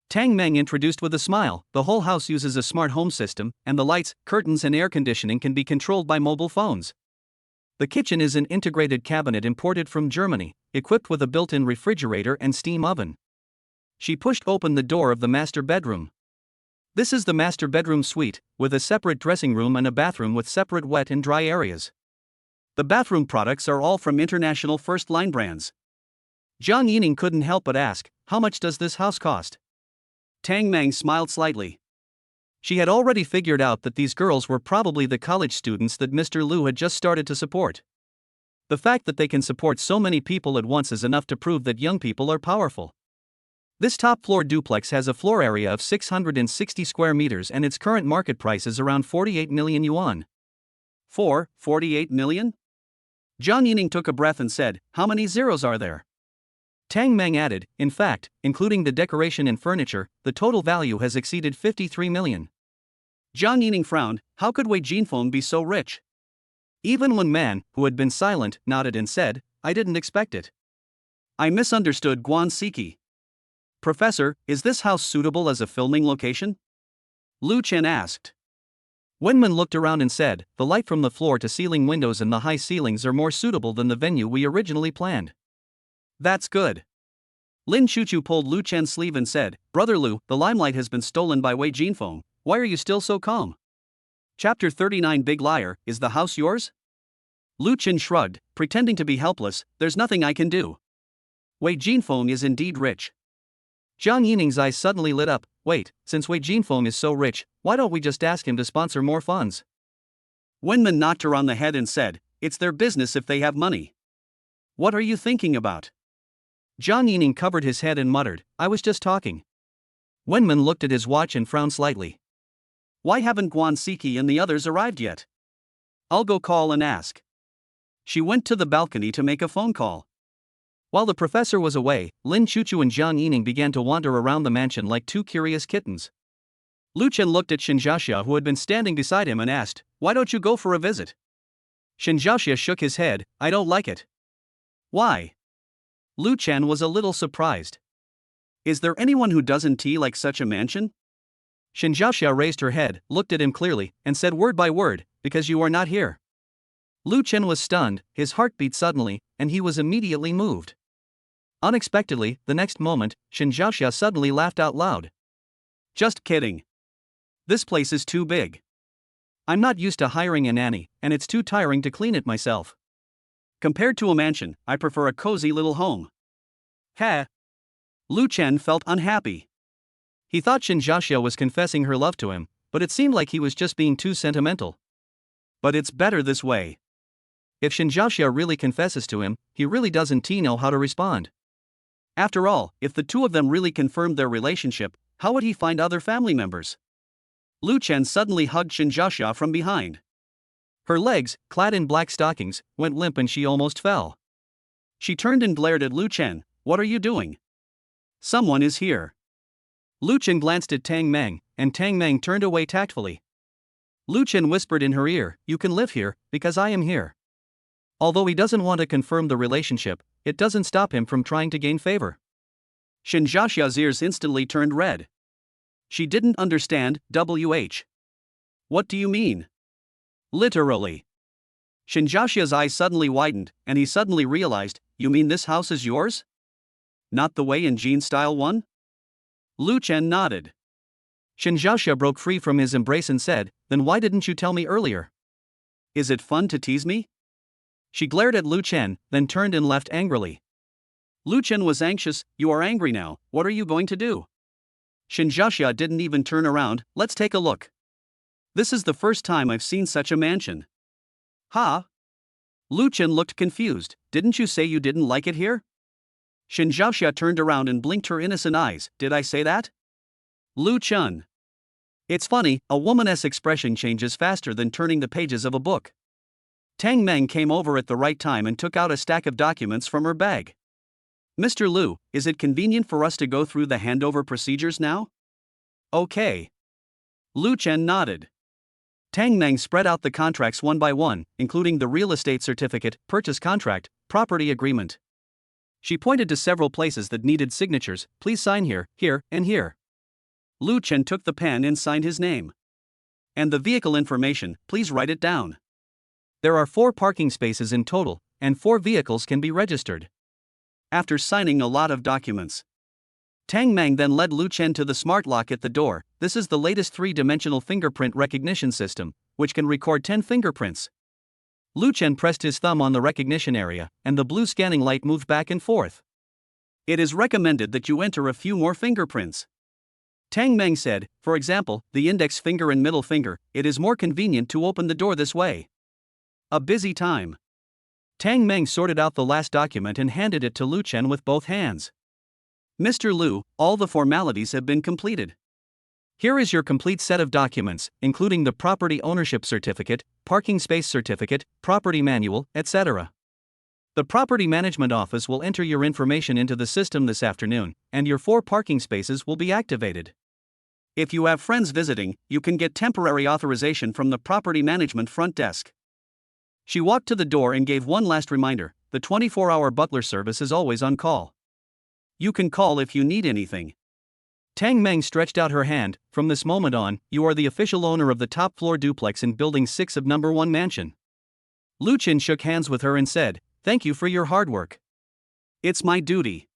Tang Meng introduced with a smile, the whole house uses a smart home system, and the lights, curtains and air conditioning can be controlled by mobile phones. The kitchen is an integrated cabinet imported from Germany, equipped with a built-in refrigerator and steam oven. She pushed open the door of the master bedroom. This is the master bedroom suite, with a separate dressing room and a bathroom with separate wet and dry areas. The bathroom products are all from international first-line brands. Jang Yining couldn't help but ask, how much does this house cost? Tang Meng smiled slightly. She had already figured out that these girls were probably the college students that Mr. Lu had just started to support. The fact that they can support so many people at once is enough to prove that young people are powerful. This top-floor duplex has a floor area of 660 square meters and its current market price is around 48 million yuan. 48 million? Jang Yining took a breath and said, how many zeros are there? Tang Meng added, in fact, including the decoration and furniture, the total value has exceeded 53 million. Jang Yining frowned, how could Wei Jinfeng be so rich? Even Lin Man, who had been silent, nodded and said, I didn't expect it. I misunderstood Guaniki. Professor, is this house suitable as a filming location? Lu Chen asked. Wenman looked around and said, the light from the floor-to-ceiling windows and the high ceilings are more suitable than the venue we originally planned. That's good. Lin Chuchu pulled Lu Chen's sleeve and said, Brother Lu, the limelight has been stolen by Wei Jinfeng, why are you still so calm? Chapter 39 Big Liar, is the house yours? Lu Chen shrugged, pretending to be helpless. There's nothing I can do. Wei Jinfeng is indeed rich. Jang Yining's eyes suddenly lit up. Wait, since Wei Jinfeng is so rich, why don't we just ask him to sponsor more funds? Wenman knocked her on the head and said, it's their business if they have money. What are you thinking about? Jang Yining covered his head and muttered, I was just talking. Wenman looked at his watch and frowned slightly. Why haven't Guaniki and the others arrived yet? I'll go call and ask. She went to the balcony to make a phone call. While the professor was away, Lin Chuchu and Jang Yining began to wander around the mansion like two curious kittens. Lu Chen looked at Shinjasha, who had been standing beside him, and asked, why don't you go for a visit? Shinjasha shook his head, I don't like it. Why? Lu Chen was a little surprised. Is there anyone who doesn't like such a mansion? Shinjasha raised her head, looked at him clearly, and said word by word, because you are not here. Lu Chen was stunned, his heart beat suddenly, and he was immediately moved. Unexpectedly, the next moment, Shinjasha suddenly laughed out loud. Just kidding. This place is too big. I'm not used to hiring a nanny, and it's too tiring to clean it myself. Compared to a mansion, I prefer a cozy little home. Heh. Lu Chen felt unhappy. He thought Shinjasha was confessing her love to him, but it seemed like he was just being too sentimental. But it's better this way. If Shinjasha really confesses to him, he really doesn't know how to respond. After all, if the two of them really confirmed their relationship, how would he find other family members? Lu Chen suddenly hugged Shinjasha from behind. Her legs, clad in black stockings, went limp and she almost fell. She turned and glared at Lu Chen. What are you doing? Someone is here. Lu Chen glanced at Tang Meng, and Tang Meng turned away tactfully. Lu Chen whispered in her ear, you can live here, because I am here. Although he doesn't want to confirm the relationship, it doesn't stop him from trying to gain favor. Shinjasha's ears instantly turned red. She didn't understand. What do you mean? Literally. Shinjasha's eyes suddenly widened, and he suddenly realized, you mean this house is yours? Not the Wei and Jean style one? Lu Chen nodded. Shinjasha broke free from his embrace and said, then why didn't you tell me earlier? Is it fun to tease me? She glared at Lu Chen, then turned and left angrily. Lu Chen was anxious. You are angry now, what are you going to do? Shinjasha didn't even turn around. Let's take a look. This is the first time I've seen such a mansion. Huh? Lu Chen looked confused. Didn't you say you didn't like it here? Shinjasha turned around and blinked her innocent eyes. Did I say that? Lu Chen. It's funny, a woman's expression changes faster than turning the pages of a book. Tang Meng came over at the right time and took out a stack of documents from her bag. Mr. Lu, is it convenient for us to go through the handover procedures now? Okay. Lu Chen nodded. Tang Meng spread out the contracts one by one, including the real estate certificate, purchase contract, property agreement. She pointed to several places that needed signatures. Please sign here, here, and here. Lu Chen took the pen and signed his name. And the vehicle information, please write it down. There are 4 parking spaces in total, and 4 vehicles can be registered. After signing a lot of documents, Tang Meng then led Lu Chen to the smart lock at the door. This is the latest 3-dimensional fingerprint recognition system, which can record 10 fingerprints. Lu Chen pressed his thumb on the recognition area, and the blue scanning light moved back and forth. It is recommended that you enter a few more fingerprints. Tang Meng said, for example, the index finger and middle finger. It is more convenient to open the door this way. A busy time. Tang Meng sorted out the last document and handed it to Lu Chen with both hands. Mr. Lu, all the formalities have been completed. Here is your complete set of documents, including the property ownership certificate, parking space certificate, property manual, etc. The property management office will enter your information into the system this afternoon, and your 4 parking spaces will be activated. If you have friends visiting, you can get temporary authorization from the property management front desk. She walked to the door and gave one last reminder, the 24-hour butler service is always on call. You can call if you need anything. Tang Meng stretched out her hand. From this moment on, you are the official owner of the top-floor duplex in Building 6 of No. 1 Mansion. Lu Chen shook hands with her and said, thank you for your hard work. It's my duty.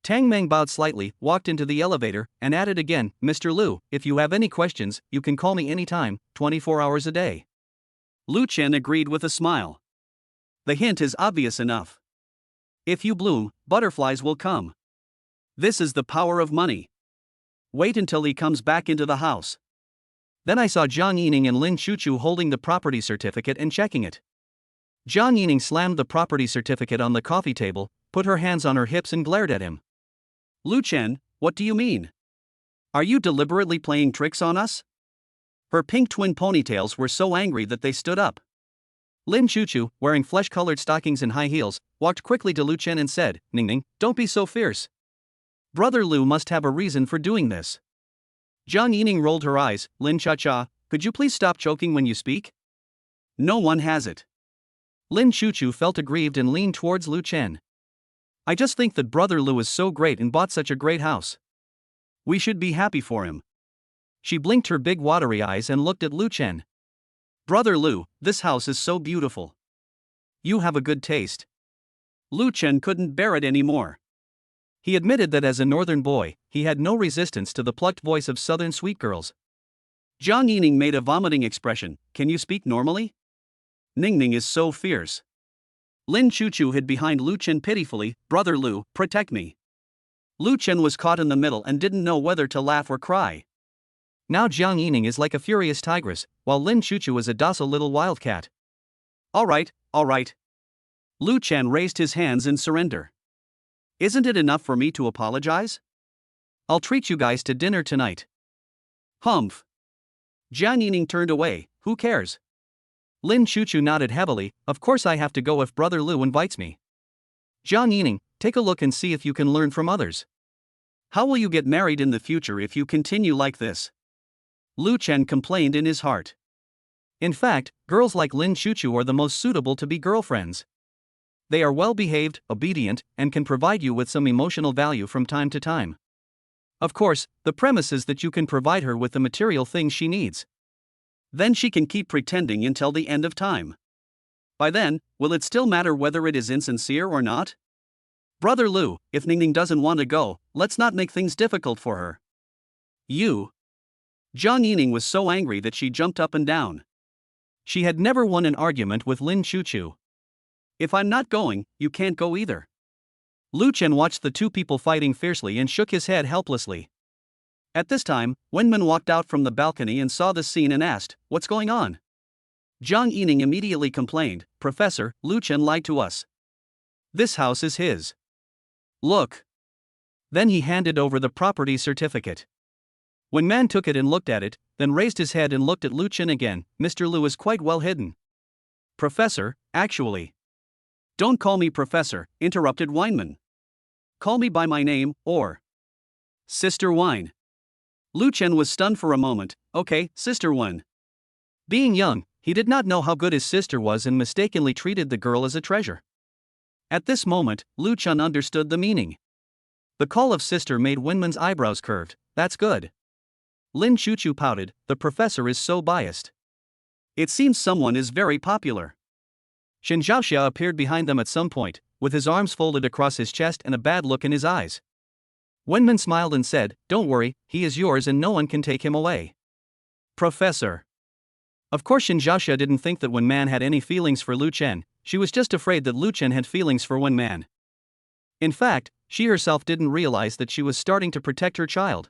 Tang Meng bowed slightly, walked into the elevator, and added again, Mr. Lu, if you have any questions, you can call me anytime, 24 hours a day. Lu Chen agreed with a smile. The hint is obvious enough. If you bloom, butterflies will come. This is the power of money. Wait until he comes back into the house. Then I saw Jang Yining and Lin Chuchu holding the property certificate and checking it. Jang Yining slammed the property certificate on the coffee table, put her hands on her hips and glared at him. Lu Chen, what do you mean? Are you deliberately playing tricks on us? Her pink twin ponytails were so angry that they stood up. Lin Chuchu, wearing flesh-colored stockings and high heels, walked quickly to Lu Chen and said, Ningning, don't be so fierce. Brother Lu must have a reason for doing this. Jang Yining rolled her eyes. Lin Chuchu, could you please stop choking when you speak? No one has it. Lin Chuchu felt aggrieved and leaned towards Lu Chen. I just think that Brother Lu is so great and bought such a great house. We should be happy for him. She blinked her big watery eyes and looked at Lu Chen. Brother Lu, this house is so beautiful. You have a good taste. Lu Chen couldn't bear it anymore. He admitted that as a northern boy, he had no resistance to the plucked voice of southern sweet girls. Jang Yining made a vomiting expression. Can you speak normally? Ningning is so fierce. Lin Chuchu hid behind Lu Chen pitifully. Brother Lu, protect me. Lu Chen was caught in the middle and didn't know whether to laugh or cry. Now Jang Yining is like a furious tigress, while Lin Chuchu is a docile little wildcat. All right. Lu Chen raised his hands in surrender. Isn't it enough for me to apologize? I'll treat you guys to dinner tonight. Humph. Jang Yining turned away. Who cares? Lin Chuchu nodded heavily. Of course I have to go if Brother Lu invites me. Jang Yining, take a look and see if you can learn from others. How will you get married in the future if you continue like this? Lu Chen complained in his heart. In fact, girls like Lin Chuchu are the most suitable to be girlfriends. They are well-behaved, obedient, and can provide you with some emotional value from time to time. Of course, the premise is that you can provide her with the material things she needs. Then she can keep pretending until the end of time. By then, will it still matter whether it is insincere or not? Brother Lu, if Ningning doesn't want to go, let's not make things difficult for her. You. Jang Yining was so angry that she jumped up and down. She had never won an argument with Lin Chuchu. If I'm not going, you can't go either. Lu Chen watched the two people fighting fiercely and shook his head helplessly. At this time, Wenman walked out from the balcony and saw the scene and asked, what's going on? Jang Yining immediately complained, Professor, Lu Chen lied to us. This house is his. Look. Then he handed over the property certificate. Wenman took it and looked at it, then raised his head and looked at Lu Chen again. Mr. Lu is quite well hidden. Professor, actually. Don't call me Professor, interrupted Weinman. Call me by my name, or Sister Wine. Lu Chen was stunned for a moment. Okay, Sister Wine. Being young, he did not know how good his sister was and mistakenly treated the girl as a treasure. At this moment, Lu Chen understood the meaning. The call of sister made Wenman's eyebrows curved. That's good. Lin Chuchu pouted. The professor is so biased. It seems someone is very popular. Shinjasha appeared behind them at some point, with his arms folded across his chest and a bad look in his eyes. Wenman smiled and said, Don't worry, he is yours and no one can take him away. Professor. Of course Shinjasha didn't think that Wenman had any feelings for Lu Chen, she was just afraid that Lu Chen had feelings for Wenman. In fact, she herself didn't realize that she was starting to protect her child.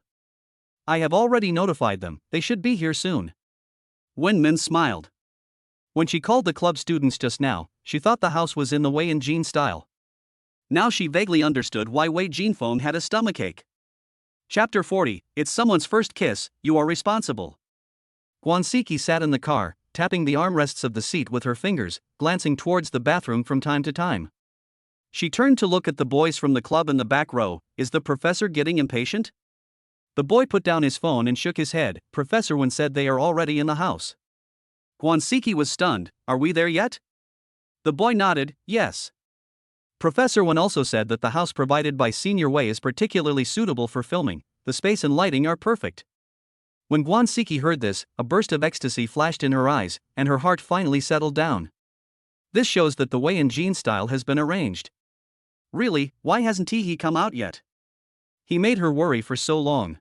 I have already notified them, they should be here soon. Wenman smiled. When she called the club students just now, she thought the house was in the Wei and Jean style. Now she vaguely understood why Wei Jianfeng had a stomachache. Chapter 40, It's someone's first kiss, you are responsible. Guaniki sat in the car, tapping the armrests of the seat with her fingers, glancing towards the bathroom from time to time. She turned to look at the boys from the club in the back row. Is the professor getting impatient? The boy put down his phone and shook his head. Professor Wen said they are already in the house. Guaniki was stunned. Are we there yet? The boy nodded, yes. Professor Wen also said that the house provided by Senior Wei is particularly suitable for filming, the space and lighting are perfect. When Guaniki heard this, a burst of ecstasy flashed in her eyes, and her heart finally settled down. This shows that the Wei and Jean style has been arranged. Really, why hasn't he come out yet? He made her worry for so long.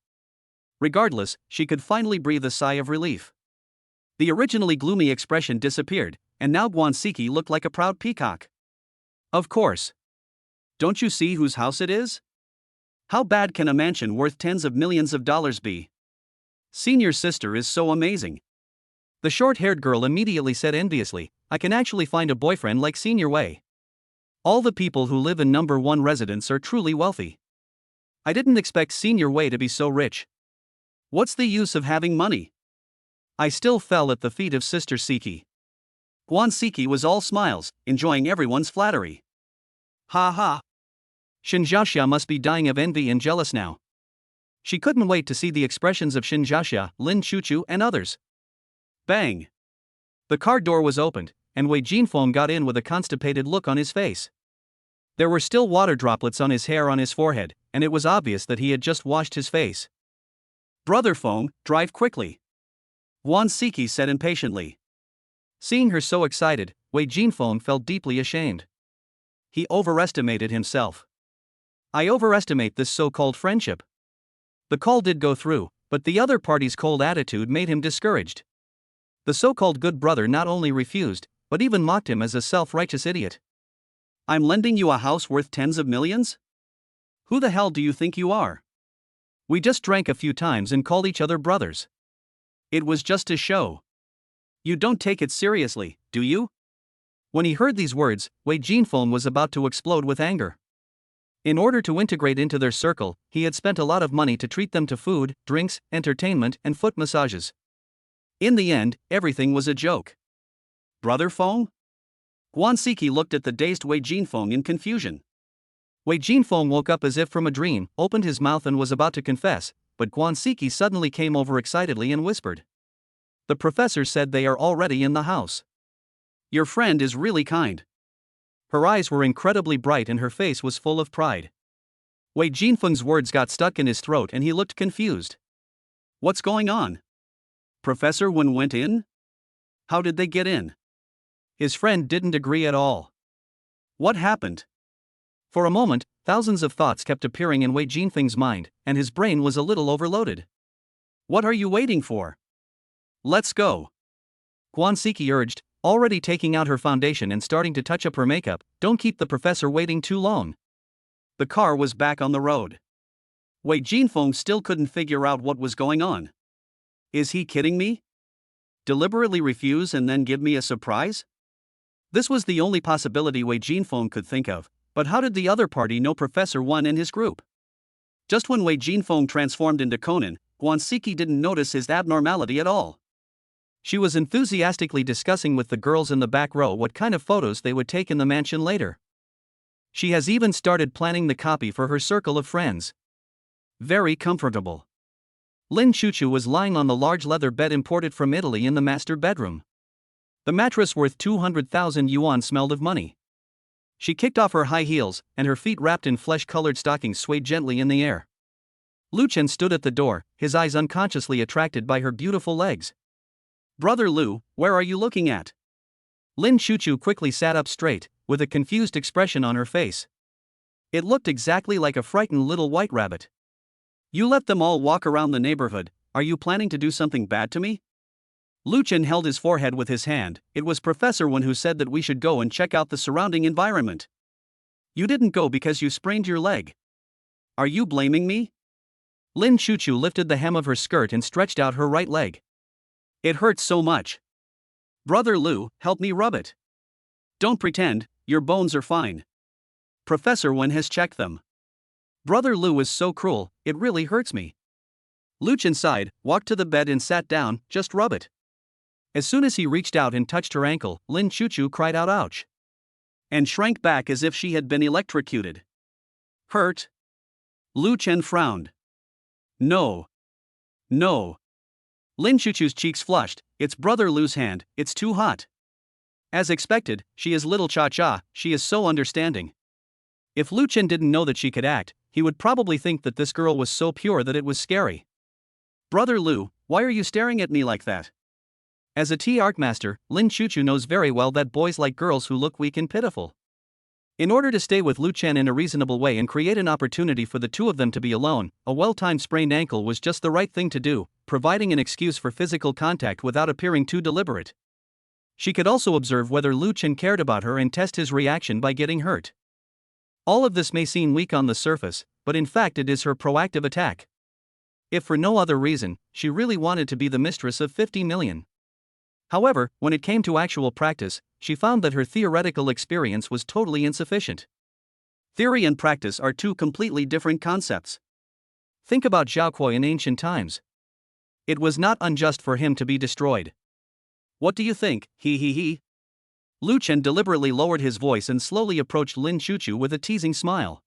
Regardless, she could finally breathe a sigh of relief. The originally gloomy expression disappeared, and now Guaniki looked like a proud peacock. Of course. Don't you see whose house it is? How bad can a mansion worth tens of millions of dollars be? Senior's sister is so amazing. The short-haired girl immediately said enviously, I can actually find a boyfriend like Senior Wei. All the people who live in number 1 residence are truly wealthy. I didn't expect Senior Wei to be so rich. What's the use of having money? I still fell at the feet of Sister Siki. Guaniki was all smiles, enjoying everyone's flattery. Ha ha. Shinjasha must be dying of envy and jealous now. She couldn't wait to see the expressions of Shinjasha, Lin Chuchu and others. Bang! The car door was opened, and Wei Jinfeng got in with a constipated look on his face. There were still water droplets on his hair on his forehead, and it was obvious that he had just washed his face. Brother Feng, drive quickly. Wanqing said impatiently. Seeing her so excited, Wei Jinfeng felt deeply ashamed. He overestimated himself. I overestimate this so-called friendship. The call did go through, but the other party's cold attitude made him discouraged. The so-called good brother not only refused, but even mocked him as a self-righteous idiot. I'm lending you a house worth tens of millions? Who the hell do you think you are? We just drank a few times and called each other brothers. It was just a show. You don't take it seriously, do you? When he heard these words, Wei Jinfeng was about to explode with anger. In order to integrate into their circle, he had spent a lot of money to treat them to food, drinks, entertainment, and foot massages. In the end, everything was a joke. Brother Feng? Guaniki looked at the dazed Wei Jinfeng in confusion. Wei Jinfeng woke up as if from a dream, opened his mouth and was about to confess, but Guaniki suddenly came over excitedly and whispered. The professor said they are already in the house. Your friend is really kind. Her eyes were incredibly bright and her face was full of pride. Wei Jinfeng's words got stuck in his throat and he looked confused. What's going on? Professor Wen went in? How did they get in? His friend didn't agree at all. What happened? For a moment, thousands of thoughts kept appearing in Wei Jinfeng's mind, and his brain was a little overloaded. What are you waiting for? Let's go. Guaniki urged, already taking out her foundation and starting to touch up her makeup. Don't keep the professor waiting too long. The car was back on the road. Wei Jinfeng still couldn't figure out what was going on. Is he kidding me? Deliberately refuse and then give me a surprise? This was the only possibility Wei Jinfeng could think of, but how did the other party know Professor Wen and his group? Just when Wei Jinfeng transformed into Conan, Guaniki didn't notice his abnormality at all. She was enthusiastically discussing with the girls in the back row what kind of photos they would take in the mansion later. She has even started planning the copy for her circle of friends. Very comfortable. Lin Chuchu was lying on the large leather bed imported from Italy in the master bedroom. The mattress worth 200,000 yuan smelled of money. She kicked off her high heels, and her feet wrapped in flesh-colored stockings swayed gently in the air. Lu Chen stood at the door, his eyes unconsciously attracted by her beautiful legs. Brother Lu, where are you looking at? Lin Chuchu quickly sat up straight, with a confused expression on her face. It looked exactly like a frightened little white rabbit. You let them all walk around the neighborhood, are you planning to do something bad to me? Lu Chen held his forehead with his hand. It was Professor Wen who said that we should go and check out the surrounding environment. You didn't go because you sprained your leg. Are you blaming me? Lin Chuchu lifted the hem of her skirt and stretched out her right leg. It hurts so much. Brother Lu, help me rub it. Don't pretend, your bones are fine. Professor Wen has checked them. Brother Lu is so cruel, it really hurts me. Lu Chen sighed, walked to the bed and sat down. Just rub it. As soon as he reached out and touched her ankle, Lin Chuchu cried out ouch. And shrank back as if she had been electrocuted. Hurt? Lu Chen frowned. No. No. Lin Chuchu's cheeks flushed. It's Brother Lu's hand, it's too hot. As expected, she is little Cha-Cha, she is so understanding. If Lu Chen didn't know that she could act, he would probably think that this girl was so pure that it was scary. Brother Lu, why are you staring at me like that? As a tea art master, Lin Chuchu knows very well that boys like girls who look weak and pitiful. In order to stay with Lu Chen in a reasonable way and create an opportunity for the two of them to be alone, a well-timed sprained ankle was just the right thing to do, providing an excuse for physical contact without appearing too deliberate. She could also observe whether Lu Chen cared about her and test his reaction by getting hurt. All of this may seem weak on the surface, but in fact it is her proactive attack. If for no other reason, she really wanted to be the mistress of 50 million. However, when it came to actual practice, she found that her theoretical experience was totally insufficient. Theory and practice are two completely different concepts. Think about Zhao Kuo in ancient times. It was not unjust for him to be destroyed. What do you think, he? Lu Chen deliberately lowered his voice and slowly approached Lin Chuchu with a teasing smile.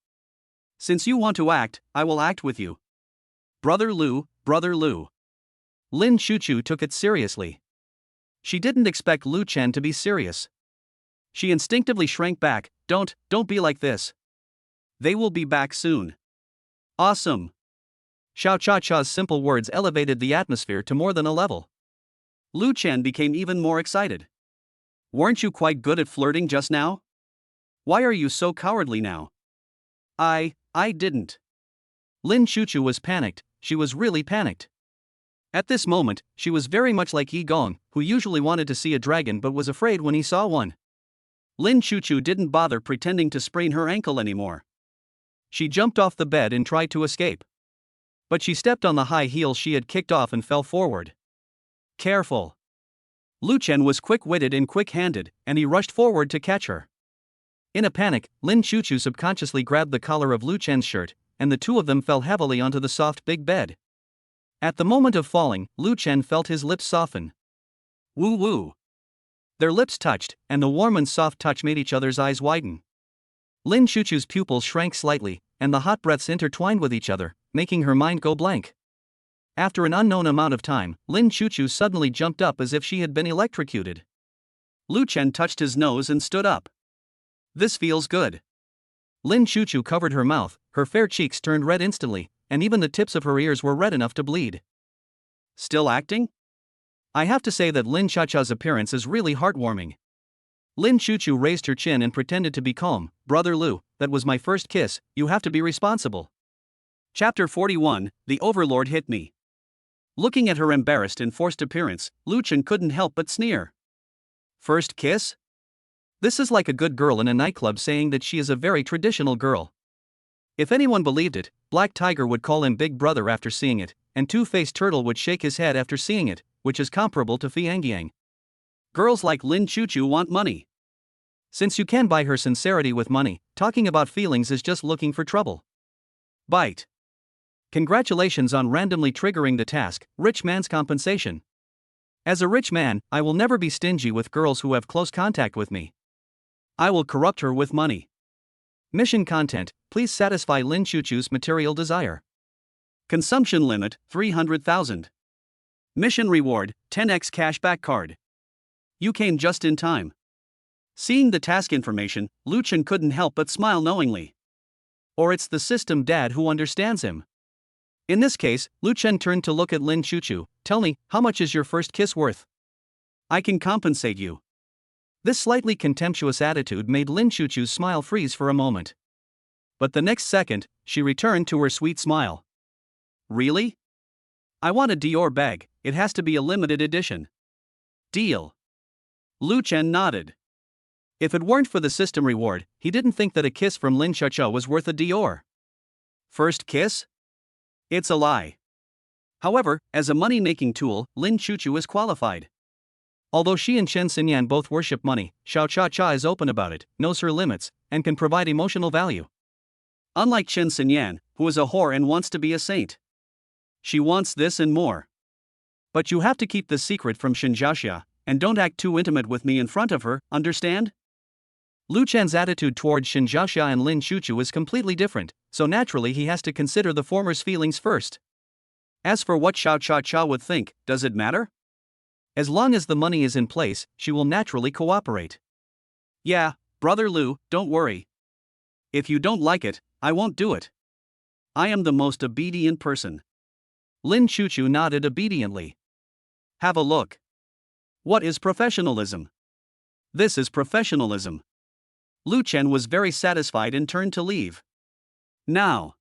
Since you want to act, I will act with you. Brother Lu. Lin Chuchu took it seriously. She didn't expect Lu Chen to be serious. She instinctively shrank back. Don't be like this. They will be back soon. Awesome. Xiao Cha-Cha's simple words elevated the atmosphere to more than a level. Lu Chen became even more excited. Weren't you quite good at flirting just now? Why are you so cowardly now? I didn't. Lin Chuchu was panicked. She was really panicked. At this moment, she was very much like Yi Gong, who usually wanted to see a dragon but was afraid when he saw one. Lin Chuchu didn't bother pretending to sprain her ankle anymore. She jumped off the bed and tried to escape. But she stepped on the high heels she had kicked off and fell forward. Careful. Lu Chen was quick-witted and quick-handed, and he rushed forward to catch her. In a panic, Lin Chuchu subconsciously grabbed the collar of Lu Chen's shirt, and the two of them fell heavily onto the soft big bed. At the moment of falling, Lu Chen felt his lips soften. Woo. Their lips touched, and the warm and soft touch made each other's eyes widen. Lin Chuchu's pupils shrank slightly, and the hot breaths intertwined with each other, making her mind go blank. After an unknown amount of time, Lin Chuchu suddenly jumped up as if she had been electrocuted. Lu Chen touched his nose and stood up. This feels good. Lin Chuchu covered her mouth, her fair cheeks turned red instantly, and even the tips of her ears were red enough to bleed. Still acting? I have to say that Lin Chacha's appearance is really heartwarming. Lin Chuchu raised her chin and pretended to be calm. Brother Lu, that was my first kiss, you have to be responsible. Chapter 41, The Overlord Hit Me. Looking at her embarrassed and forced appearance, Lu Chen couldn't help but sneer. First kiss? This is like a good girl in a nightclub saying that she is a very traditional girl. If anyone believed it, Black Tiger would call him Big Brother after seeing it, and Two-Faced Turtle would shake his head after seeing it, which is comparable to Fiangyang. Girls like Lin Chuchu want money. Since you can buy her sincerity with money, talking about feelings is just looking for trouble. Bite. Congratulations on randomly triggering the task, Rich Man's Compensation. As a rich man, I will never be stingy with girls who have close contact with me. I will corrupt her with money. Mission content, please satisfy Lin Chuchu's material desire. Consumption limit, 300,000. Mission reward, 10x cashback card. You came just in time. Seeing the task information, Lu Chen couldn't help but smile knowingly. Or it's the system dad who understands him. In this case, Lu Chen turned to look at Lin Chuchu. Tell me, how much is your first kiss worth? I can compensate you. This slightly contemptuous attitude made Lin Chuchu's smile freeze for a moment. But the next second, she returned to her sweet smile. Really? I want a Dior bag, it has to be a limited edition. Deal. Lu Chen nodded. If it weren't for the system reward, he didn't think that a kiss from Lin Chuchu was worth a Dior. First kiss? It's a lie. However, as a money-making tool, Lin Chuchu is qualified. Although she and Chen Xinyan both worship money, Xiao Cha-Cha is open about it, knows her limits, and can provide emotional value. Unlike Chen Xinyan, who is a whore and wants to be a saint. She wants this and more. But you have to keep the secret from Shinjasha, and don't act too intimate with me in front of her, understand? Lu Chen's attitude toward Shinjasha and Lin Chuchu is completely different, so naturally he has to consider the former's feelings first. As for what Xiao Cha-Cha would think, does it matter? As long as the money is in place, she will naturally cooperate. Yeah, Brother Lu, don't worry. If you don't like it, I won't do it. I am the most obedient person. Lin Chuchu nodded obediently. Have a look. What is professionalism? This is professionalism. Lu Chen was very satisfied and turned to leave. Now,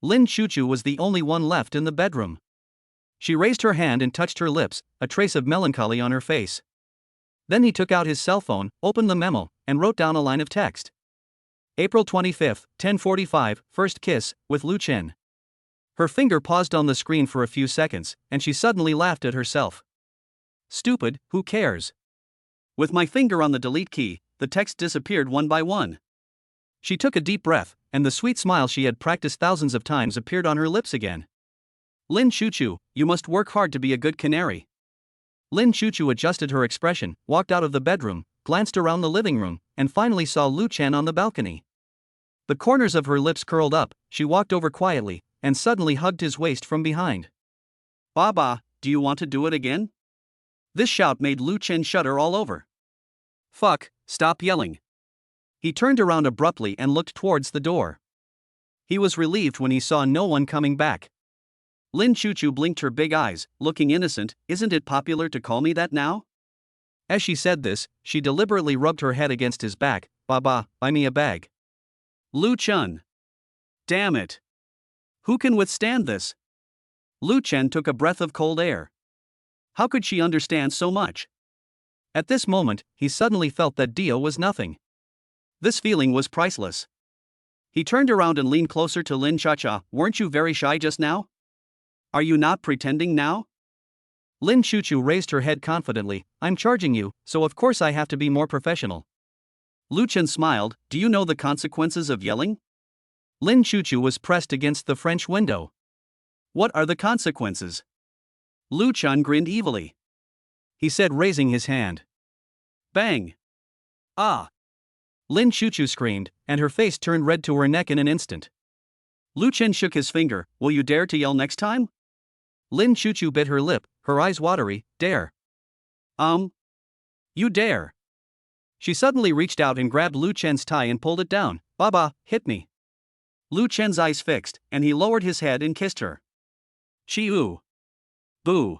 Lin Chuchu was the only one left in the bedroom. She raised her hand and touched her lips, a trace of melancholy on her face. Then he took out his cell phone, opened the memo, and wrote down a line of text. April 25, 10:45, first kiss, with Lu Chen. Her finger paused on the screen for a few seconds, and she suddenly laughed at herself. Stupid, who cares? With my finger on the delete key, the text disappeared one by one. She took a deep breath, and the sweet smile she had practiced thousands of times appeared on her lips again. Lin Chuchu, you must work hard to be a good canary. Lin Chuchu adjusted her expression, walked out of the bedroom, glanced around the living room, and finally saw Lu Chen on the balcony. The corners of her lips curled up, she walked over quietly, and suddenly hugged his waist from behind. Baba, do you want to do it again? This shout made Lu Chen shudder all over. Fuck, stop yelling. He turned around abruptly and looked towards the door. He was relieved when he saw no one coming back. Lin Chuchu blinked her big eyes, looking innocent. Isn't it popular to call me that now? As she said this, she deliberately rubbed her head against his back. Baba, buy me a bag. Lu Chen. Damn it. Who can withstand this? Lu Chen took a breath of cold air. How could she understand so much? At this moment, he suddenly felt that Dio was nothing. This feeling was priceless. He turned around and leaned closer to Lin Chuchu. Weren't you very shy just now? Are you not pretending now? Lin Chuchu raised her head confidently. I'm charging you, so of course I have to be more professional. Lu Chen smiled. Do you know the consequences of yelling? Lin Chuchu was pressed against the French window. What are the consequences? Lu Chen grinned evilly. He said, raising his hand. Bang! Ah! Lin Chuchu screamed, and her face turned red to her neck in an instant. Lu Chen shook his finger. Will you dare to yell next time? Lin Chuchu bit her lip, her eyes watery. Dare. You dare. She suddenly reached out and grabbed Lu Chen's tie and pulled it down. Baba, hit me. Lu Chen's eyes fixed, and he lowered his head and kissed her. Chi-oo. Boo.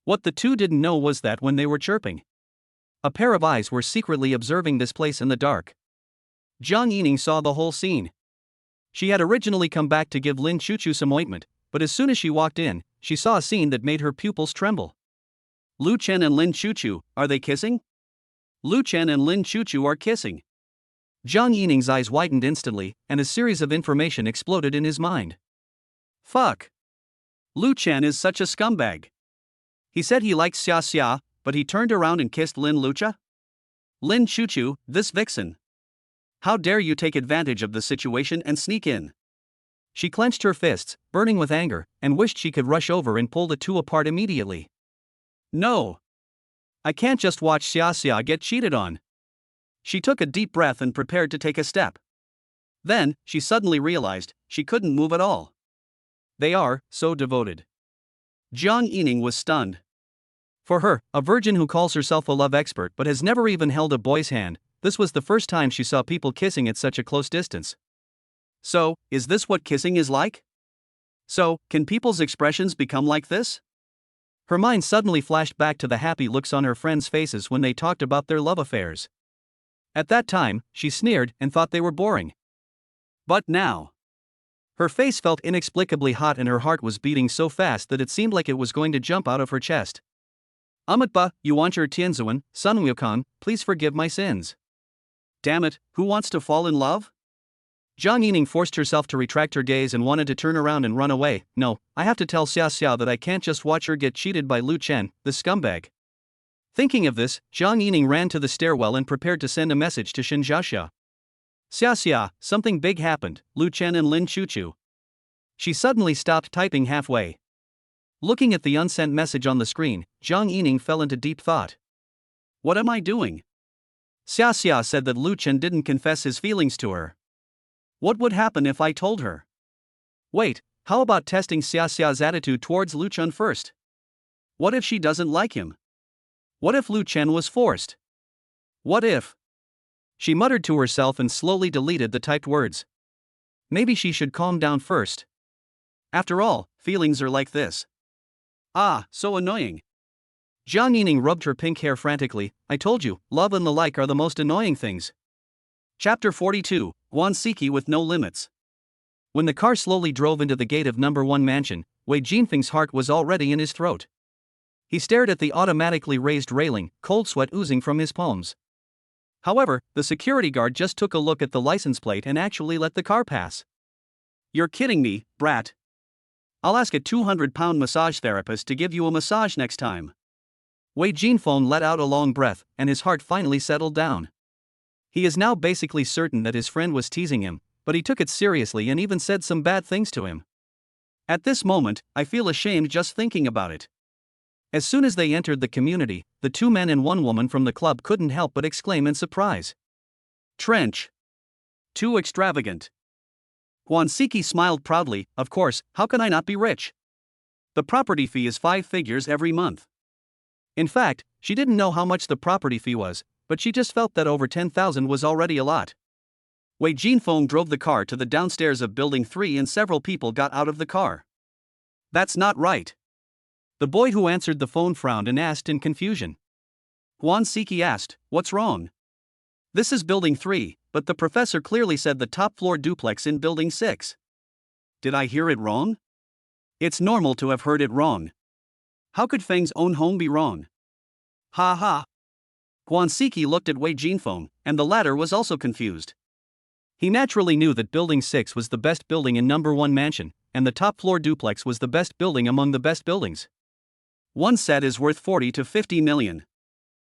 What the two didn't know was that when they were chirping, a pair of eyes were secretly observing this place in the dark. Jang Yining saw the whole scene. She had originally come back to give Lin Chuchu some ointment, but as soon as she walked in, she saw a scene that made her pupils tremble. Lu Chen and Lin Chuchu, are they kissing? Lu Chen and Lin Chuchu are kissing. Jang Yining's eyes widened instantly, and a series of information exploded in his mind. Fuck. Lu Chen is such a scumbag. He said he liked Xia, but he turned around and kissed Lin Lucha? Lin Chuchu, this vixen. How dare you take advantage of the situation and sneak in? She clenched her fists, burning with anger, and wished she could rush over and pull the two apart immediately. No. I can't just watch Xia get cheated on. She took a deep breath and prepared to take a step. Then, she suddenly realized, she couldn't move at all. They are so devoted. Jang Yining was stunned. For her, a virgin who calls herself a love expert but has never even held a boy's hand, this was the first time she saw people kissing at such a close distance. So, is this what kissing is like? So, can people's expressions become like this? Her mind suddenly flashed back to the happy looks on her friends' faces when they talked about their love affairs. At that time, she sneered and thought they were boring. But now, her face felt inexplicably hot and her heart was beating so fast that it seemed like it was going to jump out of her chest. Amatba, you want your Tianzuan, Sunwukong, please forgive my sins. Damn it, who wants to fall in love? Jang Yining forced herself to retract her gaze and wanted to turn around and run away. No, I have to tell Xia that I can't just watch her get cheated by Lu Chen, the scumbag. Thinking of this, Jang Yining ran to the stairwell and prepared to send a message to Shinjasha. Xia, something big happened, Lu Chen and Lin Chuchu. She suddenly stopped typing halfway. Looking at the unsent message on the screen, Jang Yining fell into deep thought. What am I doing? Xia said that Lu Chen didn't confess his feelings to her. What would happen if I told her? Wait, how about testing Xia's attitude towards Lu Chen first? What if she doesn't like him? What if Lu Chen was forced? What if? She muttered to herself and slowly deleted the typed words. Maybe she should calm down first. After all, feelings are like this. Ah, so annoying. Jang Yining rubbed her pink hair frantically. I told you, love and the like are the most annoying things. Chapter 42, Guaniki with no limits. When the car slowly drove into the gate of number 1 mansion, Wei Jinfeng's heart was already in his throat. He stared at the automatically raised railing, cold sweat oozing from his palms. However, the security guard just took a look at the license plate and actually let the car pass. You're kidding me, brat. I'll ask a 200-pound massage therapist to give you a massage next time. Wei Jinfeng let out a long breath, and his heart finally settled down. He is now basically certain that his friend was teasing him, but he took it seriously and even said some bad things to him. At this moment, I feel ashamed just thinking about it. As soon as they entered the community, the 2 men and 1 woman from the club couldn't help but exclaim in surprise. Trench. Too extravagant. Guaniki smiled proudly. Of course, how can I not be rich? The property fee is 5 figures every month. In fact, she didn't know how much the property fee was, but she just felt that over 10,000 was already a lot. Wei Jinfeng drove the car to the downstairs of Building 3 and several people got out of the car. That's not right. The boy who answered the phone frowned and asked in confusion. Guaniki asked, what's wrong? This is Building 3, but the professor clearly said the top-floor duplex in Building 6. Did I hear it wrong? It's normal to have heard it wrong. How could Feng's own home be wrong? Ha ha. Guaniki looked at Wei Jinfeng, and the latter was also confused. He naturally knew that Building 6 was the best building in number 1 mansion, and the top-floor duplex was the best building among the best buildings. One set is worth 40 to 50 million.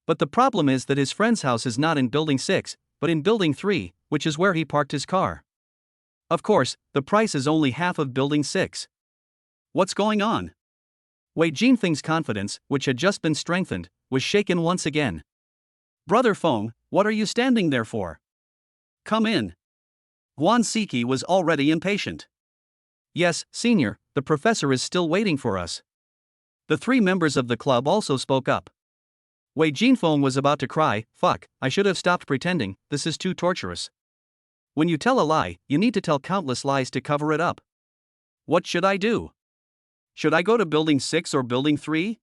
But the problem is that his friend's house is not in Building 6, but in Building 3, which is where he parked his car. Of course, the price is only half of Building 6. What's going on? Wei Jinfeng's confidence, which had just been strengthened, was shaken once again. Brother Feng, what are you standing there for? Come in. Guaniki was already impatient. Yes, senior, the professor is still waiting for us. The 3 members of the club also spoke up. Wei Jinfeng was about to cry, fuck, I should have stopped pretending, this is too torturous. When you tell a lie, you need to tell countless lies to cover it up. What should I do? Should I go to Building 6 or Building 3?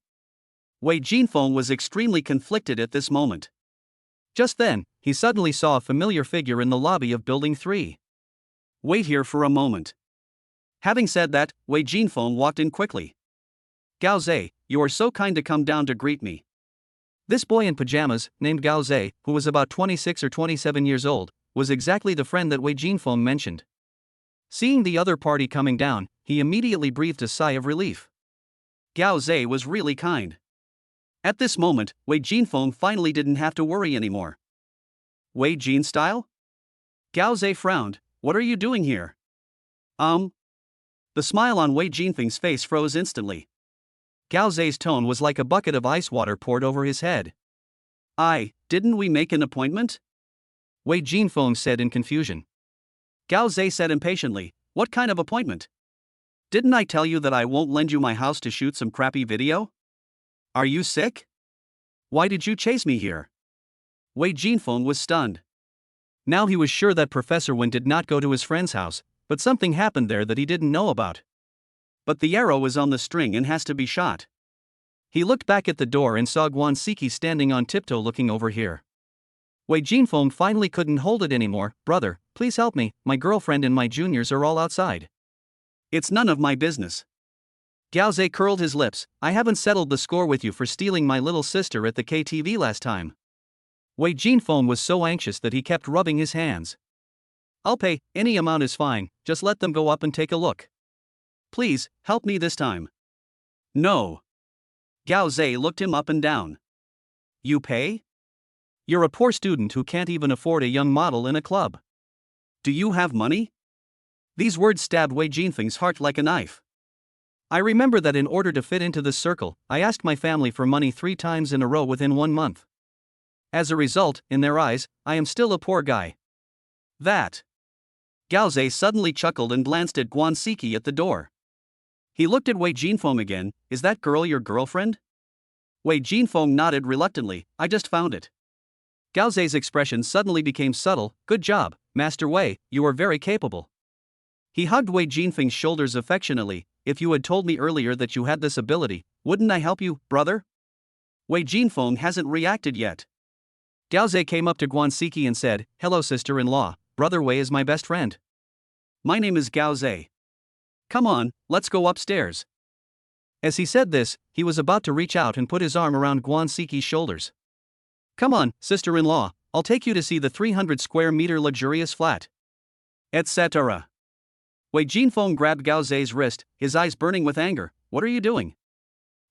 Wei Jinfeng was extremely conflicted at this moment. Just then, he suddenly saw a familiar figure in the lobby of Building 3. Wait here for a moment. Having said that, Wei Jinfeng walked in quickly. Gao Zhe, you are so kind to come down to greet me. This boy in pajamas, named Gao Zhe, who was about 26 or 27 years old, was exactly the friend that Wei Jinfeng mentioned. Seeing the other party coming down, he immediately breathed a sigh of relief. Gao Zhe was really kind. At this moment, Wei Jinfeng finally didn't have to worry anymore. Wei Jin style? Gao Zhe frowned. What are you doing here? The smile on Wei Jinfeng's face froze instantly. Gao Zhe's tone was like a bucket of ice water poured over his head. Didn't we make an appointment? Wei Jinfeng said in confusion. Gao Zhe said impatiently, what kind of appointment? Didn't I tell you that I won't lend you my house to shoot some crappy video? Are you sick? Why did you chase me here? Wei Jinfeng was stunned. Now he was sure that Professor Wen did not go to his friend's house, but something happened there that he didn't know about. But the arrow is on the string and has to be shot. He looked back at the door and saw Guaniki standing on tiptoe looking over here. Wei Jinfeng finally couldn't hold it anymore. Brother, please help me, my girlfriend and my juniors are all outside. It's none of my business. Gao Zhe curled his lips. I haven't settled the score with you for stealing my little sister at the KTV last time. Wei Jinfeng was so anxious that he kept rubbing his hands. I'll pay, any amount is fine, just let them go up and take a look. Please, help me this time. No. Gao Zhe looked him up and down. You pay? You're a poor student who can't even afford a young model in a club. Do you have money? These words stabbed Wei Jinfeng's heart like a knife. I remember that in order to fit into this circle, I asked my family for money 3 times in a row within 1 month. As a result, in their eyes, I am still a poor guy. That. Gao Zhe suddenly chuckled and glanced at Guaniki at the door. He looked at Wei Jinfeng again. Is that girl your girlfriend? Wei Jinfeng nodded reluctantly. I just found it. Gao Zhe's expression suddenly became subtle. Good job, Master Wei, you are very capable. He hugged Wei Jinfeng's shoulders affectionately. If you had told me earlier that you had this ability, wouldn't I help you, brother? Wei Jinfeng hasn't reacted yet. Gao Ze came up to Guaniki and said, "Hello sister-in-law, brother Wei is my best friend. My name is Gao Ze. Come on, let's go upstairs." As he said this, he was about to reach out and put his arm around Guaniki's shoulders. "Come on, sister-in-law, I'll take you to see the 300 square meter luxurious flat." Etc. Wei Jinfeng grabbed Gao Ze's wrist, his eyes burning with anger. "What are you doing?"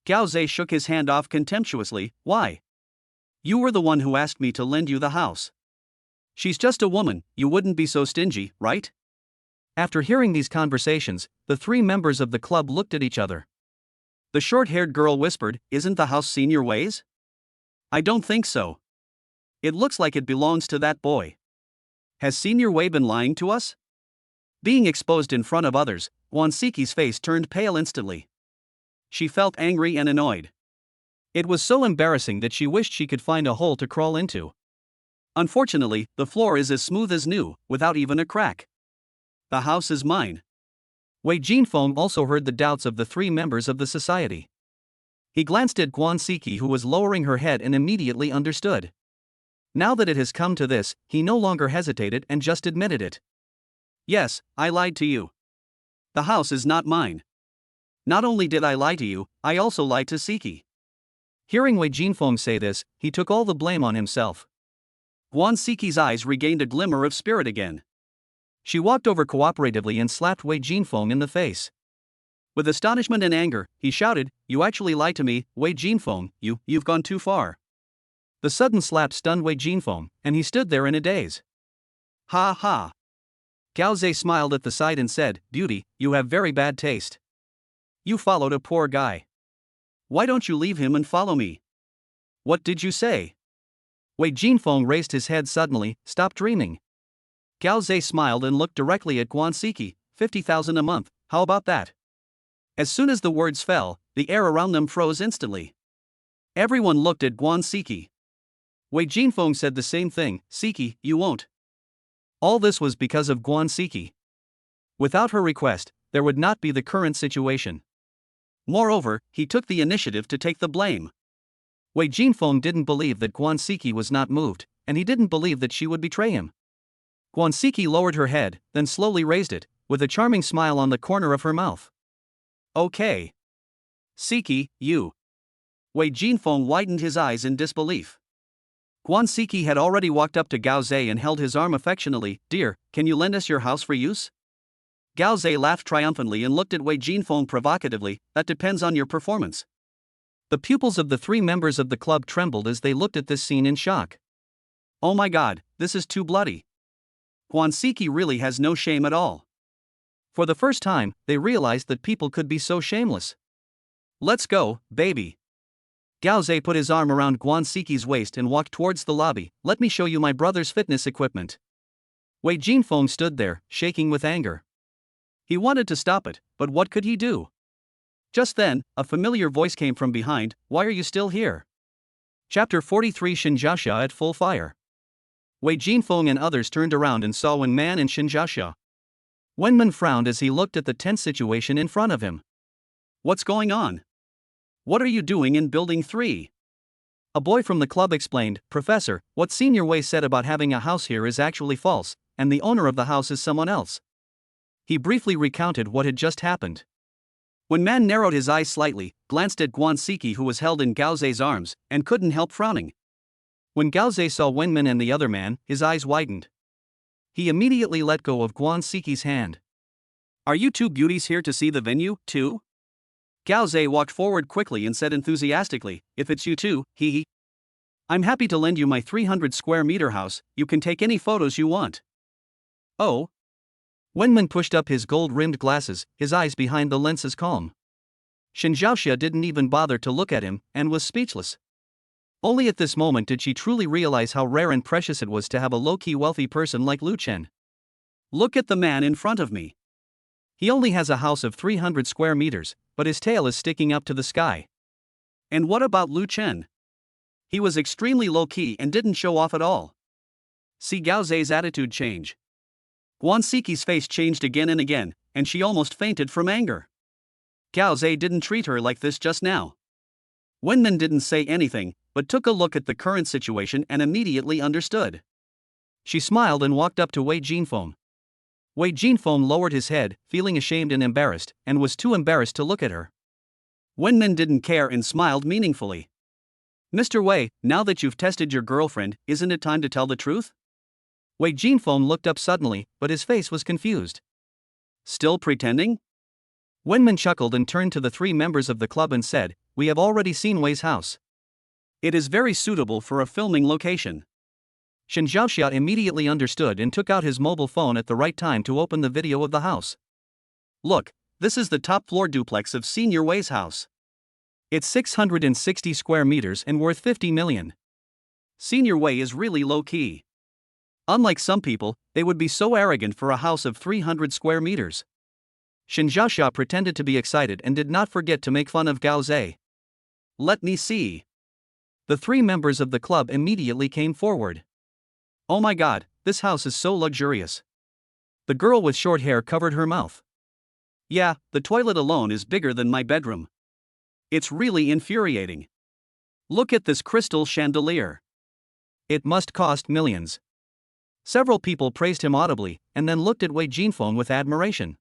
Gao Ze shook his hand off contemptuously. "Why? You were the one who asked me to lend you the house. She's just a woman, you wouldn't be so stingy, right?" After hearing these conversations, the three members of the club looked at each other. The short-haired girl whispered, "Isn't the house Senior Wei's?" "I don't think so. It looks like it belongs to that boy. Has Senior Wei been lying to us?" Being exposed in front of others, Guaniki's face turned pale instantly. She felt angry and annoyed. It was so embarrassing that she wished she could find a hole to crawl into. Unfortunately, the floor is as smooth as new, without even a crack. "The house is mine." Wei Jinfeng also heard the doubts of the three members of the society. He glanced at Guaniki, who was lowering her head, and immediately understood. Now that it has come to this, he no longer hesitated and just admitted it. "Yes, I lied to you. The house is not mine. Not only did I lie to you, I also lied to Siki." Hearing Wei Jinfeng say this, he took all the blame on himself. Guaniki's eyes regained a glimmer of spirit again. She walked over cooperatively and slapped Wei Jinfeng in the face. With astonishment and anger, he shouted, "You actually lied to me, Wei Jinfeng, you've gone too far." The sudden slap stunned Wei Jinfeng, and he stood there in a daze. "Ha ha." Gao Ze smiled at the sight and said, "Beauty, you have very bad taste. You followed a poor guy. Why don't you leave him and follow me?" "What did you say?" Wei Jinfeng raised his head suddenly. "Stop dreaming." Gao Ze smiled and looked directly at Guaniki. 50,000 a month, how about that? As soon as the words fell, the air around them froze instantly. Everyone looked at Guaniki. Wei Jinfeng said the same thing. "Siki, you won't." All this was because of Guaniki. Without her request, there would not be the current situation. Moreover, he took the initiative to take the blame. Wei Jinfeng didn't believe that Guaniki was not moved, and he didn't believe that she would betray him. Guaniki lowered her head, then slowly raised it, with a charming smile on the corner of her mouth. "Okay. Siki, you." Wei Jinfeng widened his eyes in disbelief. Guaniki had already walked up to Gao Ze and held his arm affectionately. "Dear, can you lend us your house for use?" Gao Ze laughed triumphantly and looked at Wei Jinfeng provocatively. "That depends on your performance." The pupils of the three members of the club trembled as they looked at this scene in shock. "Oh my god, this is too bloody. Guaniki really has no shame at all." For the first time, they realized that people could be so shameless. "Let's go, baby." Gao Ze put his arm around Guaniki's waist and walked towards the lobby. "Let me show you my brother's fitness equipment." Wei Jinfeng stood there, shaking with anger. He wanted to stop it, but what could he do? Just then, a familiar voice came from behind. "Why are you still here?" Chapter 43 Shinjasha at full fire. Wei Jinfeng and others turned around and saw Wenman and Shinjasha. Wenman frowned as he looked at the tense situation in front of him. "What's going on? What are you doing in Building 3? A boy from the club explained. "Professor, what Senior Wei said about having a house here is actually false, and the owner of the house is someone else." He briefly recounted what had just happened. Wenman narrowed his eyes slightly, glanced at Guaniki, who was held in Gao Ze's arms, and couldn't help frowning. When Gao Ze saw Wenman and the other man, his eyes widened. He immediately let go of Guaniki's hand. "Are you two beauties here to see the venue, too?" Gao Ze walked forward quickly and said enthusiastically, "If it's you two, hee. I'm happy to lend you my 300 square meter house, you can take any photos you want." "Oh?" Wenman pushed up his gold-rimmed glasses, his eyes behind the lenses calm. Shinjasha didn't even bother to look at him, and was speechless. Only at this moment did she truly realize how rare and precious it was to have a low-key wealthy person like Lu Chen. "Look at the man in front of me. He only has a house of 300 square meters, but his tail is sticking up to the sky. And what about Lu Chen? He was extremely low-key and didn't show off at all." See Gao Ze's attitude change. Guaniki's face changed again and again, and she almost fainted from anger. Gao Ze didn't treat her like this just now. Wenman didn't say anything, but took a look at the current situation and immediately understood. She smiled and walked up to Wei Jinfeng. Wei Jinfeng lowered his head, feeling ashamed and embarrassed, and was too embarrassed to look at her. Wenman didn't care and smiled meaningfully. Mr. Wei, now that you've tested your girlfriend, isn't it time to tell the truth? Wei Jinfeng looked up suddenly, but his face was confused. Still pretending? Wenman chuckled and turned to the three members of the club and said, "We have already seen Wei's house. It is very suitable for a filming location." Shinjasha immediately understood and took out his mobile phone at the right time to open the video of the house. Look, this is the top floor duplex of Senior Wei's house. It's 660 square meters and worth 50 million. Senior Wei is really low-key. Unlike some people, they would be so arrogant for a house of 300 square meters. Shinjasha pretended to be excited and did not forget to make fun of Gao Zhe. Let me see. The three members of the club immediately came forward. Oh my god, this house is so luxurious. The girl with short hair covered her mouth. Yeah, the toilet alone is bigger than my bedroom. It's really infuriating. Look at this crystal chandelier. It must cost millions. Several people praised him audibly, and then looked at Wei Jinfeng with admiration.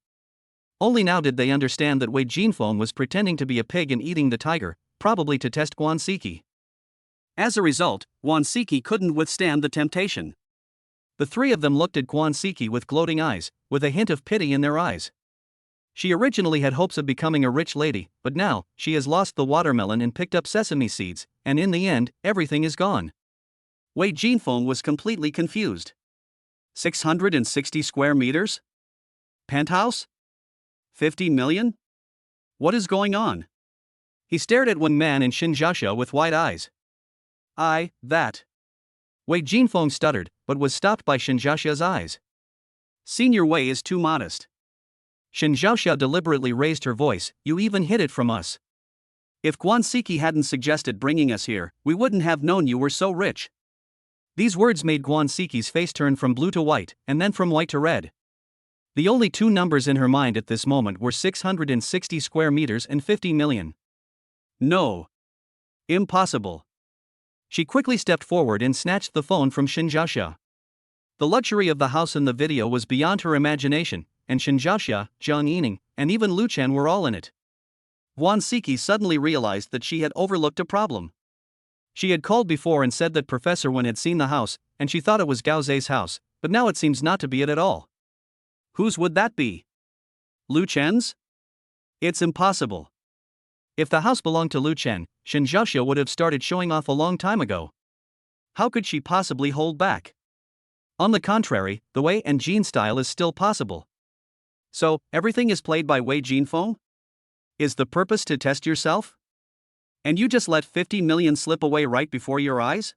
Only now did they understand that Wei Jinfeng was pretending to be a pig and eating the tiger, probably to test Guaniki. As a result, Guaniki couldn't withstand the temptation. The three of them looked at Guaniki with gloating eyes, with a hint of pity in their eyes. She originally had hopes of becoming a rich lady, but now, she has lost the watermelon and picked up sesame seeds, and in the end, everything is gone. Wei Jinfeng was completely confused. 660 square meters? Penthouse? 50 million? What is going on? He stared at one man in Shinjasha with wide eyes. That. Wei Jinfeng stuttered, but was stopped by Shinjasha's eyes. Senior Wei is too modest. Shinjasha deliberately raised her voice, "You even hid it from us. If Guaniki hadn't suggested bringing us here, we wouldn't have known you were so rich." These words made Guaniki's face turn from blue to white, and then from white to red. The only two numbers in her mind at this moment were 660 square meters and 50 million. No. Impossible. She quickly stepped forward and snatched the phone from Shinjasha. The luxury of the house in the video was beyond her imagination, and Shinjasha, Jang Yining, and even Lu Chen were all in it. Guaniki suddenly realized that she had overlooked a problem. She had called before and said that Professor Wen had seen the house, and she thought it was Gao Zhe's house, but now it seems not to be it at all. Whose would that be? Lu Chen's? It's impossible. If the house belonged to Lu Chen, Shinjasha would have started showing off a long time ago. How could she possibly hold back? On the contrary, the Wei and Jin style is still possible. So, everything is played by Wei Jinfeng? Is the purpose to test yourself? And you just let 50 million slip away right before your eyes?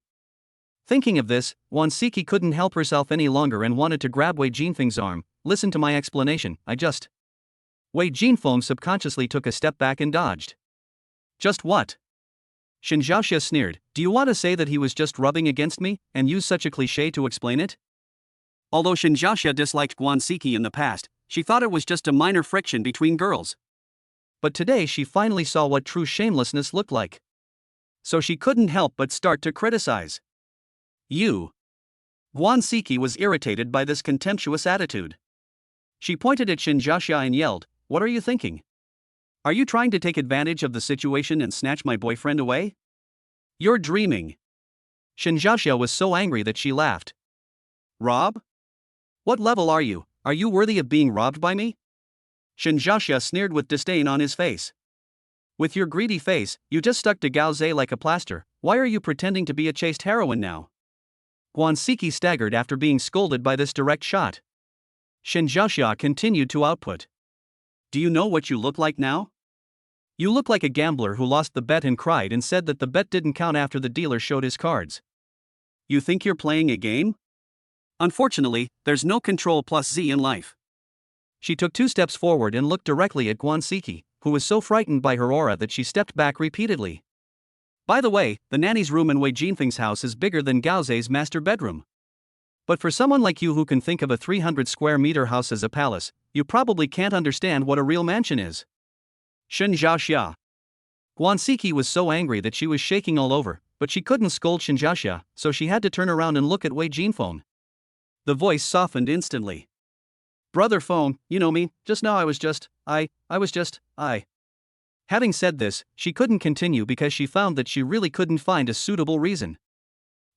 Thinking of this, Wanqing couldn't help herself any longer and wanted to grab Wei Jinfeng's arm. "Listen to my explanation, Wei Jinfeng subconsciously took a step back and dodged. Just what? Shinjasha sneered, "Do you want to say that he was just rubbing against me, and use such a cliché to explain it?" Although Shinjasha disliked Guaniki in the past, she thought it was just a minor friction between girls. But today she finally saw what true shamelessness looked like. So she couldn't help but start to criticize. You. Guaniki was irritated by this contemptuous attitude. She pointed at Shinjasha and yelled, "What are you thinking? Are you trying to take advantage of the situation and snatch my boyfriend away? You're dreaming." Shinjasha was so angry that she laughed. "Rob? What level are you? Are you worthy of being robbed by me?" Shinjasha sneered with disdain on his face. "With your greedy face, you just stuck to Gao Zhe like a plaster. Why are you pretending to be a chaste heroine now?" Guaniki staggered after being scolded by this direct shot. Shinjasha continued to output. "Do you know what you look like now? You look like a gambler who lost the bet and cried and said that the bet didn't count after the dealer showed his cards. You think you're playing a game? Unfortunately, there's no Control plus Z in life." She took 2 steps forward and looked directly at Guaniki, who was so frightened by her aura that she stepped back repeatedly. By the way, the nanny's room in Wei Jinfeng's house is bigger than Gao Zhe's master bedroom. But for someone like you who can think of a 300 square meter house as a palace, you probably can't understand what a real mansion is. Shinjasha. Guaniki was so angry that she was shaking all over, but she couldn't scold Shinjasha, so she had to turn around and look at Wei Jinfeng. The voice softened instantly. Brother Feng, you know me, just now I was just. Having said this, she couldn't continue because she found that she really couldn't find a suitable reason.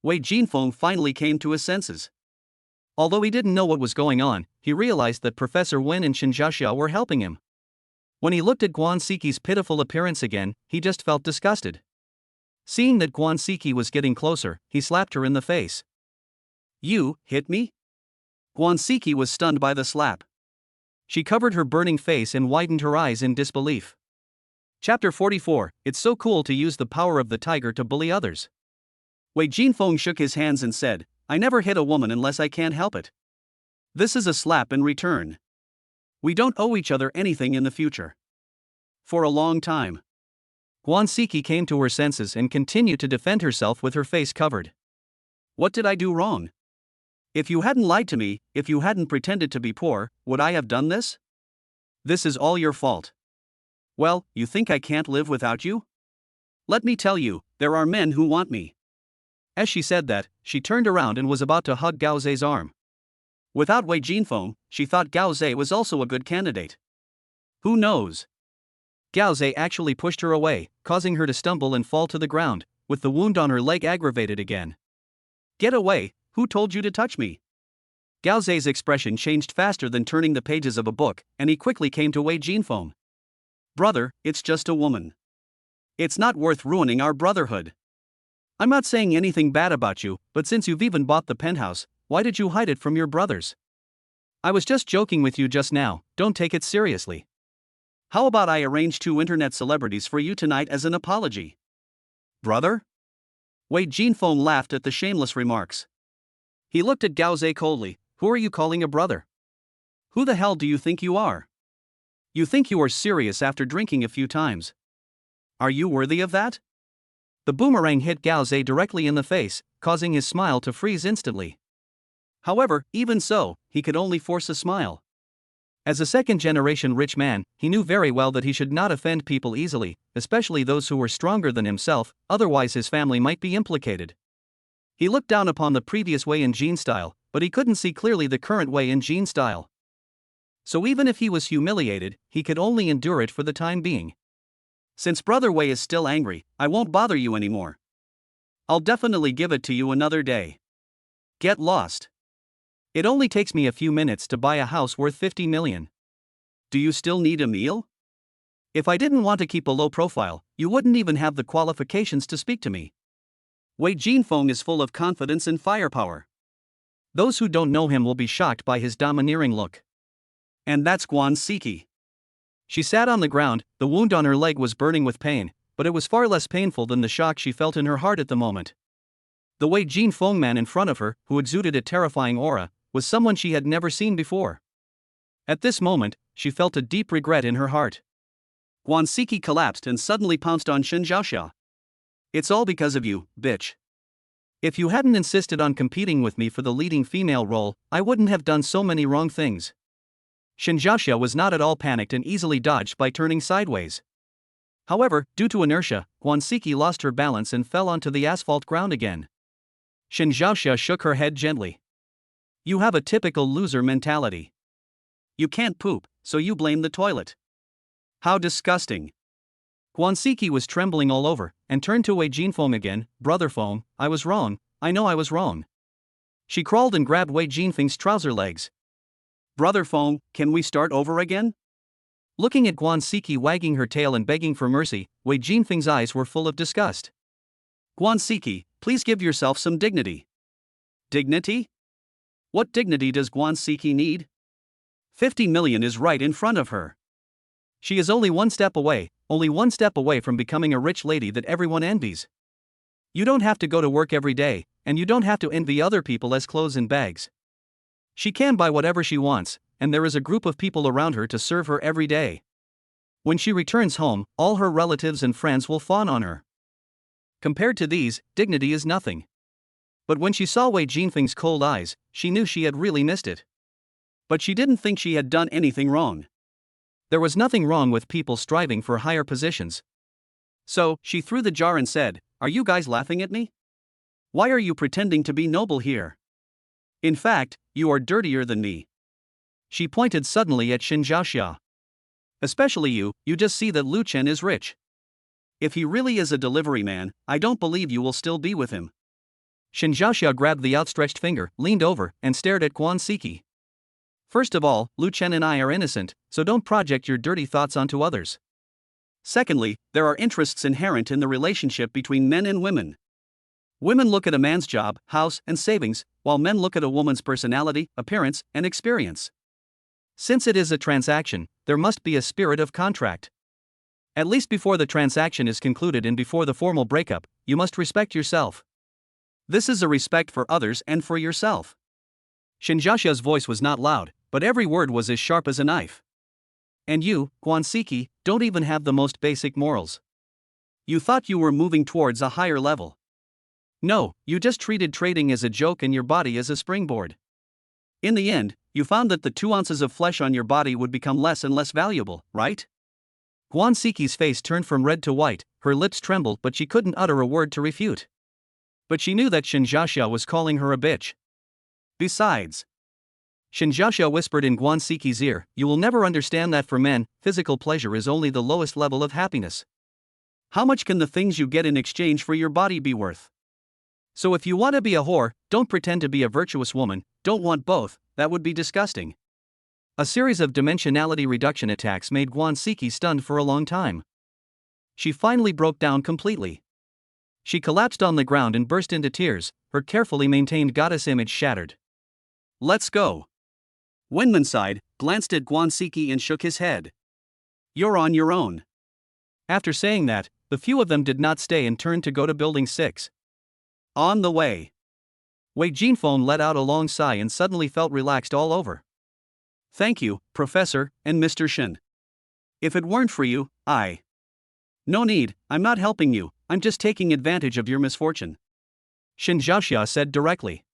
Wei Jinfeng finally came to his senses. Although he didn't know what was going on, he realized that Professor Wen and Shinjasha were helping him. When he looked at Guaniki's pitiful appearance again, he just felt disgusted. Seeing that Guaniki was getting closer, he slapped her in the face. You hit me? Guaniki was stunned by the slap. She covered her burning face and widened her eyes in disbelief. Chapter 44, It's so cool to use the power of the tiger to bully others. Wei Jinfeng shook his hands and said, I never hit a woman unless I can't help it. This is a slap in return. We don't owe each other anything in the future. For a long time. Guaniki came to her senses and continued to defend herself with her face covered. What did I do wrong? If you hadn't lied to me, if you hadn't pretended to be poor, would I have done this? This is all your fault. Well, you think I can't live without you? Let me tell you, there are men who want me. As she said that, she turned around and was about to hug Gao Zei's arm. Without Wei Jinfeng, she thought Gao Zei was also a good candidate. Who knows? Gao Zei actually pushed her away, causing her to stumble and fall to the ground, with the wound on her leg aggravated again. Get away, who told you to touch me? Gao Zei's expression changed faster than turning the pages of a book, and he quickly came to Wei Jinfeng. Brother, it's just a woman. It's not worth ruining our brotherhood. I'm not saying anything bad about you, but since you've even bought the penthouse, why did you hide it from your brothers? I was just joking with you just now, don't take it seriously. How about I arrange 2 internet celebrities for you tonight as an apology? Brother? Wei Jinfeng laughed at the shameless remarks. He looked at Gao Zei coldly. Who are you calling a brother? Who the hell do you think you are? You think you are serious after drinking a few times? Are you worthy of that? The boomerang hit Gao Zei directly in the face, causing his smile to freeze instantly. However, even so, he could only force a smile. As a second-generation rich man, he knew very well that he should not offend people easily, especially those who were stronger than himself, otherwise his family might be implicated. He looked down upon the previous Wei in Jin style, but he couldn't see clearly the current Wei in Jin style. So even if he was humiliated, he could only endure it for the time being. Since Brother Wei is still angry, I won't bother you anymore. I'll definitely give it to you another day. Get lost. It only takes me a few minutes to buy a house worth 50 million. Do you still need a meal? If I didn't want to keep a low profile, you wouldn't even have the qualifications to speak to me. Wei Jinfeng is full of confidence and firepower. Those who don't know him will be shocked by his domineering look. And that's Guaniki. She sat on the ground, the wound on her leg was burning with pain, but it was far less painful than the shock she felt in her heart at the moment. The Wei Jinfeng man in front of her, who exuded a terrifying aura, was someone she had never seen before. At this moment, she felt a deep regret in her heart. Guaniki collapsed and suddenly pounced on Shinjasha. It's all because of you, bitch. If you hadn't insisted on competing with me for the leading female role, I wouldn't have done so many wrong things. Shinjasha was not at all panicked and easily dodged by turning sideways. However, due to inertia, Guaniki lost her balance and fell onto the asphalt ground again. Shinjasha shook her head gently. You have a typical loser mentality. You can't poop, so you blame the toilet. How disgusting. Guaniki was trembling all over, and turned to Wei Jinfeng again. Brother Feng, I was wrong, I know I was wrong. She crawled and grabbed Wei Jinfeng's trouser legs. Brother Feng, can we start over again? Looking at Guaniki wagging her tail and begging for mercy, Wei Jinfeng's eyes were full of disgust. Guaniki, please give yourself some dignity. Dignity? What dignity does Guaniki need? 50 million is right in front of her. She is only one step away from becoming a rich lady that everyone envies. You don't have to go to work every day, and you don't have to envy other people as clothes and bags. She can buy whatever she wants, and there is a group of people around her to serve her every day. When she returns home, all her relatives and friends will fawn on her. Compared to these, dignity is nothing. But when she saw Wei Jinfeng's cold eyes, she knew she had really missed it. But she didn't think she had done anything wrong. There was nothing wrong with people striving for higher positions. So, she threw the jar and said, "Are you guys laughing at me? Why are you pretending to be noble here? In fact, you are dirtier than me." She pointed suddenly at Shinjasha. "Especially you just see that Lu Chen is rich. If he really is a delivery man, I don't believe you will still be with him." Shinjasha grabbed the outstretched finger, leaned over, and stared at Guaniki. "First of all, Lu Chen and I are innocent, so don't project your dirty thoughts onto others. Secondly, there are interests inherent in the relationship between men and women. Women look at a man's job, house, and savings, while men look at a woman's personality, appearance, and experience. Since it is a transaction, there must be a spirit of contract. At least before the transaction is concluded and before the formal breakup, you must respect yourself. This is a respect for others and for yourself." Shinjasha's voice was not loud, but every word was as sharp as a knife. "And you, Guaniki, don't even have the most basic morals. You thought you were moving towards a higher level. No, you just treated trading as a joke and your body as a springboard. In the end, you found that the 2 ounces of flesh on your body would become less and less valuable, right?" Guaniki's face turned from red to white, her lips trembled, but she couldn't utter a word to refute. But she knew that Shinjasha was calling her a bitch. Besides, Shinjasha whispered in Guaniki's ear, "You will never understand that for men, physical pleasure is only the lowest level of happiness. How much can the things you get in exchange for your body be worth? So if you want to be a whore, don't pretend to be a virtuous woman, don't want both, that would be disgusting." A series of dimensionality reduction attacks made Guaniki stunned for a long time. She finally broke down completely. She collapsed on the ground and burst into tears, her carefully maintained goddess image shattered. "Let's go." Wenman sighed, glanced at Guaniki and shook his head. "You're on your own." After saying that, the few of them did not stay and turned to go to Building 6. On the way, Wei Jinfeng let out a long sigh and suddenly felt relaxed all over. "Thank you, Professor, and Mr. Shen. If it weren't for you, I..." "No need, I'm not helping you, I'm just taking advantage of your misfortune," Shinjasha said directly.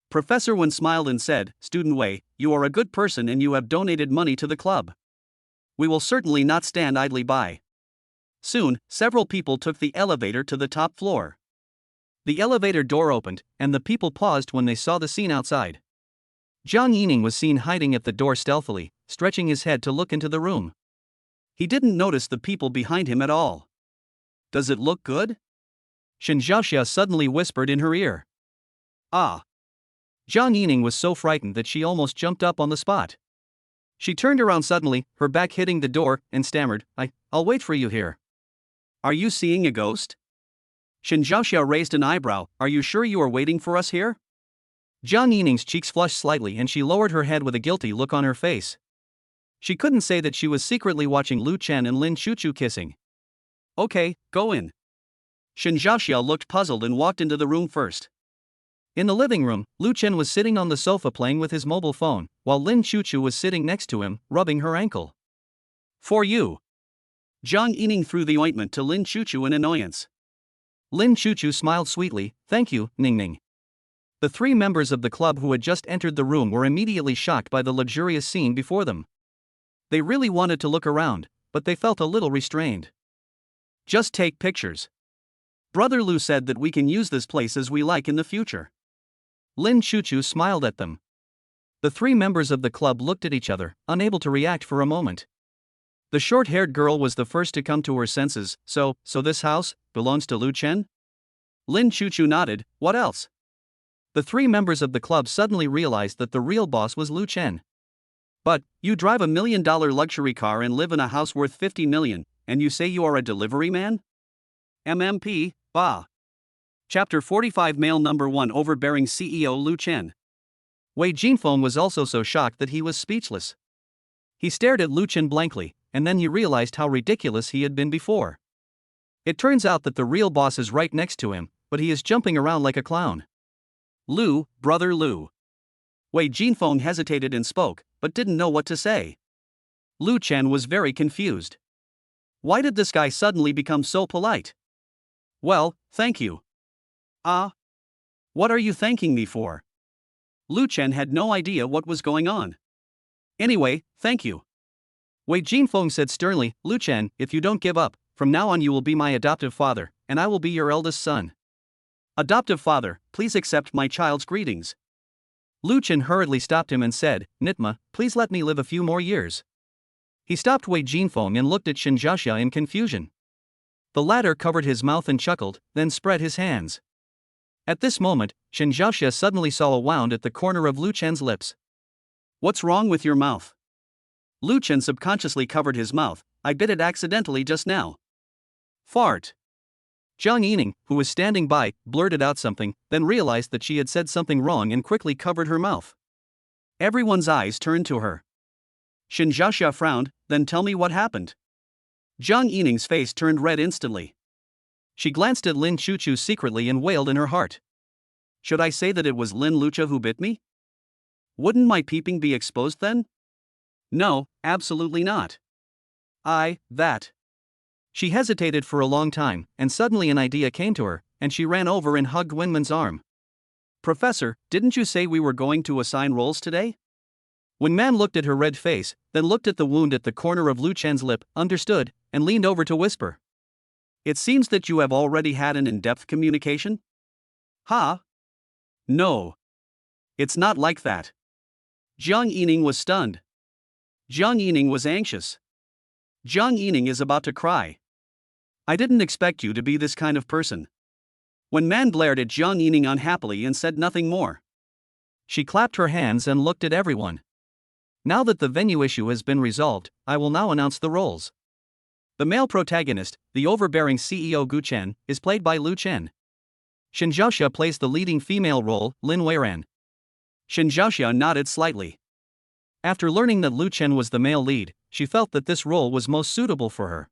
Professor Wen smiled and said, "Student Wei, you are a good person and you have donated money to the club. We will certainly not stand idly by." Soon, several people took the elevator to the top floor. The elevator door opened, and the people paused when they saw the scene outside. Jang Yining was seen hiding at the door stealthily, stretching his head to look into the room. He didn't notice the people behind him at all. "Does it look good?" Shinjasha suddenly whispered in her ear. "Ah." Jang Yining was so frightened that she almost jumped up on the spot. She turned around suddenly, her back hitting the door, and stammered, I'll wait for you here." "Are you seeing a ghost?" Shinjasha raised an eyebrow. "Are you sure you are waiting for us here?" Jang Yining's cheeks flushed slightly and she lowered her head with a guilty look on her face. She couldn't say that she was secretly watching Lu Chen and Lin Chuchu kissing. "Okay, go in." Shinjasha looked puzzled and walked into the room first. In the living room, Lu Chen was sitting on the sofa playing with his mobile phone, while Lin Chuchu was sitting next to him, rubbing her ankle. "For you." Jang Yining threw the ointment to Lin Chuchu in annoyance. Lin Chuchu smiled sweetly, "Thank you, Ning Ning." The 3 members of the club who had just entered the room were immediately shocked by the luxurious scene before them. They really wanted to look around, but they felt a little restrained. "Just take pictures. Brother Lu said that we can use this place as we like in the future." Lin Chuchu smiled at them. The 3 members of the club looked at each other, unable to react for a moment. The short-haired girl was the first to come to her senses. So this house belongs to Lu Chen?" Lin Chuchu nodded. "What else?" The 3 members of the club suddenly realized that the real boss was Lu Chen. "But, you drive $1 million luxury car and live in a house worth 50 million, and you say you are a delivery man? MMP, bah." Chapter 45 Male Number 1 Overbearing CEO Lu Chen. Wei Jinfeng was also so shocked that he was speechless. He stared at Lu Chen blankly, and then he realized how ridiculous he had been before. It turns out that the real boss is right next to him, but he is jumping around like a clown. "Lu, brother Lu." Wei Jinfeng hesitated and spoke, but didn't know what to say. Lu Chen was very confused. Why did this guy suddenly become so polite? "Well, thank you." "Ah? What are you thanking me for?" Lu Chen had no idea what was going on. "Anyway, thank you." Wei Jinfeng said sternly, "Lu Chen, if you don't give up, from now on you will be my adoptive father, and I will be your eldest son. Adoptive father, please accept my child's greetings. Lu Chen hurriedly stopped him and said, Nitma, please let me live a few more years. He stopped Wei Jinfeng and looked at Shinjasha in confusion. The latter covered his mouth and chuckled, then spread his hands. At this moment, Shinjasha suddenly saw a wound at the corner of Lu Chen's lips. What's wrong with your mouth? Lu Chen subconsciously covered his mouth. I bit it accidentally just now. Fart. Jang Yining, who was standing by, blurted out something, then realized that she had said something wrong and quickly covered her mouth. Everyone's eyes turned to her. Shinjasha frowned, then tell me what happened. Jang Yining's face turned red instantly. She glanced at Lin Chuchu secretly and wailed in her heart. Should I say that it was Lin Lucha who bit me? Wouldn't my peeping be exposed then? No, absolutely not. That. She hesitated for a long time, and suddenly an idea came to her, and she ran over and hugged Wenman's arm. Professor, didn't you say we were going to assign roles today? Wenman looked at her red face, then looked at the wound at the corner of Lu Chen's lip, understood, and leaned over to whisper. It seems that you have already had an in-depth communication? Huh? No. It's not like that. Jang Yining was stunned. Jang Yining was anxious. Jang Yining is about to cry. I didn't expect you to be this kind of person. Wenman glared at Jang Yining unhappily and said nothing more. She clapped her hands and looked at everyone. Now that the venue issue has been resolved, I will now announce the roles. The male protagonist, the overbearing CEO Gu Chen, is played by Lu Chen. Shinjasha plays the leading female role, Lin Weiran. Shinjasha nodded slightly. After learning that Lu Chen was the male lead, she felt that this role was most suitable for her.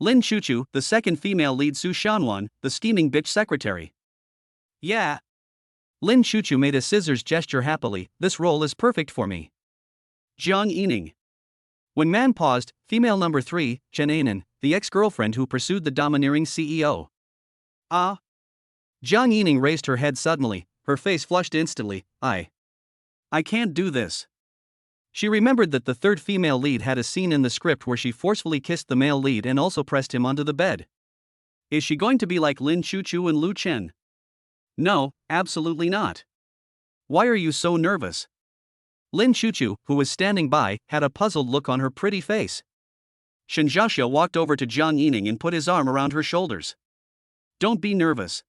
Lin Chuchu, the second female lead, Su Shanwan, the steaming bitch secretary. Yeah. Lin Chuchu made a scissors gesture happily, this role is perfect for me. Jang Yining. When man paused, female number 3, Chen Anan, the ex-girlfriend who pursued the domineering CEO. Jang Yining raised her head suddenly, her face flushed instantly. I can't do this. She remembered that the third female lead had a scene in the script where she forcefully kissed the male lead and also pressed him onto the bed. Is she going to be like Lin Chuchu and Lu Chen? No, absolutely not. Why are you so nervous? Lin Chuchu, who was standing by, had a puzzled look on her pretty face. Shinjasha walked over to Jang Yining and put his arm around her shoulders. Don't be nervous.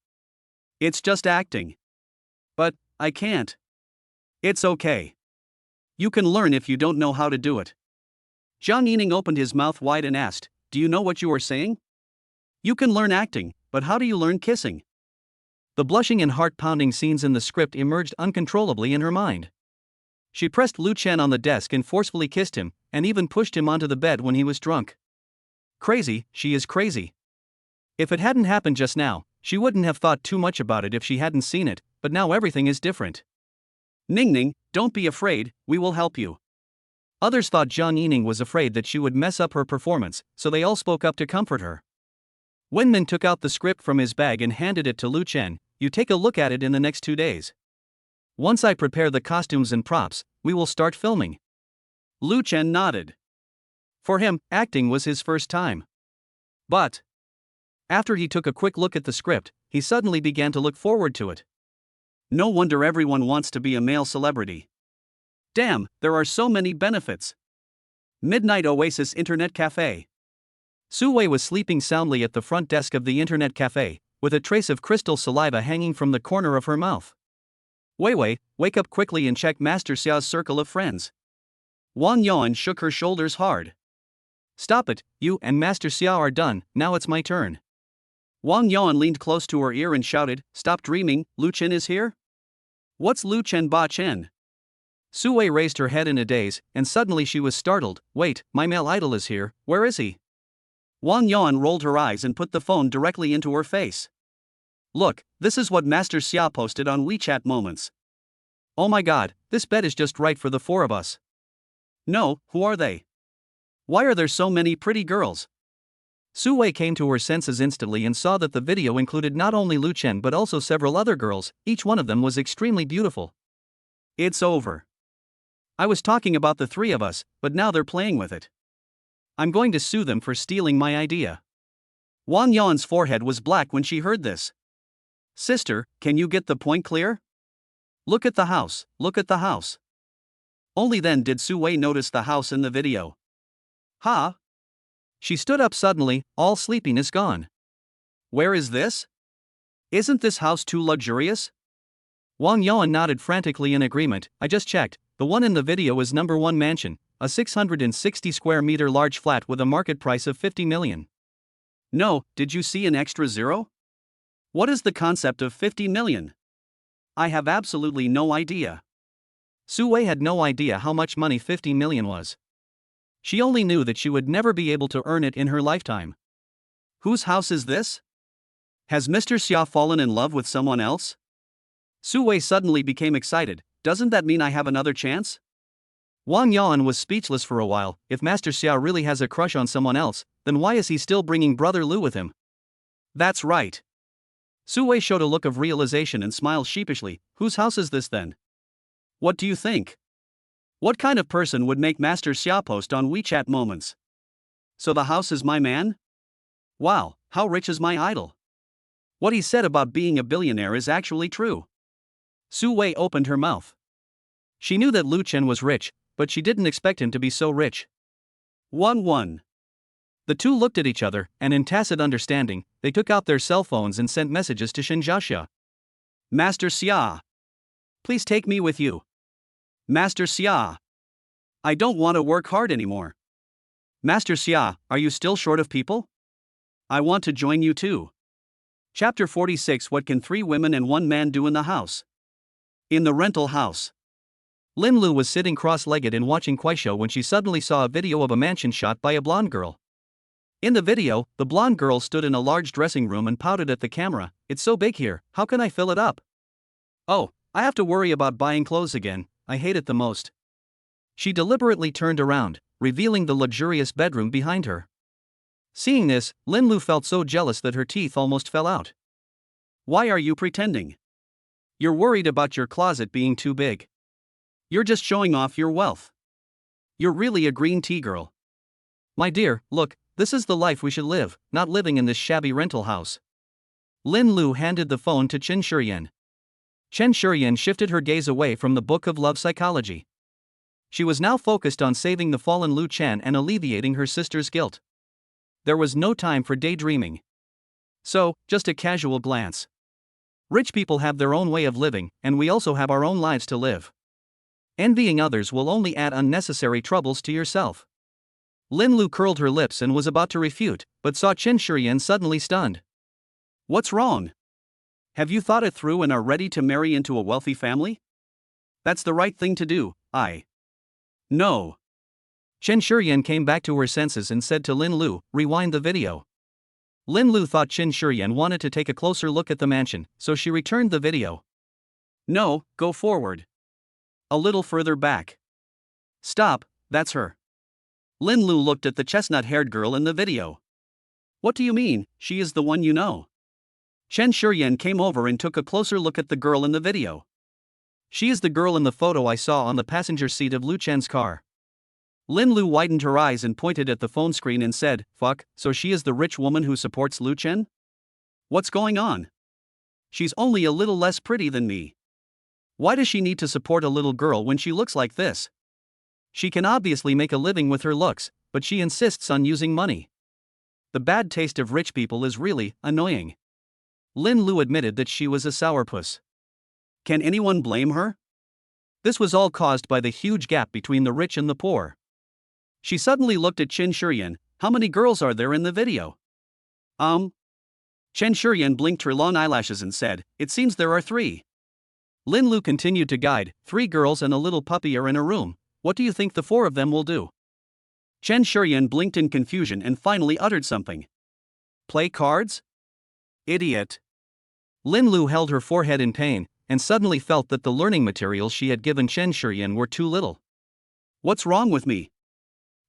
It's just acting. But, I can't. It's okay. You can learn if you don't know how to do it. Jang Yining opened his mouth wide and asked, do you know what you are saying? You can learn acting, but how do you learn kissing? The blushing and heart-pounding scenes in the script emerged uncontrollably in her mind. She pressed Lu Chen on the desk and forcefully kissed him, and even pushed him onto the bed when he was drunk. Crazy, she is crazy. If it hadn't happened just now, she wouldn't have thought too much about it if she hadn't seen it, but now everything is different. Ningning, don't be afraid, we will help you. Others thought Jang Yining was afraid that she would mess up her performance, so they all spoke up to comfort her. Wenman took out the script from his bag and handed it to Lu Chen. You take a look at it in the next 2 days. Once I prepare the costumes and props, we will start filming. Lu Chen nodded. For him, acting was his first time. But after he took a quick look at the script, he suddenly began to look forward to it. No wonder everyone wants to be a male celebrity. Damn, there are so many benefits. Midnight Oasis Internet Cafe. Su Wei was sleeping soundly at the front desk of the internet cafe, with a trace of crystal saliva hanging from the corner of her mouth. Wei, wake up quickly and check Master Xiao's circle of friends. Wang Yuan shook her shoulders hard. Stop it, you and Master Xiao are done, now it's my turn. Wang Yuan leaned close to her ear and shouted, stop dreaming, Lu Chen is here? What's Lu Chen Ba Chen? Su Wei raised her head in a daze, and suddenly she was startled. Wait, my male idol is here, where is he? Wang Yuan rolled her eyes and put the phone directly into her face. Look, this is what Master Xia posted on WeChat Moments. Oh my god, this bed is just right for the 4 of us. No, who are they? Why are there so many pretty girls? Su Wei came to her senses instantly and saw that the video included not only Lu Chen but also several other girls, each one of them was extremely beautiful. It's over. I was talking about the 3 of us, but now they're playing with it. I'm going to sue them for stealing my idea. Wang Yan's forehead was black when she heard this. Sister, can you get the point clear? Look at the house, look at the house. Only then did Su Wei notice the house in the video. Huh? She stood up suddenly, all sleepiness gone. Where is this? Isn't this house too luxurious? Wang Yan nodded frantically in agreement. I just checked, the one in the video is number 1 mansion, a 660 square meter large flat with a market price of 50 million. No, did you see an extra zero? What is the concept of 50 million? I have absolutely no idea. Su Wei had no idea how much money 50 million was. She only knew that she would never be able to earn it in her lifetime. Whose house is this? Has Mr. Xia fallen in love with someone else? Su Wei suddenly became excited. Doesn't that mean I have another chance? Wang Yan was speechless for a while. If Master Xia really has a crush on someone else, then why is he still bringing Brother Lu with him? That's right. Su Wei showed a look of realization and smiled sheepishly. Whose house is this then? What do you think? What kind of person would make Master Xia post on WeChat moments? So the house is my man? Wow, how rich is my idol? What he said about being a billionaire is actually true. Su Wei opened her mouth. She knew that Lu Chen was rich, but she didn't expect him to be so rich. 1-1. The two looked at each other, and in tacit understanding, they took out their cell phones and sent messages to Shinjasha. Master Xia. Please take me with you. Master Xia. I don't want to work hard anymore. Master Xia, are you still short of people? I want to join you too. Chapter 46. What can 3 women and 1 man do in the house? In the rental house. Linlu was sitting cross-legged and watching Kuaishou when she suddenly saw a video of a mansion shot by a blonde girl. In the video, the blonde girl stood in a large dressing room and pouted at the camera. It's so big here, how can I fill it up? Oh, I have to worry about buying clothes again, I hate it the most. She deliberately turned around, revealing the luxurious bedroom behind her. Seeing this, Linlu felt so jealous that her teeth almost fell out. Why are you pretending? You're worried about your closet being too big. You're just showing off your wealth. You're really a green tea girl. My dear, look, this is the life we should live, not living in this shabby rental house. Linlu handed the phone to Chen Shuren. Chen Shuren shifted her gaze away from the book of love psychology. She was now focused on saving the fallen Lu Chen and alleviating her sister's guilt. There was no time for daydreaming. So, just a casual glance. Rich people have their own way of living, and we also have our own lives to live. Envying others will only add unnecessary troubles to yourself. Linlu curled her lips and was about to refute, but saw Chen Shuren suddenly stunned. What's wrong? Have you thought it through and are ready to marry into a wealthy family? That's the right thing to do, No. Chen Shuren came back to her senses and said to Linlu, rewind the video. Linlu thought Chen Shuren wanted to take a closer look at the mansion, so she returned the video. No, go forward. A little further back. Stop, that's her. Linlu looked at the chestnut-haired girl in the video. What do you mean, she is the one you know? Chen Shuren came over and took a closer look at the girl in the video. She is the girl in the photo I saw on the passenger seat of Lu Chen's car. Linlu widened her eyes and pointed at the phone screen and said, fuck, so she is the rich woman who supports Lu Chen? What's going on? She's only a little less pretty than me. Why does she need to support a little girl when she looks like this? She can obviously make a living with her looks, but she insists on using money. The bad taste of rich people is really annoying. Linlu admitted that she was a sourpuss. Can anyone blame her? This was all caused by the huge gap between the rich and the poor. She suddenly looked at Chen Shuren. How many girls are there in the video? Chen Shuren blinked her long eyelashes and said, it seems there are 3. Linlu continued to guide, 3 girls and a little puppy are in a room. What do you think the 4 of them will do? Chen Shuren blinked in confusion and finally uttered something. Play cards? Idiot. Linlu held her forehead in pain, and suddenly felt that the learning materials she had given Chen Shuren were too little. What's wrong with me?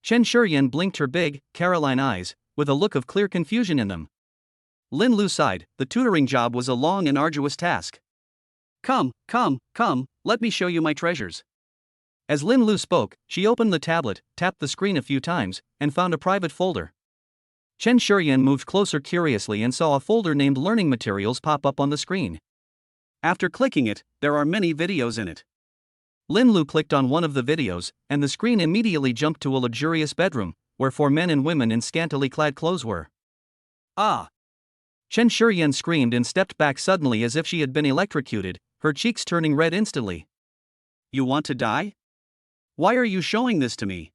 Chen Shuren blinked her big, Caroline eyes, with a look of clear confusion in them. Linlu sighed. The tutoring job was a long and arduous task. Come, let me show you my treasures. As Linlu spoke, she opened the tablet, tapped the screen a few times, and found a private folder. Chen Shuren moved closer curiously and saw a folder named Learning Materials pop up on the screen. After clicking it, there are many videos in it. Linlu clicked on one of the videos, and the screen immediately jumped to a luxurious bedroom, where 4 men and women in scantily clad clothes were. Ah! Chen Shuren screamed and stepped back suddenly as if she had been electrocuted, her cheeks turning red instantly. You want to die? Why are you showing this to me?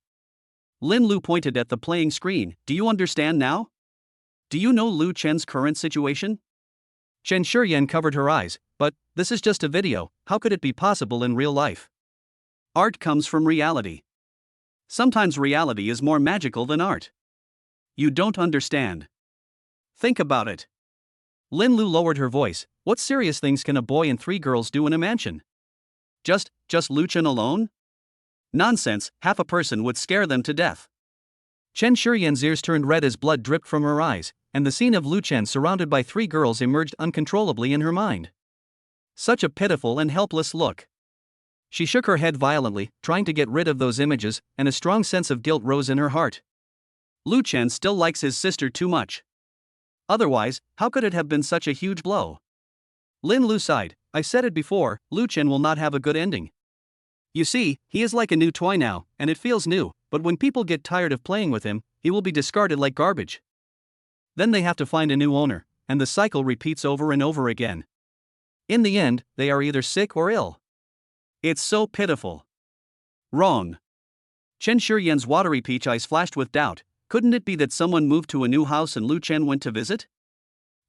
Linlu pointed at the playing screen. Do you understand now? Do you know Lu Chen's current situation? Chen Shuren covered her eyes. But this is just a video, how could it be possible in real life? Art comes from reality. Sometimes reality is more magical than art. You don't understand. Think about it. Linlu lowered her voice. What serious things can a boy and 3 girls do in a mansion? Just Lu Chen alone? Nonsense, half a person would scare them to death. Chen Shuren's ears turned red as blood dripped from her eyes, and the scene of Lu Chen surrounded by 3 girls emerged uncontrollably in her mind. Such a pitiful and helpless look. She shook her head violently, trying to get rid of those images, and a strong sense of guilt rose in her heart. Lu Chen still likes his sister too much. Otherwise, how could it have been such a huge blow? Linlu sighed. I said it before, Lu Chen will not have a good ending. You see, he is like a new toy now, and it feels new, but when people get tired of playing with him, he will be discarded like garbage. Then they have to find a new owner, and the cycle repeats over and over again. In the end, they are either sick or ill. It's so pitiful. Wrong. Chen Shuren's watery peach eyes flashed with doubt. Couldn't it be that someone moved to a new house and Lu Chen went to visit?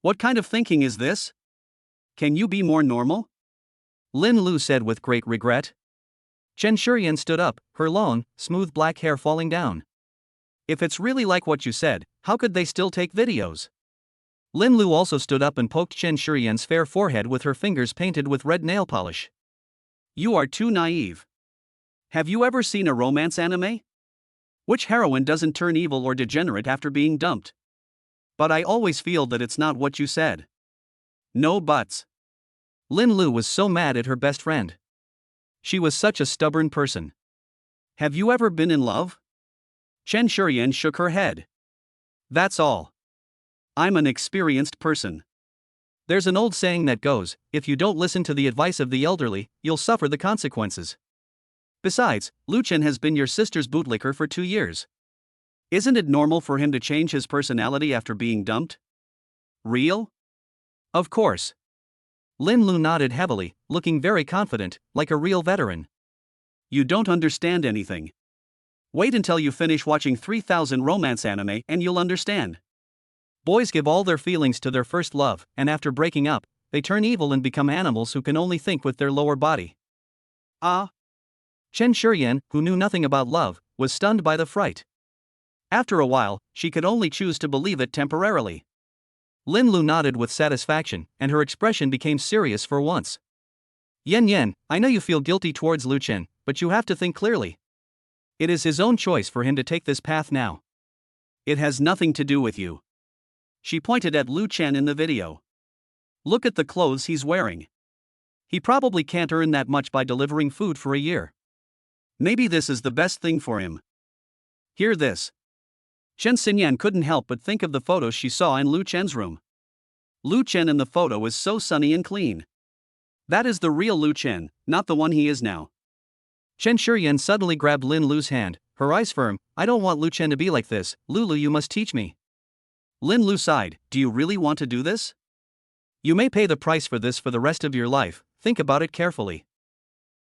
What kind of thinking is this? Can you be more normal? Linlu said with great regret. Chen Shuren stood up, her long, smooth black hair falling down. If it's really like what you said, how could they still take videos? Linlu also stood up and poked Chen Shuren's fair forehead with her fingers painted with red nail polish. You are too naive. Have you ever seen a romance anime? Which heroine doesn't turn evil or degenerate after being dumped? But I always feel that it's not what you said. No buts. Linlu was so mad at her best friend. She was such a stubborn person. Have you ever been in love? Chen Shuren shook her head. That's all. I'm an experienced person. There's an old saying that goes, if you don't listen to the advice of the elderly, you'll suffer the consequences. Besides, Lu Chen has been your sister's bootlicker for 2 years. Isn't it normal for him to change his personality after being dumped? Real? Of course. Linlu nodded heavily, looking very confident, like a real veteran. You don't understand anything. Wait until you finish watching 3,000 romance anime and you'll understand. Boys give all their feelings to their first love, and after breaking up, they turn evil and become animals who can only think with their lower body. Ah! Chen Shuren, who knew nothing about love, was stunned by the fright. After a while, she could only choose to believe it temporarily. Linlu nodded with satisfaction, and her expression became serious for once. Yen, I know you feel guilty towards Lu Chen, but you have to think clearly. It is his own choice for him to take this path now. It has nothing to do with you. She pointed at Lu Chen in the video. Look at the clothes he's wearing. He probably can't earn that much by delivering food for a year. Maybe this is the best thing for him. Hear this. Chen Xinyan couldn't help but think of the photos she saw in Lu Chen's room. Lu Chen in the photo is so sunny and clean. That is the real Lu Chen, not the one he is now. Chen Shuren suddenly grabbed Linlu's hand, her eyes firm. I don't want Lu Chen to be like this, Lulu, you must teach me. Linlu sighed. Do you really want to do this? You may pay the price for this for the rest of your life, think about it carefully.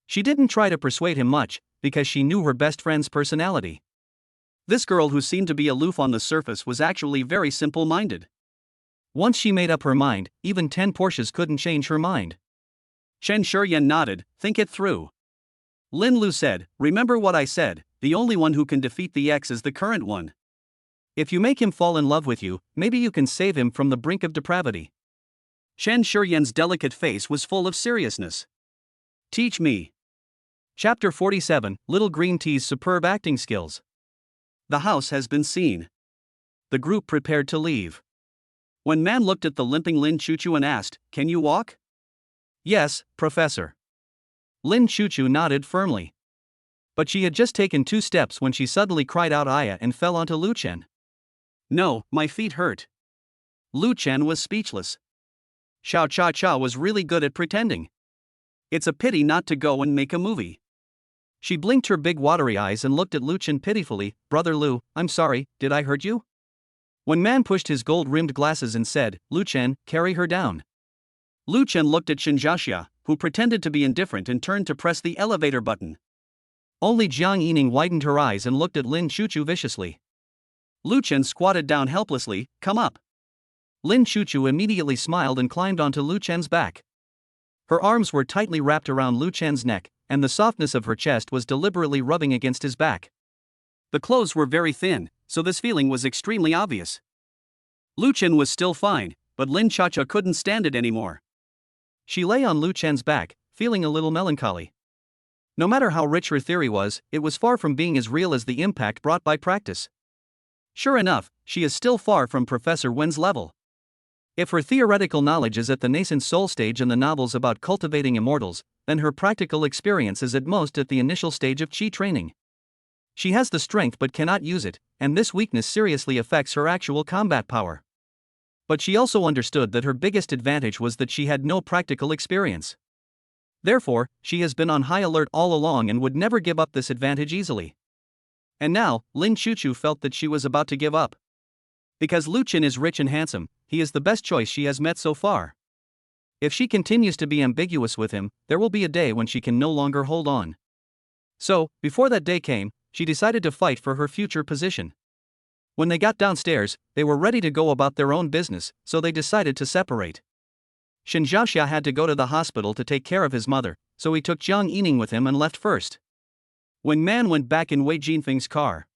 She didn't try to persuade him much, because she knew her best friend's personality. This girl who seemed to be aloof on the surface was actually very simple-minded. Once she made up her mind, even 10 Porsches couldn't change her mind. Chen Shuren nodded, think it through. Linlu said, remember what I said, the only one who can defeat the ex is the current one. If you make him fall in love with you, maybe you can save him from the brink of depravity. Chen Shuren's delicate face was full of seriousness. Teach me. Chapter 47, Little Green Tea's superb acting skills. The house has been seen. The group prepared to leave. When Man looked at the limping Lin Chuchu and asked, can you walk? Yes, Professor. Lin Chuchu nodded firmly. But she had just taken 2 steps when she suddenly cried out Aya and fell onto Lu Chen. No, my feet hurt. Lu Chen was speechless. Xiao Cha Cha was really good at pretending. It's a pity not to go and make a movie. She blinked her big watery eyes and looked at Lu Chen pitifully. Brother Lu, I'm sorry, did I hurt you? When Man pushed his gold-rimmed glasses and said, Lu Chen, carry her down. Lu Chen looked at Shinjasha, who pretended to be indifferent and turned to press the elevator button. Only Jang Yining widened her eyes and looked at Lin Chuchu viciously. Lu Chen squatted down helplessly. Come up. Lin Chuchu immediately smiled and climbed onto Lu Chen's back. Her arms were tightly wrapped around Lu Chen's neck, and the softness of her chest was deliberately rubbing against his back. The clothes were very thin, so this feeling was extremely obvious. Lu Chen was still fine, but Lin Chuchu couldn't stand it anymore. She lay on Lu Chen's back, feeling a little melancholy. No matter how rich her theory was, it was far from being as real as the impact brought by practice. Sure enough, she is still far from Professor Wen's level. If her theoretical knowledge is at the nascent soul stage in the novels about cultivating immortals, then her practical experience is at most at the initial stage of chi training. She has the strength but cannot use it, and this weakness seriously affects her actual combat power. But she also understood that her biggest advantage was that she had no practical experience. Therefore, she has been on high alert all along and would never give up this advantage easily. And now, Lin Chuchu felt that she was about to give up. Because Lu Chen is rich and handsome, he is the best choice she has met so far. If she continues to be ambiguous with him, there will be a day when she can no longer hold on. So, before that day came, she decided to fight for her future position. When they got downstairs, they were ready to go about their own business, so they decided to separate. Shinjasha had to go to the hospital to take care of his mother, so he took Jang Yining with him and left first. When Man went back in Wei Jinfeng's car.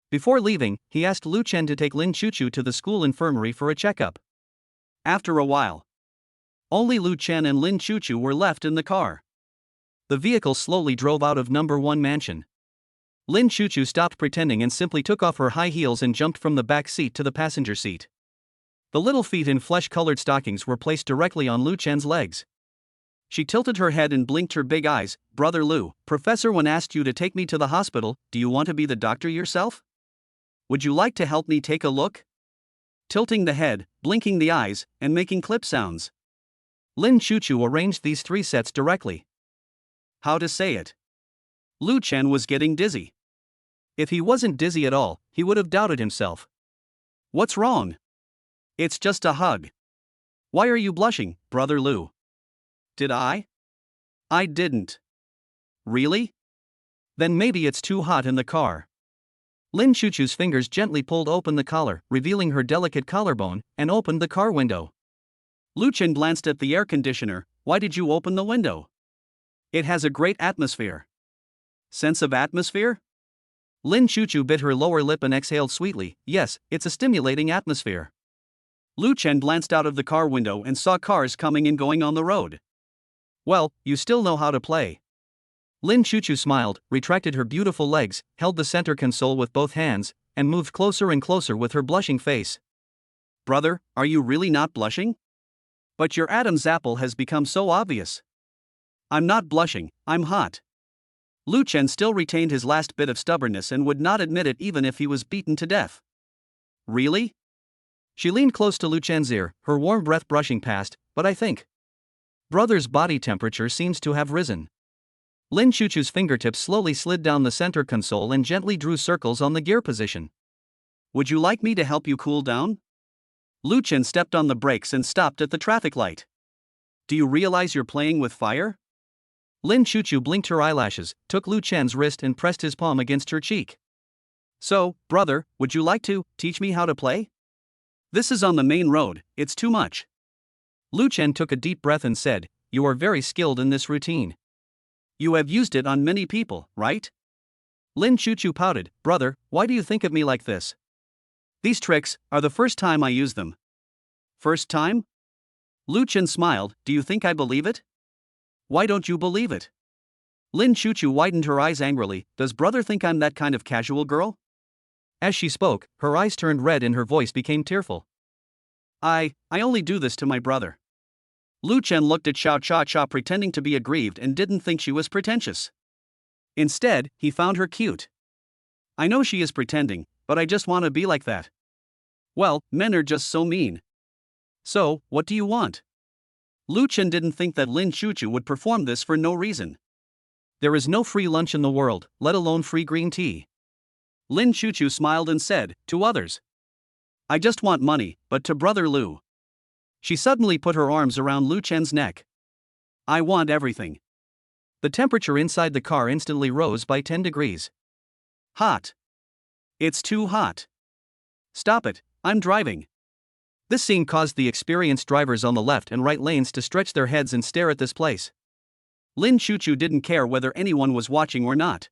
Before leaving, he asked Lu Chen to take Lin Chuchu to the school infirmary for a checkup. After a while, only Lu Chen and Lin Chuchu were left in the car. The vehicle slowly drove out of number 1 mansion. Lin Chuchu stopped pretending and simply took off her high heels and jumped from the back seat to the passenger seat. The little feet in flesh-colored stockings were placed directly on Lu Chen's legs. She tilted her head and blinked her big eyes. Brother Lu, Professor Wen asked you to take me to the hospital. Do you want to be the doctor yourself? Would you like to help me take a look? Tilting the head, blinking the eyes, and making clip sounds. Lin Chuchu arranged these 3 sets directly. How to say it? Lu Chen was getting dizzy. If he wasn't dizzy at all, he would have doubted himself. What's wrong? It's just a hug. Why are you blushing, Brother Lu? Did I? I didn't. Really? Then maybe it's too hot in the car. Lin Chuchu's fingers gently pulled open the collar, revealing her delicate collarbone, and opened the car window. Lu Chen glanced at the air conditioner. Why did you open the window? It has a great atmosphere. Sense of atmosphere? Lin Chuchu bit her lower lip and exhaled sweetly. Yes, it's a stimulating atmosphere. Lu Chen glanced out of the car window and saw cars coming and going on the road. Well, you still know how to play. Lin Chuchu smiled, retracted her beautiful legs, held the center console with both hands, and moved closer and closer with her blushing face. Brother, are you really not blushing? But your Adam's apple has become so obvious. I'm not blushing, I'm hot. Lu Chen still retained his last bit of stubbornness and would not admit it even if he was beaten to death. Really? She leaned close to Lu Chen's ear, her warm breath brushing past. But I think Brother's body temperature seems to have risen. Lin Chuchu's fingertips slowly slid down the center console and gently drew circles on the gear position. Would you like me to help you cool down? Lu Chen stepped on the brakes and stopped at the traffic light. Do you realize you're playing with fire? Lin Chuchu blinked her eyelashes, took Lu Chen's wrist and pressed his palm against her cheek. So, brother, would you like to teach me how to play? This is on the main road, it's too much. Lu Chen took a deep breath and said, You are very skilled in this routine. You have used it on many people, right? Lin Chuchu pouted. Brother, why do you think of me like this? These tricks are the first time I use them. First time? Lu Chen smiled. Do you think I believe it? Why don't you believe it? Lin Chuchu widened her eyes angrily. Does brother think I'm that kind of casual girl? As she spoke, her eyes turned red and her voice became tearful. I only do this to my brother. Lu Chen looked at Xiao Cha Cha pretending to be aggrieved and didn't think she was pretentious. Instead, he found her cute. I know she is pretending, but I just want to be like that. Well, men are just so mean. So, what do you want? Lu Chen didn't think that Lin Chuchu would perform this for no reason. There is no free lunch in the world, let alone free green tea. Lin Chuchu smiled and said, to others, I just want money, but to Brother Lu. She suddenly put her arms around Lu Chen's neck. I want everything. The temperature inside the car instantly rose by 10 degrees. Hot. It's too hot. Stop it, I'm driving. This scene caused the experienced drivers on the left and right lanes to stretch their heads and stare at this place. Lin Chuchu didn't care whether anyone was watching or not.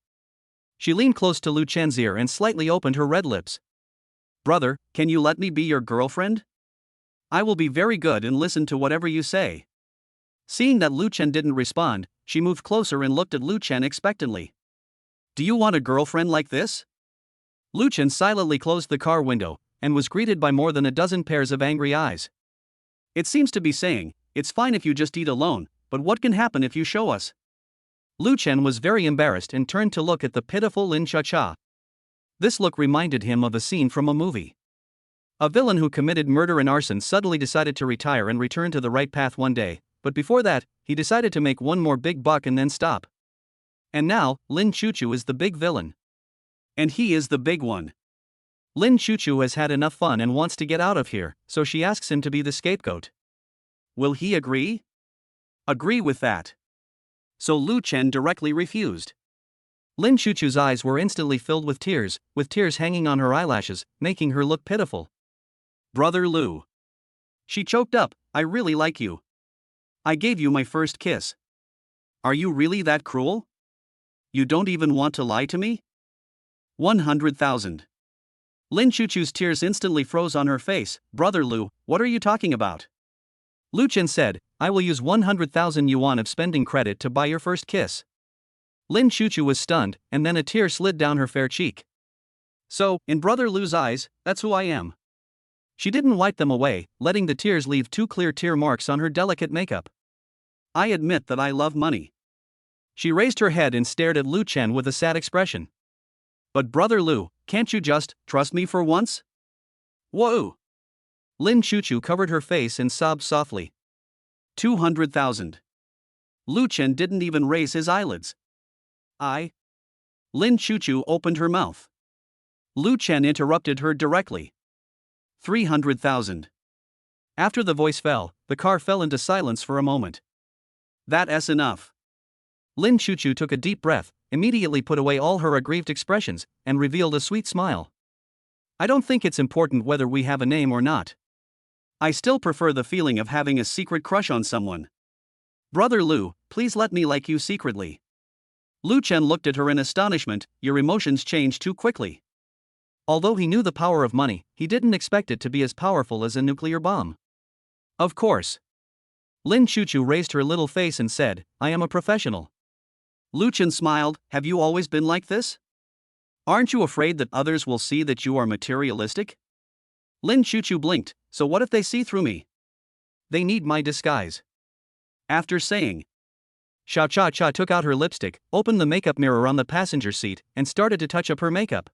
She leaned close to Lu Chen's ear and slightly opened her red lips. Brother, can you let me be your girlfriend? I will be very good and listen to whatever you say. Seeing that Lu Chen didn't respond, she moved closer and looked at Lu Chen expectantly. Do you want a girlfriend like this? Lu Chen silently closed the car window and was greeted by more than a dozen pairs of angry eyes. It seems to be saying, it's fine if you just eat alone, but what can happen if you show us? Lu Chen was very embarrassed and turned to look at the pitiful Lin Chuchu. This look reminded him of a scene from a movie. A villain who committed murder and arson suddenly decided to retire and return to the right path one day, but before that, he decided to make one more big buck and then stop. And now, Lin Chuchu is the big villain. And he is the big one. Lin Chuchu has had enough fun and wants to get out of here, so she asks him to be the scapegoat. Will he agree? Agree with that. So Lu Chen directly refused. Lin Chuchu's eyes were instantly filled with tears hanging on her eyelashes, making her look pitiful. Brother Lu. She choked up, I really like you. I gave you my first kiss. Are you really that cruel? You don't even want to lie to me? 100,000. Lin Chuchu's tears instantly froze on her face. Brother Lu, what are you talking about? Lu Chen said, I will use 100,000 yuan of spending credit to buy your first kiss. Lin Chuchu was stunned, and then a tear slid down her fair cheek. So, in Brother Lu's eyes, that's who I am. She didn't wipe them away, letting the tears leave 2 clear tear marks on her delicate makeup. I admit that I love money. She raised her head and stared at Lu Chen with a sad expression. But Brother Lu, can't you just trust me for once? Whoa! Lin Chuchu covered her face and sobbed softly. 200,000. Lu Chen didn't even raise his eyelids. Lin Chuchu opened her mouth. Lu Chen interrupted her directly. 300,000. After the voice fell, the car fell into silence for a moment. That's enough. Lin Chuchu took a deep breath, immediately put away all her aggrieved expressions, and revealed a sweet smile. I don't think it's important whether we have a name or not. I still prefer the feeling of having a secret crush on someone. Brother Lu, please let me like you secretly. Lu Chen looked at her in astonishment. Your emotions change too quickly. Although he knew the power of money, he didn't expect it to be as powerful as a nuclear bomb. Of course. Lin Chuchu raised her little face and said, I am a professional. Lu Chen smiled, have you always been like this? Aren't you afraid that others will see that you are materialistic? Lin Chuchu blinked, so what if they see through me? They need my disguise. After saying, Xiao Cha Cha took out her lipstick, opened the makeup mirror on the passenger seat, and started to touch up her makeup.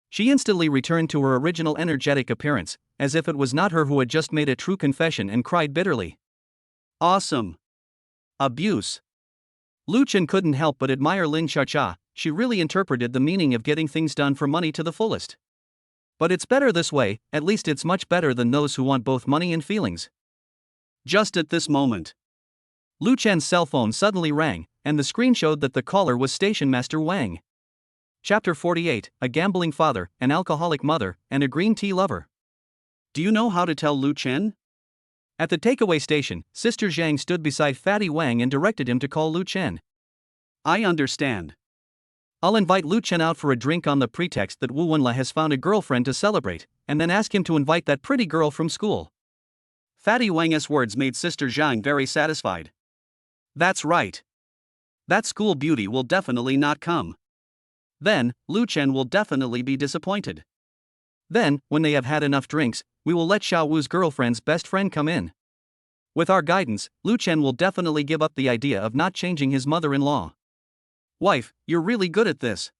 She instantly returned to her original energetic appearance, as if it was not her who had just made a true confession, and cried bitterly. Awesome. Abuse. Lu Chen couldn't help but admire Lin Chuchu. She really interpreted the meaning of getting things done for money to the fullest. But it's better this way, at least it's much better than those who want both money and feelings. Just at this moment, Lu Chen's cell phone suddenly rang, and the screen showed that the caller was Station Master Wang. Chapter 48, A Gambling Father, an Alcoholic Mother, and a Green Tea Lover. Do you know how to tell Lu Chen? At the takeaway station, Sister Zhang stood beside Fatty Wang and directed him to call Lu Chen. I understand. I'll invite Lu Chen out for a drink on the pretext that Wu Wenla has found a girlfriend to celebrate, and then ask him to invite that pretty girl from school. Fatty Wang's words made Sister Zhang very satisfied. That's right. That school beauty will definitely not come. Then, Lu Chen will definitely be disappointed. Then, when they have had enough drinks, we will let Xiao Wu's girlfriend's best friend come in. With our guidance, Lu Chen will definitely give up the idea of not changing his mother-in-law. Wife, you're really good at this.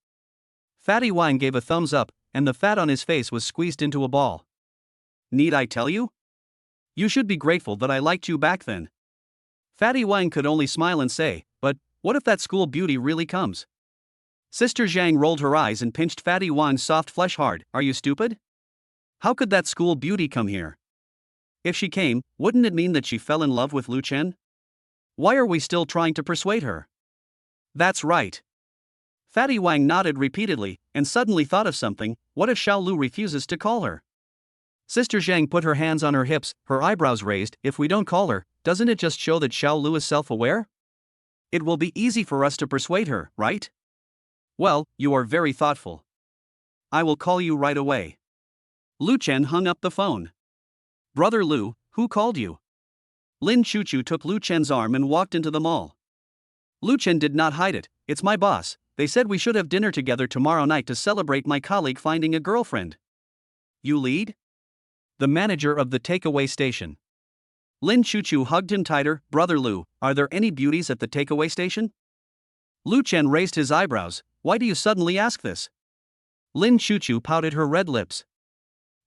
Fatty Wang gave a thumbs up, and the fat on his face was squeezed into a ball. Need I tell you? You should be grateful that I liked you back then. Fatty Wang could only smile and say, but what if that school beauty really comes? Sister Zhang rolled her eyes and pinched Fatty Wang's soft flesh hard. Are you stupid? How could that school beauty come here? If she came, wouldn't it mean that she fell in love with Lu Chen? Why are we still trying to persuade her? That's right. Fatty Wang nodded repeatedly, and suddenly thought of something. What if Xiao Lu refuses to call her? Sister Zhang put her hands on her hips, her eyebrows raised. If we don't call her, doesn't it just show that Xiao Lu is self-aware? It will be easy for us to persuade her, right? Well, you are very thoughtful. I will call you right away. Lu Chen hung up the phone. Brother Lu, who called you? Lin Chuchu took Lu Chen's arm and walked into the mall. Lu Chen did not hide it. It's my boss. They said we should have dinner together tomorrow night to celebrate my colleague finding a girlfriend. You lead? The manager of the takeaway station. Lin Chuchu hugged him tighter. Brother Lu, are there any beauties at the takeaway station? Lu Chen raised his eyebrows. Why do you suddenly ask this? Lin Chuchu pouted her red lips.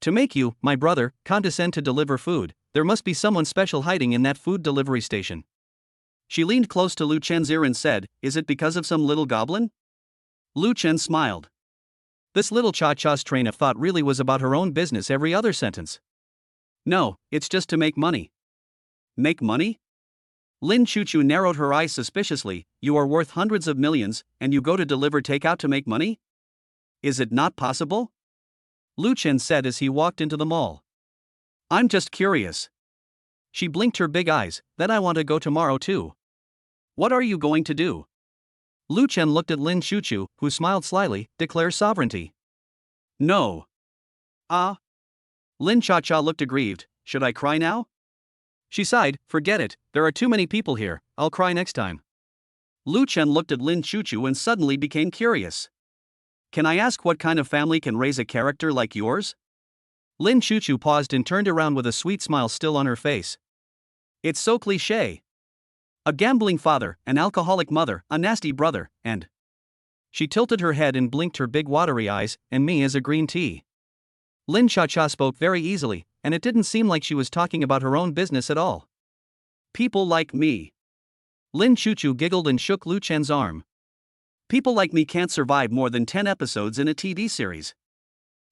To make you, my brother, condescend to deliver food, there must be someone special hiding in that food delivery station. She leaned close to Lu Chen's ear and said, is it because of some little goblin? Lu Chen smiled. This little cha-cha's train of thought really was about her own business every other sentence. No, it's just to make money. Make money? Lin Chuchu narrowed her eyes suspiciously. You are worth hundreds of millions, and you go to deliver takeout to make money? Is it not possible? Lu Chen said as he walked into the mall. I'm just curious. She blinked her big eyes. Then I want to go tomorrow too. What are you going to do? Lu Chen looked at Lin Chuchu, who smiled slyly. Declare sovereignty. No. Ah. Lin Cha-cha looked aggrieved. Should I cry now? She sighed. Forget it, there are too many people here, I'll cry next time. Lu Chen looked at Lin Chuchu and suddenly became curious. Can I ask what kind of family can raise a character like yours? Lin Chuchu paused and turned around with a sweet smile still on her face. It's so cliché. A gambling father, an alcoholic mother, a nasty brother, and... She tilted her head and blinked her big watery eyes, and me as a green tea. Lin Cha-cha spoke very easily, and it didn't seem like she was talking about her own business at all. People like me. Lin Chuchu giggled and shook Lu Chen's arm. People like me can't survive more than 10 episodes in a TV series.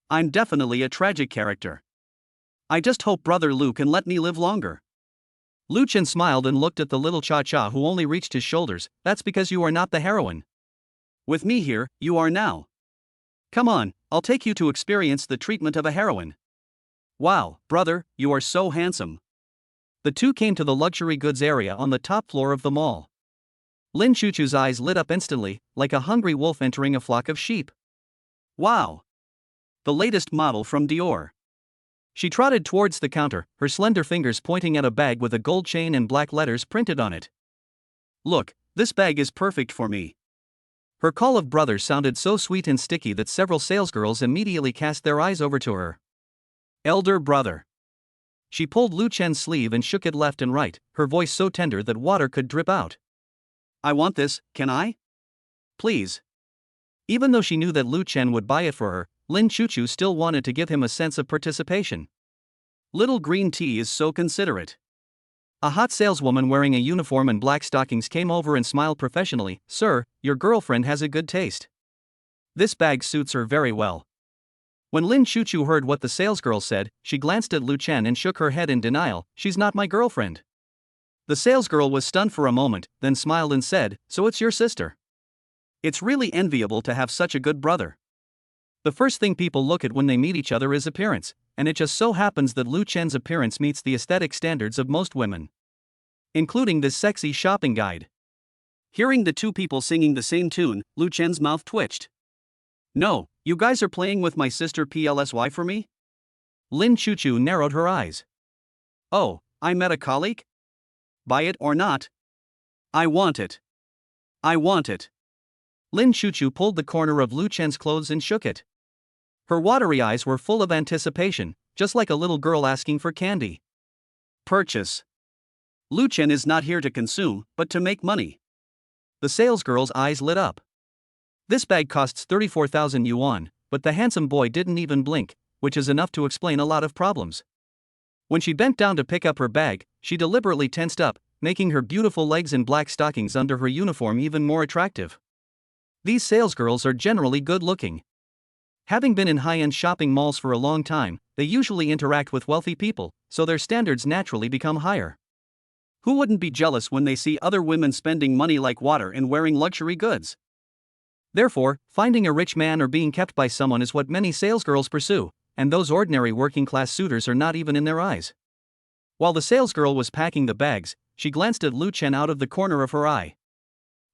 I'm definitely a tragic character. I just hope Brother Lu can let me live longer. Lu Chen smiled and looked at the little cha-cha who only reached his shoulders. That's because you are not the heroine. With me here, you are now. Come on, I'll take you to experience the treatment of a heroine. Wow, brother, you are so handsome. The two came to the luxury goods area on the top floor of the mall. Lin Chuchu's eyes lit up instantly, like a hungry wolf entering a flock of sheep. Wow! The latest model from Dior. She trotted towards the counter, her slender fingers pointing at a bag with a gold chain and black letters printed on it. Look, this bag is perfect for me. Her call of brother sounded so sweet and sticky that several salesgirls immediately cast their eyes over to her. Elder brother. She pulled Lu Chen's sleeve and shook it left and right, her voice so tender that water could drip out. I want this, can I? Please. Even though she knew that Lu Chen would buy it for her, Lin Chuchu still wanted to give him a sense of participation. Little green tea is so considerate. A hot saleswoman wearing a uniform and black stockings came over and smiled professionally. Sir, your girlfriend has a good taste. This bag suits her very well. When Lin Chuchu heard what the salesgirl said, she glanced at Lu Chen and shook her head in denial. She's not my girlfriend. The salesgirl was stunned for a moment, then smiled and said, so it's your sister. It's really enviable to have such a good brother. The first thing people look at when they meet each other is appearance, and it just so happens that Lu Chen's appearance meets the aesthetic standards of most women, including this sexy shopping guide. Hearing the two people singing the same tune, Lu Chen's mouth twitched. No, you guys are playing with my sister PLSY for me? Lin Chuchu narrowed her eyes. Oh, I met a colleague? Buy it or not? I want it. I want it. Lin Chuchu pulled the corner of Lu Chen's clothes and shook it. Her watery eyes were full of anticipation, just like a little girl asking for candy. Purchase. Lu Chen is not here to consume, but to make money. The salesgirl's eyes lit up. This bag costs 34,000 yuan, but the handsome boy didn't even blink, which is enough to explain a lot of problems. When she bent down to pick up her bag, she deliberately tensed up, making her beautiful legs in black stockings under her uniform even more attractive. These salesgirls are generally good looking. Having been in high-end shopping malls for a long time, they usually interact with wealthy people, so their standards naturally become higher. Who wouldn't be jealous when they see other women spending money like water and wearing luxury goods? Therefore, finding a rich man or being kept by someone is what many salesgirls pursue, and those ordinary working-class suitors are not even in their eyes. While the salesgirl was packing the bags, she glanced at Lu Chen out of the corner of her eye.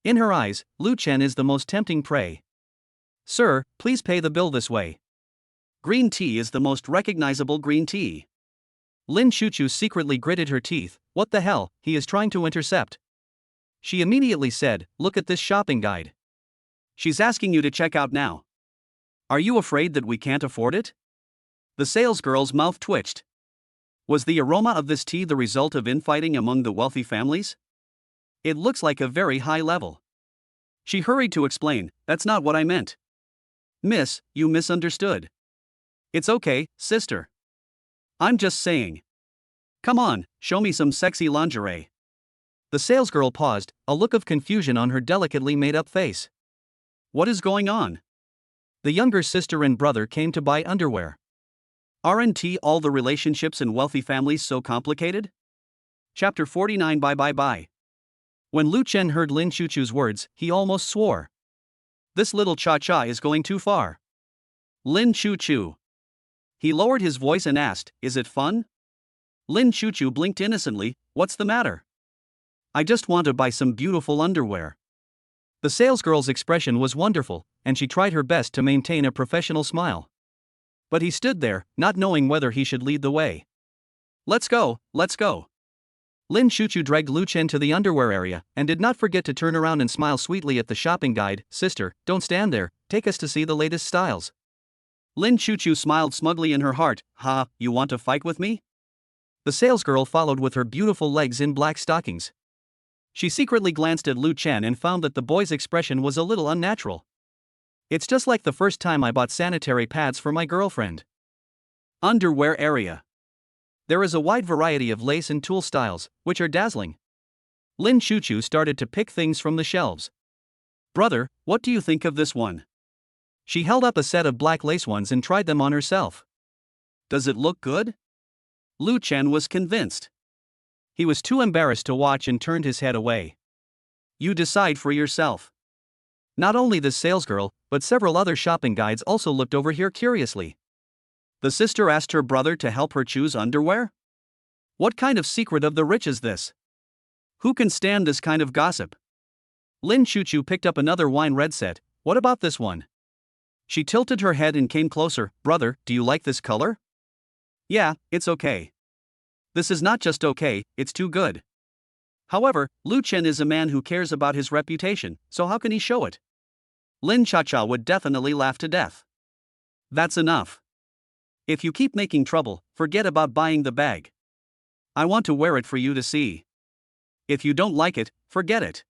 In her eyes, Lu Chen is the most tempting prey. "Sir, please pay the bill this way." Green tea is the most recognizable green tea. Lin Chuchu secretly gritted her teeth. What the hell, he is trying to intercept. She immediately said, "Look at this shopping guide. She's asking you to check out now. Are you afraid that we can't afford it?" The salesgirl's mouth twitched. Was the aroma of this tea the result of infighting among the wealthy families? It looks like a very high level. She hurried to explain, "That's not what I meant. Miss, you misunderstood. It's okay, sister. I'm just saying. Come on, show me some sexy lingerie." The salesgirl paused, a look of confusion on her delicately made-up face. What is going on? The younger sister and brother came to buy underwear. Aren't all the relationships in wealthy families so complicated? Chapter 49. Bye. When Lu Chen heard Lin Chuchu's words, he almost swore. This little cha-cha is going too far. Lin Chuchu. He lowered his voice and asked, "Is it fun?" Lin Chuchu blinked innocently. "What's the matter?" "I just want to buy some beautiful underwear." The salesgirl's expression was wonderful, and she tried her best to maintain a professional smile. But he stood there, not knowing whether he should lead the way. Let's go. Lin Chuchu dragged Lu Chen to the underwear area, and did not forget to turn around and smile sweetly at the shopping guide. "Sister, don't stand there, take us to see the latest styles." Lin Chuchu smiled smugly in her heart. "Ha, you want to fight with me?" The salesgirl followed with her beautiful legs in black stockings. She secretly glanced at Lu Chen and found that the boy's expression was a little unnatural. "It's just like the first time I bought sanitary pads for my girlfriend." Underwear area. There is a wide variety of lace and tulle styles, which are dazzling. Lin Chuchu started to pick things from the shelves. "Brother, what do you think of this one?" She held up a set of black lace ones and tried them on herself. "Does it look good?" Lu Chen was convinced. He was too embarrassed to watch and turned his head away. "You decide for yourself." Not only this salesgirl, but several other shopping guides also looked over here curiously. The sister asked her brother to help her choose underwear? What kind of secret of the rich is this? Who can stand this kind of gossip? Lin Chuchu picked up another wine red set. "What about this one?" She tilted her head and came closer. "Brother, do you like this color?" "Yeah, it's okay." "This is not just okay, it's too good." However, Lu Chen is a man who cares about his reputation, so how can he show it? Lin Chacha would definitely laugh to death. "That's enough. If you keep making trouble, forget about buying the bag. I want to wear it for you to see. If you don't like it, forget it."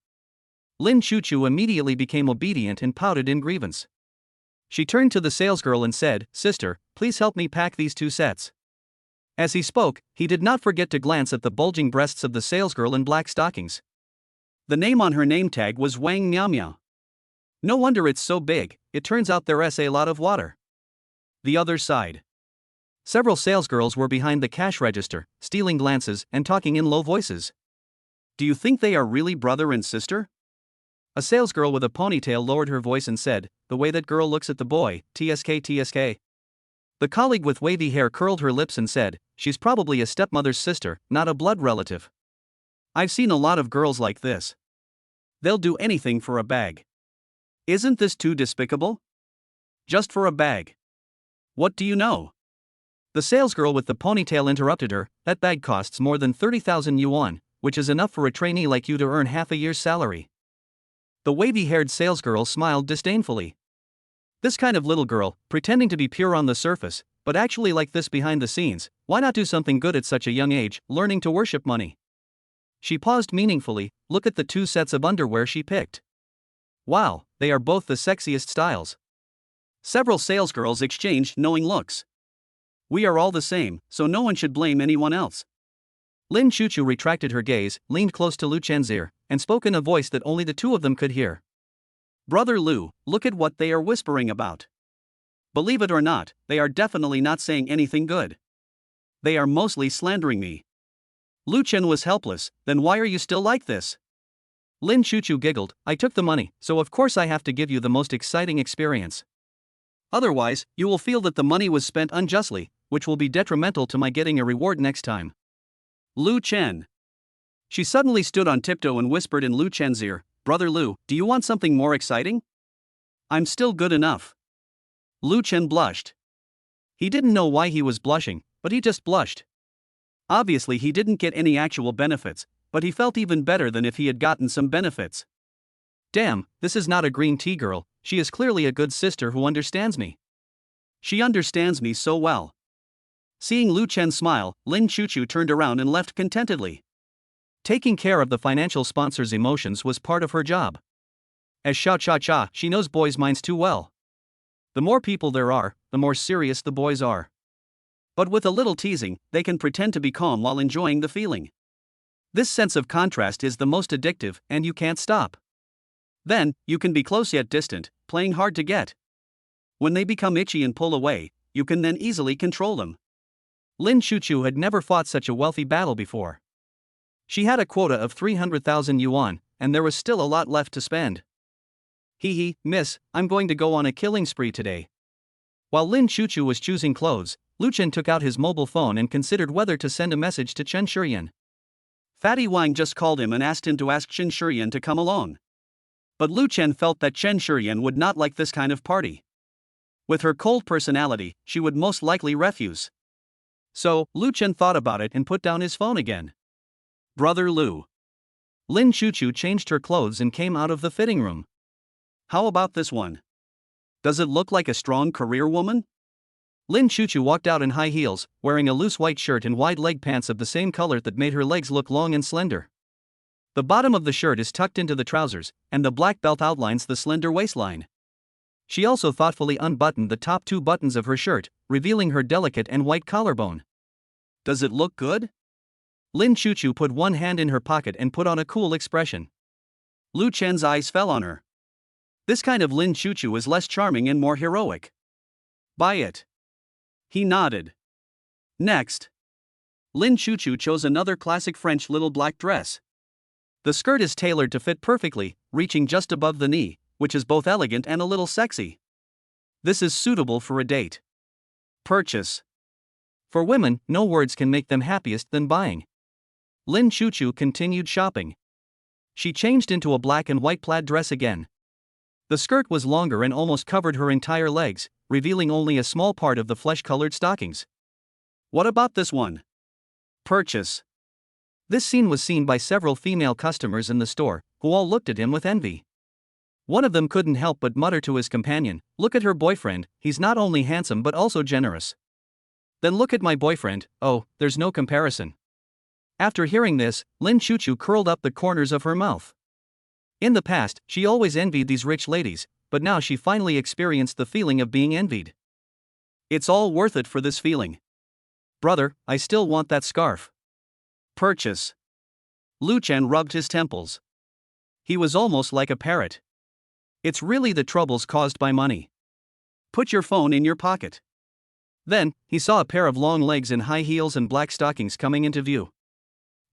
Lin Chuchu immediately became obedient and pouted in grievance. She turned to the salesgirl and said, "Sister, please help me pack these 2 sets." As he spoke, he did not forget to glance at the bulging breasts of the salesgirl in black stockings. The name on her name tag was Wang Miao Miao. No wonder it's so big, it turns out there's a lot of water. The other side. Several salesgirls were behind the cash register, stealing glances and talking in low voices. "Do you think they are really brother and sister?" A salesgirl with a ponytail lowered her voice and said, "The way that girl looks at the boy, TSK. The colleague with wavy hair curled her lips and said, "She's probably a stepmother's sister, not a blood relative." I've seen a lot of girls like this. They'll do anything for a bag. Isn't this too despicable? Just for a bag. What do you know? The salesgirl with the ponytail interrupted her. "That bag costs more than 30,000 yuan, which is enough for a trainee like you to earn half a year's salary." The wavy-haired salesgirl smiled disdainfully. This kind of little girl, pretending to be pure on the surface, but actually like this behind the scenes, why not do something good at such a young age, learning to worship money? She paused meaningfully. Look at the 2 sets of underwear she picked. Wow, they are both the sexiest styles. Several salesgirls exchanged knowing looks. We are all the same, so no one should blame anyone else. Lin Chuchu retracted her gaze, leaned close to Lu Chen's ear, and spoke in a voice that only the two of them could hear. Brother Lu, look at what they are whispering about. Believe it or not, they are definitely not saying anything good. They are mostly slandering me. Lu Chen was helpless, then why are you still like this? Lin Chuchu giggled, I took the money, so of course I have to give you the most exciting experience. Otherwise, you will feel that the money was spent unjustly, which will be detrimental to my getting a reward next time. Lu Chen. She suddenly stood on tiptoe and whispered in Lu Chen's ear, Brother Lu, do you want something more exciting? I'm still good enough. Lu Chen blushed. He didn't know why he was blushing, but he just blushed. Obviously he didn't get any actual benefits, but he felt even better than if he had gotten some benefits. Damn, this is not a green tea girl, she is clearly a good sister who understands me. She understands me so well. Seeing Lu Chen smile, Lin Chuchu turned around and left contentedly. Taking care of the financial sponsor's emotions was part of her job. As Cha-Cha-Cha, she knows boys' minds too well. The more people there are, the more serious the boys are. But with a little teasing, they can pretend to be calm while enjoying the feeling. This sense of contrast is the most addictive, and you can't stop. Then, you can be close yet distant, playing hard to get. When they become itchy and pull away, you can then easily control them. Lin Chuchu had never fought such a wealthy battle before. She had a quota of 300,000 yuan, and there was still a lot left to spend. Hee, miss, I'm going to go on a killing spree today. While Lin Chuchu was choosing clothes, Lu Chen took out his mobile phone and considered whether to send a message to Chen Shurian. Fatty Wang just called him and asked him to ask Chen Shurian to come along. But Lu Chen felt that Chen Shurian would not like this kind of party. With her cold personality, she would most likely refuse. So, Lu Chen thought about it and put down his phone again. Brother Lu. Lin Chuchu changed her clothes and came out of the fitting room. How about this one? Does it look like a strong career woman? Lin Chuchu walked out in high heels, wearing a loose white shirt and wide leg pants of the same color that made her legs look long and slender. The bottom of the shirt is tucked into the trousers, and the black belt outlines the slender waistline. She also thoughtfully unbuttoned the top two buttons of her shirt, revealing her delicate and white collarbone. Does it look good? Lin Chuchu put one hand in her pocket and put on a cool expression. Lu Chen's eyes fell on her. This kind of Lin Chuchu is less charming and more heroic. Buy it. He nodded. Next. Lin Chuchu chose another classic French little black dress. The skirt is tailored to fit perfectly, reaching just above the knee, which is both elegant and a little sexy. This is suitable for a date. Purchase. For women, no words can make them happiest than buying. Lin Chuchu continued shopping. She changed into a black and white plaid dress again. The skirt was longer and almost covered her entire legs, revealing only a small part of the flesh-colored stockings. What about this one? Purchase. This scene was seen by several female customers in the store, who all looked at him with envy. One of them couldn't help but mutter to his companion, look at her boyfriend, he's not only handsome but also generous. Then look at my boyfriend, oh, there's no comparison. After hearing this, Lin Chuchu curled up the corners of her mouth. In the past, she always envied these rich ladies, but now she finally experienced the feeling of being envied. It's all worth it for this feeling. Brother, I still want that scarf. Purchase. Lu Chen rubbed his temples. He was almost like a parrot. It's really the troubles caused by money. Put your phone in your pocket. Then, he saw a pair of long legs in high heels and black stockings coming into view.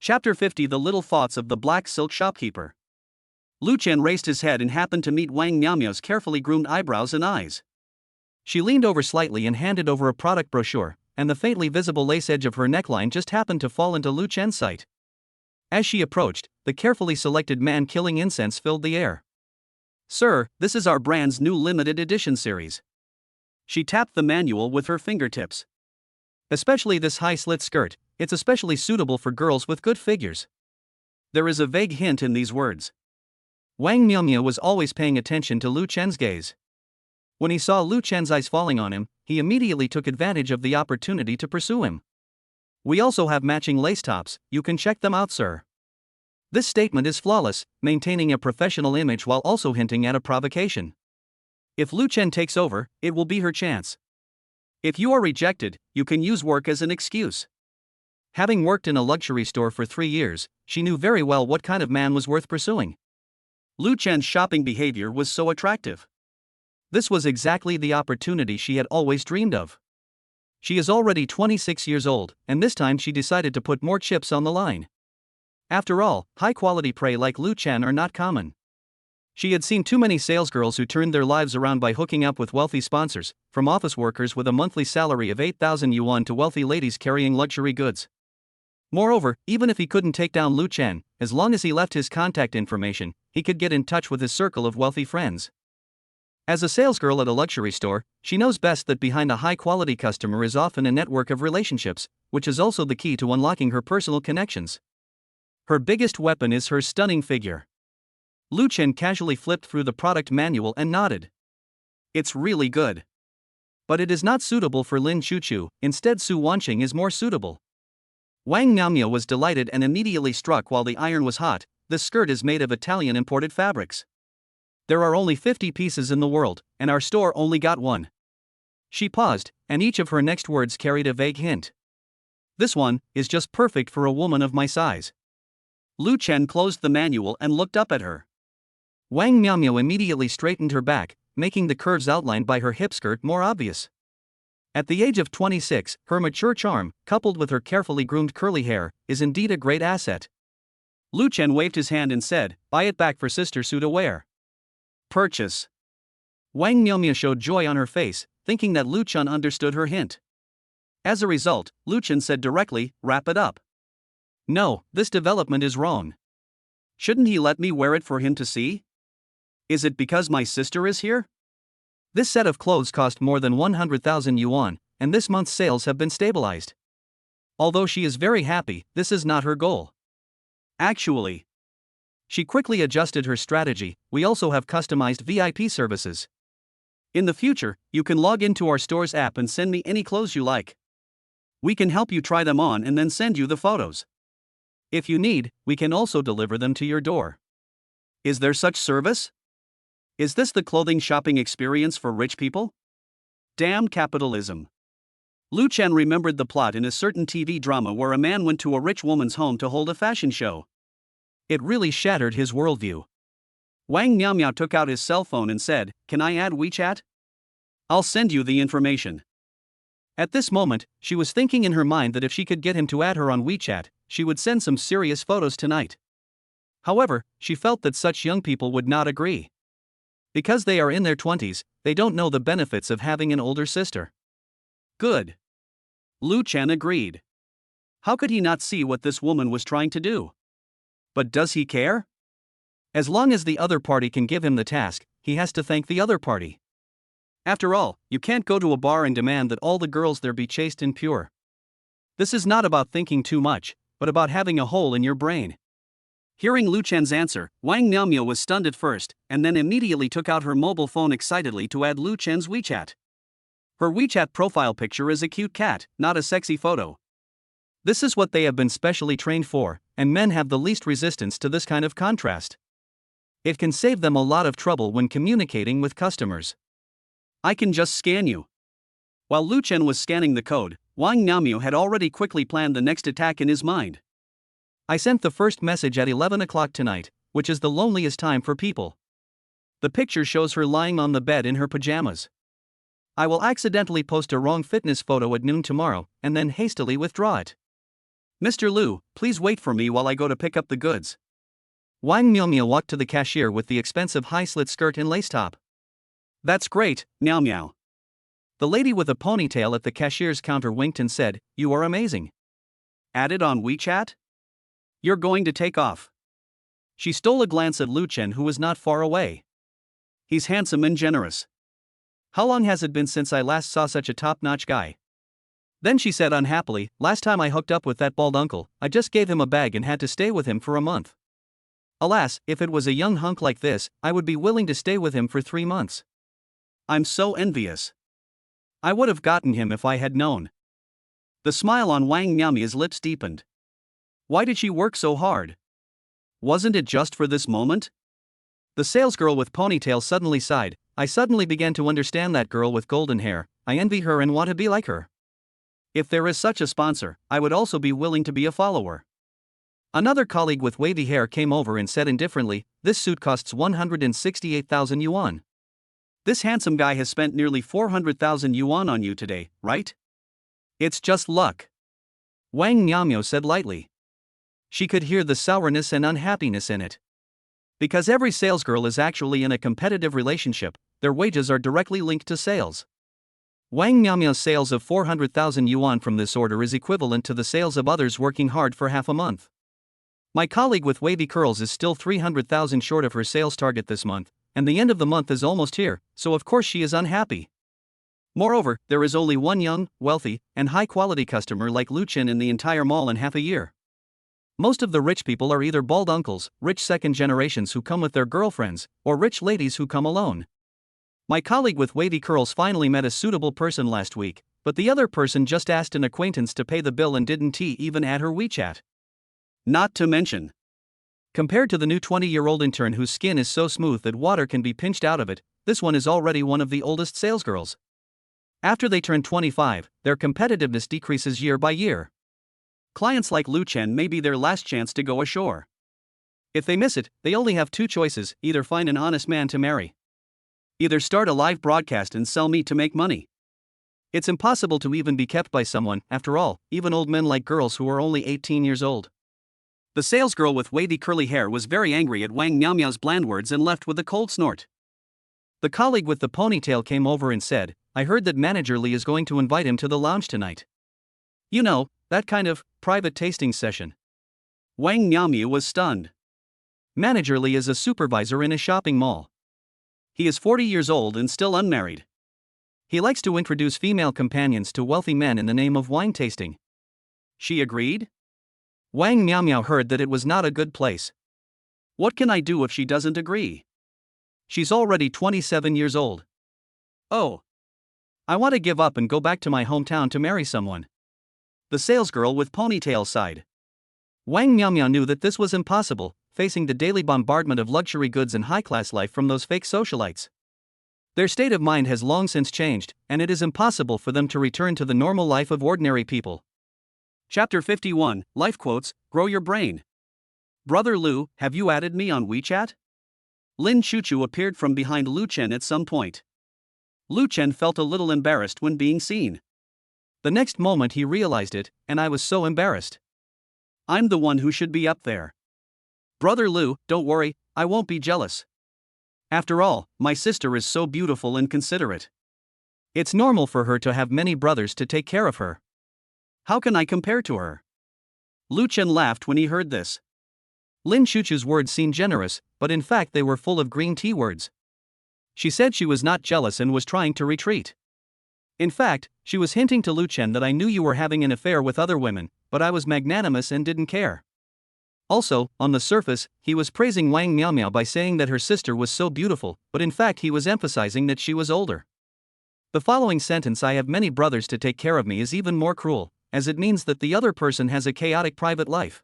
Chapter 50 The Little Thoughts of the Black Silk Shopkeeper. Lu Chen raised his head and happened to meet Wang Miaomiao's carefully groomed eyebrows and eyes. She leaned over slightly and handed over a product brochure, and the faintly visible lace edge of her neckline just happened to fall into Lu Chen's sight. As she approached, the carefully selected man-killing incense filled the air. Sir, this is our brand's new limited edition series. She tapped the manual with her fingertips. Especially this high-slit skirt, it's especially suitable for girls with good figures. There is a vague hint in these words. Wang Miaomiao was always paying attention to Lu Chen's gaze. When he saw Lu Chen's eyes falling on him, he immediately took advantage of the opportunity to pursue him. We also have matching lace tops, you can check them out, sir. This statement is flawless, maintaining a professional image while also hinting at a provocation. If Lu Chen takes over, it will be her chance. If you are rejected, you can use work as an excuse. Having worked in a luxury store for 3 years, she knew very well what kind of man was worth pursuing. Lu Chen's shopping behavior was so attractive. This was exactly the opportunity she had always dreamed of. She is already 26 years old, and this time she decided to put more chips on the line. After all, high-quality prey like Lu Chen are not common. She had seen too many salesgirls who turned their lives around by hooking up with wealthy sponsors, from office workers with a monthly salary of 8,000 yuan to wealthy ladies carrying luxury goods. Moreover, even if he couldn't take down Lu Chen, as long as he left his contact information, he could get in touch with his circle of wealthy friends. As a salesgirl at a luxury store, she knows best that behind a high-quality customer is often a network of relationships, which is also the key to unlocking her personal connections. Her biggest weapon is her stunning figure. Lu Chen casually flipped through the product manual and nodded. It's really good. But it is not suitable for Lin Chuchu, instead Su Wanqing is more suitable. Wang Namya was delighted and immediately struck while the iron was hot. This skirt is made of Italian imported fabrics. There are only 50 pieces in the world, and our store only got one. She paused, and each of her next words carried a vague hint. This one is just perfect for a woman of my size. Lu Chen closed the manual and looked up at her. Wang Miaomio immediately straightened her back, making the curves outlined by her hip skirt more obvious. At the age of 26, her mature charm, coupled with her carefully groomed curly hair, is indeed a great asset. Lu Chen waved his hand and said, "Buy it back for Sister Su to wear." Purchase. Wang Miaomio showed joy on her face, thinking that Lu Chen understood her hint. As a result, Lu Chen said directly, "Wrap it up." No, this development is wrong. Shouldn't he let me wear it for him to see? Is it because my sister is here? This set of clothes cost more than 100,000 yuan, and this month's sales have been stabilized. Although she is very happy, this is not her goal. Actually, she quickly adjusted her strategy. We also have customized VIP services. In the future, you can log into our store's app and send me any clothes you like. We can help you try them on and then send you the photos. If you need, we can also deliver them to your door. Is there such service? Is this the clothing shopping experience for rich people? Damn capitalism. Lu Chen remembered the plot in a certain TV drama where a man went to a rich woman's home to hold a fashion show. It really shattered his worldview. Wang Miaomio took out his cell phone and said, "Can I add WeChat? I'll send you the information." At this moment, she was thinking in her mind that if she could get him to add her on WeChat, she would send some serious photos tonight. However, she felt that such young people would not agree. Because they are in their 20s, they don't know the benefits of having an older sister. Good. Lu Chen agreed. How could he not see what this woman was trying to do? But does he care? As long as the other party can give him the task, he has to thank the other party. After all, you can't go to a bar and demand that all the girls there be chaste and pure. This is not about thinking too much, but about having a hole in your brain. Hearing Lu Chen's answer, Wang Miaomio was stunned at first, and then immediately took out her mobile phone excitedly to add Lu Chen's WeChat. Her WeChat profile picture is a cute cat, not a sexy photo. This is what they have been specially trained for, and men have the least resistance to this kind of contrast. It can save them a lot of trouble when communicating with customers. I can just scan you. While Lu Chen was scanning the code, Wang Miaomio had already quickly planned the next attack in his mind. I sent the first message at 11 o'clock tonight, which is the loneliest time for people. The picture shows her lying on the bed in her pajamas. I will accidentally post a wrong fitness photo at noon tomorrow, and then hastily withdraw it. Mr. Lu, please wait for me while I go to pick up the goods. Wang Miaomio walked to the cashier with the expensive high-slit skirt and lace top. That's great, Miao Miao. The lady with a ponytail at the cashier's counter winked and said, "You are amazing." Added on WeChat? You're going to take off. She stole a glance at Lu Chen, who was not far away. He's handsome and generous. How long has it been since I last saw such a top-notch guy? Then she said unhappily, "Last time I hooked up with that bald uncle, I just gave him a bag and had to stay with him for a month. Alas, if it was a young hunk like this, I would be willing to stay with him for 3 months. I'm so envious. I would have gotten him if I had known." The smile on Wang Miaomio's lips deepened. Why did she work so hard? Wasn't it just for this moment? The salesgirl with ponytail suddenly sighed. I suddenly began to understand that girl with golden hair. I envy her and want to be like her. If there is such a sponsor, I would also be willing to be a follower. Another colleague with wavy hair came over and said indifferently, this suit costs 168,000 yuan. This handsome guy has spent nearly 400,000 yuan on you today, right? It's just luck. Wang Miao said lightly. She could hear the sourness and unhappiness in it. Because every salesgirl is actually in a competitive relationship, their wages are directly linked to sales. Wang Miao's sales of 400,000 yuan from this order is equivalent to the sales of others working hard for half a month. My colleague with wavy curls is still 300,000 short of her sales target this month, and the end of the month is almost here, so of course she is unhappy. Moreover, there is only one young, wealthy, and high-quality customer like Lu Chen in the entire mall in half a year. Most of the rich people are either bald uncles, rich second generations who come with their girlfriends, or rich ladies who come alone. My colleague with wavy curls finally met a suitable person last week, but the other person just asked an acquaintance to pay the bill and didn't even add her WeChat. Not to mention, compared to the new 20-year-old intern whose skin is so smooth that water can be pinched out of it, this one is already one of the oldest salesgirls. After they turn 25, their competitiveness decreases year by year. Clients like Lu Chen may be their last chance to go ashore. If they miss it, they only have two choices: either find an honest man to marry, either start a live broadcast and sell meat to make money. It's impossible to even be kept by someone, after all, even old men like girls who are only 18 years old. The salesgirl with wavy curly hair was very angry at Wang Miao's bland words and left with a cold snort. The colleague with the ponytail came over and said, I heard that Manager Li is going to invite him to the lounge tonight. You know, that kind of private tasting session. Wang Miao was stunned. Manager Li is a supervisor in a shopping mall. He is 40 years old and still unmarried. He likes to introduce female companions to wealthy men in the name of wine tasting. She agreed? Wang Miao heard that it was not a good place. What can I do if she doesn't agree? She's already 27 years old. Oh. I want to give up and go back to my hometown to marry someone. The salesgirl with ponytail sighed. Wang Miao knew that this was impossible, facing the daily bombardment of luxury goods and high-class life from those fake socialites. Their state of mind has long since changed, and it is impossible for them to return to the normal life of ordinary people. Chapter 51, Life Quotes, Grow Your Brain. Brother Lu, have you added me on WeChat? Lin Chuchu appeared from behind Lu Chen at some point. Lu Chen felt a little embarrassed when being seen. The next moment he realized it, and I was so embarrassed. I'm the one who should be up there. Brother Lu, don't worry, I won't be jealous. After all, my sister is so beautiful and considerate. It's normal for her to have many brothers to take care of her. How can I compare to her? Lu Chen laughed when he heard this. Lin Chuchu's words seemed generous, but in fact they were full of green tea words. She said she was not jealous and was trying to retreat. In fact, she was hinting to Lu Chen that I knew you were having an affair with other women, but I was magnanimous and didn't care. Also, on the surface, he was praising Wang Miao by saying that her sister was so beautiful, but in fact he was emphasizing that she was older. The following sentence, I have many brothers to take care of me, is even more cruel, as it means that the other person has a chaotic private life.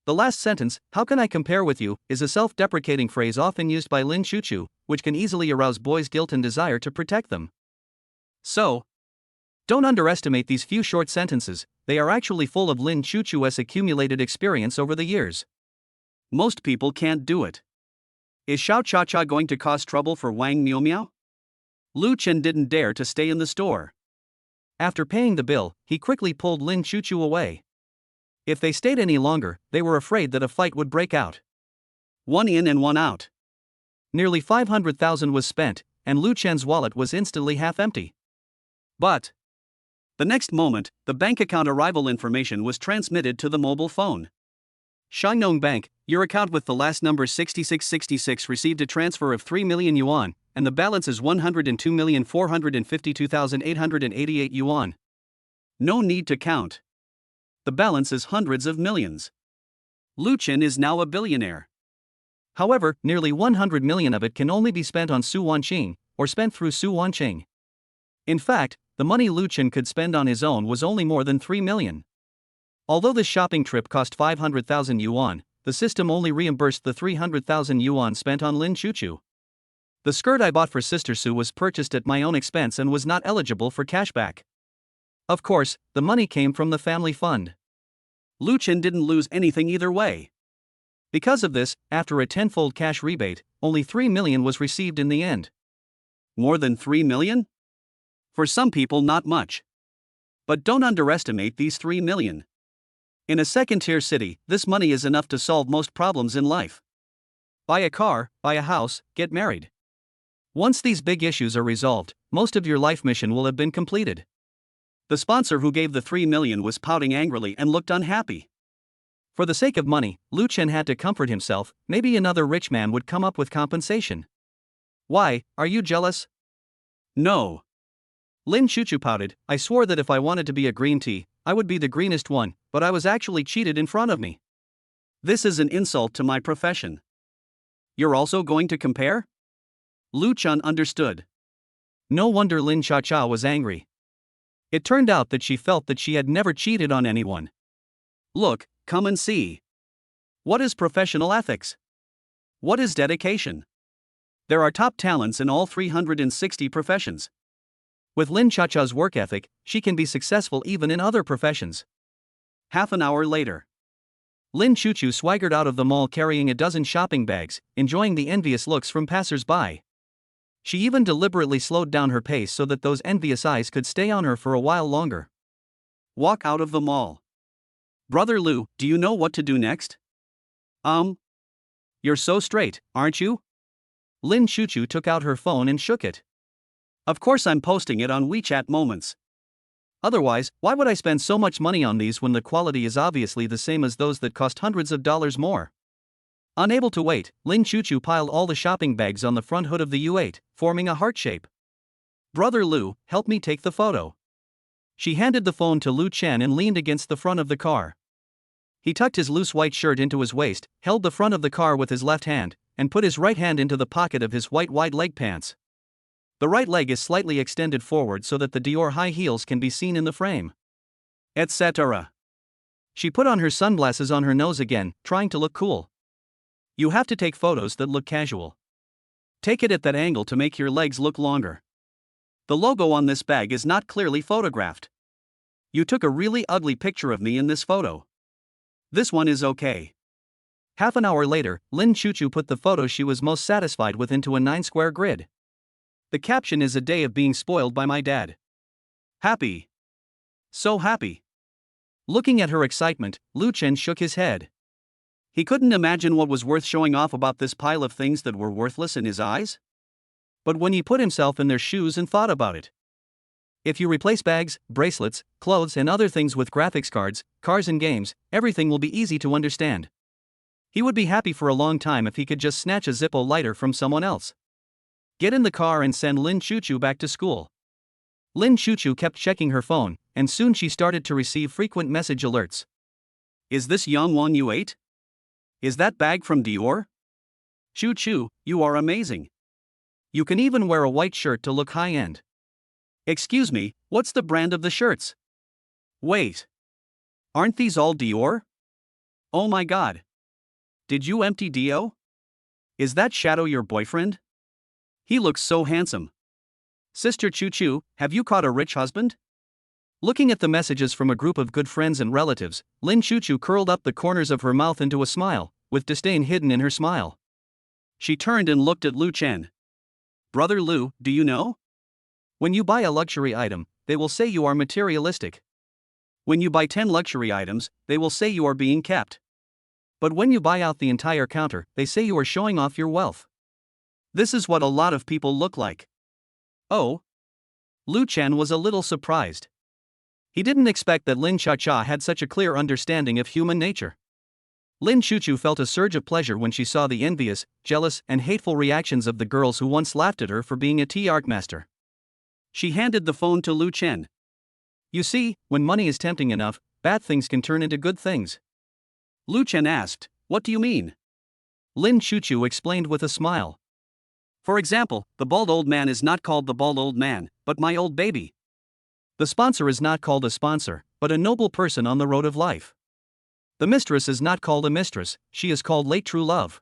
The last sentence, how can I compare with you, is a self-deprecating phrase often used by Lin Chuchu, which can easily arouse boys' guilt and desire to protect them. So, don't underestimate these few short sentences, they are actually full of Lin Chuchu's accumulated experience over the years. Most people can't do it. Is Xiao Cha Cha going to cause trouble for Wang Miao? Lu Chen didn't dare to stay in the store. After paying the bill, he quickly pulled Lin Chuchu away. If they stayed any longer, they were afraid that a fight would break out. One in and one out. Nearly 500,000 was spent, and Lu Chen's wallet was instantly half empty. But the next moment, the bank account arrival information was transmitted to the mobile phone. Shingnong Bank, your account with the last number 6666 received a transfer of 3 million yuan, and the balance is 102,452,888 yuan. No need to count. The balance is hundreds of millions. Lu Chen is now a billionaire. However, nearly 100 million of it can only be spent on Su Wanqing, or spent through Su Wanqing. In fact, the money Lu Chen could spend on his own was only more than 3 million. Although this shopping trip cost 500,000 yuan, the system only reimbursed the 300,000 yuan spent on Lin Chuchu. The skirt I bought for Sister Sue was purchased at my own expense and was not eligible for cashback. Of course, the money came from the family fund. Lu Chen didn't lose anything either way. Because of this, after a tenfold cash rebate, only 3 million was received in the end. More than 3 million? For some people, not much. But don't underestimate these 3 million. In a second-tier city, this money is enough to solve most problems in life. Buy a car, buy a house, get married. Once these big issues are resolved, most of your life mission will have been completed. The sponsor who gave the 3 million was pouting angrily and looked unhappy. For the sake of money, Lu Chen had to comfort himself, maybe another rich man would come up with compensation. Why, are you jealous? No. Lin Chuchu pouted, I swore that if I wanted to be a green tea, I would be the greenest one, but I was actually cheated in front of me. This is an insult to my profession. You're also going to compare? Lu Chen understood. No wonder Lin Chuchu was angry. It turned out that she felt that she had never cheated on anyone. Look, come and see. What is professional ethics? What is dedication? There are top talents in all 360 professions. With Lin Chuchu's work ethic, she can be successful even in other professions. Half an hour later, Lin Chuchu swaggered out of the mall carrying a dozen shopping bags, enjoying the envious looks from passers-by. She even deliberately slowed down her pace so that those envious eyes could stay on her for a while longer. Walk out of the mall. Brother Lu, do you know what to do next? You're so straight, aren't you? Lin Chuchu took out her phone and shook it. Of course I'm posting it on WeChat Moments. Otherwise, why would I spend so much money on these when the quality is obviously the same as those that cost hundreds of dollars more? Unable to wait, Lin Chuchu piled all the shopping bags on the front hood of the U8, forming a heart shape. Brother Lu, help me take the photo. She handed the phone to Lu Chen and leaned against the front of the car. He tucked his loose white shirt into his waist, held the front of the car with his left hand, and put his right hand into the pocket of his white wide leg pants. The right leg is slightly extended forward so that the Dior high heels can be seen in the frame. Etc. She put on her sunglasses on her nose again, trying to look cool. You have to take photos that look casual. Take it at that angle to make your legs look longer. The logo on this bag is not clearly photographed. You took a really ugly picture of me in this photo. This one is okay. Half an hour later, Lin Chuchu put the photo she was most satisfied with into a 9-square grid. The caption is a day of being spoiled by my dad. Happy. So happy. Looking at her excitement, Lu Chen shook his head. He couldn't imagine what was worth showing off about this pile of things that were worthless in his eyes. But when he put himself in their shoes and thought about it. If you replace bags, bracelets, clothes and other things with graphics cards, cars and games, everything will be easy to understand. He would be happy for a long time if he could just snatch a Zippo lighter from someone else. Get in the car and send Lin Chuchu back to school. Lin Chuchu kept checking her phone, and soon she started to receive frequent message alerts. Is this Yang Wang you ate? Is that bag from Dior? Chuchu, you are amazing. You can even wear a white shirt to look high-end. Excuse me, what's the brand of the shirts? Wait. Aren't these all Dior? Oh my god. Did you empty Dio? Is that Shadow your boyfriend? He looks so handsome. Sister Chuchu, have you caught a rich husband? Looking at the messages from a group of good friends and relatives, Lin Chuchu curled up the corners of her mouth into a smile, with disdain hidden in her smile. She turned and looked at Lu Chen. Brother Lu, do you know? When you buy a luxury item, they will say you are materialistic. When you buy 10 luxury items, they will say you are being kept. But when you buy out the entire counter, they say you are showing off your wealth. This is what a lot of people look like. Oh? Lu Chen was a little surprised. He didn't expect that Lin Chuchu had such a clear understanding of human nature. Lin Chuchu felt a surge of pleasure when she saw the envious, jealous, and hateful reactions of the girls who once laughed at her for being a tea art master. She handed the phone to Lu Chen. You see, when money is tempting enough, bad things can turn into good things. Lu Chen asked, what do you mean? Lin Chuchu explained with a smile. For example, the bald old man is not called the bald old man, but my old baby. The sponsor is not called a sponsor, but a noble person on the road of life. The mistress is not called a mistress, she is called late true love.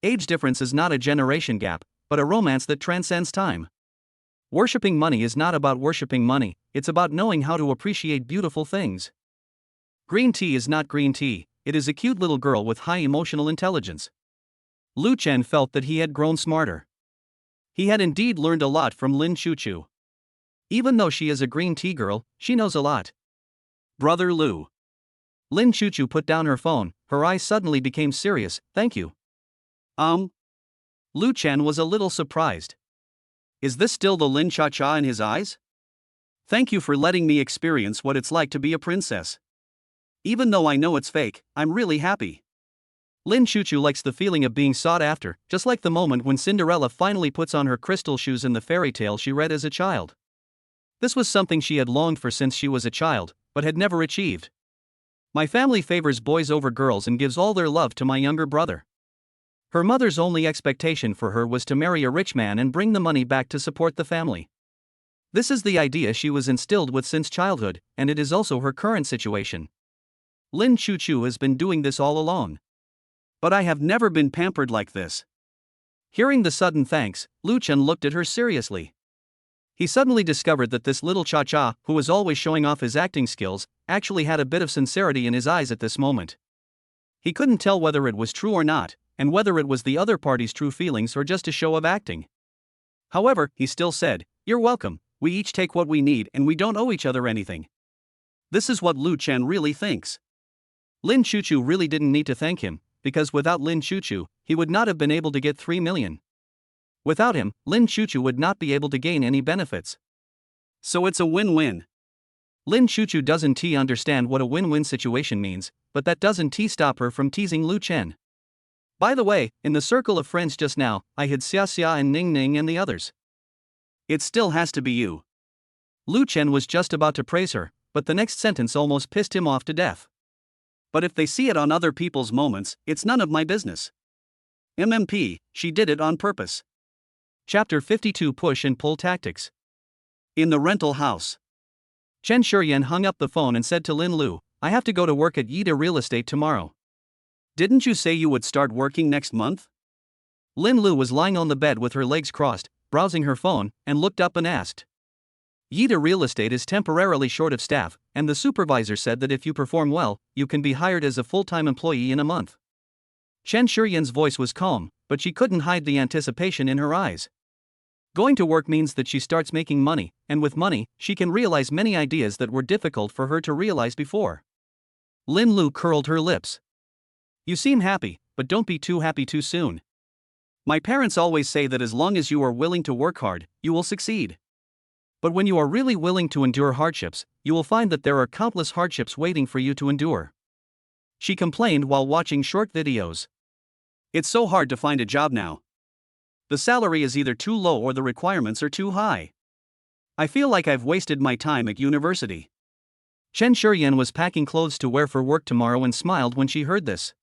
Age difference is not a generation gap, but a romance that transcends time. Worshipping money is not about worshipping money, it's about knowing how to appreciate beautiful things. Green tea is not green tea, it is a cute little girl with high emotional intelligence. Lu Chen felt that he had grown smarter. He had indeed learned a lot from Lin Chuchu. Even though she is a green tea girl, she knows a lot. Brother Lu. Lin Chuchu put down her phone, her eyes suddenly became serious. Thank you. Lu Chen was a little surprised. Is this still the Lin Cha-cha in his eyes? Thank you for letting me experience what it's like to be a princess. Even though I know it's fake, I'm really happy. Lin Chuchu likes the feeling of being sought after, just like the moment when Cinderella finally puts on her crystal shoes in the fairy tale she read as a child. This was something she had longed for since she was a child, but had never achieved. My family favors boys over girls and gives all their love to my younger brother. Her mother's only expectation for her was to marry a rich man and bring the money back to support the family. This is the idea she was instilled with since childhood, and it is also her current situation. Lin Chuchu has been doing this all along. But I have never been pampered like this. Hearing the sudden thanks, Lu Chen looked at her seriously. He suddenly discovered that this little cha-cha, who was always showing off his acting skills, actually had a bit of sincerity in his eyes at this moment. He couldn't tell whether it was true or not, and whether it was the other party's true feelings or just a show of acting. However, he still said, "You're welcome, we each take what we need and we don't owe each other anything." This is what Lu Chen really thinks. Lin Chuchu really didn't need to thank him, because without Lin Chuchu, he would not have been able to get 3 million. Without him, Lin Chuchu would not be able to gain any benefits. So it's a win-win. Lin Chuchu doesn't understand what a win-win situation means, but that doesn't stop her from teasing Lu Chen. By the way, in the circle of friends just now, I had Xia Xia and Ning Ning and the others. It still has to be you. Lu Chen was just about to praise her, but the next sentence almost pissed him off to death. But if they see it on other people's moments, it's none of my business. MMP, she did it on purpose. Chapter 52 Push and Pull Tactics. In the rental house. Chen Shuren hung up the phone and said to Linlu, "I have to go to work at Yida Real Estate tomorrow." "Didn't you say you would start working next month?" Linlu was lying on the bed with her legs crossed, browsing her phone, and looked up and asked. Yida Real Estate is temporarily short of staff, and the supervisor said that if you perform well, you can be hired as a full-time employee in a month. Chen Shuren's voice was calm, but she couldn't hide the anticipation in her eyes. Going to work means that she starts making money, and with money, she can realize many ideas that were difficult for her to realize before. Linlu curled her lips. "You seem happy, but don't be too happy too soon. My parents always say that as long as you are willing to work hard, you will succeed. But when you are really willing to endure hardships, you will find that there are countless hardships waiting for you to endure." She complained while watching short videos. "It's so hard to find a job now. The salary is either too low or the requirements are too high. I feel like I've wasted my time at university." Chen Shuren was packing clothes to wear for work tomorrow and smiled when she heard this.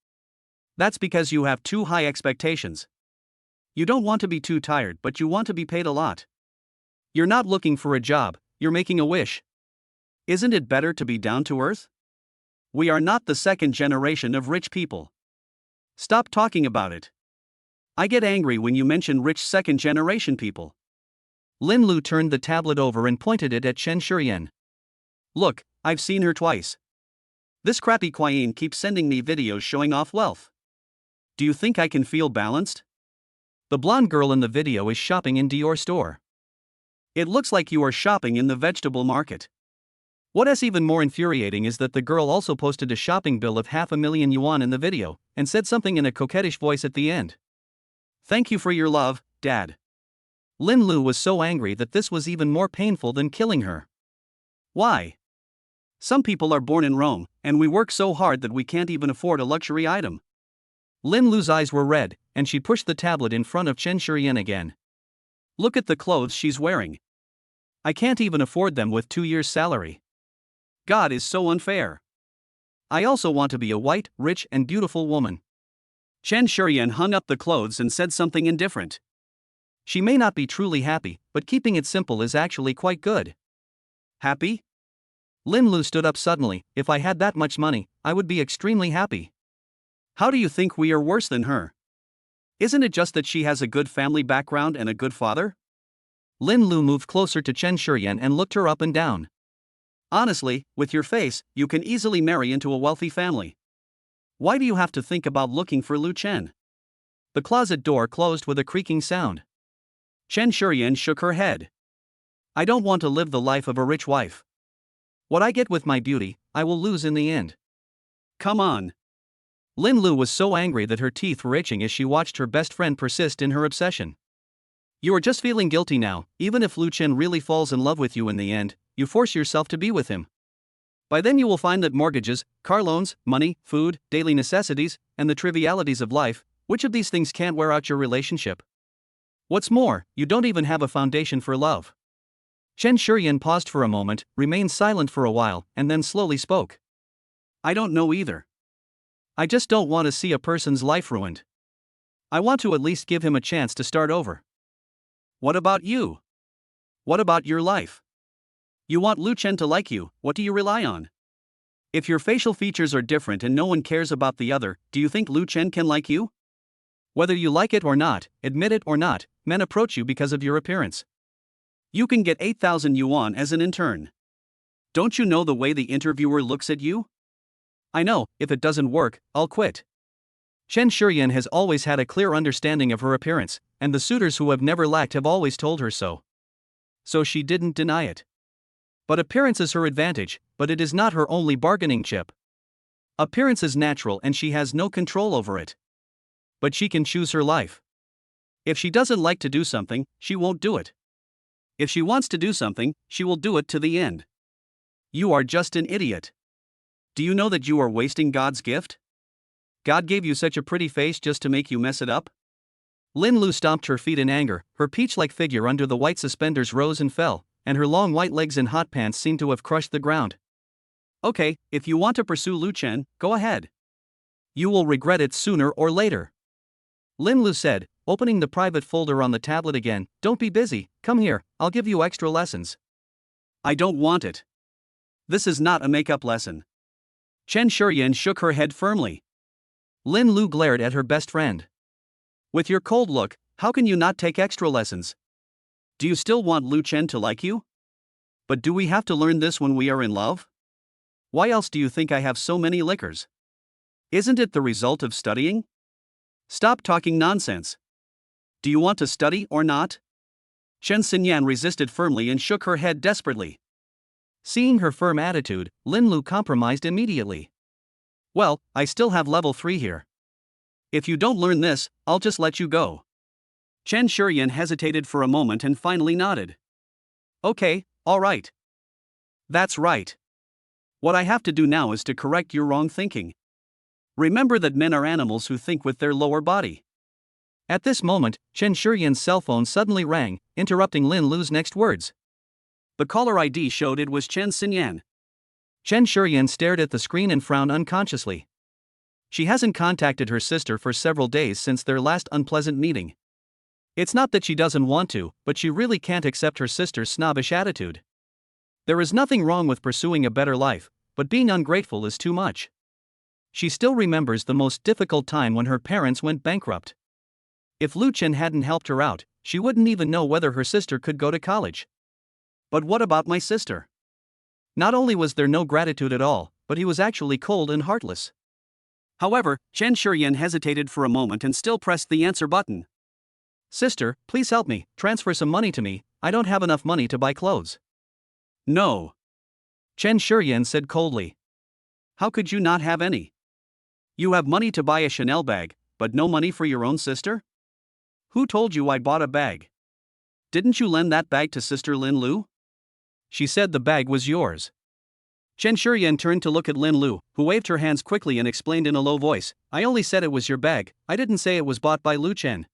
"That's because you have too high expectations. You don't want to be too tired, but you want to be paid a lot. You're not looking for a job, you're making a wish. Isn't it better to be down to earth? We are not the second generation of rich people. Stop talking about it. I get angry when you mention rich second generation people." Linlu turned the tablet over and pointed it at Chen Shuren. "Look, I've seen her twice. This crappy Quyen keeps sending me videos showing off wealth. Do you think I can feel balanced? The blonde girl in the video is shopping in Dior store. It looks like you are shopping in the vegetable market. What is even more infuriating is that the girl also posted a shopping bill of 500,000 yuan in the video, and said something in a coquettish voice at the end. Thank you for your love, Dad." Linlu was so angry that this was even more painful than killing her. Why? Some people are born in Rome, and we work so hard that we can't even afford a luxury item. Linlu's eyes were red, and she pushed the tablet in front of Chen Shuren again. Look at the clothes she's wearing. I can't even afford them with 2 years' salary. God is so unfair. I also want to be a white, rich, and beautiful woman. Chen Shuren hung up the clothes and said something indifferent. She may not be truly happy, but keeping it simple is actually quite good. Happy? Linlu stood up suddenly. "If I had that much money, I would be extremely happy. How do you think we are worse than her? Isn't it just that she has a good family background and a good father? Linlu moved closer to Chen Shuren and looked her up and down. Honestly, with your face, you can easily marry into a wealthy family. Why do you have to think about looking for Lu Chen? The closet door closed with a creaking sound. Chen Shuren shook her head. I don't want to live the life of a rich wife. What I get with my beauty, I will lose in the end. Come on. Linlu was so angry that her teeth were itching as she watched her best friend persist in her obsession. You are just feeling guilty now. Even if Lu Chen really falls in love with you in the end, you force yourself to be with him. By then you will find that mortgages, car loans, money, food, daily necessities, and the trivialities of life, which of these things can't wear out your relationship? What's more, you don't even have a foundation for love. Chen Shuren paused for a moment, remained silent for a while, and then slowly spoke. I don't know either. I just don't want to see a person's life ruined. I want to at least give him a chance to start over. What about you? What about your life? You want Lu Chen to like you, what do you rely on? If your facial features are different and no one cares about the other, do you think Lu Chen can like you? Whether you like it or not, admit it or not, men approach you because of your appearance. You can get 8,000 yuan as an intern. Don't you know the way the interviewer looks at you? I know, if it doesn't work, I'll quit. Chen Shuren has always had a clear understanding of her appearance, and the suitors who have never lacked have always told her so. So she didn't deny it. But appearance is her advantage, but it is not her only bargaining chip. Appearance is natural and she has no control over it. But she can choose her life. If she doesn't like to do something, she won't do it. If she wants to do something, she will do it to the end. You are just an idiot. Do you know that you are wasting God's gift? God gave you such a pretty face just to make you mess it up? Linlu stomped her feet in anger, her peach-like figure under the white suspenders rose and fell, and her long white legs in hot pants seemed to have crushed the ground. Okay, if you want to pursue Lu Chen, go ahead. You will regret it sooner or later. Linlu said, opening the private folder on the tablet again. Don't be busy, come here, I'll give you extra lessons. I don't want it. This is not a makeup lesson. Chen Shuren shook her head firmly. Linlu glared at her best friend. With your cold look, how can you not take extra lessons? Do you still want Lu Chen to like you? But do we have to learn this when we are in love? Why else do you think I have so many liquors? Isn't it the result of studying? Stop talking nonsense. Do you want to study or not? Chen Xinyan resisted firmly and shook her head desperately. Seeing her firm attitude, Linlu compromised immediately. Well, I still have level 3 here. If you don't learn this, I'll just let you go. Chen Shuren hesitated for a moment and finally nodded. Okay, all right. That's right. What I have to do now is to correct your wrong thinking. Remember that men are animals who think with their lower body. At this moment, Chen Shuren's cell phone suddenly rang, interrupting Linlu's next words. The caller ID showed it was Chen Xinyan. Chen Shuren stared at the screen and frowned unconsciously. She hasn't contacted her sister for several days since their last unpleasant meeting. It's not that she doesn't want to, but she really can't accept her sister's snobbish attitude. There is nothing wrong with pursuing a better life, but being ungrateful is too much. She still remembers the most difficult time when her parents went bankrupt. If Lu Chen hadn't helped her out, she wouldn't even know whether her sister could go to college. But what about my sister? Not only was there no gratitude at all, but he was actually cold and heartless. However, Chen Shuren hesitated for a moment and still pressed the answer button. Sister, please help me, transfer some money to me, I don't have enough money to buy clothes. No. Chen Shuren said coldly. How could you not have any? You have money to buy a Chanel bag, but no money for your own sister? Who told you I bought a bag? Didn't you lend that bag to Sister Linlu? She said the bag was yours. Chen Shuren turned to look at Linlu, who waved her hands quickly and explained in a low voice, I only said it was your bag, I didn't say it was bought by Lu Chen.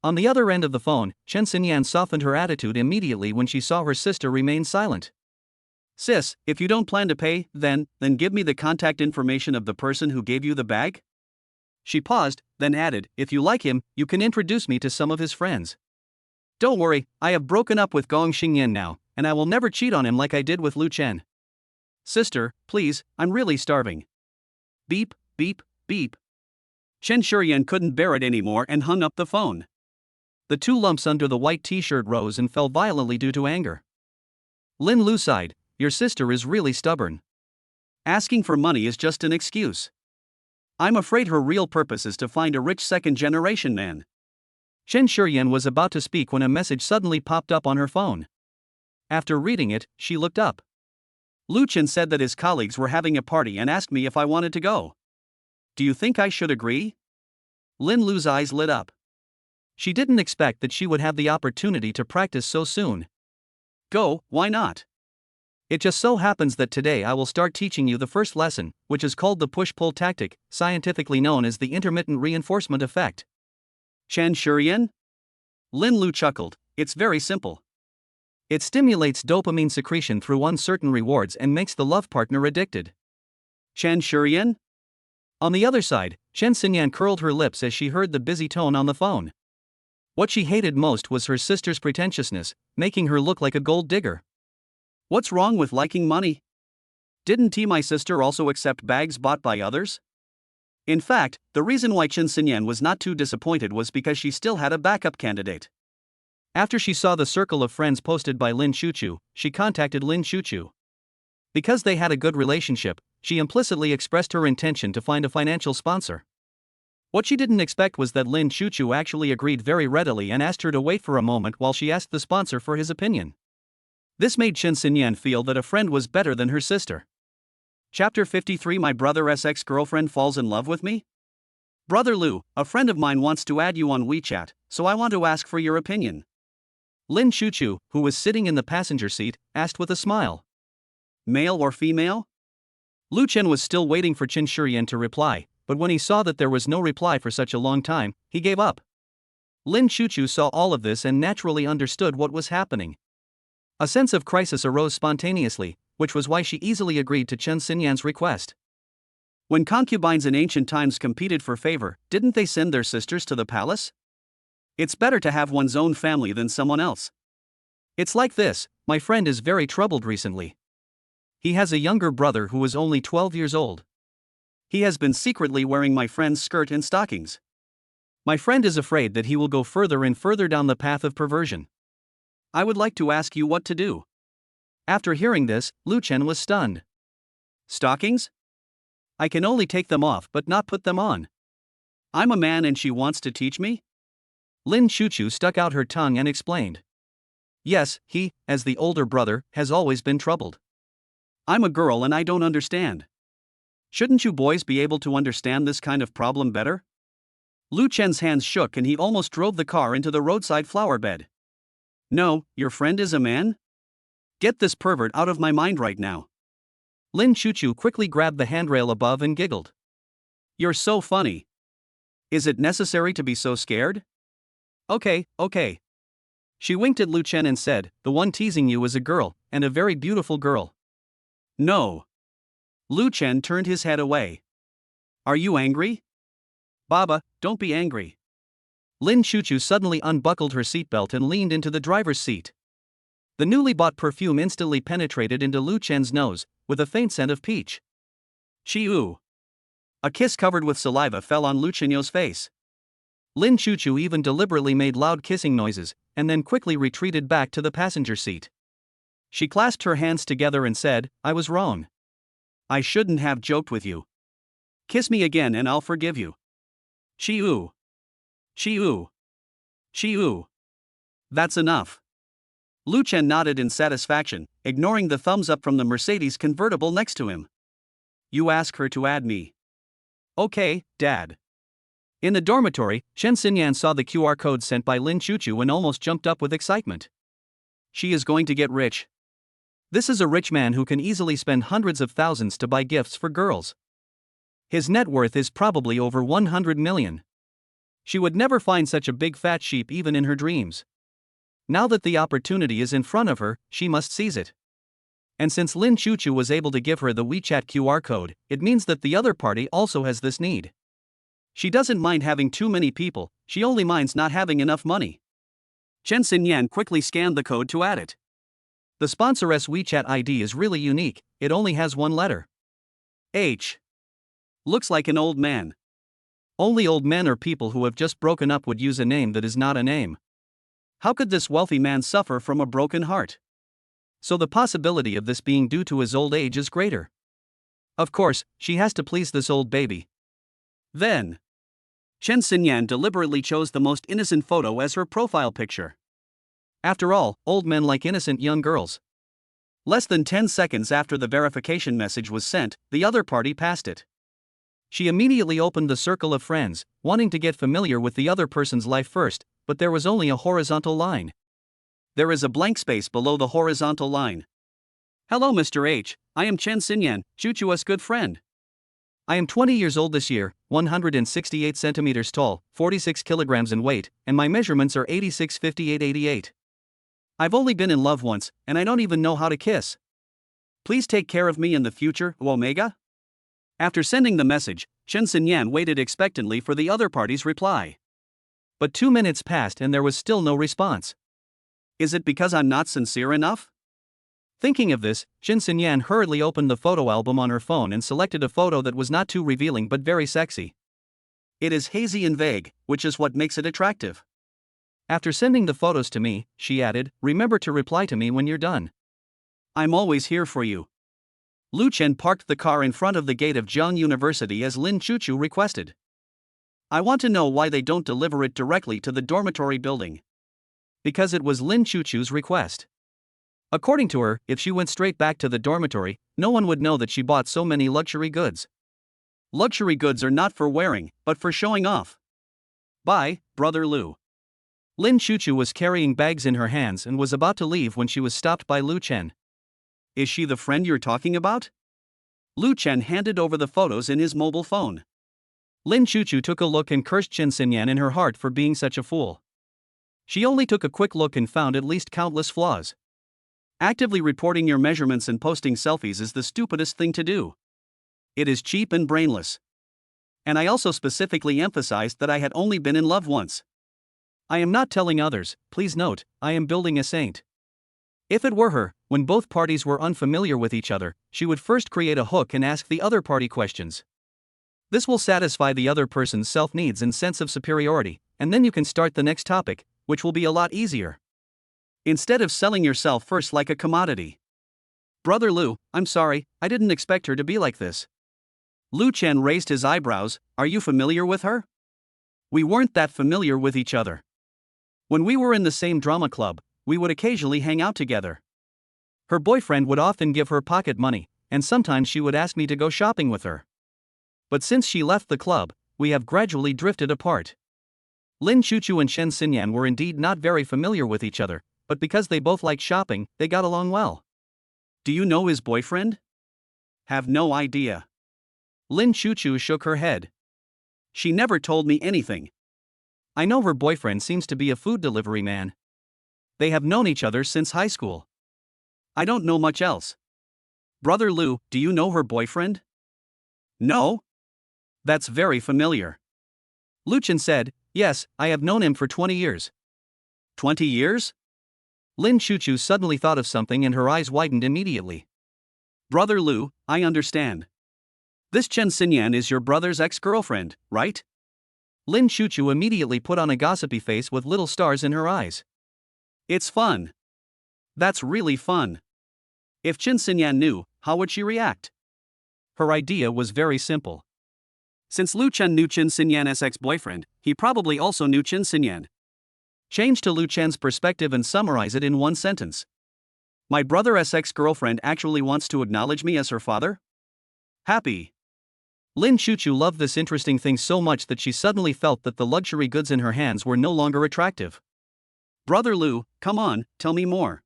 On the other end of the phone, Chen Xinyan softened her attitude immediately when she saw her sister remain silent. Sis, if you don't plan to pay, then give me the contact information of the person who gave you the bag? She paused, then added, if you like him, you can introduce me to some of his friends. Don't worry, I have broken up with Gong Xingyan now, and I will never cheat on him like I did with Lu Chen. Sister, please, I'm really starving. Beep, beep, beep. Shuren couldn't bear it anymore and hung up the phone. The two lumps under the white t-shirt rose and fell violently due to anger. Linlu sighed, "Your sister is really stubborn. Asking for money is just an excuse. I'm afraid her real purpose is to find a rich second-generation man." Shuren was about to speak when a message suddenly popped up on her phone. After reading it, she looked up. Luchin said that his colleagues were having a party and asked me if I wanted to go. Do you think I should agree? Linlu's eyes lit up. She didn't expect that she would have the opportunity to practice so soon. Go, why not? It just so happens that today I will start teaching you the first lesson, which is called the push-pull tactic, scientifically known as the intermittent reinforcement effect. Shuren? Linlu chuckled, "It's very simple. It stimulates dopamine secretion through uncertain rewards and makes the love partner addicted." Shuren? On the other side, Shinjasha curled her lips as she heard the busy tone on the phone. What she hated most was her sister's pretentiousness, making her look like a gold digger. What's wrong with liking money? Didn't my sister also accept bags bought by others? In fact, the reason why Shinjasha was not too disappointed was because she still had a backup candidate. After she saw the circle of friends posted by Lin Chuchu, she contacted Lin Chuchu. Because they had a good relationship, she implicitly expressed her intention to find a financial sponsor. What she didn't expect was that Lin Chuchu actually agreed very readily and asked her to wait for a moment while she asked the sponsor for his opinion. This made Shinjasha feel that a friend was better than her sister. Chapter 53 My brother's ex-girlfriend falls in love with me? Brother Lu, a friend of mine wants to add you on WeChat, so I want to ask for your opinion. Lin Chuchu, who was sitting in the passenger seat, asked with a smile. Male or female? Luchin was still waiting for Shuren to reply, but when he saw that there was no reply for such a long time, he gave up. Lin Chuchu saw all of this and naturally understood what was happening. A sense of crisis arose spontaneously, which was why she easily agreed to Shuren's request. When concubines in ancient times competed for favor, didn't they send their sisters to the palace? It's better to have one's own family than someone else. It's like this, my friend is very troubled recently. He has a younger brother who is only 12 years old. He has been secretly wearing my friend's skirt and stockings. My friend is afraid that he will go further and further down the path of perversion. I would like to ask you what to do. After hearing this, Luchin was stunned. Stockings? I can only take them off but not put them on. I'm a man and she wants to teach me? Lin Chuchu stuck out her tongue and explained. Yes, he, as the older brother, has always been troubled. I'm a girl and I don't understand. Shouldn't you boys be able to understand this kind of problem better? Luchin's hands shook and he almost drove the car into the roadside flower bed. No, your friend is a man? Get this pervert out of my mind right now. Lin Chuchu quickly grabbed the handrail above and giggled. You're so funny. Is it necessary to be so scared? Okay. She winked at Luchin and said, the one teasing you is a girl, and a very beautiful girl. No. Luchin turned his head away. Are you angry? Baba, don't be angry. Lin Chuchu suddenly unbuckled her seatbelt and leaned into the driver's seat. The newly bought perfume instantly penetrated into Luchin's nose, with a faint scent of peach. Shoo! A kiss covered with saliva fell on Luchin's face. Lin Chuchu even deliberately made loud kissing noises, and then quickly retreated back to the passenger seat. She clasped her hands together and said, I was wrong. I shouldn't have joked with you. Kiss me again and I'll forgive you. Shoo! That's enough. Luchin nodded in satisfaction, ignoring the thumbs up from the Mercedes convertible next to him. You ask her to add me. Okay, Dad. In the dormitory, Shinjasha saw the QR code sent by Lin Chuchu and almost jumped up with excitement. She is going to get rich. This is a rich man who can easily spend hundreds of thousands to buy gifts for girls. His net worth is probably over 100 million. She would never find such a big fat sheep even in her dreams. Now that the opportunity is in front of her, she must seize it. And since Lin Chuchu was able to give her the WeChat QR code, it means that the other party also has this need. She doesn't mind having too many people, she only minds not having enough money. Shinjasha quickly scanned the code to add it. The sponsor's WeChat ID is really unique, it only has one letter. H. Looks like an old man. Only old men or people who have just broken up would use a name that is not a name. How could this wealthy man suffer from a broken heart? So the possibility of this being due to his old age is greater. Of course, she has to please this old baby. Then, Chen Xinyan deliberately chose the most innocent photo as her profile picture. After all, old men like innocent young girls. Less than 10 seconds after the verification message was sent, the other party passed it. She immediately opened the circle of friends, wanting to get familiar with the other person's life first, but there was only a horizontal line. There is a blank space below the horizontal line. Hello Mr. H, I am Chen Xinyan, Chuchu's good friend. I am 20 years old this year, 168 centimeters tall, 46 kilograms in weight, and my measurements are 86, 58, 88. I've only been in love once, and I don't even know how to kiss. Please take care of me in the future, Omega? After sending the message, Chen Xinyan waited expectantly for the other party's reply. But 2 minutes passed and there was still no response. Is it because I'm not sincere enough? Thinking of this, Chen Xinyan hurriedly opened the photo album on her phone and selected a photo that was not too revealing but very sexy. It is hazy and vague, which is what makes it attractive. After sending the photos to me, she added, remember to reply to me when you're done. I'm always here for you. Lu Chen parked the car in front of the gate of Jiang University as Lin Chuchu requested. I want to know why they don't deliver it directly to the dormitory building. Because it was Lin Chuchu's request. According to her, if she went straight back to the dormitory, no one would know that she bought so many luxury goods. Luxury goods are not for wearing, but for showing off. Bye, Brother Lu. Lin Chuchu was carrying bags in her hands and was about to leave when she was stopped by Lu Chen. Is she the friend you're talking about? Lu Chen handed over the photos in his mobile phone. Lin Chuchu took a look and cursed Chen Xinyan in her heart for being such a fool. She only took a quick look and found at least countless flaws. Actively reporting your measurements and posting selfies is the stupidest thing to do. It is cheap and brainless. And I also specifically emphasized that I had only been in love once. I am not telling others, please note, I am building a saint. If it were her, when both parties were unfamiliar with each other, she would first create a hook and ask the other party questions. This will satisfy the other person's self-needs and sense of superiority, and then you can start the next topic, which will be a lot easier. Instead of selling yourself first like a commodity. Brother Lu, I'm sorry, I didn't expect her to be like this. Lu Chen raised his eyebrows, are you familiar with her? We weren't that familiar with each other. When we were in the same drama club, we would occasionally hang out together. Her boyfriend would often give her pocket money, and sometimes she would ask me to go shopping with her. But since she left the club, we have gradually drifted apart. Lin Chuchu and Chen Xinyan were indeed not very familiar with each other, but because they both liked shopping, they got along well. Do you know his boyfriend? Have no idea. Lin Chuchu shook her head. She never told me anything. I know her boyfriend seems to be a food delivery man. They have known each other since high school. I don't know much else. Brother Lu, do you know her boyfriend? No? That's very familiar. Lu Chen said, yes, I have known him for 20 years. 20 years? Lin Chuchu suddenly thought of something and her eyes widened immediately. Brother Lu, I understand. This Chen Xinyan is your brother's ex-girlfriend, right? Lin Chuchu immediately put on a gossipy face with little stars in her eyes. It's fun. That's really fun. If Chen Xinyan knew, how would she react? Her idea was very simple. Since Lu Chen knew Chen Xinyan's ex-boyfriend, he probably also knew Chen Xinyan. Change to Lu Chen's perspective and summarize it in one sentence. My brother's ex-girlfriend actually wants to acknowledge me as her father? Happy. Lin Chuchu loved this interesting thing so much that she suddenly felt that the luxury goods in her hands were no longer attractive. Brother Lu, come on, tell me more.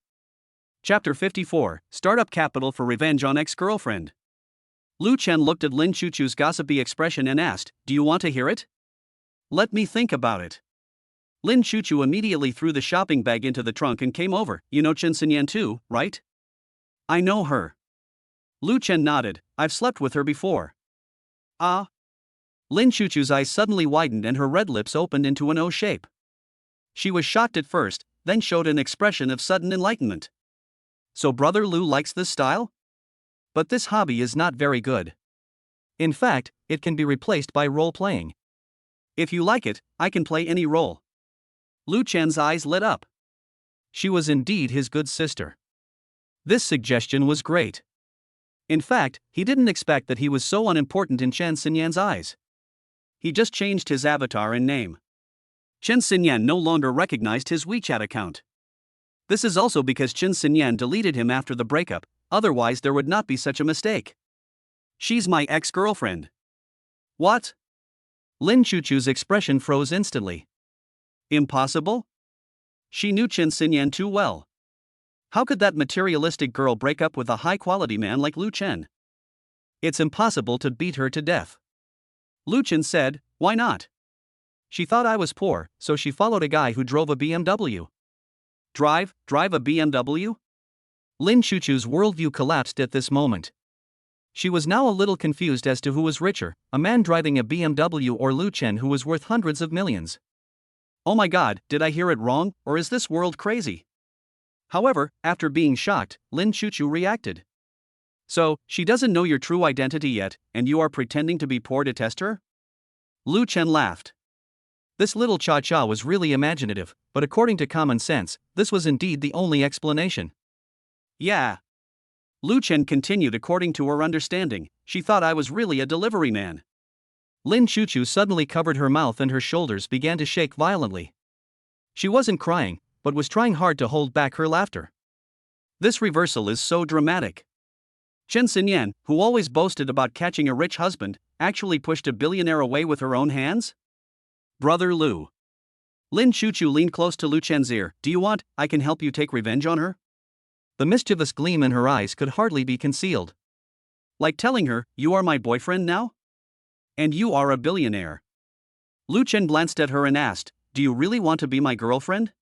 Chapter 54, Startup Capital for Revenge on Ex-Girlfriend. Lu Chen looked at Lin Chuchu's gossipy expression and asked, do you want to hear it? Let me think about it. Lin Chuchu immediately threw the shopping bag into the trunk and came over. You know Chen Xinyan too, right? I know her. Lu Chen nodded, I've slept with her before. Ah? Lin Chuchu's eyes suddenly widened and her red lips opened into an O shape. She was shocked at first, then showed an expression of sudden enlightenment. So Brother Lu likes this style? But this hobby is not very good. In fact, it can be replaced by role-playing. If you like it, I can play any role. Lu Chen's eyes lit up. She was indeed his good sister. This suggestion was great. In fact, he didn't expect that he was so unimportant in Chen Xinyan's eyes. He just changed his avatar and name. Chen Xinyan no longer recognized his WeChat account. This is also because Chen Xinyan deleted him after the breakup, otherwise there would not be such a mistake. She's my ex-girlfriend. What? Lin Chuchu's expression froze instantly. Impossible? She knew Chen Xinyan too well. How could that materialistic girl break up with a high-quality man like Lu Chen? It's impossible to beat her to death. Lu Chen said, why not? She thought I was poor, so she followed a guy who drove a BMW. Drive a BMW? Lin Chuchu's worldview collapsed at this moment. She was now a little confused as to who was richer, a man driving a BMW or Lu Chen who was worth hundreds of millions. Oh my god, did I hear it wrong, or is this world crazy? However, after being shocked, Lin Chuchu reacted. So, she doesn't know your true identity yet, and you are pretending to be poor to test her? Lu Chen laughed. This little cha-cha was really imaginative, but according to common sense, this was indeed the only explanation. Yeah. Lu Chen continued. According to her understanding, she thought I was really a delivery man. Lin Chuchu suddenly covered her mouth and her shoulders began to shake violently. She wasn't crying, but was trying hard to hold back her laughter. This reversal is so dramatic. Chen Xinyan, who always boasted about catching a rich husband, actually pushed a billionaire away with her own hands? Brother Lu. Lin Chuchu leaned close to Lu Chen's ear. Do you want, I can help you take revenge on her? The mischievous gleam in her eyes could hardly be concealed. Like telling her, you are my boyfriend now? And you are a billionaire. Lu Chen glanced at her and asked, do you really want to be my girlfriend?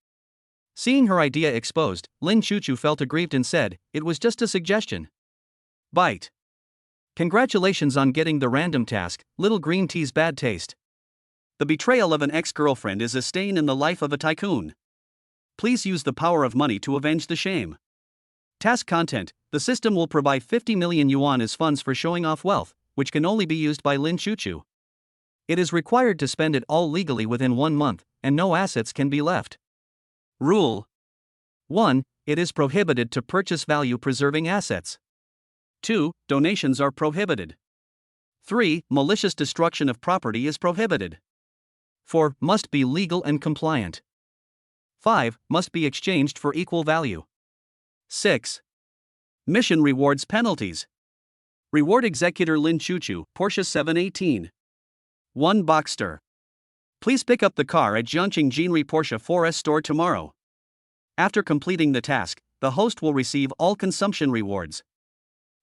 Seeing her idea exposed, Lin Chuchu felt aggrieved and said, it was just a suggestion. Bite. Congratulations on getting the random task, little green tea's bad taste. The betrayal of an ex-girlfriend is a stain in the life of a tycoon. Please use the power of money to avenge the shame. Task content: the system will provide 50 million yuan as funds for showing off wealth, which can only be used by Lin Chuchu. It is required to spend it all legally within 1 month, and no assets can be left. Rule 1. It is prohibited to purchase value-preserving assets. 2. Donations are prohibited. 3. Malicious destruction of property is prohibited. 4. Must be legal and compliant. 5. Must be exchanged for equal value. 6. Mission rewards penalties. Reward Executor Lin Chuchu, Porsche 718. 1 Boxster. Please pick up the car at Jiangqing Jinri Porsche 4S store tomorrow. After completing the task, the host will receive all consumption rewards.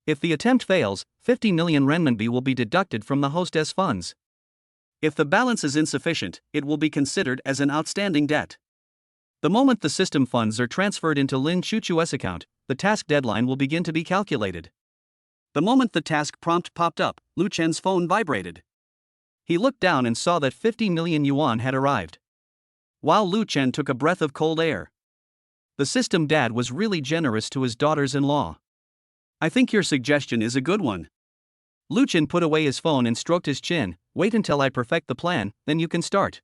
If the attempt fails, 50 million renminbi will be deducted from the hostess funds. If the balance is insufficient, it will be considered as an outstanding debt. The moment the system funds are transferred into Lin Chuchu's account, the task deadline will begin to be calculated. The moment the task prompt popped up, Lu Chen's phone vibrated. He looked down and saw that 50 million yuan had arrived. While Lu Chen took a breath of cold air. The system dad was really generous to his daughters-in-law. I think your suggestion is a good one. Lu Chen put away his phone and stroked his chin. Wait until I perfect the plan, then you can start.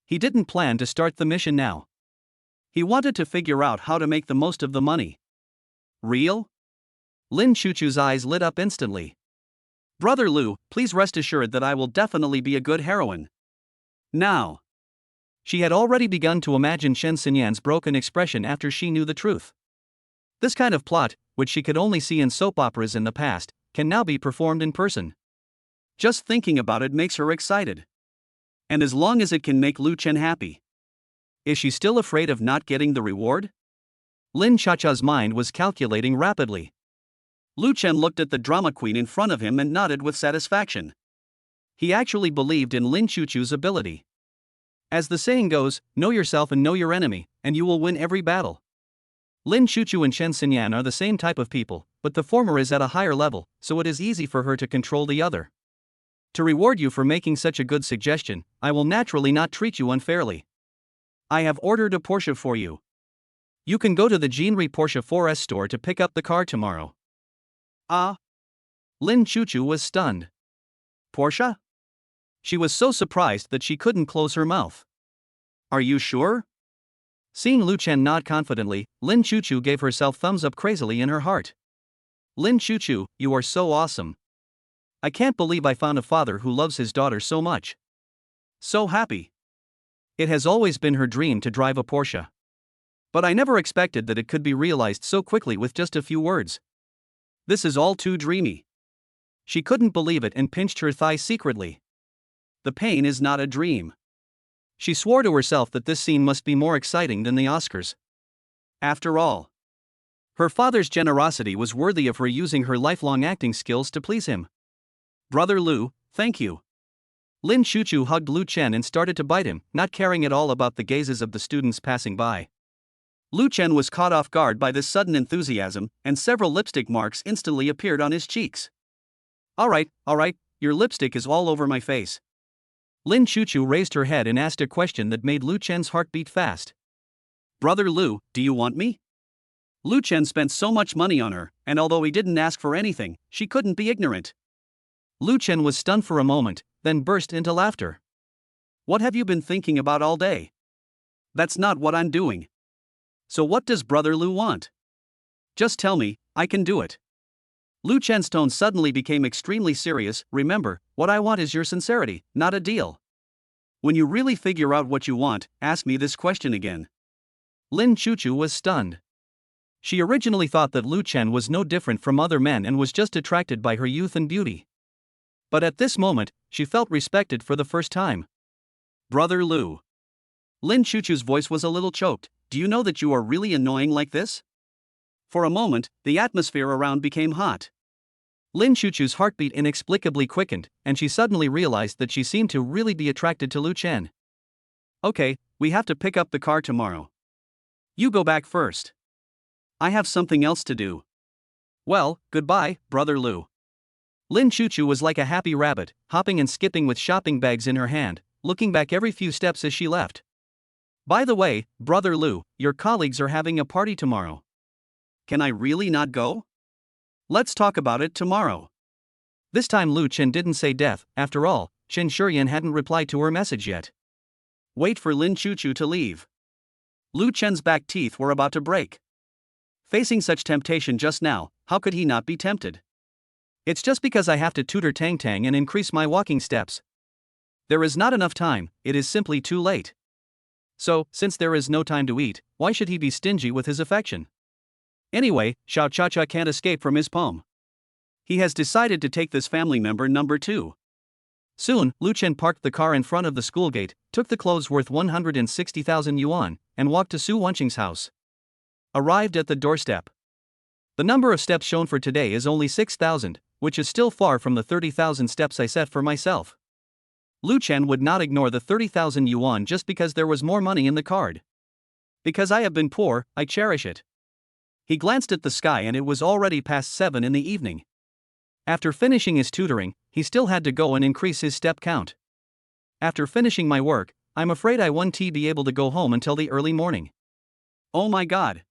He didn't plan to start the mission now. He wanted to figure out how to make the most of the money. Real? Lin Chuchu's eyes lit up instantly. Brother Lu, please rest assured that I will definitely be a good heroine. Now. She had already begun to imagine Chen Xinyan's broken expression after she knew the truth. This kind of plot, which she could only see in soap operas in the past, can now be performed in person. Just thinking about it makes her excited. And as long as it can make Lu Chen happy. Is she still afraid of not getting the reward? Lin Chacha's mind was calculating rapidly. Lu Chen looked at the drama queen in front of him and nodded with satisfaction. He actually believed in Lin Chuchu's ability. As the saying goes, know yourself and know your enemy, and you will win every battle. Lin Chuchu and Chen Xinyan are the same type of people, but the former is at a higher level, so it is easy for her to control the other. To reward you for making such a good suggestion, I will naturally not treat you unfairly. I have ordered a Porsche for you. You can go to the Jinri Porsche 4S store to pick up the car tomorrow. Ah? Lin Chuchu was stunned. Porsche? She was so surprised that she couldn't close her mouth. Are you sure? Seeing Lu Chen nod confidently, Lin Chuchu gave herself thumbs up crazily in her heart. Lin Chuchu, you are so awesome. I can't believe I found a father who loves his daughter so much. So happy. It has always been her dream to drive a Porsche. But I never expected that it could be realized so quickly with just a few words. This is all too dreamy. She couldn't believe it and pinched her thigh secretly. The pain is not a dream. She swore to herself that this scene must be more exciting than the Oscars. After all, her father's generosity was worthy of her using her lifelong acting skills to please him. Brother Lu, thank you. Lin Chuchu hugged Lu Chen and started to bite him, not caring at all about the gazes of the students passing by. Lu Chen was caught off guard by this sudden enthusiasm, and several lipstick marks instantly appeared on his cheeks. Alright, your lipstick is all over my face. Lin Chuchu raised her head and asked a question that made Lu Chen's heart beat fast. Brother Lu, do you want me? Lu Chen spent so much money on her, and although he didn't ask for anything, she couldn't be ignorant. Lu Chen was stunned for a moment, then burst into laughter. What have you been thinking about all day? That's not what I'm doing. So what does Brother Lu want? Just tell me, I can do it. Lu Chen's tone suddenly became extremely serious. Remember, what I want is your sincerity, not a deal. When you really figure out what you want, ask me this question again. Lin Chuchu was stunned. She originally thought that Lu Chen was no different from other men and was just attracted by her youth and beauty. But at this moment, she felt respected for the first time. Brother Lu. Lin Chuchu's voice was a little choked. Do you know that you are really annoying like this? For a moment, the atmosphere around became hot. Lin Chuchu's heartbeat inexplicably quickened, and she suddenly realized that she seemed to really be attracted to Lu Chen. Okay, we have to pick up the car tomorrow. You go back first. I have something else to do. Well, goodbye, Brother Lu. Lin Chuchu was like a happy rabbit, hopping and skipping with shopping bags in her hand, looking back every few steps as she left. By the way, Brother Lu, your colleagues are having a party tomorrow. Can I really not go? Let's talk about it tomorrow. This time Lu Chen didn't say death. After all, Shuren hadn't replied to her message yet. Wait for Lin Chuchu to leave. Lu Chen's back teeth were about to break. Facing such temptation just now, how could he not be tempted? It's just because I have to tutor Tang and increase my walking steps. There is not enough time, it is simply too late. So, since there is no time to eat, why should he be stingy with his affection? Anyway, Xiao Cha can't escape from his poem. He has decided to take this family member number 2. Soon, Lu Chen parked the car in front of the school gate, took the clothes worth 160,000 yuan, and walked to Su Wanqing's house. Arrived at the doorstep. The number of steps shown for today is only 6,000, which is still far from the 30,000 steps I set for myself. Lu Chen would not ignore the 30,000 yuan just because there was more money in the card. Because I have been poor, I cherish it. He glanced at the sky and it was already past 7 in the evening. After finishing his tutoring, he still had to go and increase his step count. After finishing my work, I'm afraid I won't be able to go home until the early morning. Oh my god.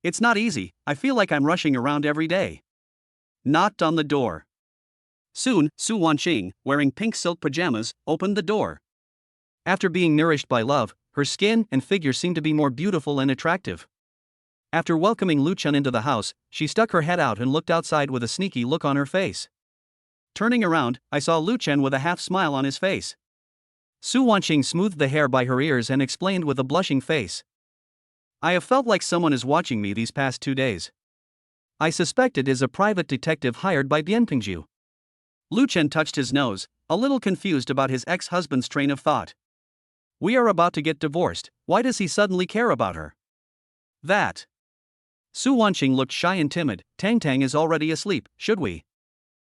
It's not easy, I feel like I'm rushing around every day. Knocked on the door. Soon, Su Wanqing, wearing pink silk pajamas, opened the door. After being nourished by love, her skin and figure seemed to be more beautiful and attractive. After welcoming Lu Chen into the house, she stuck her head out and looked outside with a sneaky look on her face. Turning around, I saw Lu Chen with a half smile on his face. Su Wanqing smoothed the hair by her ears and explained with a blushing face. I have felt like someone is watching me these past 2 days. I suspect it is a private detective hired by Bianpingju. Lu Chen touched his nose, a little confused about his ex-husband's train of thought. We are about to get divorced, why does he suddenly care about her? That. Su Wanqing looked shy and timid. Tang is already asleep, should we?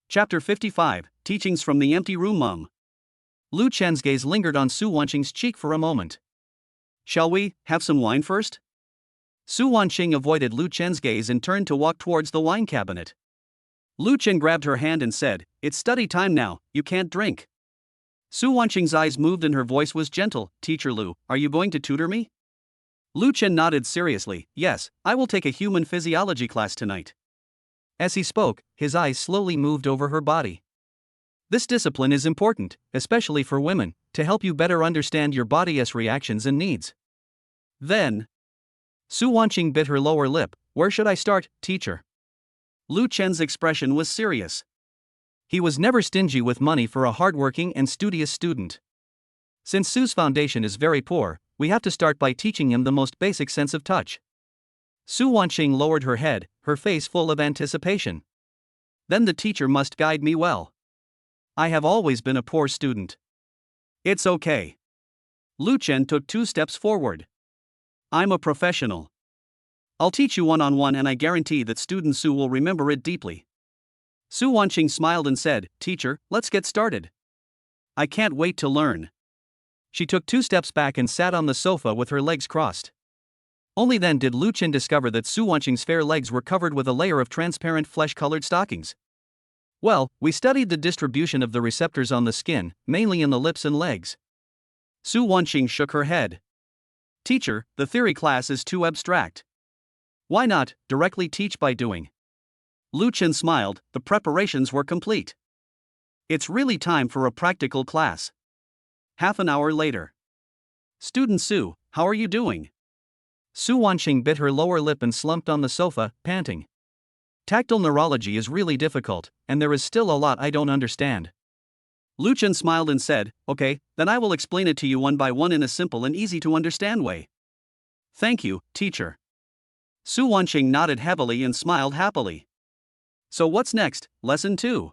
Chapter 55, Teachings from the Empty Room. Mum. Lu Chen's gaze lingered on Su Wanqing's cheek for a moment. Shall we have some wine first? Su Wanqing avoided Lu Chen's gaze and turned to walk towards the wine cabinet. Lu Chen grabbed her hand and said, It's study time now, you can't drink. Su Wanqing's eyes moved and her voice was gentle. Teacher Lu, are you going to tutor me? Lu Chen nodded seriously. Yes, I will take a human physiology class tonight. As he spoke, his eyes slowly moved over her body. This discipline is important, especially for women, to help you better understand your body's reactions and needs. Then, Su Wanqing bit her lower lip. Where should I start, teacher? Lu Chen's expression was serious. He was never stingy with money for a hardworking and studious student. Since Su's foundation is very poor, we have to start by teaching him the most basic sense of touch. Su Wanqing lowered her head, her face full of anticipation. Then the teacher must guide me well. I have always been a poor student. It's okay. Lu Chen took 2 steps forward. I'm a professional. I'll teach you one-on-one and I guarantee that student Su will remember it deeply. Su Wanqing smiled and said, Teacher, let's get started. I can't wait to learn. She took 2 steps back and sat on the sofa with her legs crossed. Only then did Lu Chen discover that Su Wanqing's fair legs were covered with a layer of transparent flesh-colored stockings. Well, we studied the distribution of the receptors on the skin, mainly in the lips and legs. Su Wanqing shook her head. Teacher, the theory class is too abstract. Why not directly teach by doing? Lu Chen smiled. The preparations were complete. It's really time for a practical class. Half an hour later. Student Su, how are you doing? Su Wanqing bit her lower lip and slumped on the sofa, panting. Tactile neurology is really difficult, and there is still a lot I don't understand. Lu Chen smiled and said, Okay, then I will explain it to you one by one in a simple and easy to understand way. Thank you, teacher. Su Wanqing nodded heavily and smiled happily. So what's next, lesson 2?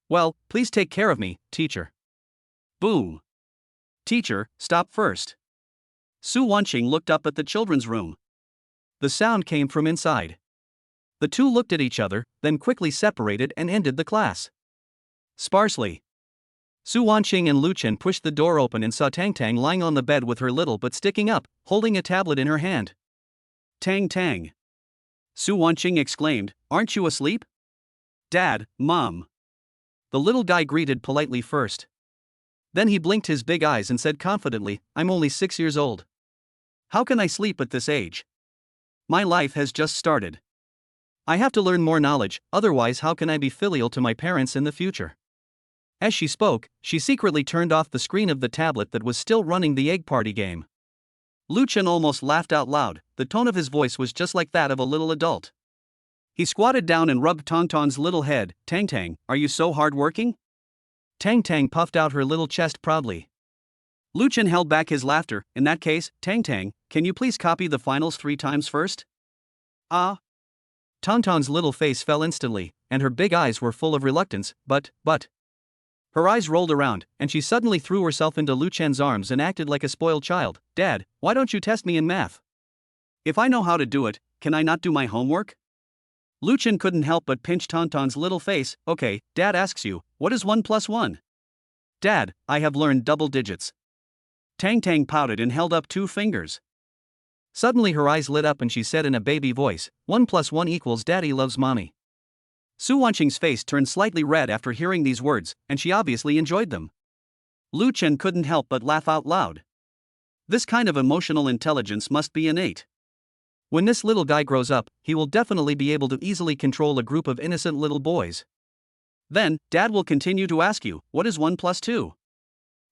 Well, please take care of me, teacher. Boom. Teacher, stop first. Su Wanqing looked up at the children's room. The sound came from inside. The two looked at each other, then quickly separated and ended the class. Sparsely. Su Wanqing and Lu Chen pushed the door open and saw Tang lying on the bed with her little but sticking up, holding a tablet in her hand. Tang. Su Wanqing exclaimed, Aren't you asleep? Dad, Mom. The little guy greeted politely first. Then he blinked his big eyes and said confidently, I'm only 6 years old. How can I sleep at this age? My life has just started. I have to learn more knowledge, otherwise how can I be filial to my parents in the future? As she spoke, she secretly turned off the screen of the tablet that was still running the egg party game. Lu Chen almost laughed out loud. The tone of his voice was just like that of a little adult. He squatted down and rubbed Tang's little head. Tang, are you so hardworking? Tang puffed out her little chest proudly. Lu Chen held back his laughter. In that case, Tang, can you please copy the finals 3 times first? Tang's little face fell instantly, and her big eyes were full of reluctance, but. Her eyes rolled around, and she suddenly threw herself into Lu Chen's arms and acted like a spoiled child. Dad, why don't you test me in math? If I know how to do it, can I not do my homework? Lu Chen couldn't help but pinch Tang's little face. Okay, Dad asks you, what is 1 plus 1? Dad, I have learned double digits. Tang pouted and held up 2 fingers. Suddenly her eyes lit up and she said in a baby voice, 1 plus 1 equals Daddy loves Mommy. Su Wanqing's face turned slightly red after hearing these words, and she obviously enjoyed them. Lu Chen couldn't help but laugh out loud. This kind of emotional intelligence must be innate. When this little guy grows up, he will definitely be able to easily control a group of innocent little boys. Then, Dad will continue to ask you, what is 1 plus 2?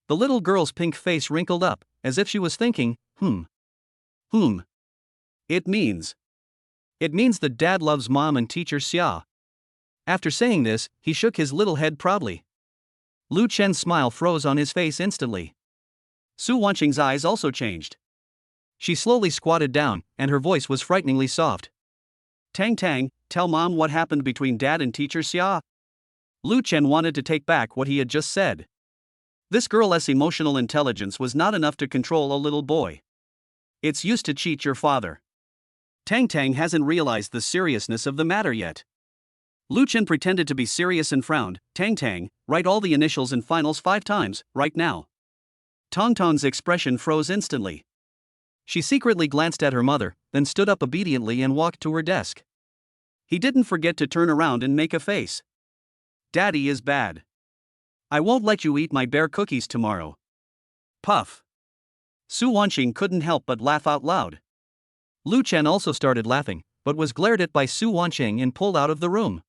The little girl's pink face wrinkled up, as if she was thinking, It means that Dad loves Mom and teacher Xia. After saying this, he shook his little head proudly. Lu Chen's smile froze on his face instantly. Su Wanqing's eyes also changed. She slowly squatted down, and her voice was frighteningly soft. Tang, tell Mom what happened between Dad and teacher Xia. Lu Chen wanted to take back what he had just said. This girl's emotional intelligence was not enough to control a little boy. It's used to cheat your father. Tang hasn't realized the seriousness of the matter yet. Lu Chen pretended to be serious and frowned. Tang, write all the initials and finals 5 times, right now. Tang's expression froze instantly. She secretly glanced at her mother, then stood up obediently and walked to her desk. He didn't forget to turn around and make a face. Daddy is bad. I won't let you eat my bear cookies tomorrow. Puff. Su Wanqing couldn't help but laugh out loud. Lu Chen also started laughing, but was glared at by Su Wanqing and pulled out of the room.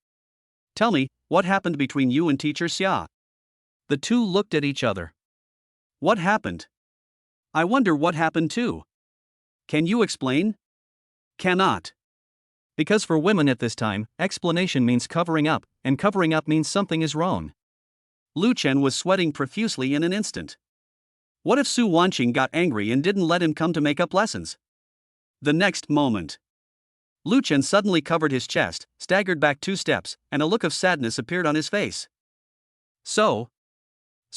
Tell me, what happened between you and teacher Xia? The two looked at each other. What happened? I wonder what happened too. Can you explain? Cannot. Because for women at this time, explanation means covering up, and covering up means something is wrong. Lu Chen was sweating profusely in an instant. What if Su Wanqing got angry and didn't let him come to make up lessons? The next moment, Lu Chen suddenly covered his chest, staggered back 2 steps, and a look of sadness appeared on his face. So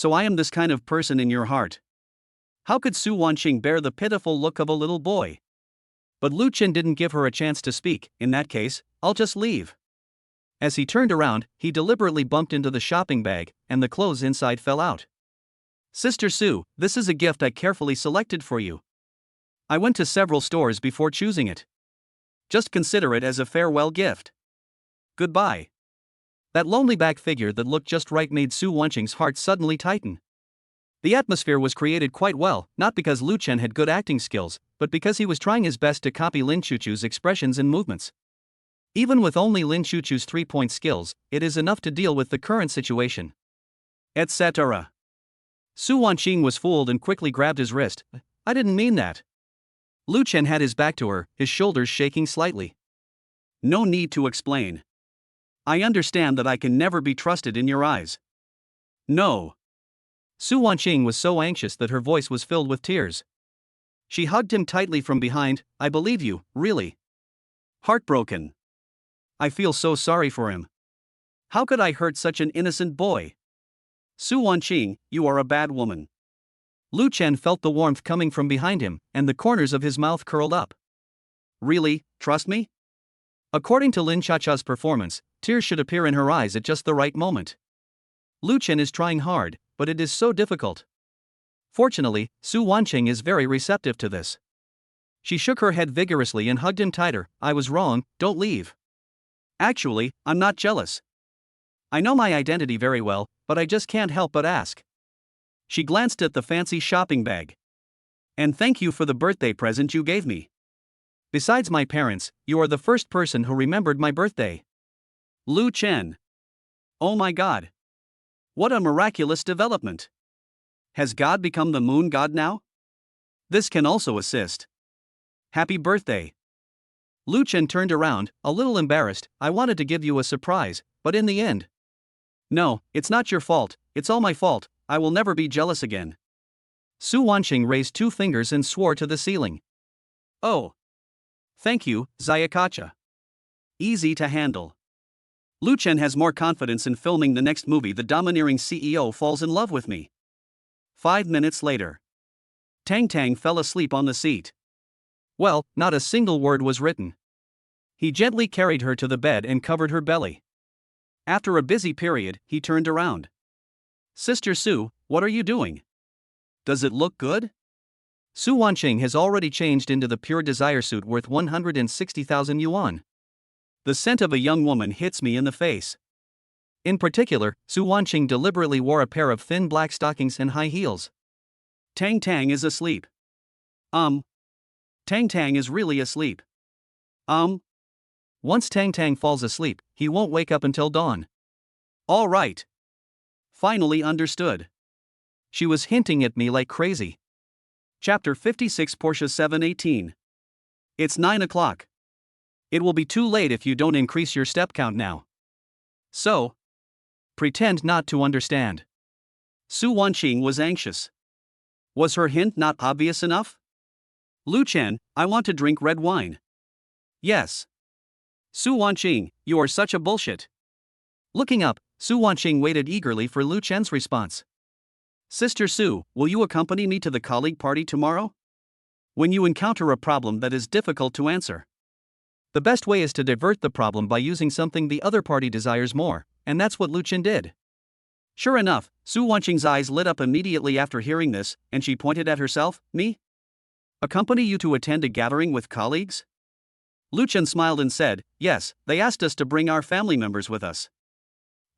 I am this kind of person in your heart. How could Su Wanqing bear the pitiful look of a little boy? But Lu Chen didn't give her a chance to speak. In that case, I'll just leave. As he turned around, he deliberately bumped into the shopping bag, and the clothes inside fell out. Sister Su, this is a gift I carefully selected for you. I went to several stores before choosing it. Just consider it as a farewell gift. Goodbye. That lonely back figure that looked just right made Su Wanqing's heart suddenly tighten. The atmosphere was created quite well, not because Lu Chen had good acting skills, but because he was trying his best to copy Lin Chuchu's expressions and movements. Even with only Lin Chuchu's 3-point skills, it is enough to deal with the current situation. Etc. Su Wanqing was fooled and quickly grabbed his wrist. I didn't mean that. Lu Chen had his back to her, his shoulders shaking slightly. No need to explain. I understand that I can never be trusted in your eyes. No. Su Wanqing was so anxious that her voice was filled with tears. She hugged him tightly from behind. I believe you, really. Heartbroken. I feel so sorry for him. How could I hurt such an innocent boy? Su Wanqing, you are a bad woman. Lu Chen felt the warmth coming from behind him, and the corners of his mouth curled up. Really, trust me? According to Lin Chuchu's performance, tears should appear in her eyes at just the right moment. Lu Chen is trying hard, but it is so difficult. Fortunately, Su Wanqing is very receptive to this. She shook her head vigorously and hugged him tighter. I was wrong, don't leave. Actually, I'm not jealous. I know my identity very well, but I just can't help but ask. She glanced at the fancy shopping bag. And thank you for the birthday present you gave me. Besides my parents, you are the first person who remembered my birthday. Lu Chen. Oh my God. What a miraculous development. Has God become the moon god now? This can also assist. Happy birthday. Lu Chen turned around, a little embarrassed. I wanted to give you a surprise, but in the end. No, it's not your fault, it's all my fault. I will never be jealous again. Su Wanqing raised 2 fingers and swore to the ceiling. Oh. Thank you, Zayakacha. Easy to handle. Lu Chen has more confidence in filming the next movie. The domineering CEO falls in love with me. 5 minutes later. Tang fell asleep on the seat. Well, not a single word was written. He gently carried her to the bed and covered her belly. After a busy period, he turned around. Sister Su, what are you doing? Does it look good? Su Wanqing has already changed into the pure desire suit worth 160,000 yuan. The scent of a young woman hits me in the face. In particular, Su Wanqing deliberately wore a pair of thin black stockings and high heels. Tang is asleep. Tang is really asleep. Once Tang falls asleep, he won't wake up until dawn. All right. Finally understood. She was hinting at me like crazy. Chapter 56 Porsche 718. It's 9 o'clock. It will be too late if you don't increase your step count now. So, pretend not to understand. Su Wanqing was anxious. Was her hint not obvious enough? Lu Chen, I want to drink red wine. Yes. Su Wanqing, you are such a bullshit. Looking up, Su Wanqing waited eagerly for Lu Chen's response. Sister Su, will you accompany me to the colleague party tomorrow? When you encounter a problem that is difficult to answer, the best way is to divert the problem by using something the other party desires more, and that's what Lu Chen did. Sure enough, Su Wanqing's eyes lit up immediately after hearing this, and she pointed at herself. Me? Accompany you to attend a gathering with colleagues? Lu Chen smiled and said, yes, they asked us to bring our family members with us.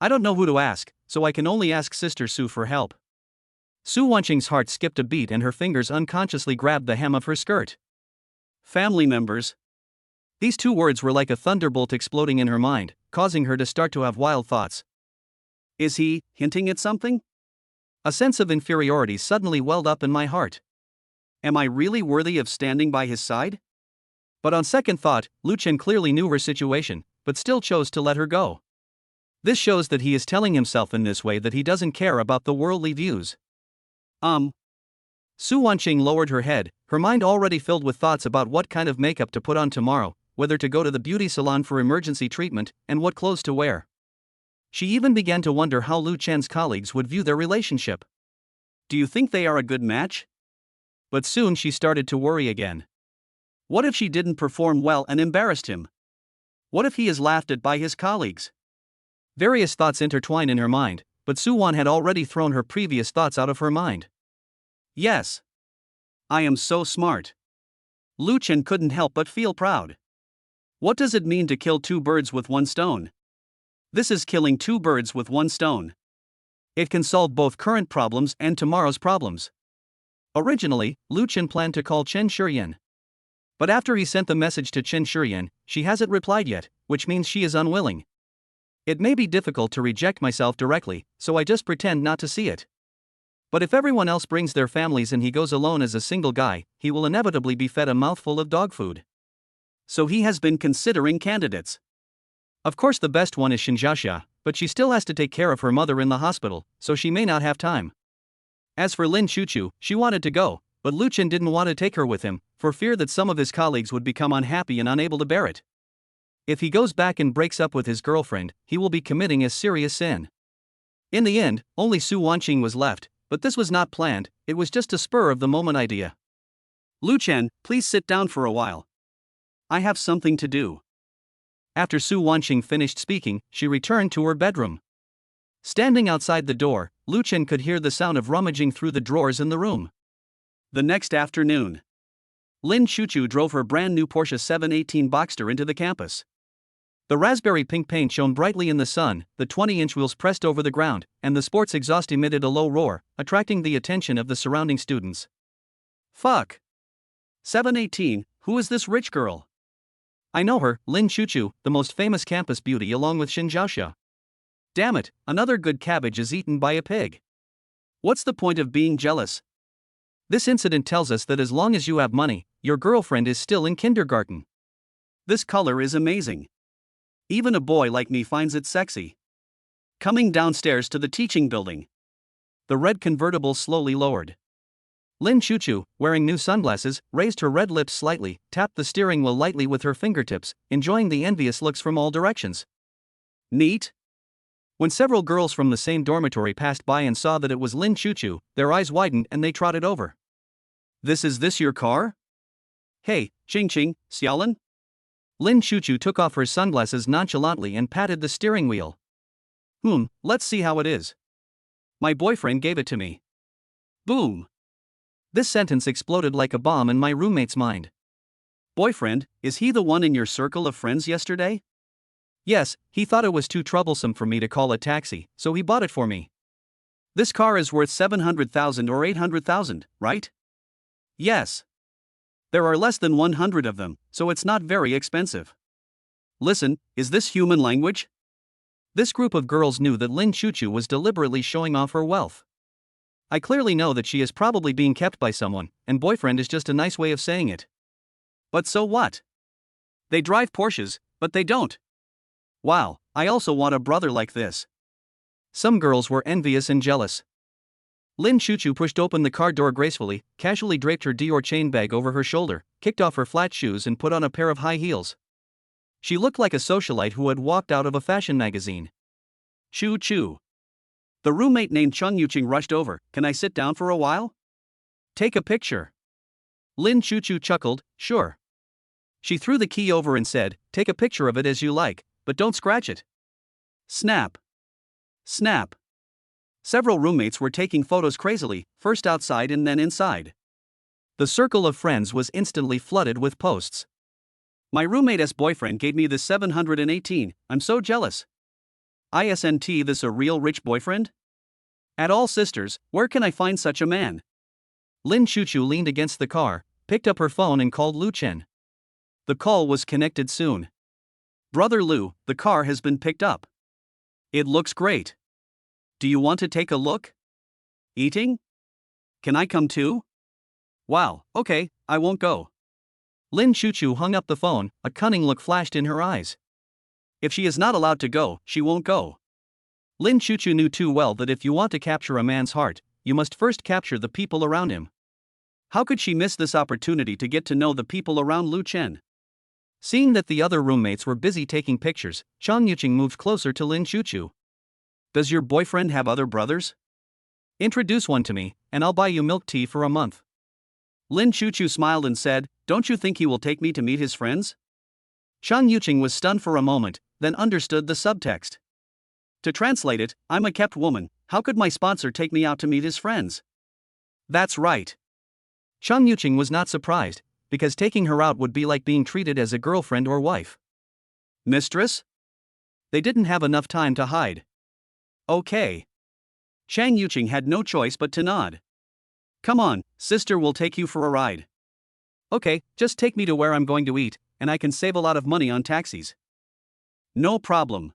I don't know who to ask, so I can only ask Sister Su for help. Su Wanqing's heart skipped a beat and her fingers unconsciously grabbed the hem of her skirt. Family members. These 2 words were like a thunderbolt exploding in her mind, causing her to start to have wild thoughts. Is he hinting at something? A sense of inferiority suddenly welled up in my heart. Am I really worthy of standing by his side? But on second thought, Lu Chen clearly knew her situation, but still chose to let her go. This shows that he is telling himself in this way that he doesn't care about the worldly views. Su Wanqing lowered her head, her mind already filled with thoughts about what kind of makeup to put on tomorrow, whether to go to the beauty salon for emergency treatment, and what clothes to wear. She even began to wonder how Lu Chen's colleagues would view their relationship. Do you think they are a good match? But soon she started to worry again. What if she didn't perform well and embarrassed him? What if he is laughed at by his colleagues? Various thoughts intertwined in her mind, but Su Wan had already thrown her previous thoughts out of her mind. Yes. I am so smart. Lu Chen couldn't help but feel proud. What does it mean to kill two birds with one stone? This is killing two birds with one stone. It can solve both current problems and tomorrow's problems. Originally, Lu Chen planned to call Chen Shuren. But after he sent the message to Chen Shuren, she hasn't replied yet, which means she is unwilling. It may be difficult to reject myself directly, so I just pretend not to see it. But if everyone else brings their families and he goes alone as a single guy, he will inevitably be fed a mouthful of dog food. So he has been considering candidates. Of course the best one is Shinjasha, but she still has to take care of her mother in the hospital, so she may not have time. As for Lin Chuchu, she wanted to go, but Lu Chen didn't want to take her with him, for fear that some of his colleagues would become unhappy and unable to bear it. If he goes back and breaks up with his girlfriend, he will be committing a serious sin. In the end, only Su Wanqing was left, but this was not planned, it was just a spur-of-the-moment idea. Lu Chen, please sit down for a while. I have something to do. After Su Wanqing finished speaking, she returned to her bedroom. Standing outside the door, Lu Chen could hear the sound of rummaging through the drawers in the room. The next afternoon, Lin Chuchu drove her brand new Porsche 718 Boxster into the campus. The raspberry pink paint shone brightly in the sun, the 20-inch wheels pressed over the ground, and the sports exhaust emitted a low roar, attracting the attention of the surrounding students. Fuck! 718, who is this rich girl? I know her, Lin Chuchu, the most famous campus beauty along with Shinjasha. Damn it, another good cabbage is eaten by a pig. What's the point of being jealous? This incident tells us that as long as you have money, your girlfriend is still in kindergarten. This color is amazing. Even a boy like me finds it sexy. Coming downstairs to the teaching building. The red convertible slowly lowered. Lin Chuchu, wearing new sunglasses, raised her red lips slightly, tapped the steering wheel lightly with her fingertips, enjoying the envious looks from all directions. Neat? When several girls from the same dormitory passed by and saw that it was Lin Chuchu, their eyes widened and they trotted over. This your car? Hey, Ching, Xiaolin? Lin Chuchu took off her sunglasses nonchalantly and patted the steering wheel. Let's see how it is. My boyfriend gave it to me. Boom! This sentence exploded like a bomb in my roommate's mind. Boyfriend, is he the one in your circle of friends yesterday? Yes, he thought it was too troublesome for me to call a taxi, so he bought it for me. This car is worth 700,000 or 800,000, right? Yes. There are less than 100 of them, so it's not very expensive. Listen, is this human language? This group of girls knew that Lin Chuchu was deliberately showing off her wealth. I clearly know that she is probably being kept by someone, and boyfriend is just a nice way of saying it. But so what? They drive Porsches, but they don't. Wow, I also want a brother like this. Some girls were envious and jealous. Lin Chuchu pushed open the car door gracefully, casually draped her Dior chain bag over her shoulder, kicked off her flat shoes and put on a pair of high heels. She looked like a socialite who had walked out of a fashion magazine. Choo. The roommate named Chung Yuching rushed over. Can I sit down for a while? Take a picture. Lin Chuchu chuckled, sure. She threw the key over and said, take a picture of it as you like, but don't scratch it. Snap. Several roommates were taking photos crazily, first outside and then inside. The circle of friends was instantly flooded with posts. My roommate's boyfriend gave me this 718, I'm so jealous. Isn't this a real rich boyfriend? At all sisters, where can I find such a man? Lin Chuchu leaned against the car, picked up her phone and called Lu Chen. The call was connected soon. Brother Lu, the car has been picked up. It looks great. Do you want to take a look? Eating? Can I come too? Wow, okay, I won't go. Lin Chuchu hung up the phone, a cunning look flashed in her eyes. If she is not allowed to go, she won't go. Lin Chuchu knew too well that if you want to capture a man's heart, you must first capture the people around him. How could she miss this opportunity to get to know the people around Lu Chen? Seeing that the other roommates were busy taking pictures, Jang Yining moved closer to Lin Chuchu. Does your boyfriend have other brothers? Introduce one to me, and I'll buy you milk tea for a month. Lin Chuchu smiled and said, don't you think he will take me to meet his friends? Jang Yining was stunned for a moment, then understood the subtext. To translate it, I'm a kept woman, how could my sponsor take me out to meet his friends? That's right. Jang Yining was not surprised, because taking her out would be like being treated as a girlfriend or wife. Mistress? They didn't have enough time to hide. Okay. Jang Yining had no choice but to nod. Come on, sister will take you for a ride. Okay, just take me to where I'm going to eat, and I can save a lot of money on taxis. No problem.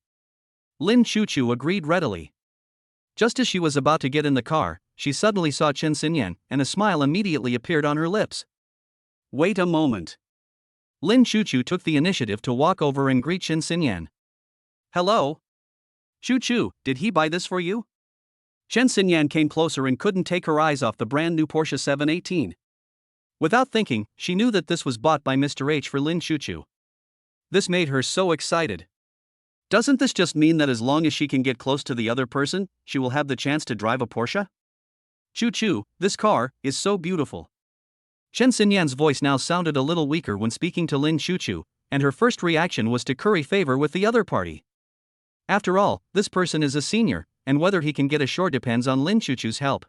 Lin Chuchu agreed readily. Just as she was about to get in the car, she suddenly saw Chen Xinyan, and a smile immediately appeared on her lips. Wait a moment. Lin Chuchu took the initiative to walk over and greet Chen Xinyan. Hello? Chuchu, did he buy this for you? Chen Xinyan came closer and couldn't take her eyes off the brand new Porsche 718. Without thinking, she knew that this was bought by Mr. H for Lin Chuchu. This made her so excited. Doesn't this just mean that as long as she can get close to the other person, she will have the chance to drive a Porsche? Chuchu, this car is so beautiful. Chen Xinyan's voice now sounded a little weaker when speaking to Lin Chuchu, and her first reaction was to curry favor with the other party. After all, this person is a senior, and whether he can get ashore depends on Lin Chuchu's help.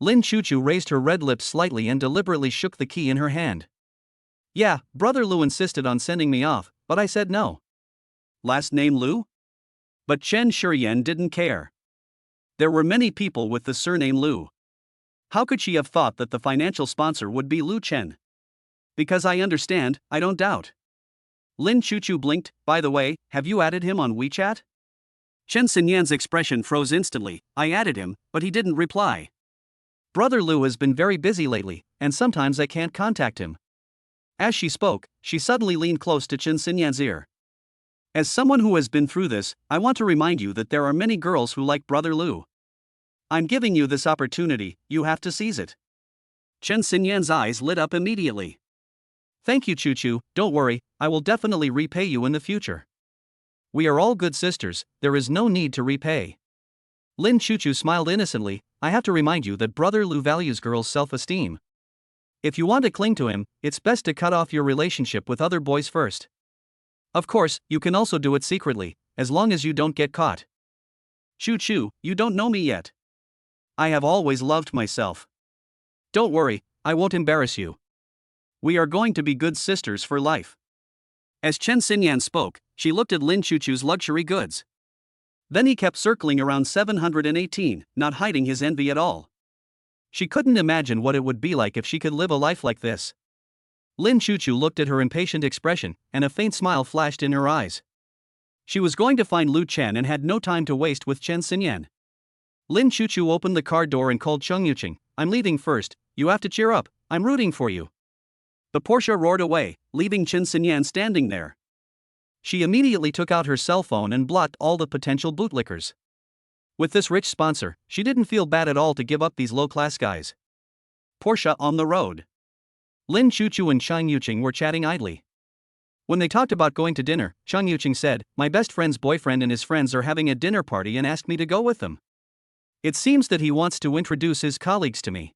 Lin Chuchu raised her red lips slightly and deliberately shook the key in her hand. Yeah, Brother Lu insisted on sending me off, but I said no. Last name Lu? But Chen Shuren didn't care. There were many people with the surname Lu. How could she have thought that the financial sponsor would be Lu Chen? Because I understand, I don't doubt. Lin Chuchu blinked. By the way, have you added him on WeChat? Chen Xinyan's expression froze instantly. I added him, but he didn't reply. Brother Lu has been very busy lately, and sometimes I can't contact him. As she spoke, she suddenly leaned close to Chen Xinyan's ear. As someone who has been through this, I want to remind you that there are many girls who like Brother Lu. I'm giving you this opportunity, you have to seize it. Chen Xinyan's eyes lit up immediately. Thank you, Chuchu, don't worry, I will definitely repay you in the future. We are all good sisters, there is no need to repay. Lin Chuchu smiled innocently. I have to remind you that Brother Lu values girls' self-esteem. If you want to cling to him, it's best to cut off your relationship with other boys first. Of course, you can also do it secretly, as long as you don't get caught. Chuchu, you don't know me yet. I have always loved myself. Don't worry, I won't embarrass you. We are going to be good sisters for life. As Chen Xinyan spoke, she looked at Lin Chuchu's luxury goods. Then he kept circling around 718, not hiding his envy at all. She couldn't imagine what it would be like if she could live a life like this. Lin Chuchu looked at her impatient expression, and a faint smile flashed in her eyes. She was going to find Lu Chen and had no time to waste with Chen Xinyan. Lin Chuchu opened the car door and called Jang Yining. I'm leaving first, you have to cheer up, I'm rooting for you. The Porsche roared away, leaving Chen Xinyan standing there. She immediately took out her cell phone and blocked all the potential bootlickers. With this rich sponsor, she didn't feel bad at all to give up these low-class guys. Porsche on the road. Lin Chuchu and Jang Yining were chatting idly. When they talked about going to dinner, Jang Yining said, my best friend's boyfriend and his friends are having a dinner party and asked me to go with them. It seems that he wants to introduce his colleagues to me.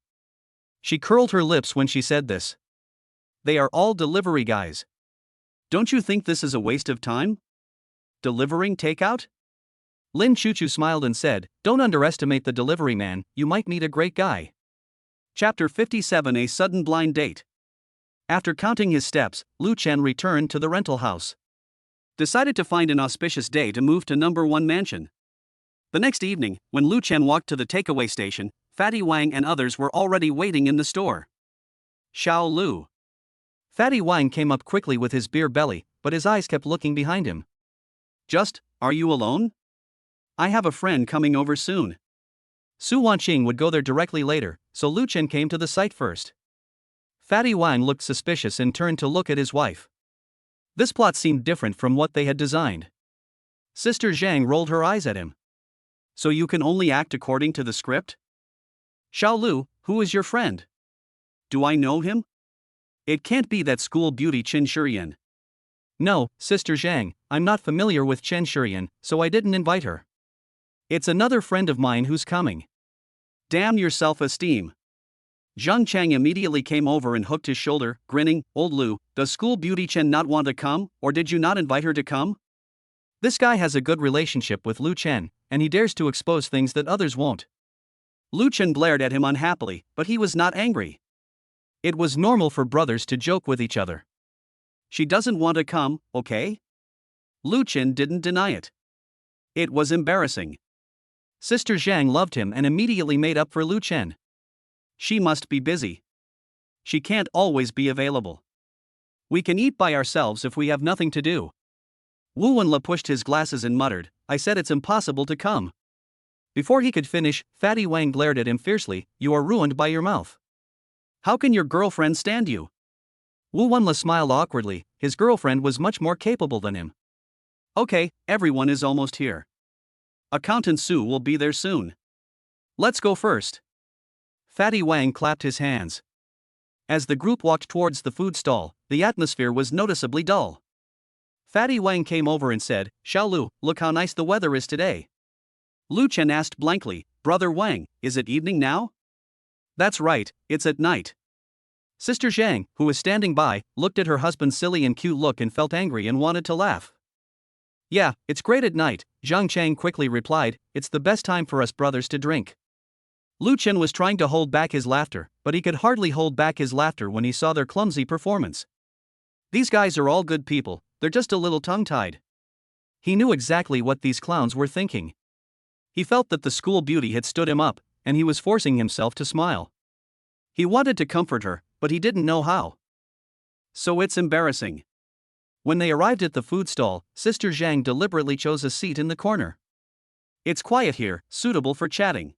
She curled her lips when she said this. They are all delivery guys. Don't you think this is a waste of time? Delivering takeout? Lin Chuchu smiled and said, don't underestimate the delivery man, you might meet a great guy. Chapter 57 A Sudden Blind Date. After counting his steps, Lu Chen returned to the rental house. Decided to find an auspicious day to move to number 1 mansion. The next evening, when Lu Chen walked to the takeaway station, Fatty Wang and others were already waiting in the store. Xiao Lu. Fatty Wang came up quickly with his beer belly, but his eyes kept looking behind him. Are you alone? I have a friend coming over soon. Su Wanqing would go there directly later, so Lu Chen came to the site first. Fatty Wang looked suspicious and turned to look at his wife. This plot seemed different from what they had designed. Sister Zhang rolled her eyes at him. So you can only act according to the script? Xiao Lu, who is your friend? Do I know him? It can't be that school beauty Chen Shurian. No, Sister Zhang, I'm not familiar with Chen Shurian, so I didn't invite her. It's another friend of mine who's coming. Damn your self-esteem. Zhang Chang immediately came over and hooked his shoulder, grinning. Old Lu, does school beauty Chen not want to come, or did you not invite her to come? This guy has a good relationship with Lu Chen, and he dares to expose things that others won't. Lu Chen glared at him unhappily, but he was not angry. It was normal for brothers to joke with each other. She doesn't want to come, okay? Lu Chen didn't deny it. It was embarrassing. Sister Zhang loved him and immediately made up for Lu Chen. She must be busy. She can't always be available. We can eat by ourselves if we have nothing to do. Wu Wenle pushed his glasses and muttered, I said it's impossible to come. Before he could finish, Fatty Wang glared at him fiercely, you are ruined by your mouth. How can your girlfriend stand you? Wu Wenle smiled awkwardly, his girlfriend was much more capable than him. Okay, everyone is almost here. Accountant Su will be there soon. Let's go first. Fatty Wang clapped his hands. As the group walked towards the food stall, the atmosphere was noticeably dull. Fatty Wang came over and said, Xiao Lu, look how nice the weather is today. Lu Chen asked blankly, Brother Wang, is it evening now? That's right, it's at night. Sister Zhang, who was standing by, looked at her husband's silly and cute look and felt angry and wanted to laugh. Yeah, it's great at night, Zhang Chang quickly replied, it's the best time for us brothers to drink. Lu Chen was trying to hold back his laughter, but he could hardly hold back his laughter when he saw their clumsy performance. These guys are all good people, they're just a little tongue-tied. He knew exactly what these clowns were thinking. He felt that the school beauty had stood him up, and he was forcing himself to smile. He wanted to comfort her, but he didn't know how. So it's embarrassing. When they arrived at the food stall, Sister Zhang deliberately chose a seat in the corner. It's quiet here, suitable for chatting.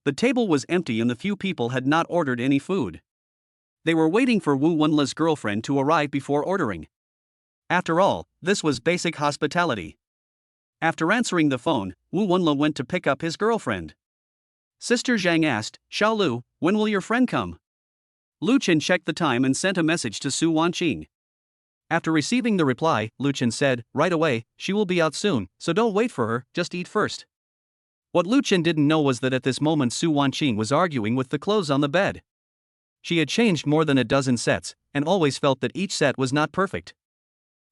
The table was empty and the few people had not ordered any food. They were waiting for Wu Wenle's girlfriend to arrive before ordering. After all, this was basic hospitality. After answering the phone, Wu Wenle went to pick up his girlfriend. Sister Zhang asked, Xiao Lu, when will your friend come? Lu Chen checked the time and sent a message to Su Wanqing. After receiving the reply, Lu Chen said, right away, she will be out soon, so don't wait for her, just eat first. What Lu Chen didn't know was that at this moment Su Wanqing was arguing with the clothes on the bed. She had changed more than a dozen sets, and always felt that each set was not perfect.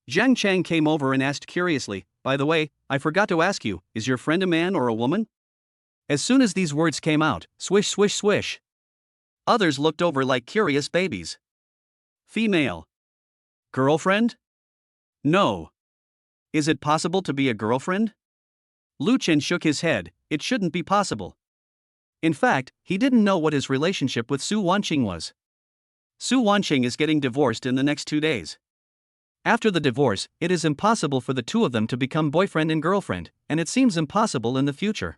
Zhang Chang came over and asked curiously, by the way, I forgot to ask you, is your friend a man or a woman? As soon as these words came out, swish swish swish. Others looked over like curious babies. Female. Girlfriend? No. Is it possible to be a girlfriend? Lu Chen shook his head, it shouldn't be possible. In fact, he didn't know what his relationship with Su Wanqing was. Su Wanqing is getting divorced in the next 2 days. After the divorce, it is impossible for the two of them to become boyfriend and girlfriend, and it seems impossible in the future.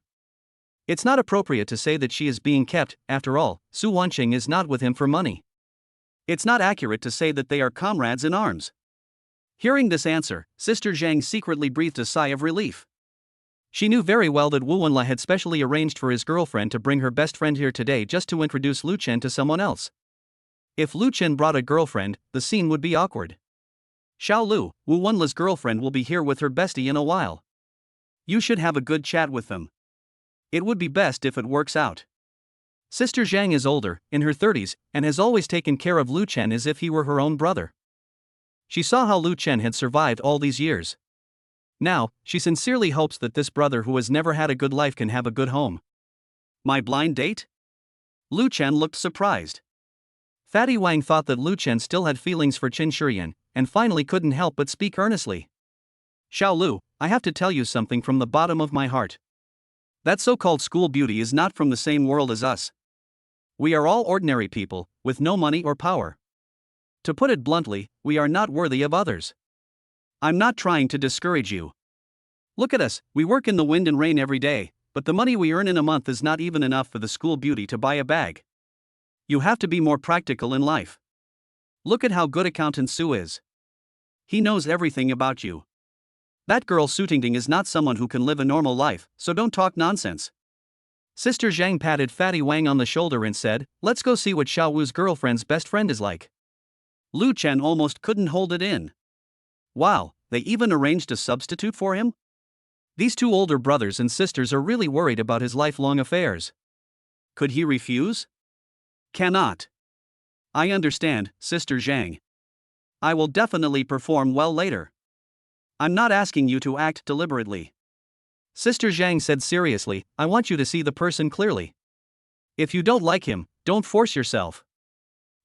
It's not appropriate to say that she is being kept, after all, Su Wanqing is not with him for money. It's not accurate to say that they are comrades in arms. Hearing this answer, Sister Zhang secretly breathed a sigh of relief. She knew very well that Wu Wenle had specially arranged for his girlfriend to bring her best friend here today just to introduce Lu Chen to someone else. If Lu Chen brought a girlfriend, the scene would be awkward. Xiao Lu, Wu Wenle's girlfriend will be here with her bestie in a while. You should have a good chat with them. It would be best if it works out. Sister Zhang is older, in her 30s, and has always taken care of Lu Chen as if he were her own brother. She saw how Lu Chen had survived all these years. Now, she sincerely hopes that this brother who has never had a good life can have a good home. My blind date? Lu Chen looked surprised. Fatty Wang thought that Lu Chen still had feelings for Chen Shurian, and finally couldn't help but speak earnestly. Xiao Lu, I have to tell you something from the bottom of my heart. That so-called school beauty is not from the same world as us. We are all ordinary people, with no money or power. To put it bluntly, we are not worthy of others. I'm not trying to discourage you. Look at us, we work in the wind and rain every day, but the money we earn in a month is not even enough for the school beauty to buy a bag. You have to be more practical in life. Look at how good accountant Su is. He knows everything about you. That girl Su Tingting is not someone who can live a normal life, so don't talk nonsense. Sister Zhang patted Fatty Wang on the shoulder and said, let's go see what Xiao Wu's girlfriend's best friend is like. Lu Chen almost couldn't hold it in. Wow, they even arranged a substitute for him? These two older brothers and sisters are really worried about his lifelong affairs. Could he refuse? Cannot. I understand, Sister Zhang. I will definitely perform well later. I'm not asking you to act deliberately. Sister Zhang said seriously, I want you to see the person clearly. If you don't like him, don't force yourself.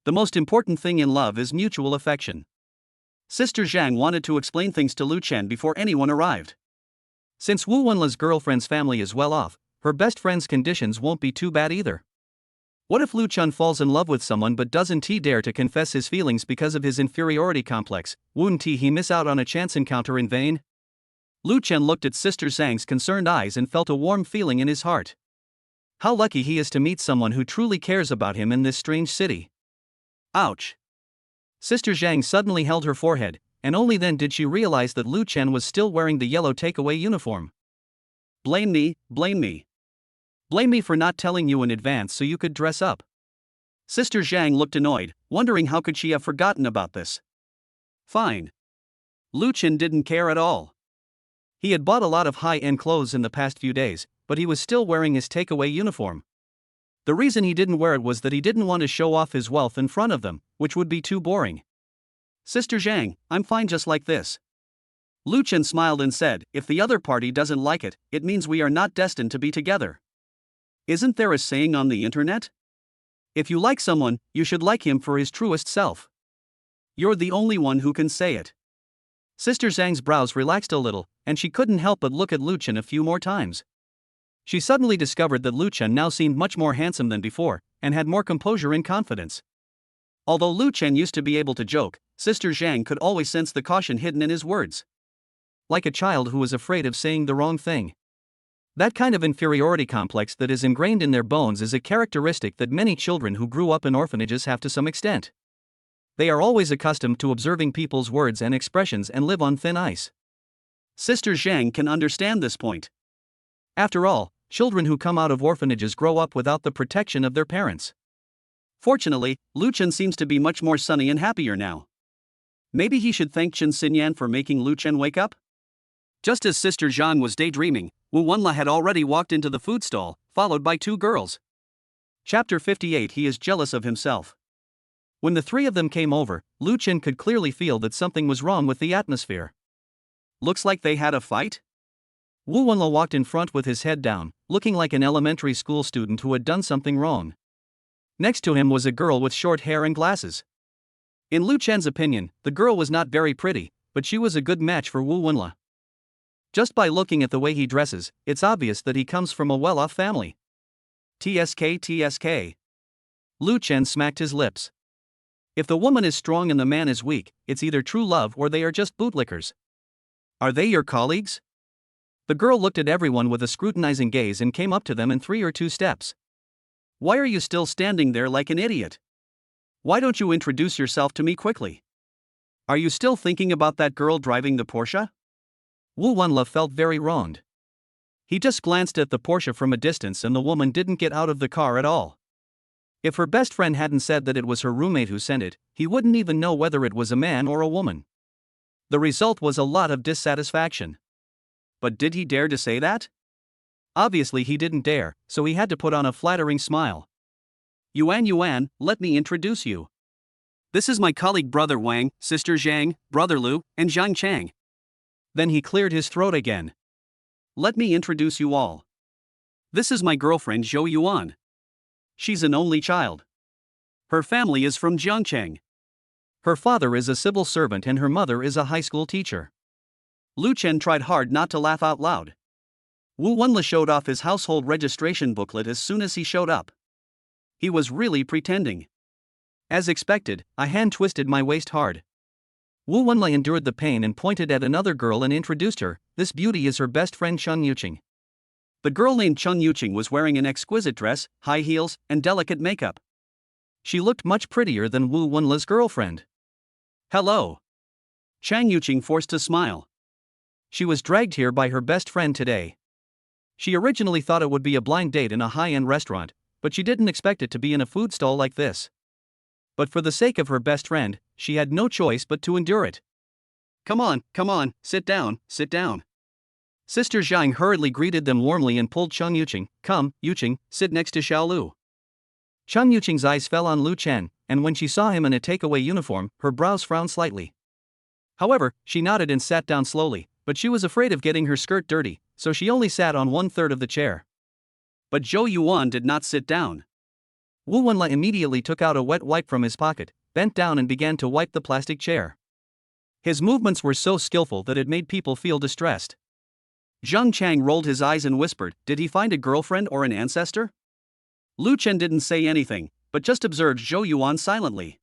The most important thing in love is mutual affection. Sister Zhang wanted to explain things to Lu Chen before anyone arrived. Since Wu Wenla's girlfriend's family is well off, her best friend's conditions won't be too bad either. What if Lu Chen falls in love with someone but doesn't dare to confess his feelings because of his inferiority complex? Wouldn't he miss out on a chance encounter in vain? Lu Chen looked at Sister Zhang's concerned eyes and felt a warm feeling in his heart. How lucky he is to meet someone who truly cares about him in this strange city. Ouch! Sister Zhang suddenly held her forehead, and only then did she realize that Lu Chen was still wearing the yellow takeaway uniform. Blame me, blame me. Blame me for not telling you in advance so you could dress up. Sister Zhang looked annoyed, wondering how could she have forgotten about this. Fine. Lu Chen didn't care at all. He had bought a lot of high-end clothes in the past few days, but he was still wearing his takeaway uniform. The reason he didn't wear it was that he didn't want to show off his wealth in front of them, which would be too boring. Sister Zhang, I'm fine just like this. Lu Chen smiled and said, if the other party doesn't like it, it means we are not destined to be together. Isn't there a saying on the internet? If you like someone, you should like him for his truest self. You're the only one who can say it. Sister Zhang's brows relaxed a little, and she couldn't help but look at Lu Chen a few more times. She suddenly discovered that Lu Chen now seemed much more handsome than before, and had more composure and confidence. Although Lu Chen used to be able to joke, Sister Zhang could always sense the caution hidden in his words. Like a child who was afraid of saying the wrong thing. That kind of inferiority complex that is ingrained in their bones is a characteristic that many children who grew up in orphanages have to some extent. They are always accustomed to observing people's words and expressions and live on thin ice. Sister Zhang can understand this point. After all, children who come out of orphanages grow up without the protection of their parents. Fortunately, Lu Chen seems to be much more sunny and happier now. Maybe he should thank Chen Xinyan for making Lu Chen wake up? Just as Sister Zhang was daydreaming, Wu Wenla had already walked into the food stall, followed by two girls. Chapter 58. He is jealous of himself. When the three of them came over, Lu Chen could clearly feel that something was wrong with the atmosphere. Looks like they had a fight? Wu Wenla walked in front with his head down, looking like an elementary school student who had done something wrong. Next to him was a girl with short hair and glasses. In Lu Chen's opinion, the girl was not very pretty, but she was a good match for Wu Wenla. Just by looking at the way he dresses, it's obvious that he comes from a well-off family. TSK. Lu Chen smacked his lips. If the woman is strong and the man is weak, it's either true love or they are just bootlickers. Are they your colleagues? The girl looked at everyone with a scrutinizing gaze and came up to them in 3 or 2 steps. Why are you still standing there like an idiot? Why don't you introduce yourself to me quickly? Are you still thinking about that girl driving the Porsche? Wu Wenla felt very wronged. He just glanced at the Porsche from a distance and the woman didn't get out of the car at all. If her best friend hadn't said that it was her roommate who sent it, he wouldn't even know whether it was a man or a woman. The result was a lot of dissatisfaction. But did he dare to say that? Obviously he didn't dare, so he had to put on a flattering smile. Yuan, let me introduce you. This is my colleague brother Wang, sister Zhang, brother Lu, and Zhang Chang. Then he cleared his throat again. Let me introduce you all. This is my girlfriend Zhou Yuan. She's an only child. Her family is from Jiangcheng. Her father is a civil servant and her mother is a high school teacher. Lu Chen tried hard not to laugh out loud. Wu Wenla showed off his household registration booklet as soon as he showed up. He was really pretending. As expected, I hand twisted my waist hard. Wu Wenla endured the pain and pointed at another girl and introduced her. This beauty is her best friend Shun Yuqing. The girl named Chang Yining was wearing an exquisite dress, high heels, and delicate makeup. She looked much prettier than Wu Wenla's girlfriend. Hello. Chang Yining forced a smile. She was dragged here by her best friend today. She originally thought it would be a blind date in a high-end restaurant, but she didn't expect it to be in a food stall like this. But for the sake of her best friend, she had no choice but to endure it. Come on, sit down, sit down. Sister Zhang hurriedly greeted them warmly and pulled Chang Yining. Come, Yining, sit next to Xiao Lu. Chang Yining's eyes fell on Lu Chen, and when she saw him in a takeaway uniform, her brows frowned slightly. However, she nodded and sat down slowly, but she was afraid of getting her skirt dirty, so she only sat on 1/3 of the chair. But Zhou Yuan did not sit down. Wu Wenla immediately took out a wet wipe from his pocket, bent down and began to wipe the plastic chair. His movements were so skillful that it made people feel distressed. Zhang Chang rolled his eyes and whispered, "Did he find a girlfriend or an ancestor?" Lu Chen didn't say anything, but just observed Zhou Yuan silently.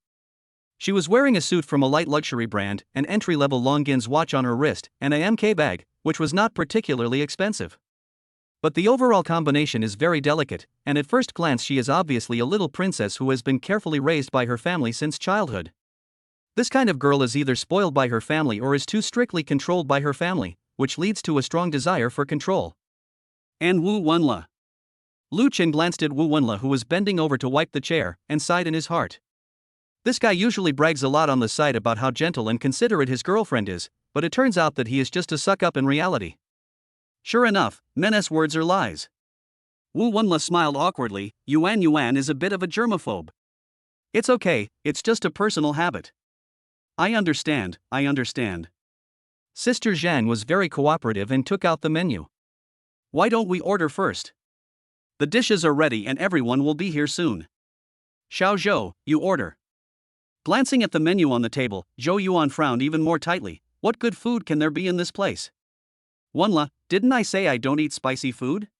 She was wearing a suit from a light luxury brand, an entry-level Longines watch on her wrist, and a MK bag, which was not particularly expensive. But the overall combination is very delicate, and at first glance she is obviously a little princess who has been carefully raised by her family since childhood. This kind of girl is either spoiled by her family or is too strictly controlled by her family, which leads to a strong desire for control. And Wu Wenla. Lu Chen glanced at Wu Wenla, who was bending over to wipe the chair, and sighed in his heart. This guy usually brags a lot on the side about how gentle and considerate his girlfriend is, but it turns out that he is just a suck-up in reality. Sure enough, men's words are lies. Wu Wenla smiled awkwardly. Yuan is a bit of a germaphobe. It's okay, it's just a personal habit. I understand. Sister Zhang was very cooperative and took out the menu. Why don't we order first? The dishes are ready and everyone will be here soon. Xiao Zhou, you order. Glancing at the menu on the table, Zhou Yuan frowned even more tightly. What good food can there be in this place? Wenla, didn't I say I don't eat spicy food?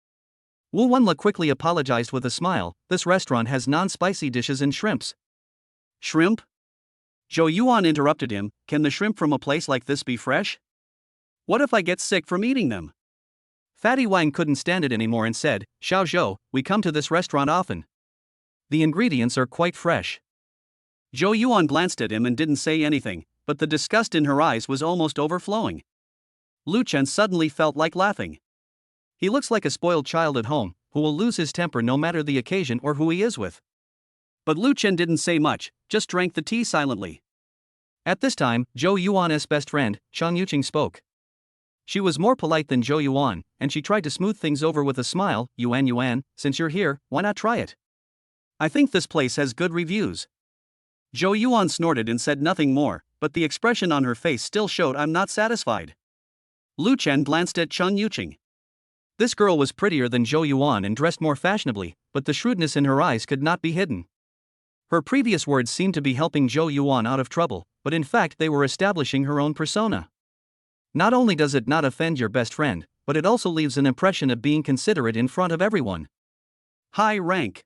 Wu Wenla quickly apologized with a smile. This restaurant has non-spicy dishes and shrimps. Shrimp? Zhou Yuan interrupted him. Can the shrimp from a place like this be fresh? What if I get sick from eating them? Fatty Wang couldn't stand it anymore and said, Xiao Zhou, we come to this restaurant often. The ingredients are quite fresh. Zhou Yuan glanced at him and didn't say anything, but the disgust in her eyes was almost overflowing. Lu Chen suddenly felt like laughing. He looks like a spoiled child at home, who will lose his temper no matter the occasion or who he is with. But Lu Chen didn't say much, just drank the tea silently. At this time, Zhou Yuan's best friend, Chang Yining, spoke. She was more polite than Zhou Yuan, and she tried to smooth things over with a smile. Yuan, since you're here, why not try it? I think this place has good reviews. Zhou Yuan snorted and said nothing more, but the expression on her face still showed I'm not satisfied. Lu Chen glanced at Chang Yining. This girl was prettier than Zhou Yuan and dressed more fashionably, but the shrewdness in her eyes could not be hidden. Her previous words seemed to be helping Zhou Yuan out of trouble, but in fact they were establishing her own persona. Not only does it not offend your best friend, but it also leaves an impression of being considerate in front of everyone. High rank.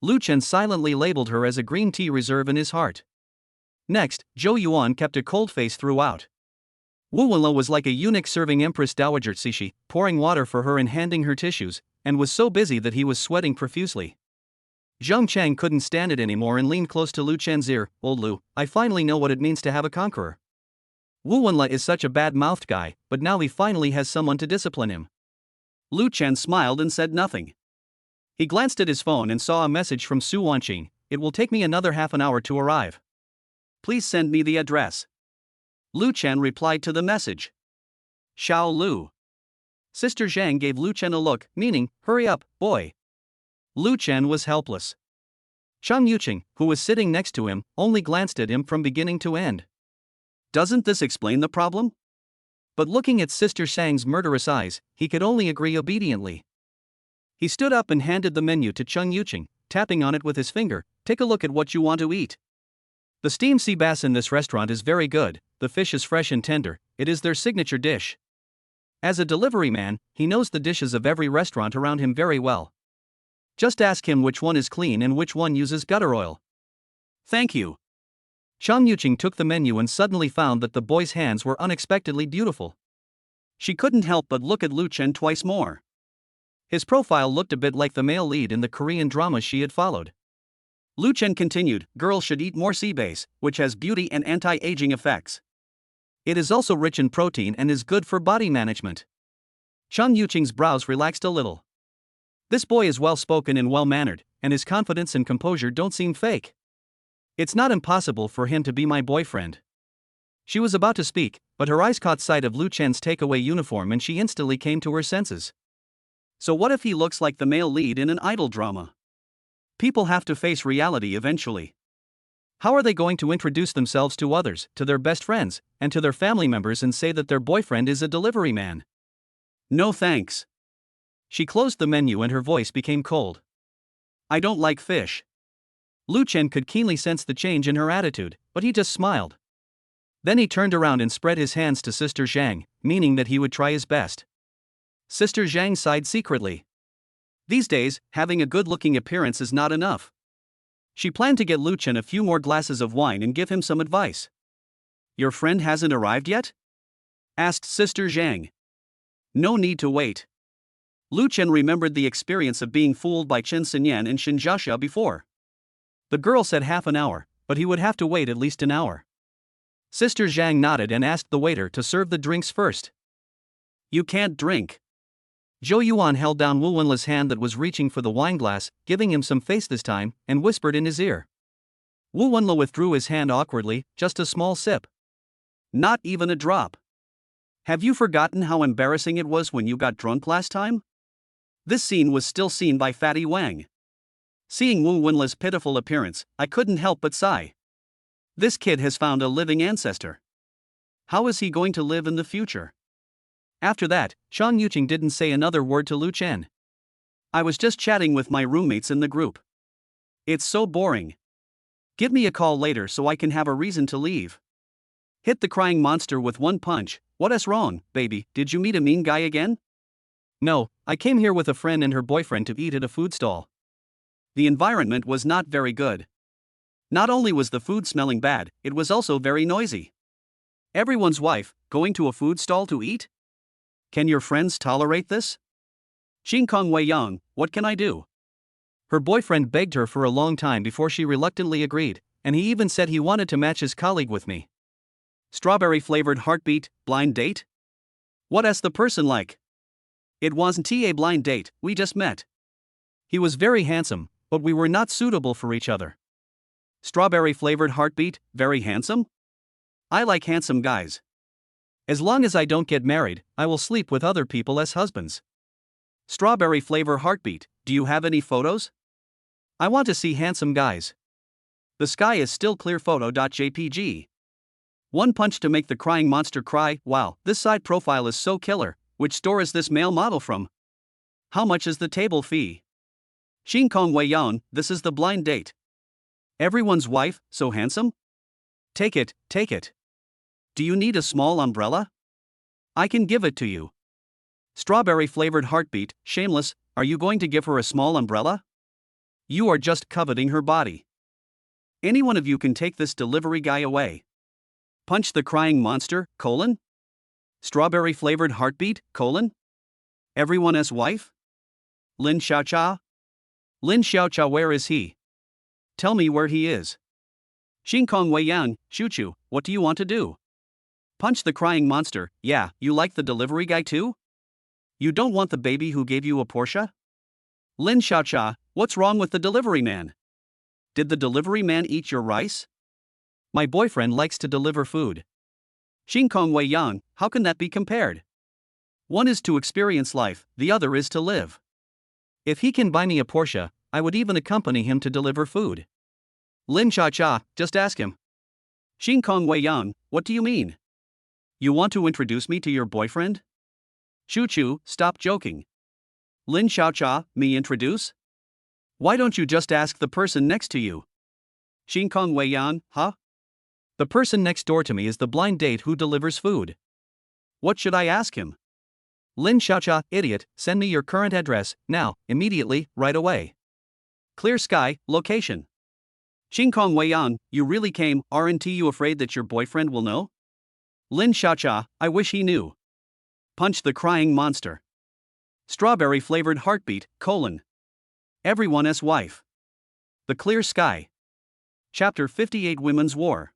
Lu Chen silently labeled her as a green tea reserve in his heart. Next, Zhou Yuan kept a cold face throughout. Wu Wenla was like a eunuch serving Empress Dowager Cixi, pouring water for her and handing her tissues, and was so busy that he was sweating profusely. Zhang Chang couldn't stand it anymore and leaned close to Lu Chen's ear. Old Lu, I finally know what it means to have a conqueror. Wu Wenla is such a bad-mouthed guy, but now he finally has someone to discipline him. Lu Chen smiled and said nothing. He glanced at his phone and saw a message from Su Wanqing. It will take me another half an hour to arrive. Please send me the address. Lu Chen replied to the message. Xiao Lu. Sister Zhang gave Lu Chen a look, meaning, hurry up, boy. Lu Chen was helpless. Chang Yining, who was sitting next to him, only glanced at him from beginning to end. Doesn't this explain the problem? But looking at Sister Zhang's murderous eyes, he could only agree obediently. He stood up and handed the menu to Chang Yining, tapping on it with his finger. Take a look at what you want to eat. The steamed sea bass in this restaurant is very good, the fish is fresh and tender, it is their signature dish. As a delivery man, he knows the dishes of every restaurant around him very well. Just ask him which one is clean and which one uses gutter oil. Thank you. Chang Yining took the menu and suddenly found that the boy's hands were unexpectedly beautiful. She couldn't help but look at Lu Chen twice more. His profile looked a bit like the male lead in the Korean drama she had followed. Lu Chen continued, girls should eat more sea bass, which has beauty and anti-aging effects. It is also rich in protein and is good for body management. Chang Yuqing's brows relaxed a little. This boy is well-spoken and well-mannered, and his confidence and composure don't seem fake. It's not impossible for him to be my boyfriend. She was about to speak, but her eyes caught sight of Lu Chen's takeaway uniform and she instantly came to her senses. So what if he looks like the male lead in an idol drama? People have to face reality eventually. How are they going to introduce themselves to others, to their best friends, and to their family members and say that their boyfriend is a delivery man? No thanks. She closed the menu and her voice became cold. I don't like fish. Lu Chen could keenly sense the change in her attitude, but he just smiled. Then he turned around and spread his hands to Sister Zhang, meaning that he would try his best. Sister Zhang sighed secretly. These days, having a good-looking appearance is not enough. She planned to get Lu Chen a few more glasses of wine and give him some advice. Your friend hasn't arrived yet? Asked Sister Zhang. No need to wait. Lu Chen remembered the experience of being fooled by Chen Xinyan and Shinjasha before. The girl said half an hour, but he would have to wait at least an hour. Sister Zhang nodded and asked the waiter to serve the drinks first. You can't drink. Zhou Yuan held down Wu Wenle's hand that was reaching for the wineglass, giving him some face this time, and whispered in his ear. Wu Wenle withdrew his hand awkwardly, just a small sip. Not even a drop. Have you forgotten how embarrassing it was when you got drunk last time? This scene was still seen by Fatty Wang. Seeing Wu Wenle's pitiful appearance, I couldn't help but sigh. This kid has found a living ancestor. How is he going to live in the future? After that, Chang Yuqing didn't say another word to Lu Chen. I was just chatting with my roommates in the group. It's so boring. Give me a call later so I can have a reason to leave. Hit the crying monster with one punch. What's wrong, baby? Did you meet a mean guy again? No, I came here with a friend and her boyfriend to eat at a food stall. The environment was not very good. Not only was the food smelling bad, it was also very noisy. Everyone's wife, going to a food stall to eat? Can your friends tolerate this? Xingkong Weiyang, what can I do? Her boyfriend begged her for a long time before she reluctantly agreed, and he even said he wanted to match his colleague with me. Strawberry-flavored heartbeat, blind date? What's the person like? It wasn't a blind date, we just met. He was very handsome, but we were not suitable for each other. Strawberry-flavored heartbeat, very handsome? I like handsome guys. As long as I don't get married, I will sleep with other people as husbands. Strawberry flavor heartbeat, do you have any photos? I want to see handsome guys. The sky is still clear photo.jpg. One punch to make the crying monster cry. Wow, this side profile is so killer. Which store is this male model from? How much is the table fee? Xingkong Weiyang, this is the blind date. Everyone's wife, so handsome? Take it, take it. Do you need a small umbrella? I can give it to you. Strawberry-flavored heartbeat, shameless, are you going to give her a small umbrella? You are just coveting her body. Any one of you can take this delivery guy away. Punch the crying monster, colon? Strawberry-flavored heartbeat, colon? Everyone's wife? Lin Xiaocha? Lin Xiaocha, where is he? Tell me where he is. Xingkong Weiyang, Chuchu, what do you want to do? Punch the crying monster. Yeah, you like the delivery guy too? You don't want the baby who gave you a Porsche? Lin Xiaocha, what's wrong with the delivery man? Did the delivery man eat your rice? My boyfriend likes to deliver food. Xingkong Weiyang, how can that be compared? One is to experience life, the other is to live. If he can buy me a Porsche, I would even accompany him to deliver food. Lin Xiaocha, just ask him. Xingkong Weiyang, what do you mean? You want to introduce me to your boyfriend? Chuchu, stop joking. Lin Xiaocha, me introduce? Why don't you just ask the person next to you? Xingkong Weiyang, huh? The person next door to me is the blind date who delivers food. What should I ask him? Lin Xiaocha, idiot, send me your current address, now, immediately, right away. Clear sky, location. Xingkong Weiyang, you really came, aren't you afraid that your boyfriend will know? Lin Xiaocha, I wish he knew. Punch the crying monster. Strawberry-flavored heartbeat, Everyone's wife. The clear sky. Chapter 58 Women's War.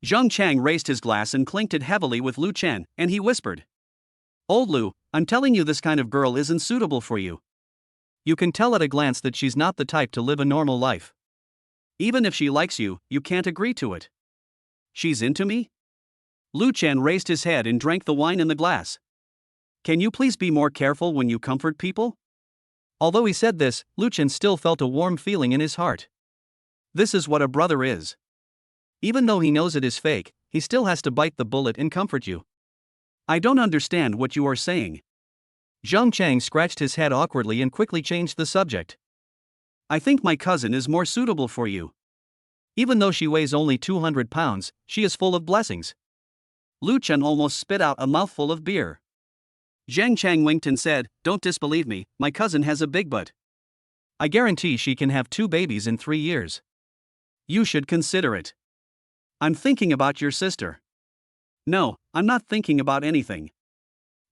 Zheng Chang raised his glass and clinked it heavily with Lu Chen, and he whispered. Old Lu, I'm telling you this kind of girl isn't suitable for you. You can tell at a glance that she's not the type to live a normal life. Even if she likes you, you can't agree to it. She's into me? Lu Chen raised his head and drank the wine in the glass. Can you please be more careful when you comfort people? Although he said this, Lu Chen still felt a warm feeling in his heart. This is what a brother is. Even though he knows it is fake, he still has to bite the bullet and comfort you. I don't understand what you are saying. Zheng Chang scratched his head awkwardly and quickly changed the subject. I think my cousin is more suitable for you. Even though she weighs only 200 pounds, she is full of blessings. Lu Chen almost spit out a mouthful of beer. Zheng Chang winked and said, Don't disbelieve me, my cousin has a big butt. I guarantee she can have 2 babies in 3 years. You should consider it. I'm thinking about your sister. No, I'm not thinking about anything.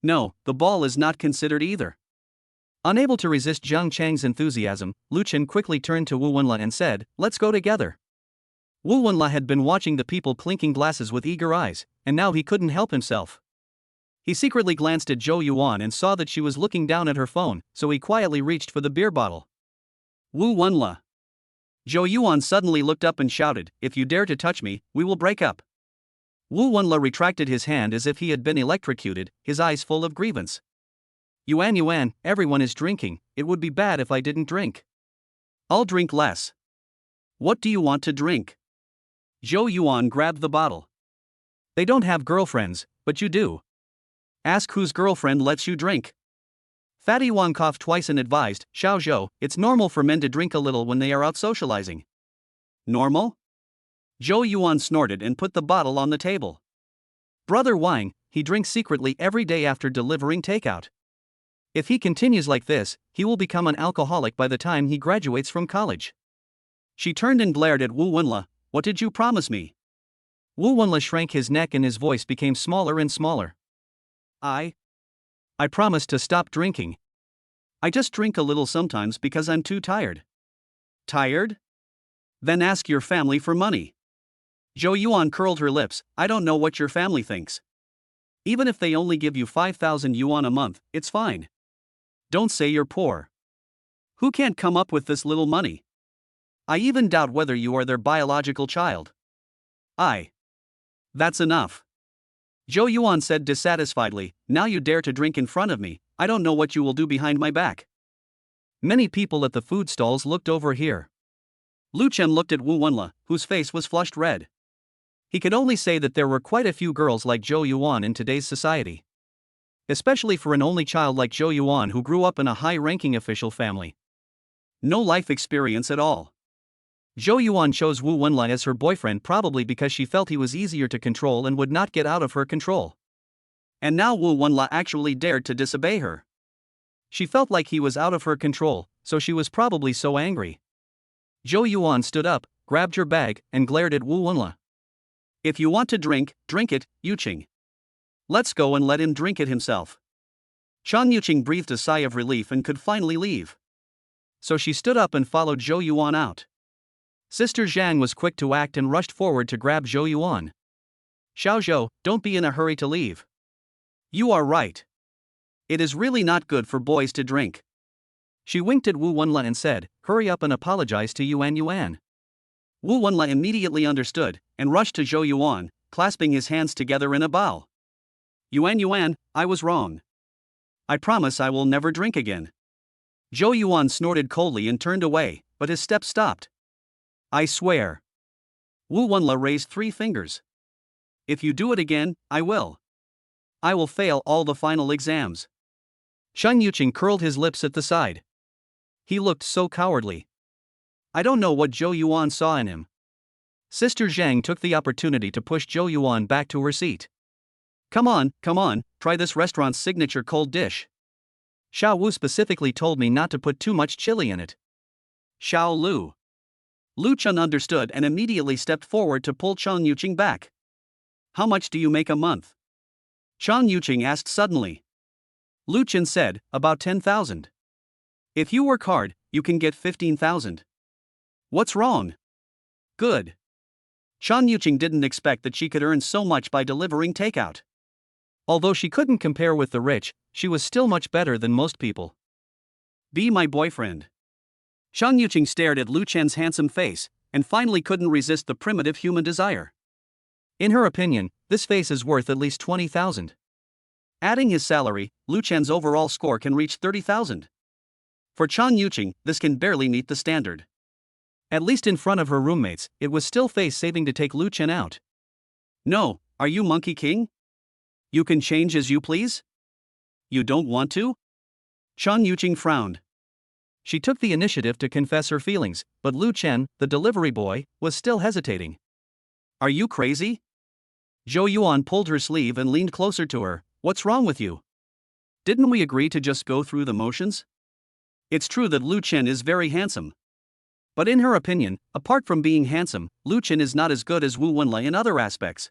No, the ball is not considered either. Unable to resist Zheng Chang's enthusiasm, Lu Chen quickly turned to Wu Wenla and said, Let's go together. Wu Wenla had been watching the people clinking glasses with eager eyes, and now he couldn't help himself. He secretly glanced at Zhou Yuan and saw that she was looking down at her phone, so he quietly reached for the beer bottle. Wu Wenla. Zhou Yuan suddenly looked up and shouted, If you dare to touch me, we will break up. Wu Wenla retracted his hand as if he had been electrocuted, his eyes full of grievance. Yuan, everyone is drinking, it would be bad if I didn't drink. I'll drink less. What do you want to drink? Zhou Yuan grabbed the bottle. They don't have girlfriends, but you do. Ask whose girlfriend lets you drink. Fatty Wang coughed twice and advised, Xiao Zhou, it's normal for men to drink a little when they are out socializing. Normal? Zhou Yuan snorted and put the bottle on the table. Brother Wang, he drinks secretly every day after delivering takeout. If he continues like this, he will become an alcoholic by the time he graduates from college. She turned and glared at Wu Wenla. What did you promise me? Wu Wenla shrank his neck and his voice became smaller and smaller. I promised to stop drinking. I just drink a little sometimes because I'm too tired. Tired? Then ask your family for money. Zhou Yuan curled her lips. I don't know what your family thinks. Even if they only give you 5,000 yuan a month, it's fine. Don't say you're poor. Who can't come up with this little money? I even doubt whether you are their biological child. That's enough. Zhou Yuan said dissatisfiedly, Now you dare to drink in front of me, I don't know what you will do behind my back. Many people at the food stalls looked over here. Lu Chen looked at Wu Wenla, whose face was flushed red. He could only say that there were quite a few girls like Zhou Yuan in today's society. Especially for an only child like Zhou Yuan who grew up in a high-ranking official family. No life experience at all. Zhou Yuan chose Wu Wenla as her boyfriend probably because she felt he was easier to control and would not get out of her control. And now Wu Wenla actually dared to disobey her. She felt like he was out of her control, so she was probably so angry. Zhou Yuan stood up, grabbed her bag, and glared at Wu Wenla. If you want to drink, drink it, Yuqing. Let's go and let him drink it himself. Chang Yuqing breathed a sigh of relief and could finally leave. So she stood up and followed Zhou Yuan out. Sister Zhang was quick to act and rushed forward to grab Zhou Yuan. Xiao Zhou, don't be in a hurry to leave. You are right. It is really not good for boys to drink. She winked at Wu Wenla and said, Hurry up and apologize to Yuan. Wu Wenla immediately understood, and rushed to Zhou Yuan, clasping his hands together in a bow. Yuan, I was wrong. I promise I will never drink again. Zhou Yuan snorted coldly and turned away, but his steps stopped. I swear. Wu Wenla raised 3 fingers. If you do it again, I will. I will fail all the final exams. Chang Yuqing curled his lips at the side. He looked so cowardly. I don't know what Zhou Yuan saw in him. Sister Zhang took the opportunity to push Zhou Yuan back to her seat. Come on, try this restaurant's signature cold dish. Xiao Wu specifically told me not to put too much chili in it. Xiao Lu. Lu Chen understood and immediately stepped forward to pull Chang Yuqing back. How much do you make a month? Chang Yuqing asked suddenly. Lu Chen said, about 10,000. If you work hard, you can get 15,000. What's wrong? Good. Chan Yuqing didn't expect that she could earn so much by delivering takeout. Although she couldn't compare with the rich, she was still much better than most people. Be my boyfriend. Chan Yuqing stared at Lu Chen's handsome face, and finally couldn't resist the primitive human desire. In her opinion, this face is worth at least 20,000. Adding his salary, Lu Chen's overall score can reach 30,000. For Chan Yuqing, this can barely meet the standard. At least in front of her roommates, it was still face-saving to take Lu Chen out. No, are you Monkey King? You can change as you please? You don't want to? Chan Yuqing frowned. She took the initiative to confess her feelings, but Lu Chen, the delivery boy, was still hesitating. Are you crazy? Zhou Yuan pulled her sleeve and leaned closer to her. What's wrong with you? Didn't we agree to just go through the motions? It's true that Lu Chen is very handsome. But in her opinion, apart from being handsome, Lu Chen is not as good as Wu Wenla in other aspects.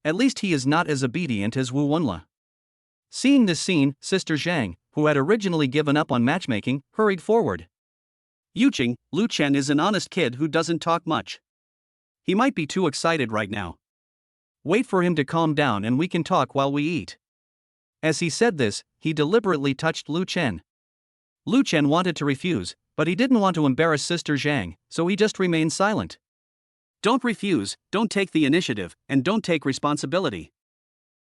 At least he is not as obedient as Wu Wenla. Seeing this scene, Sister Zhang, who had originally given up on matchmaking, hurried forward. Yuqing, Lu Chen is an honest kid who doesn't talk much. He might be too excited right now. Wait for him to calm down and we can talk while we eat. As he said this, he deliberately touched Lu Chen. Lu Chen wanted to refuse, but he didn't want to embarrass Sister Zhang, so he just remained silent. Don't refuse, don't take the initiative, and don't take responsibility.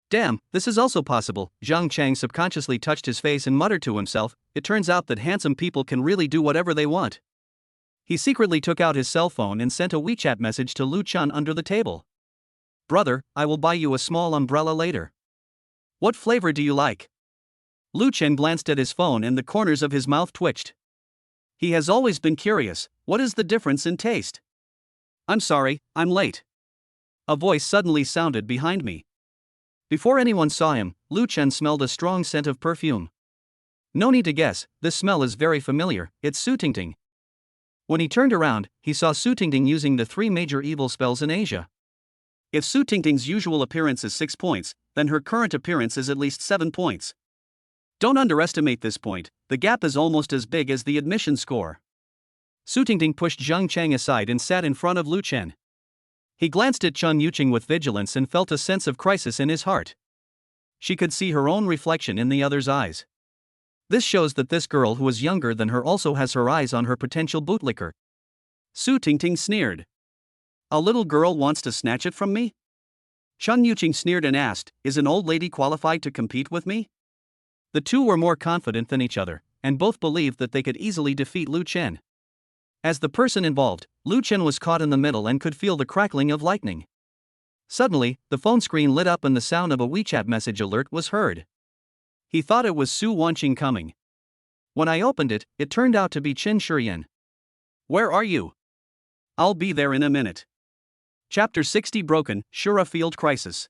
Damn, this is also possible. Zhang Chang subconsciously touched his face and muttered to himself, it turns out that handsome people can really do whatever they want. He secretly took out his cell phone and sent a WeChat message to Lu Chen under the table. Brother, I will buy you a small umbrella later. What flavor do you like? Lu Chen glanced at his phone and the corners of his mouth twitched. He has always been curious, what is the difference in taste? I'm sorry, I'm late. A voice suddenly sounded behind me. Before anyone saw him, Lu Chen smelled a strong scent of perfume. No need to guess, this smell is very familiar, it's Su Tingting. When he turned around, he saw Su Tingting using the 3 major evil spells in Asia. If Su Tingting's usual appearance is 6 points, then her current appearance is at least 7 points. Don't underestimate this point, the gap is almost as big as the admission score. Su Tingting pushed Zhang Chang aside and sat in front of Lu Chen. He glanced at Chan Yuqing with vigilance and felt a sense of crisis in his heart. She could see her own reflection in the other's eyes. This shows that this girl who is younger than her also has her eyes on her potential bootlicker. Su Tingting sneered. A little girl wants to snatch it from me? Chan Yuqing sneered and asked, is an old lady qualified to compete with me? The two were more confident than each other, and both believed that they could easily defeat Lu Chen. As the person involved, Lu Chen was caught in the middle and could feel the crackling of lightning. Suddenly, the phone screen lit up and the sound of a WeChat message alert was heard. He thought it was Su Wanqing coming. When I opened it, it turned out to be Qin Shiyan. Where are you? I'll be there in a minute. Chapter 60 Broken, Shura Field Crisis.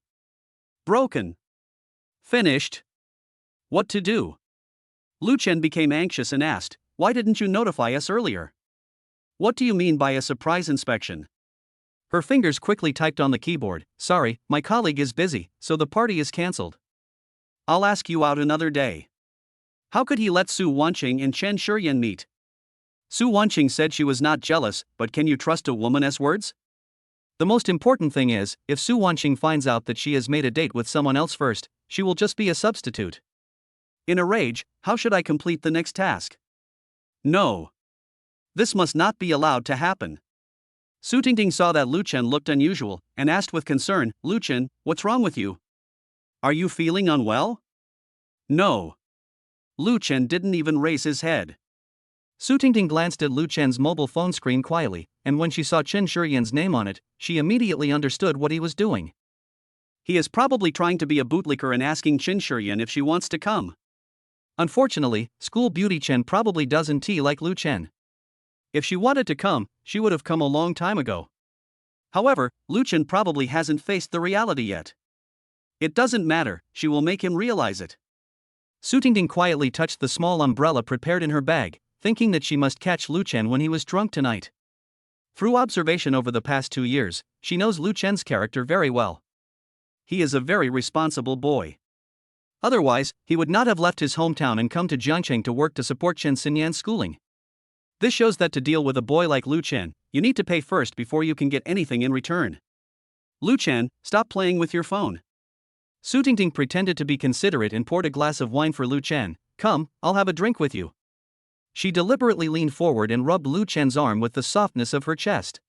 Broken. Finished. What to do? Lu Chen became anxious and asked, why didn't you notify us earlier? What do you mean by a surprise inspection? Her fingers quickly typed on the keyboard, sorry, my colleague is busy, so the party is cancelled. I'll ask you out another day. How could he let Su Wanqing and Chen Shiyan meet? Su Wanqing said she was not jealous, but can you trust a woman's words? The most important thing is, if Su Wanqing finds out that she has made a date with someone else first, she will just be a substitute. In a rage, how should I complete the next task? No. This must not be allowed to happen. Su Tingting saw that Lu Chen looked unusual, and asked with concern, Lu Chen, what's wrong with you? Are you feeling unwell? No. Lu Chen didn't even raise his head. Su Tingting glanced at Lu Chen's mobile phone screen quietly, and when she saw Chen Shiyan's name on it, she immediately understood what he was doing. He is probably trying to be a bootlicker and asking Chen Shiyan if she wants to come. Unfortunately, school beauty Chen probably doesn't tea like Lu Chen. If she wanted to come, she would have come a long time ago. However, Lu Chen probably hasn't faced the reality yet. It doesn't matter, she will make him realize it. Su Tingting quietly touched the small umbrella prepared in her bag, thinking that she must catch Lu Chen when he was drunk tonight. Through observation over the past 2 years, she knows Lu Chen's character very well. He is a very responsible boy. Otherwise, he would not have left his hometown and come to Jiangcheng to work to support Chen Xinyan's schooling. This shows that to deal with a boy like Lu Chen, you need to pay first before you can get anything in return. Lu Chen, stop playing with your phone. Su Tingting pretended to be considerate and poured a glass of wine for Lu Chen. Come, I'll have a drink with you. She deliberately leaned forward and rubbed Lu Chen's arm with the softness of her chest.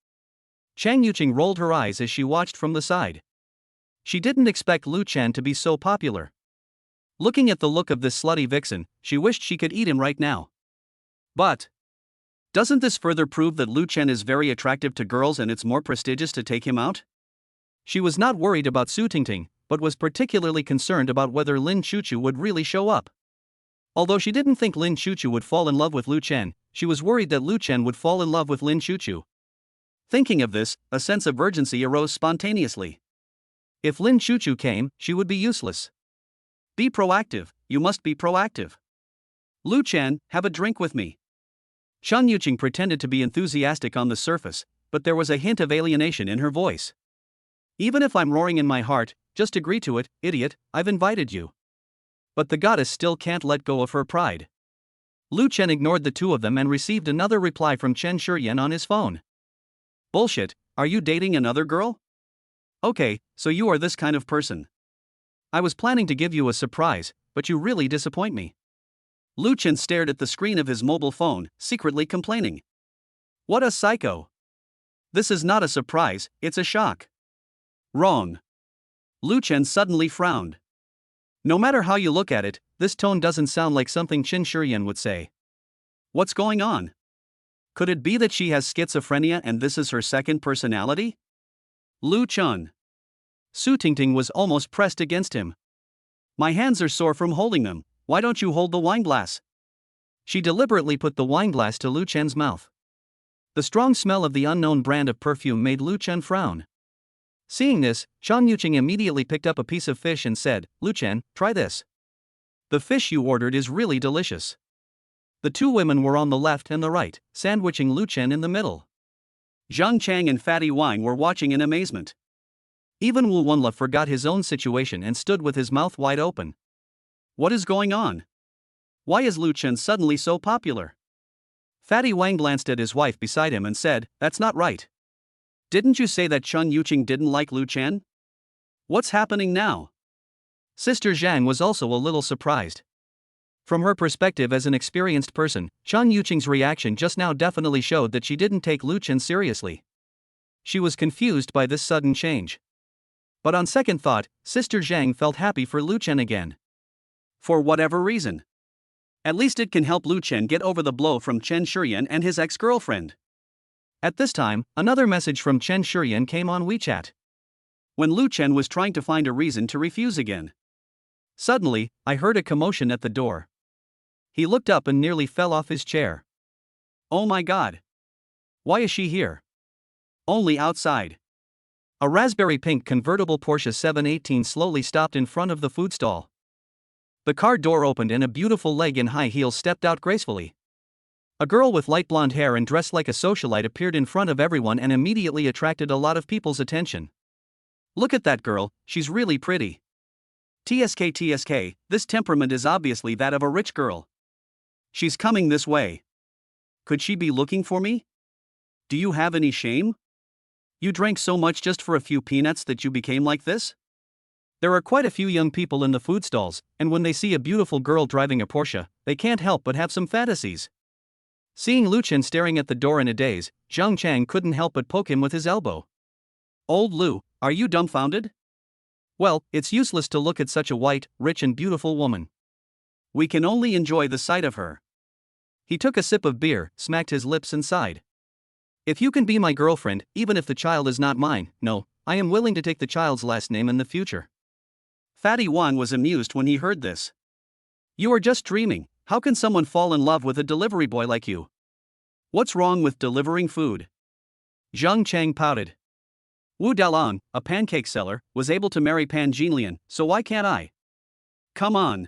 Chang Yuqing rolled her eyes as she watched from the side. She didn't expect Lu Chen to be so popular. Looking at the look of this slutty vixen, she wished she could eat him right now. But doesn't this further prove that Lu Chen is very attractive to girls and it's more prestigious to take him out? She was not worried about Su Tingting, but was particularly concerned about whether Lin Chuchu would really show up. Although she didn't think Lin Chuchu would fall in love with Lu Chen, she was worried that Lu Chen would fall in love with Lin Chuchu. Thinking of this, a sense of urgency arose spontaneously. If Lin Chuchu came, she would be useless. Be proactive, you must be proactive. Lu Chen, have a drink with me. Chang Yuqing pretended to be enthusiastic on the surface, but there was a hint of alienation in her voice. Even if I'm roaring in my heart, just agree to it, idiot, I've invited you. But the goddess still can't let go of her pride. Lu Chen ignored the two of them and received another reply from Chen Shuren on his phone. Bullshit, are you dating another girl? Okay, so you are this kind of person. I was planning to give you a surprise, but you really disappoint me. Lu Chen stared at the screen of his mobile phone, secretly complaining. What a psycho. This is not a surprise, it's a shock. Wrong. Lu Chen suddenly frowned. No matter how you look at it, this tone doesn't sound like something Chen Shuren would say. What's going on? Could it be that she has schizophrenia and this is her second personality? Lu Chen. Su Tingting was almost pressed against him. My hands are sore from holding them, why don't you hold the wine glass? She deliberately put the wine glass to Lu Chen's mouth. The strong smell of the unknown brand of perfume made Lu Chen frown. Seeing this, Chang Yuqing immediately picked up a piece of fish and said, Lu Chen, try this. The fish you ordered is really delicious. The two women were on the left and the right, sandwiching Lu Chen in the middle. Zhang Chang and Fatty Wang were watching in amazement. Even Wu Wenla forgot his own situation and stood with his mouth wide open. What is going on? Why is Lu Chen suddenly so popular? Fatty Wang glanced at his wife beside him and said, That's not right. Didn't you say that Chang Yuqing didn't like Lu Chen? What's happening now? Sister Zhang was also a little surprised. From her perspective as an experienced person, Chang Yuqing's reaction just now definitely showed that she didn't take Lu Chen seriously. She was confused by this sudden change. But on second thought, Sister Zhang felt happy for Lu Chen again. For whatever reason. At least it can help Lu Chen get over the blow from Chen Shuren and his ex-girlfriend. At this time, another message from Chen Shuren came on WeChat. When Lu Chen was trying to find a reason to refuse again. Suddenly, I heard a commotion at the door. He looked up and nearly fell off his chair. Oh my god. Why is she here? Only outside. A raspberry pink convertible Porsche 718 slowly stopped in front of the food stall. The car door opened and a beautiful leg in high heels stepped out gracefully. A girl with light blonde hair and dressed like a socialite appeared in front of everyone and immediately attracted a lot of people's attention. Look at that girl, she's really pretty. TSK, this temperament is obviously that of a rich girl. She's coming this way. Could she be looking for me? Do you have any shame? You drank so much just for a few peanuts that you became like this? There are quite a few young people in the food stalls, and when they see a beautiful girl driving a Porsche, they can't help but have some fantasies. Seeing Lu Chen staring at the door in a daze, Zhang Chang couldn't help but poke him with his elbow. Old Lu, are you dumbfounded? Well, it's useless to look at such a white, rich and beautiful woman. We can only enjoy the sight of her. He took a sip of beer, smacked his lips and sighed. If you can be my girlfriend, even if the child is not mine, no, I am willing to take the child's last name in the future. Fatty Wang was amused when he heard this. You are just dreaming, how can someone fall in love with a delivery boy like you? What's wrong with delivering food? Zhang Chang pouted. Wu Dalong, a pancake seller, was able to marry Pan Jinlian, so why can't I? Come on.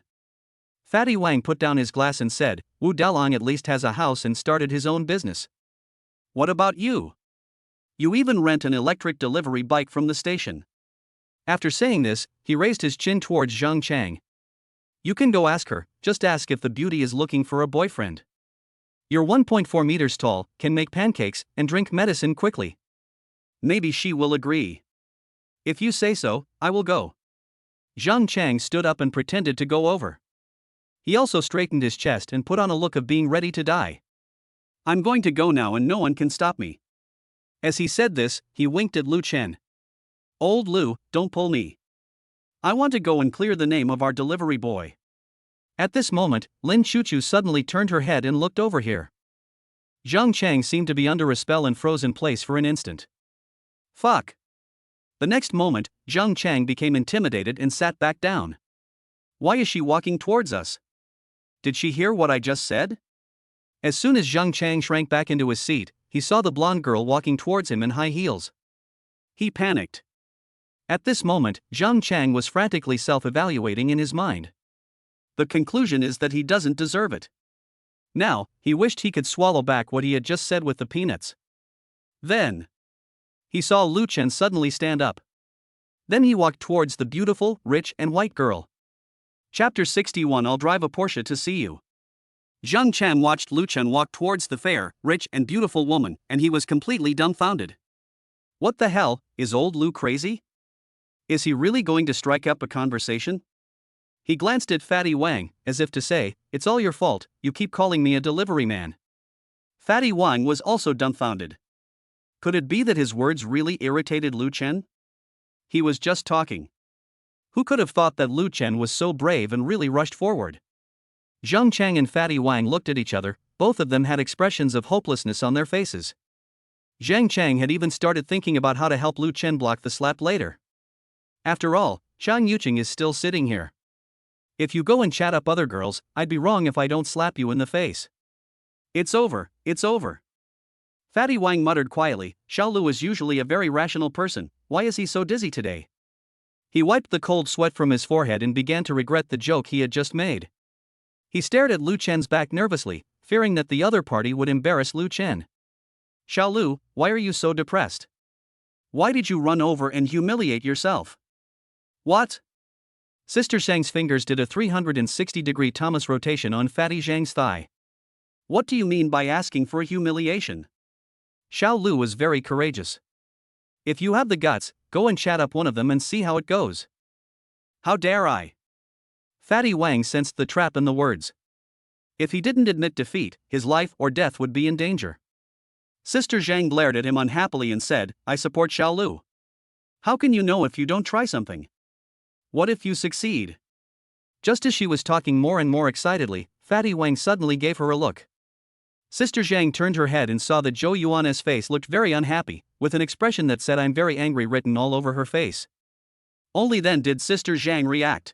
Fatty Wang put down his glass and said, Wu Dalong at least has a house and started his own business. What about you? You even rent an electric delivery bike from the station. After saying this, he raised his chin towards Zhang Chang. You can go ask her, just ask if the beauty is looking for a boyfriend. You're 1.4 meters tall, can make pancakes, and drink medicine quickly. Maybe she will agree. If you say so, I will go. Zhang Chang stood up and pretended to go over. He also straightened his chest and put on a look of being ready to die. I'm going to go now and no one can stop me. As he said this, he winked at Lu Chen. Old Lu, don't pull me. I want to go and clear the name of our delivery boy. At this moment, Lin Chuchu suddenly turned her head and looked over here. Zhang Chang seemed to be under a spell and froze in place for an instant. Fuck. The next moment, Zhang Chang became intimidated and sat back down. Why is she walking towards us? Did she hear what I just said? As soon as Zhang Chang shrank back into his seat, he saw the blonde girl walking towards him in high heels. He panicked. At this moment, Zhang Chang was frantically self-evaluating in his mind. The conclusion is that he doesn't deserve it. Now, he wished he could swallow back what he had just said with the peanuts. Then, he saw Lu Chen suddenly stand up. Then he walked towards the beautiful, rich and white girl. Chapter 61. I'll drive a Porsche to see you. Zhang Chan watched Lu Chen walk towards the fair, rich and beautiful woman, and he was completely dumbfounded. What the hell, is old Lu crazy? Is he really going to strike up a conversation? He glanced at Fatty Wang, as if to say, it's all your fault, you keep calling me a delivery man. Fatty Wang was also dumbfounded. Could it be that his words really irritated Lu Chen? He was just talking. Who could have thought that Lu Chen was so brave and really rushed forward? Zhang Chang and Fatty Wang looked at each other, both of them had expressions of hopelessness on their faces. Zhang Chang had even started thinking about how to help Lu Chen block the slap later. After all, Chang Yuqing is still sitting here. If you go and chat up other girls, I'd be wrong if I don't slap you in the face. It's over, it's over. Fatty Wang muttered quietly, Xiao Lu is usually a very rational person, why is he so dizzy today? He wiped the cold sweat from his forehead and began to regret the joke he had just made. He stared at Lu Chen's back nervously, fearing that the other party would embarrass Lu Chen. Xiao Lu, why are you so depressed? Why did you run over and humiliate yourself? What? Sister Zhang's fingers did a 360-degree Thomas rotation on Fatty Zhang's thigh. What do you mean by asking for a humiliation? Xiao Lu was very courageous. If you have the guts, go and chat up one of them and see how it goes. How dare I? Fatty Wang sensed the trap in the words. If he didn't admit defeat, his life or death would be in danger. Sister Zhang glared at him unhappily and said, I support Xiao Lu. How can you know if you don't try something? What if you succeed? Just as she was talking more and more excitedly, Fatty Wang suddenly gave her a look. Sister Zhang turned her head and saw that Zhou Yuan's face looked very unhappy, with an expression that said I'm very angry written all over her face. Only then did Sister Zhang react.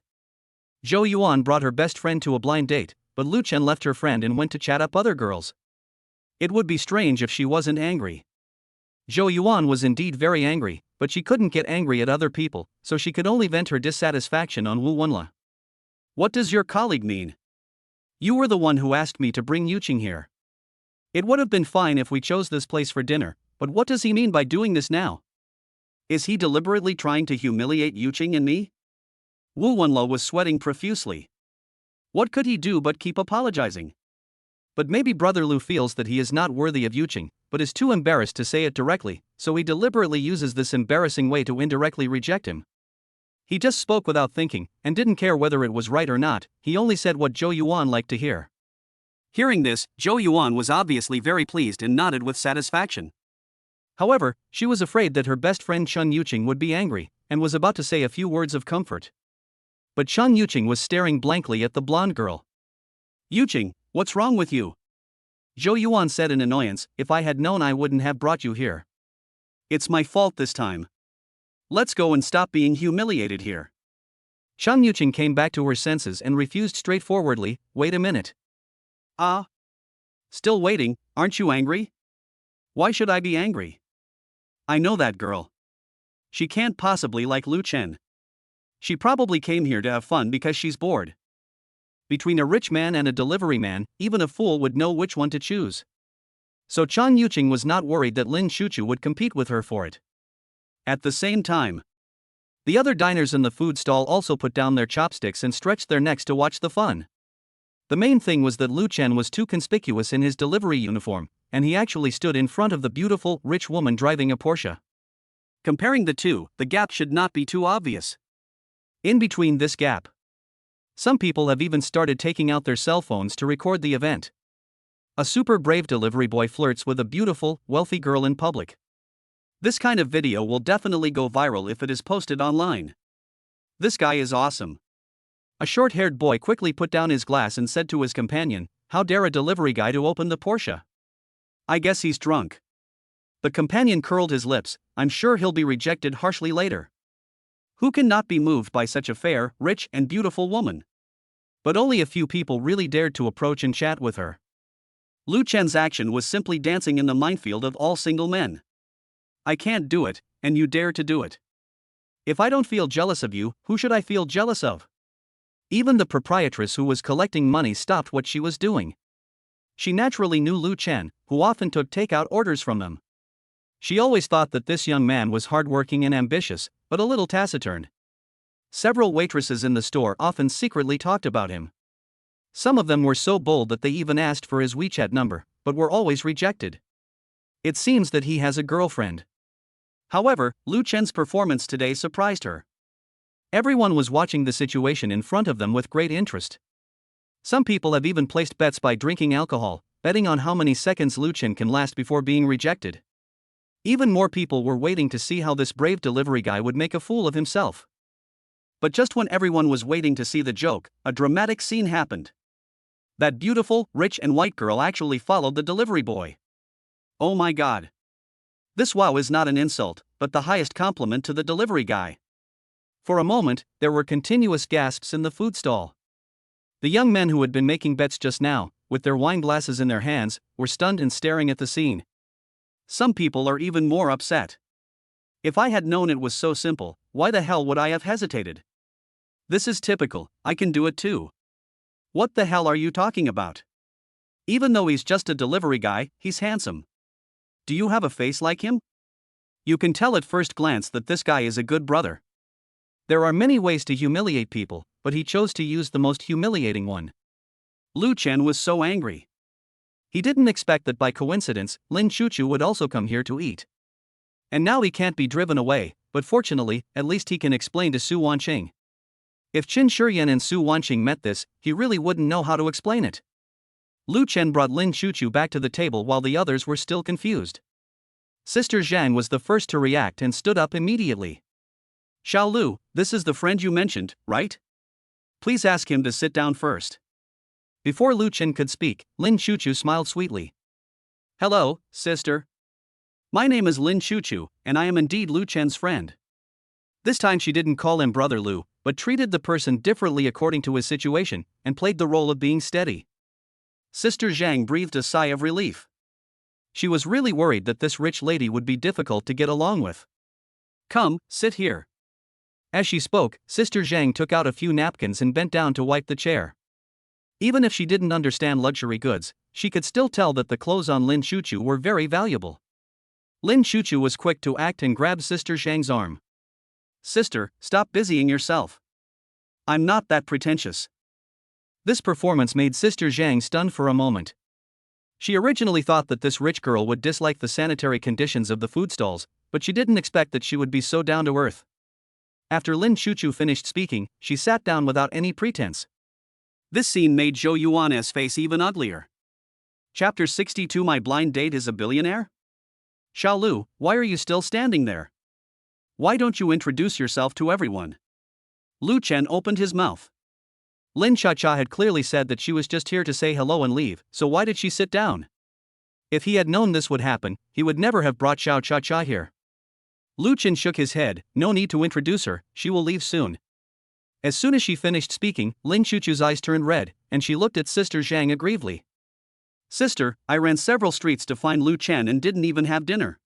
Zhou Yuan brought her best friend to a blind date, but Lu Chen left her friend and went to chat up other girls. It would be strange if she wasn't angry. Zhou Yuan was indeed very angry, but she couldn't get angry at other people, so she could only vent her dissatisfaction on Wu Wenla. What does your colleague mean? You were the one who asked me to bring Yuqing here. It would have been fine if we chose this place for dinner, but what does he mean by doing this now? Is he deliberately trying to humiliate Yuqing and me? Wu Wenla was sweating profusely. What could he do but keep apologizing? But maybe Brother Lu feels that he is not worthy of Yuqing, but is too embarrassed to say it directly, so he deliberately uses this embarrassing way to indirectly reject him. He just spoke without thinking, and didn't care whether it was right or not, he only said what Zhou Yuan liked to hear. Hearing this, Zhou Yuan was obviously very pleased and nodded with satisfaction. However, she was afraid that her best friend Chun Yuqing would be angry, and was about to say a few words of comfort. But Chun Yuqing was staring blankly at the blonde girl. Yuqing, what's wrong with you? Zhou Yuan said in annoyance, if I had known I wouldn't have brought you here. It's my fault this time. Let's go and stop being humiliated here. Chun Yuqing came back to her senses and refused straightforwardly, wait a minute. Ah? Still waiting, aren't you angry? Why should I be angry? I know that girl. She can't possibly like Lu Chen. She probably came here to have fun because she's bored. Between a rich man and a delivery man, even a fool would know which one to choose. So Chun Yuqing was not worried that Lin Chuchu would compete with her for it. At the same time, The other diners in the food stall also put down their chopsticks and stretched their necks to watch the fun. The main thing was that Lu Chen was too conspicuous in his delivery uniform, and he actually stood in front of the beautiful, rich woman driving a Porsche. Comparing the two, the gap should not be too obvious. In between this gap, some people have even started taking out their cell phones to record the event. A super brave delivery boy flirts with a beautiful, wealthy girl in public. This kind of video will definitely go viral if it is posted online. This guy is awesome. A short-haired boy quickly put down his glass and said to his companion, "How dare a delivery guy to open the Porsche? I guess he's drunk." The companion curled his lips, "I'm sure he'll be rejected harshly later." Who can not be moved by such a fair, rich, and beautiful woman? But only a few people really dared to approach and chat with her. Lu Chen's action was simply dancing in the minefield of all single men. I can't do it, and you dare to do it. If I don't feel jealous of you, who should I feel jealous of? Even the proprietress who was collecting money stopped what she was doing. She naturally knew Lu Chen, who often took takeout orders from them. She always thought that this young man was hardworking and ambitious, but a little taciturn. Several waitresses in the store often secretly talked about him. Some of them were so bold that they even asked for his WeChat number, but were always rejected. It seems that he has a girlfriend. However, Lu Chen's performance today surprised her. Everyone was watching the situation in front of them with great interest. Some people have even placed bets by drinking alcohol, betting on how many seconds Lu Chen can last before being rejected. Even more people were waiting to see how this brave delivery guy would make a fool of himself. But just when everyone was waiting to see the joke, a dramatic scene happened. That beautiful, rich and white girl actually followed the delivery boy. Oh my god. This wow is not an insult, but the highest compliment to the delivery guy. For a moment, there were continuous gasps in the food stall. The young men who had been making bets just now, with their wine glasses in their hands, were stunned and staring at the scene. Some people are even more upset. If I had known it was so simple, why the hell would I have hesitated? This is typical, I can do it too. What the hell are you talking about? Even though he's just a delivery guy, he's handsome. Do you have a face like him? You can tell at first glance that this guy is a good brother. There are many ways to humiliate people, but he chose to use the most humiliating one. Lu Chen was so angry. He didn't expect that by coincidence, Lin Chuchu would also come here to eat. And now he can't be driven away, but fortunately, at least he can explain to Su Wanqing. If Qin Shuryen and Su Wanqing met this, he really wouldn't know how to explain it. Lu Chen brought Lin Chuchu back to the table while the others were still confused. Sister Zhang was the first to react and stood up immediately. "Xiao Lu, this is the friend you mentioned, right? Please ask him to sit down first." Before Lu Chen could speak, Lin Chuchu smiled sweetly. "Hello, sister. My name is Lin Chuchu, and I am indeed Lu Chen's friend." This time she didn't call him Brother Lu, but treated the person differently according to his situation, and played the role of being steady. Sister Zhang breathed a sigh of relief. She was really worried that this rich lady would be difficult to get along with. "Come, sit here." As she spoke, Sister Zhang took out a few napkins and bent down to wipe the chair. Even if she didn't understand luxury goods, she could still tell that the clothes on Lin Chuchu were very valuable. Lin Chuchu was quick to act and grabbed Sister Zhang's arm. "Sister, stop busying yourself. I'm not that pretentious." This performance made Sister Zhang stunned for a moment. She originally thought that this rich girl would dislike the sanitary conditions of the food stalls, but she didn't expect that she would be so down to earth. After Lin Chuchu finished speaking, she sat down without any pretense. This scene made Zhou Yuan's face even uglier. Chapter 62 My blind date is a billionaire? Xiao Lu, why are you still standing there? Why don't you introduce yourself to everyone? Lu Chen opened his mouth. Lin Chuchu had clearly said that she was just here to say hello and leave, so why did she sit down? If he had known this would happen, he would never have brought Xiao Chuchu here. Lu Chen shook his head, no need to introduce her, she will leave soon. As soon as she finished speaking, Lin Chuchu's eyes turned red, and she looked at Sister Zhang aggrievedly. Sister, I ran several streets to find Lu Chen and didn't even have dinner.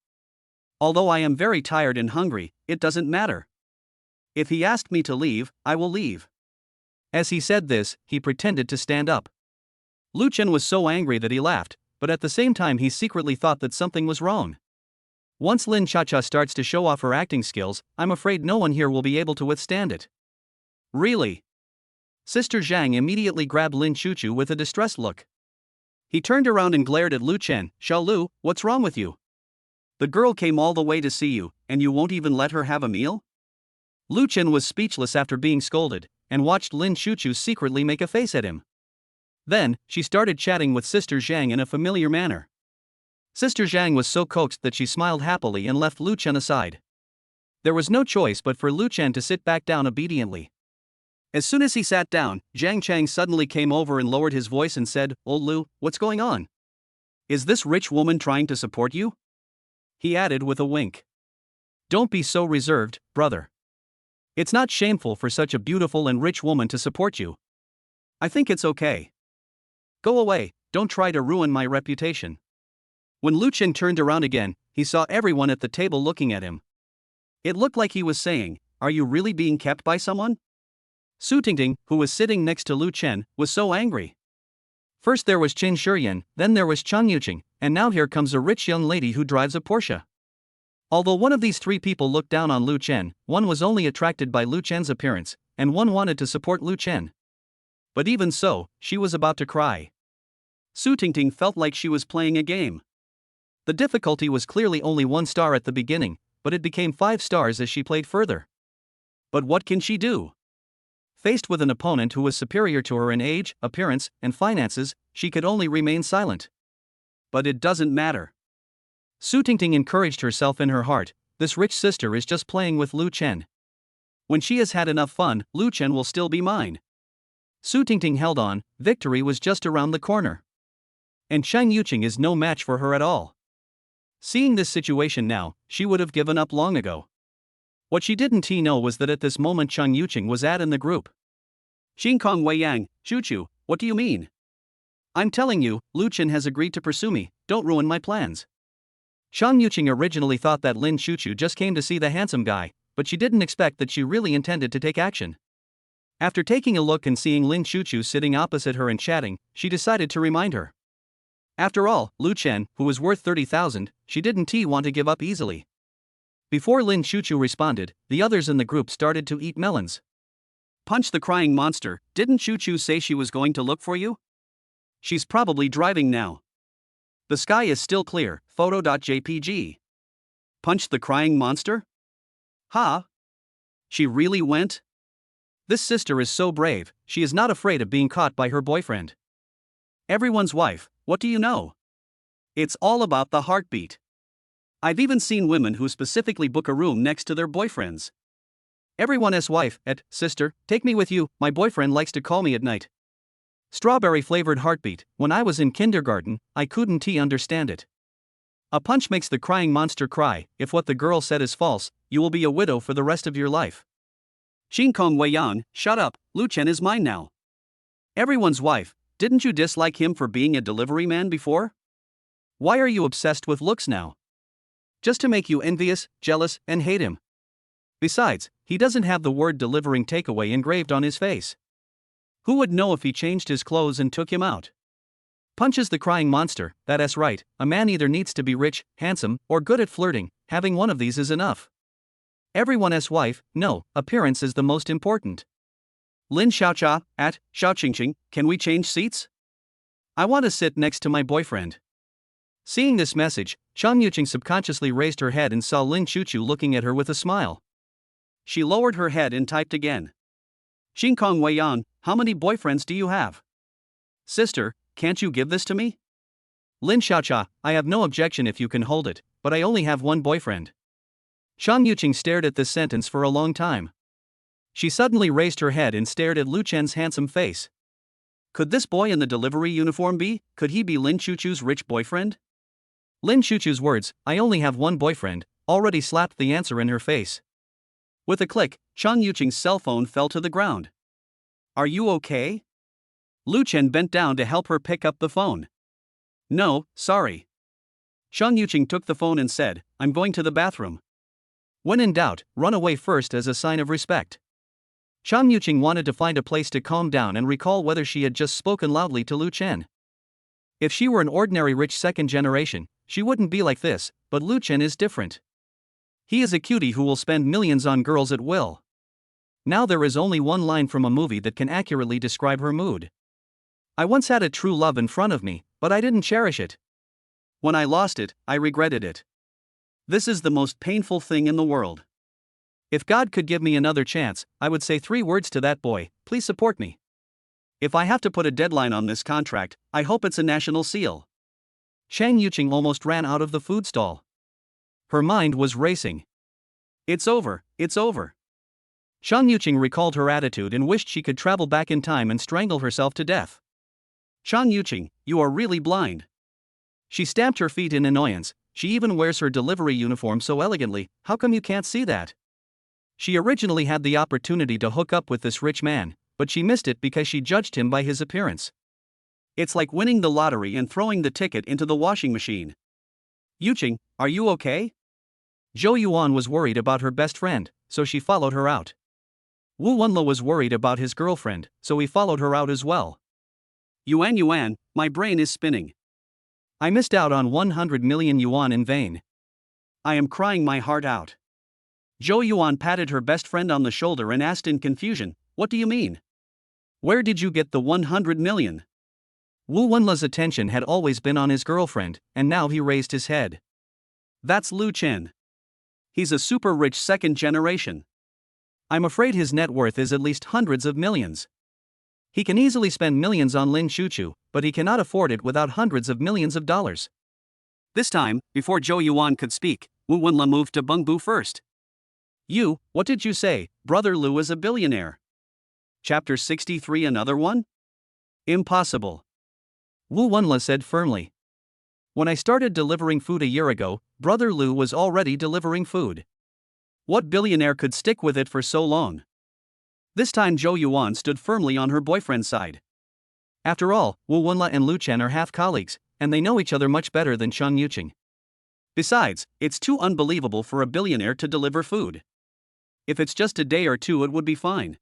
Although I am very tired and hungry, it doesn't matter. If he asked me to leave, I will leave. As he said this, he pretended to stand up. Lu Chen was so angry that he laughed, but at the same time he secretly thought that something was wrong. Once Lin Chuchu starts to show off her acting skills, I'm afraid no one here will be able to withstand it. Really? Sister Jang immediately grabbed Lin Chuchu with a distressed look. He turned around and glared at Lu Chen. Xiao Lu, what's wrong with you? The girl came all the way to see you, and you won't even let her have a meal? Lu Chen was speechless after being scolded, and watched Lin Chuchu secretly make a face at him. Then, she started chatting with Sister Zhang in a familiar manner. Sister Zhang was so coaxed that she smiled happily and left Lu Chen aside. There was no choice but for Lu Chen to sit back down obediently. As soon as he sat down, Zhang Chang suddenly came over and lowered his voice and said, "Old Lu, what's going on? Is this rich woman trying to support you?" He added with a wink. "Don't be so reserved, brother. It's not shameful for such a beautiful and rich woman to support you. I think it's okay. Go away, don't try to ruin my reputation." When Lu Chen turned around again, he saw everyone at the table looking at him. It looked like he was saying, "Are you really being kept by someone?" Su Tingting, who was sitting next to Lu Chen, was so angry. First there was Qin Shuryan, then there was Chang Yuqing, and now here comes a rich young lady who drives a Porsche. Although one of these three people looked down on Lu Chen, one was only attracted by Lu Chen's appearance, and one wanted to support Lu Chen. But even so, she was about to cry. Su Tingting felt like she was playing a game. The difficulty was clearly only 1 star at the beginning, but it became 5 stars as she played further. But what can she do? Faced with an opponent who was superior to her in age, appearance, and finances, she could only remain silent. But it doesn't matter. Su Tingting encouraged herself in her heart, this rich sister is just playing with Lu Chen. When she has had enough fun, Lu Chen will still be mine. Su Tingting held on, victory was just around the corner. And Chang Yuqing is no match for her at all. Seeing this situation now, she would have given up long ago. What she didn't know was that at this moment Chang Yuqing was in the group. "Xingkong Weiyang, Chuchu, what do you mean? I'm telling you, Lu Chen has agreed to pursue me, don't ruin my plans." Chang Yuqing originally thought that Lin Chuchu just came to see the handsome guy, but she didn't expect that she really intended to take action. After taking a look and seeing Lin Chuchu sitting opposite her and chatting, she decided to remind her. After all, Lu Chen, who was worth 30,000, she didn't want to give up easily. Before Lin Chuchu responded, the others in the group started to eat melons. "Punch the crying monster, didn't Chuchu say she was going to look for you? She's probably driving now. The sky is still clear, photo.jpg. Punch the crying monster? Ha! She really went? This sister is so brave, she is not afraid of being caught by her boyfriend. Everyone's wife, what do you know? It's all about the heartbeat. I've even seen women who specifically book a room next to their boyfriends. Everyone's wife, sister, take me with you, my boyfriend likes to call me at night. Strawberry flavored heartbeat, when I was in kindergarten, I couldn't understand it. A punch makes the crying monster cry, if what the girl said is false, you will be a widow for the rest of your life. Xingkong Weiyang, shut up, Lu Chen is mine now. Everyone's wife, didn't you dislike him for being a delivery man before? Why are you obsessed with looks now? Just to make you envious, jealous, and hate him. Besides, he doesn't have the word delivering takeaway engraved on his face. Who would know if he changed his clothes and took him out? Punches the crying monster, that's right, a man either needs to be rich, handsome, or good at flirting, having one of these is enough. Everyone's wife, no, appearance is the most important. Lin Xiaocha, Xiaoqingqing, can we change seats? I want to sit next to my boyfriend. Seeing this message, Chang Yuqing subconsciously raised her head and saw Lin Chuchu looking at her with a smile. She lowered her head and typed again. Xingkong Weiyang, how many boyfriends do you have? Sister, can't you give this to me? Lin Xiaocha, I have no objection if you can hold it, but I only have one boyfriend. Chang Yuqing stared at this sentence for a long time. She suddenly raised her head and stared at Lu Chen's handsome face. Could this boy in the delivery uniform be? Could he be Lin Chuchu's rich boyfriend? Lin Chuchu's words, I only have one boyfriend, already slapped the answer in her face. With a click, Chang Yuqing's cell phone fell to the ground. Are you okay? Lu Chen bent down to help her pick up the phone. No, sorry. Chang Yuqing took the phone and said, I'm going to the bathroom. When in doubt, run away first as a sign of respect. Chang Yuqing wanted to find a place to calm down and recall whether she had just spoken loudly to Lu Chen. If she were an ordinary rich second generation, she wouldn't be like this, but Lu Chen is different. He is a cutie who will spend millions on girls at will. Now there is only one line from a movie that can accurately describe her mood. I once had a true love in front of me, but I didn't cherish it. When I lost it, I regretted it. This is the most painful thing in the world. If God could give me another chance, I would say 3 words to that boy: please support me. If I have to put a deadline on this contract, I hope it's a national seal. Chang Yining almost ran out of the food stall. Her mind was racing. It's over, it's over. Chang Yining recalled her attitude and wished she could travel back in time and strangle herself to death. Chang Yining, you are really blind. She stamped her feet in annoyance. She even wears her delivery uniform so elegantly, how come you can't see that? She originally had the opportunity to hook up with this rich man, but she missed it because she judged him by his appearance. It's like winning the lottery and throwing the ticket into the washing machine. Yining, are you okay? Zhou Yuan was worried about her best friend, so she followed her out. Wu Wenle was worried about his girlfriend, so he followed her out as well. Yuan, my brain is spinning. I missed out on 100 million yuan in vain. I am crying my heart out. Zhou Yuan patted her best friend on the shoulder and asked in confusion, what do you mean? Where did you get the 100 million? Wu Wenle's attention had always been on his girlfriend, and now he raised his head. That's Lu Chen. He's a super rich second generation. I'm afraid his net worth is at least hundreds of millions. He can easily spend millions on Lin Chuchu, but he cannot afford it without hundreds of millions of dollars. This time, before Zhou Yuan could speak, Wu Wenle moved to Bengbu first. What did you say? Brother Lu is a billionaire. Chapter 63. Another one? Impossible. Wu Wenle said firmly. When I started delivering food a year ago, Brother Lu was already delivering food. What billionaire could stick with it for so long? This time Zhou Yuan stood firmly on her boyfriend's side. After all, Wu Wenle and Lu Chen are half colleagues, and they know each other much better than Chang Yining. Besides, it's too unbelievable for a billionaire to deliver food. If it's just a day or two it would be fine.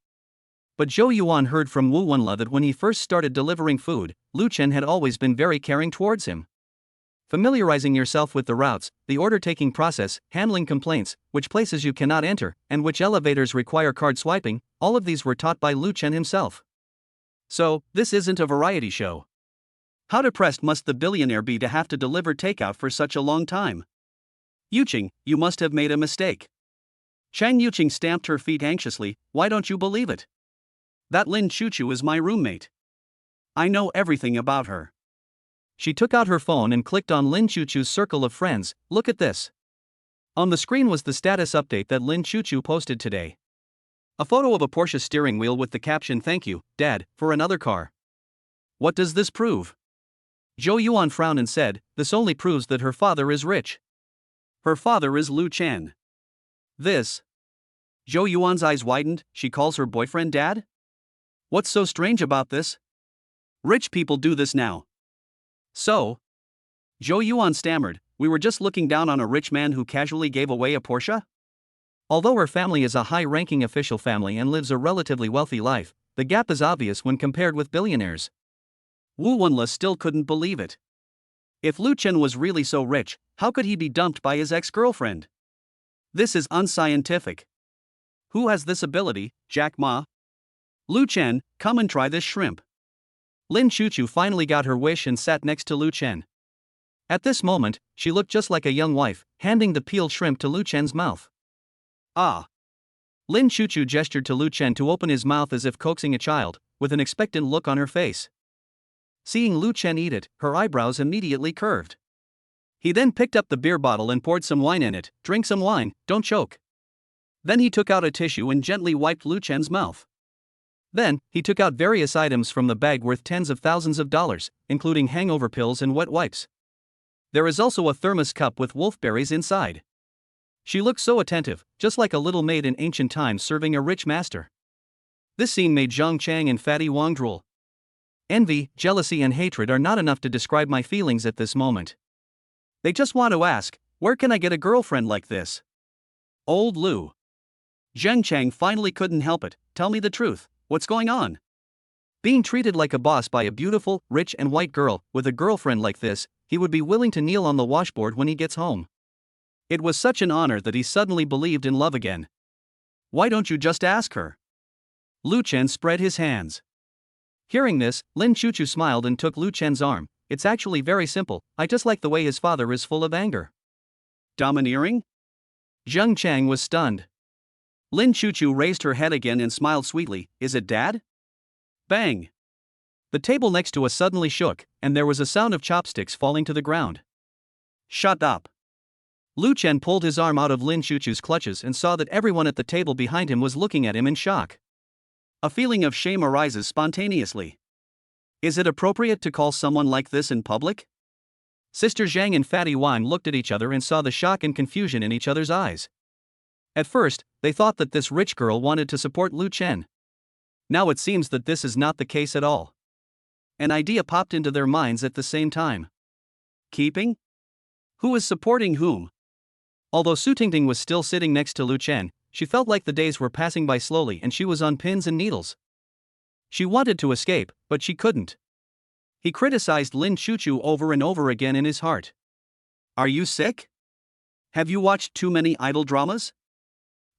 But Zhou Yuan heard from Wu Wenle that when he first started delivering food, Lu Chen had always been very caring towards him. Familiarizing yourself with the routes, the order-taking process, handling complaints, which places you cannot enter, and which elevators require card swiping, all of these were taught by Lu Chen himself. So, this isn't a variety show. How depressed must the billionaire be to have to deliver takeout for such a long time? Yining, you must have made a mistake. Chang Yining stamped her feet anxiously. Why don't you believe it? That Lin Chuchu is my roommate. I know everything about her. She took out her phone and clicked on Lin Chuchu's circle of friends. Look at this. On the screen was the status update that Lin Chuchu posted today. A photo of a Porsche steering wheel with the caption, "Thank you, Dad, for another car." What does this prove? Zhou Yuan frowned and said, this only proves that her father is rich. Her father is Lu Chen. This. Zhou Yuan's eyes widened. She calls her boyfriend Dad? What's so strange about this? Rich people do this now. So? Zhou Yuan stammered, we were just looking down on a rich man who casually gave away a Porsche? Although her family is a high-ranking official family and lives a relatively wealthy life, the gap is obvious when compared with billionaires. Wu Wenle still couldn't believe it. If Lu Chen was really so rich, how could he be dumped by his ex-girlfriend? This is unscientific. Who has this ability, Jack Ma? Lu Chen, come and try this shrimp. Lin Chuchu finally got her wish and sat next to Lu Chen. At this moment, she looked just like a young wife, handing the peeled shrimp to Lu Chen's mouth. Ah! Lin Chuchu gestured to Lu Chen to open his mouth as if coaxing a child, with an expectant look on her face. Seeing Lu Chen eat it, her eyebrows immediately curved. He then picked up the beer bottle and poured some wine in it. Drink some wine, don't choke. Then he took out a tissue and gently wiped Lu Chen's mouth. Then, he took out various items from the bag worth tens of thousands of dollars, including hangover pills and wet wipes. There is also a thermos cup with wolfberries inside. She looked so attentive, just like a little maid in ancient times serving a rich master. This scene made Zhang Chang and Fatty Wang drool. Envy, jealousy and hatred are not enough to describe my feelings at this moment. They just want to ask, where can I get a girlfriend like this? Old Lu. Zhang Chang finally couldn't help it. Tell me the truth. What's going on? Being treated like a boss by a beautiful, rich and white girl, with a girlfriend like this, he would be willing to kneel on the washboard when he gets home. It was such an honor that he suddenly believed in love again. Why don't you just ask her? Lu Chen spread his hands. Hearing this, Lin Chuchu smiled and took Lu Chen's arm. It's actually very simple, I just like the way his father is full of anger. Domineering? Zheng Chang was stunned. Lin Chuchu raised her head again and smiled sweetly. Is it Dad? Bang! The table next to us suddenly shook, and there was a sound of chopsticks falling to the ground. Shut up! Lu Chen pulled his arm out of Lin Chuchu's clutches and saw that everyone at the table behind him was looking at him in shock. A feeling of shame arises spontaneously. Is it appropriate to call someone like this in public? Sister Zhang and Fatty Wang looked at each other and saw the shock and confusion in each other's eyes. At first, they thought that this rich girl wanted to support Lu Chen. Now it seems that this is not the case at all. An idea popped into their minds at the same time. Keeping? Who is supporting whom? Although Su Tingting was still sitting next to Lu Chen, she felt like the days were passing by slowly and she was on pins and needles. She wanted to escape, but she couldn't. He criticized Lin Chuchu over and over again in his heart. Are you sick? Have you watched too many idol dramas?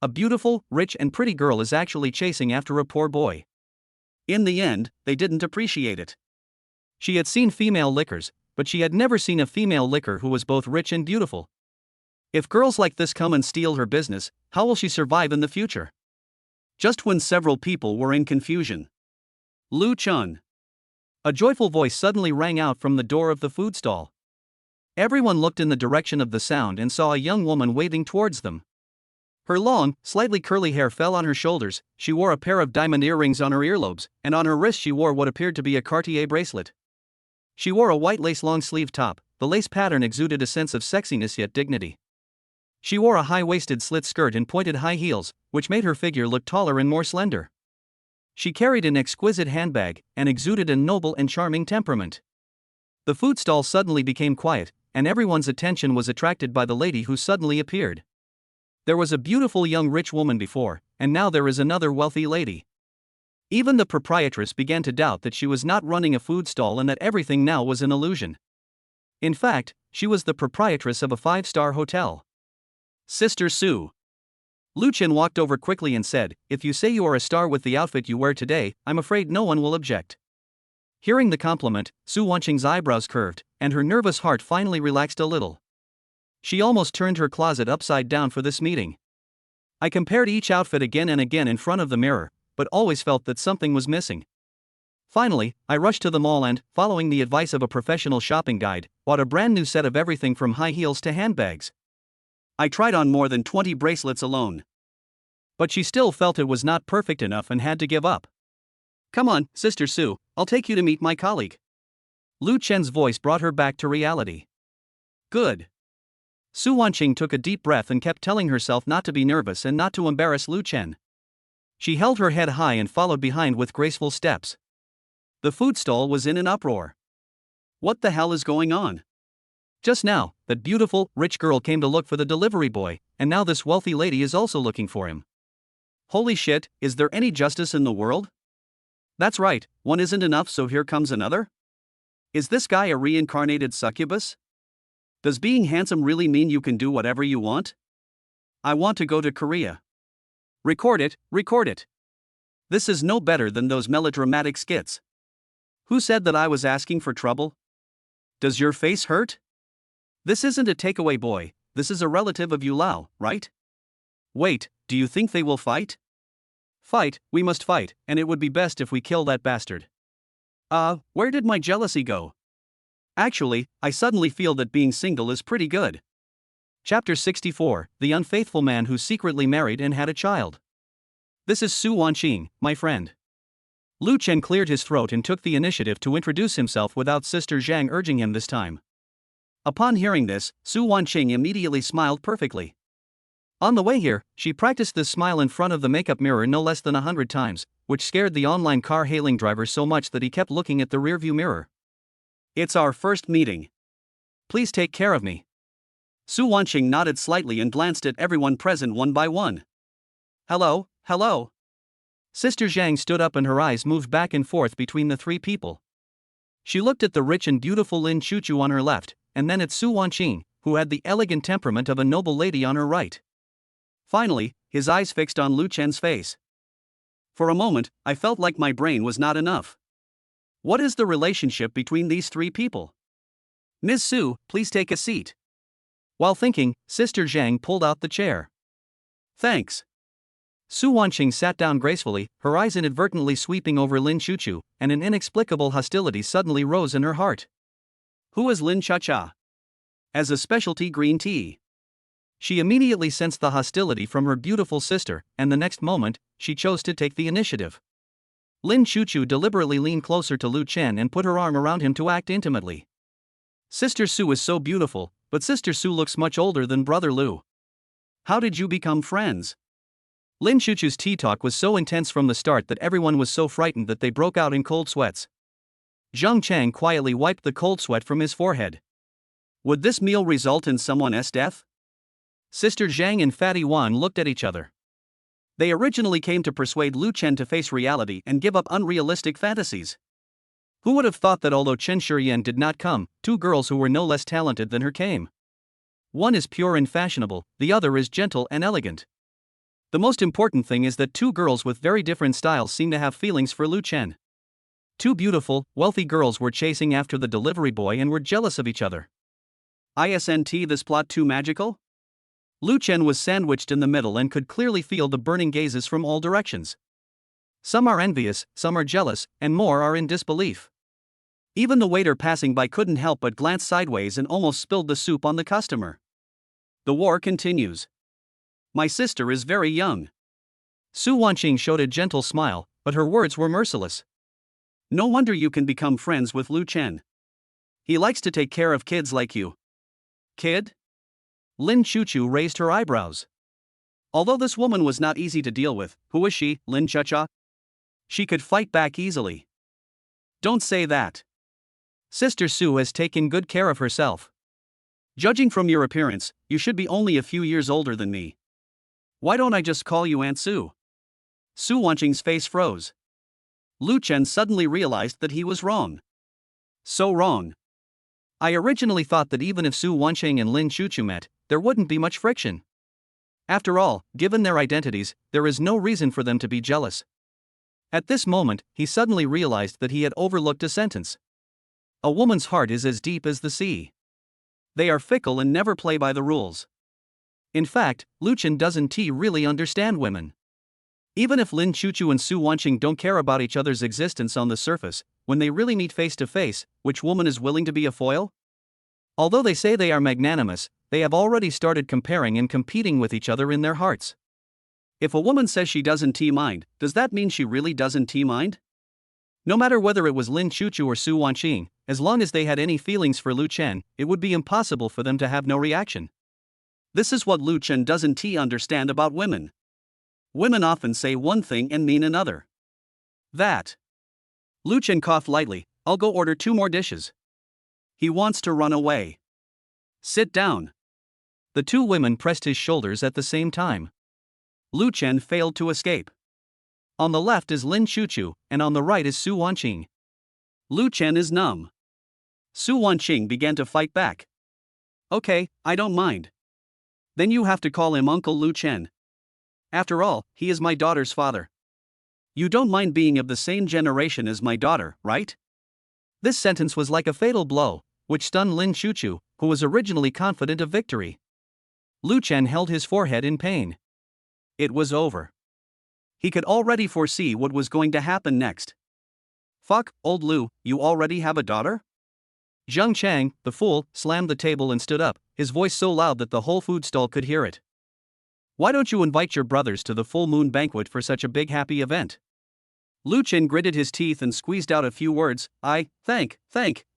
A beautiful, rich and pretty girl is actually chasing after a poor boy. In the end, they didn't appreciate it. She had seen female lickers, but she had never seen a female licker who was both rich and beautiful. If girls like this come and steal her business, how will she survive in the future? Just when several people were in confusion. Lu Chun. A joyful voice suddenly rang out from the door of the food stall. Everyone looked in the direction of the sound and saw a young woman wading towards them. Her long, slightly curly hair fell on her shoulders, she wore a pair of diamond earrings on her earlobes, and on her wrist she wore what appeared to be a Cartier bracelet. She wore a white lace long-sleeve top, the lace pattern exuded a sense of sexiness yet dignity. She wore a high-waisted slit skirt and pointed high heels, which made her figure look taller and more slender. She carried an exquisite handbag, and exuded a noble and charming temperament. The food stall suddenly became quiet, and everyone's attention was attracted by the lady who suddenly appeared. There was a beautiful young rich woman before, and now there is another wealthy lady. Even the proprietress began to doubt that she was not running a food stall and that everything now was an illusion. In fact, she was the proprietress of a 5-star hotel. Sister Su. Lu Chen walked over quickly and said, if you say you are a star with the outfit you wear today, I'm afraid no one will object. Hearing the compliment, Su Wanqing's eyebrows curved, and her nervous heart finally relaxed a little. She almost turned her closet upside down for this meeting. I compared each outfit again and again in front of the mirror, but always felt that something was missing. Finally, I rushed to the mall and, following the advice of a professional shopping guide, bought a brand new set of everything from high heels to handbags. I tried on more than 20 bracelets alone. But she still felt it was not perfect enough and had to give up. Come on, Sister Su, I'll take you to meet my colleague. Lu Chen's voice brought her back to reality. Good. Su Wanqing took a deep breath and kept telling herself not to be nervous and not to embarrass Lu Chen. She held her head high and followed behind with graceful steps. The food stall was in an uproar. What the hell is going on? Just now, that beautiful, rich girl came to look for the delivery boy, and now this wealthy lady is also looking for him. Holy shit, is there any justice in the world? That's right, one isn't enough, so here comes another? Is this guy a reincarnated succubus? Does being handsome really mean you can do whatever you want? I want to go to Korea. Record it, record it. This is no better than those melodramatic skits. Who said that I was asking for trouble? Does your face hurt? This isn't a takeaway boy, this is a relative of Yulao, right? Wait, do you think they will fight? Fight, we must fight, and it would be best if we kill that bastard. Where did my jealousy go? Actually, I suddenly feel that being single is pretty good. Chapter 64, The Unfaithful Man Who Secretly Married and Had a Child. This is Su Wanqing, my friend. Lu Chen cleared his throat and took the initiative to introduce himself without Sister Zhang urging him this time. Upon hearing this, Su Wanqing immediately smiled perfectly. On the way here, she practiced this smile in front of the makeup mirror no less than 100 times, which scared the online car hailing driver so much that he kept looking at the rearview mirror. It's our first meeting. Please take care of me. Su Wanqing nodded slightly and glanced at everyone present one by one. Hello, hello. Sister Zhang stood up and her eyes moved back and forth between the three people. She looked at the rich and beautiful Lin Chuchu on her left, and then at Su Wanqing, who had the elegant temperament of a noble lady on her right. Finally, his eyes fixed on Lu Chen's face. For a moment, I felt like my brain was not enough. What is the relationship between these three people? Ms. Su, please take a seat. While thinking, Sister Zhang pulled out the chair. Thanks. Su Wanqing sat down gracefully, her eyes inadvertently sweeping over Lin Chuchu, and an inexplicable hostility suddenly rose in her heart. Who is Lin Chuchu? As a specialty green tea. She immediately sensed the hostility from her beautiful sister, and the next moment, she chose to take the initiative. Lin Chuchu deliberately leaned closer to Lu Chen and put her arm around him to act intimately. Sister Su is so beautiful, but Sister Su looks much older than Brother Lu. How did you become friends? Lin Chuchu's tea talk was so intense from the start that everyone was so frightened that they broke out in cold sweats. Zhang Chang quietly wiped the cold sweat from his forehead. Would this meal result in someone's death? Sister Zhang and Fatty Wan looked at each other. They originally came to persuade Lu Chen to face reality and give up unrealistic fantasies. Who would have thought that although Chen Shurian did not come, two girls who were no less talented than her came? One is pure and fashionable, the other is gentle and elegant. The most important thing is that two girls with very different styles seem to have feelings for Lu Chen. Two beautiful, wealthy girls were chasing after the delivery boy and were jealous of each other. Isn't this plot too magical? Lu Chen was sandwiched in the middle and could clearly feel the burning gazes from all directions. Some are envious, some are jealous, and more are in disbelief. Even the waiter passing by couldn't help but glance sideways and almost spilled the soup on the customer. The war continues. My sister is very young. Su Wanqing showed a gentle smile, but her words were merciless. No wonder you can become friends with Lu Chen. He likes to take care of kids like you. Kid? Lin Chuchu raised her eyebrows. Although this woman was not easy to deal with, who is she, Lin Chuchu? She could fight back easily. Don't say that. Sister Su has taken good care of herself. Judging from your appearance, you should be only a few years older than me. Why don't I just call you Aunt Su? Su Wanqing's face froze. Lu Chen suddenly realized that he was wrong. So wrong. I originally thought that even if Su Wanqing and Lin Chuchu met, there wouldn't be much friction. After all, given their identities, there is no reason for them to be jealous. At this moment, he suddenly realized that he had overlooked a sentence. A woman's heart is as deep as the sea. They are fickle and never play by the rules. In fact, Lu Chen doesn't really understand women. Even if Lin Chuchu and Su Wanqing don't care about each other's existence on the surface, when they really meet face to face, which woman is willing to be a foil? Although they say they are magnanimous, they have already started comparing and competing with each other in their hearts. If a woman says she doesn't mind, does that mean she really doesn't mind? No matter whether it was Lin Chuchu or Su Wanqing, as long as they had any feelings for Lu Chen, it would be impossible for them to have no reaction. This is what Lu Chen doesn't understand about women. Women often say one thing and mean another. That. Lu Chen coughed lightly. I'll go order 2 more dishes. He wants to run away. Sit down. The 2 women pressed his shoulders at the same time. Lu Chen failed to escape. On the left is Lin Chuchu, and on the right is Su Wanqing. Lu Chen is numb. Su Wanqing began to fight back. Okay, I don't mind. Then you have to call him Uncle Lu Chen. After all, he is my daughter's father. You don't mind being of the same generation as my daughter, right? This sentence was like a fatal blow, which stunned Lin Chuchu, who was originally confident of victory. Lu Chen held his forehead in pain. It was over. He could already foresee what was going to happen next. Fuck, old Lu, you already have a daughter? Zhang Chang, the fool, slammed the table and stood up, his voice so loud that the whole food stall could hear it. Why don't you invite your brothers to the full moon banquet for such a big happy event? Lu Chen gritted his teeth and squeezed out a few words. Thank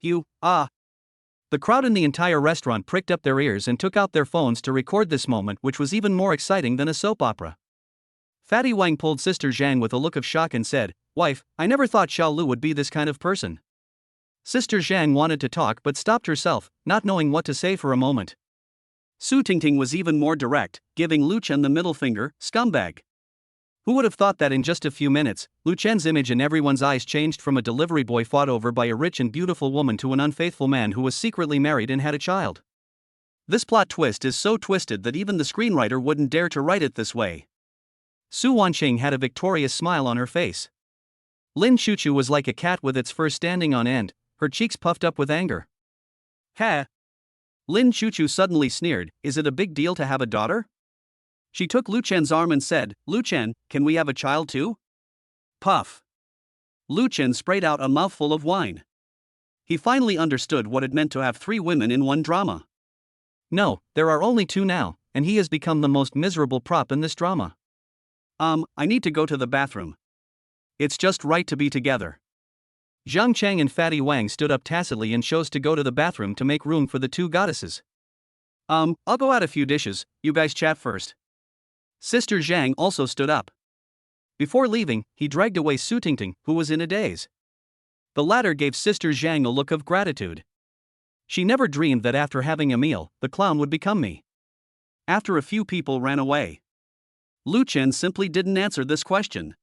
you, The crowd in the entire restaurant pricked up their ears and took out their phones to record this moment, which was even more exciting than a soap opera. Fatty Wang pulled Sister Zhang with a look of shock and said, Wife, I never thought Xiao Lu would be this kind of person. Sister Zhang wanted to talk but stopped herself, not knowing what to say for a moment. Su Tingting was even more direct, giving Lu Chen the middle finger, scumbag. Who would have thought that in just a few minutes, Lu Chen's image in everyone's eyes changed from a delivery boy fought over by a rich and beautiful woman to an unfaithful man who was secretly married and had a child? This plot twist is so twisted that even the screenwriter wouldn't dare to write it this way. Su Wanqing had a victorious smile on her face. Lin Chuchu was like a cat with its fur standing on end, her cheeks puffed up with anger. Ha! Lin Chuchu suddenly sneered, is it a big deal to have a daughter? She took Lu Chen's arm and said, Lu Chen, can we have a child too? Puff. Lu Chen sprayed out a mouthful of wine. He finally understood what it meant to have 3 women in one drama. No, there are only 2 now, and he has become the most miserable prop in this drama. I need to go to the bathroom. It's just right to be together. Zhang Chang and Fatty Wang stood up tacitly and chose to go to the bathroom to make room for the 2 goddesses. I'll go out a few dishes, you guys chat first. Sister Zhang also stood up. Before leaving, he dragged away Su Tingting, who was in a daze. The latter gave Sister Zhang a look of gratitude. She never dreamed that after having a meal, the clown would become me. After a few people ran away. Lu Chen simply didn't answer this question.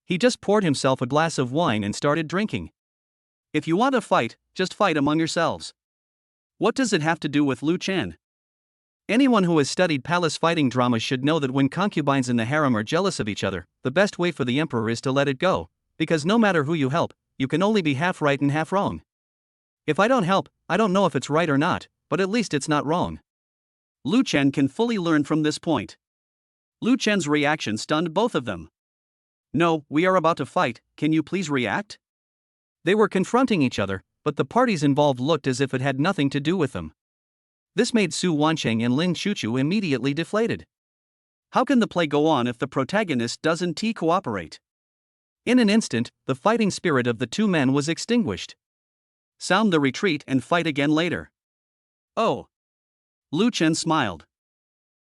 He just poured himself a glass of wine and started drinking. If you want to fight, just fight among yourselves. What does it have to do with Lu Chen? Anyone who has studied palace fighting dramas should know that when concubines in the harem are jealous of each other, the best way for the emperor is to let it go, because no matter who you help, you can only be half right and half wrong. If I don't help, I don't know if it's right or not, but at least it's not wrong. Lu Chen can fully learn from this point. Lu Chen's reaction stunned both of them. No, we are about to fight, can you please react? They were confronting each other, but the parties involved looked as if it had nothing to do with them. This made Su Wanqing and Lin Chuchu immediately deflated. How can the play go on if the protagonist doesn't cooperate? In an instant, the fighting spirit of the 2 men was extinguished. Sound the retreat and fight again later. Oh. Lu Chen smiled.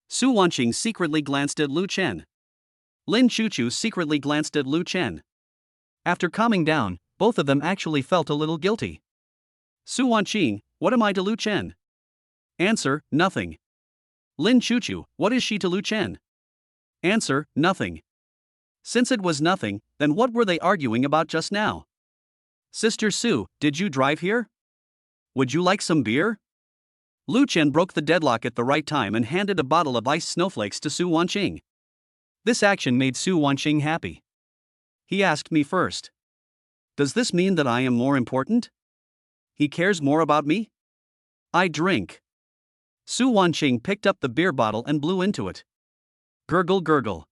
Su Wanqing secretly glanced at Lu Chen. Lin Chuchu secretly glanced at Lu Chen. After calming down, both of them actually felt a little guilty. Su Wanqing, what am I to Lu Chen? Answer, nothing. Lin Chuchu, what is she to Lu Chen? Answer, nothing. Since it was nothing, then what were they arguing about just now? Sister Su, did you drive here? Would you like some beer? Lu Chen broke the deadlock at the right time and handed a bottle of iced snowflakes to Su Wanqing. This action made Su Wanqing happy. He asked me first. Does this mean that I am more important? He cares more about me? I drink. Su Wanqing picked up the beer bottle and blew into it. Gurgle gurgle.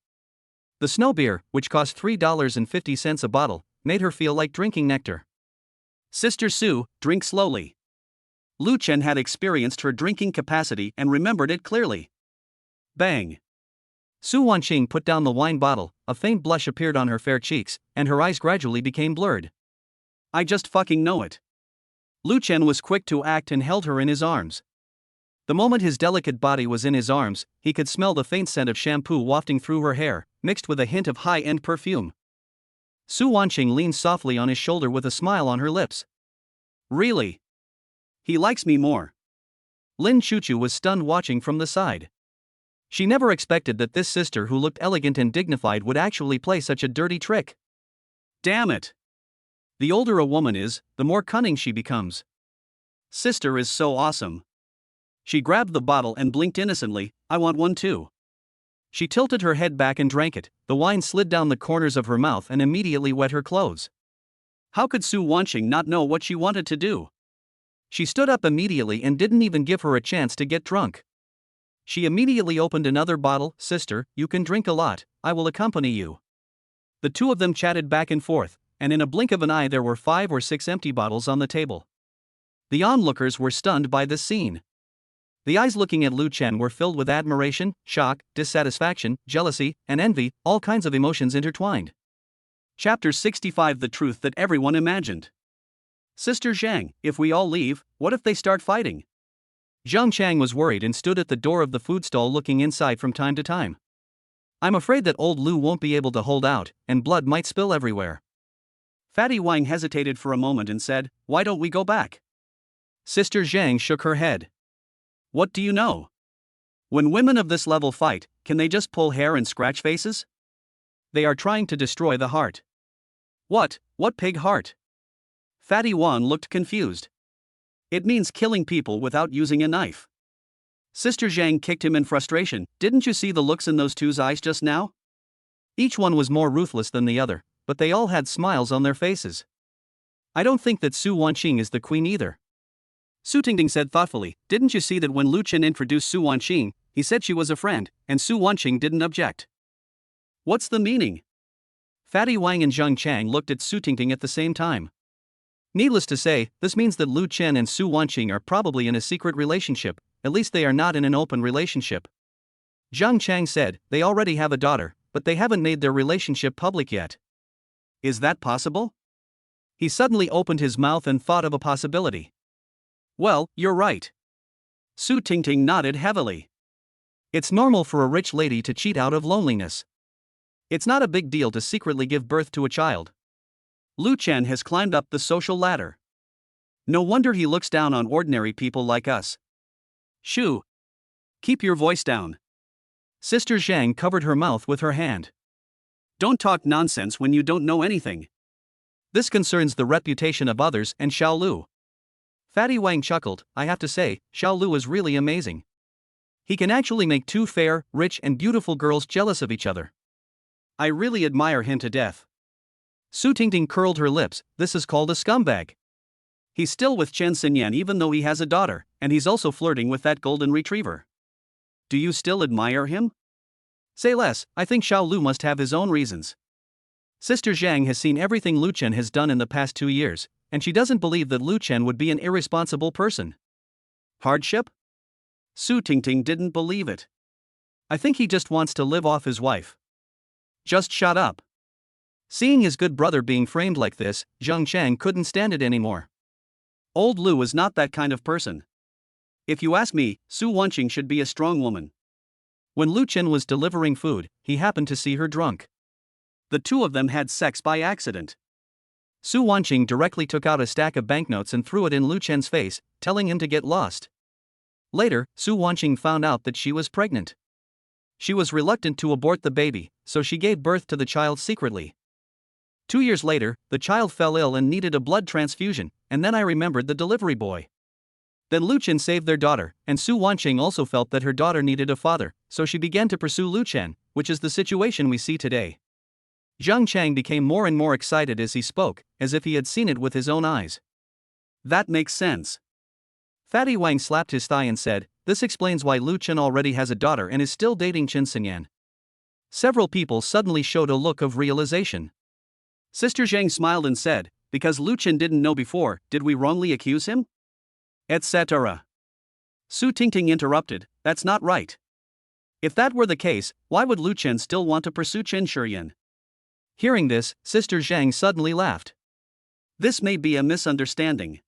The snow beer, which cost $3.50 a bottle, made her feel like drinking nectar. Sister Su, drink slowly. Lu Chen had experienced her drinking capacity and remembered it clearly. Bang. Su Wanqing put down the wine bottle, a faint blush appeared on her fair cheeks, and her eyes gradually became blurred. I just fucking know it. Lu Chen was quick to act and held her in his arms. The moment his delicate body was in his arms, he could smell the faint scent of shampoo wafting through her hair, mixed with a hint of high-end perfume. Su Wanqing leaned softly on his shoulder with a smile on her lips. Really? He likes me more. Lin Chuchu was stunned watching from the side. She never expected that this sister who looked elegant and dignified would actually play such a dirty trick. Damn it! The older a woman is, the more cunning she becomes. Sister is so awesome. She grabbed the bottle and blinked innocently, I want one too. She tilted her head back and drank it, the wine slid down the corners of her mouth and immediately wet her clothes. How could Su Wanqing not know what she wanted to do? She stood up immediately and didn't even give her a chance to get drunk. She immediately opened another bottle. Sister, you can drink a lot, I will accompany you. The 2 of them chatted back and forth, and in a blink of an eye there were 5 or 6 empty bottles on the table. The onlookers were stunned by this scene. The eyes looking at Lu Chen were filled with admiration, shock, dissatisfaction, jealousy, and envy, all kinds of emotions intertwined. Chapter 65 The Truth That Everyone Imagined. Sister Zhang, if we all leave, what if they start fighting? Zhang Chang was worried and stood at the door of the food stall looking inside from time to time. I'm afraid that old Lu won't be able to hold out, and blood might spill everywhere. Fatty Wang hesitated for a moment and said, why don't we go back? Sister Zhang shook her head. What do you know? When women of this level fight, can they just pull hair and scratch faces? They are trying to destroy the heart. What pig heart? Fatty Wan looked confused. It means killing people without using a knife. Sister Zhang kicked him in frustration. Didn't you see the looks in those two's eyes just now? Each one was more ruthless than the other, but they all had smiles on their faces. I don't think that Su Wanqing is the queen either. Su Tingting said thoughtfully. Didn't you see that when Lu Chen introduced Su Wanqing, he said she was a friend, and Su Wanqing didn't object? What's the meaning? Fatty Wang and Zheng Chang looked at Su Tingting at the same time. Needless to say, this means that Lu Chen and Su Wanqing are probably in a secret relationship, at least they are not in an open relationship. Zheng Chang said, they already have a daughter, but they haven't made their relationship public yet. Is that possible? He suddenly opened his mouth and thought of a possibility. Well, you're right. Su Tingting nodded heavily. It's normal for a rich lady to cheat out of loneliness. It's not a big deal to secretly give birth to a child. Lu Chen has climbed up the social ladder. No wonder he looks down on ordinary people like us. Shu. Keep your voice down. Sister Zhang covered her mouth with her hand. Don't talk nonsense when you don't know anything. This concerns the reputation of others and Xiao Lu. Fatty Wang chuckled. I have to say, Xiao Lu is really amazing. He can actually make two fair, rich and beautiful girls jealous of each other. I really admire him to death. Su Tingting curled her lips. This is called a scumbag. He's still with Chen Xinyan even though he has a daughter, and he's also flirting with that golden retriever. Do you still admire him? Say less, I think Xiao Lu must have his own reasons. Sister Zhang has seen everything Lu Chen has done in the past 2 years, and she doesn't believe that Lu Chen would be an irresponsible person. Hardship? Su Tingting didn't believe it. I think he just wants to live off his wife. Just shut up. Seeing his good brother being framed like this, Zheng Chang couldn't stand it anymore. Old Lu is not that kind of person. If you ask me, Su Wanqing should be a strong woman. When Lu Chen was delivering food, he happened to see her drunk. The two of them had sex by accident. Su Wanqing directly took out a stack of banknotes and threw it in Lu Chen's face, telling him to get lost. Later, Su Wanqing found out that she was pregnant. She was reluctant to abort the baby, so she gave birth to the child secretly. 2 years later, the child fell ill and needed a blood transfusion, and then I remembered the delivery boy. Then Lu Chen saved their daughter, and Su Wanqing also felt that her daughter needed a father, so she began to pursue Lu Chen, which is the situation we see today. Zheng Chang became more and more excited as he spoke, as if he had seen it with his own eyes. That makes sense. Fatty Wang slapped his thigh and said, this explains why Lu Chen already has a daughter and is still dating Chen Xinyan. Several people suddenly showed a look of realization. Sister Zhang smiled and said, because Lu Chen didn't know before, did we wrongly accuse him? Etc. Su Tingting interrupted, that's not right. If that were the case, why would Lu Chen still want to pursue Chen Shurian? Hearing this, Sister Zhang suddenly laughed. This may be a misunderstanding.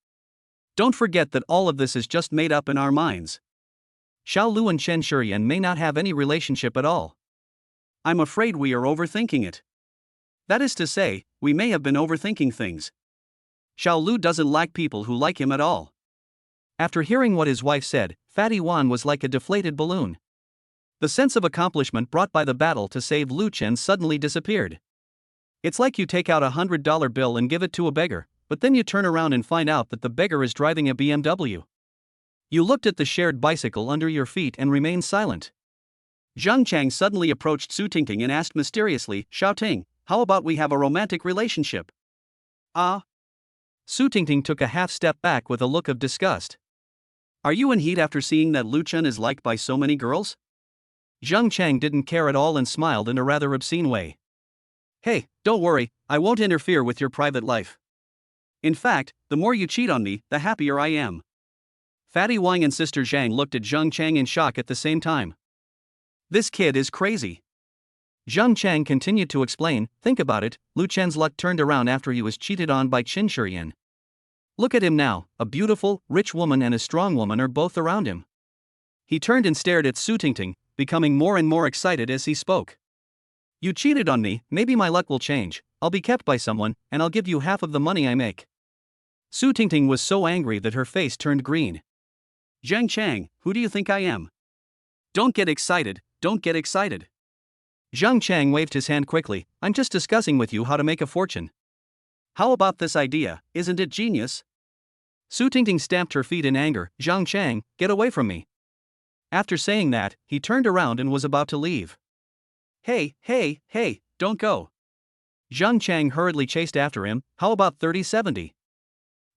Don't forget that all of this is just made up in our minds. Xiao Lu and Chen Shurian may not have any relationship at all. I'm afraid we are overthinking it. That is to say, we may have been overthinking things. Xiao Lu doesn't like people who like him at all. After hearing what his wife said, Fatty Wan was like a deflated balloon. The sense of accomplishment brought by the battle to save Lu Chen suddenly disappeared. It's like you take out a $100 bill and give it to a beggar, but then you turn around and find out that the beggar is driving a BMW. You looked at the shared bicycle under your feet and remained silent. Zheng Chang suddenly approached Su Tingting and asked mysteriously, Xiao Ting, how about we have a romantic relationship? Ah? Su Tingting took a half step back with a look of disgust. Are you in heat after seeing that Lu Chen is liked by so many girls? Zheng Chang didn't care at all and smiled in a rather obscene way. Hey, don't worry, I won't interfere with your private life. In fact, the more you cheat on me, the happier I am. Fatty Wang and Sister Zhang looked at Zheng Chang in shock at the same time. This kid is crazy. Zheng Chang continued to explain, think about it, Lu Chen's luck turned around after he was cheated on by Chen Shurian. Look at him now, a beautiful, rich woman and a strong woman are both around him. He turned and stared at Su Tingting, becoming more and more excited as he spoke. You cheated on me, maybe my luck will change, I'll be kept by someone, and I'll give you half of the money I make. Su Tingting was so angry that her face turned green. Zheng Chang, who do you think I am? Don't get excited, don't get excited. Zhang Chang waved his hand quickly. I'm just discussing with you how to make a fortune. How about this idea, isn't it genius? Su Tingting stamped her feet in anger. Zhang Chang, get away from me. After saying that, he turned around and was about to leave. Hey, don't go. Zhang Chang hurriedly chased after him. How about 30-70?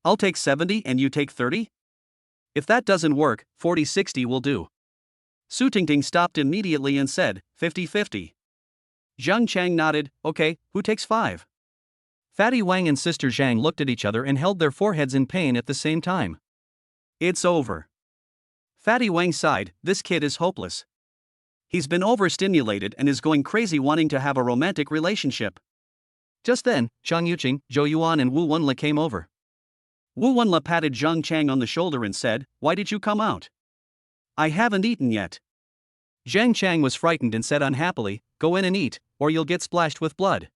I'll take 70 and you take 30? If that doesn't work, 40-60 will do. Su Tingting stopped immediately and said, 50-50. Zhang Chang nodded. Okay, who takes 5? Fatty Wang and Sister Zhang looked at each other and held their foreheads in pain at the same time. It's over. Fatty Wang sighed. This kid is hopeless. He's been overstimulated and is going crazy wanting to have a romantic relationship. Just then, Chang Yuqing, Zhou Yuan and Wu Wenle came over. Wu Wenle patted Zhang Chang on the shoulder and said, Why did you come out? I haven't eaten yet. Zhang Chang was frightened and said unhappily, Go in and eat, or you'll get splashed with blood.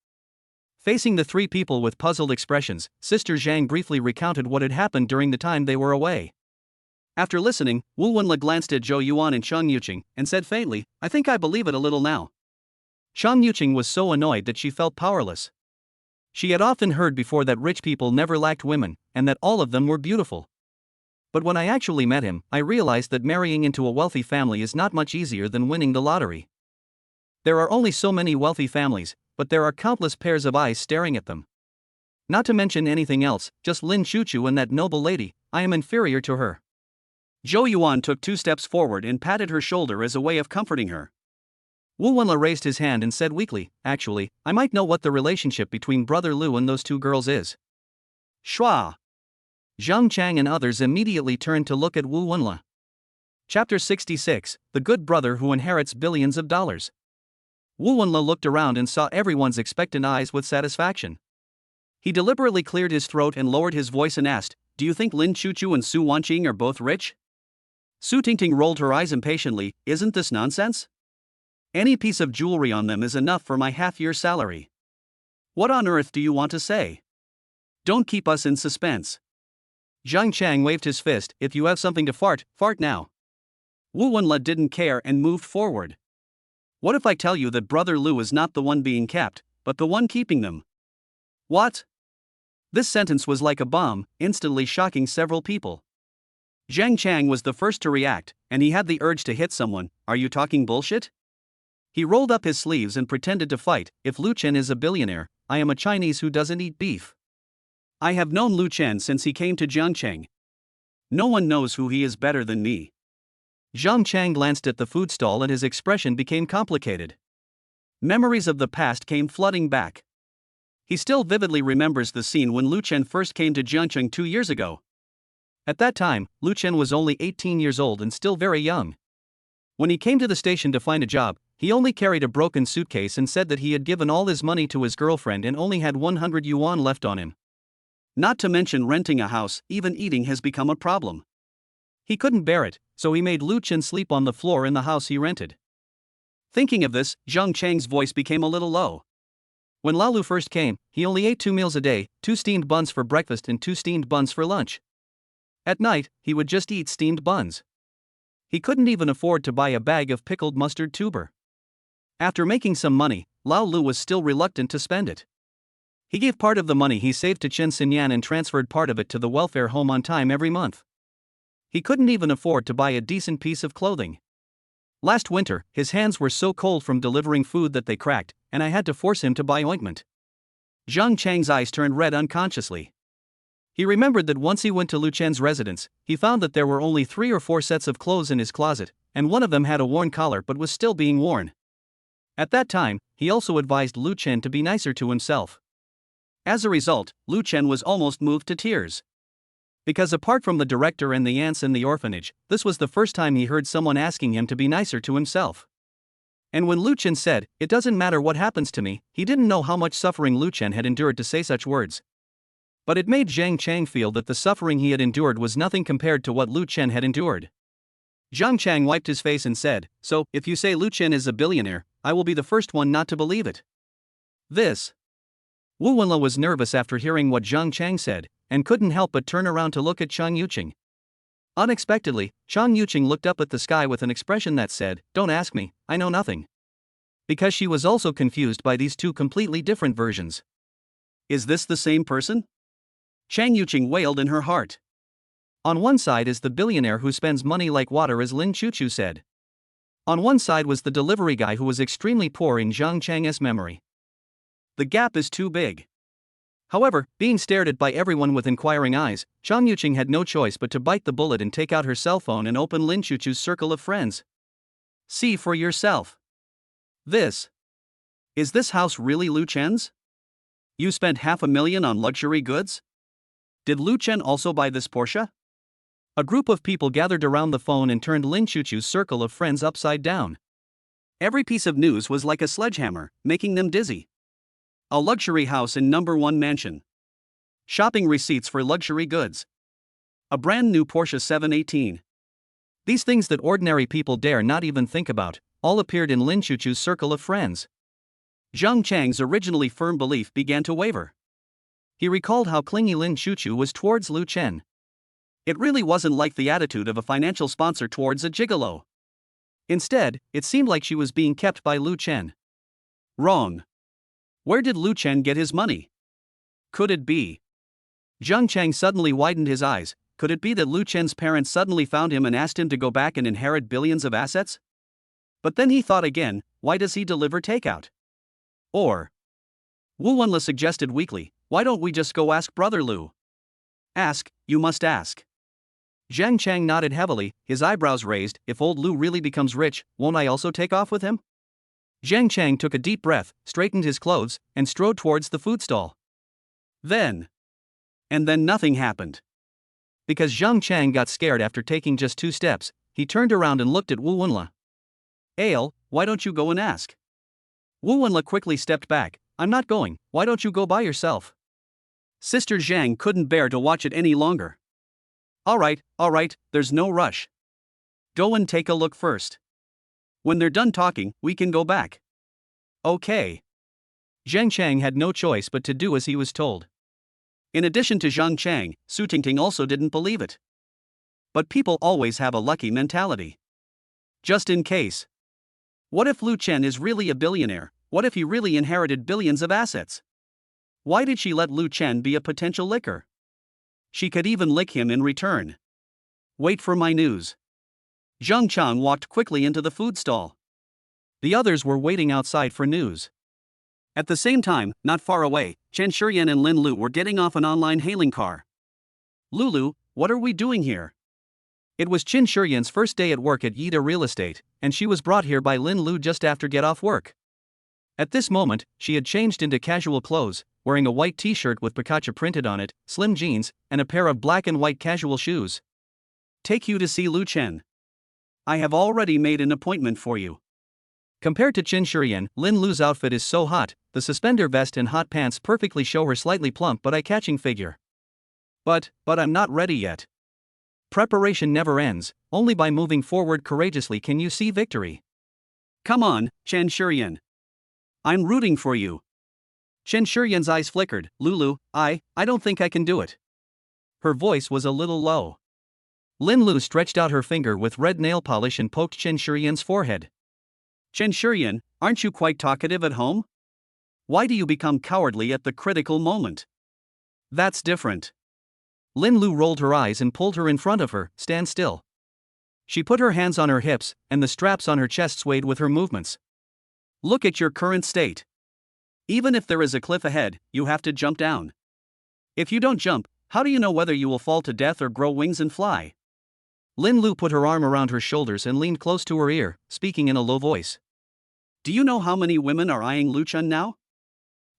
Facing the three people with puzzled expressions, Sister Zhang briefly recounted what had happened during the time they were away. After listening, Wu Wenle glanced at Zhou Yuan and Chang Yuqing and said faintly, I think I believe it a little now. Chang Yuqing was so annoyed that she felt powerless. She had often heard before that rich people never lacked women, and that all of them were beautiful. But when I actually met him, I realized that marrying into a wealthy family is not much easier than winning the lottery. There are only so many wealthy families, but there are countless pairs of eyes staring at them. Not to mention anything else, just Lin Chuchu and that noble lady, I am inferior to her. Zhou Yuan took 2 steps forward and patted her shoulder as a way of comforting her. Wu Wenle raised his hand and said weakly, Actually, I might know what the relationship between Brother Lu and those 2 girls is. Shua. Zhang Chang and others immediately turned to look at Wu Wenle. Chapter 66, The Good Brother Who Inherits Billions of Dollars. Wu Wenle looked around and saw everyone's expectant eyes with satisfaction. He deliberately cleared his throat and lowered his voice and asked, Do you think Lin Chuchu and Su Wanqing are both rich? Su Tingting rolled her eyes impatiently. Isn't this nonsense? Any piece of jewelry on them is enough for my half-year salary. What on earth do you want to say? Don't keep us in suspense. Zhang Chang waved his fist. If you have something to fart, fart now. Wu Wenle didn't care and moved forward. What if I tell you that Brother Lu is not the one being kept, but the one keeping them? What? This sentence was like a bomb, instantly shocking several people. Zhang Chang was the first to react, and he had the urge to hit someone. Are you talking bullshit? He rolled up his sleeves and pretended to fight. If Lu Chen is a billionaire, I am a Chinese who doesn't eat beef. I have known Lu Chen since he came to Jiangcheng. No one knows who he is better than me. Zhang Chang glanced at the food stall and his expression became complicated. Memories of the past came flooding back. He still vividly remembers the scene when Lu Chen first came to Jiangcheng 2 years ago. At that time, Lu Chen was only 18 years old and still very young. When he came to the station to find a job, he only carried a broken suitcase and said that he had given all his money to his girlfriend and only had 100 yuan left on him. Not to mention renting a house, even eating has become a problem. He couldn't bear it, so he made Lu Chen sleep on the floor in the house he rented. Thinking of this, Zhang Chang's voice became a little low. When Lalu first came, he only ate 2 meals a day, 2 steamed buns for breakfast and 2 steamed buns for lunch. At night, he would just eat steamed buns. He couldn't even afford to buy a bag of pickled mustard tuber. After making some money, Lao Lu was still reluctant to spend it. He gave part of the money he saved to Chen Xinyan and transferred part of it to the welfare home on time every month. He couldn't even afford to buy a decent piece of clothing. Last winter, his hands were so cold from delivering food that they cracked, and I had to force him to buy ointment. Zhang Chang's eyes turned red unconsciously. He remembered that once he went to Lu Chen's residence, he found that there were only 3 or 4 sets of clothes in his closet, and one of them had a worn collar but was still being worn. At that time, he also advised Lu Chen to be nicer to himself. As a result, Lu Chen was almost moved to tears. Because apart from the director and the aunts in the orphanage, this was the first time he heard someone asking him to be nicer to himself. And when Lu Chen said, "It doesn't matter what happens to me," he didn't know how much suffering Lu Chen had endured to say such words. But it made Zhang Chang feel that the suffering he had endured was nothing compared to what Lu Chen had endured. Zhang Chang wiped his face and said, "So, if you say Lu Chen is a billionaire, I will be the first one not to believe it." This. Wu Wenle was nervous after hearing what Zhang Chang said, and couldn't help but turn around to look at Chang Yuqing. Unexpectedly, Chang Yuqing looked up at the sky with an expression that said, "Don't ask me, I know nothing." because she was also confused by these two completely different versions. Is this the same person? Chang Yuqing wailed in her heart. On one side is the billionaire who spends money like water, as Lin Chuchu said. On one side was the delivery guy who was extremely poor in Zhang Chang's memory. The gap is too big. However, being stared at by everyone with inquiring eyes, Chang Yuqing had no choice but to bite the bullet and take out her cell phone and open Lin Chuchu's circle of friends. See for yourself. Is this house really Lu Chen's? You spent $500,000 on luxury goods? Did Lu Chen also buy this Porsche? A group of people gathered around the phone and turned Lin Chuchu's circle of friends upside down. Every piece of news was like a sledgehammer, making them dizzy. A luxury house in #1 mansion. Shopping receipts for luxury goods. A brand new Porsche 718. These things that ordinary people dare not even think about, all appeared in Lin Chuchu's circle of friends. Zhang Chang's originally firm belief began to waver. He recalled how clingy Lin Chuchu was towards Lu Chen. It really wasn't like the attitude of a financial sponsor towards a gigolo. Instead, it seemed like she was being kept by Lu Chen. Wrong. Where did Lu Chen get his money? Could it be? Zhang Chang suddenly widened his eyes. Could it be that Lu Chen's parents suddenly found him and asked him to go back and inherit billions of assets? But then he thought again, why does he deliver takeout? Or Wu Wenle suggested weakly, why don't we just go ask Brother Lu? Ask, you must ask. Zhang Chang nodded heavily, his eyebrows raised. If old Lu really becomes rich, won't I also take off with him? Zhang Chang took a deep breath, straightened his clothes, and strode towards the food stall. Then nothing happened. Because Zhang Chang got scared after taking just 2 steps, he turned around and looked at Wu Wenle. Ale, why don't you go and ask? Wu Wenle quickly stepped back. I'm not going, why don't you go by yourself? Sister Zhang couldn't bear to watch it any longer. Alright, there's no rush. Go and take a look first. When they're done talking, we can go back. Okay. Zhang Chang had no choice but to do as he was told. In addition to Zhang Chang, Su Tingting also didn't believe it. But people always have a lucky mentality. Just in case. What if Lu Chen is really a billionaire? What if he really inherited billions of assets? Why did she let Lu Chen be a potential licker? She could even lick him in return. Wait for my news. Zhang Chang walked quickly into the food stall. The others were waiting outside for news. At the same time, not far away, Chen Shuren and Linlu were getting off an online hailing car. Lulu, what are we doing here? It was Chen Shuren's first day at work at Yida Real Estate, and she was brought here by Linlu just after get off work. At this moment, she had changed into casual clothes, wearing a white t-shirt with Pikachu printed on it, slim jeans, and a pair of black and white casual shoes. Take you to see Lu Chen. I have already made an appointment for you. Compared to Chen Shuren, Linlu's outfit is so hot, the suspender vest and hot pants perfectly show her slightly plump but eye-catching figure. But I'm not ready yet. Preparation never ends, only by moving forward courageously can you see victory. Come on, Chen Shuren. I'm rooting for you. Chen Shuren's eyes flickered. Lulu, I don't think I can do it. Her voice was a little low. Linlu stretched out her finger with red nail polish and poked Chen Shuren's forehead. Chen Shuren, aren't you quite talkative at home? Why do you become cowardly at the critical moment? That's different. Linlu rolled her eyes and pulled her in front of her. Stand still. She put her hands on her hips, and the straps on her chest swayed with her movements. Look at your current state. Even if there is a cliff ahead, you have to jump down. If you don't jump, how do you know whether you will fall to death or grow wings and fly? Linlu put her arm around her shoulders and leaned close to her ear, speaking in a low voice. Do you know how many women are eyeing Lu Chen now?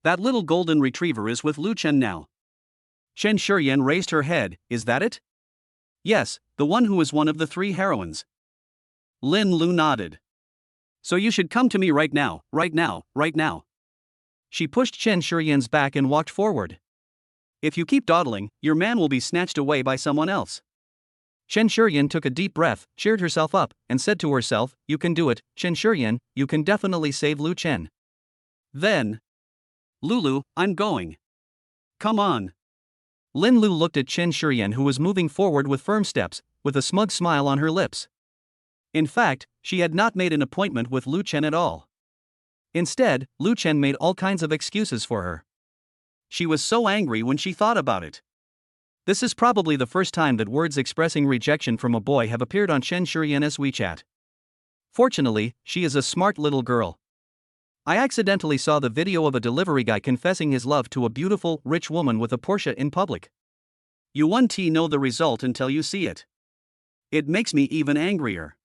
That little golden retriever is with Lu Chen now. Chen Shuren raised her head. Is that it? Yes, the one who is one of the 3 heroines. Linlu nodded. So you should come to me right now. She pushed Chen Shuren's back and walked forward. If you keep dawdling, your man will be snatched away by someone else. Chen Shuren took a deep breath, cheered herself up, and said to herself, you can do it, Chen Shuren, you can definitely save Lu Chen. Then, Lulu, I'm going. Come on. Linlu looked at Chen Shuren, who was moving forward with firm steps, with a smug smile on her lips. In fact, she had not made an appointment with Lu Chen at all. Instead, Lu Chen made all kinds of excuses for her. She was so angry when she thought about it. This is probably the first time that words expressing rejection from a boy have appeared on Chen Shurian's WeChat. Fortunately, she is a smart little girl. I accidentally saw the video of a delivery guy confessing his love to a beautiful, rich woman with a Porsche in public. You won't know the result until you see it. It makes me even angrier.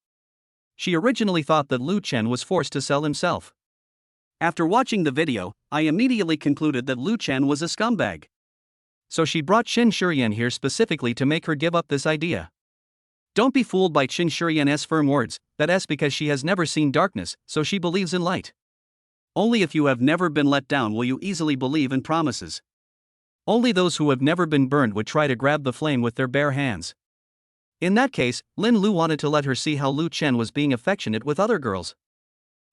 She originally thought that Lu Chen was forced to sell himself. After watching the video, I immediately concluded that Lu Chen was a scumbag. So she brought Chen Shurian here specifically to make her give up this idea. Don't be fooled by Chen Shurian's firm words, that's because she has never seen darkness, so she believes in light. Only if you have never been let down will you easily believe in promises. Only those who have never been burned would try to grab the flame with their bare hands. In that case, Linlu wanted to let her see how Lu Chen was being affectionate with other girls.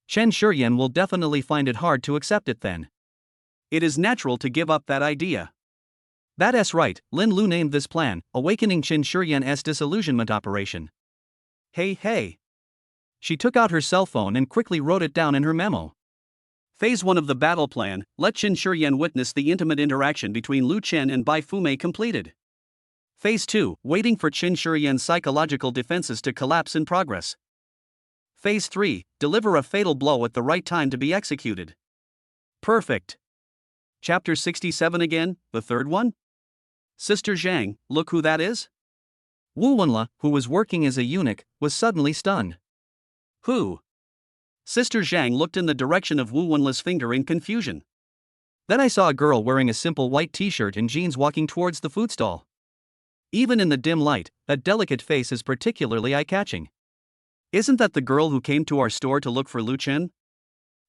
Chen Shurian will definitely find it hard to accept it then. It is natural to give up that idea. That's right, Linlu named this plan, Awakening Chen Shurian's Disillusionment Operation. Hey. She took out her cell phone and quickly wrote it down in her memo. Phase 1 of the battle plan, let Chen Shurian witness the intimate interaction between Lu Chen and Bai Fumei completed. Phase 2, waiting for Chen Shurian's psychological defenses to collapse in progress. Phase 3, deliver a fatal blow at the right time to be executed. Perfect. Chapter 67 again, the third one? Sister Zhang, look who that is? Wu Wenle, who was working as a eunuch, was suddenly stunned. Who? Sister Zhang looked in the direction of Wu Wenle's finger in confusion. Then I saw a girl wearing a simple white t-shirt and jeans walking towards the food stall. Even in the dim light, that delicate face is particularly eye-catching. Isn't that the girl who came to our store to look for Lu Chen?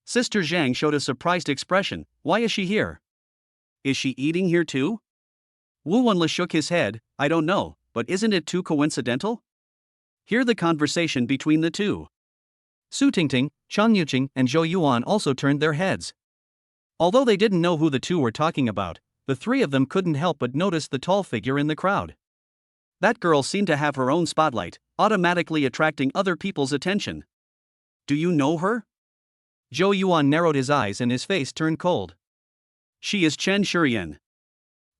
Sister Zhang showed a surprised expression. Why is she here? Is she eating here too? Wu Wenle shook his head. I don't know, but isn't it too coincidental? Hear the conversation between the two. Su Tingting, Chang Yuqing, and Zhou Yuan also turned their heads. Although they didn't know who the two were talking about, the three of them couldn't help but notice the tall figure in the crowd. That girl seemed to have her own spotlight, automatically attracting other people's attention. Do you know her? Zhou Yuan narrowed his eyes and his face turned cold. She is Chen Shurian.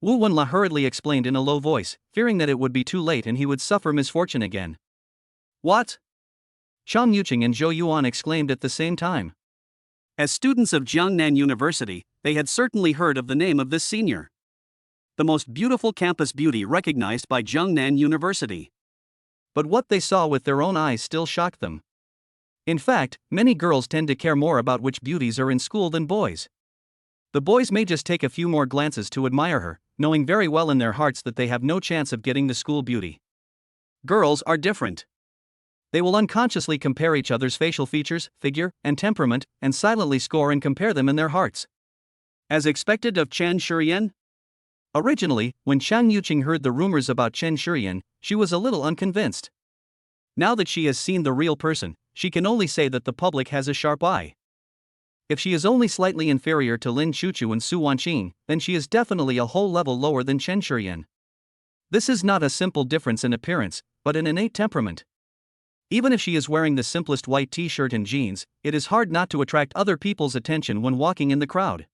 Wu Wenle hurriedly explained in a low voice, fearing that it would be too late and he would suffer misfortune again. What? Chang Yuqing and Zhou Yuan exclaimed at the same time. As students of Jiangnan University, they had certainly heard of the name of this senior. The most beautiful campus beauty recognized by Jiangnan University. But what they saw with their own eyes still shocked them. In fact, many girls tend to care more about which beauties are in school than boys. The boys may just take a few more glances to admire her, knowing very well in their hearts that they have no chance of getting the school beauty. Girls are different. They will unconsciously compare each other's facial features, figure, and temperament, and silently score and compare them in their hearts. As expected of Chen Shurian? Originally, when Chang Yuqing heard the rumors about Chen Shurian, she was a little unconvinced. Now that she has seen the real person, she can only say that the public has a sharp eye. If she is only slightly inferior to Lin Chuchu and Su Wanqing, then she is definitely a whole level lower than Chen Shurian. This is not a simple difference in appearance, but an innate temperament. Even if she is wearing the simplest white t-shirt and jeans, it is hard not to attract other people's attention when walking in the crowd.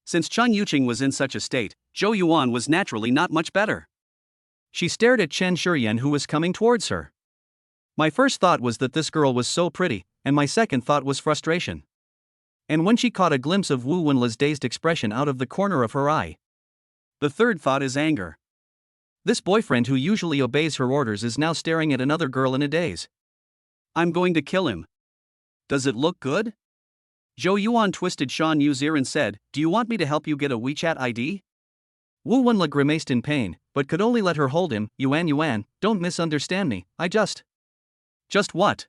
Since Chang Yuqing was in such a state, Zhou Yuan was naturally not much better. She stared at Chen Shurian who was coming towards her. My first thought was that this girl was so pretty, and my second thought was frustration. And when she caught a glimpse of Wu Wenle's dazed expression out of the corner of her eye. The third thought is anger. This boyfriend who usually obeys her orders is now staring at another girl in a daze. I'm going to kill him. Does it look good? Zhou Yuan twisted Shan Yu's ear and said, do you want me to help you get a WeChat ID? Wu Wenle grimaced in pain, but could only let her hold him. Yuan, don't misunderstand me, I just. Just what?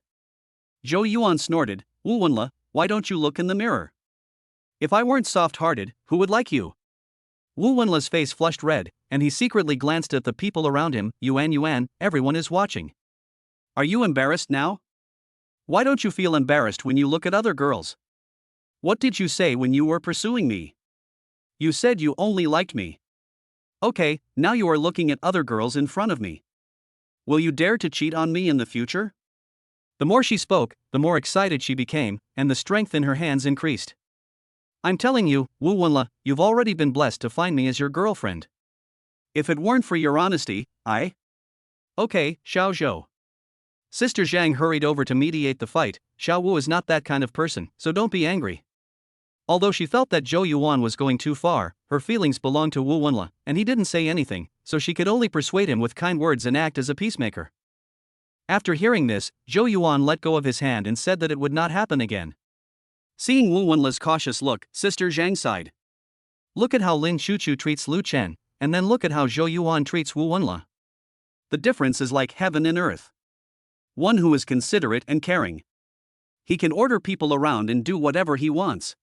Zhou Yuan snorted. Wu Wenle, why don't you look in the mirror? If I weren't soft-hearted, who would like you? Wu Wenle's face flushed red, and he secretly glanced at the people around him. Yuan, everyone is watching. Are you embarrassed now? Why don't you feel embarrassed when you look at other girls? What did you say when you were pursuing me? You said you only liked me. Okay, now you are looking at other girls in front of me. Will you dare to cheat on me in the future? The more she spoke, the more excited she became, and the strength in her hands increased. I'm telling you, Wu Wenla, you've already been blessed to find me as your girlfriend. If it weren't for your honesty, Okay, Xiao Zhou. Sister Zhang hurried over to mediate the fight. Xiao Wu is not that kind of person, so don't be angry. Although she felt that Zhou Yuan was going too far, her feelings belonged to Wu Wenla, and he didn't say anything, so she could only persuade him with kind words and act as a peacemaker. After hearing this, Zhou Yuan let go of his hand and said that it would not happen again. Seeing Wu Wenla's cautious look, Sister Zhang sighed. Look at how Lin Chuchu treats Lu Chen, and then look at how Zhou Yuan treats Wu Wenla. The difference is like heaven and earth. One who is considerate and caring. He can order people around and do whatever he wants.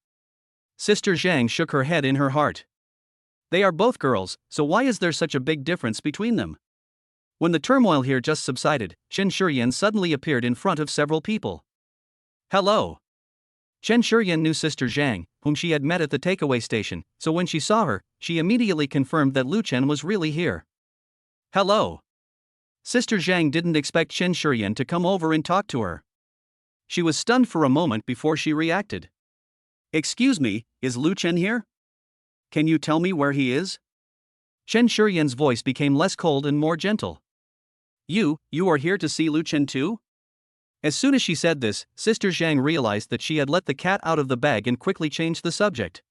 Sister Zhang shook her head in her heart. They are both girls, so why is there such a big difference between them? When the turmoil here just subsided, Chen Shuren suddenly appeared in front of several people. Hello. Chen Shuren knew Sister Zhang, whom she had met at the takeaway station, so when she saw her, she immediately confirmed that Lu Chen was really here. Hello. Sister Zhang didn't expect Chen Shuren to come over and talk to her. She was stunned for a moment before she reacted. Excuse me, is Lu Chen here? Can you tell me where he is? Chen Shuren's voice became less cold and more gentle. You are here to see Lu Chen too? As soon as she said this, Sister Zhang realized that she had let the cat out of the bag and quickly changed the subject.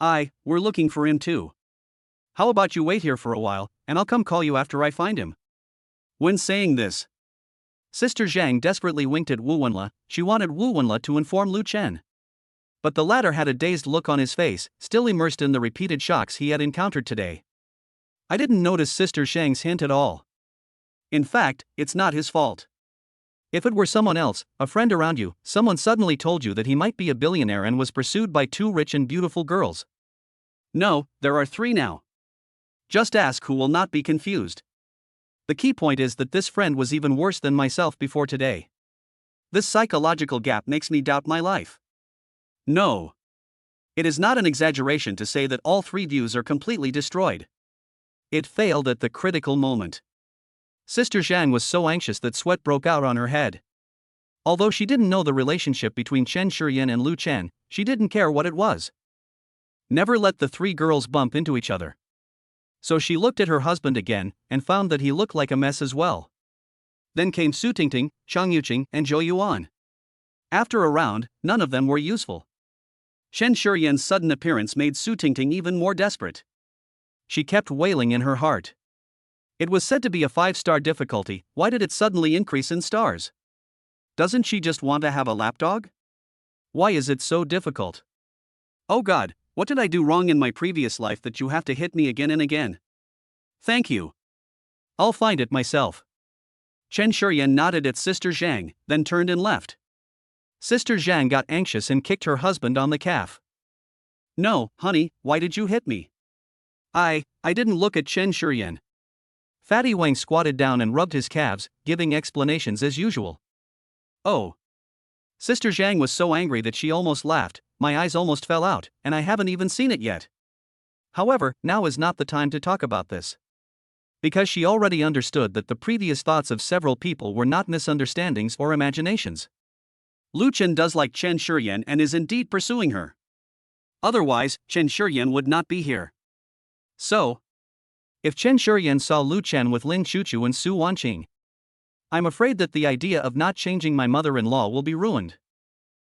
We're looking for him too. How about you wait here for a while, and I'll come call you after I find him. When saying this, Sister Zhang desperately winked at Wu Wenla. She wanted Wu Wenla to inform Lu Chen. But the latter had a dazed look on his face, still immersed in the repeated shocks he had encountered today. I didn't notice Sister Zhang's hint at all. In fact, it's not his fault. If it were someone else, a friend around you, someone suddenly told you that he might be a billionaire and was pursued by 2 rich and beautiful girls. No, there are 3 now. Just ask who will not be confused. The key point is that this friend was even worse than myself before today. This psychological gap makes me doubt my life. No. It is not an exaggeration to say that all 3 views are completely destroyed. It failed at the critical moment. Sister Zhang was so anxious that sweat broke out on her head. Although she didn't know the relationship between Chen Shuren and Lu Chen, she didn't care what it was. Never let the 3 girls bump into each other. So she looked at her husband again, and found that he looked like a mess as well. Then came Su Tingting, Chang Yuqing, and Zhou Yuan. After a round, none of them were useful. Chen Shuren's sudden appearance made Su Tingting even more desperate. She kept wailing in her heart. It was said to be a 5-star difficulty, why did it suddenly increase in stars? Doesn't she just want to have a lapdog? Why is it so difficult? Oh God, what did I do wrong in my previous life that you have to hit me again and again? Thank you. I'll find it myself. Chen Shuren nodded at Sister Zhang, then turned and left. Sister Zhang got anxious and kicked her husband on the calf. No, honey, why did you hit me? I didn't look at Chen Shuren. Fatty Wang squatted down and rubbed his calves, giving explanations as usual. Oh. Sister Zhang was so angry that she almost laughed. My eyes almost fell out, and I haven't even seen it yet. However, now is not the time to talk about this. Because she already understood that the previous thoughts of several people were not misunderstandings or imaginations. Lu Chen does like Chen Shuren and is indeed pursuing her. Otherwise, Chen Shuren would not be here. So, if Chen Shuren saw Lu Chen with Lin Chuchu and Su Wanqing, I'm afraid that the idea of not changing my mother-in-law will be ruined.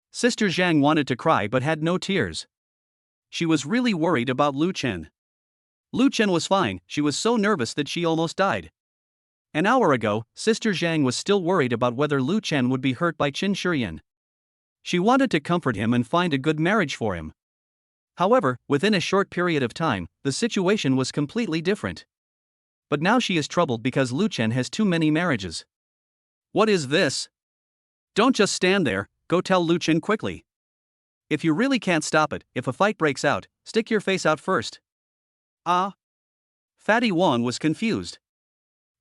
Sister Zhang wanted to cry but had no tears. She was really worried about Lu Chen. Lu Chen was fine, she was so nervous that she almost died. An hour ago, Sister Zhang was still worried about whether Lu Chen would be hurt by Chen Shuren. She wanted to comfort him and find a good marriage for him. However, within a short period of time, the situation was completely different. But now she is troubled because Lu Chen has too many marriages. What is this? Don't just stand there, go tell Lu Chen quickly. If you really can't stop it, if a fight breaks out, stick your face out first. Fatty Wang was confused.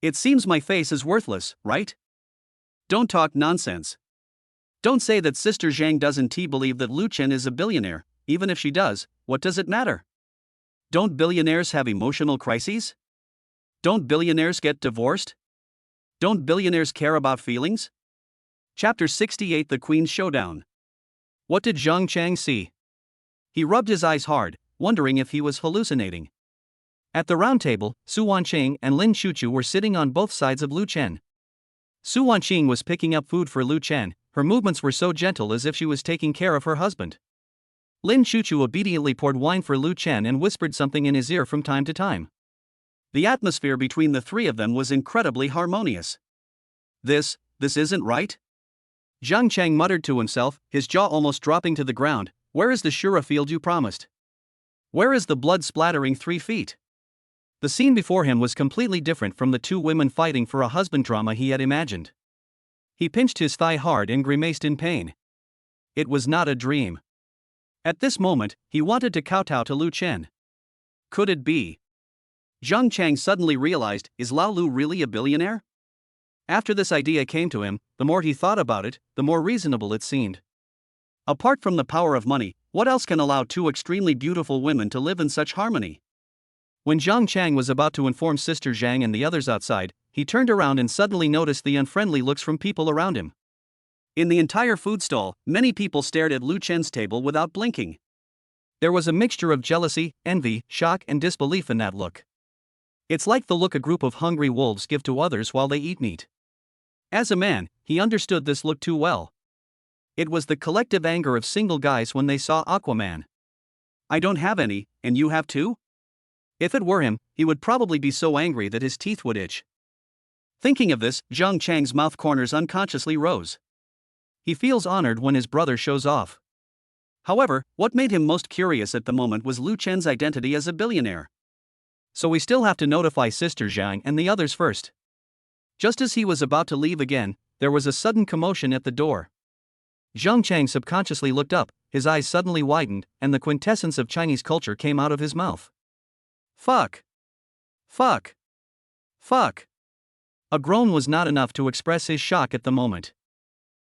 It seems my face is worthless, right? Don't talk nonsense. Don't say that Sister Zhang doesn't believe that Lu Chen is a billionaire. Even if she does, what does it matter? Don't billionaires have emotional crises? Don't billionaires get divorced? Don't billionaires care about feelings? Chapter 68 The Queen's Showdown. What did Zhang Chang see? He rubbed his eyes hard, wondering if he was hallucinating. At the round table, Su Wanqing and Lin Chuchu were sitting on both sides of Lu Chen. Su Wanqing was picking up food for Lu Chen, her movements were so gentle as if she was taking care of her husband. Lin Chuchu obediently poured wine for Lu Chen and whispered something in his ear from time to time. The atmosphere between the three of them was incredibly harmonious. This isn't right? Zhang Chang muttered to himself, his jaw almost dropping to the ground. Where is the Shura field you promised? Where is the blood splattering 3 feet? The scene before him was completely different from the two women fighting for a husband drama he had imagined. He pinched his thigh hard and grimaced in pain. It was not a dream. At this moment, he wanted to kowtow to Lu Chen. Could it be? Zhang Chang suddenly realized, is Lao Lu really a billionaire? After this idea came to him, the more he thought about it, the more reasonable it seemed. Apart from the power of money, what else can allow two extremely beautiful women to live in such harmony? When Zhang Chang was about to inform Sister Zhang and the others outside, he turned around and suddenly noticed the unfriendly looks from people around him. In the entire food stall, many people stared at Lu Chen's table without blinking. There was a mixture of jealousy, envy, shock, and disbelief in that look. It's like the look a group of hungry wolves give to others while they eat meat. As a man, he understood this look too well. It was the collective anger of single guys when they saw Aquaman. I don't have any, and you have too? If it were him, he would probably be so angry that his teeth would itch. Thinking of this, Zhang Chang's mouth corners unconsciously rose. He feels honored when his brother shows off. However, what made him most curious at the moment was Lu Chen's identity as a billionaire. So we still have to notify Sister Zhang and the others first. Just as he was about to leave again, there was a sudden commotion at the door. Zhang Chang subconsciously looked up, his eyes suddenly widened, and the quintessence of Chinese culture came out of his mouth. Fuck! Fuck! Fuck! A groan was not enough to express his shock at the moment.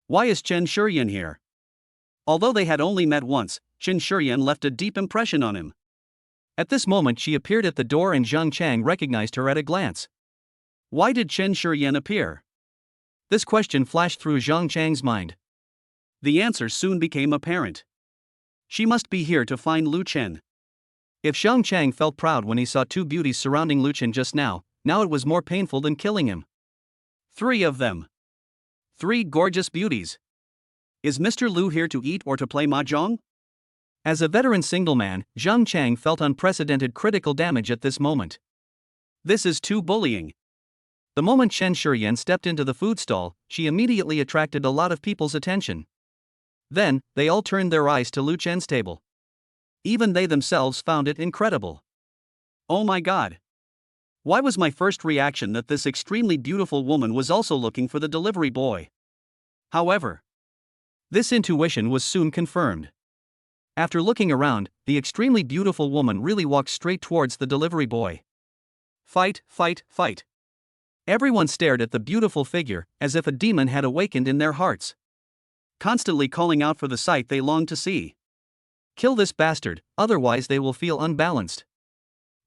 Why is Chen Shuren here? Although they had only met once, Chen Shuren left a deep impression on him. At this moment she appeared at the door and Zhang Chang recognized her at a glance. Why did Chen Shuren appear? This question flashed through Zhang Chang's mind. The answer soon became apparent. She must be here to find Lu Chen. If Zhang Chang felt proud when he saw two beauties surrounding Lu Chen just now it was more painful than killing him. 3 of them. 3 gorgeous beauties. Is Mr. Lu here to eat or to play mahjong? As a veteran single man, Zhang Chang felt unprecedented critical damage at this moment. This is too bullying. The moment Chen Shuren stepped into the food stall, she immediately attracted a lot of people's attention. Then, they all turned their eyes to Lu Chen's table. Even they themselves found it incredible. Oh my god! Why was my first reaction that this extremely beautiful woman was also looking for the delivery boy? However, this intuition was soon confirmed. After looking around, the extremely beautiful woman really walked straight towards the delivery boy. Fight, fight, fight. Everyone stared at the beautiful figure, as if a demon had awakened in their hearts. Constantly calling out for the sight they longed to see. Kill this bastard, otherwise they will feel unbalanced.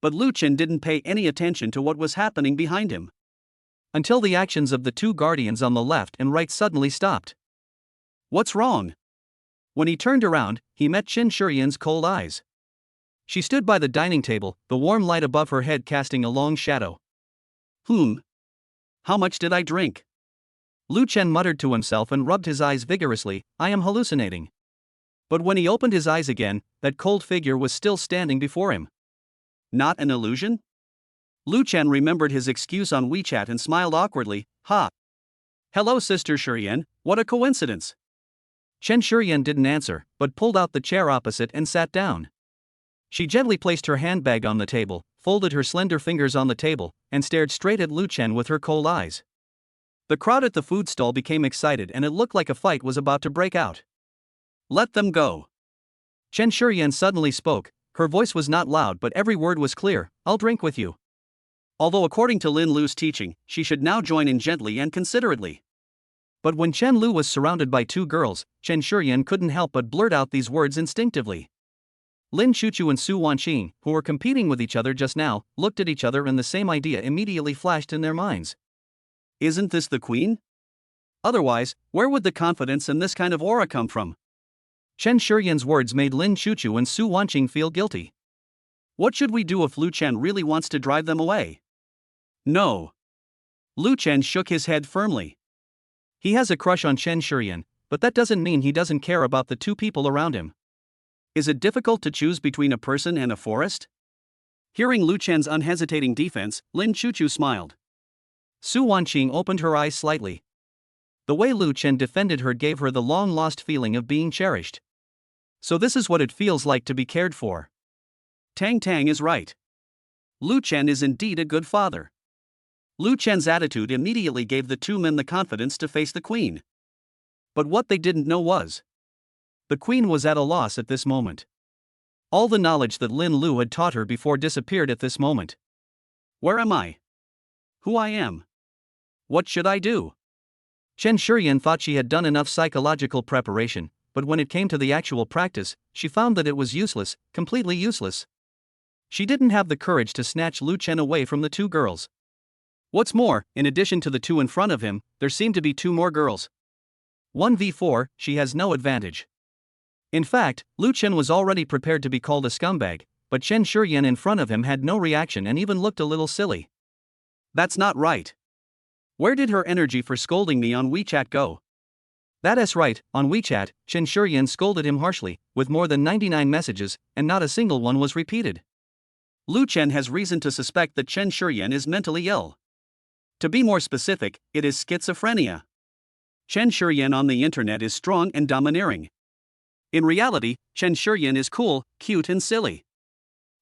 But Lu Chen didn't pay any attention to what was happening behind him. Until the actions of the 2 guardians on the left and right suddenly stopped. What's wrong? When he turned around, he met Chen Shuren's cold eyes. She stood by the dining table, the warm light above her head casting a long shadow. How much did I drink? Lu Chen muttered to himself and rubbed his eyes vigorously. I am hallucinating. But when he opened his eyes again, that cold figure was still standing before him. Not an illusion? Lu Chen remembered his excuse on WeChat and smiled awkwardly. Ha! Hello Sister Shuren, what a coincidence! Chen Shuren didn't answer, but pulled out the chair opposite and sat down. She gently placed her handbag on the table, folded her slender fingers on the table, and stared straight at Lu Chen with her cold eyes. The crowd at the food stall became excited and it looked like a fight was about to break out. Let them go. Chen Shuren suddenly spoke, her voice was not loud but every word was clear, I'll drink with you. Although according to Linlu's teaching, she should now join in gently and considerately. But when Chen Lu was surrounded by 2 girls, Chen Shuren couldn't help but blurt out these words instinctively. Lin Chuchu and Su Wanqing, who were competing with each other just now, looked at each other and the same idea immediately flashed in their minds. Isn't this the queen? Otherwise, where would the confidence and this kind of aura come from? Chen Shuren's words made Lin Chuchu and Su Wanqing feel guilty. What should we do if Lu Chen really wants to drive them away? No. Lu Chen shook his head firmly. He has a crush on Chen Shuren, but that doesn't mean he doesn't care about the two people around him. Is it difficult to choose between a person and a forest? Hearing Lu Chen's unhesitating defense, Lin Chuchu smiled. Su Wanqing opened her eyes slightly. The way Lu Chen defended her gave her the long-lost feeling of being cherished. So this is what it feels like to be cared for. Tang is right. Lu Chen is indeed a good father. Lu Chen's attitude immediately gave the two men the confidence to face the queen. But what they didn't know was, the queen was at a loss at this moment. All the knowledge that Linlu had taught her before disappeared at this moment. Where am I? Who I am? What should I do? Chen Shuren thought she had done enough psychological preparation, but when it came to the actual practice, she found that it was useless, completely useless. She didn't have the courage to snatch Lu Chen away from the two girls. What's more, in addition to the two in front of him, there seemed to be two more girls. 1v4, she has no advantage. In fact, Lu Chen was already prepared to be called a scumbag, but Chen Shuren in front of him had no reaction and even looked a little silly. That's not right. Where did her energy for scolding me on WeChat go? That's right, on WeChat, Chen Shuren scolded him harshly, with more than 99 messages, and not a single one was repeated. Lu Chen has reason to suspect that Chen Shuren is mentally ill. To be more specific, it is schizophrenia. Chen Shuren on the internet is strong and domineering. In reality, Chen Shuren is cool, cute and silly.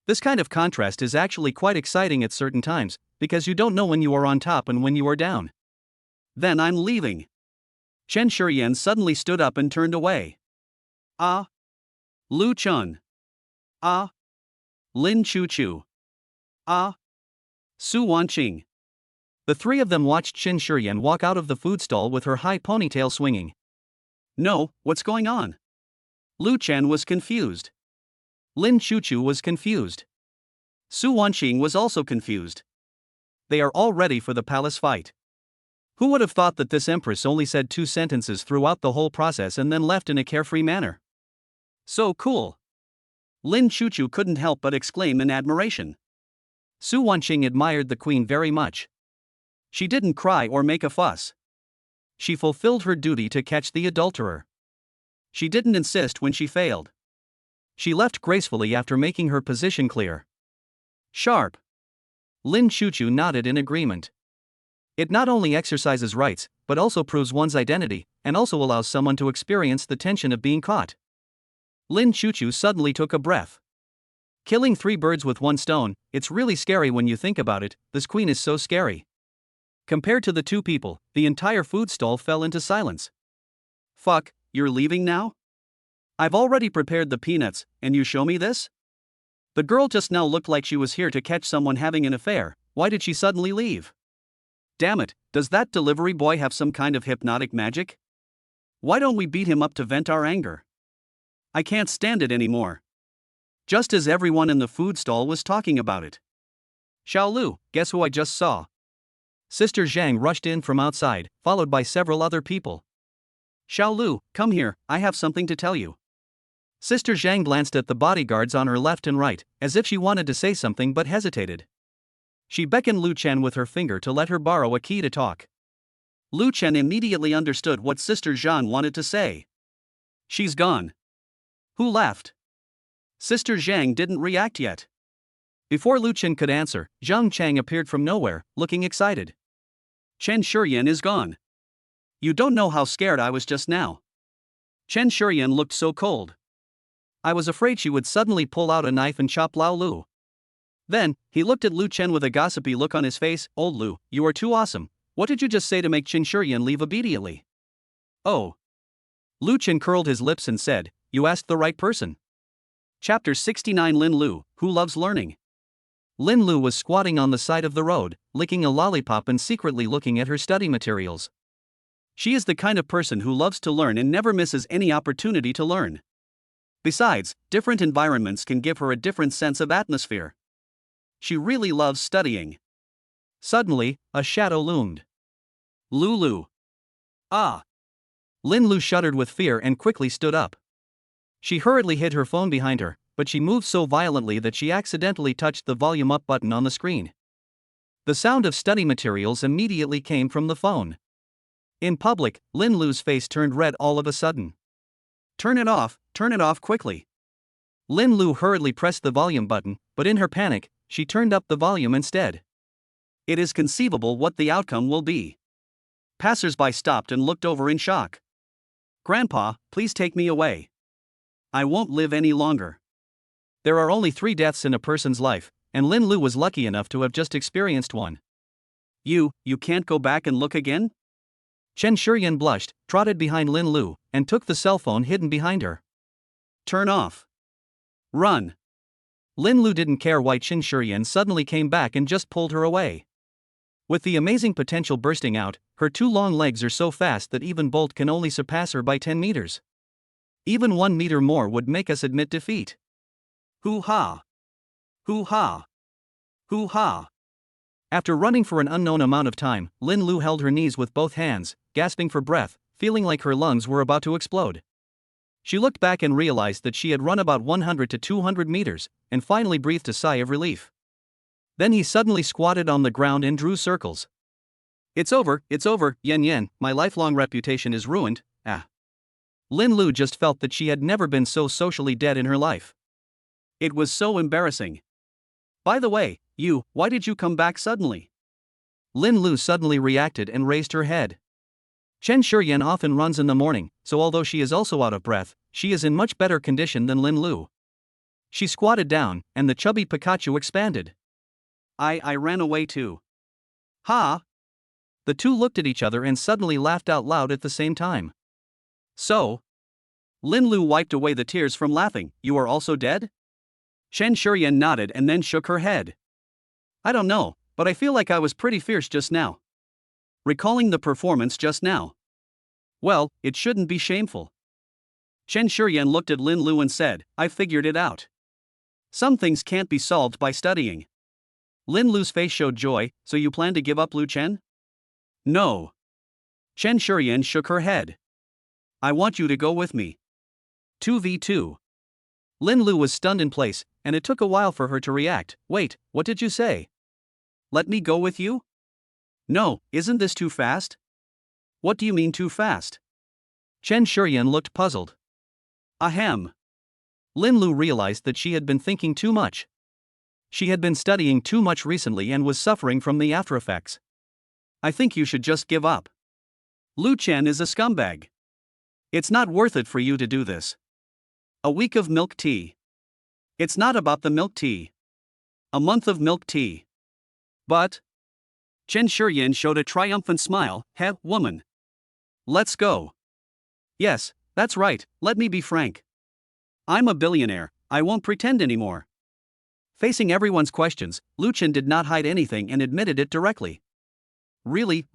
This kind of contrast is actually quite exciting at certain times, because you don't know when you are on top and when you are down. Then I'm leaving. Chen Shuren suddenly stood up and turned away. Ah. Lu Chun. Ah. Lin Chuchu. Ah. Su Wanqing. The three of them watched Chen Shuren walk out of the food stall with her high ponytail swinging. No, what's going on? Lu Chen was confused. Lin Chuchu was confused. Su Wanqing was also confused. They are all ready for the palace fight. Who would have thought that this empress only said 2 sentences throughout the whole process and then left in a carefree manner? So cool. Lin Chuchu couldn't help but exclaim in admiration. Su Wanqing admired the queen very much. She didn't cry or make a fuss. She fulfilled her duty to catch the adulterer. She didn't insist when she failed. She left gracefully after making her position clear. Sharp. Lin Chuchu nodded in agreement. It not only exercises rights, but also proves one's identity, and also allows someone to experience the tension of being caught. Lin Chuchu suddenly took a breath. Killing 3 birds with 1 stone, it's really scary when you think about it, this queen is so scary. Compared to the 2 people, the entire food stall fell into silence. Fuck, you're leaving now? I've already prepared the peanuts, and you show me this? The girl just now looked like she was here to catch someone having an affair, why did she suddenly leave? Damn it, does that delivery boy have some kind of hypnotic magic? Why don't we beat him up to vent our anger? I can't stand it anymore. Just as everyone in the food stall was talking about it. Xiaolu, guess who I just saw? Sister Zhang rushed in from outside, followed by several other people. Xiaolu, come here, I have something to tell you. Sister Zhang glanced at the bodyguards on her left and right, as if she wanted to say something but hesitated. She beckoned Lu Chen with her finger to let her borrow a key to talk. Lu Chen immediately understood what Sister Zhang wanted to say. She's gone. Who left? Sister Zhang didn't react yet. Before Lu Chen could answer, Zhang Chang appeared from nowhere, looking excited. Chen Shuren is gone. You don't know how scared I was just now. Chen Shuren looked so cold. I was afraid she would suddenly pull out a knife and chop Lao Lu. Then, he looked at Lu Chen with a gossipy look on his face. Old Lu, you are too awesome. What did you just say to make Chen Shuren leave immediately? Oh. Lu Chen curled his lips and said, you asked the right person. Chapter 69 Linlu, who loves learning. Linlu was squatting on the side of the road, licking a lollipop and secretly looking at her study materials. She is the kind of person who loves to learn and never misses any opportunity to learn. Besides, different environments can give her a different sense of atmosphere. She really loves studying. Suddenly, a shadow loomed. Lulu. Ah! Linlu shuddered with fear and quickly stood up. She hurriedly hid her phone behind her, but she moved so violently that she accidentally touched the volume up button on the screen. The sound of study materials immediately came from the phone. In public, Linlu's face turned red all of a sudden. Turn it off quickly. Linlu hurriedly pressed the volume button, but in her panic, she turned up the volume instead. It is conceivable what the outcome will be. Passers-by stopped and looked over in shock. Grandpa, please take me away. I won't live any longer. There are only 3 deaths in a person's life, and Linlu was lucky enough to have just experienced one. You can't go back and look again? Chen Shuren blushed, trotted behind Linlu, and took the cell phone hidden behind her. Turn off. Run. Linlu didn't care why Chen Shuren suddenly came back and just pulled her away. With the amazing potential bursting out, her 2 long legs are so fast that even Bolt can only surpass her by 10 meters. Even 1 meter more would make us admit defeat. Hoo-ha! Hoo-ha! Hoo-ha! After running for an unknown amount of time, Linlu held her knees with both hands, gasping for breath, feeling like her lungs were about to explode. She looked back and realized that she had run about 100 to 200 meters, and finally breathed a sigh of relief. Then he suddenly squatted on the ground and drew circles. It's over, Yen, my lifelong reputation is ruined, Linlu just felt that she had never been so socially dead in her life. It was so embarrassing. By the way, why did you come back suddenly? Linlu suddenly reacted and raised her head. Chen Shuren often runs in the morning, so although she is also out of breath, she is in much better condition than Linlu. She squatted down, and the chubby Pikachu expanded. I ran away too. Ha! The two looked at each other and suddenly laughed out loud at the same time. So? Linlu wiped away the tears from laughing. You are also dead? Chen Shuren nodded and then shook her head. I don't know, but I feel like I was pretty fierce just now. Recalling the performance just now. Well, it shouldn't be shameful. Chen Shuren looked at Linlu and said, I figured it out. Some things can't be solved by studying. Linlu's face showed joy. So you plan to give up, Lu Chen? No. Chen Shuren shook her head. I want you to go with me. 2v2. Linlu was stunned in place, and it took a while for her to react. Wait, what did you say? Let me go with you? No, isn't this too fast? What do you mean too fast? Chen Shuren looked puzzled. Ahem. Linlu realized that she had been thinking too much. She had been studying too much recently and was suffering from the after effects. I think you should just give up. Lu Chen is a scumbag. It's not worth it for you to do this. A week of milk tea. It's not about the milk tea. A month of milk tea. But... Chen Shuren showed a triumphant smile. Heh, woman. Let's go. Yes, that's right, let me be frank. I'm a billionaire, I won't pretend anymore. Facing everyone's questions, Lu Chen did not hide anything and admitted it directly. Really?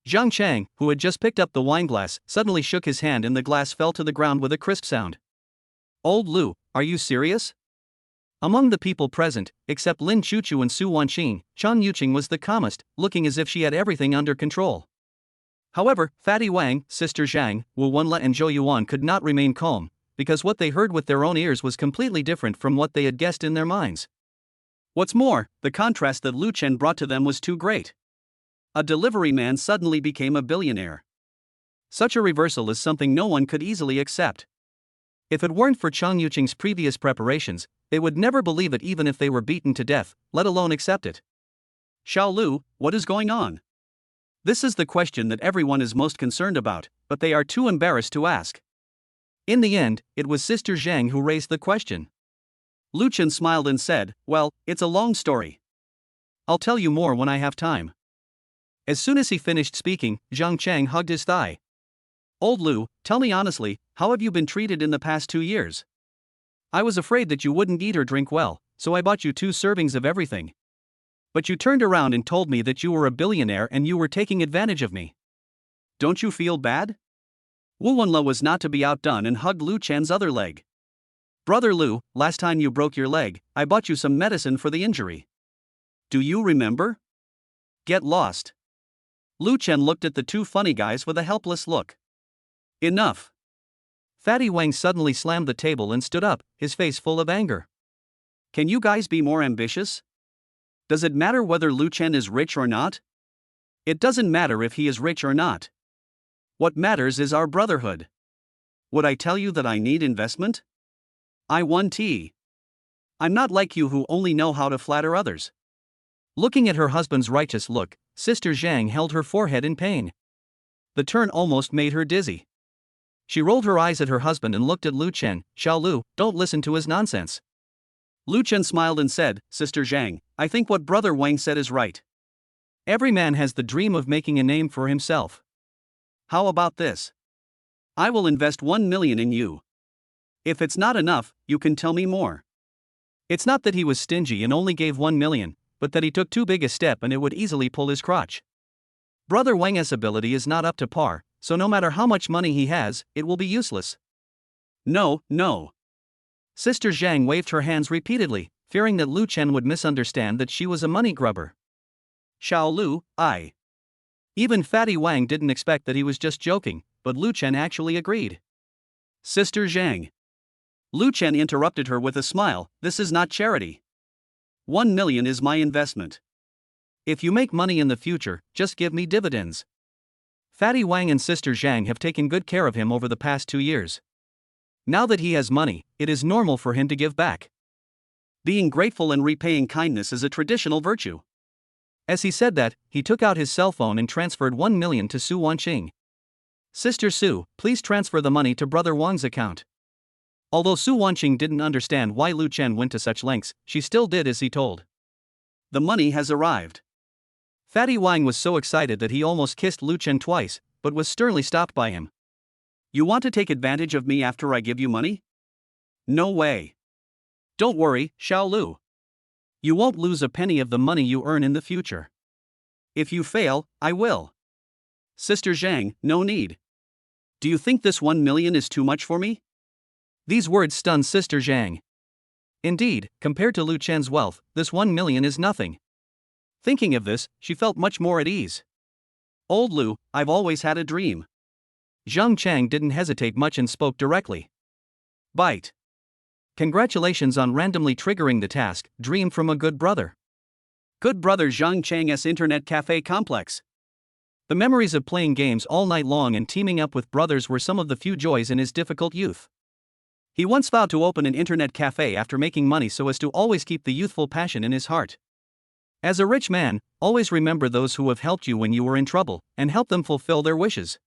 Zhang Chang, who had just picked up the wine glass, suddenly shook his hand and the glass fell to the ground with a crisp sound. Old Lu, are you serious? Among the people present, except Lin Chuchu and Su Wanqing, Chang Yining was the calmest, looking as if she had everything under control. However, Fatty Wang, Sister Zhang, Wu Wenla and Zhou Yuan could not remain calm, because what they heard with their own ears was completely different from what they had guessed in their minds. What's more, the contrast that Lu Chen brought to them was too great. A delivery man suddenly became a billionaire. Such a reversal is something no one could easily accept. If it weren't for Chang Yuning's previous preparations, they would never believe it even if they were beaten to death, let alone accept it. Xiao Lu, what is going on? This is the question that everyone is most concerned about, but they are too embarrassed to ask. In the end, it was Sister Zhang who raised the question. Lu Chen smiled and said, well, it's a long story. I'll tell you more when I have time. As soon as he finished speaking, Zhang Chang hugged his thigh. Old Lu, tell me honestly, how have you been treated in the past 2 years? I was afraid that you wouldn't eat or drink well, so I bought you 2 servings of everything. But you turned around and told me that you were a billionaire and you were taking advantage of me. Don't you feel bad? Wu Wenla was not to be outdone and hugged Lu Chen's other leg. Brother Lu, last time you broke your leg, I bought you some medicine for the injury. Do you remember? Get lost. Lu Chen looked at the two funny guys with a helpless look. Enough. Fatty Wang suddenly slammed the table and stood up, his face full of anger. Can you guys be more ambitious? Does it matter whether Lu Chen is rich or not? It doesn't matter if he is rich or not. What matters is our brotherhood. Would I tell you that I need investment? I want tea. I'm not like you who only know how to flatter others. Looking at her husband's righteous look, Sister Zhang held her forehead in pain. The turn almost made her dizzy. She rolled her eyes at her husband and looked at Lu Chen. Xiao Lu, don't listen to his nonsense. Lu Chen smiled and said, Sister Zhang, I think what Brother Wang said is right. Every man has the dream of making a name for himself. How about this? I will invest 1 million in you. If it's not enough, you can tell me more. It's not that he was stingy and only gave 1 million, but that he took too big a step and it would easily pull his crotch. Brother Wang's ability is not up to par, so no matter how much money he has, it will be useless. No, no. Sister Zhang waved her hands repeatedly, fearing that Lu Chen would misunderstand that she was a money grubber. Xiao Lu, I. Even Fatty Wang didn't expect that he was just joking, but Lu Chen actually agreed. Sister Zhang. Lu Chen interrupted her with a smile, this is not charity. 1 million is my investment. If you make money in the future, just give me dividends. Fatty Wang and Sister Zhang have taken good care of him over the past 2 years. Now that he has money, it is normal for him to give back. Being grateful and repaying kindness is a traditional virtue. As he said that, he took out his cell phone and transferred 1 million to Su Wanqing. Sister Su, please transfer the money to Brother Wang's account. Although Su Wanqing didn't understand why Lu Chen went to such lengths, she still did as he told. The money has arrived. Fatty Wang was so excited that he almost kissed Lu Chen twice, but was sternly stopped by him. You want to take advantage of me after I give you money? No way. Don't worry, Xiao Lu. You won't lose a penny of the money you earn in the future. If you fail, I will. Sister Zhang, no need. Do you think this 1 million is too much for me? These words stunned Sister Zhang. Indeed, compared to Lu Chen's wealth, this 1 million is nothing. Thinking of this, she felt much more at ease. Old Lu, I've always had a dream. Zhang Chang didn't hesitate much and spoke directly. Bite. Congratulations on randomly triggering the task, dream from a good brother. Good brother Zhang Chang's internet cafe complex. The memories of playing games all night long and teaming up with brothers were some of the few joys in his difficult youth. He once vowed to open an internet cafe after making money so as to always keep the youthful passion in his heart. As a rich man, always remember those who have helped you when you were in trouble, and help them fulfill their wishes.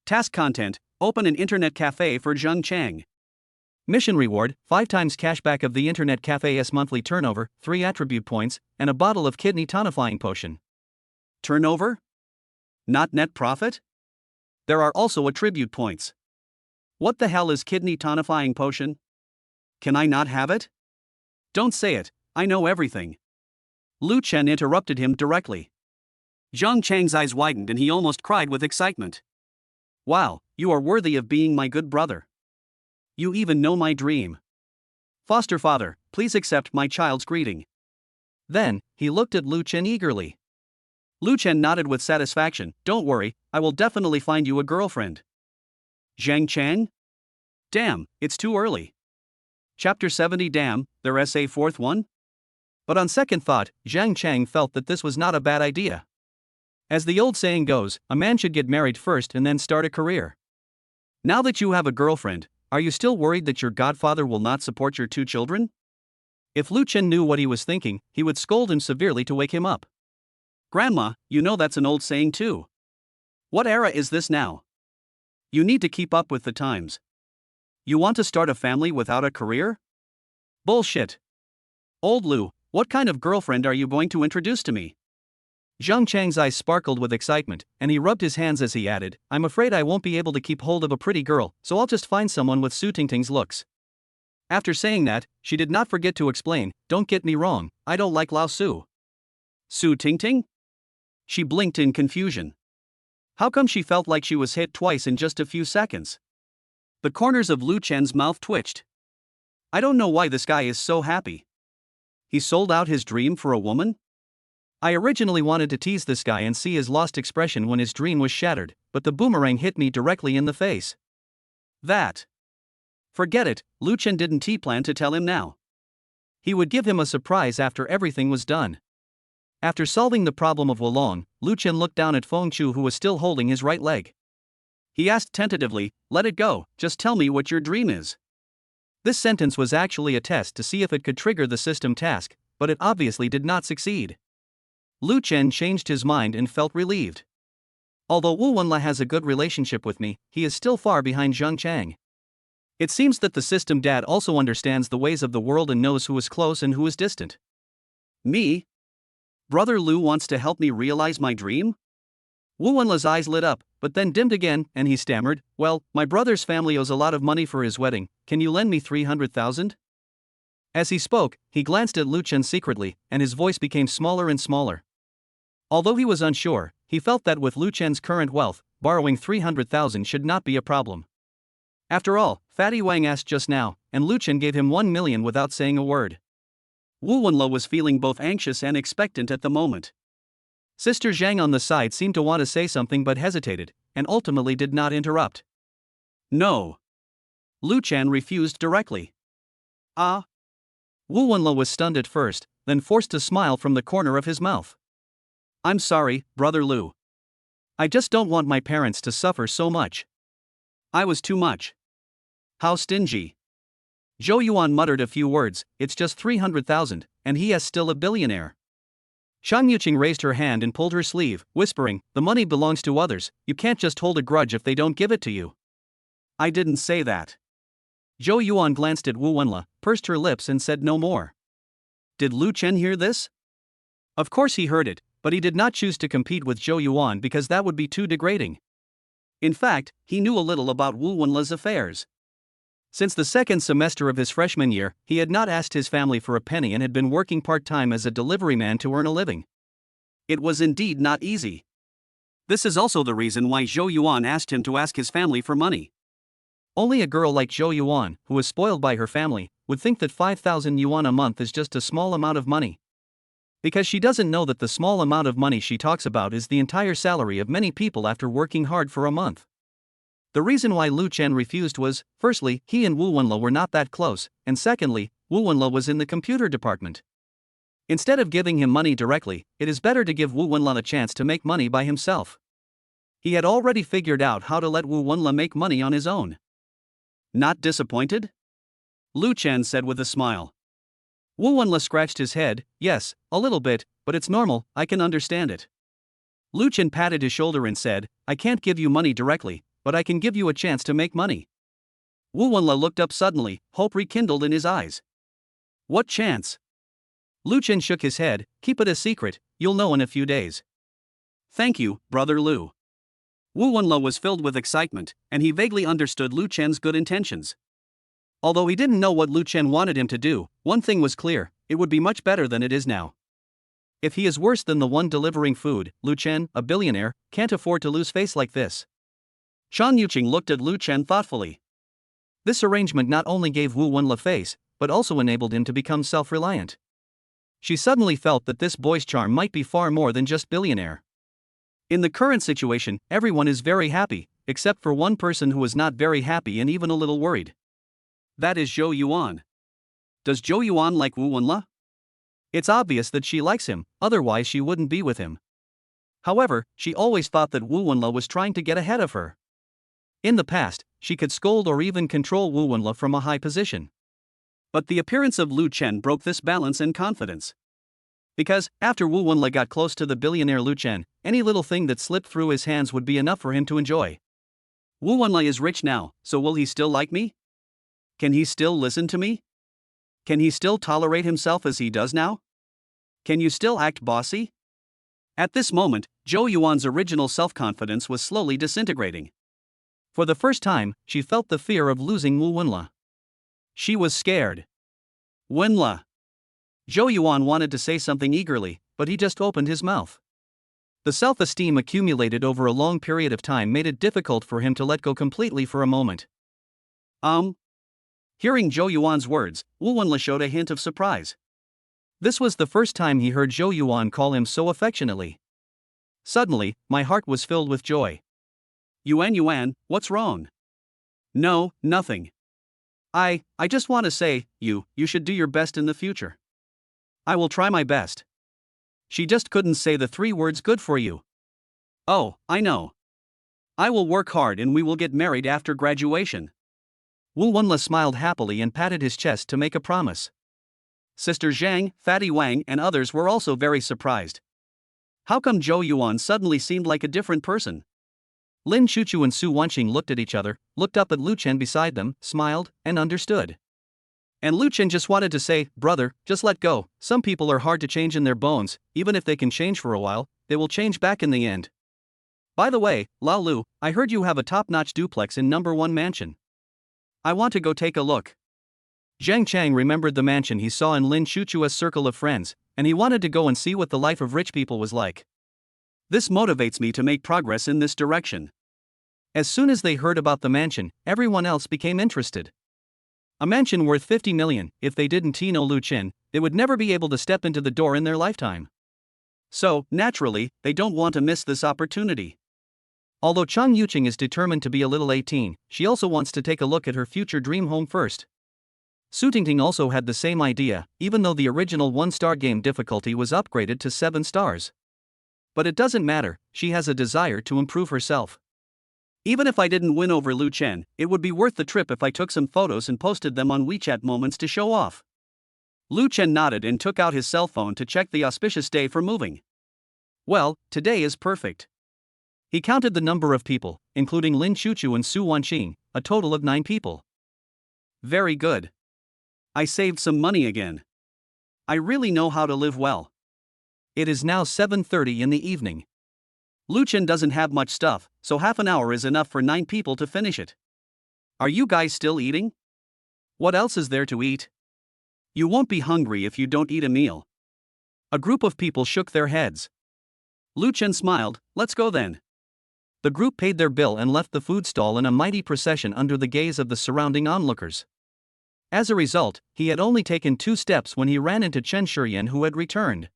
Task content: open an internet cafe for Zhang Chang. Mission reward: 5 times cashback of the internet cafe's monthly turnover, 3 attribute points, and a bottle of kidney tonifying potion. Turnover? Not net profit? There are also attribute points. What the hell is kidney tonifying potion? Can I not have it? Don't say it, I know everything. Lu Chen interrupted him directly. Zhang Chang's eyes widened and he almost cried with excitement. Wow, you are worthy of being my good brother. You even know my dream. Foster father, please accept my child's greeting. Then, he looked at Lu Chen eagerly. Lu Chen nodded with satisfaction. Don't worry, I will definitely find you a girlfriend. Zhang Chang? Damn, it's too early. Chapter 70. Damn, their essay fourth one? But on second thought, Zhang Chang felt that this was not a bad idea. As the old saying goes, a man should get married first and then start a career. Now that you have a girlfriend, are you still worried that your godfather will not support your 2 children? If Lu Chen knew what he was thinking, he would scold him severely to wake him up. Grandma, you know that's an old saying too. What era is this now? You need to keep up with the times. You want to start a family without a career? Bullshit. Old Lu, what kind of girlfriend are you going to introduce to me? Zhang Chang's eyes sparkled with excitement, and he rubbed his hands as he added, I'm afraid I won't be able to keep hold of a pretty girl, so I'll just find someone with Su Tingting's looks. After saying that, she did not forget to explain, don't get me wrong, I don't like Lao Su. Su Tingting? She blinked in confusion. How come she felt like she was hit twice in just a few seconds? The corners of Lu Chen's mouth twitched. I don't know why this guy is so happy. He sold out his dream for a woman? I originally wanted to tease this guy and see his lost expression when his dream was shattered, but the boomerang hit me directly in the face. That. Forget it, Lu Chen didn't plan to tell him now. He would give him a surprise after everything was done. After solving the problem of Wulong, Lu Chen looked down at Feng Chu, who was still holding his right leg. He asked tentatively, "Let it go, just tell me what your dream is." This sentence was actually a test to see if it could trigger the system task, but it obviously did not succeed. Lu Chen changed his mind and felt relieved. Although Wu Wenla has a good relationship with me, he is still far behind Zheng Chang. It seems that the system dad also understands the ways of the world and knows who is close and who is distant. Me? Brother Lu wants to help me realize my dream? Wu Wenla's eyes lit up, but then dimmed again, and he stammered, "Well, my brother's family owes a lot of money for his wedding, can you lend me 300,000? As he spoke, he glanced at Lu Chen secretly, and his voice became smaller and smaller. Although he was unsure, he felt that with Lu Chen's current wealth, borrowing 300,000 should not be a problem. After all, Fatty Wang asked just now, and Lu Chen gave him 1 million without saying a word. Wu Wenla was feeling both anxious and expectant at the moment. Sister Zhang on the side seemed to want to say something but hesitated, and ultimately did not interrupt. No. Lu Chen refused directly. Ah. Wu Wenla was stunned at first, then forced a smile from the corner of his mouth. I'm sorry, Brother Lu. I just don't want my parents to suffer so much. I was too much. How stingy. Zhou Yuan muttered a few words, it's just 300,000, and he is still a billionaire. Shan Yuqing raised her hand and pulled her sleeve, whispering, the money belongs to others, you can't just hold a grudge if they don't give it to you. I didn't say that. Zhou Yuan glanced at Wu Wenla, pursed her lips and said no more. Did Lu Chen hear this? Of course he heard it, but he did not choose to compete with Zhou Yuan because that would be too degrading. In fact, he knew a little about Wu Wenla's affairs. Since the second semester of his freshman year, he had not asked his family for a penny and had been working part-time as a delivery man to earn a living. It was indeed not easy. This is also the reason why Zhou Yuan asked him to ask his family for money. Only a girl like Zhou Yuan, who was spoiled by her family, would think that 5,000 yuan a month is just a small amount of money. Because she doesn't know that the small amount of money she talks about is the entire salary of many people after working hard for a month. The reason why Lu Chen refused was, firstly, he and Wu Wenla were not that close, and secondly, Wu Wenla was in the computer department. Instead of giving him money directly, it is better to give Wu Wenla a chance to make money by himself. He had already figured out how to let Wu Wenla make money on his own. Not disappointed? Lu Chen said with a smile. Wu Wenla scratched his head, yes, a little bit, but it's normal, I can understand it. Lu Chen patted his shoulder and said, I can't give you money directly, but I can give you a chance to make money. Wu Wenla looked up suddenly, hope rekindled in his eyes. What chance? Lu Chen shook his head, keep it a secret, you'll know in a few days. Thank you, Brother Lu. Wu Wenla was filled with excitement, and he vaguely understood Lu Chen's good intentions. Although he didn't know what Lu Chen wanted him to do, one thing was clear, it would be much better than it is now. If he is worse than the one delivering food, Lu Chen, a billionaire, can't afford to lose face like this. Shan Yuqing looked at Lu Chen thoughtfully. This arrangement not only gave Wu Wenla face, but also enabled him to become self-reliant. She suddenly felt that this boy's charm might be far more than just billionaire. In the current situation, everyone is very happy, except for one person who is not very happy and even a little worried. That is Zhou Yuan. Does Zhou Yuan like Wu Wenla? It's obvious that she likes him, otherwise she wouldn't be with him. However, she always thought that Wu Wenla was trying to get ahead of her. In the past, she could scold or even control Wu Wenla from a high position. But the appearance of Lu Chen broke this balance and confidence. Because, after Wu Wenla got close to the billionaire Lu Chen, any little thing that slipped through his hands would be enough for him to enjoy. Wu Wenla is rich now, so will he still like me? Can he still listen to me? Can he still tolerate himself as he does now? Can you still act bossy? At this moment, Zhou Yuan's original self-confidence was slowly disintegrating. For the first time, she felt the fear of losing Wu Wenla. She was scared. Wenla. Zhou Yuan wanted to say something eagerly, but he just opened his mouth. The self-esteem accumulated over a long period of time made it difficult for him to let go completely for a moment. Hearing Zhou Yuan's words, Wu Wenla showed a hint of surprise. This was the first time he heard Zhou Yuan call him so affectionately. Suddenly, my heart was filled with joy. Yuan, what's wrong? No, nothing. I just want to say, you should do your best in the future. I will try my best. She just couldn't say the 3 words good for you. Oh, I know. I will work hard and we will get married after graduation. Wu Wenla smiled happily and patted his chest to make a promise. Sister Zhang, Fatty Wang and others were also very surprised. How come Zhou Yuan suddenly seemed like a different person? Lin Chuchu and Su Wanqing looked at each other, looked up at Lu Chen beside them, smiled, and understood. And Lu Chen just wanted to say, brother, just let go. Some people are hard to change in their bones, even if they can change for a while, they will change back in the end. By the way, Lao Lu, I heard you have a top-notch duplex in number 1 mansion. I want to go take a look. Zhang Chang remembered the mansion he saw in Lin Chuchu's circle of friends, and he wanted to go and see what the life of rich people was like. This motivates me to make progress in this direction. As soon as they heard about the mansion, everyone else became interested. A mansion worth 50 million, if they didn't know Lu Chen, they would never be able to step into the door in their lifetime. So, naturally, they don't want to miss this opportunity. Although Chang Yuqing is determined to be a little 18, she also wants to take a look at her future dream home first. Su Tingting also had the same idea, even though the original 1-star game difficulty was upgraded to 7 stars. But it doesn't matter, she has a desire to improve herself. Even if I didn't win over Lu Chen, it would be worth the trip if I took some photos and posted them on WeChat Moments to show off. Lu Chen nodded and took out his cell phone to check the auspicious day for moving. Well, today is perfect. He counted the number of people, including Lin Chuchu and Su Wanqing, a total of 9 people. Very good. I saved some money again. I really know how to live well. It is now 7:30 in the evening. Lu Chen doesn't have much stuff, so half an hour is enough for 9 people to finish it. Are you guys still eating? What else is there to eat? You won't be hungry if you don't eat a meal. A group of people shook their heads. Lu Chen smiled, let's go then. The group paid their bill and left the food stall in a mighty procession under the gaze of the surrounding onlookers. As a result, he had only taken 2 steps when he ran into Chen Shurian, who had returned.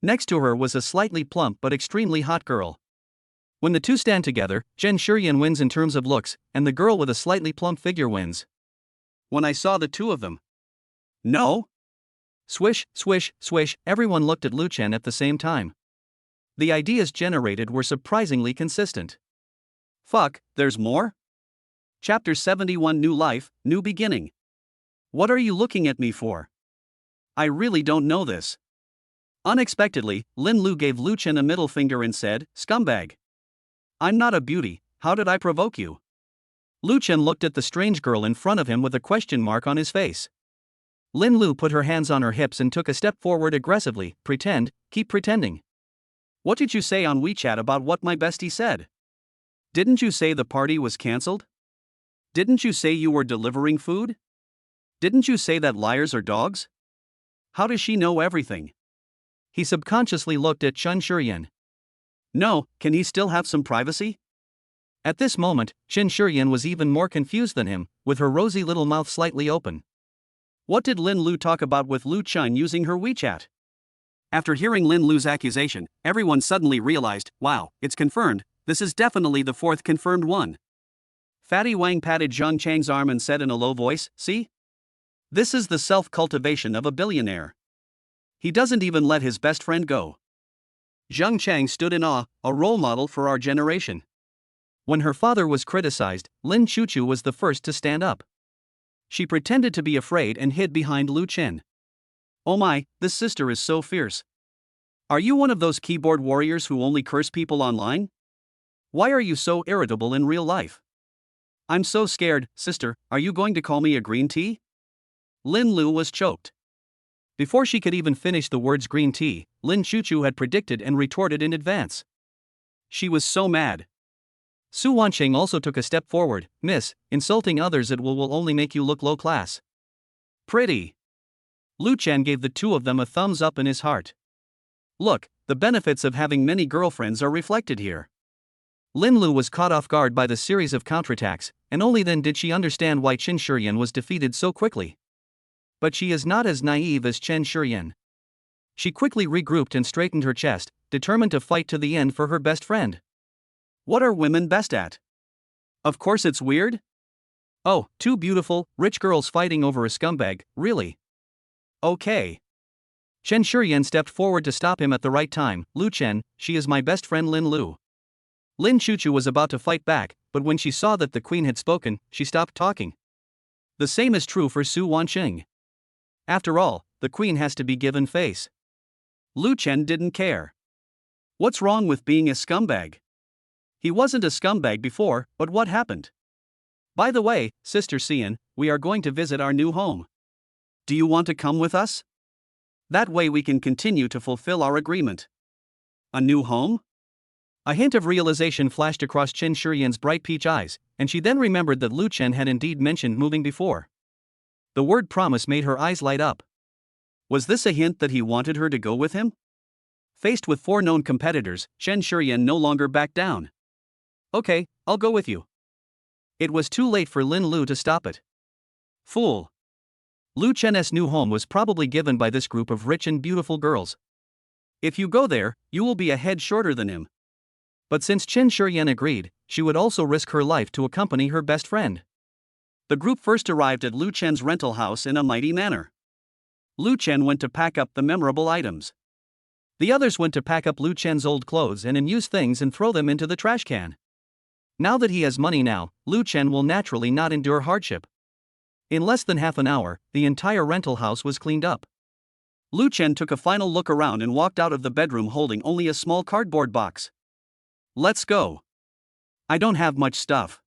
Next to her was a slightly plump but extremely hot girl. When the two stand together, Chen Shurian wins in terms of looks, and the girl with a slightly plump figure wins. When I saw the 2 of them. No? Swish, swish, swish, everyone looked at Lu Chen at the same time. The ideas generated were surprisingly consistent. Fuck, there's more? Chapter 71 New Life, New Beginning. What are you looking at me for? I really don't know this. Unexpectedly, Linlu gave Lu Chen a middle finger and said, scumbag. I'm not a beauty, how did I provoke you? Lu Chen looked at the strange girl in front of him with a question mark on his face. Linlu put her hands on her hips and took a step forward aggressively. Keep pretending. What did you say on WeChat about what my bestie said? Didn't you say the party was cancelled? Didn't you say you were delivering food? Didn't you say that liars are dogs? How does she know everything? He subconsciously looked at Chen Shurian. No, can he still have some privacy? At this moment, Chen Shurian was even more confused than him, with her rosy little mouth slightly open. What did Linlu talk about with Lu Chen using her WeChat? After hearing Linlu's accusation, everyone suddenly realized, wow, it's confirmed, this is definitely the 4th confirmed one. Fatty Wang patted Zhang Chang's arm and said in a low voice, see? This is the self-cultivation of a billionaire. He doesn't even let his best friend go. Zhang Chang stood in awe, a role model for our generation. When her father was criticized, Lin Chuchu was the first to stand up. She pretended to be afraid and hid behind Lu Chen. Oh my, this sister is so fierce. Are you one of those keyboard warriors who only curse people online? Why are you so irritable in real life? I'm so scared, sister, are you going to call me a green tea? Linlu was choked. Before she could even finish the words green tea, Lin Chuchu had predicted and retorted in advance. She was so mad. Su Wanqing also took a step forward. Miss, insulting others will only make you look low class. Pretty. Lu Chen gave the 2 of them a thumbs up in his heart. Look, the benefits of having many girlfriends are reflected here. Linlu was caught off guard by the series of counterattacks, and only then did she understand why Chen Shurian was defeated so quickly. But she is not as naive as Chen Shurian. She quickly regrouped and straightened her chest, determined to fight to the end for her best friend. What are women best at? Of course it's weird. Oh, two beautiful, rich girls fighting over a scumbag, really? Okay. Chen Shuren stepped forward to stop him at the right time. Lu Chen, she is my best friend Linlu. Lin Chuchu was about to fight back, but when she saw that the queen had spoken, she stopped talking. The same is true for Su Wanqing. After all, the queen has to be given face. Lu Chen didn't care. What's wrong with being a scumbag? He wasn't a scumbag before, but what happened? By the way, Sister Xian, we are going to visit our new home. Do you want to come with us? That way we can continue to fulfill our agreement. A new home? A hint of realization flashed across Chen Shuren's bright peach eyes, and she then remembered that Lu Chen had indeed mentioned moving before. The word promise made her eyes light up. Was this a hint that he wanted her to go with him? Faced with 4 known competitors, Chen Shuren no longer backed down. Okay, I'll go with you. It was too late for Linlu to stop it. Fool. Lu Chen's new home was probably given by this group of rich and beautiful girls. If you go there, you will be a head shorter than him. But since Chen Shuren agreed, she would also risk her life to accompany her best friend. The group first arrived at Lu Chen's rental house in a mighty manner. Lu Chen went to pack up the memorable items. The others went to pack up Lu Chen's old clothes and unused things and throw them into the trash can. Now that he has money now, Lu Chen will naturally not endure hardship. In less than half an hour, the entire rental house was cleaned up. Lu Chen took a final look around and walked out of the bedroom holding only a small cardboard box. Let's go. I don't have much stuff.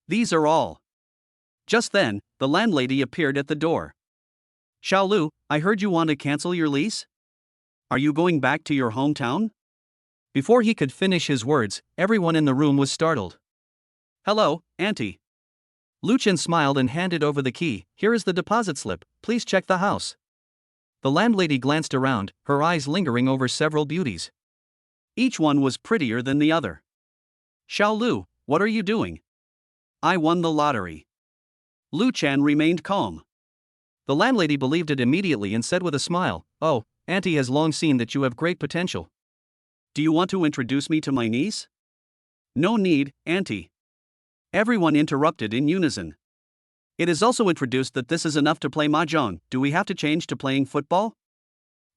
These are all. Just then, the landlady appeared at the door. Xiaolu, I heard you want to cancel your lease? Are you going back to your hometown? Before he could finish his words, everyone in the room was startled. Hello, Auntie. Lu Chen smiled and handed over the key. Here is the deposit slip, please check the house. The landlady glanced around, her eyes lingering over several beauties. Each one was prettier than the other. Xiaolu, what are you doing? I won the lottery. Lu Chen remained calm. The landlady believed it immediately and said with a smile, Oh, Auntie has long seen that you have great potential. Do you want to introduce me to my niece? No need, Auntie. Everyone interrupted in unison. It is also introduced that this is enough to play mahjong. Do we have to change to playing football?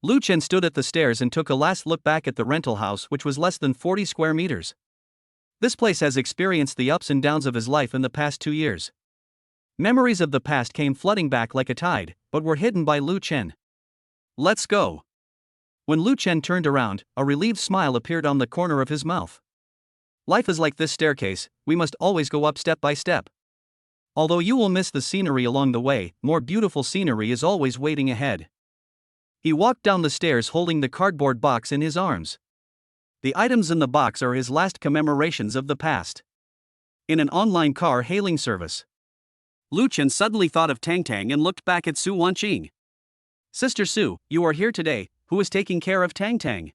Lu Chen stood at the stairs and took a last look back at the rental house, which was less than 40 square meters. This place has experienced the ups and downs of his life in the past 2 years. Memories of the past came flooding back like a tide, but were hidden by Lu Chen. Let's go. When Lu Chen turned around, a relieved smile appeared on the corner of his mouth. Life is like this staircase, we must always go up step by step. Although you will miss the scenery along the way, more beautiful scenery is always waiting ahead. He walked down the stairs holding the cardboard box in his arms. The items in the box are his last commemorations of the past. In an online car hailing service, Lu Chen suddenly thought of Tang and looked back at Su Wanqing. Sister Su, you are here today, who is taking care of Tang?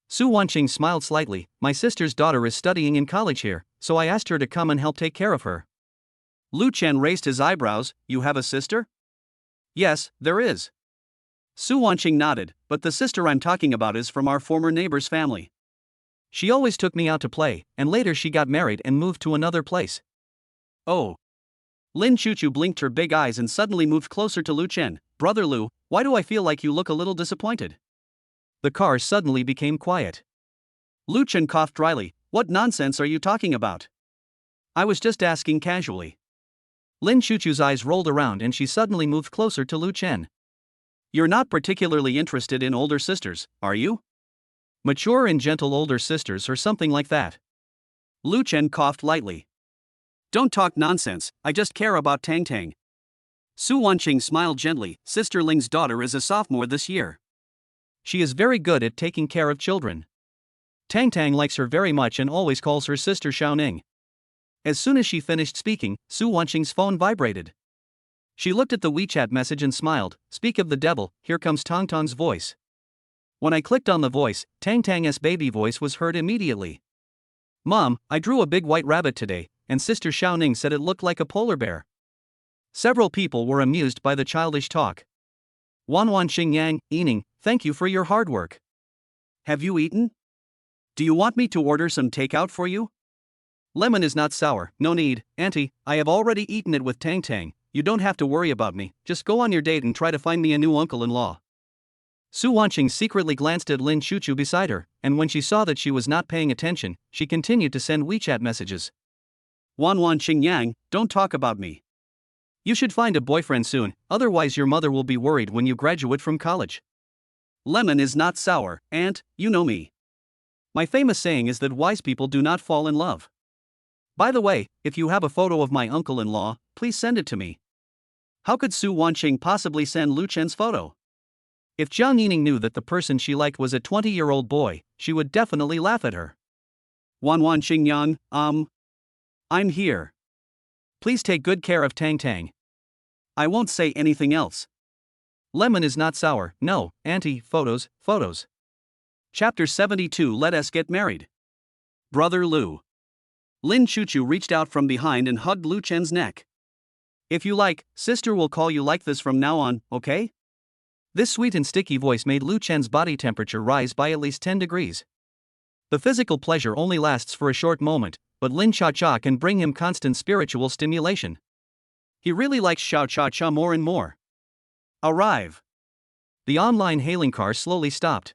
Su Wanqing smiled slightly. My sister's daughter is studying in college here, so I asked her to come and help take care of her. Lu Chen raised his eyebrows. You have a sister? Yes, there is. Su Wanqing nodded, but the sister I'm talking about is from our former neighbor's family. She always took me out to play, and later she got married and moved to another place. Oh. Lin Chuchu blinked her big eyes and suddenly moved closer to Lu Chen. Brother Lu, why do I feel like you look a little disappointed? The car suddenly became quiet. Lu Chen coughed dryly. What nonsense are you talking about? I was just asking casually. Lin Chuchu's eyes rolled around and she suddenly moved closer to Lu Chen. You're not particularly interested in older sisters, are you? Mature and gentle older sisters or something like that. Lu Chen coughed lightly. Don't talk nonsense, I just care about Tang. Su Wanqing smiled gently. Sister Ling's daughter is a sophomore this year. She is very good at taking care of children. Tang likes her very much and always calls her sister Xiaoning. As soon as she finished speaking, Su Wanqing's phone vibrated. She looked at the WeChat message and smiled. Speak of the devil, here comes Tang's voice. When I clicked on the voice, Tang's baby voice was heard immediately. Mom, I drew a big white rabbit today, and Sister Xiaoning said it looked like a polar bear. Several people were amused by the childish talk. Wanqing Jang Yining, thank you for your hard work. Have you eaten? Do you want me to order some takeout for you? Lemon is not sour, no need, auntie, I have already eaten it with Tang. You don't have to worry about me, just go on your date and try to find me a new uncle-in-law. Su Wanqing secretly glanced at Lin Chuchu beside her, and when she saw that she was not paying attention, she continued to send WeChat messages. Wanqing Yang, don't talk about me. You should find a boyfriend soon, otherwise your mother will be worried when you graduate from college. Lemon is not sour, aunt, you know me. My famous saying is that wise people do not fall in love. By the way, if you have a photo of my uncle-in-law, please send it to me. How could Su Wanqing possibly send Lu Chen's photo? If Jang Yining knew that the person she liked was a 20-year-old boy, she would definitely laugh at her. Wanqing Yang, I'm here. Please take good care of Tang. I won't say anything else. Lemon is not sour, no, auntie, photos. Chapter 72. Let us get married. Brother Lu. Lin Chuchu reached out from behind and hugged Lu Chen's neck. If you like, sister will call you like this from now on, okay? This sweet and sticky voice made Lu Chen's body temperature rise by at least 10 degrees. The physical pleasure only lasts for a short moment, but Lin Cha can bring him constant spiritual stimulation. He really likes Cha more and more. Arrive. The online hailing car slowly stopped.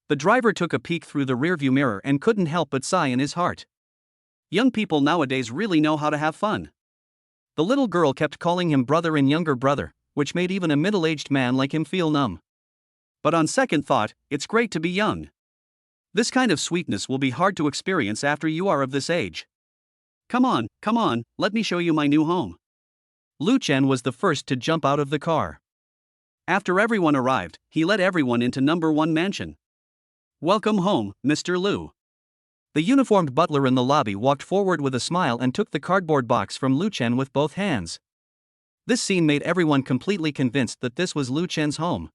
The driver took a peek through the rearview mirror and couldn't help but sigh in his heart. Young people nowadays really know how to have fun. The little girl kept calling him brother and younger brother, which made even a middle-aged man like him feel numb. But on second thought, it's great to be young. This kind of sweetness will be hard to experience after you are of this age. Come on, let me show you my new home. Lu Chen was the first to jump out of the car. After everyone arrived, he led everyone into number 1 mansion. Welcome home, Mr. Lu. The uniformed butler in the lobby walked forward with a smile and took the cardboard box from Lu Chen with both hands. This scene made everyone completely convinced that this was Lu Chen's home.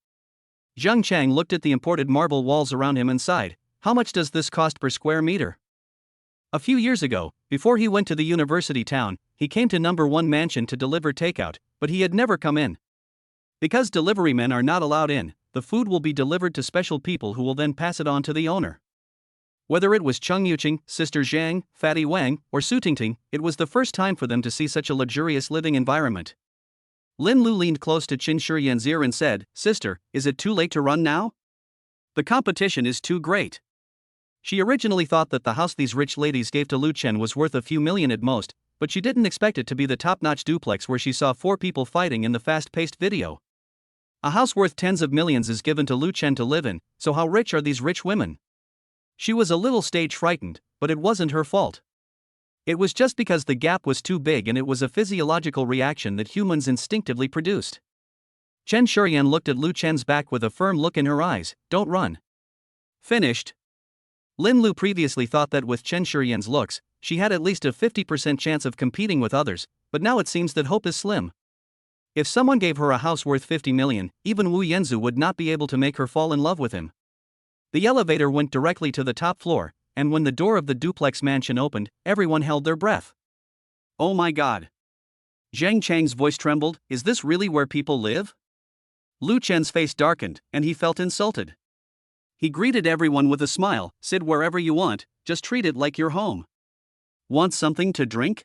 Zhang Chang looked at the imported marble walls around him and sighed, how much does this cost per square meter? A few years ago, before he went to the university town, he came to number 1 mansion to deliver takeout, but he had never come in. Because delivery men are not allowed in, the food will be delivered to special people who will then pass it on to the owner. Whether it was Cheng Yuqing, Sister Zhang, Fatty Wang, or Su Tingting, it was the first time for them to see such a luxurious living environment. Linlu leaned close to Qin Shiyan's ear and said, Sister, is it too late to run now? The competition is too great. She originally thought that the house these rich ladies gave to Lu Chen was worth a few million at most, but she didn't expect it to be the top-notch duplex where she saw 4 people fighting in the fast-paced video. A house worth tens of millions is given to Lu Chen to live in, so how rich are these rich women? She was a little stage frightened, but it wasn't her fault. It was just because the gap was too big and it was a physiological reaction that humans instinctively produced. Chen Shuren looked at Lu Chen's back with a firm look in her eyes, don't run. Finished. Linlu previously thought that with Chen Shuren's looks, she had at least a 50% chance of competing with others, but now it seems that hope is slim. If someone gave her a house worth 50 million, even Wu Yanzu would not be able to make her fall in love with him. The elevator went directly to the top floor, and when the door of the duplex mansion opened, everyone held their breath. Oh my god. Zhang Chang's voice trembled, is this really where people live? Lu Chen's face darkened, and he felt insulted. He greeted everyone with a smile, sit wherever you want, just treat it like your home. Want something to drink?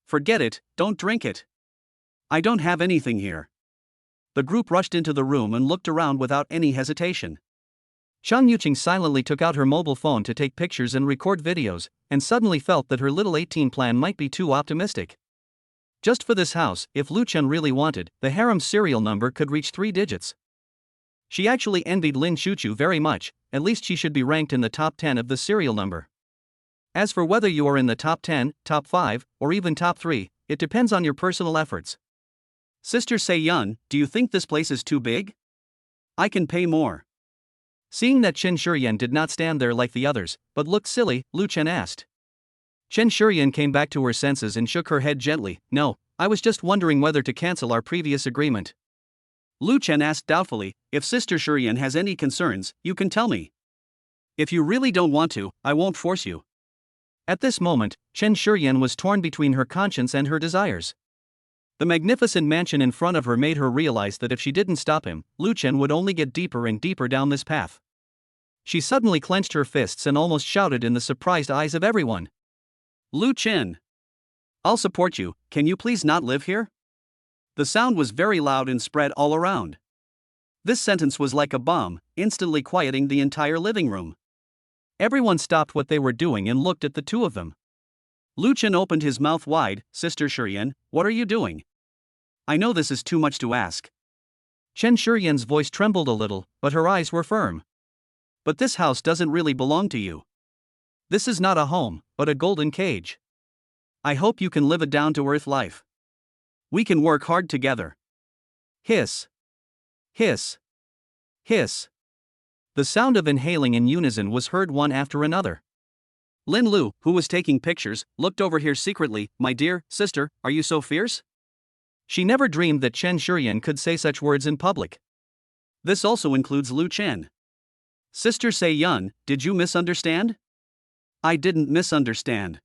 Forget it, don't drink it. I don't have anything here. The group rushed into the room and looked around without any hesitation. Chang Yuqing silently took out her mobile phone to take pictures and record videos, and suddenly felt that her little 18 plan might be too optimistic. Just for this house, if Lu Chen really wanted, the harem's serial number could reach 3 digits. She actually envied Lin Chuchu very much, at least she should be ranked in the top 10 of the serial number. As for whether you are in the top 10, top 5, or even top 3, it depends on your personal efforts. Sister Se-yun, do you think this place is too big? I can pay more. Seeing that Chen Shuren did not stand there like the others, but looked silly, Lu Chen asked. Chen Shuren came back to her senses and shook her head gently, no, I was just wondering whether to cancel our previous agreement. Lu Chen asked doubtfully, if Sister Shuren has any concerns, you can tell me. If you really don't want to, I won't force you. At this moment, Chen Shuren was torn between her conscience and her desires. The magnificent mansion in front of her made her realize that if she didn't stop him, Lu Chen would only get deeper and deeper down this path. She suddenly clenched her fists and almost shouted in the surprised eyes of everyone. Lu Chen! I'll support you, can you please not live here? The sound was very loud and spread all around. This sentence was like a bomb, instantly quieting the entire living room. Everyone stopped what they were doing and looked at the two of them. Lu Chen opened his mouth wide. Sister Shuren, what are you doing? I know this is too much to ask. Chen Shuren's voice trembled a little, but her eyes were firm. But this house doesn't really belong to you. This is not a home, but a golden cage. I hope you can live a down-to-earth life. We can work hard together. Hiss. Hiss. Hiss. The sound of inhaling in unison was heard one after another. Linlu, who was taking pictures, looked over here secretly. My dear sister, are you so fierce? She never dreamed that Chen Shuren could say such words in public. This also includes Lu Chen. Sister Sei Yun, did you misunderstand? I didn't misunderstand.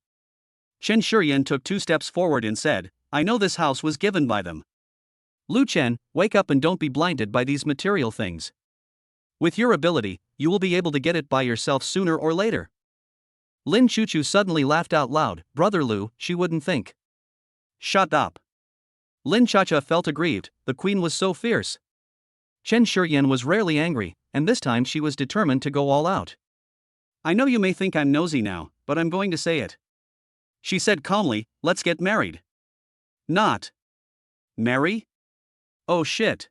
Chen Shuren took 2 steps forward and said, I know this house was given by them. Lu Chen, wake up and don't be blinded by these material things. With your ability, you will be able to get it by yourself sooner or later. Lin Chuchu suddenly laughed out loud. Brother Lu, she wouldn't think. Shut up. Lin Chuchu felt aggrieved, the queen was so fierce. Chen Shuren was rarely angry, and this time she was determined to go all out. I know you may think I'm nosy now, but I'm going to say it. She said calmly, let's get married. Not. Marry? Oh shit.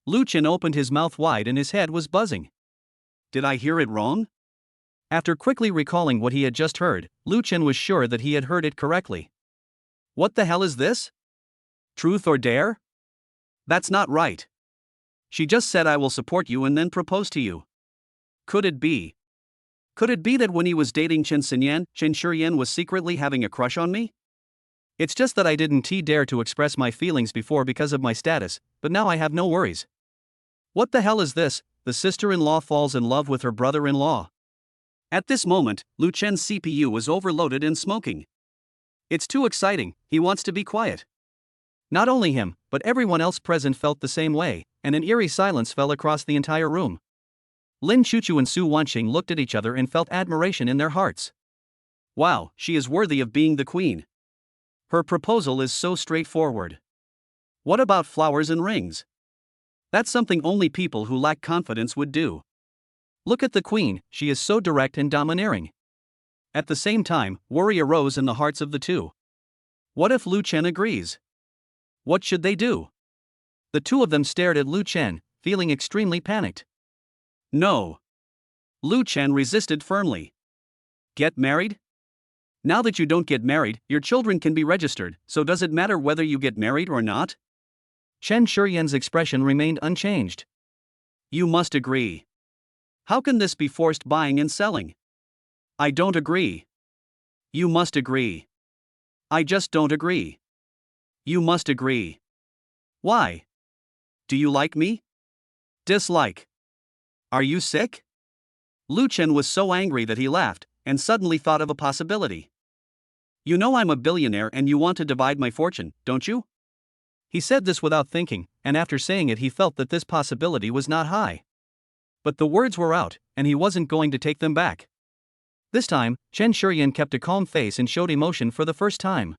Lu Chen opened his mouth wide and his head was buzzing. Did I hear it wrong? After quickly recalling what he had just heard, Lu Chen was sure that he had heard it correctly. What the hell is this? Truth or dare? That's not right. She just said I will support you and then propose to you. Could it be? Could it be that when he was dating Chen Xinyan, Chen Shuren was secretly having a crush on me? It's just that I didn't dare to express my feelings before because of my status, but now I have no worries. What the hell is this? The sister-in-law falls in love with her brother-in-law. At this moment, Lu Chen's CPU was overloaded and smoking. It's too exciting, he wants to be quiet. Not only him, but everyone else present felt the same way, and an eerie silence fell across the entire room. Lin Chuchu and Su Wanqing looked at each other and felt admiration in their hearts. Wow, she is worthy of being the queen. Her proposal is so straightforward. What about flowers and rings? That's something only people who lack confidence would do. Look at the queen, she is so direct and domineering. At the same time, worry arose in the hearts of the two. What if Lu Chen agrees? What should they do? The two of them stared at Lu Chen, feeling extremely panicked. No. Lu Chen resisted firmly. Get married? Now that you don't get married, your children can be registered, so does it matter whether you get married or not? Chen Shuren's expression remained unchanged. You must agree. How can this be forced buying and selling? I don't agree. You must agree. I just don't agree. You must agree. Why? Do you like me? Dislike. Are you sick? Lu Chen was so angry that he laughed, and suddenly thought of a possibility. You know I'm a billionaire and you want to divide my fortune, don't you? He said this without thinking, and after saying it he felt that this possibility was not high. But the words were out, and he wasn't going to take them back. This time, Chen Shuren kept a calm face and showed emotion for the first time.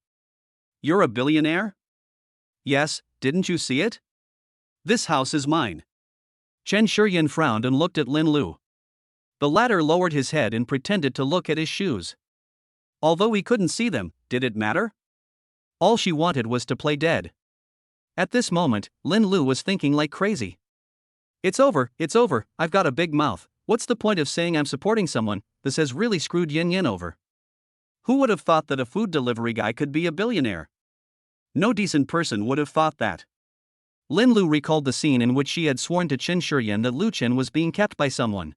You're a billionaire? Yes, didn't you see it? This house is mine. Chen Shuren frowned and looked at Linlu. The latter lowered his head and pretended to look at his shoes. Although he couldn't see them, did it matter? All she wanted was to play dead. At this moment, Linlu was thinking like crazy. It's over, I've got a big mouth, what's the point of saying I'm supporting someone? This has really screwed Yin over. Who would have thought that a food delivery guy could be a billionaire? No decent person would have thought that. Linlu recalled the scene in which she had sworn to Chen Shuren that Lu Chen was being kept by someone.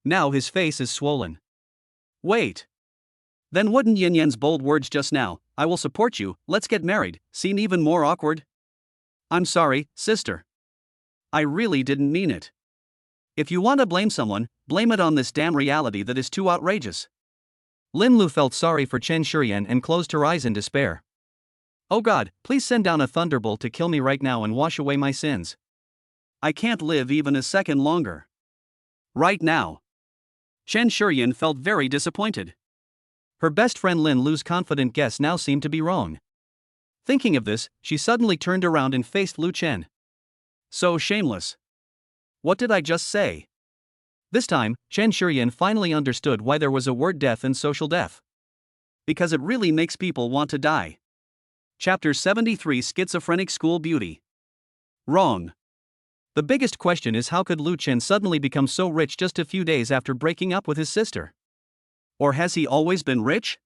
Now his face is swollen. Wait. Then wouldn't Yin Yan's bold words just now, I will support you, let's get married, seem even more awkward? I'm sorry, sister. I really didn't mean it. If you want to blame someone, blame it on this damn reality that is too outrageous. Linlu felt sorry for Chen Shuren and closed her eyes in despair. Oh God, please send down a thunderbolt to kill me right now and wash away my sins. I can't live even a second longer. Right now. Chen Shuren felt very disappointed. Her best friend Linlu's confident guess now seemed to be wrong. Thinking of this, she suddenly turned around and faced Lu Chen. So shameless. What did I just say? This time, Chen Shuren finally understood why there was a word death in social death. Because it really makes people want to die. Chapter 73 Schizophrenic School Beauty. Wrong. The biggest question is how could Lu Chen suddenly become so rich just a few days after breaking up with his sister? Or has he always been rich?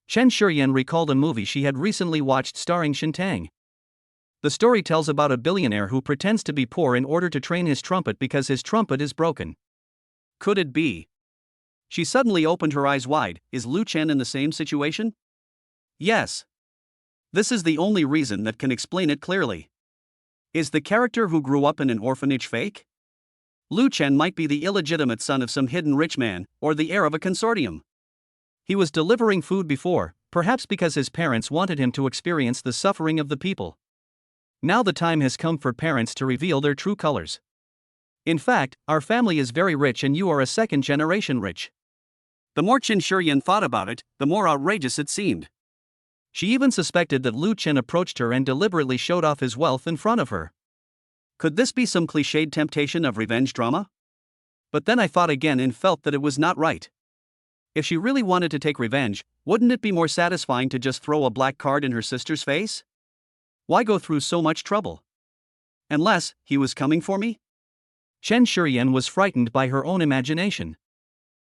Chen Shuren recalled a movie she had recently watched starring Tang. The story tells about a billionaire who pretends to be poor in order to train his trumpet because his trumpet is broken. Could it be? She suddenly opened her eyes wide. Is Lu Chen in the same situation? Yes. This is the only reason that can explain it clearly. Is the character who grew up in an orphanage fake? Lu Chen might be the illegitimate son of some hidden rich man, or the heir of a consortium. He was delivering food before, perhaps because his parents wanted him to experience the suffering of the people. Now the time has come for parents to reveal their true colors. In fact, our family is very rich and you are a second generation rich. The more Chen Shuren thought about it, the more outrageous it seemed. She even suspected that Lu Chen approached her and deliberately showed off his wealth in front of her. Could this be some cliched temptation of revenge drama? But then I thought again and felt that it was not right. If she really wanted to take revenge, wouldn't it be more satisfying to just throw a black card in her sister's face? Why go through so much trouble? Unless he was coming for me? Chen Shuren was frightened by her own imagination.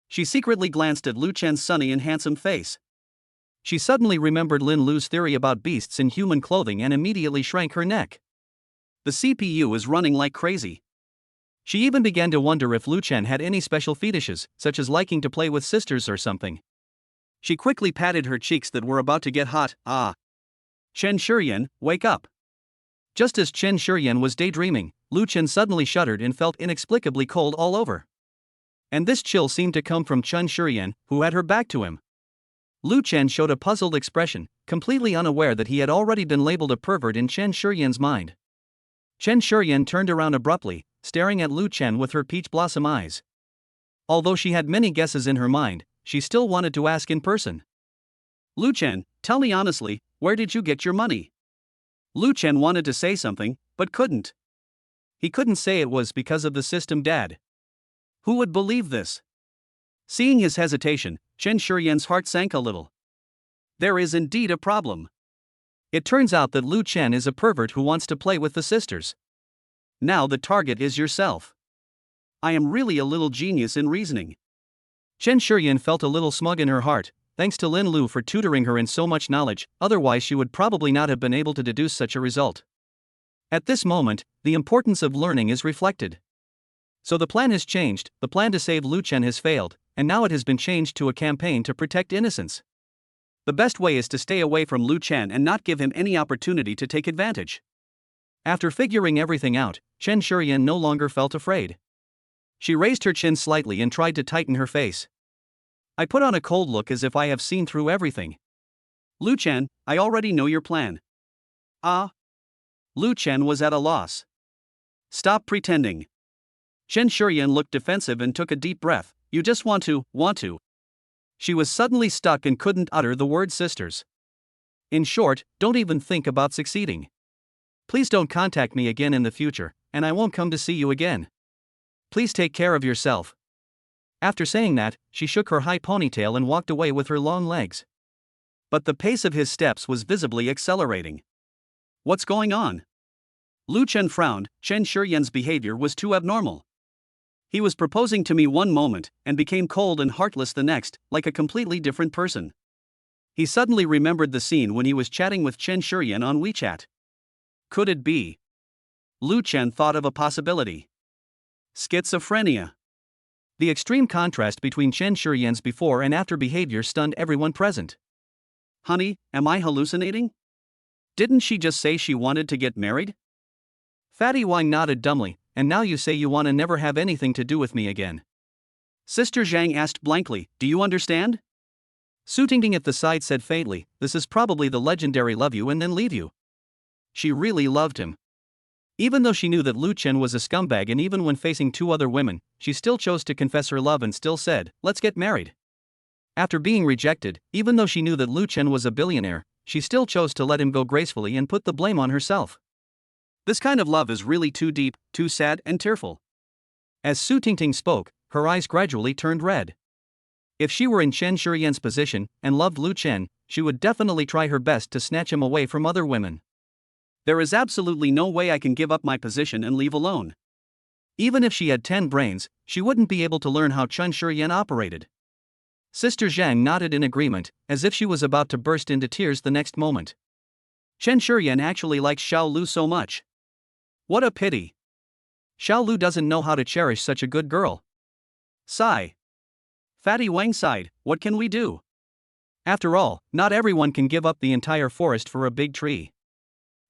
She secretly glanced at Lu Chen's sunny and handsome face. She suddenly remembered Linlu's theory about beasts in human clothing and immediately shrank her neck. The CPU is running like crazy. She even began to wonder if Lu Chen had any special fetishes, such as liking to play with sisters or something. She quickly patted her cheeks that were about to get hot. Ah! Chen Shuren, wake up! Just as Chen Shuren was daydreaming, Lu Chen suddenly shuddered and felt inexplicably cold all over. And this chill seemed to come from Chen Shuren, who had her back to him. Lu Chen showed a puzzled expression, completely unaware that he had already been labeled a pervert in Chen Shuren's mind. Chen Shuren turned around abruptly, staring at Lu Chen with her peach blossom eyes. Although she had many guesses in her mind, she still wanted to ask in person. Lu Chen, tell me honestly, where did you get your money? Lu Chen wanted to say something, but couldn't. He couldn't say it was because of the system dad. Who would believe this? Seeing his hesitation, Chen Shuren's heart sank a little. There is indeed a problem. It turns out that Lu Chen is a pervert who wants to play with the sisters. Now the target is yourself. I am really a little genius in reasoning. Chen Shuren felt a little smug in her heart, thanks to Linlu for tutoring her in so much knowledge, otherwise she would probably not have been able to deduce such a result. At this moment, the importance of learning is reflected. So the plan has changed, the plan to save Lu Chen has failed, and now it has been changed to a campaign to protect innocence. The best way is to stay away from Lu Chen and not give him any opportunity to take advantage. After figuring everything out, Chen Shuren no longer felt afraid. She raised her chin slightly and tried to tighten her face. I put on a cold look as if I have seen through everything. Lu Chen, I already know your plan. Ah? Lu Chen was at a loss. Stop pretending. Chen Shuren looked defensive and took a deep breath. You just want to. She was suddenly stuck and couldn't utter the word sisters. In short, don't even think about succeeding. Please don't contact me again in the future, and I won't come to see you again. Please take care of yourself. After saying that, she shook her high ponytail and walked away with her long legs. But the pace of his steps was visibly accelerating. What's going on? Lu Chen frowned. Chen Shuren's behavior was too abnormal. He was proposing to me one moment, and became cold and heartless the next, like a completely different person. He suddenly remembered the scene when he was chatting with Chen Shuren on WeChat. Could it be? Lu Chen thought of a possibility. Schizophrenia. The extreme contrast between Chen Shuren's before and after behavior stunned everyone present. Honey, am I hallucinating? Didn't she just say she wanted to get married? Fatty Wang nodded dumbly. And now you say you want to never have anything to do with me again. Sister Zhang asked blankly, do you understand? Su Tingting at the side said faintly, "This is probably the legendary love you and then leave you." She really loved him. Even though she knew that Lu Chen was a scumbag, and even when facing two other women, she still chose to confess her love and still said, "Let's get married." After being rejected, even though she knew that Lu Chen was a billionaire, she still chose to let him go gracefully and put the blame on herself. This kind of love is really too deep, too sad and tearful. As Su Tingting spoke, her eyes gradually turned red. If she were in Chen Shurian's position and loved Lu Chen, she would definitely try her best to snatch him away from other women. There is absolutely no way I can give up my position and leave alone. Even if she had 10 brains, she wouldn't be able to learn how Chen Shurian operated. Sister Zhang nodded in agreement, as if she was about to burst into tears the next moment. Chen Shurian actually likes Xiao Lu so much. What a pity. Xiao Lu doesn't know how to cherish such a good girl. Sigh. Fatty Wang sighed, "What can we do? After all, not everyone can give up the entire forest for a big tree."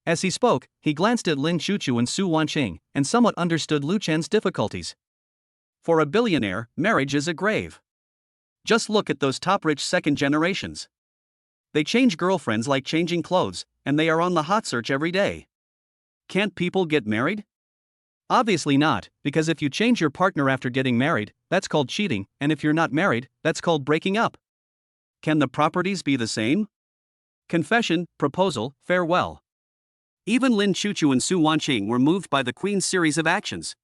As he spoke, he glanced at Lin Chuchu and Su Wanqing, and somewhat understood Lu Chen's difficulties. For a billionaire, marriage is a grave. Just look at those top-rich second generations. They change girlfriends like changing clothes, and they are on the hot search every day. Can't people get married? Obviously not, because if you change your partner after getting married, that's called cheating, and if you're not married, that's called breaking up. Can the properties be the same? Confession, proposal, farewell. Even Lin Chuchu and Su Wanqing were moved by the Queen's series of actions.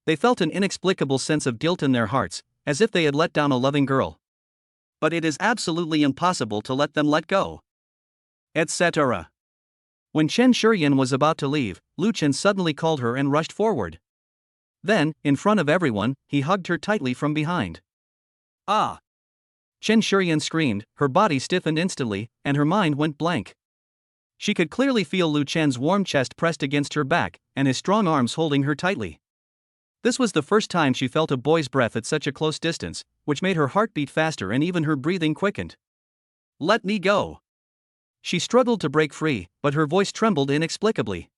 They felt an inexplicable sense of guilt in their hearts, as if they had let down a loving girl. But it is absolutely impossible to let them let go. Etc. When Chen Shurian was about to leave, Lu Chen suddenly called her and rushed forward. Then, in front of everyone, he hugged her tightly from behind. Ah! Chen Shurian screamed, her body stiffened instantly, and her mind went blank. She could clearly feel Lu Chen's warm chest pressed against her back, and his strong arms holding her tightly. This was the first time she felt a boy's breath at such a close distance, which made her heart beat faster and even her breathing quickened. "Let me go." She struggled to break free, but her voice trembled inexplicably.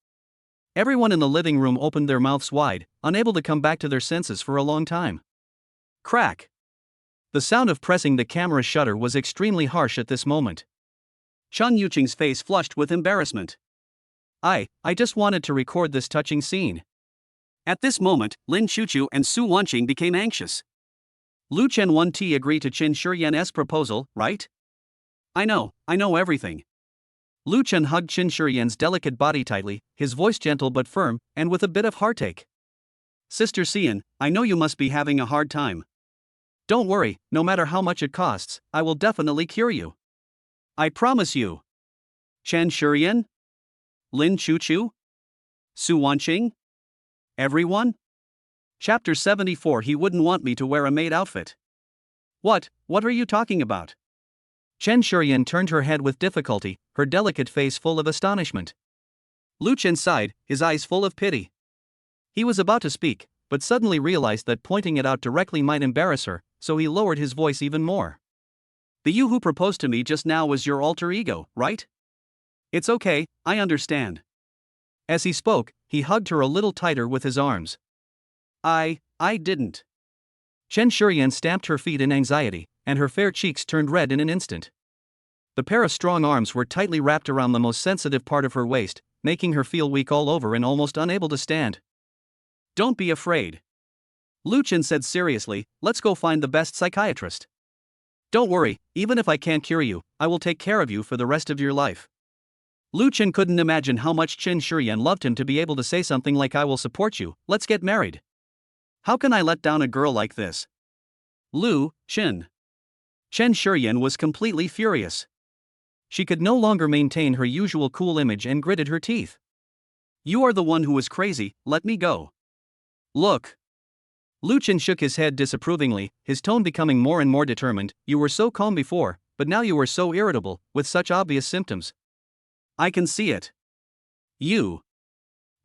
Everyone in the living room opened their mouths wide, unable to come back to their senses for a long time. Crack! The sound of pressing the camera shutter was extremely harsh at this moment. Chun Yuqing's face flushed with embarrassment. I just wanted to record this touching scene." At this moment, Lin Chuchu and Su Wanqing became anxious. Lu Chen 1T agreed to Chen Shurian's proposal, right? I know everything." Lu Chen hugged Chen Shurian's delicate body tightly, his voice gentle but firm, and with a bit of heartache. "Sister Xian, I know you must be having a hard time. Don't worry, no matter how much it costs, I will definitely cure you. I promise you." Chen Shurian? Lin Chuchu? Su Wanqing? Everyone? Chapter 74. He wouldn't want me to wear a maid outfit. What are you talking about? Chen Shurian turned her head with difficulty, her delicate face full of astonishment. Lu Chen sighed, his eyes full of pity. He was about to speak, but suddenly realized that pointing it out directly might embarrass her, so he lowered his voice even more. "The you who proposed to me just now was your alter ego, right? It's okay, I understand." As he spoke, he hugged her a little tighter with his arms. I didn't." Chen Shurian stamped her feet in anxiety, and her fair cheeks turned red in an instant. The pair of strong arms were tightly wrapped around the most sensitive part of her waist, making her feel weak all over and almost unable to stand. "Don't be afraid," Lu Chen said seriously, "let's go find the best psychiatrist. Don't worry, even if I can't cure you, I will take care of you for the rest of your life." Lu Chen couldn't imagine how much Chen Shurian loved him to be able to say something like, "I will support you, let's get married. How can I let down a girl like this?" Chen Shurian was completely furious. She could no longer maintain her usual cool image and gritted her teeth. "You are the one who is crazy, let me go." "Look." Lu Chen shook his head disapprovingly, his tone becoming more and more determined. "You were so calm before, but now you are so irritable, with such obvious symptoms. I can see it. You."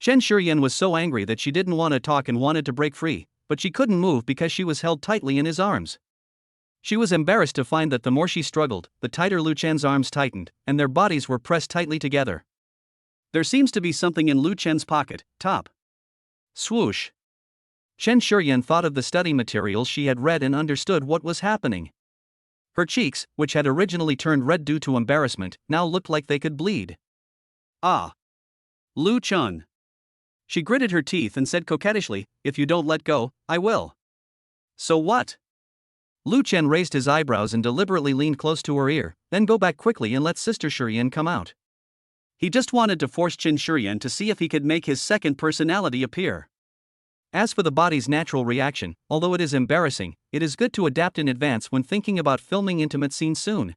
Chen Shurian was so angry that she didn't want to talk and wanted to break free, but she couldn't move because she was held tightly in his arms. She was embarrassed to find that the more she struggled, the tighter Lu Chen's arms tightened, and their bodies were pressed tightly together. "There seems to be something in Lu Chen's pocket, top." Swoosh. Chen Shurian thought of the study materials she had read and understood what was happening. Her cheeks, which had originally turned red due to embarrassment, now looked like they could bleed. Ah. Lu Chun. She gritted her teeth and said coquettishly, "If you don't let go, I will." "So what?" Lu Chen raised his eyebrows and deliberately leaned close to her ear, then go back quickly and let Sister Shuren come out. He just wanted to force Qin Shuren to see if he could make his second personality appear. As for the body's natural reaction, although it is embarrassing, it is good to adapt in advance when thinking about filming intimate scenes soon.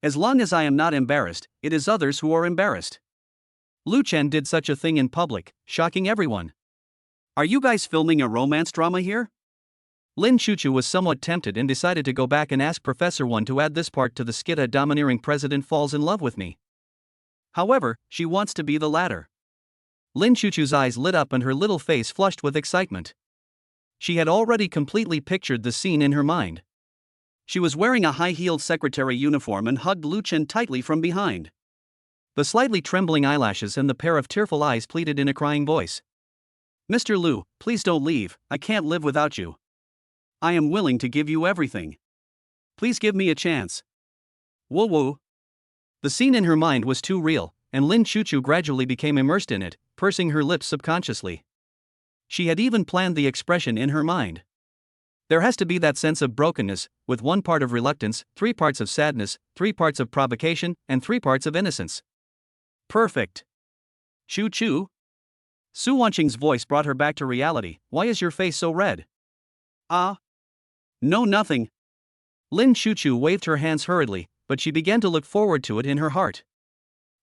As long as I am not embarrassed, it is others who are embarrassed. Lu Chen did such a thing in public, shocking everyone. "Are you guys filming a romance drama here?" Lin Chuchu was somewhat tempted and decided to go back and ask Professor One to add this part to the skit. A domineering president falls in love with me. However, she wants to be the latter. Lin Chuchu's eyes lit up and her little face flushed with excitement. She had already completely pictured the scene in her mind. She was wearing a high-heeled secretary uniform and hugged Lu Chen tightly from behind. The slightly trembling eyelashes and the pair of tearful eyes pleaded in a crying voice. "Mr. Lu, please don't leave, I can't live without you. I am willing to give you everything. Please give me a chance." Woo woo. The scene in her mind was too real, and Lin Chuchu gradually became immersed in it, pursing her lips subconsciously. She had even planned the expression in her mind. There has to be that sense of brokenness, with 1 part of reluctance, 3 parts of sadness, 3 parts of provocation, and 3 parts of innocence. Perfect. Chu Chu? Su Wanqing's voice brought her back to reality. "Why is your face so red?" "Ah. No, nothing." Lin Chuchu waved her hands hurriedly, but she began to look forward to it in her heart.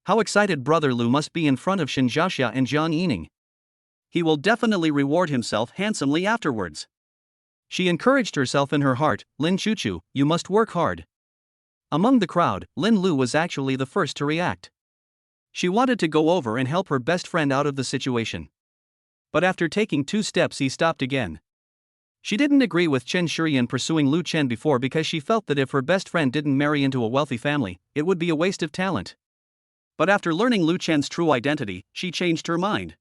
How excited Brother Lu must be in front of Shinjasha and Jang Yining. He will definitely reward himself handsomely afterwards. She encouraged herself in her heart, "Lin Chuchu, you must work hard." Among the crowd, Linlu was actually the first to react. She wanted to go over and help her best friend out of the situation. But after taking 2 steps, he stopped again. She didn't agree with Chen Shuren pursuing Lu Chen before because she felt that if her best friend didn't marry into a wealthy family, it would be a waste of talent. But after learning Lu Chen's true identity, she changed her mind.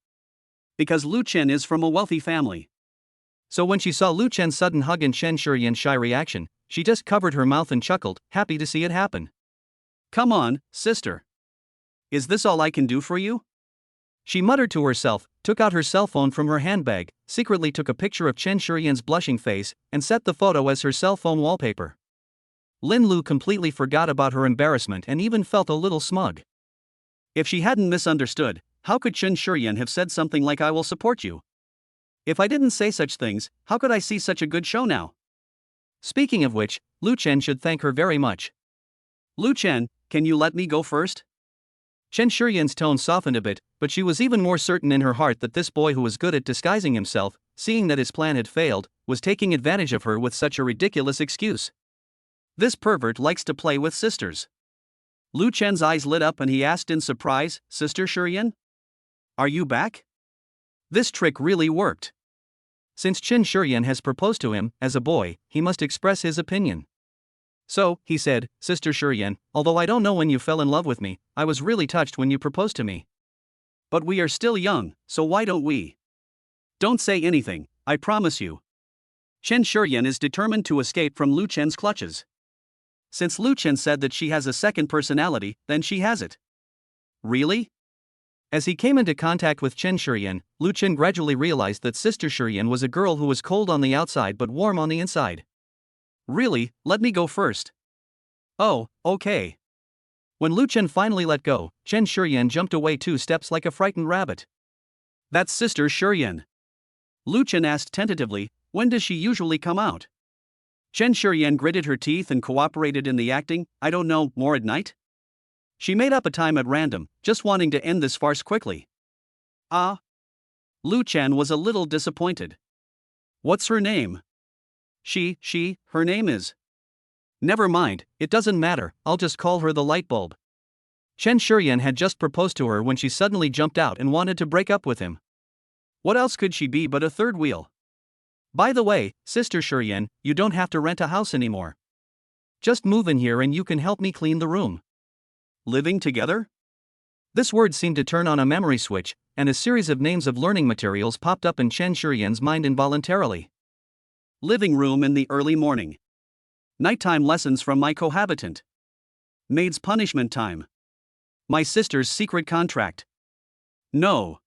Because Lu Chen is from a wealthy family. So when she saw Lu Chen's sudden hug and Chen Shuren's shy reaction, she just covered her mouth and chuckled, happy to see it happen. "Come on, sister. Is this all I can do for you?" She muttered to herself, took out her cell phone from her handbag, secretly took a picture of Chen Shuren's blushing face, and set the photo as her cell phone wallpaper. Linlu completely forgot about her embarrassment and even felt a little smug. If she hadn't misunderstood, how could Chen Shuren have said something like "I will support you"? If I didn't say such things, how could I see such a good show now? Speaking of which, Lu Chen should thank her very much. "Lu Chen, can you let me go first?" Chen Shuren's tone softened a bit, but she was even more certain in her heart that this boy who was good at disguising himself, seeing that his plan had failed, was taking advantage of her with such a ridiculous excuse. This pervert likes to play with sisters. Lu Chen's eyes lit up and he asked in surprise, "Sister Shuren? Are you back?" This trick really worked. Since Chen Shuren has proposed to him, as a boy, he must express his opinion. "So," he said, "Sister Shuren, although I don't know when you fell in love with me, I was really touched when you proposed to me. But we are still young, so why don't we?" "Don't say anything, I promise you." Chen Shuren is determined to escape from Lu Chen's clutches. Since Lu Chen said that she has a second personality, then she has it. Really? As he came into contact with Chen Shuren, Lu Chen gradually realized that Sister Shuren was a girl who was cold on the outside but warm on the inside. "Really, let me go first." "Oh, okay." When Lu Chen finally let go, Chen Shuren jumped away 2 steps like a frightened rabbit. "That's Sister Shuren." Lu Chen asked tentatively, "When does she usually come out?" Chen Shuren gritted her teeth and cooperated in the acting. "I don't know, more at night?" She made up a time at random, just wanting to end this farce quickly. "Ah." Lu Chen was a little disappointed. "What's her name?" Her name is. "Never mind, it doesn't matter, I'll just call her the light bulb." Chen Shuren had just proposed to her when she suddenly jumped out and wanted to break up with him. What else could she be but a third wheel? "By the way, Sister Shuren, you don't have to rent a house anymore. Just move in here and you can help me clean the room." Living together? This word seemed to turn on a memory switch, and a series of names of learning materials popped up in Chen Shuren's mind involuntarily. Living room in the early morning. Nighttime lessons from my cohabitant. Maid's punishment time. My sister's secret contract. No.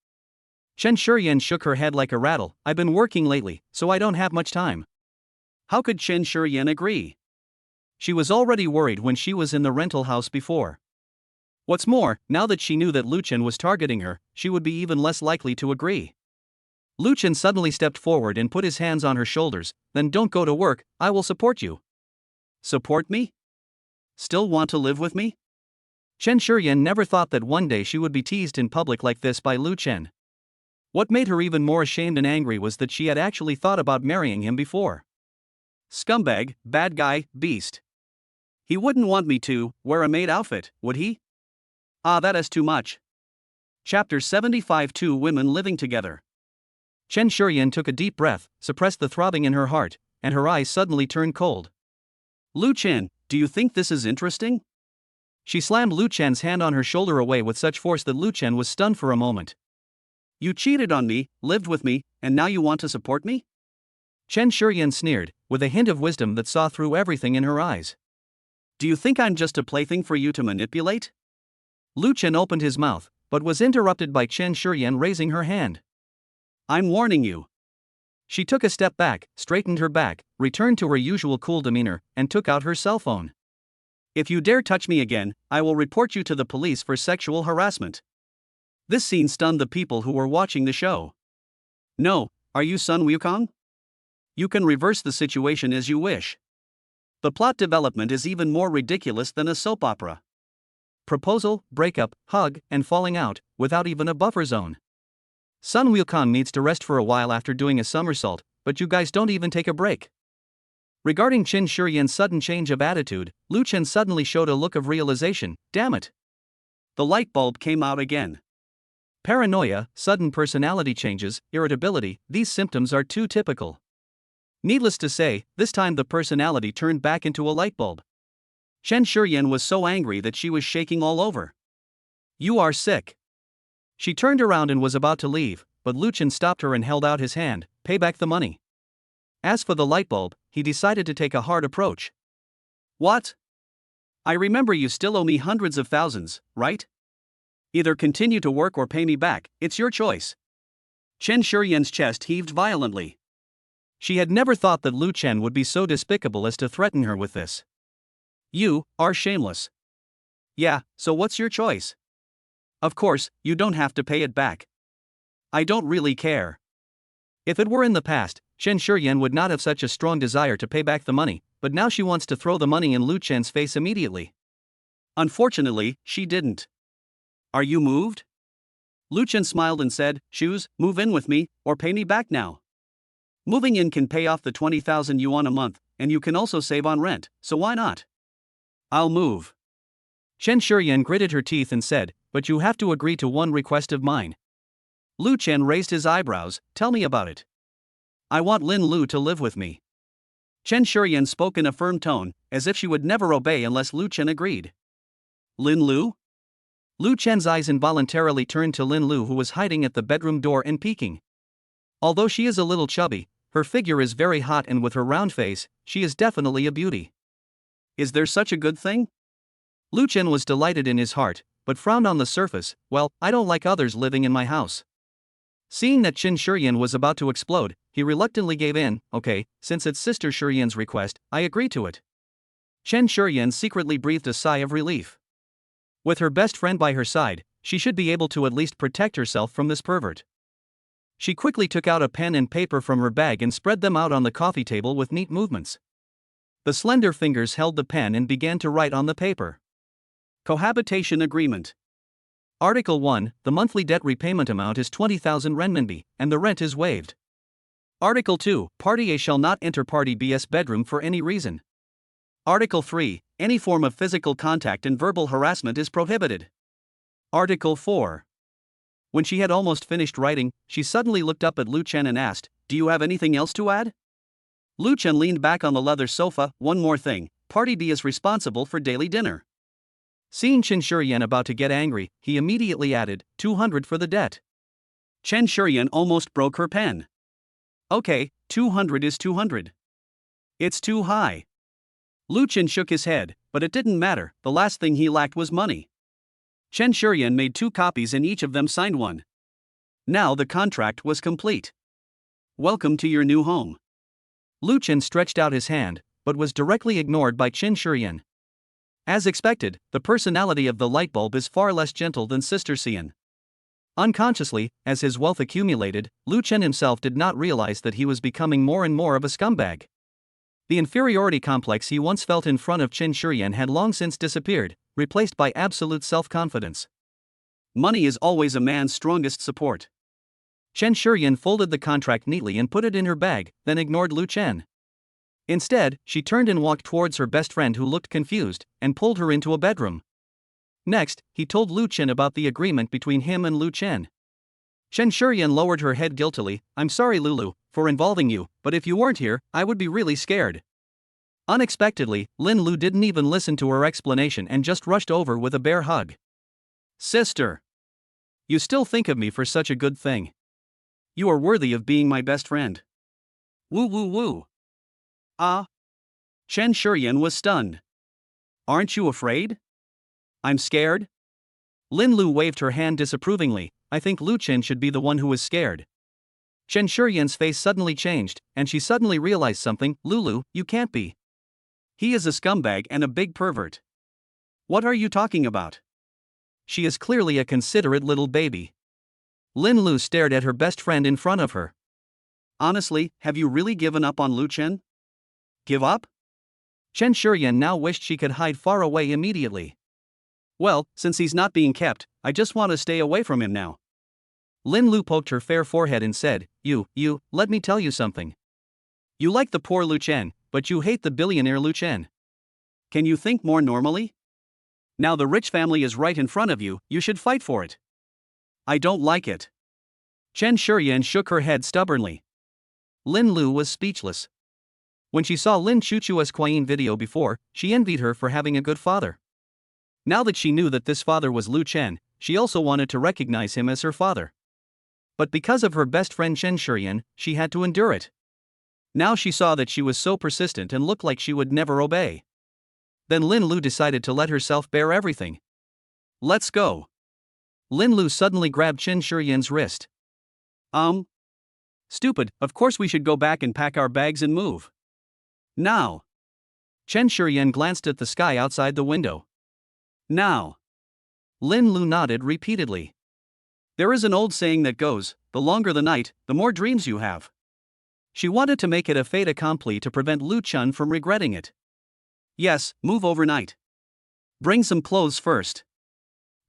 Chen Shuren shook her head like a rattle. I've been working lately, so I don't have much time. How could Chen Shuren agree? She was already worried when she was in the rental house before. What's more, now that she knew that Lu Chen was targeting her, she would be even less likely to agree. Lu Chen suddenly stepped forward and put his hands on her shoulders. Then don't go to work, I will support you. Support me? Still want to live with me? Chen Shuren never thought that one day she would be teased in public like this by Lu Chen. What made her even more ashamed and angry was that she had actually thought about marrying him before. Scumbag, bad guy, beast. He wouldn't want me to wear a maid outfit, would he? Ah, that is too much. Chapter 75. Two women living together. Chen Shuren took a deep breath, suppressed the throbbing in her heart, and her eyes suddenly turned cold. Lu Chen, do you think this is interesting? She slammed Lu Chen's hand on her shoulder away with such force that Lu Chen was stunned for a moment. You cheated on me, lived with me, and now you want to support me? Chen Shuren sneered, with a hint of wisdom that saw through everything in her eyes. Do you think I'm just a plaything for you to manipulate? Lu Chen opened his mouth, but was interrupted by Chen Shuren raising her hand. I'm warning you. She took a step back, straightened her back, returned to her usual cool demeanor, and took out her cell phone. If you dare touch me again, I will report you to the police for sexual harassment. This scene stunned the people who were watching the show. No, are you Sun Wukong? You can reverse the situation as you wish. The plot development is even more ridiculous than a soap opera. Proposal, breakup, hug, and falling out, without even a buffer zone. Sun Wukong needs to rest for a while after doing a somersault, but you guys don't even take a break. Regarding Chen Shuren's sudden change of attitude, Lu Chen suddenly showed a look of realization. Damn it. The light bulb came out again. Paranoia, sudden personality changes, irritability, these symptoms are too typical. Needless to say, this time the personality turned back into a light bulb. Chen Shuren was so angry that she was shaking all over. You are sick. She turned around and was about to leave, but Lu Chen stopped her and held out his hand. Pay back the money. As for the light bulb, he decided to take a hard approach. What? I remember you still owe me hundreds of thousands, right? Either continue to work or pay me back, it's your choice. Chen Shuren's chest heaved violently. She had never thought that Lu Chen would be so despicable as to threaten her with this. You are shameless. Yeah, so what's your choice? Of course, you don't have to pay it back. I don't really care. If it were in the past, Chen Shuren would not have such a strong desire to pay back the money, but now she wants to throw the money in Lu Chen's face immediately. Unfortunately, she didn't. Are you moved? Lu Chen smiled and said, choose, move in with me, or pay me back now. Moving in can pay off the 20,000 yuan a month, and you can also save on rent, so why not? I'll move. Chen Shuren gritted her teeth and said, but you have to agree to one request of mine. Lu Chen raised his eyebrows. Tell me about it. I want Linlu to live with me. Chen Shuren spoke in a firm tone, as if she would never obey unless Lu Chen agreed. Linlu? Lu Chen's eyes involuntarily turned to Linlu, who was hiding at the bedroom door and peeking. Although she is a little chubby, her figure is very hot, and with her round face, she is definitely a beauty. Is there such a good thing? Lu Chen was delighted in his heart, but frowned on the surface. Well, I don't like others living in my house. Seeing that Chen Shuren was about to explode, he reluctantly gave in. Okay, since it's Sister Shuren's request, I agree to it. Chen Shuren secretly breathed a sigh of relief. With her best friend by her side, she should be able to at least protect herself from this pervert. She quickly took out a pen and paper from her bag and spread them out on the coffee table with neat movements. The slender fingers held the pen and began to write on the paper. Cohabitation Agreement. Article 1, the monthly debt repayment amount is 20,000 renminbi, and the rent is waived. Article 2, Party A shall not enter Party B's bedroom for any reason. Article 3, any form of physical contact and verbal harassment is prohibited. Article 4. When she had almost finished writing, she suddenly looked up at Lu Chen and asked, do you have anything else to add? Lu Chen leaned back on the leather sofa. One more thing, Party B is responsible for daily dinner. Seeing Chen Shuren about to get angry, he immediately added, 200 for the debt. Chen Shuren almost broke her pen. Okay, 200 is 200. It's too high. Lu Chen shook his head, but it didn't matter, the last thing he lacked was money. Chen Shuren made 2 copies and each of them signed one. Now the contract was complete. Welcome to your new home. Lu Chen stretched out his hand, but was directly ignored by Chen Shuren. As expected, the personality of the light bulb is far less gentle than Sister Xian. Unconsciously, as his wealth accumulated, Lu Chen himself did not realize that he was becoming more and more of a scumbag. The inferiority complex he once felt in front of Chen Shuren had long since disappeared, replaced by absolute self-confidence. Money is always a man's strongest support. Chen Shuren folded the contract neatly and put it in her bag, then ignored Lu Chen. Instead, she turned and walked towards her best friend who looked confused, and pulled her into a bedroom. Next, he told Lu Chen about the agreement between him and Lu Chen. Chen Shuren lowered her head guiltily. I'm sorry Lulu, for involving you, but if you weren't here, I would be really scared. Unexpectedly, Linlu didn't even listen to her explanation and just rushed over with a bear hug. Sister! You still think of me for such a good thing. You are worthy of being my best friend. Woo woo woo. Ah. Chen Shuren was stunned. Aren't you afraid? I'm scared? Linlu waved her hand disapprovingly. I think Lu Chen should be the one who is scared. Chen Shuren's face suddenly changed, and she suddenly realized something. Lulu, you can't be. He is a scumbag and a big pervert. What are you talking about? She is clearly a considerate little baby. Linlu stared at her best friend in front of her. Honestly, have you really given up on Lu Chen? Give up? Chen Shuren now wished she could hide far away immediately. Well, since he's not being kept, I just want to stay away from him now. Linlu poked her fair forehead and said, let me tell you something. You like the poor Lu Chen, but you hate the billionaire Lu Chen. Can you think more normally? Now the rich family is right in front of you, you should fight for it. I don't like it. Chen Shuren shook her head stubbornly. Linlu was speechless. When she saw Lin Chuchu's Quayin video before, she envied her for having a good father. Now that she knew that this father was Lu Chen, she also wanted to recognize him as her father. But because of her best friend Chen Shuren, she had to endure it. Now she saw that she was so persistent and looked like she would never obey. Then Linlu decided to let herself bear everything. Let's go. Linlu suddenly grabbed Chen Shuren's wrist. Stupid, of course we should go back and pack our bags and move. Now. Chen Shuren glanced at the sky outside the window. Now. Linlu nodded repeatedly. There is an old saying that goes, the longer the night, the more dreams you have. She wanted to make it a fait accompli to prevent Lu Chen from regretting it. Yes, move overnight. Bring some clothes first.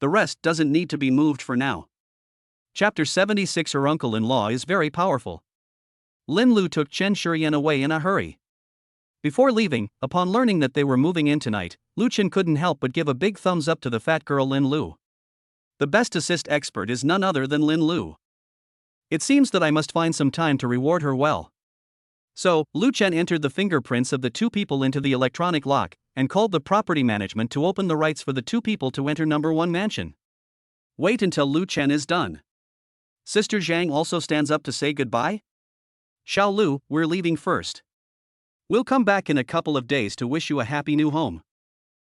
The rest doesn't need to be moved for now. Chapter 76. Her uncle-in-law is very powerful. Linlu took Chen Shuren away in a hurry. Before leaving, upon learning that they were moving in tonight, Lu Chen couldn't help but give a big thumbs up to the fat girl Linlu. The best assist expert is none other than Linlu. It seems that I must find some time to reward her well. So, Lu Chen entered the fingerprints of the 2 people into the electronic lock, and called the property management to open the rights for the 2 people to enter number 1 mansion. Wait until Lu Chen is done. Sister Zhang also stands up to say goodbye? Xiao Lu, we're leaving first. We'll come back in a couple of days to wish you a happy new home.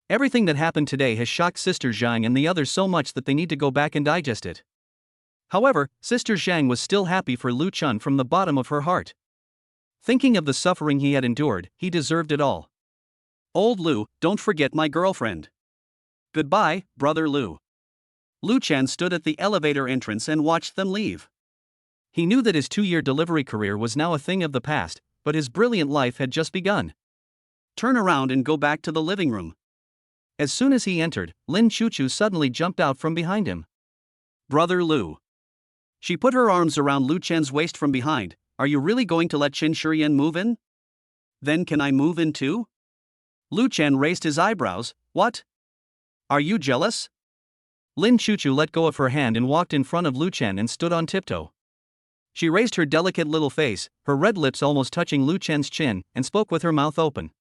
Everything that happened today has shocked Sister Zhang and the others so much that they need to go back and digest it. However, Sister Zhang was still happy for Lu Chen from the bottom of her heart. Thinking of the suffering he had endured, he deserved it all. Old Lu, don't forget my girlfriend. Goodbye, brother Lu. Lu Chen stood at the elevator entrance and watched them leave. He knew that his 2-year delivery career was now a thing of the past, but his brilliant life had just begun. Turn around and go back to the living room. As soon as he entered, Lin Chuchu suddenly jumped out from behind him. Brother Lu. She put her arms around Lu Chen's waist from behind. Are you really going to let Chen Shuren move in? Then can I move in too? Lu Chen raised his eyebrows. What? Are you jealous? Lin Chuchu let go of her hand and walked in front of Lu Chen and stood on tiptoe. She raised her delicate little face, her red lips almost touching Lu Chen's chin, and spoke with her mouth open.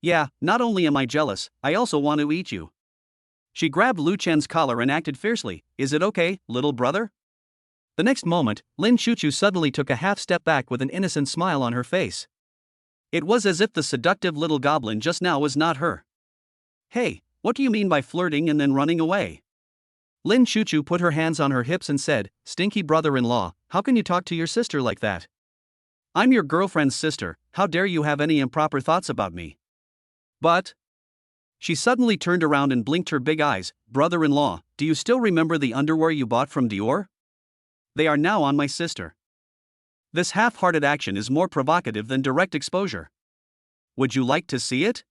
Yeah, not only am I jealous, I also want to eat you. She grabbed Lu Chen's collar and acted fiercely. Is it okay, little brother? The next moment, Lin Chuchu suddenly took a half step back with an innocent smile on her face. It was as if the seductive little goblin just now was not her. Hey, what do you mean by flirting and then running away? Lin Chuchu put her hands on her hips and said, Stinky brother-in-law, how can you talk to your sister like that? I'm your girlfriend's sister, how dare you have any improper thoughts about me? But... She suddenly turned around and blinked her big eyes. Brother-in-law, do you still remember the underwear you bought from Dior? They are now on my sister. This half-hearted action is more provocative than direct exposure. Would you like to see it?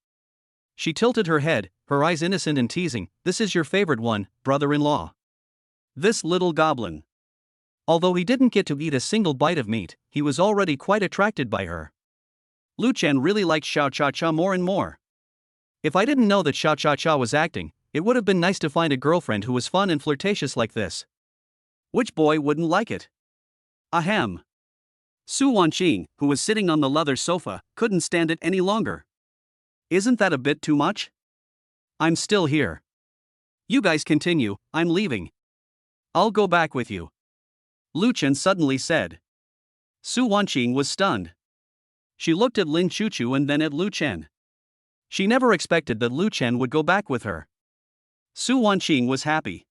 She tilted her head, her eyes innocent and teasing. This is your favorite one, brother-in-law. This little goblin. Although he didn't get to eat a single bite of meat, he was already quite attracted by her. Lu Chen really liked Xiao Cha Cha more and more. If I didn't know that Xiao Cha Cha was acting, it would have been nice to find a girlfriend who was fun and flirtatious like this. Which boy wouldn't like it? Ahem. Su Wanqing, who was sitting on the leather sofa, couldn't stand it any longer. Isn't that a bit too much? I'm still here. You guys continue, I'm leaving. I'll go back with you. Lu Chen suddenly said. Su Wanqing was stunned. She looked at Lin Chuchu and then at Lu Chen. She never expected that Lu Chen would go back with her. Su Wanqing was happy.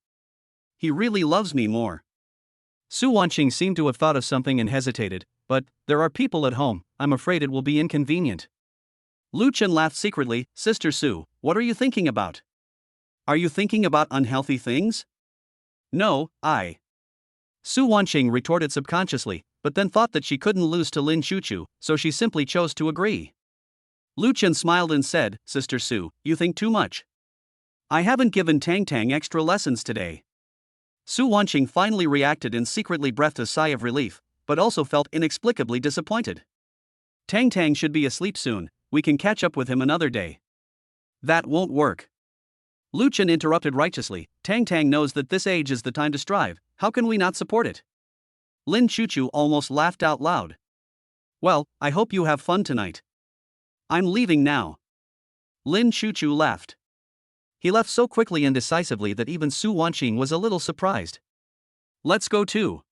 He really loves me more. Su Wanqing seemed to have thought of something and hesitated, but, there are people at home, I'm afraid it will be inconvenient. Lu Chen laughed secretly. Sister Su, what are you thinking about? Are you thinking about unhealthy things? No, Su Wanqing retorted subconsciously, but then thought that she couldn't lose to Lin Chuchu, so she simply chose to agree. Lu Chen smiled and said, Sister Su, you think too much. I haven't given Tang extra lessons today. Su Wanqing finally reacted and secretly breathed a sigh of relief, but also felt inexplicably disappointed. Tang should be asleep soon, we can catch up with him another day. That won't work. Lu Chen interrupted righteously. Tang knows that this age is the time to strive, how can we not support it? Lin Chuchu almost laughed out loud. Well, I hope you have fun tonight. I'm leaving now. Lin Chuchu left. He left so quickly and decisively that even Su Wanqing was a little surprised. Let's go too.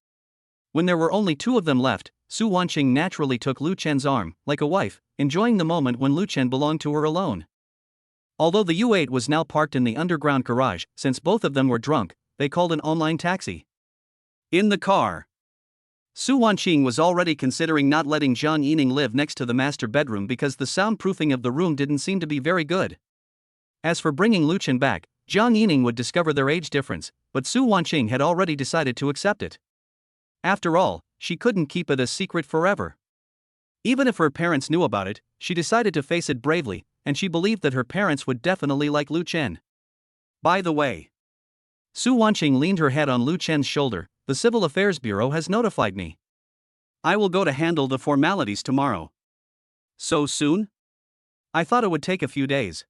When there were only two of them left, Su Wanqing naturally took Lu Chen's arm, like a wife, enjoying the moment when Lu Chen belonged to her alone. Although the U8 was now parked in the underground garage, since both of them were drunk, they called an online taxi. In the car, Su Wanqing was already considering not letting Jang Yining live next to the master bedroom because the soundproofing of the room didn't seem to be very good. As for bringing Lu Chen back, Jang Yining would discover their age difference, but Su Wanqing had already decided to accept it. After all, she couldn't keep it a secret forever. Even if her parents knew about it, she decided to face it bravely, and she believed that her parents would definitely like Lu Chen. By the way, Su Wanqing leaned her head on Lu Chen's shoulder. The Civil Affairs Bureau has notified me. I will go to handle the formalities tomorrow. So soon? I thought it would take a few days.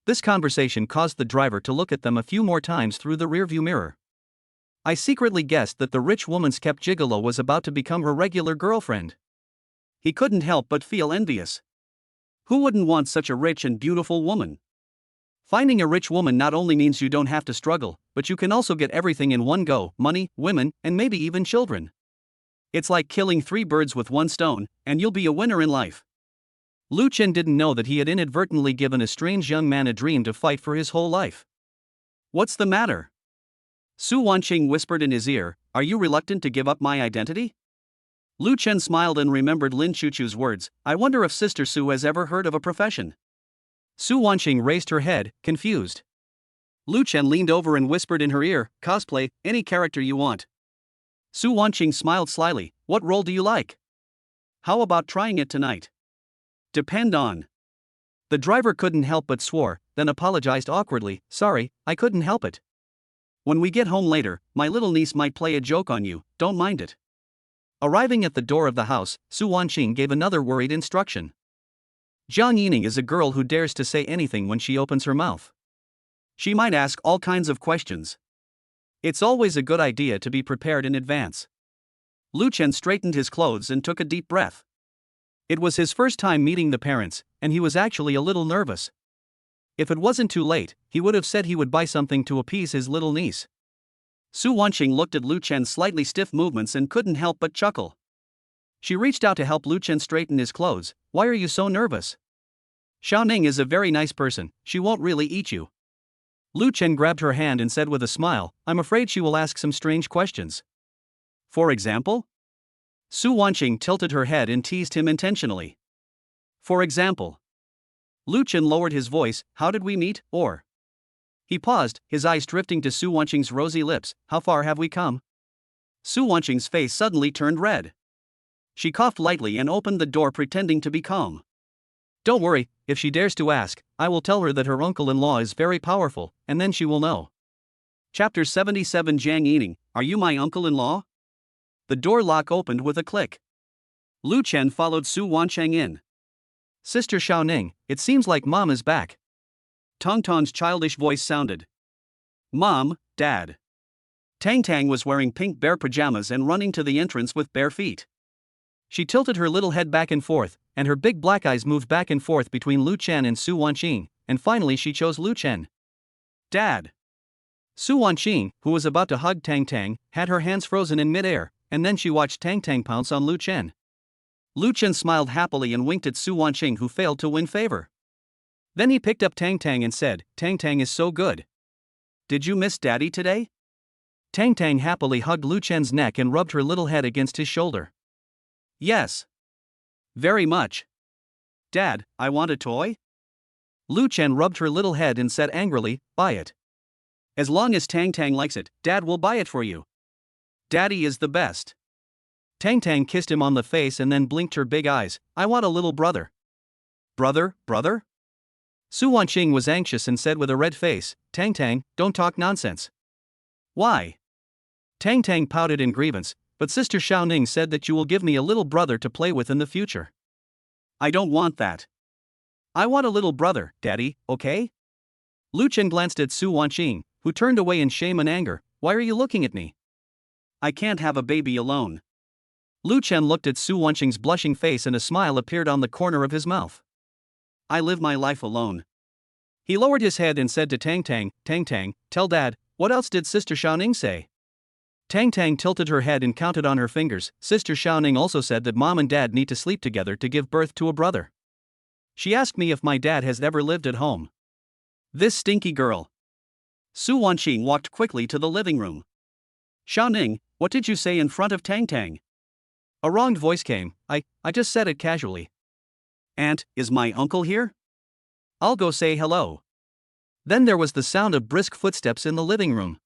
This conversation caused the driver to look at them a few more times through the rearview mirror. I secretly guessed that the rich woman's kept gigolo was about to become her regular girlfriend. He couldn't help but feel envious. Who wouldn't want such a rich and beautiful woman? Finding a rich woman not only means you don't have to struggle, but you can also get everything in one go: money, women, and maybe even children. It's like killing 3 birds with 1 stone, and you'll be a winner in life. Lu Chen didn't know that he had inadvertently given a strange young man a dream to fight for his whole life. What's the matter? Su Wanqing whispered in his ear, are you reluctant to give up my identity? Lu Chen smiled and remembered Lin Chuchu's words, I wonder if Sister Su has ever heard of a profession. Su Wanqing raised her head, confused. Lu Chen leaned over and whispered in her ear, cosplay, any character you want. Su Wanqing smiled slyly, what role do you like? How about trying it tonight? Depend on. The driver couldn't help but swore, then apologized awkwardly, sorry, I couldn't help it. When we get home later, my little niece might play a joke on you, don't mind it. Arriving at the door of the house, Su Wanqing gave another worried instruction. Jang Yining is a girl who dares to say anything when she opens her mouth. She might ask all kinds of questions. It's always a good idea to be prepared in advance. Lu Chen straightened his clothes and took a deep breath. It was his first time meeting the parents, and he was actually a little nervous. If it wasn't too late, he would have said he would buy something to appease his little niece. Su Wanqing looked at Lu Chen's slightly stiff movements and couldn't help but chuckle. She reached out to help Lu Chen straighten his clothes. Why are you so nervous? Xiaoning is a very nice person, she won't really eat you. Lu Chen grabbed her hand and said with a smile, I'm afraid she will ask some strange questions. For example? Su Wanqing tilted her head and teased him intentionally. For example. Lu Chen lowered his voice, how did we meet, or? He paused, his eyes drifting to Su Wanqing's rosy lips, how far have we come? Su Wanqing's face suddenly turned red. She coughed lightly and opened the door pretending to be calm. Don't worry, if she dares to ask, I will tell her that her uncle-in-law is very powerful, and then she will know. Chapter 77 Jang Yining, are you my uncle-in-law? The door lock opened with a click. Lu Chen followed Su Wanqing in. Sister Xiaoning, it seems like Mom is back. Tang's childish voice sounded. Mom, Dad. Tang was wearing pink bear pajamas and running to the entrance with bare feet. She tilted her little head back and forth, and her big black eyes moved back and forth between Lu Chen and Su Wanqing, and finally she chose Lu Chen. Dad. Su Wanqing, who was about to hug Tang, had her hands frozen in midair, and then she watched Tang pounce on Lu Chen. Lu Chen smiled happily and winked at Su Wanqing, who failed to win favor. Then he picked up Tang and said, Tang is so good. Did you miss Daddy today? Tang happily hugged Lu Chen's neck and rubbed her little head against his shoulder. Yes. Very much. Dad, I want a toy? Lu Chen rubbed her little head and said angrily, buy it. As long as Tang likes it, Dad will buy it for you. Daddy is the best. Tang kissed him on the face and then blinked her big eyes, I want a little brother. Brother? Su Wanqing was anxious and said with a red face, Tang, don't talk nonsense. Why? Tang pouted in grievance, but Sister Xiaoning said that you will give me a little brother to play with in the future. I don't want that. I want a little brother, Daddy, okay? Lu Chen glanced at Su Wanqing, who turned away in shame and anger, why are you looking at me? I can't have a baby alone. Lu Chen looked at Su Wanqing's blushing face and a smile appeared on the corner of his mouth. I live my life alone. He lowered his head and said to Tang, tell Dad, what else did Sister Xiaoning say? Tang tilted her head and counted on her fingers. Sister Xiaoning also said that Mom and Dad need to sleep together to give birth to a brother. She asked me if my dad has ever lived at home. This stinky girl. Su Wanqing walked quickly to the living room. Xiaoning, what did you say in front of Tang? A wronged voice came, I just said it casually. Aunt, is my uncle here? I'll go say hello. Then there was the sound of brisk footsteps in the living room.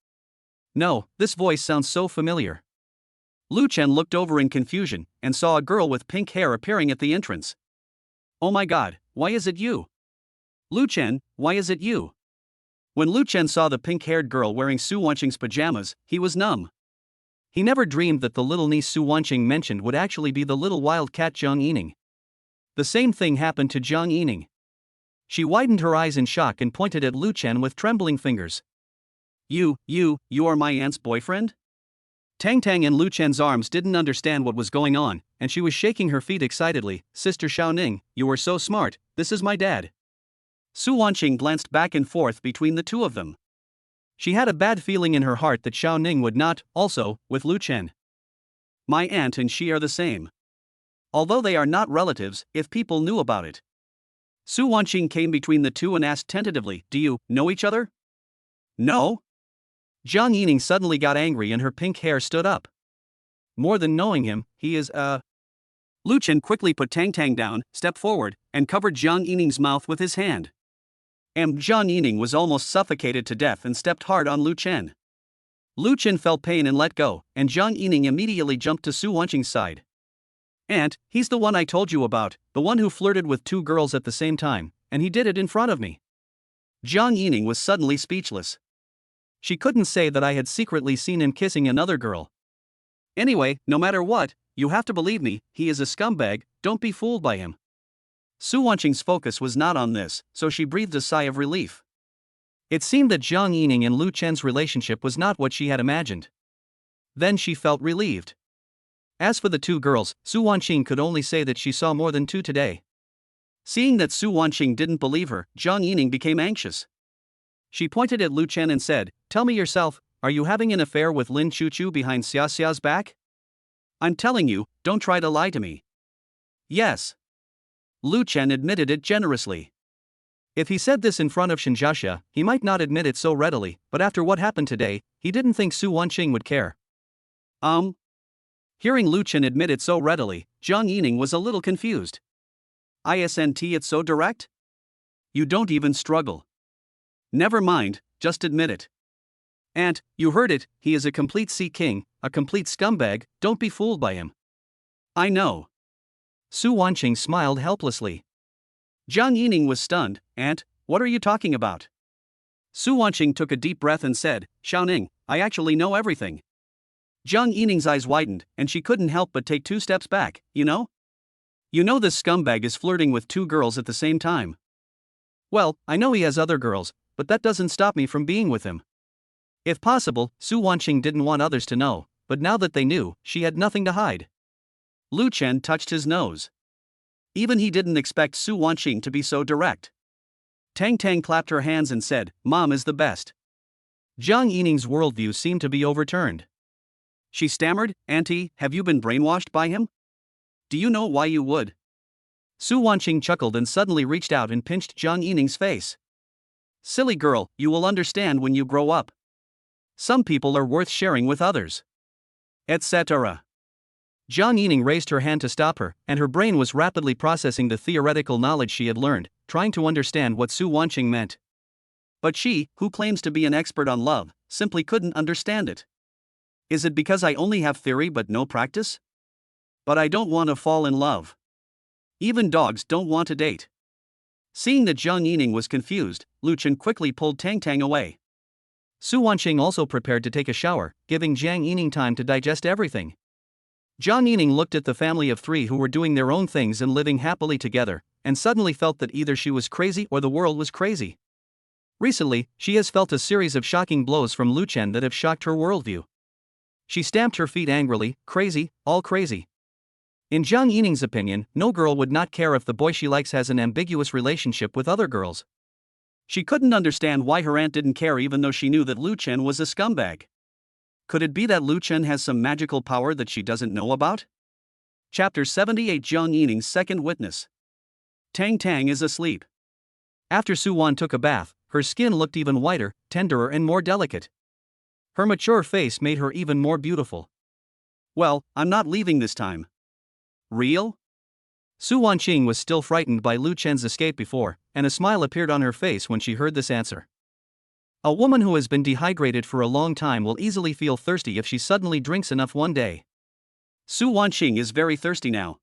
No, this voice sounds so familiar. Lu Chen looked over in confusion and saw a girl with pink hair appearing at the entrance. Oh my god, why is it you? Lu Chen, why is it you? When Lu Chen saw the pink-haired girl wearing Su Wanqing's pajamas, he was numb. He never dreamed that the little niece Su Wanqing mentioned would actually be the little wild cat Jang Yining. The same thing happened to Jang Yining. She widened her eyes in shock and pointed at Lu Chen with trembling fingers. You are my aunt's boyfriend? Tang and Lu Chen's arms didn't understand what was going on, and she was shaking her feet excitedly. Sister Xiaoning, you are so smart, this is my dad. Su Wanqing glanced back and forth between the two of them. She had a bad feeling in her heart that Xiaoning would not, also, with Lu Chen. My aunt and she are the same. Although they are not relatives, if people knew about it. Su Wanqing came between the two and asked tentatively, do you know each other? No? Jang Yining suddenly got angry and her pink hair stood up. More than knowing him, he is, Lu Chen quickly put Tang down, stepped forward, and covered Jang Yining's mouth with his hand. Jang Yining was almost suffocated to death and stepped hard on Lu Chen. Lu Chen felt pain and let go, and Jang Yining immediately jumped to Su Wanqing's side. Aunt, he's the one I told you about, the one who flirted with two girls at the same time, and he did it in front of me. Jang Yining was suddenly speechless. She couldn't say that I had secretly seen him kissing another girl. Anyway, no matter what, you have to believe me, he is a scumbag, don't be fooled by him. Su Wanqing's focus was not on this, so she breathed a sigh of relief. It seemed that Jang Yining and Lu Chen's relationship was not what she had imagined. Then she felt relieved. As for the two girls, Su Wanqing could only say that she saw more than two today. Seeing that Su Wanqing didn't believe her, Jang Yining became anxious. She pointed at Lu Chen and said, tell me yourself, are you having an affair with Lin Chuchu behind Xiaxia's back? I'm telling you, don't try to lie to me. Yes. Lu Chen admitted it generously. If he said this in front of Shinjasha, he might not admit it so readily, but after what happened today, he didn't think Su Wanqing would care. Hearing Lu Chen admit it so readily, Jang Yining was a little confused. Isn't it so direct? You don't even struggle. Never mind, just admit it. And, you heard it, he is a complete sea king, a complete scumbag, don't be fooled by him. I know. Su Wanqing smiled helplessly. Jang Yining was stunned. Aunt, what are you talking about? Su Wanqing took a deep breath and said, Xiaoning, I actually know everything. Jang Yining's eyes widened, and she couldn't help but take 2 steps back. You know? You know this scumbag is flirting with 2 girls at the same time. Well, I know he has other girls, but that doesn't stop me from being with him. If possible, Su Wanqing didn't want others to know, but now that they knew, she had nothing to hide. Lu Chen touched his nose. Even he didn't expect Su Wanqing to be so direct. Tang clapped her hands and said, Mom is the best. Jang Yining's worldview seemed to be overturned. She stammered, Auntie, have you been brainwashed by him? Do you know why you would? Su Wanqing chuckled and suddenly reached out and pinched Jang Yining's face. Silly girl, you will understand when you grow up. Some people are worth sharing with others. Etc. Jang Yining raised her hand to stop her, and her brain was rapidly processing the theoretical knowledge she had learned, trying to understand what Su Wanqing meant. But she, who claims to be an expert on love, simply couldn't understand it. Is it because I only have theory but no practice? But I don't want to fall in love. Even dogs don't want to date. Seeing that Jang Yining was confused, Lu Chen quickly pulled Tang away. Su Wanqing also prepared to take a shower, giving Jang Yining time to digest everything. Jang Yining looked at the family of 3 who were doing their own things and living happily together, and suddenly felt that either she was crazy or the world was crazy. Recently, she has felt a series of shocking blows from Lu Chen that have shocked her worldview. She stamped her feet angrily, crazy, all crazy. In Jang Yining's opinion, no girl would not care if the boy she likes has an ambiguous relationship with other girls. She couldn't understand why her aunt didn't care even though she knew that Lu Chen was a scumbag. Could it be that Lu Chen has some magical power that she doesn't know about? Chapter 78 Jang Yining's second witness. Tang is asleep. After Su Wan took a bath, her skin looked even whiter, tenderer and more delicate. Her mature face made her even more beautiful. Well, I'm not leaving this time. Real? Su Wanqing was still frightened by Lu Chen's escape before, and a smile appeared on her face when she heard this answer. A woman who has been dehydrated for a long time will easily feel thirsty if she suddenly drinks enough one day. Su Wanqing is very thirsty now.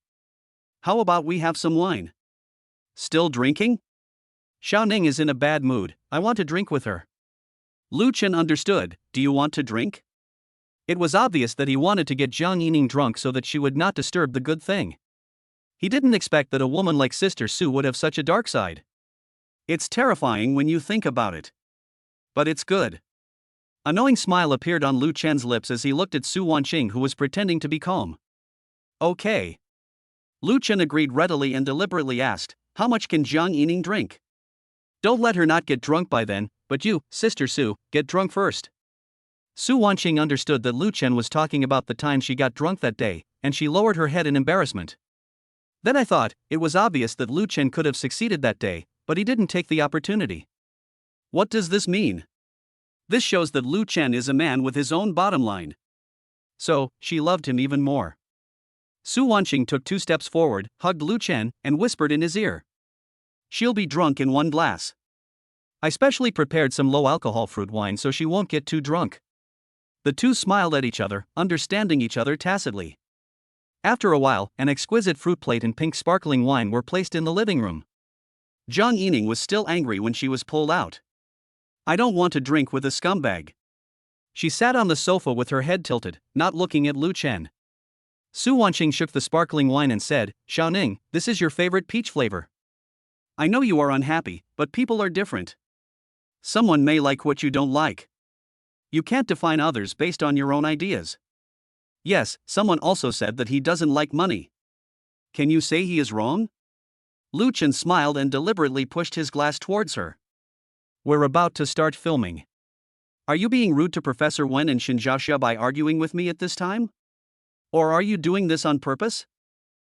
How about we have some wine? Still drinking? Xiaoning is in a bad mood, I want to drink with her. Lu Chen understood, do you want to drink? It was obvious that he wanted to get Jang Yining drunk so that she would not disturb the good thing. He didn't expect that a woman like Sister Su would have such a dark side. It's terrifying when you think about it. But it's good. A knowing smile appeared on Lu Chen's lips as he looked at Su Wanqing, who was pretending to be calm. Okay. Lu Chen agreed readily and deliberately asked, how much can Jang Yining drink? Don't let her not get drunk by then, but you, Sister Su, get drunk first. Su Wanqing understood that Lu Chen was talking about the time she got drunk that day, and she lowered her head in embarrassment. Then I thought, it was obvious that Lu Chen could have succeeded that day, but he didn't take the opportunity. What does this mean? This shows that Lu Chen is a man with his own bottom line. So, she loved him even more. Su Wanqing took 2 steps forward, hugged Lu Chen, and whispered in his ear. She'll be drunk in 1 glass. I specially prepared some low-alcohol fruit wine so she won't get too drunk. The 2 smiled at each other, understanding each other tacitly. After a while, an exquisite fruit plate and pink sparkling wine were placed in the living room. Jang Yining was still angry when she was pulled out. I don't want to drink with a scumbag. She sat on the sofa with her head tilted, not looking at Lu Chen. Su Wanqing shook the sparkling wine and said, Xiaoning, this is your favorite peach flavor. I know you are unhappy, but people are different. Someone may like what you don't like. You can't define others based on your own ideas. Yes, someone also said that he doesn't like money. Can you say he is wrong? Lu Chen smiled and deliberately pushed his glass towards her. We're about to start filming. Are you being rude to Professor Wen and Shinjasha by arguing with me at this time? Or are you doing this on purpose?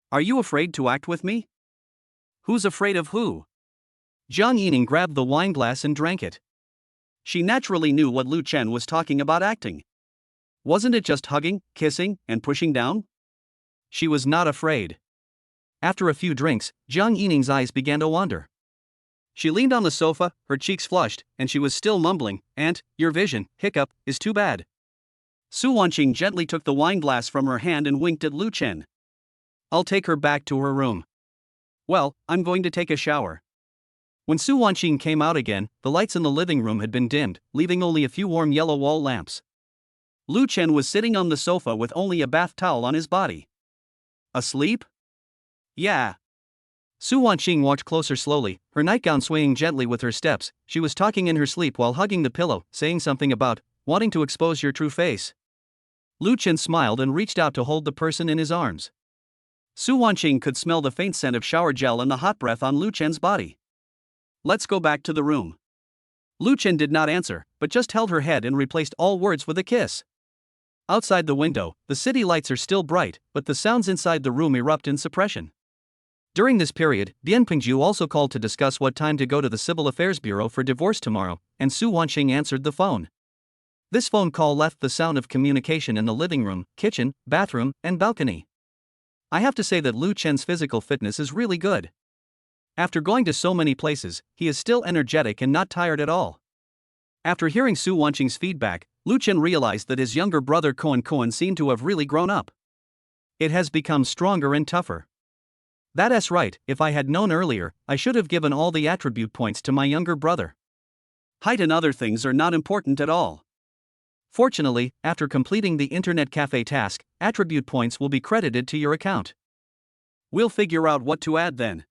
Are you afraid to act with me? Who's afraid of who? Jang Yining grabbed the wine glass and drank it. She naturally knew what Lu Chen was talking about acting. Wasn't it just hugging, kissing, and pushing down? She was not afraid. After a few drinks, Jang Yining's eyes began to wander. She leaned on the sofa, her cheeks flushed, and she was still mumbling, "Aunt, your vision, hiccup, is too bad." Su Wanqing gently took the wine glass from her hand and winked at Lu Chen. "I'll take her back to her room." "Well, I'm going to take a shower." When Su Wanqing came out again, the lights in the living room had been dimmed, leaving only a few warm yellow wall lamps. Lu Chen was sitting on the sofa with only a bath towel on his body. Asleep? Yeah. Su Wanqing walked closer slowly, her nightgown swaying gently with her steps. She was talking in her sleep while hugging the pillow, saying something about wanting to expose your true face. Lu Chen smiled and reached out to hold the person in his arms. Su Wanqing could smell the faint scent of shower gel and the hot breath on Lu Chen's body. "Let's go back to the room." Lu Chen did not answer, but just held her head and replaced all words with a kiss. Outside the window, the city lights are still bright, but the sounds inside the room erupt in suppression. During this period, Bian Pingju also called to discuss what time to go to the Civil Affairs Bureau for divorce tomorrow, and Su Wanqing answered the phone. This phone call left the sound of communication in the living room, kitchen, bathroom, and balcony. I have to say that Lu Chen's physical fitness is really good. After going to so many places, he is still energetic and not tired at all. After hearing Su Wanqing's feedback, Lu Chen realized that his younger brother Koan seemed to have really grown up. It has become stronger and tougher. That's right, if I had known earlier, I should have given all the attribute points to my younger brother. Height and other things are not important at all. Fortunately, after completing the internet cafe task, attribute points will be credited to your account. We'll figure out what to add then.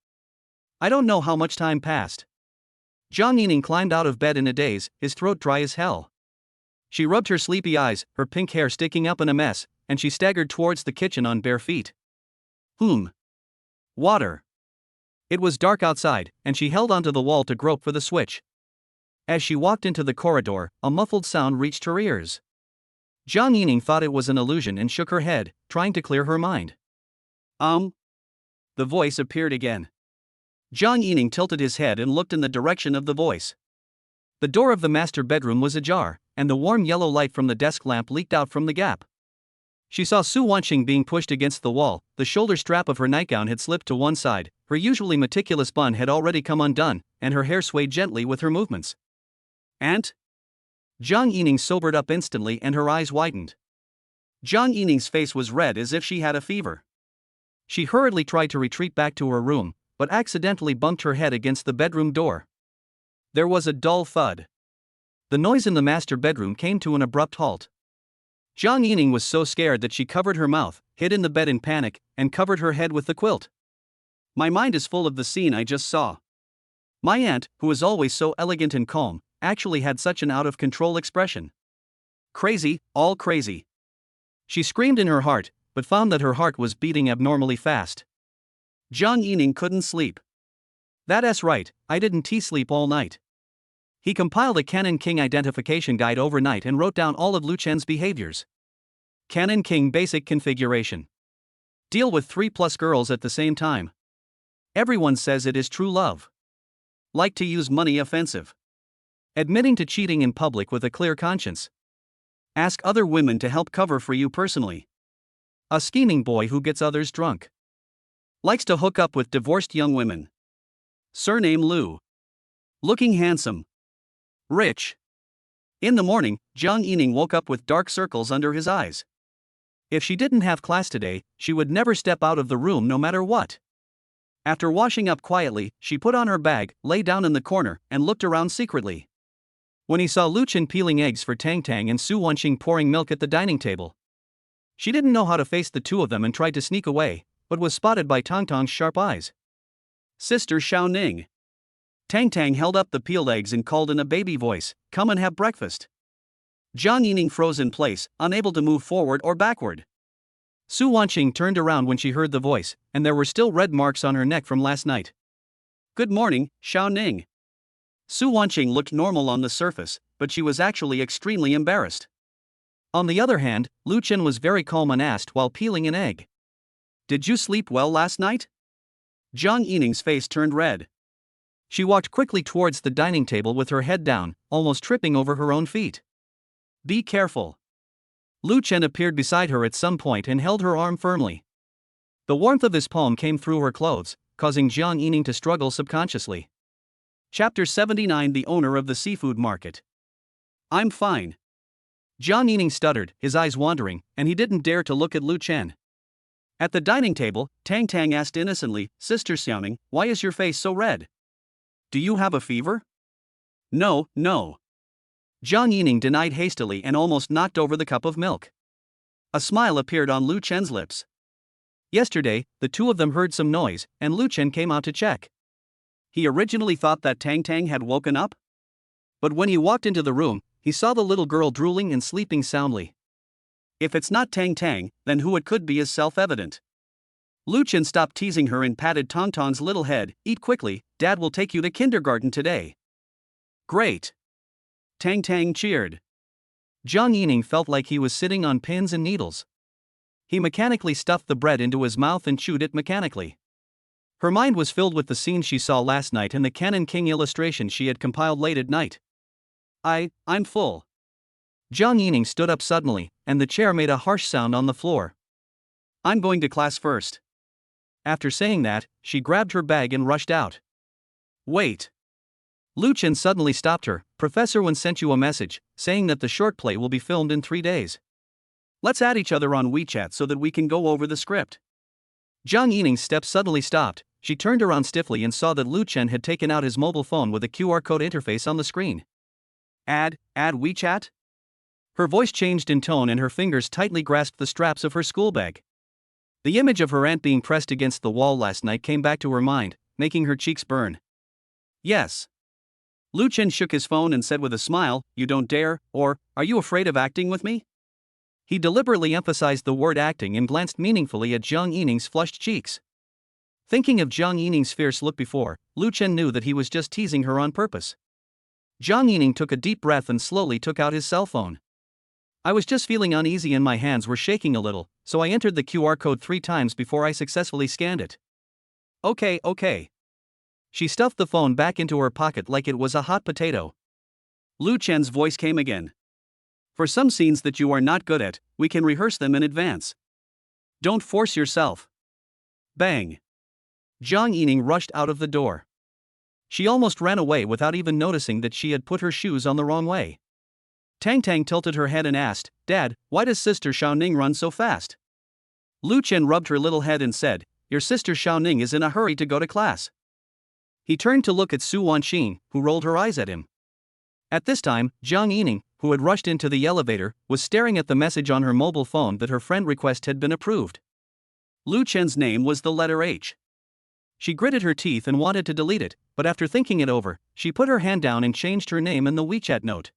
I don't know how much time passed. Jang Yining climbed out of bed in a daze, his throat dry as hell. She rubbed her sleepy eyes, her pink hair sticking up in a mess, and she staggered towards the kitchen on bare feet. Water. It was dark outside, and she held onto the wall to grope for the switch. As she walked into the corridor, a muffled sound reached her ears. Jang Yining thought it was an illusion and shook her head, trying to clear her mind. The voice appeared again. Jang Yining tilted his head and looked in the direction of the voice. The door of the master bedroom was ajar, and the warm yellow light from the desk lamp leaked out from the gap. She saw Su Wanqing being pushed against the wall. The shoulder strap of her nightgown had slipped to one side, her usually meticulous bun had already come undone, and her hair swayed gently with her movements. "Aunt?" Jang Yining sobered up instantly and her eyes widened. Jang Yining's face was red as if she had a fever. She hurriedly tried to retreat back to her room, but accidentally bumped her head against the bedroom door. There was a dull thud. The noise in the master bedroom came to an abrupt halt. Jang Yining was so scared that she covered her mouth, hid in the bed in panic, and covered her head with the quilt. My mind is full of the scene I just saw. My aunt, who is always so elegant and calm, actually had such an out-of-control expression. Crazy, all crazy. She screamed in her heart, but found that her heart was beating abnormally fast. Jang Yining couldn't sleep. That's right, I didn't sleep all night. He compiled a Canon King identification guide overnight and wrote down all of Lu Chen's behaviors. Canon King basic configuration. Deal with 3+ girls at the same time. Everyone says it is true love. Like to use money offensive. Admitting to cheating in public with a clear conscience. Ask other women to help cover for you personally. A scheming boy who gets others drunk. Likes to hook up with divorced young women. Surname Lu. Looking handsome. Rich. In the morning, Jang Yining woke up with dark circles under his eyes. If she didn't have class today, she would never step out of the room no matter what. After washing up quietly, she put on her bag, lay down in the corner, and looked around secretly. When he saw Lu Chen peeling eggs for Tang and Su Wanqing pouring milk at the dining table. She didn't know how to face the two of them and tried to sneak away, but was spotted by Tang's sharp eyes. Sister Xiao Ning. Tang held up the peeled eggs and called in a baby voice, "Come and have breakfast." Jang Yining froze in place, unable to move forward or backward. Su Wanqing turned around when she heard the voice, and there were still red marks on her neck from last night. "Good morning, Xiao Ning." Su Wanqing looked normal on the surface, but she was actually extremely embarrassed. On the other hand, Lu Chen was very calm and asked while peeling an egg. Did you sleep well last night? Jang Yining's face turned red. She walked quickly towards the dining table with her head down, almost tripping over her own feet. Be careful. Lu Chen appeared beside her at some point and held her arm firmly. The warmth of his palm came through her clothes, causing Jang Yining to struggle subconsciously. Chapter 79. The owner of the seafood market. I'm fine. Jang Yining stuttered, his eyes wandering, and he didn't dare to look at Lu Chen. At the dining table, Tang asked innocently, Sister Xiaoning, why is your face so red? Do you have a fever? No. Jang Yining denied hastily and almost knocked over the cup of milk. A smile appeared on Lu Chen's lips. Yesterday, the two of them heard some noise, and Lu Chen came out to check. He originally thought that Tang had woken up. But when he walked into the room, he saw the little girl drooling and sleeping soundly. If it's not Tang, then who it could be is self-evident. Lu Chen stopped teasing her and patted Tong's little head. Eat quickly, Dad will take you to kindergarten today. Great. Tang cheered. Jang Yining felt like he was sitting on pins and needles. He mechanically stuffed the bread into his mouth and chewed it mechanically. Her mind was filled with the scenes she saw last night and the Canon King illustration she had compiled late at night. I'm full. Jang Yining stood up suddenly, and the chair made a harsh sound on the floor. I'm going to class first. After saying that, she grabbed her bag and rushed out. Wait. Lu Chen suddenly stopped her. Professor Wen sent you a message, saying that the short play will be filmed in 3 days. Let's add each other on WeChat so that we can go over the script. Jang Yining's step suddenly stopped. She turned around stiffly and saw that Lu Chen had taken out his mobile phone with a QR code interface on the screen. Add WeChat? Her voice changed in tone and her fingers tightly grasped the straps of her school bag. The image of her aunt being pressed against the wall last night came back to her mind, making her cheeks burn. Yes. Lu Chen shook his phone and said with a smile, you don't dare, or, are you afraid of acting with me? He deliberately emphasized the word acting and glanced meaningfully at Jang Yining's flushed cheeks. Thinking of Jang Yining's fierce look before, Lu Chen knew that he was just teasing her on purpose. Jang Yining took a deep breath and slowly took out his cell phone. I was just feeling uneasy and my hands were shaking a little, so I entered the QR code 3 times before I successfully scanned it. Okay. She stuffed the phone back into her pocket like it was a hot potato. Lu Chen's voice came again. For some scenes that you are not good at, we can rehearse them in advance. Don't force yourself. Bang. Jang Yining rushed out of the door. She almost ran away without even noticing that she had put her shoes on the wrong way. Tang tilted her head and asked, Dad, why does Sister Xiaoning run so fast? Lu Chen rubbed her little head and said, your sister Xiaoning is in a hurry to go to class. He turned to look at Su Wanqing, who rolled her eyes at him. At this time, Jang Yining, who had rushed into the elevator, was staring at the message on her mobile phone that her friend request had been approved. Lu Chen's name was the letter H. She gritted her teeth and wanted to delete it, but after thinking it over, she put her hand down and changed her name in the WeChat note.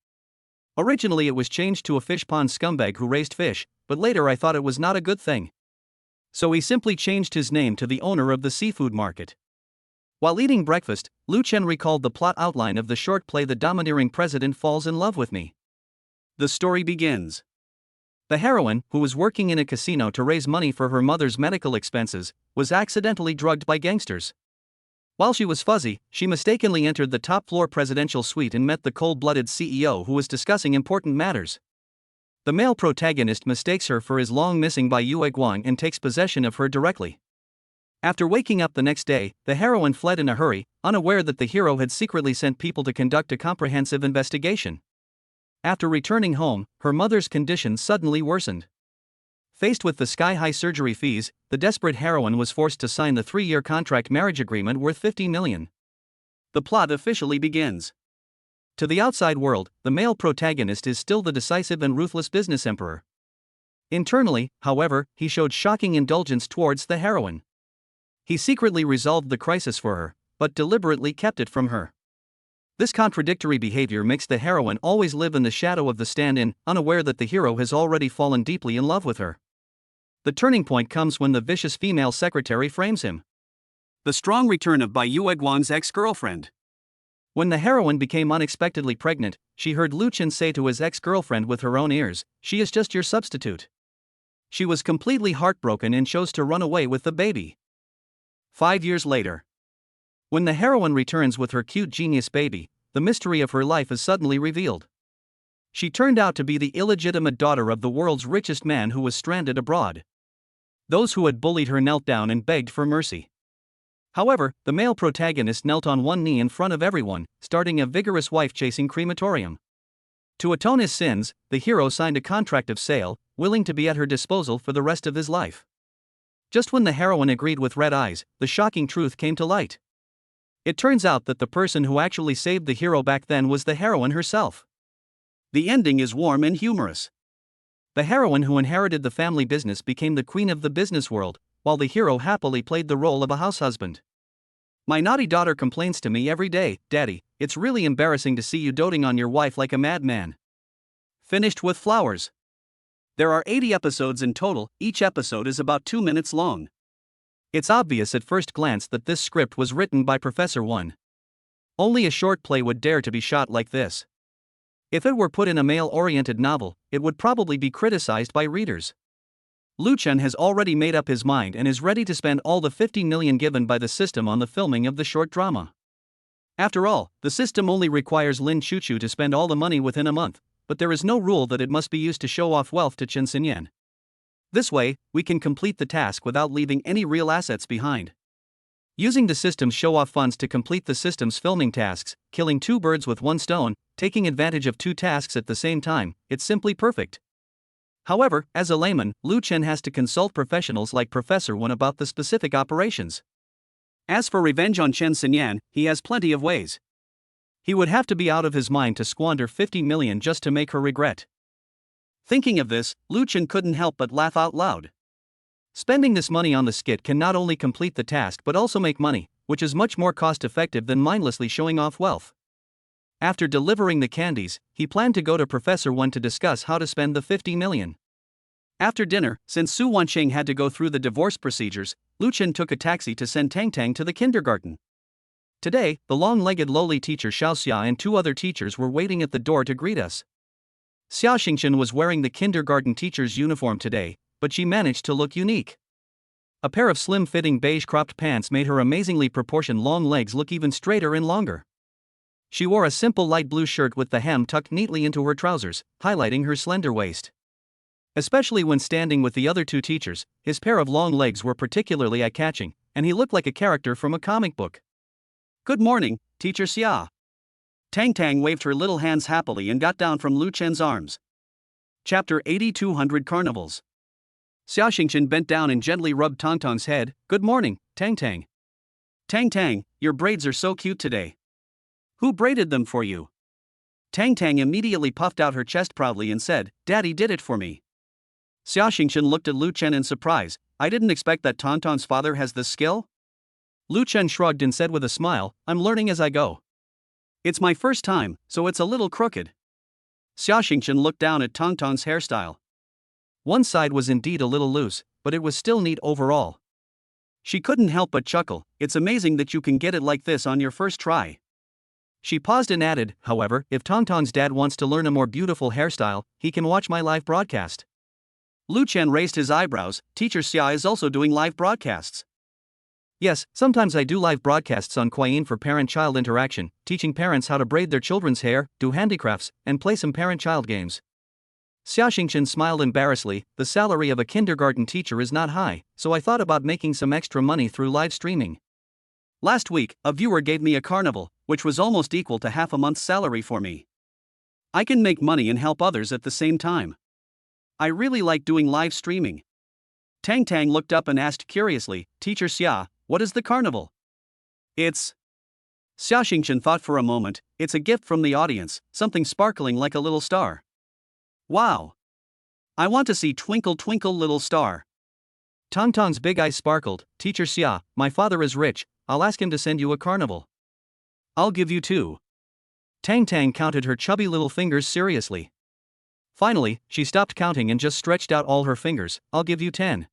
Originally it was changed to a fish pond scumbag who raised fish, but later I thought it was not a good thing. So he simply changed his name to the owner of the seafood market. While eating breakfast, Lu Chen recalled the plot outline of the short play The Domineering President Falls in Love with Me. The story begins. The heroine, who was working in a casino to raise money for her mother's medical expenses, was accidentally drugged by gangsters. While she was fuzzy, she mistakenly entered the top-floor presidential suite and met the cold-blooded CEO who was discussing important matters. The male protagonist mistakes her for his long-missing by Yue Guang and takes possession of her directly. After waking up the next day, the heroine fled in a hurry, unaware that the hero had secretly sent people to conduct a comprehensive investigation. After returning home, her mother's condition suddenly worsened. Faced with the sky-high surgery fees, the desperate heroine was forced to sign the 3-year contract marriage agreement worth 50 million. The plot officially begins. To the outside world, the male protagonist is still the decisive and ruthless business emperor. Internally, however, he showed shocking indulgence towards the heroine. He secretly resolved the crisis for her, but deliberately kept it from her. This contradictory behavior makes the heroine always live in the shadow of the stand-in, unaware that the hero has already fallen deeply in love with her. The turning point comes when the vicious female secretary frames him. The strong return of Bai Yue Guang's ex-girlfriend. When the heroine became unexpectedly pregnant, she heard Lu Chen say to his ex-girlfriend with her own ears, "She is just your substitute." She was completely heartbroken and chose to run away with the baby. 5 years later. When the heroine returns with her cute genius baby, the mystery of her life is suddenly revealed. She turned out to be the illegitimate daughter of the world's richest man who was stranded abroad. Those who had bullied her knelt down and begged for mercy. However, the male protagonist knelt on one knee in front of everyone, starting a vigorous wife-chasing crematorium. To atone his sins, the hero signed a contract of sale, willing to be at her disposal for the rest of his life. Just when the heroine agreed with red eyes, the shocking truth came to light. It turns out that the person who actually saved the hero back then was the heroine herself. The ending is warm and humorous. The heroine who inherited the family business became the queen of the business world, while the hero happily played the role of a house husband. "My naughty daughter complains to me every day, Daddy, it's really embarrassing to see you doting on your wife like a madman." Finished with flowers. There are 80 episodes in total, each episode is about 2 minutes long. It's obvious at first glance that this script was written by Professor One. Only a short play would dare to be shot like this. If it were put in a male-oriented novel, it would probably be criticized by readers. Lu Chen has already made up his mind and is ready to spend all the 50 million given by the system on the filming of the short drama. After all, the system only requires Lin Chuchu to spend all the money within a month, but there is no rule that it must be used to show off wealth to Chen Xinyan. This way, we can complete the task without leaving any real assets behind. Using the system's show-off funds to complete the system's filming tasks, killing two birds with one stone, taking advantage of two tasks at the same time, it's simply perfect. However, as a layman, Lu Chen has to consult professionals like Professor One about the specific operations. As for revenge on Chen Xinyan, he has plenty of ways. He would have to be out of his mind to squander 50 million just to make her regret. Thinking of this, Lu Chen couldn't help but laugh out loud. Spending this money on the skit can not only complete the task but also make money, which is much more cost-effective than mindlessly showing off wealth. After delivering the candies, he planned to go to Professor One to discuss how to spend the 50 million. After dinner, since Su Wanqing had to go through the divorce procedures, Lu Chen took a taxi to send Tang to the kindergarten. Today, the long-legged lowly teacher Xiao Xia and two other teachers were waiting at the door to greet us. Xiao Xingchen was wearing the kindergarten teacher's uniform today, but she managed to look unique. A pair of slim-fitting beige cropped pants made her amazingly proportioned long legs look even straighter and longer. She wore a simple light blue shirt with the hem tucked neatly into her trousers, highlighting her slender waist. Especially when standing with the other two teachers, his pair of long legs were particularly eye-catching, and he looked like a character from a comic book. "Good morning, Teacher Xia." Tang waved her little hands happily and got down from Lu Chen's arms. Chapter 8200 Carnivals. Xiao Xingchen bent down and gently rubbed Tang's head. "Good morning, Tang." Tang, your braids are so cute today. Who braided them for you?" Tang immediately puffed out her chest proudly and said, "Daddy did it for me." Xiao Xingchen looked at Lu Chen in surprise. "I didn't expect that Tang's father has this skill?" Lu Chen shrugged and said with a smile, "I'm learning as I go. It's my first time, so it's a little crooked." Xiao Xingchen looked down at Tang's hairstyle. One side was indeed a little loose, but it was still neat overall. She couldn't help but chuckle. "It's amazing that you can get it like this on your first try." She paused and added, "However, if Tang's dad wants to learn a more beautiful hairstyle, he can watch my live broadcast." Lu Chen raised his eyebrows. "Teacher Xia is also doing live broadcasts." "Yes, sometimes I do live broadcasts on Quyin for parent-child interaction, teaching parents how to braid their children's hair, do handicrafts, and play some parent-child games." Xiao Xingchen smiled embarrassedly. "The salary of a kindergarten teacher is not high, so I thought about making some extra money through live streaming. Last week, a viewer gave me a carnival, which was almost equal to half a month's salary for me. I can make money and help others at the same time. I really like doing live streaming." Tang looked up and asked curiously, "Teacher Xia, what is the carnival?" "It's..." Xiao Xingchen thought for a moment. "It's a gift from the audience, something sparkling like a little star." "Wow! I want to see Twinkle Twinkle Little Star." Tang's big eyes sparkled. "Teacher Xia, my father is rich, I'll ask him to send you a carnival." "I'll give you 2. Tang counted her chubby little fingers seriously. Finally, she stopped counting and just stretched out all her fingers. "I'll give you 10.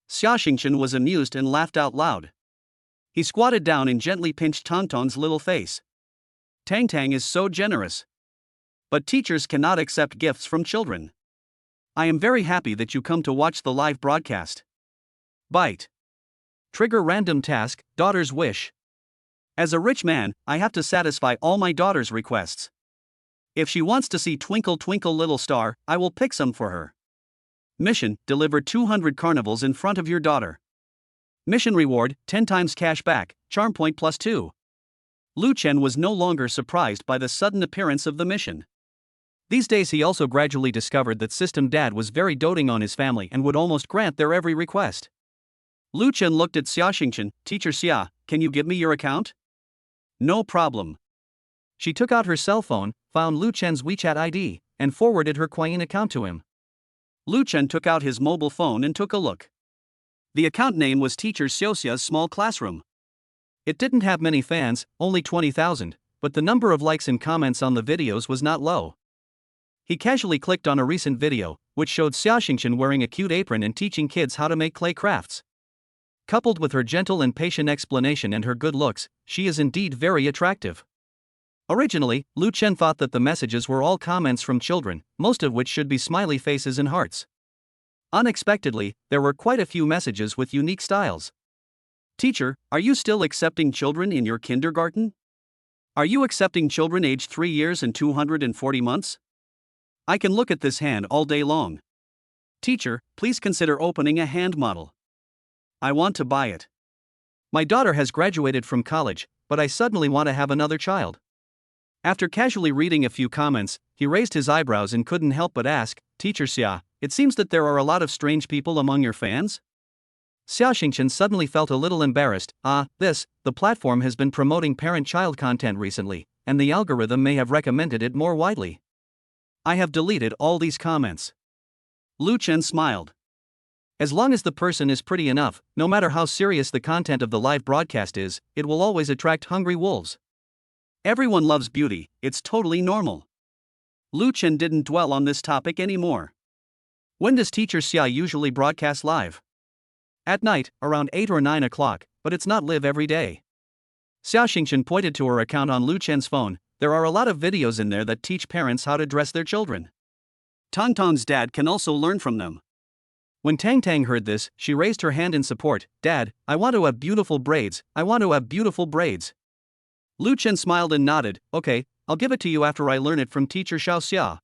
Xiao Xingchen was amused and laughed out loud. He squatted down and gently pinched Tang's little face. Tang is so generous. But teachers cannot accept gifts from children. I am very happy that you come to watch the live broadcast. Bite. Trigger random task, daughter's wish. As a rich man, I have to satisfy all my daughter's requests. If she wants to see Twinkle Twinkle Little Star, I will pick some for her. Mission, deliver 200 carnivals in front of your daughter. Mission reward, 10 times cash back, charm point plus 2. Lu Chen was no longer surprised by the sudden appearance of the mission. These days he also gradually discovered that System Dad was very doting on his family and would almost grant their every request. Lu Chen looked at Xiaoxingchen. Teacher Xia, can you give me your account? No problem. She took out her cell phone, found Lu Chen's WeChat ID, and forwarded her Quyin account to him. Lu Chen took out his mobile phone and took a look. The account name was Teacher Xiaoxia's Small Classroom. It didn't have many fans, only 20,000, but the number of likes and comments on the videos was not low. He casually clicked on a recent video, which showed Xiaoxingchen wearing a cute apron and teaching kids how to make clay crafts. Coupled with her gentle and patient explanation and her good looks, she is indeed very attractive. Originally, Lu Chen thought that the messages were all comments from children, most of which should be smiley faces and hearts. Unexpectedly, there were quite a few messages with unique styles. Teacher, are you still accepting children in your kindergarten? Are you accepting children aged 3 years and 240 months? I can look at this hand all day long. Teacher, please consider opening a hand model. I want to buy it. My daughter has graduated from college, but I suddenly want to have another child. After casually reading a few comments, he raised his eyebrows and couldn't help but ask, Teacher Xia, it seems that there are a lot of strange people among your fans? Xiaoxingchen suddenly felt a little embarrassed. The platform has been promoting parent-child content recently, and the algorithm may have recommended it more widely. I have deleted all these comments. Lu Chen smiled. As long as the person is pretty enough, no matter how serious the content of the live broadcast is, it will always attract hungry wolves. Everyone loves beauty, it's totally normal. Lu Chen didn't dwell on this topic anymore. When does Teacher Xia usually broadcast live? At night, around 8 or 9 o'clock, but it's not live every day. Xiaoxingchen pointed to her account on Lu Chen's phone. There are a lot of videos in there that teach parents how to dress their children. Tang's dad can also learn from them. When Tang heard this, she raised her hand in support. Dad, I want to have beautiful braids, I want to have beautiful braids. Lu Chen smiled and nodded. Okay, I'll give it to you after I learn it from Teacher Xiaoxia.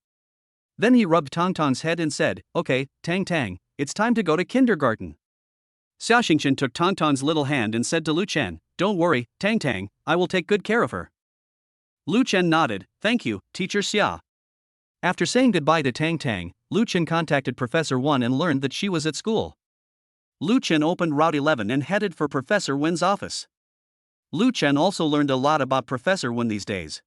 Then he rubbed Tang's head and said, Okay, Tang, it's time to go to kindergarten. Xiaoxingchen took Tang's little hand and said to Lu Chen, Don't worry, Tang, I will take good care of her. Lu Chen nodded. Thank you, Teacher Xia. After saying goodbye to Tang, Lu Chen contacted Professor Wen and learned that she was at school. Lu Chen opened Route 11 and headed for Professor Wen's office. Lu Chen also learned a lot about Professor Wen these days.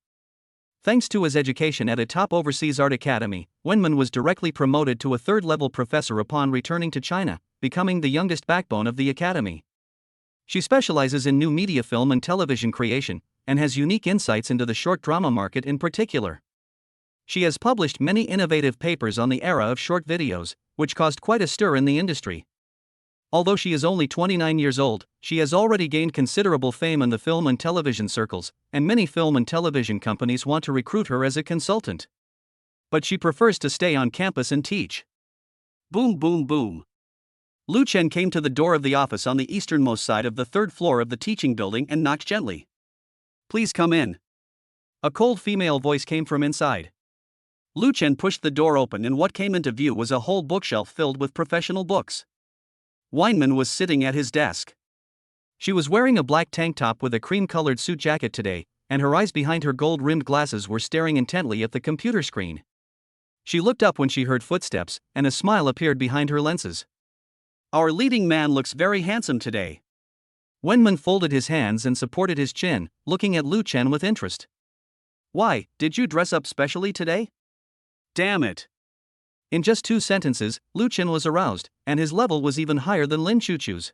Thanks to his education at a top overseas art academy, Wenman was directly promoted to a third-level professor upon returning to China, becoming the youngest backbone of the academy. She specializes in new media film and television creation, and has unique insights into the short drama market in particular. She has published many innovative papers on the era of short videos, which caused quite a stir in the industry. Although she is only 29 years old, she has already gained considerable fame in the film and television circles, and many film and television companies want to recruit her as a consultant. But she prefers to stay on campus and teach. Boom boom boom. Lu Chen came to the door of the office on the easternmost side of the third floor of the teaching building and knocked gently. Please come in. A cold female voice came from inside. Lu Chen pushed the door open and what came into view was a whole bookshelf filled with professional books. Weinman was sitting at his desk. She was wearing a black tank top with a cream-colored suit jacket today, and her eyes behind her gold-rimmed glasses were staring intently at the computer screen. She looked up when she heard footsteps, and a smile appeared behind her lenses. Our leading man looks very handsome today. Wenman folded his hands and supported his chin, looking at Lu Chen with interest. Why, did you dress up specially today? Damn it. In just 2 sentences, Lu Chen was aroused, and his level was even higher than Lin Chuchu's.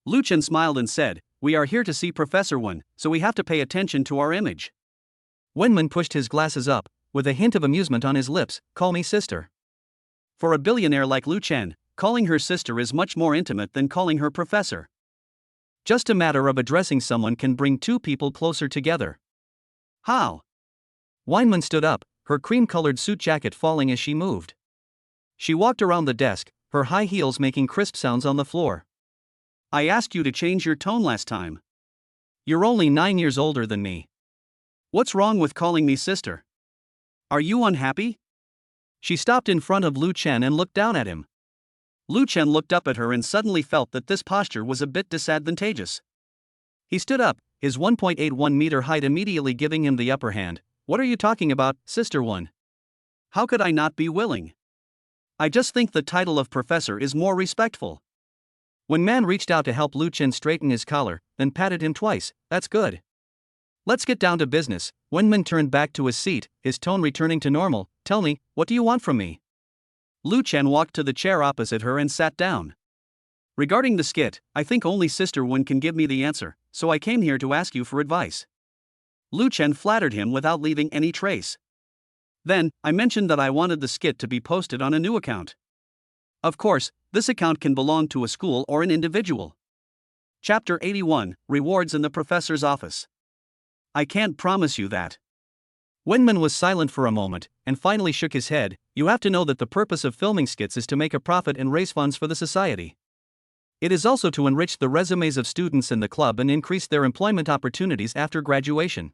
Lu Chen smiled and said, We are here to see Professor Wen, so we have to pay attention to our image. Wenman pushed his glasses up, with a hint of amusement on his lips. Call me sister. For a billionaire like Lu Chen, calling her sister is much more intimate than calling her professor. Just a matter of addressing someone can bring 2 people closer together. How? Weinman stood up, her cream-colored suit jacket falling as she moved. She walked around the desk, her high heels making crisp sounds on the floor. I asked you to change your tone last time. You're only 9 years older than me. What's wrong with calling me sister? Are you unhappy? She stopped in front of Lu Chen and looked down at him. Lu Chen looked up at her and suddenly felt that this posture was a bit disadvantageous. He stood up, his 1.81-meter height immediately giving him the upper hand. What are you talking about, Sister One? How could I not be willing? I just think the title of professor is more respectful. When Man reached out to help Lu Chen straighten his collar, then patted him twice. That's good. Let's get down to business. Wenman turned back to his seat, his tone returning to normal. Tell me, what do you want from me? Lu Chen walked to the chair opposite her and sat down. Regarding the skit, I think only Sister Wen can give me the answer, so I came here to ask you for advice. Lu Chen flattered him without leaving any trace. Then, I mentioned that I wanted the skit to be posted on a new account. Of course, this account can belong to a school or an individual. Chapter 81, Rewards in the Professor's Office. I can't promise you that. Wenman was silent for a moment, and finally shook his head. You have to know that the purpose of filming skits is to make a profit and raise funds for the society. It is also to enrich the resumes of students in the club and increase their employment opportunities after graduation.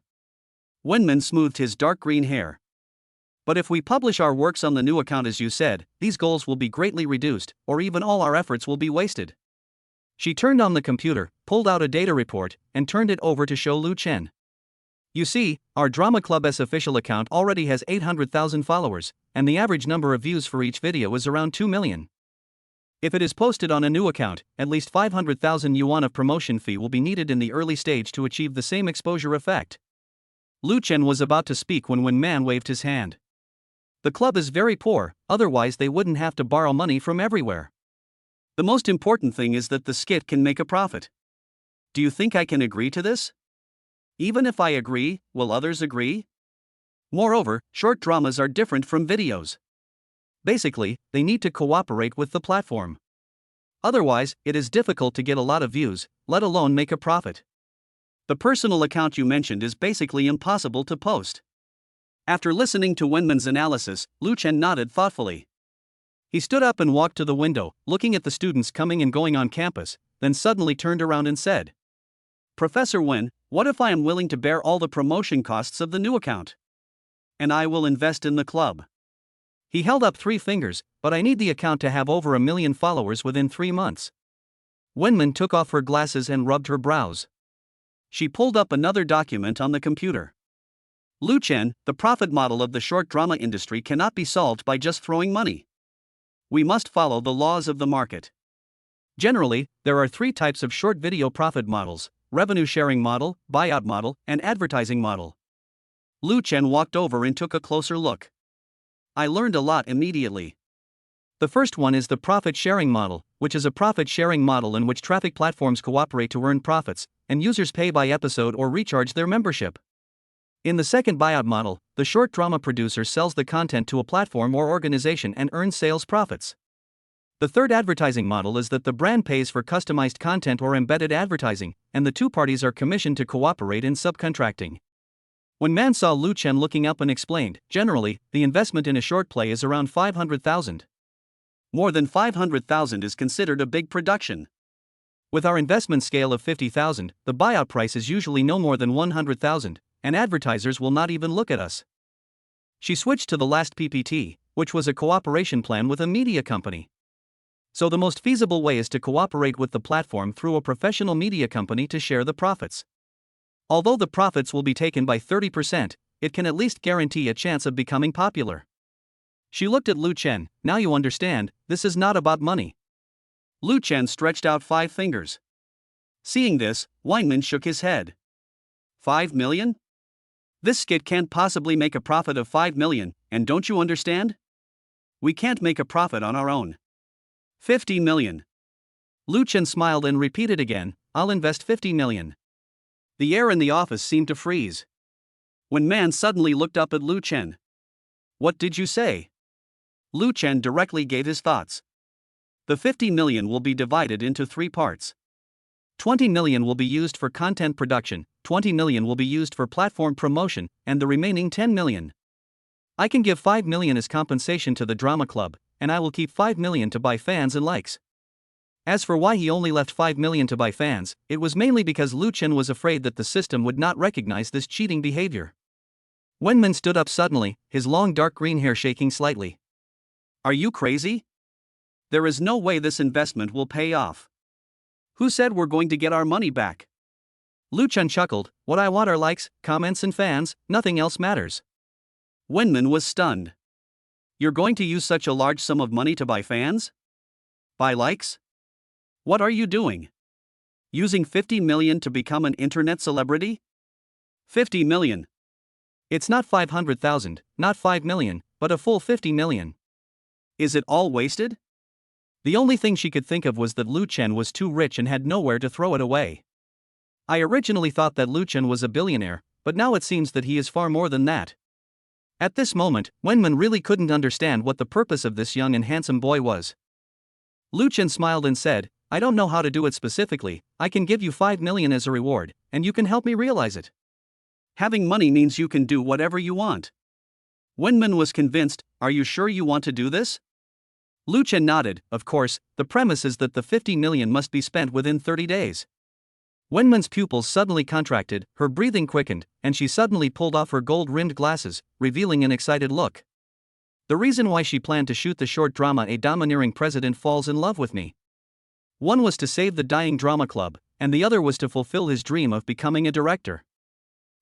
Wenman smoothed his dark green hair. But if we publish our works on the new account as you said, these goals will be greatly reduced, or even all our efforts will be wasted. She turned on the computer, pulled out a data report, and turned it over to show Lu Chen. You see, our Drama Club's official account already has 800,000 followers, and the average number of views for each video is around 2 million. If it is posted on a new account, at least 500,000 yuan of promotion fee will be needed in the early stage to achieve the same exposure effect. Lu Chen was about to speak when Man waved his hand. The club is very poor, otherwise they wouldn't have to borrow money from everywhere. The most important thing is that the skit can make a profit. Do you think I can agree to this? Even if I agree, will others agree? Moreover, short dramas are different from videos. Basically, they need to cooperate with the platform. Otherwise, it is difficult to get a lot of views, let alone make a profit. The personal account you mentioned is basically impossible to post. After listening to Wenman's analysis, Lu Chen nodded thoughtfully. He stood up and walked to the window, looking at the students coming and going on campus, then suddenly turned around and said, Professor Wen, what if I am willing to bear all the promotion costs of the new account? And I will invest in the club. He held up 3 fingers, but I need the account to have over 1 million followers within 3 months. Wenman took off her glasses and rubbed her brows. She pulled up another document on the computer. Lu Chen, the profit model of the short drama industry cannot be solved by just throwing money. We must follow the laws of the market. Generally, there are 3 types of short video profit models: revenue sharing model, buyout model, and advertising model. Lu Chen walked over and took a closer look. I learned a lot immediately. The first one is the profit sharing model, which is a profit sharing model in which traffic platforms cooperate to earn profits, and users pay by episode or recharge their membership. In the second buyout model, the short drama producer sells the content to a platform or organization and earns sales profits. The third advertising model is that the brand pays for customized content or embedded advertising, and the 2 parties are commissioned to cooperate in subcontracting. When Man saw Lu Chen looking up and explained, generally, the investment in a short play is around 500,000. More than 500,000 is considered a big production. With our investment scale of 50,000, the buyout price is usually no more than 100,000, and advertisers will not even look at us. She switched to the last PPT, which was a cooperation plan with a media company. So the most feasible way is to cooperate with the platform through a professional media company to share the profits. Although the profits will be taken by 30%, it can at least guarantee a chance of becoming popular. She looked at Lu Chen. Now you understand, this is not about money. Lu Chen stretched out 5 fingers. Seeing this, Weinman shook his head. 5 million? This skit can't possibly make a profit of 5 million, and don't you understand? We can't make a profit on our own. 50 million. Lu Chen smiled and repeated again, I'll invest 50 million. The air in the office seemed to freeze. When Man suddenly looked up at Lu Chen. What did you say? Lu Chen directly gave his thoughts. The 50 million will be divided into 3 parts. 20 million will be used for content production, 20 million will be used for platform promotion, and the remaining 10 million. I can give 5 million as compensation to the drama club, and I will keep 5 million to buy fans and likes. As for why he only left 5 million to buy fans, it was mainly because Lu Chen was afraid that the system would not recognize this cheating behavior. Wenman stood up suddenly, his long dark green hair shaking slightly. Are you crazy? There is no way this investment will pay off. Who said we're going to get our money back? Lu Chen chuckled, what I want are likes, comments and fans, nothing else matters. Wenman was stunned. You're going to use such a large sum of money to buy fans? Buy likes? What are you doing? Using 50 million to become an internet celebrity? 50 million. It's not 500,000, not 5 million, but a full 50 million. Is it all wasted? The only thing she could think of was that Lu Chen was too rich and had nowhere to throw it away. I originally thought that Lu Chen was a billionaire, but now it seems that he is far more than that. At this moment, Wenman really couldn't understand what the purpose of this young and handsome boy was. Lu Chen smiled and said, I don't know how to do it specifically, I can give you 5 million as a reward, and you can help me realize it. Having money means you can do whatever you want. Wenman was convinced, are you sure you want to do this? Lu Chen nodded, of course, the premise is that the 50 million must be spent within 30 days. Wenman's pupils suddenly contracted, her breathing quickened, and she suddenly pulled off her gold-rimmed glasses, revealing an excited look. The reason why she planned to shoot the short drama A Domineering President Falls in Love with Me. One was to save the dying drama club, and the other was to fulfill his dream of becoming a director.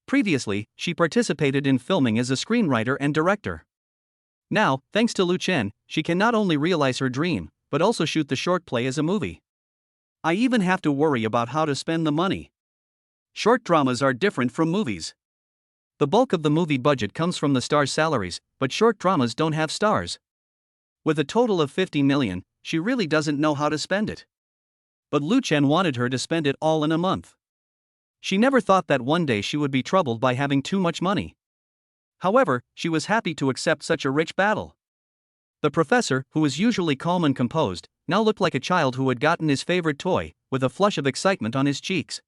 Previously, she participated in filming as a screenwriter and director. Now, thanks to Lu Chen, she can not only realize her dream, but also shoot the short play as a movie. I even have to worry about how to spend the money. Short dramas are different from movies. The bulk of the movie budget comes from the stars' salaries, but short dramas don't have stars. With a total of 50 million, she really doesn't know how to spend it. But Lu Chen wanted her to spend it all in a month. She never thought that one day she would be troubled by having too much money. However, she was happy to accept such a rich battle. The professor, who was usually calm and composed, now looked like a child who had gotten his favorite toy, with a flush of excitement on his cheeks.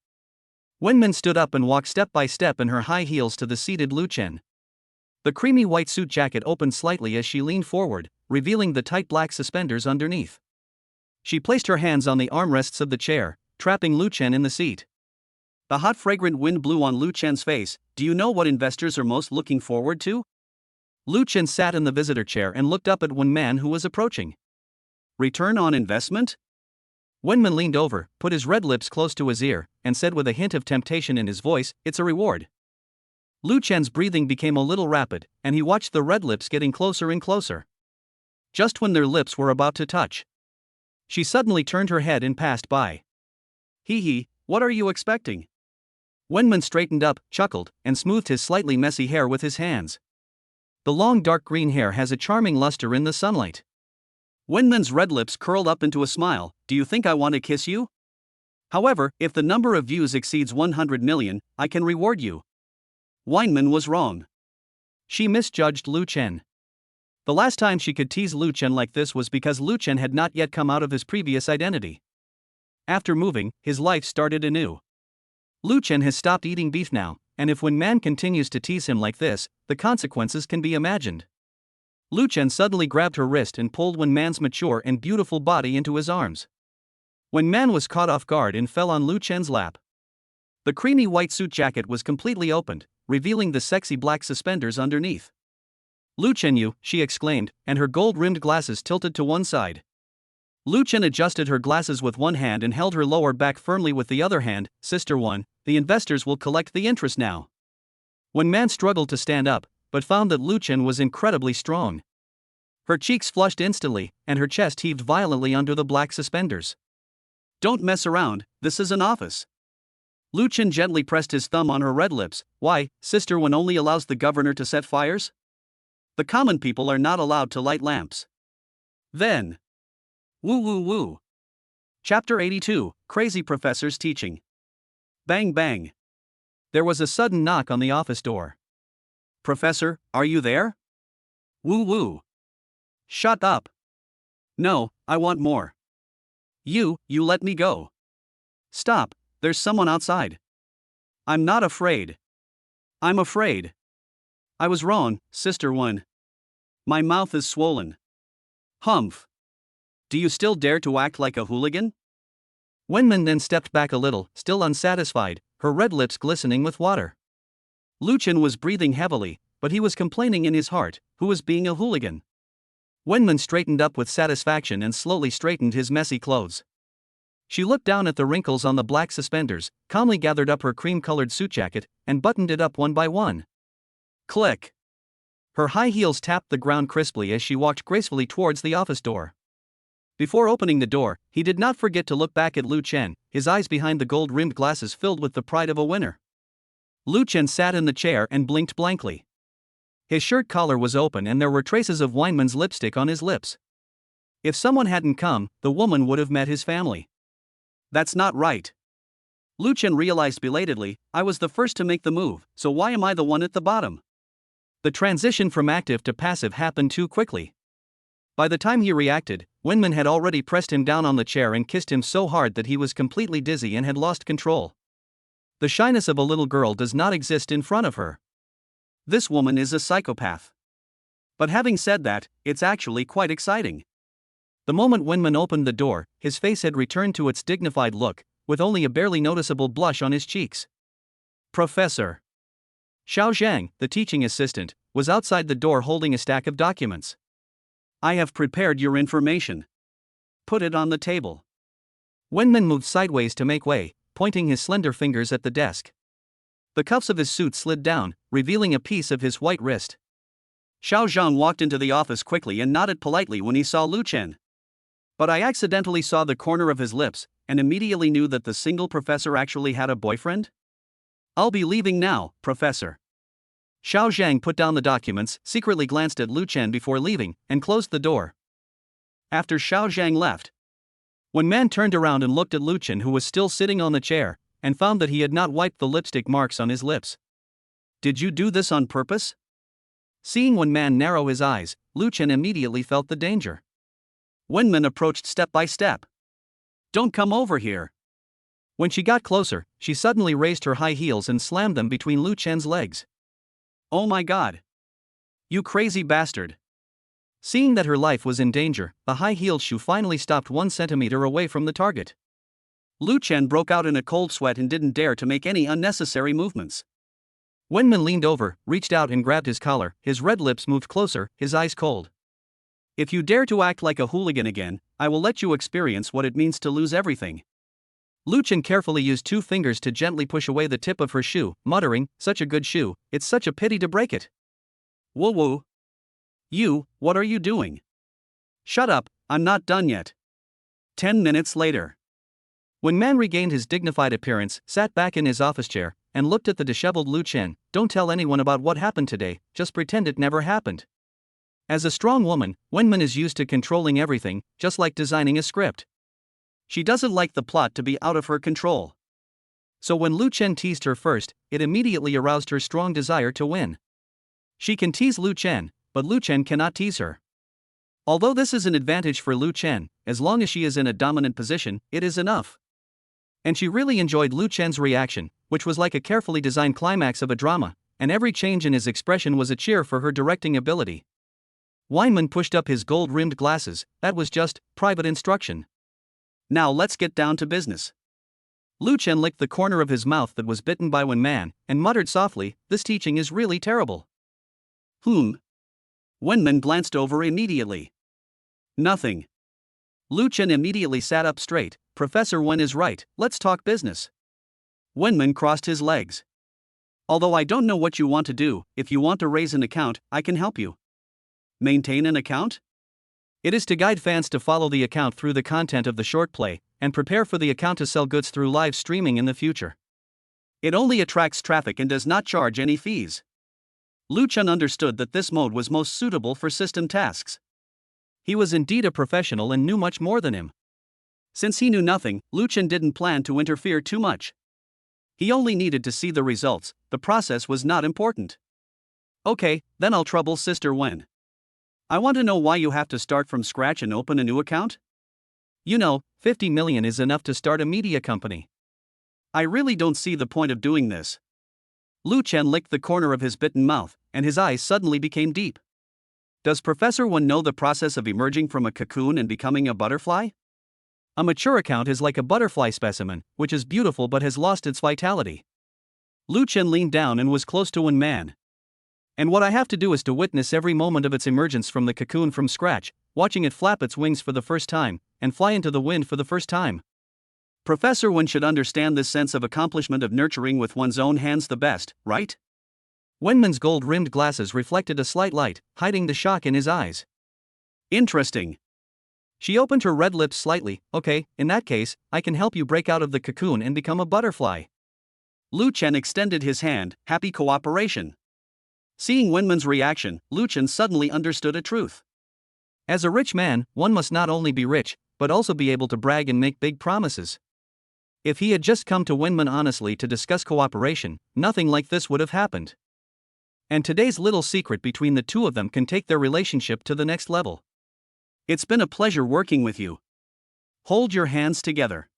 Wenman stood up and walked step by step in her high heels to the seated Lu Chen. The creamy white suit jacket opened slightly as she leaned forward, revealing the tight black suspenders underneath. She placed her hands on the armrests of the chair, trapping Lu Chen in the seat. The hot fragrant wind blew on Lu Chen's face. Do you know what investors are most looking forward to? Lu Chen sat in the visitor chair and looked up at one man who was approaching. Return on investment? Wenman leaned over, put his red lips close to his ear, and said with a hint of temptation in his voice, it's a reward. Lu Chen's breathing became a little rapid, and he watched the red lips getting closer and closer. Just when their lips were about to touch, she suddenly turned her head and passed by. Hee, what are you expecting? Wenman straightened up, chuckled, and smoothed his slightly messy hair with his hands. The long dark green hair has a charming luster in the sunlight. Wenman's red lips curled up into a smile. Do you think I want to kiss you? However, if the number of views exceeds 100 million, I can reward you. Wenman was wrong. She misjudged Lu Chen. The last time she could tease Lu Chen like this was because Lu Chen had not yet come out of his previous identity. After moving, his life started anew. Lu Chen has stopped eating beef now, and if Wenman continues to tease him like this, the consequences can be imagined. Lu Chen suddenly grabbed her wrist and pulled Wenman's mature and beautiful body into his arms. Wenman was caught off guard and fell on Lu Chen's lap. The creamy white suit jacket was completely opened, revealing the sexy black suspenders underneath. Lu Chen, she exclaimed, and her gold-rimmed glasses tilted to one side. Lu Chen adjusted her glasses with one hand and held her lower back firmly with the other hand. Sister One, the investors will collect the interest now. Wenman struggled to stand up, but found that Lu Chen was incredibly strong. Her cheeks flushed instantly, and her chest heaved violently under the black suspenders. Don't mess around, this is an office. Lu Chen gently pressed his thumb on her red lips. Why, Sister One only allows the governor to set fires? The common people are not allowed to light lamps. Then. Woo. Chapter 82, Crazy Professor's Teaching. Bang bang. There was a sudden knock on the office door. Professor, are you there? Woo. Shut up. No, I want more. You let me go. Stop, there's someone outside. I'm not afraid. I'm afraid. I was wrong, Sister Wen. My mouth is swollen. Humph. Do you still dare to act like a hooligan? Wenman then stepped back a little, still unsatisfied, her red lips glistening with water. Lu Chen was breathing heavily, but he was complaining in his heart, who was being a hooligan. Wenman straightened up with satisfaction and slowly straightened his messy clothes. She looked down at the wrinkles on the black suspenders, calmly gathered up her cream-colored suit jacket, and buttoned it up one by one. Click! Her high heels tapped the ground crisply as she walked gracefully towards the office door. Before opening the door, he did not forget to look back at Lu Chen, his eyes behind the gold-rimmed glasses filled with the pride of a winner. Lu Chen sat in the chair and blinked blankly. His shirt collar was open and there were traces of Weinman's lipstick on his lips. If someone hadn't come, the woman would have met his family. That's not right. Lu Chen realized belatedly, I was the first to make the move, so why am I the one at the bottom? The transition from active to passive happened too quickly. By the time he reacted, Weinman had already pressed him down on the chair and kissed him so hard that he was completely dizzy and had lost control. The shyness of a little girl does not exist in front of her. This woman is a psychopath. But having said that, it's actually quite exciting. The moment Weinman opened the door, his face had returned to its dignified look, with only a barely noticeable blush on his cheeks. Professor Xiao Zhang, the teaching assistant, was outside the door holding a stack of documents. I have prepared your information. Put it on the table. Weinman moved sideways to make way, pointing his slender fingers at the desk. The cuffs of his suit slid down, revealing a piece of his white wrist. Xiao Zhang walked into the office quickly and nodded politely when he saw Lu Chen. But I accidentally saw the corner of his lips, and immediately knew that the single professor actually had a boyfriend? I'll be leaving now, Professor. Xiao Zhang put down the documents, secretly glanced at Lu Chen before leaving, and closed the door. After Xiao Zhang left, when Man turned around and looked at Lu Chen, who was still sitting on the chair, and found that he had not wiped the lipstick marks on his lips. Did you do this on purpose? Seeing Wen Man narrow his eyes, Lu Chen immediately felt the danger. Wenman approached step by step. Don't come over here. When she got closer, she suddenly raised her high heels and slammed them between Lu Chen's legs. Oh my god. You crazy bastard. Seeing that her life was in danger, the high-heeled shoe finally stopped 1 centimeter away from the target. Lu Chen broke out in a cold sweat and didn't dare to make any unnecessary movements. Wenman leaned over, reached out and grabbed his collar, his red lips moved closer, his eyes cold. If you dare to act like a hooligan again, I will let you experience what it means to lose everything. Lu Chen carefully used 2 fingers to gently push away the tip of her shoe, muttering, such a good shoe, it's such a pity to break it. Whoa whoa. You, what are you doing? Shut up, I'm not done yet. 10 minutes later. When Man regained his dignified appearance, sat back in his office chair, and looked at the disheveled Lu Chen, don't tell anyone about what happened today, just pretend it never happened. As a strong woman, Wenman is used to controlling everything, just like designing a script. She doesn't like the plot to be out of her control. So when Lu Chen teased her first, it immediately aroused her strong desire to win. She can tease Lu Chen, but Lu Chen cannot tease her. Although this is an advantage for Lu Chen, as long as she is in a dominant position, it is enough. And she really enjoyed Lu Chen's reaction, which was like a carefully designed climax of a drama, and every change in his expression was a cheer for her directing ability. Weinman pushed up his gold-rimmed glasses, that was just private instruction. Now let's get down to business. Lu Chen licked the corner of his mouth that was bitten by Wen Man, and muttered softly, this teaching is really terrible. Wenman glanced over immediately. Nothing. Lu Chen immediately sat up straight, Professor Wen is right, let's talk business. Wenman crossed his legs. Although I don't know what you want to do, if you want to raise an account, I can help you. Maintain an account? It is to guide fans to follow the account through the content of the short play, and prepare for the account to sell goods through live streaming in the future. It only attracts traffic and does not charge any fees. Lu Chen understood that this mode was most suitable for system tasks. He was indeed a professional and knew much more than him. Since he knew nothing, Lu Chen didn't plan to interfere too much. He only needed to see the results, the process was not important. Okay, then I'll trouble Sister Wen. I want to know why you have to start from scratch and open a new account? You know, 50 million is enough to start a media company. I really don't see the point of doing this. Lu Chen licked the corner of his bitten mouth, and his eyes suddenly became deep. Does Professor Wen know the process of emerging from a cocoon and becoming a butterfly? A mature account is like a butterfly specimen, which is beautiful but has lost its vitality. Lu Chen leaned down and was close to Wen Man. And what I have to do is to witness every moment of its emergence from the cocoon from scratch, watching it flap its wings for the first time, and fly into the wind for the first time. Professor Wen should understand this sense of accomplishment of nurturing with one's own hands the best, right? Wenman's gold-rimmed glasses reflected a slight light, hiding the shock in his eyes. Interesting. She opened her red lips slightly. Okay, in that case, I can help you break out of the cocoon and become a butterfly. Lu Chen extended his hand, happy cooperation. Seeing Wenman's reaction, Lu Chen suddenly understood a truth. As a rich man, one must not only be rich, but also be able to brag and make big promises. If he had just come to Wenman honestly to discuss cooperation, nothing like this would have happened. And today's little secret between the two of them can take their relationship to the next level. It's been a pleasure working with you. Hold your hands together.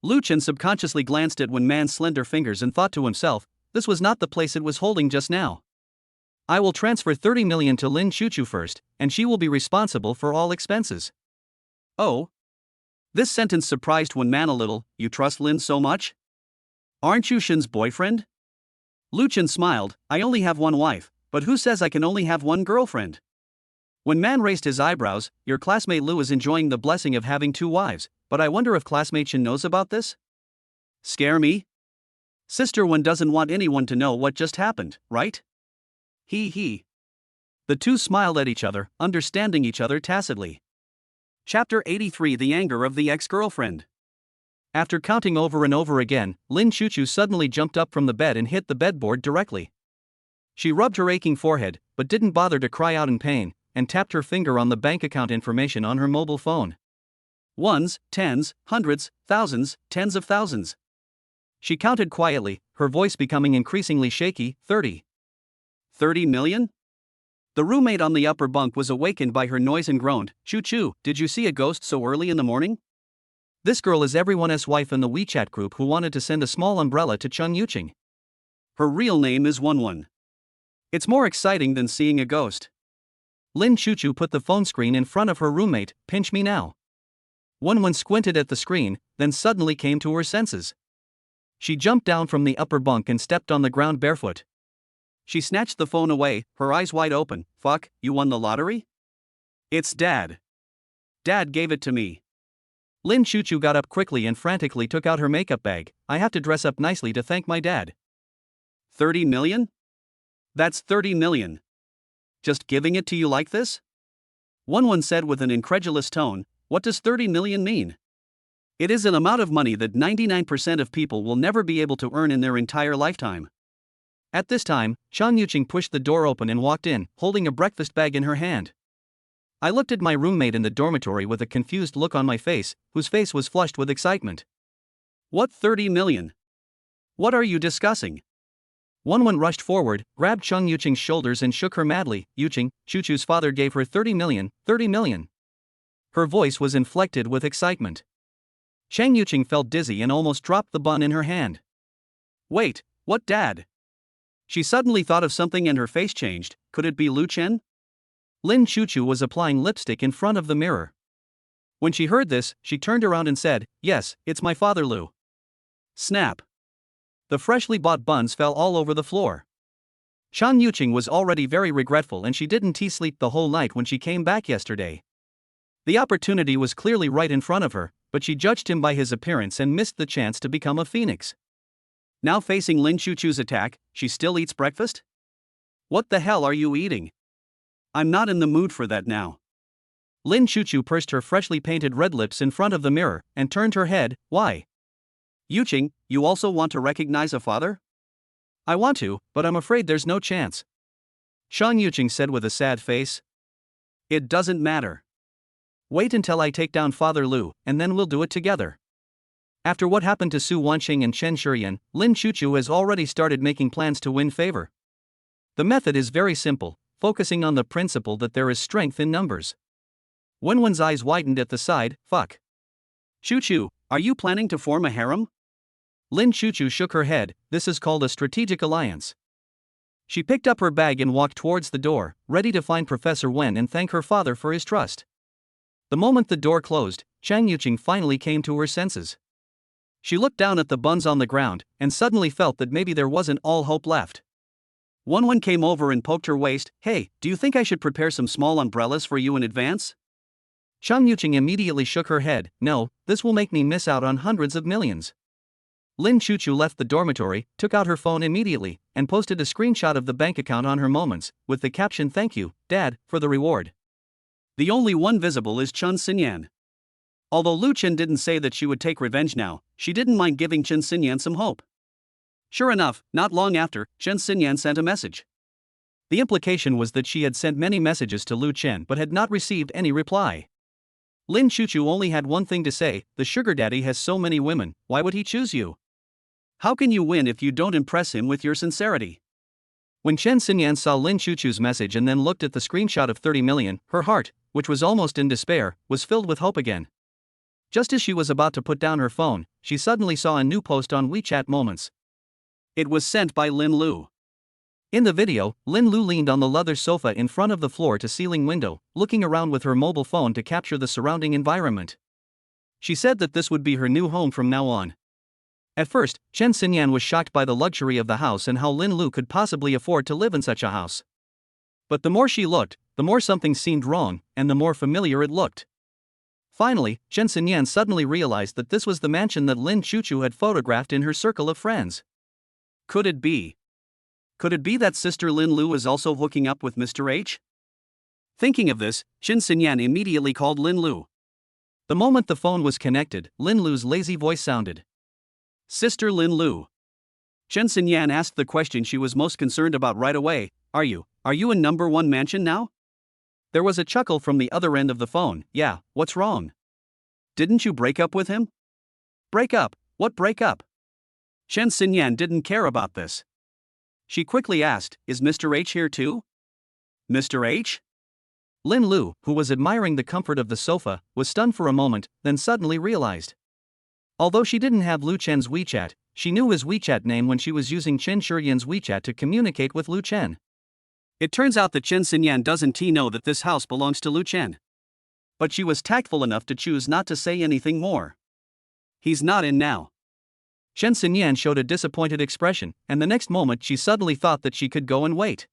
Lu Chen subconsciously glanced at Wenman's slender fingers and thought to himself, this was not the place it was holding just now. I will transfer 30 million to Lin Chuchu first, and she will be responsible for all expenses. Oh? This sentence surprised Wenman a little. You trust Lin so much? Aren't you Shin's boyfriend? Lu Chen smiled. I only have one wife, but who says I can only have one girlfriend? Wenman raised his eyebrows. Your classmate Lu is enjoying the blessing of having two wives, but I wonder if classmate Shin knows about this? Scare me? Sister Wen doesn't want anyone to know what just happened, right? He. The two smiled at each other, understanding each other tacitly. Chapter 83 The Anger of the Ex-Girlfriend. After counting over and over again, Lin Chuchu suddenly jumped up from the bed and hit the bedboard directly. She rubbed her aching forehead, but didn't bother to cry out in pain, and tapped her finger on the bank account information on her mobile phone. Ones, tens, hundreds, thousands, tens of thousands. She counted quietly, her voice becoming increasingly shaky. 30 million? The roommate on the upper bunk was awakened by her noise and groaned. Chuchu, did you see a ghost so early in the morning? This girl is everyone's wife in the WeChat group who wanted to send a small umbrella to Jang Yining. Her real name is Wanqing. It's more exciting than seeing a ghost. Lin Chuchu put the phone screen in front of her roommate. Pinch me now. Wanqing squinted at the screen, then suddenly came to her senses. She jumped down from the upper bunk and stepped on the ground barefoot. She snatched the phone away, her eyes wide open. Fuck, you won the lottery? It's Dad. Dad gave it to me. Lin Chuchu got up quickly and frantically took out her makeup bag. I have to dress up nicely to thank my dad. 30 million? That's 30 million. Just giving it to you like this? Wanqing said with an incredulous tone. What does 30 million mean? It is an amount of money that 99% of people will never be able to earn in their entire lifetime. At this time, Jang Yining pushed the door open and walked in, holding a breakfast bag in her hand. I looked at my roommate in the dormitory with a confused look on my face, whose face was flushed with excitement. What 30 million? What are you discussing? Wanqing rushed forward, grabbed Jang Yining's shoulders and shook her madly. Yining, Chuchu's father gave her 30 million, 30 million. Her voice was inflected with excitement. Jang Yining felt dizzy and almost dropped the bun in her hand. Wait, what dad? She suddenly thought of something and her face changed. Could it be Lu Chen? Lin Chuchu was applying lipstick in front of the mirror. When she heard this, she turned around and said, yes, it's my father Lu. Snap. The freshly bought buns fell all over the floor. Jang Yining was already very regretful and she didn't sleep the whole night when she came back yesterday. The opportunity was clearly right in front of her, but she judged him by his appearance and missed the chance to become a phoenix. Now facing Lin Chuchu's attack, she still eats breakfast? What the hell are you eating? I'm not in the mood for that now. Lin Chuchu pursed her freshly painted red lips in front of the mirror and turned her head. Why? Yining, you also want to recognize a father? I want to, but I'm afraid there's no chance. Jang Yining said with a sad face. It doesn't matter. Wait until I take down Father Lu, and then we'll do it together. After what happened to Su Wanqing and Chen Shuren, Lin Chuchu has already started making plans to win favor. The method is very simple, focusing on the principle that there is strength in numbers. Wanqing's eyes widened at the side. Fuck. Chuchu, are you planning to form a harem? Lin Chuchu shook her head. This is called a strategic alliance. She picked up her bag and walked towards the door, ready to find Professor Wen and thank her father for his trust. The moment the door closed, Jang Yining finally came to her senses. She looked down at the buns on the ground, and suddenly felt that maybe there wasn't all hope left. Wanqing came over and poked her waist. Hey, do you think I should prepare some small umbrellas for you in advance? Jang Yining immediately shook her head. No, this will make me miss out on hundreds of millions. Lin Chuchu left the dormitory, took out her phone immediately, and posted a screenshot of the bank account on her Moments, with the caption "Thank you, Dad, for the reward." The only one visible is Chen Xinyan. Although Lu Chen didn't say that she would take revenge now, she didn't mind giving Chen Xinyan some hope. Sure enough, not long after, Chen Xinyan sent a message. The implication was that she had sent many messages to Lu Chen but had not received any reply. Lin Chuchu only had one thing to say: the sugar daddy has so many women, why would he choose you? How can you win if you don't impress him with your sincerity? When Chen Xinyan saw Lin Chuchu's message and then looked at the screenshot of 30 million, her heart, which was almost in despair, was filled with hope again. Just as she was about to put down her phone, she suddenly saw a new post on WeChat Moments. It was sent by Linlu. In the video, Linlu leaned on the leather sofa in front of the floor-to-ceiling window, looking around with her mobile phone to capture the surrounding environment. She said that this would be her new home from now on. At first, Chen Xinyan was shocked by the luxury of the house and how Linlu could possibly afford to live in such a house. But the more she looked, the more something seemed wrong, and the more familiar it looked. Finally, Chen Xinyan suddenly realized that this was the mansion that Lin Chuchu had photographed in her circle of friends. Could it be? Could it be that Sister Linlu is also hooking up with Mr. H? Thinking of this, Chen Xinyan immediately called Linlu. The moment the phone was connected, Linlu's lazy voice sounded. Sister Linlu. Chen Xinyan asked the question she was most concerned about right away. Are you in number 1 mansion now? There was a chuckle from the other end of the phone. Yeah, what's wrong? Didn't you break up with him? Break up? What break up? Chen Xinyan didn't care about this. She quickly asked, is Mr. H here too? Mr. H? Linlu, who was admiring the comfort of the sofa, was stunned for a moment, then suddenly realized. Although she didn't have Lu Chen's WeChat, she knew his WeChat name when she was using Chen Shuren's WeChat to communicate with Lu Chen. It turns out that Chen Xinyan doesn't know that this house belongs to Lu Chen. But she was tactful enough to choose not to say anything more. He's not in now. Chen Xinyan showed a disappointed expression, and the next moment she suddenly thought that she could go and wait.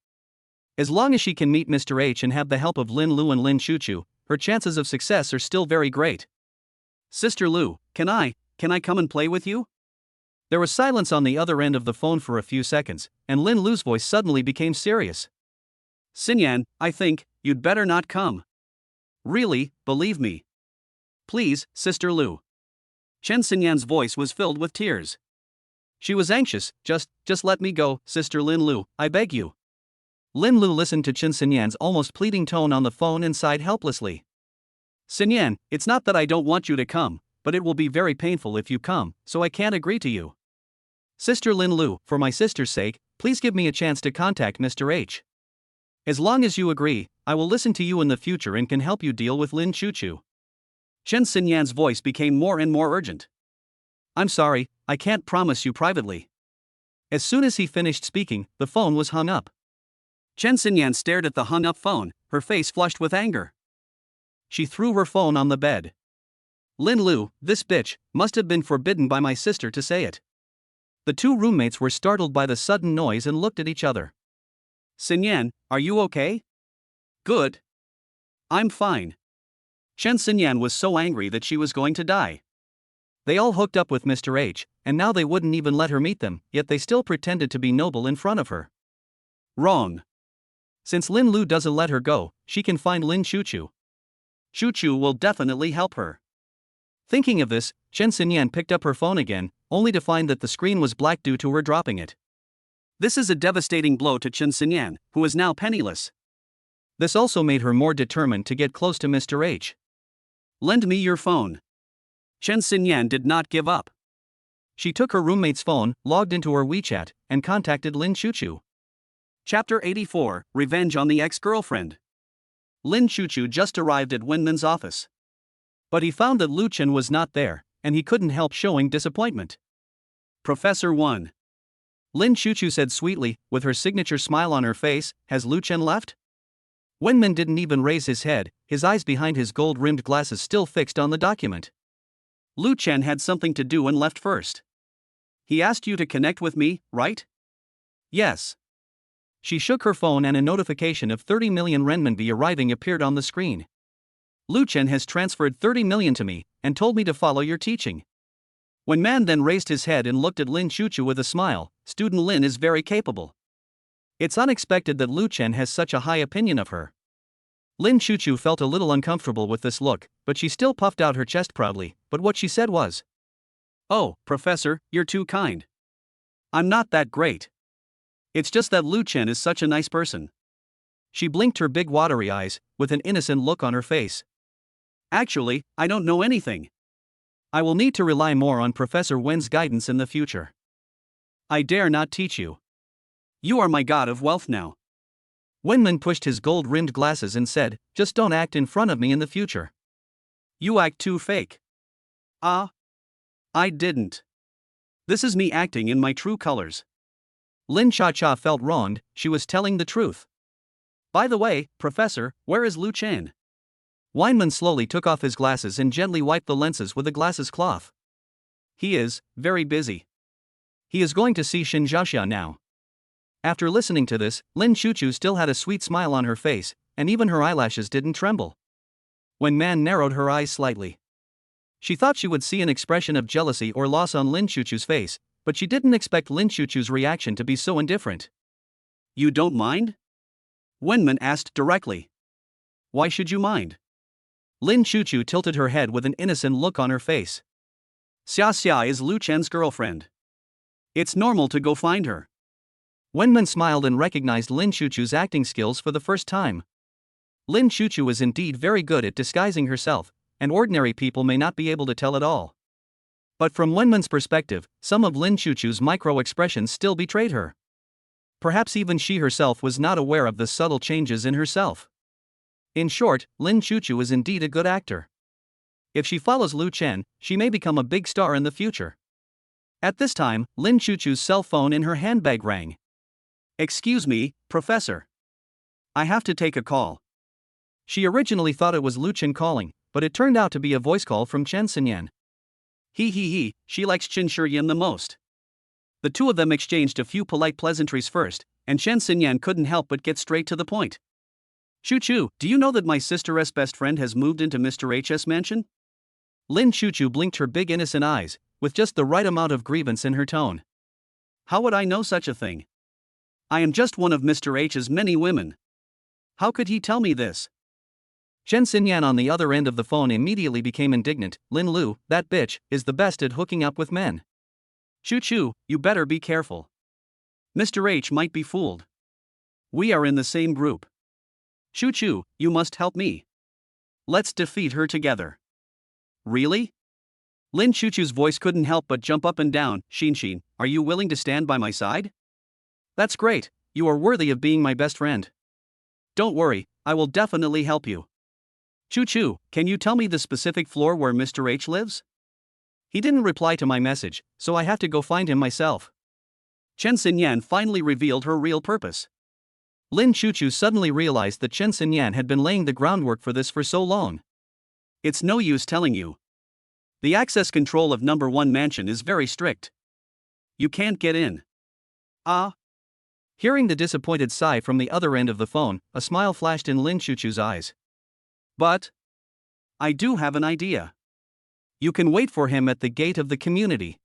As long as she can meet Mr. H and have the help of Linlu and Lin Chuchu, her chances of success are still very great. Sister Lu, can I come and play with you? There was silence on the other end of the phone for a few seconds, and Lin Lu's voice suddenly became serious. Xinyan, I think you'd better not come. Really, believe me. Please, Sister Lu. Chen Xinyan's voice was filled with tears. She was anxious. Just let me go, Sister Linlu, I beg you. Linlu listened to Chen Xinyan's almost pleading tone on the phone and sighed helplessly. Xinyan, it's not that I don't want you to come, but it will be very painful if you come, so I can't agree to you. Sister Linlu, for my sister's sake, please give me a chance to contact Mr. H. As long as you agree, I will listen to you in the future and can help you deal with Lin Chuchu. Chen Xinyan's voice became more and more urgent. I'm sorry, I can't promise you privately. As soon as he finished speaking, the phone was hung up. Chen Xinyan stared at the hung-up phone, her face flushed with anger. She threw her phone on the bed. Linlu, this bitch, must have been forbidden by my sister to say it. The two roommates were startled by the sudden noise and looked at each other. Xinyan, are you okay? Good. I'm fine. Chen Xinyan was so angry that she was going to die. They all hooked up with Mr. H, and now they wouldn't even let her meet them, yet they still pretended to be noble in front of her. Wrong. Since Linlu doesn't let her go, she can find Lin Chuchu. Chuchu will definitely help her. Thinking of this, Chen Xinyan picked up her phone again, only to find that the screen was black due to her dropping it. This is a devastating blow to Chen Xinyan, who is now penniless. This also made her more determined to get close to Mr. H. Lend me your phone. Chen Xinyan did not give up. She took her roommate's phone, logged into her WeChat, and contacted Lin Chuchu. Chapter 84, Revenge on the Ex-Girlfriend. Lin Chuchu just arrived at Wenman's office. But he found that Lu Chen was not there, and he couldn't help showing disappointment. Professor 1. Lin Chuchu said sweetly, with her signature smile on her face. Has Lu Chen left? Wenman didn't even raise his head, his eyes behind his gold-rimmed glasses still fixed on the document. Lu Chen had something to do and left first. He asked you to connect with me, right? Yes. She shook her phone and a notification of 30 million renminbi arriving appeared on the screen. Lu Chen has transferred 30 million to me, and told me to follow your teaching. When Man then raised his head and looked at Lin Chuchu with a smile. Student Lin is very capable. It's unexpected that Lu Chen has such a high opinion of her. Lin Chuchu felt a little uncomfortable with this look, but she still puffed out her chest proudly, but what she said was, "Oh, Professor, you're too kind. I'm not that great. It's just that Lu Chen is such a nice person." She blinked her big watery eyes, with an innocent look on her face. "Actually, I don't know anything. I will need to rely more on Professor Wen's guidance in the future. I dare not teach you. You are my god of wealth now." Wenman pushed his gold-rimmed glasses and said, "Just don't act in front of me in the future. You act too fake." "Ah. I didn't. This is me acting in my true colors." Lin Cha felt wronged. She was telling the truth. "By the way, Professor, where is Lu Chen?" Weinman slowly took off his glasses and gently wiped the lenses with a glasses cloth. "He is very busy. He is going to see Shinjasha now." After listening to this, Lin Chuchu still had a sweet smile on her face, and even her eyelashes didn't tremble. When Man narrowed her eyes slightly, she thought she would see an expression of jealousy or loss on Lin Chuchu's face, but she didn't expect Lin Chuchu's reaction to be so indifferent. "You don't mind?" Wenman asked directly. "Why should you mind?" Lin Chuchu tilted her head with an innocent look on her face. "Xia is Lu Chen's girlfriend. It's normal to go find her." Wenman smiled and recognized Lin Chuchu's acting skills for the first time. Lin Chuchu is indeed very good at disguising herself, and ordinary people may not be able to tell at all. But from Wenman's perspective, some of Lin Chuchu's micro-expressions still betrayed her. Perhaps even she herself was not aware of the subtle changes in herself. In short, Lin Chuchu is indeed a good actor. If she follows Lu Chen, she may become a big star in the future. At this time, Lin Chuchu's cell phone in her handbag rang. "Excuse me, Professor. I have to take a call." She originally thought it was Lu Chen calling, but it turned out to be a voice call from Chen Xinyan. She likes Chen Shuren the most. The two of them exchanged a few polite pleasantries first, and Chen Xinyan couldn't help but get straight to the point. "Chuchu, do you know that my sister's best friend has moved into Mr. H's mansion?" Lin Chuchu blinked her big innocent eyes, with just the right amount of grievance in her tone. "How would I know such a thing? I am just one of Mr. H's many women. How could he tell me this?" Chen Xinyan on the other end of the phone immediately became indignant. "Linlu, that bitch, is the best at hooking up with men. Chuchu, you better be careful. Mr. H might be fooled. We are in the same group. Chuchu, you must help me. Let's defeat her together." "Really?" Lin Chuchu's voice couldn't help but jump up and down. Xin, are you willing to stand by my side?" "That's great, you are worthy of being my best friend. Don't worry, I will definitely help you. Chuchu, can you tell me the specific floor where Mr. H lives? He didn't reply to my message, so I have to go find him myself." Chen Xinyan finally revealed her real purpose. Lin Chuchu suddenly realized that Chen Xinyan had been laying the groundwork for this for so long. "It's no use telling you. The access control of number 1 mansion is very strict. You can't get in." "Ah." Hearing the disappointed sigh from the other end of the phone, a smile flashed in Lin Chuchu's eyes. "But I do have an idea. You can wait for him at the gate of the community.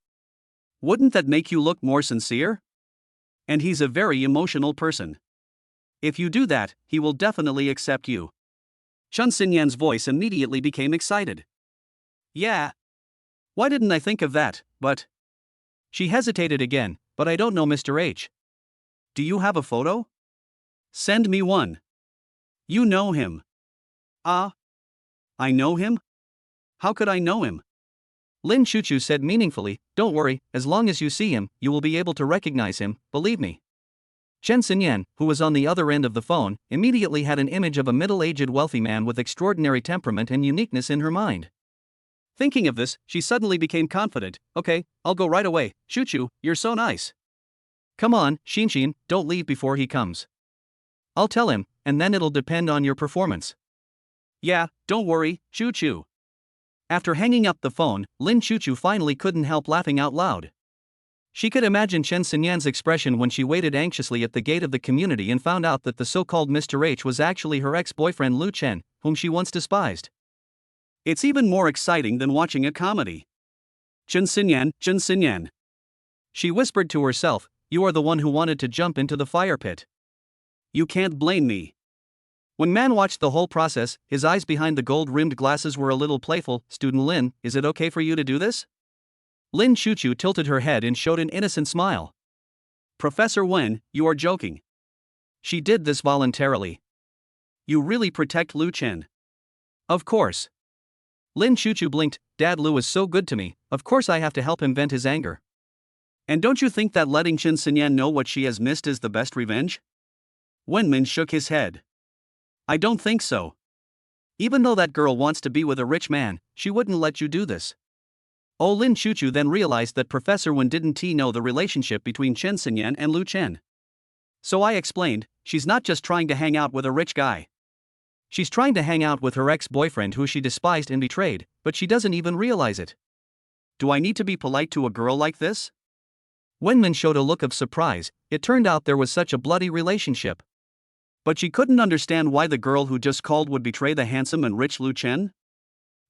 Wouldn't that make you look more sincere? And he's a very emotional person. If you do that, he will definitely accept you." Chen Xinyan's voice immediately became excited. "Yeah. Why didn't I think of that, but..." She hesitated again. "But I don't know Mr. H. Do you have a photo? Send me one. You know him." "Ah. I know him? How could I know him?" Lin Chuchu said meaningfully. "Don't worry, as long as you see him, you will be able to recognize him, believe me." Chen Xinyan, who was on the other end of the phone, immediately had an image of a middle-aged wealthy man with extraordinary temperament and uniqueness in her mind. Thinking of this, she suddenly became confident. Okay, I'll go right away. Chuchu, you're so nice. Come on, Shinshin, don't leave before he comes. I'll tell him, and then it'll depend on your performance. Yeah, don't worry, Chuchu. After hanging up the phone, Lin Chuchu finally couldn't help laughing out loud. She could imagine Chen Xinyan's expression when she waited anxiously at the gate of the community and found out that the so-called Mr. H was actually her ex-boyfriend Lu Chen, whom she once despised. It's even more exciting than watching a comedy. Chen Xinyan. She whispered to herself, you are the one who wanted to jump into the fire pit. You can't blame me. When Man watched the whole process, his eyes behind the gold-rimmed glasses were a little playful. Student Lin, is it okay for you to do this? Lin Chuchu tilted her head and showed an innocent smile. Professor Wen, you are joking. She did this voluntarily. You really protect Lu Chen? Of course. Lin Chuchu blinked. Dad Lu is so good to me, of course I have to help him vent his anger. And don't you think that letting Chen Xinyan know what she has missed is the best revenge? Wenmin shook his head. I don't think so. Even though that girl wants to be with a rich man, she wouldn't let you do this. Oh, Lin Chuchu then realized that Professor Wen didn't know the relationship between Chen Xinyan and Lu Chen. So I explained, she's not just trying to hang out with a rich guy. She's trying to hang out with her ex-boyfriend who she despised and betrayed, but she doesn't even realize it. Do I need to be polite to a girl like this? Wenmin showed a look of surprise. It turned out there was such a bloody relationship. But she couldn't understand why the girl who just called would betray the handsome and rich Lu Chen.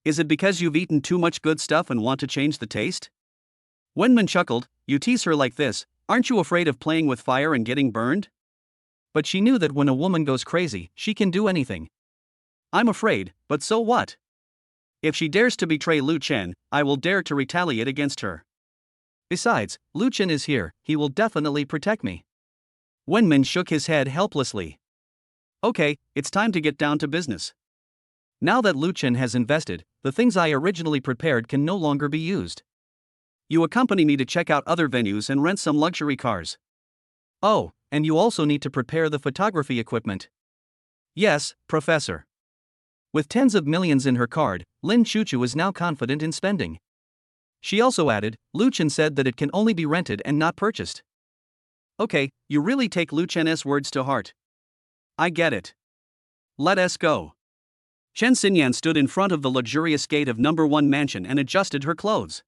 Is it because you've eaten too much good stuff and want to change the taste? Wenmin chuckled. You tease her like this, aren't you afraid of playing with fire and getting burned? But she knew that when a woman goes crazy, she can do anything. I'm afraid, but so what? If she dares to betray Lu Chen, I will dare to retaliate against her. Besides, Lu Chen is here, he will definitely protect me. Wenmin shook his head helplessly. Okay, it's time to get down to business. Now that Lu Chen has invested, the things I originally prepared can no longer be used. You accompany me to check out other venues and rent some luxury cars. Oh, and you also need to prepare the photography equipment. Yes, Professor. With tens of millions in her card, Lin Chuchu is now confident in spending. She also added, Lu Chen said that it can only be rented and not purchased. Okay, you really take Lu Chen's words to heart. I get it. Let us go. Chen Xinyan stood in front of the luxurious gate of number 1 mansion and adjusted her clothes.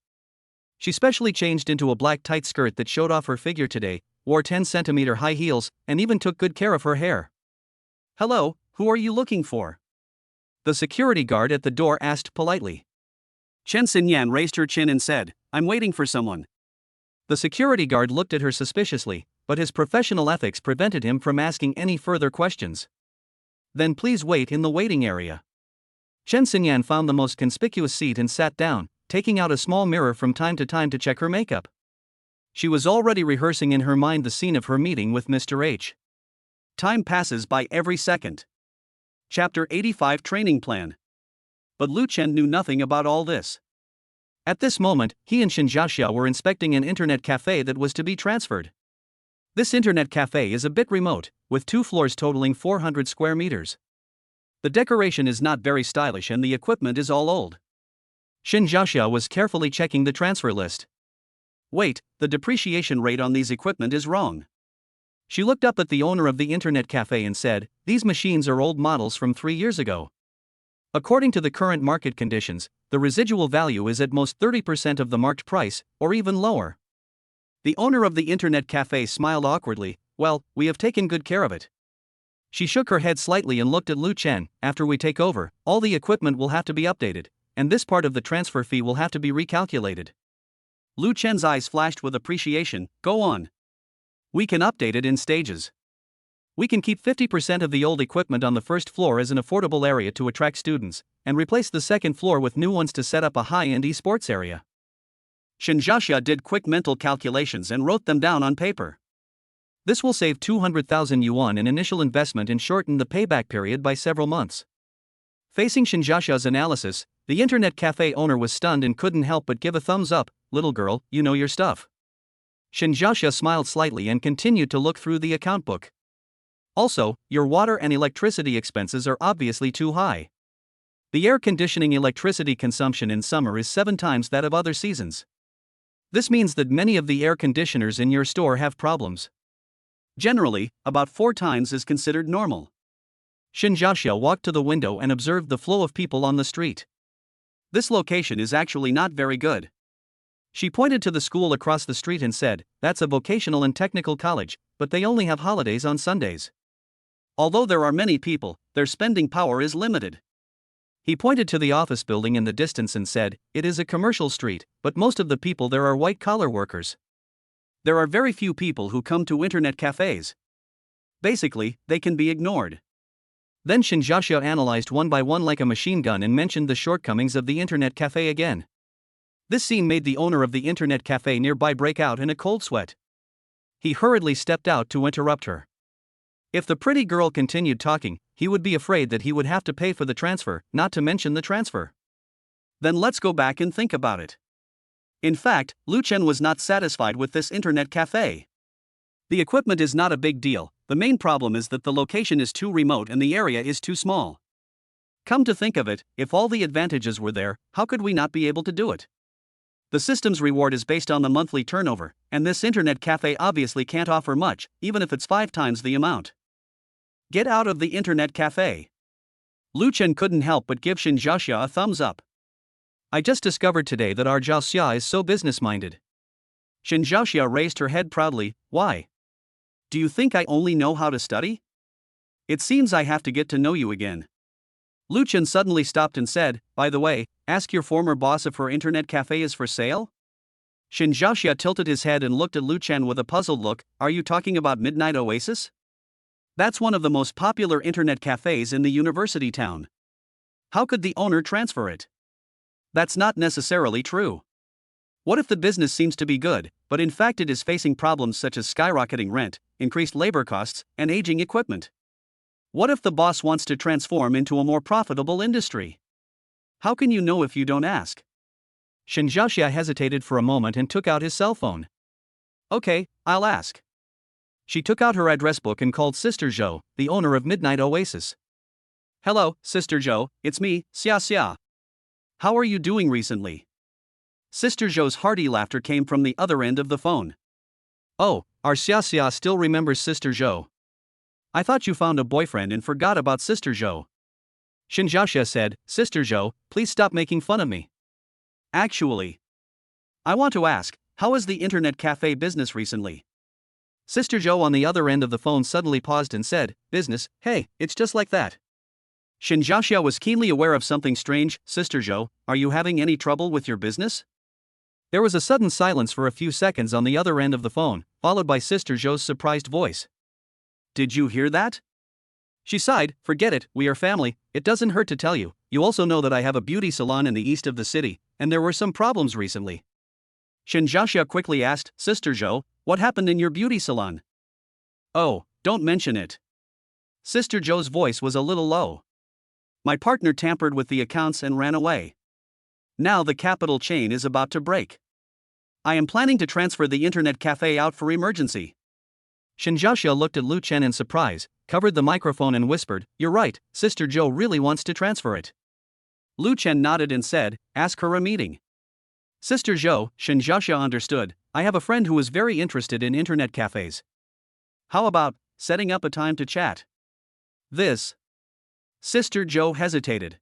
She specially changed into a black tight skirt that showed off her figure today, wore 10-centimeter high heels, and even took good care of her hair. Hello, who are you looking for? The security guard at the door asked politely. Chen Xinyan raised her chin and said, I'm waiting for someone. The security guard looked at her suspiciously, but his professional ethics prevented him from asking any further questions. Then please wait in the waiting area. Chen Xinyan found the most conspicuous seat and sat down, taking out a small mirror from time to time to check her makeup. She was already rehearsing in her mind the scene of her meeting with Mr. H. Time passes by every second. Chapter 85 Training Plan. But Lu Chen knew nothing about all this. At this moment, he and Shinjasha were inspecting an internet cafe that was to be transferred. This internet cafe is a bit remote, with 2 floors totaling 400 square meters. The decoration is not very stylish and the equipment is all old. Shinjasha was carefully checking the transfer list. Wait, the depreciation rate on these equipment is wrong. She looked up at the owner of the internet cafe and said, these machines are old models from 3 years ago. According to the current market conditions, the residual value is at most 30% of the marked price, or even lower. The owner of the internet cafe smiled awkwardly. Well, we have taken good care of it. She shook her head slightly and looked at Lu Chen. After we take over, all the equipment will have to be updated, and this part of the transfer fee will have to be recalculated. Lu Chen's eyes flashed with appreciation. Go on. We can update it in stages. We can keep 50% of the old equipment on the first floor as an affordable area to attract students, and replace the second floor with new ones to set up a high-end esports area. Shinjasha did quick mental calculations and wrote them down on paper. This will save 200,000 yuan in initial investment and shorten the payback period by several months. Facing Shinjasha's analysis, the internet cafe owner was stunned and couldn't help but give a thumbs up. Little girl, you know your stuff. Shinjasha smiled slightly and continued to look through the account book. Also, your water and electricity expenses are obviously too high. The air conditioning electricity consumption in summer is 7 times that of other seasons. This means that many of the air conditioners in your store have problems. Generally, about 4 times is considered normal. Shinjasha walked to the window and observed the flow of people on the street. This location is actually not very good. She pointed to the school across the street and said, "That's a vocational and technical college, but they only have holidays on Sundays. Although there are many people, their spending power is limited." He pointed to the office building in the distance and said, "It is a commercial street, but most of the people there are white-collar workers. There are very few people who come to internet cafes. Basically, they can be ignored." Then Shinjasha analyzed one by one like a machine gun and mentioned the shortcomings of the internet cafe again. This scene made the owner of the internet cafe nearby break out in a cold sweat. He hurriedly stepped out to interrupt her. If the pretty girl continued talking, he would be afraid that he would have to pay for the transfer, not to mention the transfer. Then let's go back and think about it. In fact, Lu Chen was not satisfied with this internet cafe. The equipment is not a big deal, the main problem is that the location is too remote and the area is too small. Come to think of it, if all the advantages were there, how could we not be able to do it? The system's reward is based on the monthly turnover, and this internet cafe obviously can't offer much, even if it's 5 times the amount. Get out of the internet cafe. Lu Chen couldn't help but give Shinjasha a thumbs up. I just discovered today that our Jiaxia is so business-minded. Shinjasha raised her head proudly. Why? Do you think I only know how to study? It seems I have to get to know you again. Lu Chen suddenly stopped and said, by the way, ask your former boss if her internet cafe is for sale? Shinjasha tilted his head and looked at Lu Chen with a puzzled look. Are you talking about Midnight Oasis? That's one of the most popular internet cafes in the university town. How could the owner transfer it? That's not necessarily true. What if the business seems to be good, but in fact it is facing problems such as skyrocketing rent, increased labor costs, and aging equipment? What if the boss wants to transform into a more profitable industry? How can you know if you don't ask? Shinjasha hesitated for a moment and took out his cell phone. Okay, I'll ask. She took out her address book and called Sister Zhou, the owner of Midnight Oasis. Hello, Sister Zhou, it's me, Xia. How are you doing recently? Sister Zhou's hearty laughter came from the other end of the phone. Oh, our Xia still remembers Sister Zhou. I thought you found a boyfriend and forgot about Sister Zhou. Shinjasha said, Sister Zhou, please stop making fun of me. Actually, I want to ask, how is the internet cafe business recently? Sister Zhou on the other end of the phone suddenly paused and said, business, hey, it's just like that. Shinjasha was keenly aware of something strange. Sister Zhou, are you having any trouble with your business? There was a sudden silence for a few seconds on the other end of the phone, followed by Sister Zhou's surprised voice. Did you hear that? She sighed, forget it, we are family, it doesn't hurt to tell you. You also know that I have a beauty salon in the east of the city, and there were some problems recently. Shinjasha quickly asked, Sister Zhou, what happened in your beauty salon? Oh, don't mention it. Sister Zhou's voice was a little low. My partner tampered with the accounts and ran away. Now the capital chain is about to break. I am planning to transfer the internet cafe out for emergency. Shinjasha looked at Lu Chen in surprise, covered the microphone and whispered, You're right, Sister Zhou really wants to transfer it. Lu Chen nodded and said, Ask her a meeting. Sister Zhou, Shinjasha understood, I have a friend who is very interested in internet cafes. How about setting up a time to chat? This. Sister Zhou hesitated.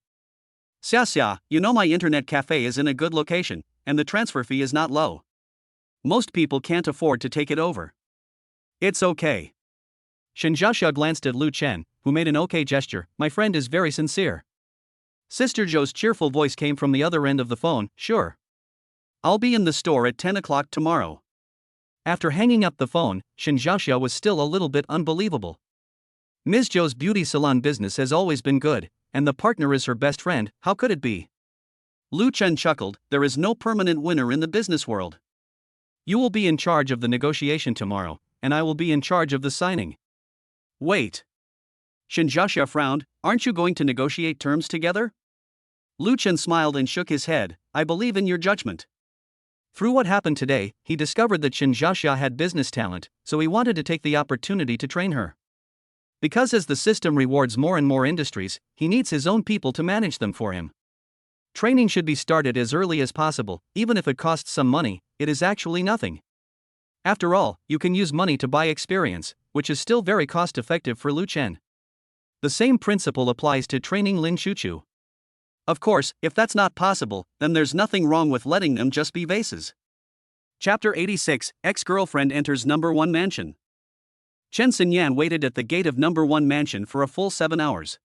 Xia, you know my internet cafe is in a good location, and the transfer fee is not low. Most people can't afford to take it over. It's okay. Shinjasha glanced at Lu Chen, who made an okay gesture. My friend is very sincere. Sister Zhou's cheerful voice came from the other end of the phone. Sure. I'll be in the store at 10 o'clock tomorrow. After hanging up the phone, Shinjasha was still a little bit unbelievable. Ms. Zhou's beauty salon business has always been good, and the partner is her best friend. How could it be? Lu Chen chuckled, there is no permanent winner in the business world. You will be in charge of the negotiation tomorrow, and I will be in charge of the signing. Wait. Shinjasha frowned, aren't you going to negotiate terms together? Lu Chen smiled and shook his head, I believe in your judgment. Through what happened today, he discovered that Shinjasha had business talent, so he wanted to take the opportunity to train her. Because as the system rewards more and more industries, he needs his own people to manage them for him. Training should be started as early as possible, even if it costs some money, it is actually nothing. After all, you can use money to buy experience, which is still very cost-effective for Lu Chen. The same principle applies to training Lin Chuchu. Of course, if that's not possible, then there's nothing wrong with letting them just be vases. Chapter 86, Ex-Girlfriend Enters Number 1 Mansion. Chen Xinyan waited at the gate of Number 1 Mansion for a full 7 hours.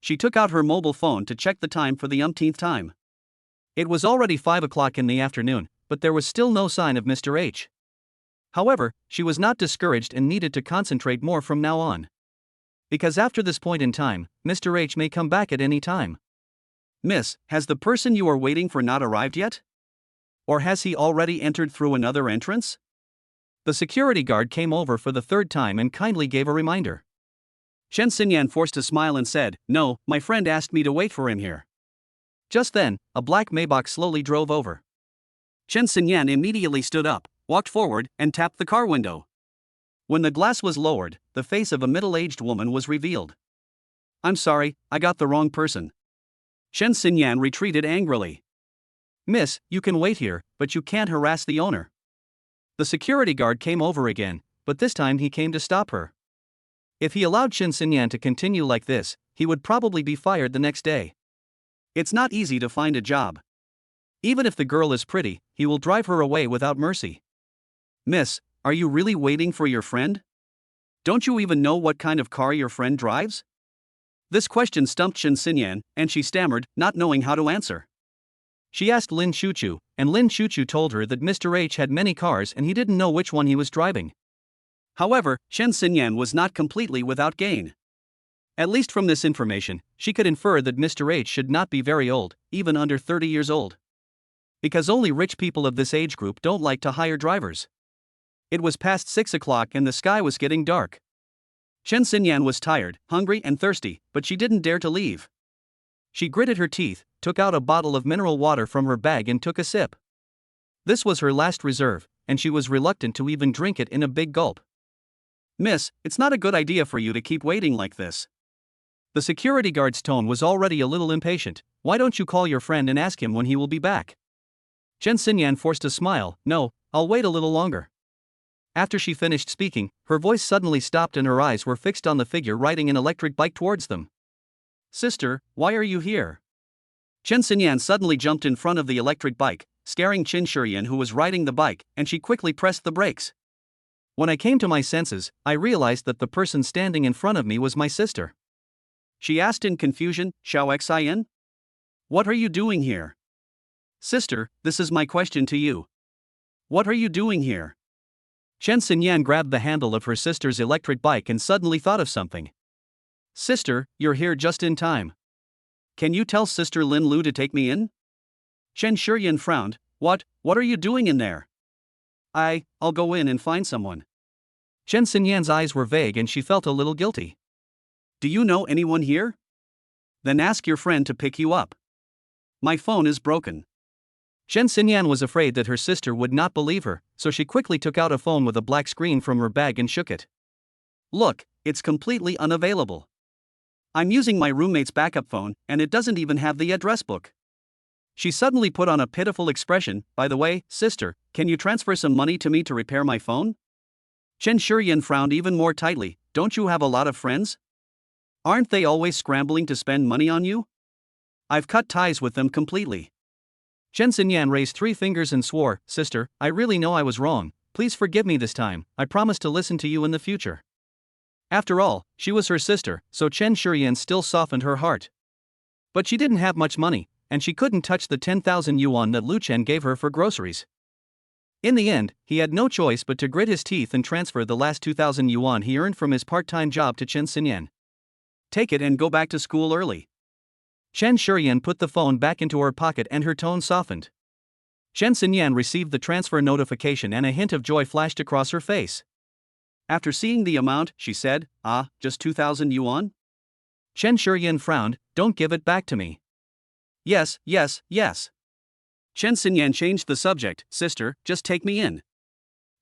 She took out her mobile phone to check the time for the umpteenth time. It was already 5 o'clock in the afternoon, but there was still no sign of Mr. H. However, she was not discouraged and needed to concentrate more from now on. Because after this point in time, Mr. H may come back at any time. Miss, has the person you are waiting for not arrived yet? Or has he already entered through another entrance? The security guard came over for the third time and kindly gave a reminder. Chen Xinyan forced a smile and said, "No, my friend asked me to wait for him here." Just then, a black Maybach slowly drove over. Chen Xinyan immediately stood up, walked forward, and tapped the car window. When the glass was lowered, the face of a middle-aged woman was revealed. "I'm sorry, I got the wrong person." Chen Xinyan retreated angrily. "Miss, you can wait here, but you can't harass the owner." The security guard came over again, but this time he came to stop her. If he allowed Chen Xinyan to continue like this, he would probably be fired the next day. It's not easy to find a job. Even if the girl is pretty, he will drive her away without mercy. "Miss, are you really waiting for your friend? Don't you even know what kind of car your friend drives?" This question stumped Chen Xinyan, and she stammered, not knowing how to answer. She asked Lin Chuchu, and Lin Chuchu told her that Mr. H had many cars and he didn't know which one he was driving. However, Chen Xinyan was not completely without gain. At least from this information, she could infer that Mr. H should not be very old, even under 30 years old. Because only rich people of this age group don't like to hire drivers. It was past 6 o'clock and the sky was getting dark. Chen Xinyan was tired, hungry and thirsty, but she didn't dare to leave. She gritted her teeth, took out a bottle of mineral water from her bag and took a sip. This was her last reserve, and she was reluctant to even drink it in a big gulp. "Miss, it's not a good idea for you to keep waiting like this." The security guard's tone was already a little impatient. "Why don't you call your friend and ask him when he will be back?" Chen Xinyan forced a smile. "No, I'll wait a little longer." After she finished speaking, her voice suddenly stopped and her eyes were fixed on the figure riding an electric bike towards them. "Sister, why are you here?" Chen Xinyan suddenly jumped in front of the electric bike, scaring Qin Shuren who was riding the bike, and she quickly pressed the brakes. When I came to my senses, I realized that the person standing in front of me was my sister. She asked in confusion, "Xiao Xin? What are you doing here?" "Sister, this is my question to you. What are you doing here?" Chen Xinyan grabbed the handle of her sister's electric bike and suddenly thought of something. "Sister, you're here just in time. Can you tell Sister Linlu to take me in?" Chen Shuren frowned. What are you doing in there?" I'll go in and find someone." Chen Xinyan's eyes were vague and she felt a little guilty. "Do you know anyone here? Then ask your friend to pick you up. My phone is broken." Chen Xinyan was afraid that her sister would not believe her, so she quickly took out a phone with a black screen from her bag and shook it. "Look, it's completely unavailable. I'm using my roommate's backup phone, and it doesn't even have the address book." She suddenly put on a pitiful expression. "By the way, sister, can you transfer some money to me to repair my phone?" Chen Shuren frowned even more tightly. "Don't you have a lot of friends? Aren't they always scrambling to spend money on you?" "I've cut ties with them completely." Chen Xinyan raised 3 fingers and swore, "Sister, I really know I was wrong. Please forgive me this time. I promise to listen to you in the future." After all, she was her sister, so Chen Shuren still softened her heart. But she didn't have much money, and she couldn't touch the 10,000 yuan that Lu Chen gave her for groceries. In the end, he had no choice but to grit his teeth and transfer the last 2,000 yuan he earned from his part-time job to Chen Xinyan. "Take it and go back to school early." Chen Shuren put the phone back into her pocket and her tone softened. Chen Xinyan received the transfer notification and a hint of joy flashed across her face. After seeing the amount, she said, just 2,000 yuan? Chen Shuren frowned. "Don't give it back to me." Yes. Chen Xinyan changed the subject. "Sister, just take me in.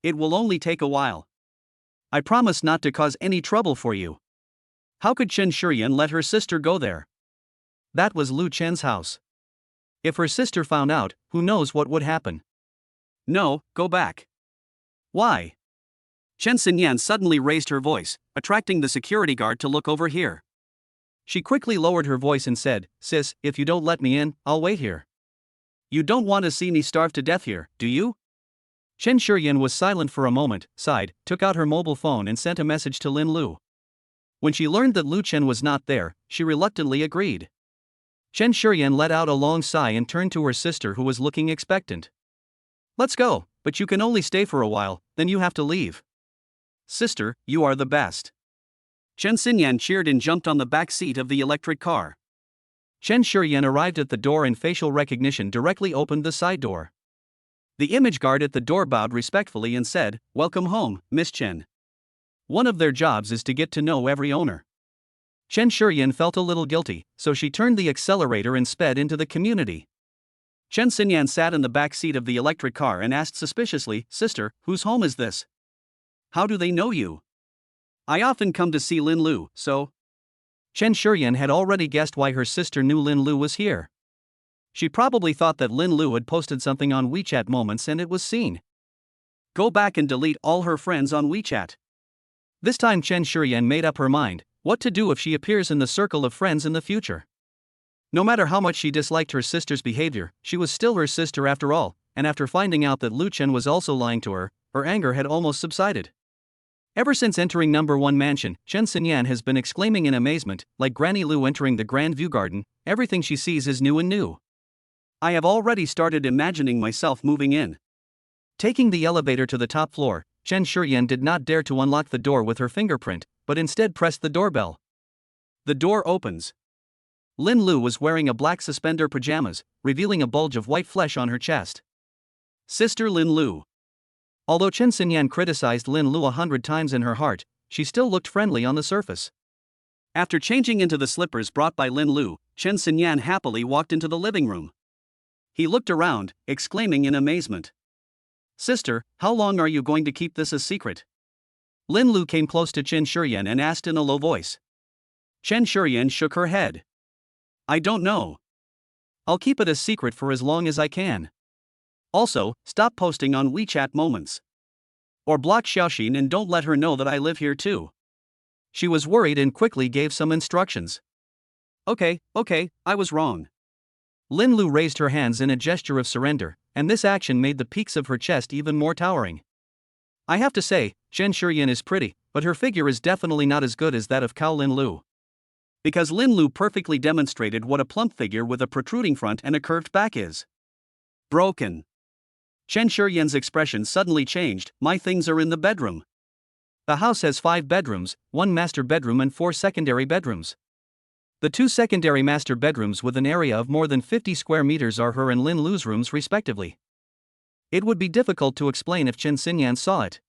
It will only take a while. I promise not to cause any trouble for you." How could Chen Shuren let her sister go there? That was Lu Chen's house. If her sister found out, who knows what would happen? No, go back. Why? Chen Xinyan suddenly raised her voice, attracting the security guard to look over here. She quickly lowered her voice and said, "Sis, if you don't let me in, I'll wait here." You don't want to see me starve to death here, do you? Chen Shuren was silent for a moment, sighed, took out her mobile phone and sent a message to Linlu. When she learned that Lu Chen was not there, she reluctantly agreed. Chen Shuren let out a long sigh and turned to her sister who was looking expectant. Let's go, but you can only stay for a while, then you have to leave. Sister, you are the best. Chen Xinyan cheered and jumped on the back seat of the electric car. Chen Shuren arrived at the door and facial recognition directly opened the side door. The image guard at the door bowed respectfully and said, "Welcome home, Miss Chen." One of their jobs is to get to know every owner. Chen Shuren felt a little guilty, so she turned the accelerator and sped into the community. Chen Xinyan sat in the back seat of the electric car and asked suspiciously, "Sister, whose home is this? How do they know you?" "I often come to see Linlu, so." Chen Shuren had already guessed why her sister knew Linlu was here. She probably thought that Linlu had posted something on WeChat Moments and it was seen. Go back and delete all her friends on WeChat. This time Chen Shuren made up her mind what to do if she appears in the circle of friends in the future. No matter how much she disliked her sister's behavior, she was still her sister after all, and after finding out that Lu Chen was also lying to her, her anger had almost subsided. Ever since entering number 1 mansion, Chen Xinyan has been exclaiming in amazement, like Granny Lu entering the Grand View Garden, everything she sees is new and new. I have already started imagining myself moving in. Taking the elevator to the top floor, Chen Shuren did not dare to unlock the door with her fingerprint, but instead pressed the doorbell. The door opens. Linlu was wearing a black suspender pajamas, revealing a bulge of white flesh on her chest. Sister Linlu. Although Chen Xinyan criticized Linlu 100 times in her heart, she still looked friendly on the surface. After changing into the slippers brought by Linlu, Chen Xinyan happily walked into the living room. He looked around, exclaiming in amazement. Sister, how long are you going to keep this a secret? Linlu came close to Chen Shuren and asked in a low voice. Chen Shuren shook her head. I don't know. I'll keep it a secret for as long as I can. Also, stop posting on WeChat Moments. Or block Xiaoxin and don't let her know that I live here too. She was worried and quickly gave some instructions. Okay, I was wrong. Linlu raised her hands in a gesture of surrender, and this action made the peaks of her chest even more towering. I have to say, Chen Shuren is pretty, but her figure is definitely not as good as that of Cao Linlu. Because Linlu perfectly demonstrated what a plump figure with a protruding front and a curved back is. Broken. Chen Shuren's expression suddenly changed. My things are in the bedroom. The house has 5 bedrooms, 1 master bedroom and 4 secondary bedrooms. The 2 secondary master bedrooms with an area of more than 50 square meters are her and Linlu's rooms respectively. It would be difficult to explain if Chen Xinyan saw it.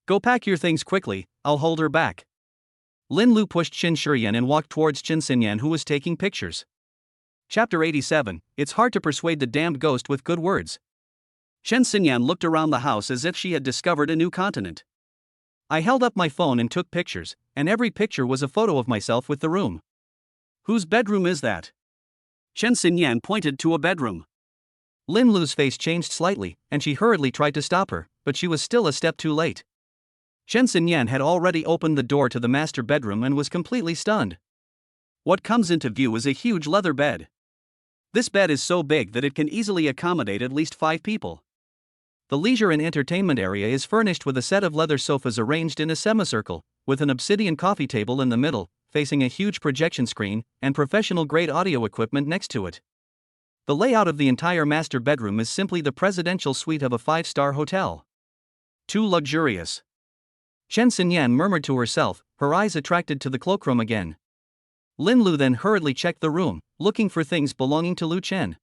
Go pack your things quickly, I'll hold her back. Linlu pushed Chen Shuren and walked towards Chen Xinyan who was taking pictures. Chapter 87, It's hard to persuade the damned ghost with good words. Chen Xinyan looked around the house as if she had discovered a new continent. I held up my phone and took pictures, and every picture was a photo of myself with the room. Whose bedroom is that? Chen Xinyan pointed to a bedroom. Linlu's face changed slightly, and she hurriedly tried to stop her, but she was still a step too late. Chen Xinyan had already opened the door to the master bedroom and was completely stunned. What comes into view is a huge leather bed. This bed is so big that it can easily accommodate at least 5 people. The leisure and entertainment area is furnished with a set of leather sofas arranged in a semicircle, with an obsidian coffee table in the middle, facing a huge projection screen, and professional-grade audio equipment next to it. The layout of the entire master bedroom is simply the presidential suite of a 5-star hotel. Too luxurious. Chen Xinyan murmured to herself, her eyes attracted to the cloakroom again. Linlu then hurriedly checked the room, looking for things belonging to Lu Chen.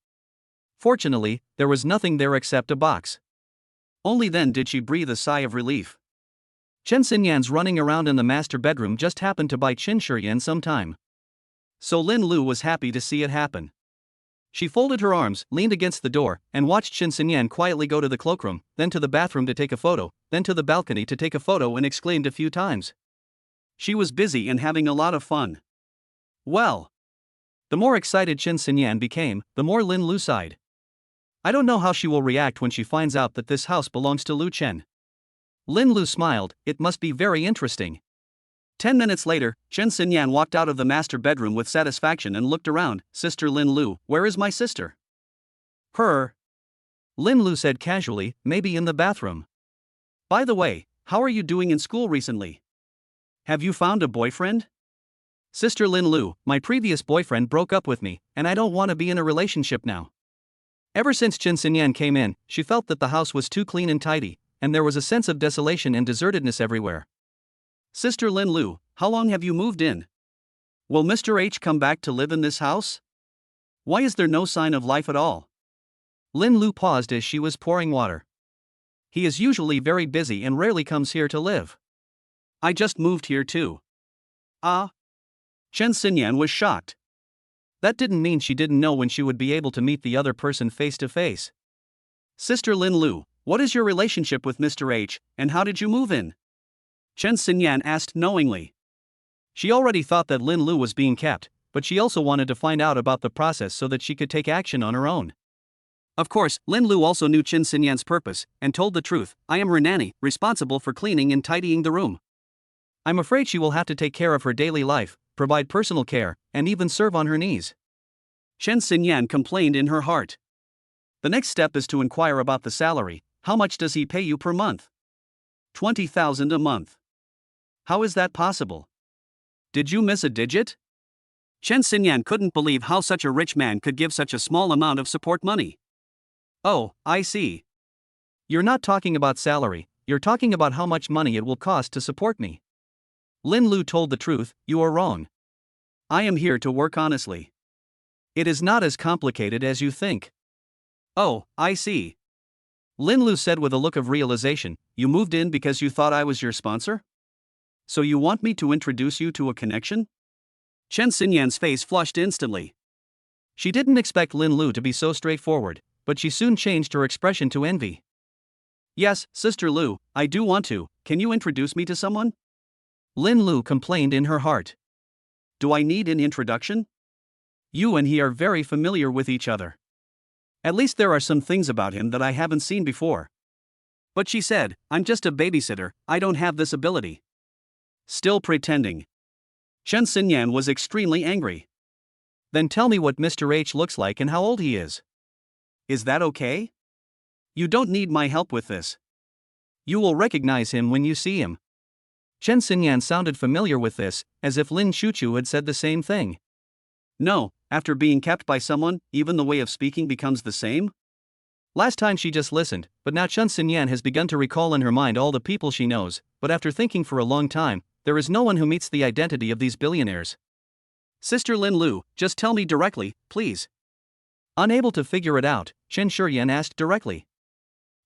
Fortunately, there was nothing there except a box. Only then did she breathe a sigh of relief. Chen Xinyan's running around in the master bedroom just happened to buy Chen Shuren some time. So Linlu was happy to see it happen. She folded her arms, leaned against the door, and watched Chen Xinyan quietly go to the cloakroom, then to the bathroom to take a photo, then to the balcony to take a photo and exclaimed a few times. She was busy and having a lot of fun. Well. The more excited Qin Xinyan became, the more Linlu sighed. I don't know how she will react when she finds out that this house belongs to Lu Chen. Linlu smiled, it must be very interesting. 10 minutes later, Qin Xinyan walked out of the master bedroom with satisfaction and looked around. Sister Linlu, where is my sister? Her. Linlu said casually, maybe in the bathroom. By the way, how are you doing in school recently? Have you found a boyfriend? Sister Linlu, my previous boyfriend broke up with me, and I don't want to be in a relationship now. Ever since Qin Xinyan came in, she felt that the house was too clean and tidy, and there was a sense of desolation and desertedness everywhere. Sister Linlu, how long have you moved in? Will Mr. H come back to live in this house? Why is there no sign of life at all? Linlu paused as she was pouring water. He is usually very busy and rarely comes here to live. I just moved here too. Ah? Qin Xinyan was shocked. That didn't mean she didn't know when she would be able to meet the other person face to face. Sister Linlu, what is your relationship with Mr. H, and how did you move in? Qin Xinyan asked knowingly. She already thought that Linlu was being kept, but she also wanted to find out about the process so that she could take action on her own. Of course, Linlu also knew Qin Xinyan's purpose, and told the truth. I am her nanny, responsible for cleaning and tidying the room. I'm afraid she will have to take care of her daily life, provide personal care, and even serve on her knees. Qin Xinyan complained in her heart. The next step is to inquire about the salary. How much does he pay you per month? 20,000 a month. How is that possible? Did you miss a digit? Qin Xinyan couldn't believe how such a rich man could give such a small amount of support money. Oh, I see. You're not talking about salary, you're talking about how much money it will cost to support me. Linlu told the truth, you are wrong. I am here to work honestly. It is not as complicated as you think. Oh, I see. Linlu said with a look of realization, you moved in because you thought I was your sponsor? So you want me to introduce you to a connection? Qin Xinyan's face flushed instantly. She didn't expect Linlu to be so straightforward, but she soon changed her expression to envy. Yes, Sister Lu, I do want to. Can you introduce me to someone? Linlu complained in her heart. Do I need an introduction? You and he are very familiar with each other. At least there are some things about him that I haven't seen before. But she said, I'm just a babysitter, I don't have this ability. Still pretending. Qin Xinyan was extremely angry. Then tell me what Mr. H looks like and how old he is. Is that okay? You don't need my help with this. You will recognize him when you see him. Qin Xinyan sounded familiar with this, as if Lin Chuchu had said the same thing. No, after being kept by someone, even the way of speaking becomes the same? Last time she just listened, but now Qin Xinyan has begun to recall in her mind all the people she knows, but after thinking for a long time, there is no one who meets the identity of these billionaires. Sister Linlu, just tell me directly, please. Unable to figure it out, Qin Shuren asked directly.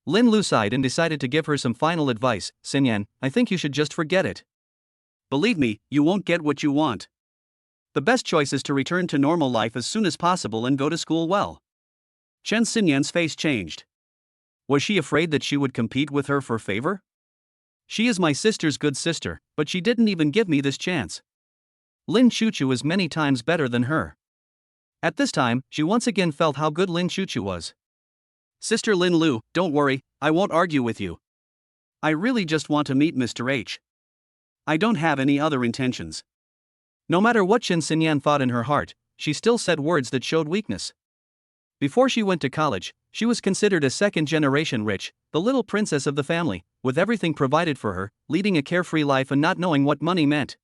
Linlu sighed and decided to give her some final advice. Xinyan, I think you should just forget it. Believe me, you won't get what you want. The best choice is to return to normal life as soon as possible and go to school well. Qin Xinyan's face changed. Was she afraid that she would compete with her for favor? She is my sister's good sister, but she didn't even give me this chance. Lin Chuchu is many times better than her. At this time, she once again felt how good Lin Chuchu was. Sister Linlu, don't worry, I won't argue with you. I really just want to meet Mr. H. I don't have any other intentions. No matter what Qin Xinyan thought in her heart, she still said words that showed weakness. Before she went to college, she was considered a second-generation rich, the little princess of the family, with everything provided for her, leading a carefree life and not knowing what money meant.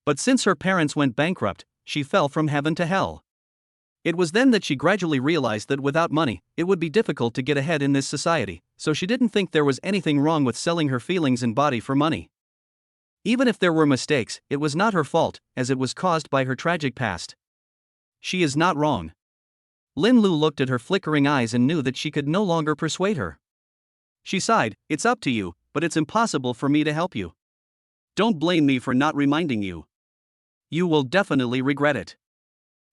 But since her parents went bankrupt, she fell from heaven to hell. It was then that she gradually realized that without money, it would be difficult to get ahead in this society, so she didn't think there was anything wrong with selling her feelings and body for money. Even if there were mistakes, it was not her fault, as it was caused by her tragic past. She is not wrong. Linlu looked at her flickering eyes and knew that she could no longer persuade her. She sighed, it's up to you, but it's impossible for me to help you. Don't blame me for not reminding you. You will definitely regret it.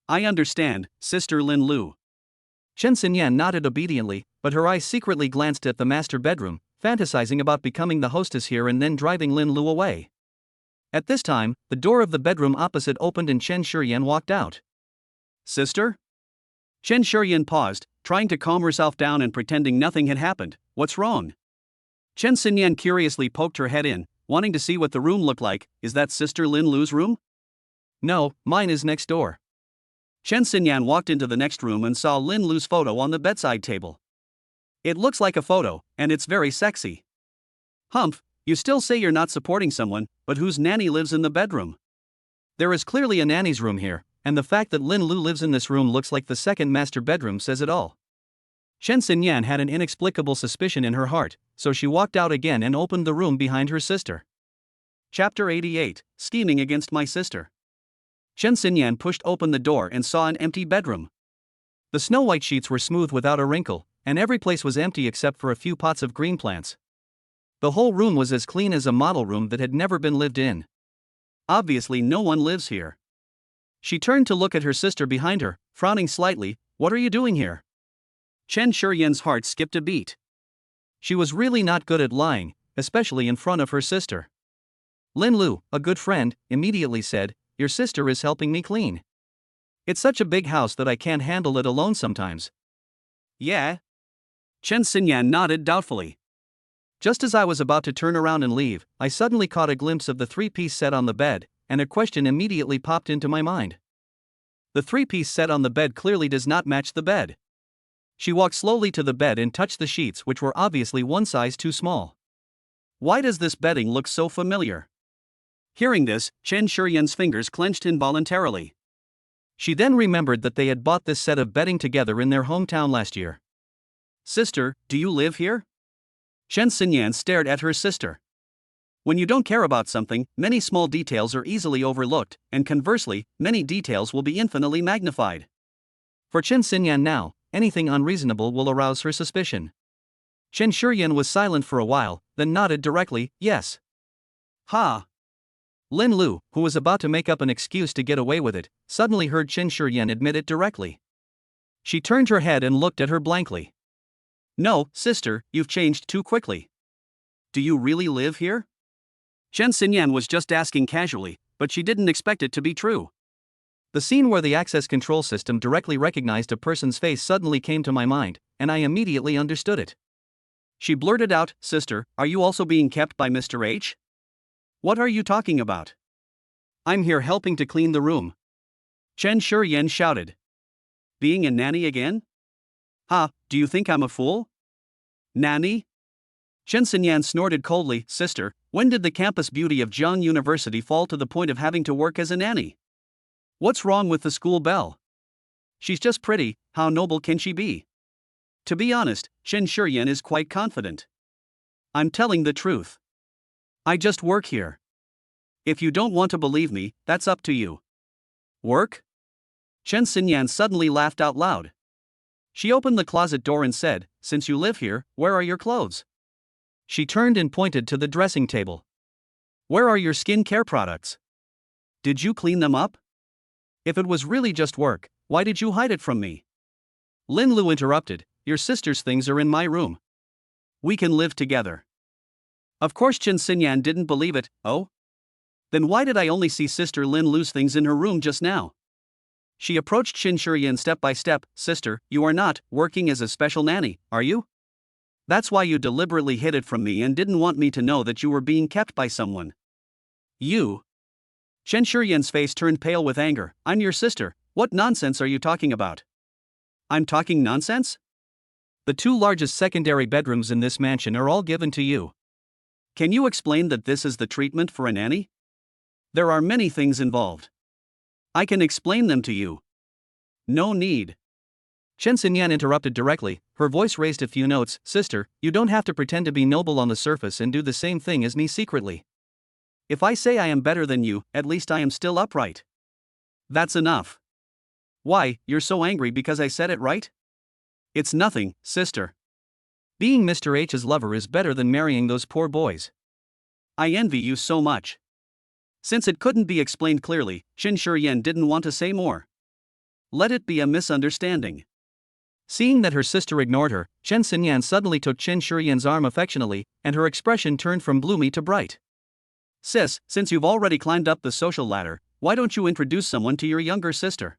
I understand, Sister Linlu. Qin Xinyan nodded obediently, but her eyes secretly glanced at the master bedroom, fantasizing about becoming the hostess here and then driving Linlu away. At this time, the door of the bedroom opposite opened and Chen Shuren walked out. Sister? Chen Shuren paused, trying to calm herself down and pretending nothing had happened. What's wrong? Chen Xinyan curiously poked her head in, wanting to see what the room looked like. Is that Sister Linlu's room? No, mine is next door. Chen Xinyan walked into the next room and saw Linlu's photo on the bedside table. It looks like a photo, and it's very sexy. Humph, you still say you're not supporting someone, but whose nanny lives in the bedroom? There is clearly a nanny's room here, and the fact that Linlu lives in this room looks like the second master bedroom says it all. Chen Xinyan had an inexplicable suspicion in her heart, so she walked out again and opened the room behind her sister. Chapter 88, Scheming Against My Sister. Chen Xinyan pushed open the door and saw an empty bedroom. The snow-white sheets were smooth without a wrinkle, and every place was empty except for a few pots of green plants. The whole room was as clean as a model room that had never been lived in. Obviously no one lives here. She turned to look at her sister behind her, frowning slightly. What are you doing here? Chen Shuren's heart skipped a beat. She was really not good at lying, especially in front of her sister. Linlu, a good friend, immediately said, "Your sister is helping me clean. It's such a big house that I can't handle it alone sometimes." Yeah? Chen Xinyan nodded doubtfully. Just as I was about to turn around and leave, I suddenly caught a glimpse of the three-piece set on the bed, and a question immediately popped into my mind. The three-piece set on the bed clearly does not match the bed. She walked slowly to the bed and touched the sheets, which were obviously one size too small. Why does this bedding look so familiar? Hearing this, Chen Shuren's fingers clenched involuntarily. She then remembered that they had bought this set of bedding together in their hometown last year. Sister, do you live here? Chen Xinyan stared at her sister. When you don't care about something, many small details are easily overlooked, and conversely, many details will be infinitely magnified. For Chen Xinyan now, anything unreasonable will arouse her suspicion. Chen Shuren was silent for a while, then nodded directly, yes. Ha! Linlu, who was about to make up an excuse to get away with it, suddenly heard Chen Shuren admit it directly. She turned her head and looked at her blankly. No, sister, you've changed too quickly. Do you really live here? Chen Xinyan was just asking casually, but she didn't expect it to be true. The scene where the access control system directly recognized a person's face suddenly came to my mind, and I immediately understood it. She blurted out, "Sister, are you also being kept by Mr. H? What are you talking about? I'm here helping to clean the room." Chen Shuren shouted. Being a nanny again? Ha, do you think I'm a fool? Nanny? Chen Xinyan snorted coldly, "Sister, when did the campus beauty of Jiang University fall to the point of having to work as a nanny? What's wrong with the school belle? She's just pretty, how noble can she be?" To be honest, Chen Shuren is quite confident. I'm telling the truth. I just work here. If you don't want to believe me, that's up to you. Work? Chen Xinyan suddenly laughed out loud. She opened the closet door and said, "Since you live here, where are your clothes?" She turned and pointed to the dressing table. "Where are your skin care products? Did you clean them up? If it was really just work, why did you hide it from me?" Linlu interrupted, "Your sister's things are in my room. We can live together." Of course Chen Xinyan didn't believe it. Oh? Then why did I only see Sister Linlu's things in her room just now? She approached Chen Shuren step by step. "Sister, you are not working as a special nanny, are you? That's why you deliberately hid it from me and didn't want me to know that you were being kept by someone. You?" Chen Shuren's face turned pale with anger. "I'm your sister, what nonsense are you talking about?" "I'm talking nonsense? The two largest secondary bedrooms in this mansion are all given to you. Can you explain that this is the treatment for a nanny? There are many things involved. I can explain them to you." "No need." Chen Xinyan interrupted directly, her voice raised a few notes. "Sister, you don't have to pretend to be noble on the surface and do the same thing as me secretly. If I say I am better than you, at least I am still upright. That's enough. Why, you're so angry because I said it, right? It's nothing, sister. Being Mr. H's lover is better than marrying those poor boys. I envy you so much." Since it couldn't be explained clearly, Chen Shuren didn't want to say more. Let it be a misunderstanding. Seeing that her sister ignored her, Chen Xinyan suddenly took Chen Shuren's arm affectionately, and her expression turned from gloomy to bright. Sis, since you've already climbed up the social ladder, why don't you introduce someone to your younger sister?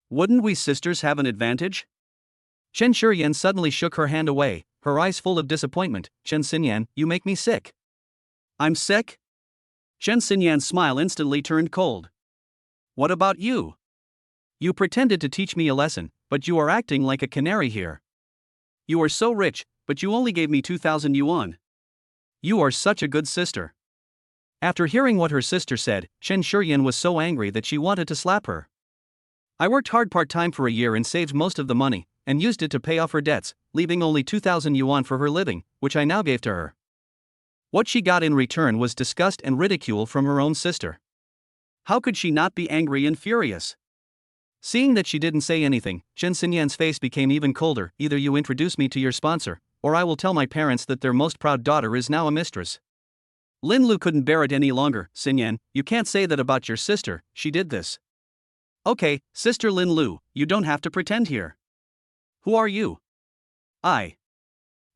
Wouldn't we sisters have an advantage? Chen Shuren suddenly shook her hand away, her eyes full of disappointment. Chen Xinyan, you make me sick. I'm sick? Chen Xinyan's smile instantly turned cold. What about you? You pretended to teach me a lesson, but you are acting like a canary here. You are so rich, but you only gave me 2,000 yuan. You are such a good sister. After hearing what her sister said, Chen Shuren was so angry that she wanted to slap her. I worked hard part-time for a year and saved most of the money, and used it to pay off her debts, leaving only 2,000 yuan for her living, which I now gave to her. What she got in return was disgust and ridicule from her own sister. How could she not be angry and furious? Seeing that she didn't say anything, Chen Xinyan's face became even colder. Either you introduce me to your sponsor, or I will tell my parents that their most proud daughter is now a mistress. Linlu couldn't bear it any longer. Xinyan, you can't say that about your sister, she did this. Okay, Sister Linlu, you don't have to pretend here. Who are you? I.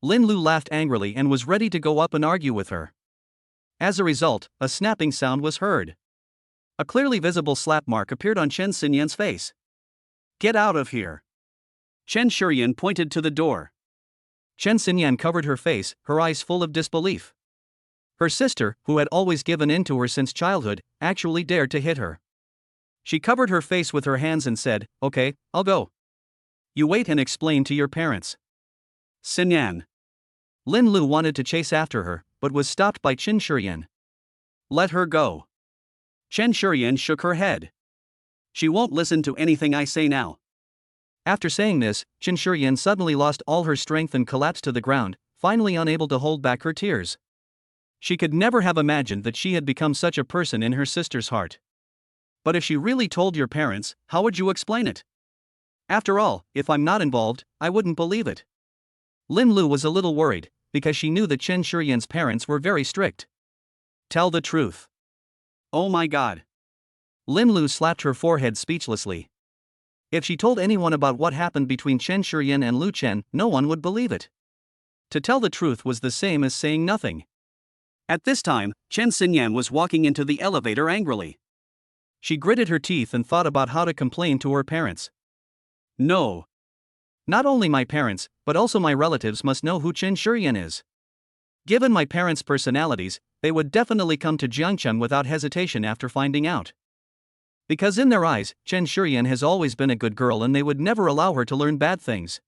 Linlu laughed angrily and was ready to go up and argue with her. As a result, a snapping sound was heard. A clearly visible slap mark appeared on Chen Xinyan's face. Get out of here. Chen Shuren pointed to the door. Chen Xinyan covered her face, her eyes full of disbelief. Her sister, who had always given in to her since childhood, actually dared to hit her. She covered her face with her hands and said, Okay, I'll go. You wait and explain to your parents. Xinyan. Linlu wanted to chase after her, but was stopped by Chen Shuren. Let her go. Chen Shuren shook her head. She won't listen to anything I say now. After saying this, Chen Shuren suddenly lost all her strength and collapsed to the ground, finally unable to hold back her tears. She could never have imagined that she had become such a person in her sister's heart. But if she really told your parents, how would you explain it? After all, if I'm not involved, I wouldn't believe it. Linlu was a little worried, because she knew that Chen Shuren's parents were very strict. Tell the truth. Oh my god. Linlu slapped her forehead speechlessly. If she told anyone about what happened between Chen Shuren and Lu Chen, no one would believe it. To tell the truth was the same as saying nothing. At this time, Chen Xinyan was walking into the elevator angrily. She gritted her teeth and thought about how to complain to her parents. No. Not only my parents, but also my relatives must know who Chen Shuren is. Given my parents' personalities, they would definitely come to Jiangcheng without hesitation after finding out. Because in their eyes, Chen Shuren has always been a good girl and they would never allow her to learn bad things.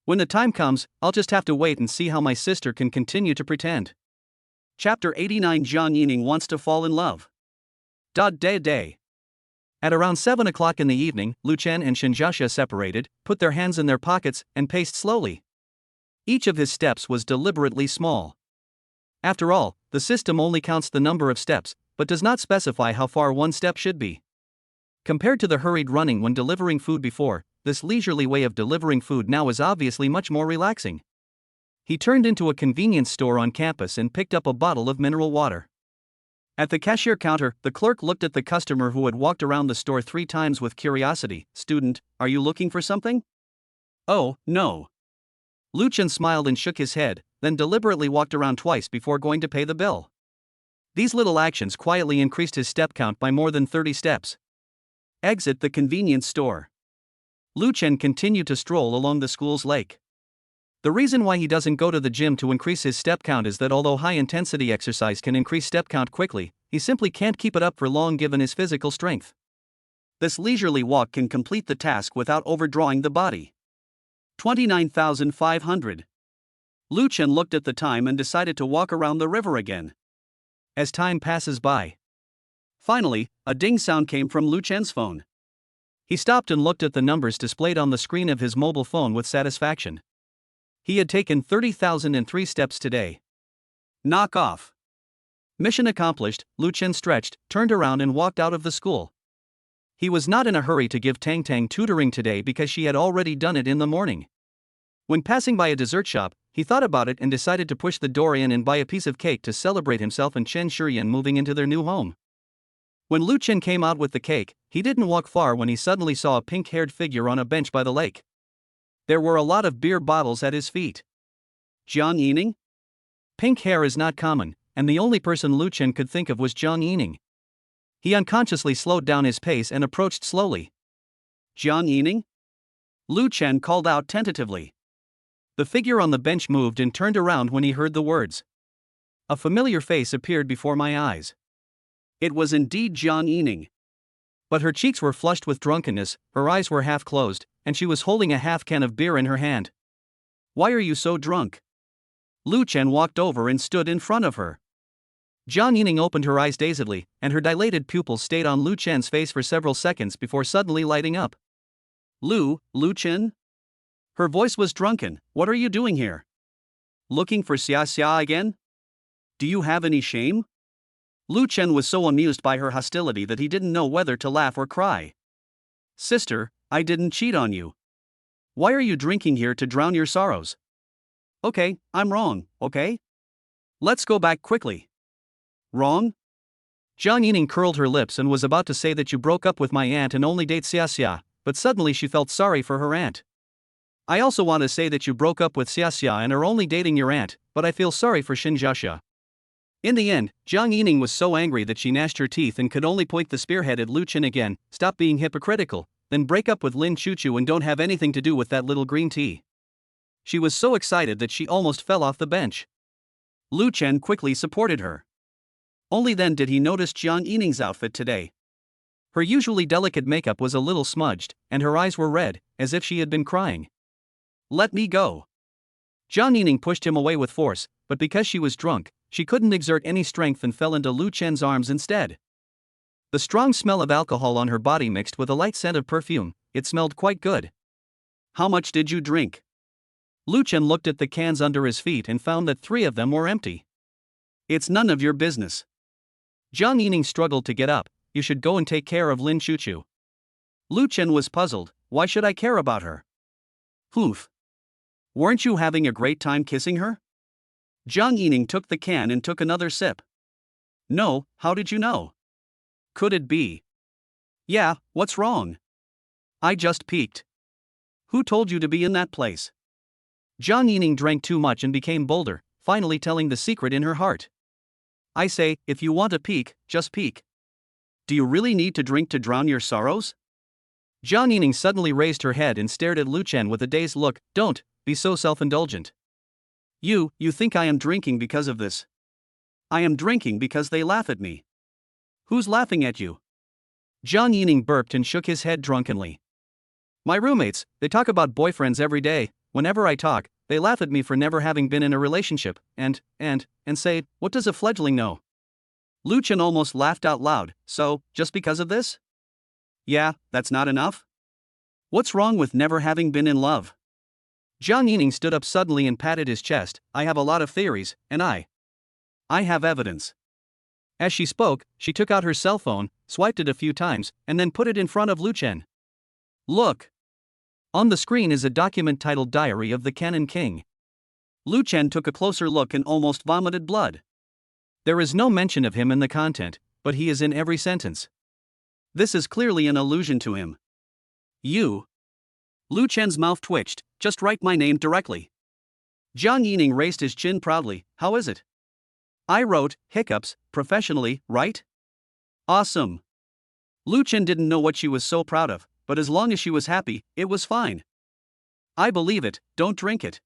When the time comes, I'll just have to wait and see how my sister can continue to pretend. Chapter 89 Jang Yining wants to fall in love. Day. At around 7 o'clock in the evening, Lu Chen and Shinjasha separated, put their hands in their pockets, and paced slowly. Each of his steps was deliberately small. After all, the system only counts the number of steps, but does not specify how far one step should be. Compared to the hurried running when delivering food before, this leisurely way of delivering food now is obviously much more relaxing. He turned into a convenience store on campus and picked up a bottle of mineral water. At the cashier counter, the clerk looked at the customer who had walked around the store 3 times with curiosity. Student, are you looking for something? Oh, no. Lu Chen smiled and shook his head, then deliberately walked around twice before going to pay the bill. These little actions quietly increased his step count by more than 30 steps. Exit the convenience store. Lu Chen continued to stroll along the school's lake. The reason why he doesn't go to the gym to increase his step count is that although high-intensity exercise can increase step count quickly, he simply can't keep it up for long given his physical strength. This leisurely walk can complete the task without overdrawing the body. 29,500. Lu Chen looked at the time and decided to walk around the river again. As time passes by. Finally, a ding sound came from Lu Chen's phone. He stopped and looked at the numbers displayed on the screen of his mobile phone with satisfaction. He had taken 30,003 steps today. Knock off. Mission accomplished. Lu Chen stretched, turned around and walked out of the school. He was not in a hurry to give Tang tutoring today because she had already done it in the morning. When passing by a dessert shop, he thought about it and decided to push the door in and buy a piece of cake to celebrate himself and Chen Shuren moving into their new home. When Lu Chen came out with the cake, he didn't walk far when he suddenly saw a pink-haired figure on a bench by the lake. There were a lot of beer bottles at his feet. Jang Yining? Pink hair is not common, and the only person Lu Chen could think of was Jang Yining. He unconsciously slowed down his pace and approached slowly. Jang Yining? Lu Chen called out tentatively. The figure on the bench moved and turned around when he heard the words. A familiar face appeared before my eyes. It was indeed Jang Yining. But her cheeks were flushed with drunkenness, her eyes were half closed, and she was holding a half can of beer in her hand. Why are you so drunk? Lu Chen walked over and stood in front of her. Jang Yining opened her eyes dazedly, and her dilated pupils stayed on Lu Chen's face for several seconds before suddenly lighting up. Lu Chen? Her voice was drunken. What are you doing here? Looking for Xia again? Do you have any shame? Lu Chen was so amused by her hostility that he didn't know whether to laugh or cry. Sister, I didn't cheat on you. Why are you drinking here to drown your sorrows? Okay, I'm wrong, okay? Let's go back quickly. Wrong? Jang Yining curled her lips and was about to say that you broke up with my aunt and only date Xia, but suddenly she felt sorry for her aunt. I also want to say that you broke up with Xia and are only dating your aunt, but I feel sorry for Shinjasha. In the end, Jang Yining was so angry that she gnashed her teeth and could only point the spearhead at Lu Chen again. Stop being hypocritical, then break up with Lin Chuchu and don't have anything to do with that little green tea. She was so excited that she almost fell off the bench. Lu Chen quickly supported her. Only then did he notice Jang Yining's outfit today. Her usually delicate makeup was a little smudged, and her eyes were red, as if she had been crying. Let me go. Jang Yining pushed him away with force, but because she was drunk, she couldn't exert any strength and fell into Lu Chen's arms instead. The strong smell of alcohol on her body mixed with a light scent of perfume. It smelled quite good. How much did you drink? Lu Chen looked at the cans under his feet and found that 3 of them were empty. It's none of your business. Jang Yining struggled to get up. You should go and take care of Lin Chuchu. Lu Chen was puzzled. Why should I care about her? Hoof. Weren't you having a great time kissing her? Jang Yining took the can and took another sip. No, how did you know? Could it be? Yeah, what's wrong? I just peeked. Who told you to be in that place? Jang Yining drank too much and became bolder, finally telling the secret in her heart. I say, if you want to peek, just peek. Do you really need to drink to drown your sorrows? Jang Yining suddenly raised her head and stared at Lu Chen with a dazed look. Don't be so self-indulgent. You think I am drinking because of this? I am drinking because they laugh at me. Who's laughing at you? Jang Yining burped and shook his head drunkenly. My roommates, they talk about boyfriends every day. Whenever I talk, they laugh at me for never having been in a relationship, and say, what does a fledgling know? Lu Chen almost laughed out loud. So, just because of this? Yeah, that's not enough? What's wrong with never having been in love? Jang Yining stood up suddenly and patted his chest. I have a lot of theories, and I have evidence. As she spoke, she took out her cell phone, swiped it a few times, and then put it in front of Lu Chen. Look! On the screen is a document titled Diary of the Cannon King. Lu Chen took a closer look and almost vomited blood. There is no mention of him in the content, but he is in every sentence. This is clearly an allusion to him. You. Lu Chen's mouth twitched. Just write my name directly. Jang Yining raised his chin proudly. How is it? I wrote, hiccups, professionally, right? Awesome. Lu Chen didn't know what she was so proud of, but as long as she was happy, it was fine. I believe it, don't drink it.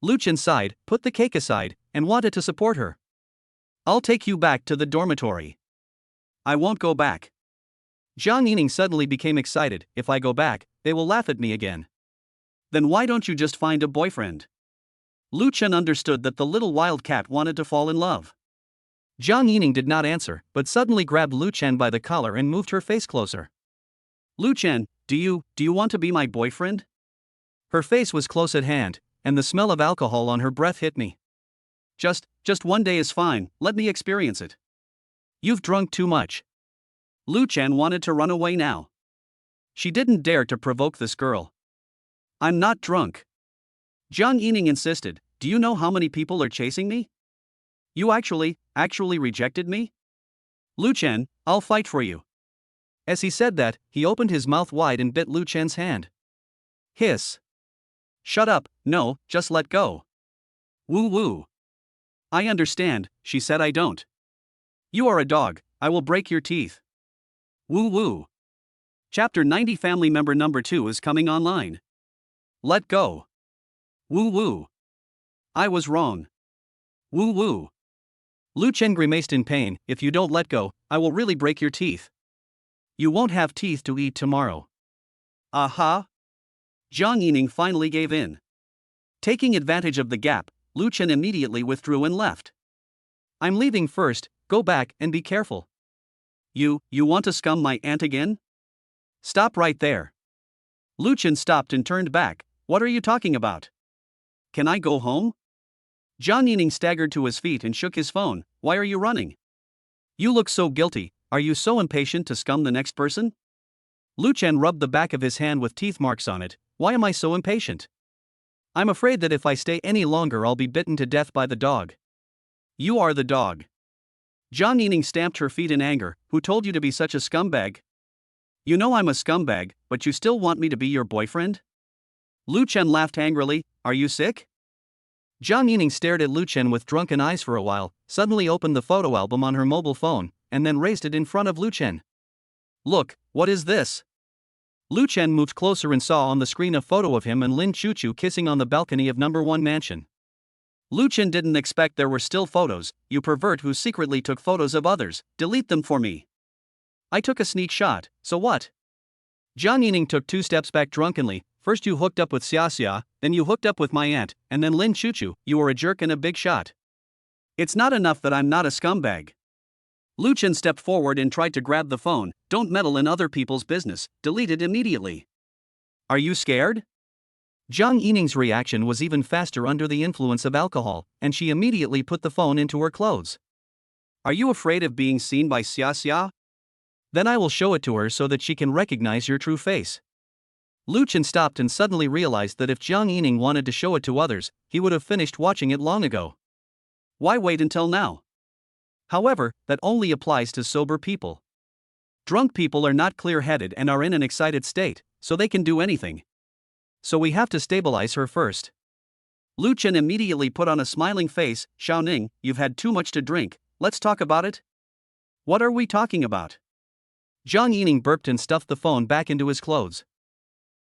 Lu Chen sighed, put the cake aside, and wanted to support her. I'll take you back to the dormitory. I won't go back. Jang Yining suddenly became excited. If I go back, they will laugh at me again. Then why don't you just find a boyfriend? Lu Chen understood that the little wildcat wanted to fall in love. Jang Yining did not answer, but suddenly grabbed Lu Chen by the collar and moved her face closer. Lu Chen, do you want to be my boyfriend? Her face was close at hand, and the smell of alcohol on her breath hit me. Just one day is fine, let me experience it. You've drunk too much. Lu Chen wanted to run away now. She didn't dare to provoke this girl. I'm not drunk. Jang Yining insisted. Do you know how many people are chasing me? You actually rejected me? Lu Chen, I'll fight for you. As he said that, he opened his mouth wide and bit Lu Chen's hand. Hiss. Shut up, no, just let go. Woo woo. I understand, she said. I don't. You are a dog, I will break your teeth. Woo woo. Chapter 90 Family Member Number 2 is coming online. Let go. Woo woo. I was wrong. Woo woo. Lu Chen grimaced in pain. If you don't let go, I will really break your teeth. You won't have teeth to eat tomorrow. Aha. Jang Yining finally gave in. Taking advantage of the gap, Lu Chen immediately withdrew and left. I'm leaving first, go back and be careful. You want to scum my aunt again? Stop right there. Lu Chen stopped and turned back. What are you talking about? Can I go home? Jang Yining staggered to his feet and shook his phone. Why are you running? You look so guilty. Are you so impatient to scum the next person? Lu Chen rubbed the back of his hand with teeth marks on it. Why am I so impatient? I'm afraid that if I stay any longer I'll be bitten to death by the dog. You are the dog. Jang Yining stamped her feet in anger. Who told you to be such a scumbag? You know I'm a scumbag, but you still want me to be your boyfriend? Lu Chen laughed angrily. Are you sick? Jang Yining stared at Lu Chen with drunken eyes for a while, suddenly opened the photo album on her mobile phone, and then raised it in front of Lu Chen. Look, what is this? Lu Chen moved closer and saw on the screen a photo of him and Lin Chuchu kissing on the balcony of number 1 mansion. Lu Chen didn't expect there were still photos. You pervert who secretly took photos of others, delete them for me. I took a sneak shot, so what? Jang Yining took 2 steps back drunkenly. First you hooked up with Xia, then you hooked up with my aunt, and then Lin Chuchu. You were a jerk and a big shot. It's not enough that I'm not a scumbag. Lu Chen stepped forward and tried to grab the phone. Don't meddle in other people's business, delete it immediately. Are you scared? Jang Yining's reaction was even faster under the influence of alcohol, and she immediately put the phone into her clothes. Are you afraid of being seen by Xia? Then I will show it to her so that she can recognize your true face. Lu Chen stopped and suddenly realized that if Jang Yining wanted to show it to others, he would have finished watching it long ago. Why wait until now? However, that only applies to sober people. Drunk people are not clear-headed and are in an excited state, so they can do anything. So we have to stabilize her first. Lu Chen immediately put on a smiling face. Xiaoning, you've had too much to drink, let's talk about it? What are we talking about? Jang Yining burped and stuffed the phone back into his clothes.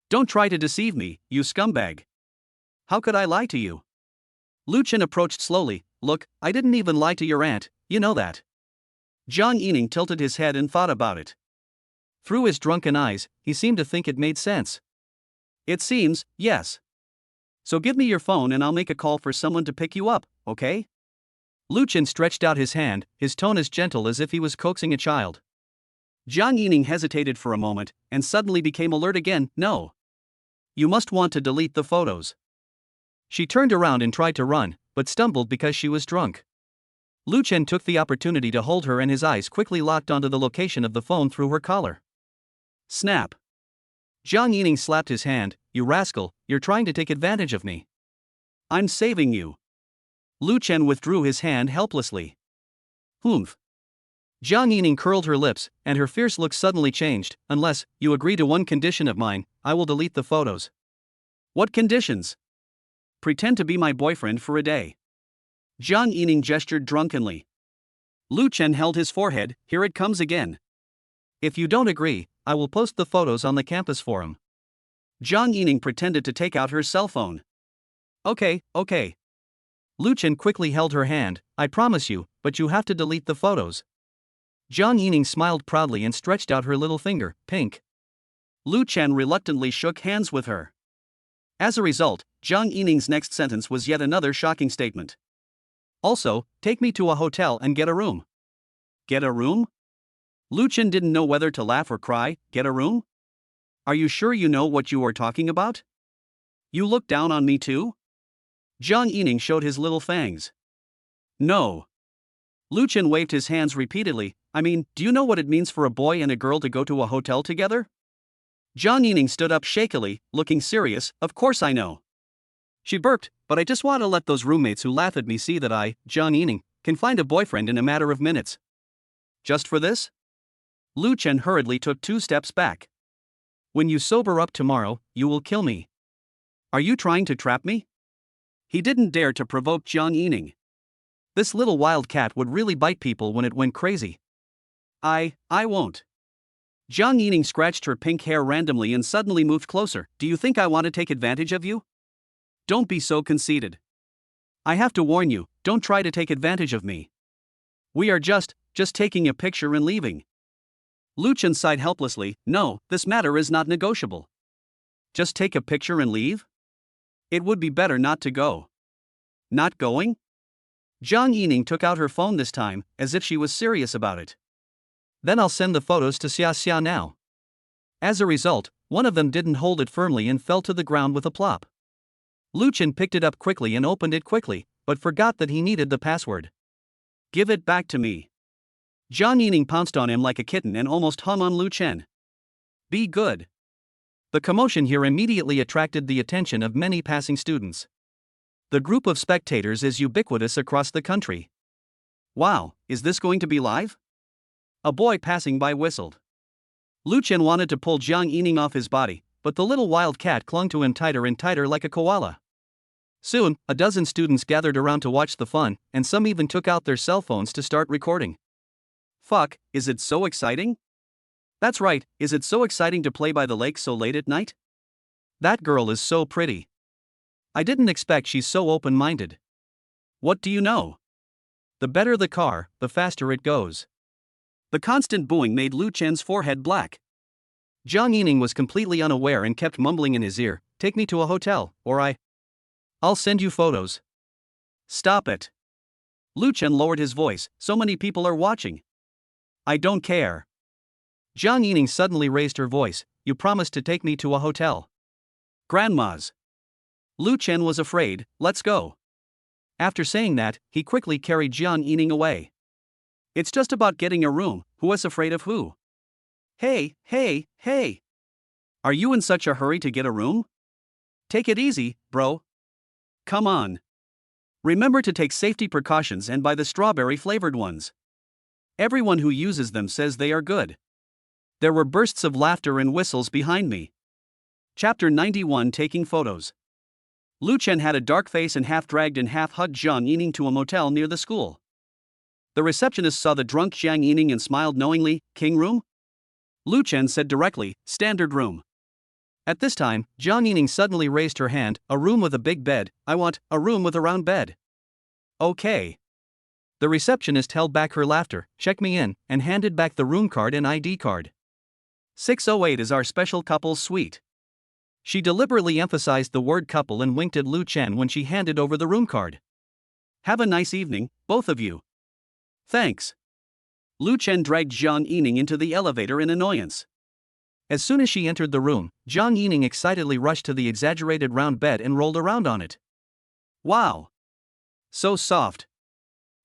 Don't try to deceive me, you scumbag. How could I lie to you? Lu Chen approached slowly. Look, I didn't even lie to your aunt, you know that. Jang Yining tilted his head and thought about it. Through his drunken eyes, he seemed to think it made sense. It seems, yes. So give me your phone and I'll make a call for someone to pick you up, okay? Lu Chen stretched out his hand, his tone as gentle as if he was coaxing a child. Jang Yining hesitated for a moment, and suddenly became alert again. No. You must want to delete the photos. She turned around and tried to run, but stumbled because she was drunk. Lu Chen took the opportunity to hold her and his eyes quickly locked onto the location of the phone through her collar. Snap. Jang Yining slapped his hand. You rascal, you're trying to take advantage of me. I'm saving you. Lu Chen withdrew his hand helplessly. Humph. Jang Yining curled her lips, and her fierce look suddenly changed. Unless you agree to one condition of mine, I will delete the photos. What conditions? Pretend to be my boyfriend for a day. Jang Yining gestured drunkenly. Lu Chen held his forehead. Here it comes again. If you don't agree, I will post the photos on the campus forum. Jang Yining pretended to take out her cell phone. Okay. Lu Chen quickly held her hand. I promise you, but you have to delete the photos. Jang Yining smiled proudly and stretched out her little finger, pink. Lu Chen reluctantly shook hands with her. As a result, Jang Yining's next sentence was yet another shocking statement. Also, take me to a hotel and get a room. Get a room? Lu Chen didn't know whether to laugh or cry. Get a room? Are you sure you know what you are talking about? You look down on me too? Jang Yining showed his little fangs. No. Lu Chen waved his hands repeatedly. I mean, do you know what it means for a boy and a girl to go to a hotel together? Jang Yining stood up shakily, looking serious. Of course I know. She burped, but I just want to let those roommates who laugh at me see that I, Jang Yining, can find a boyfriend in a matter of minutes. Just for this? Lu Chen hurriedly took 2 steps back. When you sober up tomorrow, you will kill me. Are you trying to trap me? He didn't dare to provoke Jang Yining. This little wild cat would really bite people when it went crazy. I won't. Jang Yining scratched her pink hair randomly and suddenly moved closer. Do you think I want to take advantage of you? Don't be so conceited. I have to warn you, don't try to take advantage of me. We are just taking a picture and leaving. Lu Chen sighed helplessly. No, this matter is not negotiable. Just take a picture and leave? It would be better not to go. Not going? Jang Yining took out her phone this time, as if she was serious about it. Then I'll send the photos to Xia now. As a result, one of them didn't hold it firmly and fell to the ground with a plop. Lu Chen picked it up quickly and opened it quickly, but forgot that he needed the password. Give it back to me. Jang Yining pounced on him like a kitten and almost hung on Lu Chen. Be good. The commotion here immediately attracted the attention of many passing students. The group of spectators is ubiquitous across the country. Wow, is this going to be live? A boy passing by whistled. Lu Chen wanted to pull Jang Yining off his body, but the little wild cat clung to him tighter and tighter like a koala. Soon, a dozen students gathered around to watch the fun, and some even took out their cell phones to start recording. Fuck, is it so exciting? That's right, is it so exciting to play by the lake so late at night? That girl is so pretty. I didn't expect she's so open-minded. What do you know? The better the car, the faster it goes. The constant booing made Lu Chen's forehead black. Jang Yining was completely unaware and kept mumbling in his ear, take me to a hotel, or I'll send you photos. Stop it. Lu Chen lowered his voice, so many people are watching. I don't care. Jang Yining suddenly raised her voice, you promised to take me to a hotel. Grandma's. Lu Chen was afraid, let's go. After saying that, he quickly carried Jang Yining away. It's just about getting a room, who is afraid of who? Hey. Are you in such a hurry to get a room? Take it easy, bro. Come on. Remember to take safety precautions and buy the strawberry-flavored ones. Everyone who uses them says they are good. There were bursts of laughter and whistles behind me. Chapter 91 Taking Photos. Lu Chen had a dark face and half-dragged and half-hugged Jang Yining to a motel near the school. The receptionist saw the drunk Jang Yining and smiled knowingly. King room? Lu Chen said directly, standard room. At this time, Jang Yining suddenly raised her hand, a room with a big bed, I want a room with a round bed. Okay. The receptionist held back her laughter, check me in, and handed back the room card and ID card. 608 is our special couple's suite. She deliberately emphasized the word couple and winked at Lu Chen when she handed over the room card. Have a nice evening, both of you. Thanks. Lu Chen dragged Jang Yining into the elevator in annoyance. As soon as she entered the room, Jang Yining excitedly rushed to the exaggerated round bed and rolled around on it. Wow! So soft.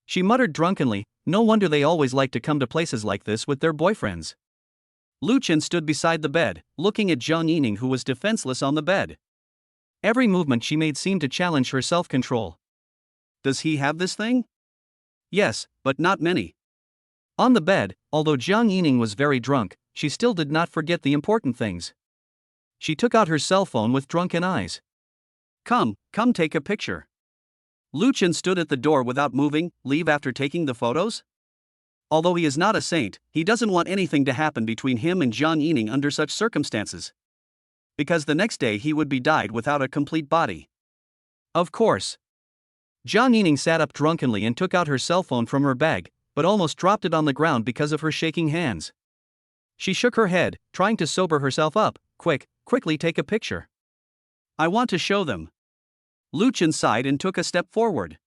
She muttered drunkenly, no wonder they always like to come to places like this with their boyfriends. Lu Chen stood beside the bed, looking at Jang Yining who was defenseless on the bed. Every movement she made seemed to challenge her self-control. Does he have this thing? Yes, but not many. On the bed, although Jang Yining was very drunk, she still did not forget the important things. She took out her cell phone with drunken eyes. Come take a picture. Lu Chen stood at the door without moving. Leave after taking the photos? Although he is not a saint, he doesn't want anything to happen between him and Jang Yining under such circumstances. Because the next day he would be died without a complete body. Of course. Jang Yining sat up drunkenly and took out her cell phone from her bag, but almost dropped it on the ground because of her shaking hands. She shook her head, trying to sober herself up. Quickly take a picture. I want to show them. Lu Chen sighed and took a step forward.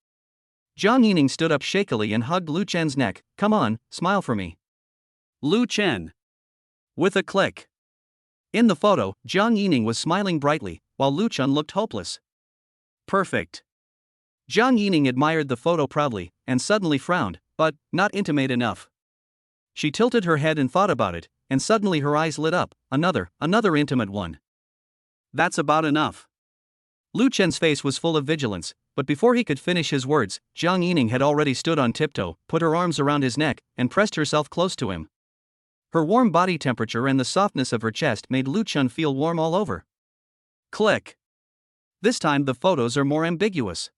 Jang Yining stood up shakily and hugged Lu Chen's neck. Come on, smile for me. Lu Chen. With a click. In the photo, Jang Yining was smiling brightly, while Lu Chen looked hopeless. Perfect. Jang Yining admired the photo proudly, and suddenly frowned, but not intimate enough. She tilted her head and thought about it, and suddenly her eyes lit up. Another intimate one. That's about enough. Lu Chen's face was full of vigilance, but before he could finish his words, Jang Yining had already stood on tiptoe, put her arms around his neck, and pressed herself close to him. Her warm body temperature and the softness of her chest made Lu Chen feel warm all over. Click. This time the photos are more ambiguous.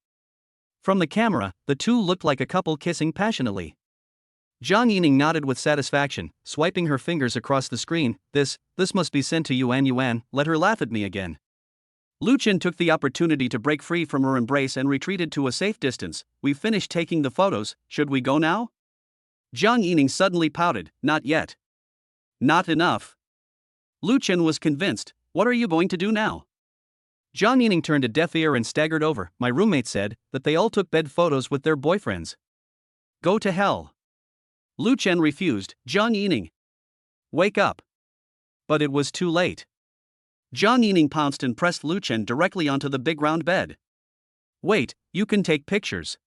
From the camera, the two looked like a couple kissing passionately. Jang Yining nodded with satisfaction, swiping her fingers across the screen. This must be sent to Yuan, let her laugh at me again. Lu Chen took the opportunity to break free from her embrace and retreated to a safe distance. We've finished taking the photos, should we go now? Jang Yining suddenly pouted, not yet. Not enough. Lu Chen was convinced, what are you going to do now? Jang Yining turned a deaf ear and staggered over. My roommate said that they all took bed photos with their boyfriends. Go to hell. Lu Chen refused. Jang Yining, wake up. But it was too late. Jang Yining pounced and pressed Lu Chen directly onto the big round bed. Wait, you can take pictures.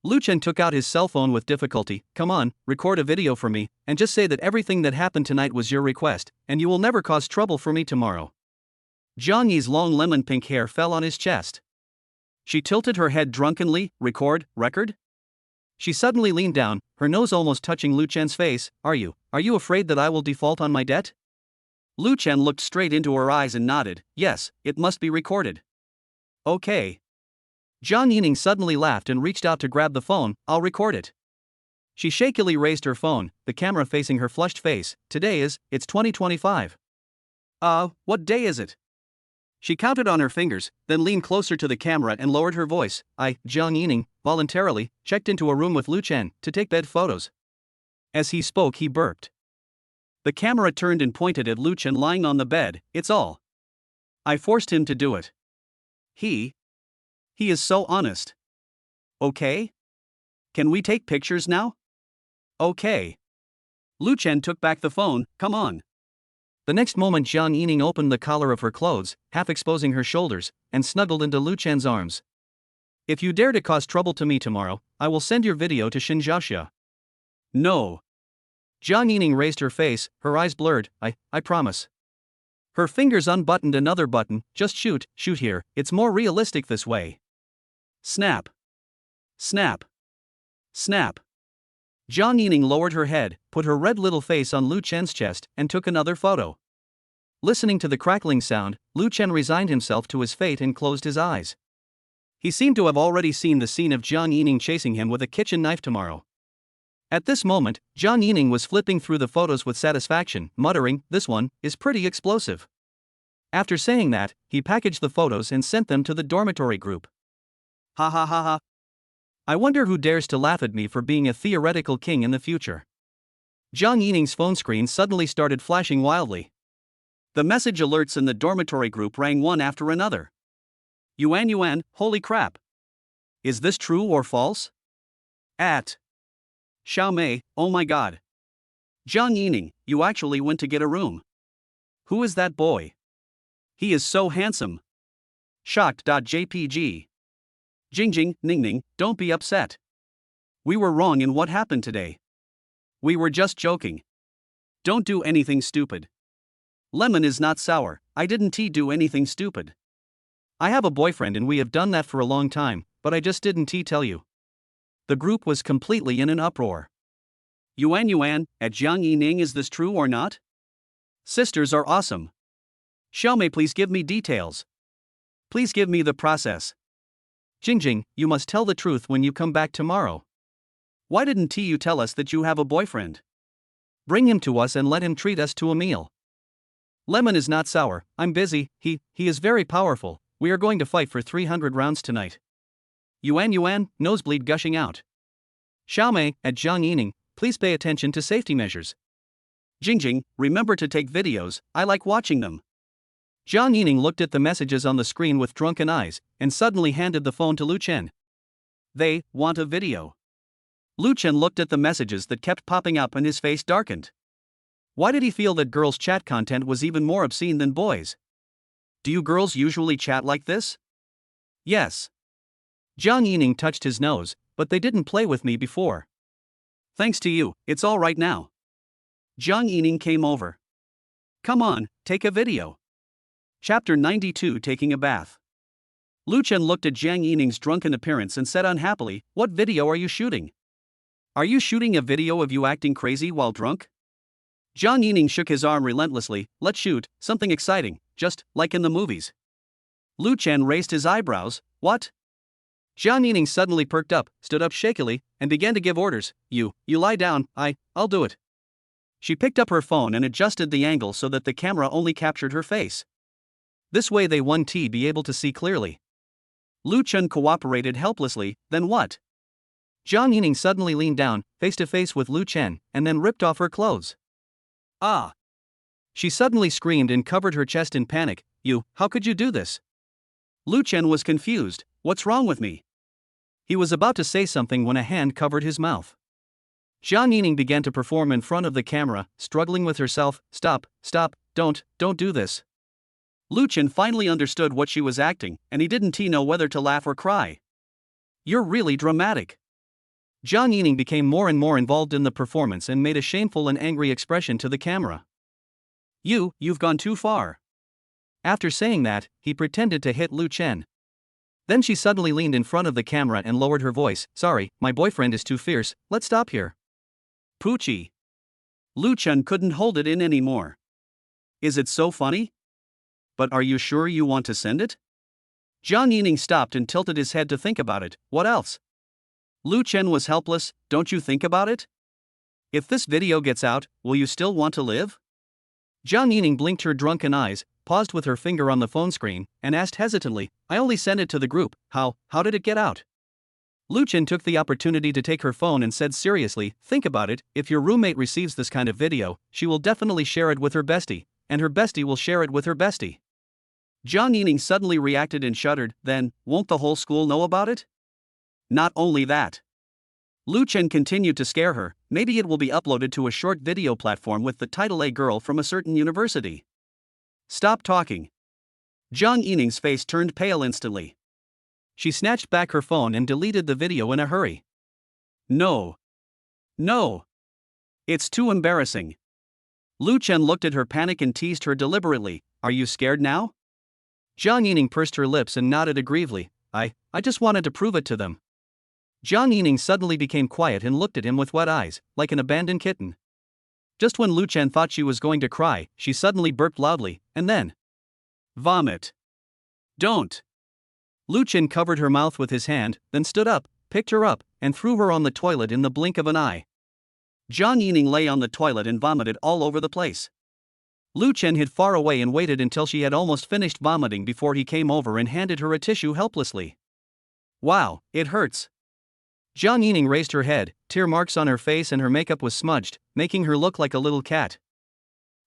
Lu Chen took out his cell phone with difficulty. Come on, record a video for me, and just say that everything that happened tonight was your request, and you will never cause trouble for me tomorrow. Zhang Yi's long lemon pink hair fell on his chest. She tilted her head drunkenly. Record? She suddenly leaned down, her nose almost touching Lu Chen's face. Are you afraid that I will default on my debt? Lu Chen looked straight into her eyes and nodded. Yes, it must be recorded. Okay. Jang Yining suddenly laughed and reached out to grab the phone. I'll record it. She shakily raised her phone, the camera facing her flushed face. It's 2025. What day is it? She counted on her fingers, then leaned closer to the camera and lowered her voice. Jang Yining, voluntarily, checked into a room with Lu Chen to take bed photos. As he spoke, he burped. The camera turned and pointed at Lu Chen lying on the bed. It's all. I forced him to do it. He is so honest. Okay? Can we take pictures now? Okay. Lu Chen took back the phone. Come on. The next moment Jang Yining opened the collar of her clothes, half exposing her shoulders, and snuggled into Lu Chen's arms. If you dare to cause trouble to me tomorrow, I will send your video to Shinjasha. No. Jang Yining raised her face, her eyes blurred. I promise. Her fingers unbuttoned another button. Just shoot here, it's more realistic this way. Snap. Snap. Snap. Jang Yining lowered her head, put her red little face on Lu Chen's chest, and took another photo. Listening to the crackling sound, Lu Chen resigned himself to his fate and closed his eyes. He seemed to have already seen the scene of Jang Yining chasing him with a kitchen knife tomorrow. At this moment, Jang Yining was flipping through the photos with satisfaction, muttering, this one is pretty explosive. After saying that, he packaged the photos and sent them to the dormitory group. Ha ha ha ha. I wonder who dares to laugh at me for being a theoretical king in the future. Jang Yining's phone screen suddenly started flashing wildly. The message alerts in the dormitory group rang one after another. Yuan, holy crap. Is this true or false? At Xiaomei, oh my god. Jang Yining, you actually went to get a room. Who is that boy? He is so handsome. Shocked.jpg. Jing, Ning, don't be upset. We were wrong in what happened today. We were just joking. Don't do anything stupid. Lemon is not sour, I didn't do anything stupid. I have a boyfriend and we have done that for a long time, but I just didn't tell you. The group was completely in an uproar. Yuan, at Jang Yining, is this true or not? Sisters are awesome. Xiaomei, please give me details. Please give me the process. Jing, you must tell the truth when you come back tomorrow. Why didn't you tell us that you have a boyfriend? Bring him to us and let him treat us to a meal. Lemon is not sour, I'm busy, he is very powerful, we are going to fight for 300 rounds tonight. Yuan, nosebleed gushing out. Xiaomei, at Jang Yining, please pay attention to safety measures. Jing, remember to take videos, I like watching them. Jang Yining looked at the messages on the screen with drunken eyes, and suddenly handed the phone to Lu Chen. They want a video. Lu Chen looked at the messages that kept popping up and his face darkened. Why did he feel that girls' chat content was even more obscene than boys? Do you girls usually chat like this? Yes. Jang Yining touched his nose, but they didn't play with me before. Thanks to you, it's all right now. Jang Yining came over. Come on, take a video. Chapter 92, Taking a Bath. Lu Chen looked at Jang Yining's drunken appearance and said unhappily, what video are you shooting? Are you shooting a video of you acting crazy while drunk? Jang Yining shook his arm relentlessly. Let's shoot something exciting, just like in the movies. Lu Chen raised his eyebrows. What? Jang Yining suddenly perked up, stood up shakily, and began to give orders. You lie down, I'll do it. She picked up her phone and adjusted the angle so that the camera only captured her face. This way they won't be able to see clearly. Lu Chun cooperated helplessly, then what? Jang Yining suddenly leaned down, face to face with Lu Chen, and then ripped off her clothes. Ah! She suddenly screamed and covered her chest in panic. How could you do this? Lu Chen was confused. What's wrong with me? He was about to say something when a hand covered his mouth. Jang Yining began to perform in front of the camera, struggling with herself. Stop, don't do this. Lu Chen finally understood what she was acting, and he didn't know whether to laugh or cry. You're really dramatic. Jang Yining became more and more involved in the performance and made a shameful and angry expression to the camera. You've gone too far. After saying that, he pretended to hit Lu Chen. Then she suddenly leaned in front of the camera and lowered her voice. Sorry, my boyfriend is too fierce, let's stop here. Poochie. Lu Chen couldn't hold it in anymore. Is it so funny? But are you sure you want to send it? Jang Yining stopped and tilted his head to think about it. What else? Lu Chen was helpless. Don't you think about it? If this video gets out, will you still want to live? Jang Yining blinked her drunken eyes, paused with her finger on the phone screen, and asked hesitantly, I only sent it to the group. How did it get out? Lu Chen took the opportunity to take her phone and said seriously, think about it, if your roommate receives this kind of video, she will definitely share it with her bestie, and her bestie will share it with her bestie. Jang Yining suddenly reacted and shuddered. Then, won't the whole school know about it? Not only that. Lu Chen continued to scare her, maybe it will be uploaded to a short video platform with the title A girl from a certain university. Stop talking. Jang Yining's face turned pale instantly. She snatched back her phone and deleted the video in a hurry. No. It's too embarrassing. Lu Chen looked at her panic and teased her deliberately. Are you scared now? Jang Yining pursed her lips and nodded aggrievely. I just wanted to prove it to them. Jang Yining suddenly became quiet and looked at him with wet eyes, like an abandoned kitten. Just when Lu Chen thought she was going to cry, she suddenly burped loudly, and then vomit. Don't. Lu Chen covered her mouth with his hand, then stood up, picked her up, and threw her on the toilet in the blink of an eye. Jang Yining lay on the toilet and vomited all over the place. Lu Chen hid far away and waited until she had almost finished vomiting before he came over and handed her a tissue helplessly. Wow, it hurts. Jang Yining raised her head, tear marks on her face and her makeup was smudged, making her look like a little cat.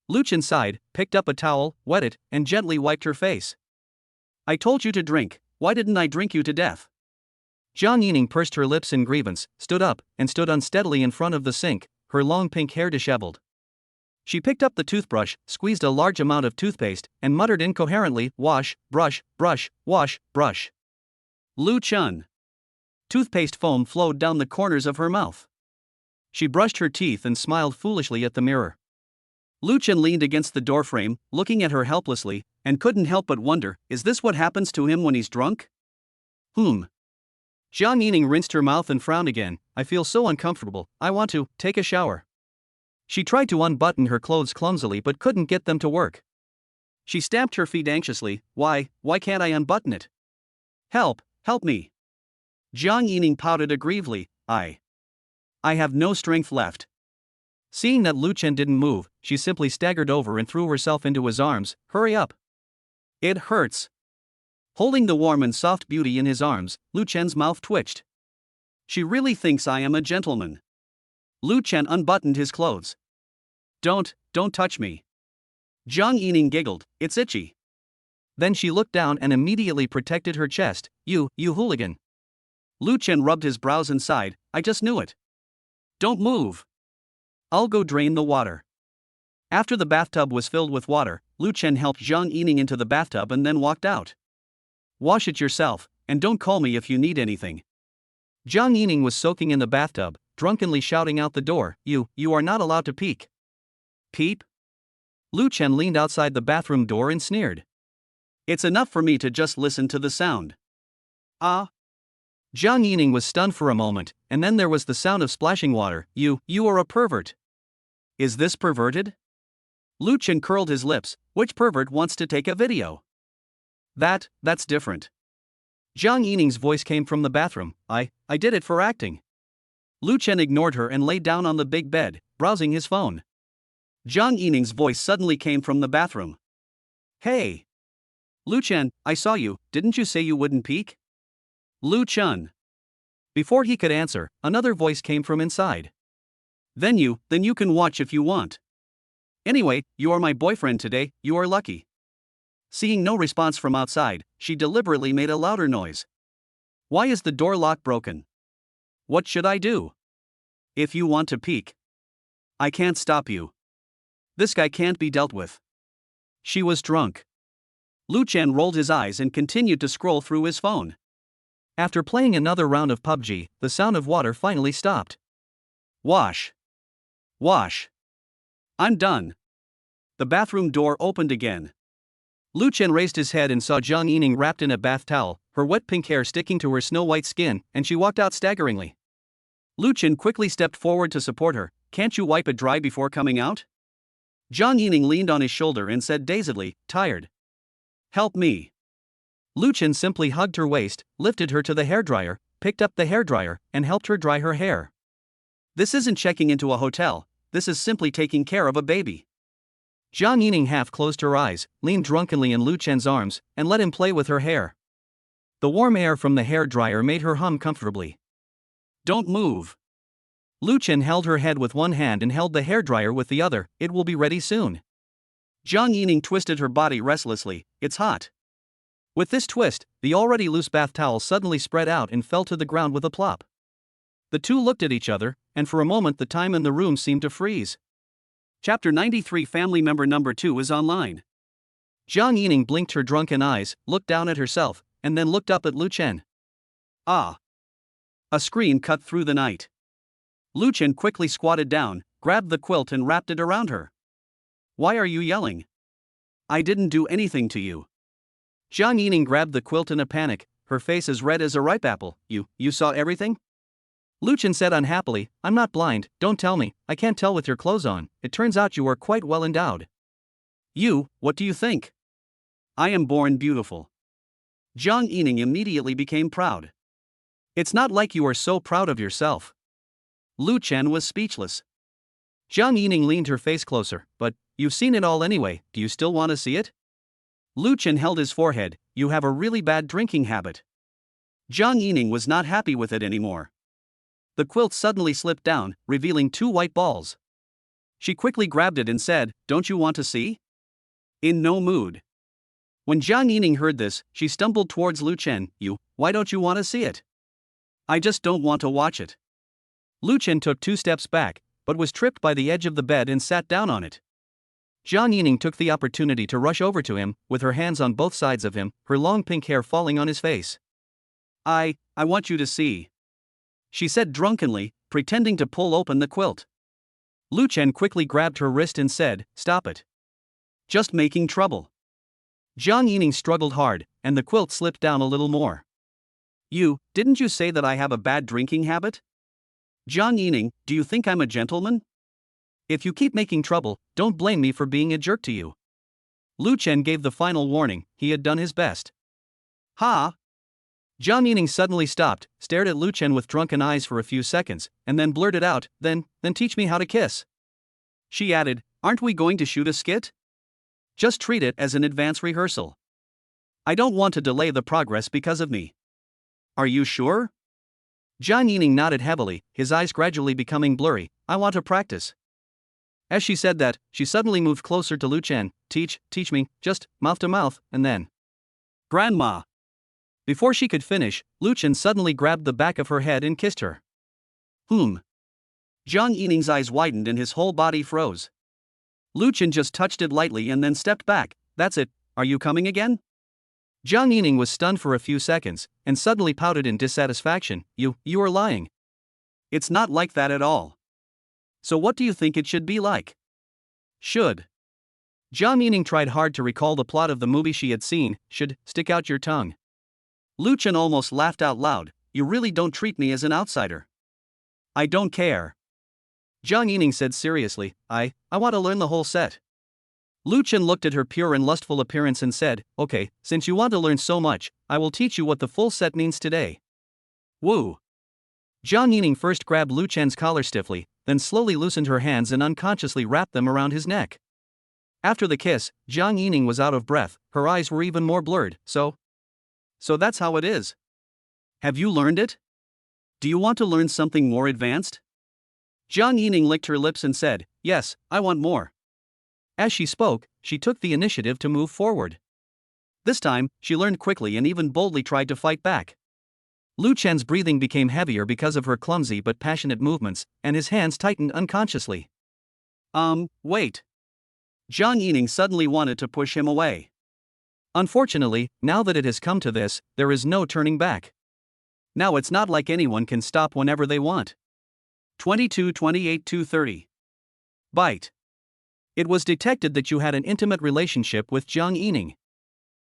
Lu Chen sighed, picked up a towel, wet it, and gently wiped her face. I told you to drink, why didn't I drink you to death? Jang Yining pursed her lips in grievance, stood up, and stood unsteadily in front of the sink, her long pink hair disheveled. She picked up the toothbrush, squeezed a large amount of toothpaste, and muttered incoherently, wash, brush, wash, brush. Lu Chen. Toothpaste foam flowed down the corners of her mouth. She brushed her teeth and smiled foolishly at the mirror. Lu Chen leaned against the doorframe, looking at her helplessly, and couldn't help but wonder, is this what happens to him when he's drunk? Jang Yining rinsed her mouth and frowned again. I feel so uncomfortable, I want to take a shower. She tried to unbutton her clothes clumsily but couldn't get them to work. She stamped her feet anxiously. Why can't I unbutton it? Help me. Jang Yining pouted aggrievedly. I have no strength left. Seeing that Lu Chen didn't move, she simply staggered over and threw herself into his arms. Hurry up. It hurts. Holding the warm and soft beauty in his arms, Lu Chen's mouth twitched. She really thinks I am a gentleman. Lu Chen unbuttoned his clothes. Don't touch me. Jang Yining giggled, it's itchy. Then she looked down and immediately protected her chest. You hooligan. Lu Chen rubbed his brows and sighed, I just knew it. Don't move. I'll go drain the water. After the bathtub was filled with water, Lu Chen helped Jang Yining into the bathtub and then walked out. Wash it yourself, and don't call me if you need anything. Jang Yining was soaking in the bathtub, drunkenly shouting out the door, You are not allowed to peek. Peep? Lu Chen leaned outside the bathroom door and sneered. It's enough for me to just listen to the sound. Ah. Jang Yining was stunned for a moment, and then there was the sound of splashing water. You are a pervert. Is this perverted? Lu Chen curled his lips. Which pervert wants to take a video? That's different. Jang Yining's voice came from the bathroom. I did it for acting. Lu Chen ignored her and lay down on the big bed, browsing his phone. Jang Yining's voice suddenly came from the bathroom. Hey! Lu Chen, I saw you, didn't you say you wouldn't peek? Lu Chen. Before he could answer, another voice came from inside. Then you can watch if you want. Anyway, you are my boyfriend today, you are lucky. Seeing no response from outside, she deliberately made a louder noise. Why is the door lock broken? What should I do? If you want to peek, I can't stop you. This guy can't be dealt with. She was drunk. Lu Chen rolled his eyes and continued to scroll through his phone. After playing another round of PUBG, the sound of water finally stopped. Wash. Wash. I'm done. The bathroom door opened again. Lu Chen raised his head and saw Jang Yining wrapped in a bath towel, her wet pink hair sticking to her snow-white skin, and she walked out staggeringly. Lu Chen quickly stepped forward to support her. Can't you wipe it dry before coming out? Jang Yining leaned on his shoulder and said dazedly, tired. Help me. Lu Chen simply hugged her waist, lifted her to the hairdryer, picked up the hairdryer, and helped her dry her hair. This isn't checking into a hotel, this is simply taking care of a baby. Jang Yining half closed her eyes, leaned drunkenly in Lu Chen's arms, and let him play with her hair. The warm air from the hairdryer made her hum comfortably. Don't move. Lu Chen held her head with one hand and held the hairdryer with the other. It will be ready soon. Jang Yining twisted her body restlessly. It's hot. With this twist, the already loose bath towel suddenly spread out and fell to the ground with a plop. The two looked at each other, and for a moment the time in the room seemed to freeze. Chapter 93 Family member number 2 is online. Jang Yining blinked her drunken eyes, looked down at herself, and then looked up at Lu Chen. Ah! A scream cut through the night. Lu Chen quickly squatted down, grabbed the quilt and wrapped it around her. Why are you yelling? I didn't do anything to you. Jang Yining grabbed the quilt in a panic, her face as red as a ripe apple. You saw everything? Lu Chen said unhappily, I'm not blind, don't tell me, I can't tell with your clothes on, it turns out you are quite well endowed. What do you think? I am born beautiful. Jang Yining immediately became proud. It's not like you are so proud of yourself. Lu Chen was speechless. Jang Yining leaned her face closer, but, you've seen it all anyway, do you still want to see it? Lu Chen held his forehead, you have a really bad drinking habit. Jang Yining was not happy with it anymore. The quilt suddenly slipped down, revealing 2 white balls. She quickly grabbed it and said, don't you want to see? In no mood. When Jang Yining heard this, she stumbled towards Lu Chen. Why don't you want to see it? I just don't want to watch it. Lu Chen took 2 steps back, but was tripped by the edge of the bed and sat down on it. Jang Yining took the opportunity to rush over to him, with her hands on both sides of him, her long pink hair falling on his face. I want you to see. She said drunkenly, pretending to pull open the quilt. Lu Chen quickly grabbed her wrist and said, stop it. Just making trouble. Jang Yining struggled hard, and the quilt slipped down a little more. Didn't you say that I have a bad drinking habit? Jang Yining, do you think I'm a gentleman? If you keep making trouble, don't blame me for being a jerk to you. Lu Chen gave the final warning, he had done his best. Ha! Jang Yining suddenly stopped, stared at Lu Chen with drunken eyes for a few seconds, and then blurted out, then teach me how to kiss. She added, aren't we going to shoot a skit? Just treat it as an advance rehearsal. I don't want to delay the progress because of me. Are you sure? Jang Yining nodded heavily, his eyes gradually becoming blurry. I want to practice. As she said that, she suddenly moved closer to Lu Chen. Teach me, just mouth to mouth, and then. Grandma. Before she could finish, Lu Chen suddenly grabbed the back of her head and kissed her. Jang Yining's eyes widened and his whole body froze. Lu Chen just touched it lightly and then stepped back. That's it, are you coming again? Jang Yining was stunned for a few seconds, and suddenly pouted in dissatisfaction. You are lying. It's not like that at all. So what do you think it should be like? Should. Jang Yining tried hard to recall the plot of the movie she had seen. Should stick out your tongue. Lu Chen almost laughed out loud. You really don't treat me as an outsider. I don't care. Jang Yining said seriously, I want to learn the whole set. Lu Chen looked at her pure and lustful appearance and said, "Okay, since you want to learn so much, I will teach you what the full set means today." Woo! Jang Yining first grabbed Lu Chen's collar stiffly, then slowly loosened her hands and unconsciously wrapped them around his neck. After the kiss, Jang Yining was out of breath, her eyes were even more blurred. So that's how it is. Have you learned it? Do you want to learn something more advanced? Jang Yining licked her lips and said, "Yes, I want more." As she spoke, she took the initiative to move forward. This time, she learned quickly and even boldly tried to fight back. Lu Chen's breathing became heavier because of her clumsy but passionate movements, and his hands tightened unconsciously. Wait. Jang Yining suddenly wanted to push him away. Unfortunately, now that it has come to this, there is no turning back. Now it's not like anyone can stop whenever they want. 22-28-230. Bite. It was detected that you had an intimate relationship with Jang Yining.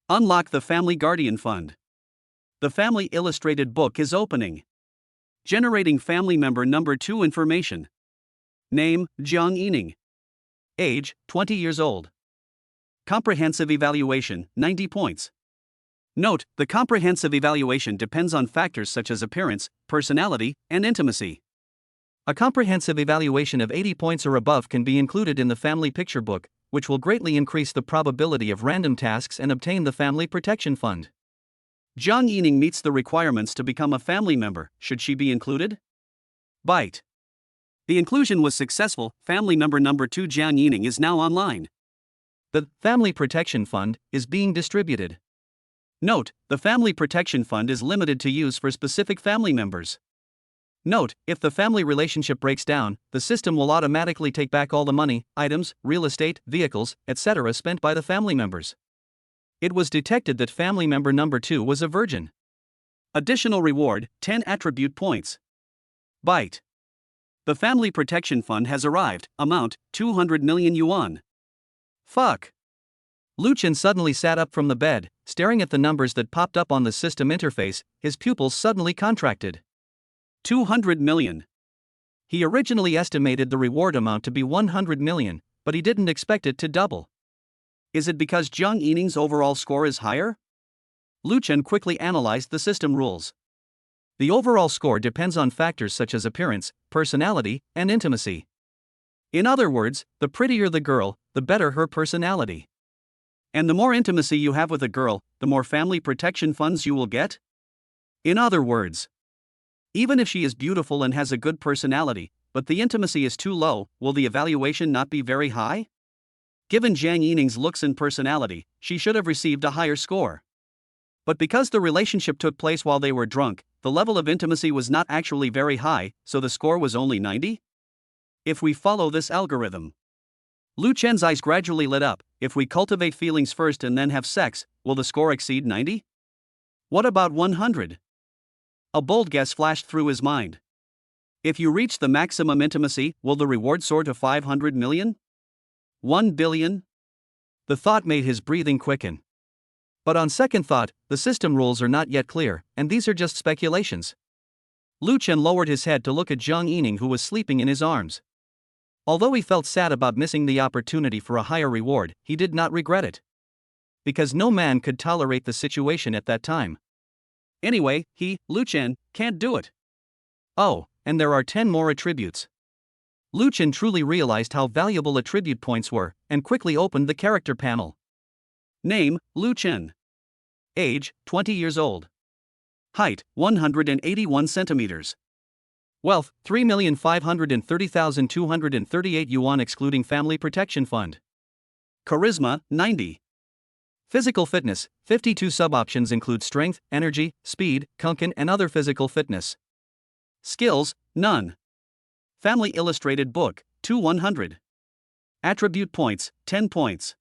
Unlock the Family Guardian Fund. The Family Illustrated book is opening. Generating family member number 2 information. Name, Jang Yining. Age, 20 years old. Comprehensive evaluation, 90 points. Note, the comprehensive evaluation depends on factors such as appearance, personality, and intimacy. A comprehensive evaluation of 80 points or above can be included in the family picture book, which will greatly increase the probability of random tasks and obtain the Family Protection Fund. Jang Yining meets the requirements to become a family member. Should she be included? Bite. The inclusion was successful. Family member number 2 Jang Yining is now online. The Family Protection Fund is being distributed. Note, the Family Protection Fund is limited to use for specific family members. Note, if the family relationship breaks down, the system will automatically take back all the money, items, real estate, vehicles, etc. spent by the family members. It was detected that family member number 2 was a virgin. Additional reward, 10 attribute points. Bite. The Family Protection Fund has arrived, amount, 200 million yuan. Fuck. Lu Chen suddenly sat up from the bed, staring at the numbers that popped up on the system interface, his pupils suddenly contracted. 200 million. He originally estimated the reward amount to be 100 million, but he didn't expect it to double. Is it because Jang Yining's overall score is higher? Lu Chen quickly analyzed the system rules. The overall score depends on factors such as appearance, personality, and intimacy. In other words, the prettier the girl, the better her personality. And the more intimacy you have with a girl, the more family protection funds you will get? In other words, even if she is beautiful and has a good personality, but the intimacy is too low, will the evaluation not be very high? Given Jang Yining's looks and personality, she should have received a higher score. But because the relationship took place while they were drunk, the level of intimacy was not actually very high, so the score was only 90? If we follow this algorithm. Lu Chen's eyes gradually lit up. If we cultivate feelings first and then have sex, will the score exceed 90? What about 100? A bold guess flashed through his mind. If you reach the maximum intimacy, will the reward soar to 500 million? 1 billion? The thought made his breathing quicken. But on second thought, the system rules are not yet clear, and these are just speculations. Lu Chen lowered his head to look at Jang Yining, who was sleeping in his arms. Although he felt sad about missing the opportunity for a higher reward, he did not regret it. Because no man could tolerate the situation at that time. Anyway, Lu Chen, can't do it. Oh, and there are 10 more attributes. Lu Chen truly realized how valuable attribute points were, and quickly opened the character panel. Name, Lu Chen. Age, 20 years old. Height, 181 centimeters. Wealth, 3,530,238 yuan excluding Family Protection Fund. Charisma, 90. Physical fitness, 52 sub-options include strength, energy, speed, kunkan and other physical fitness. Skills, none. Family Illustrated Book, 2/100. Attribute points, 10 points.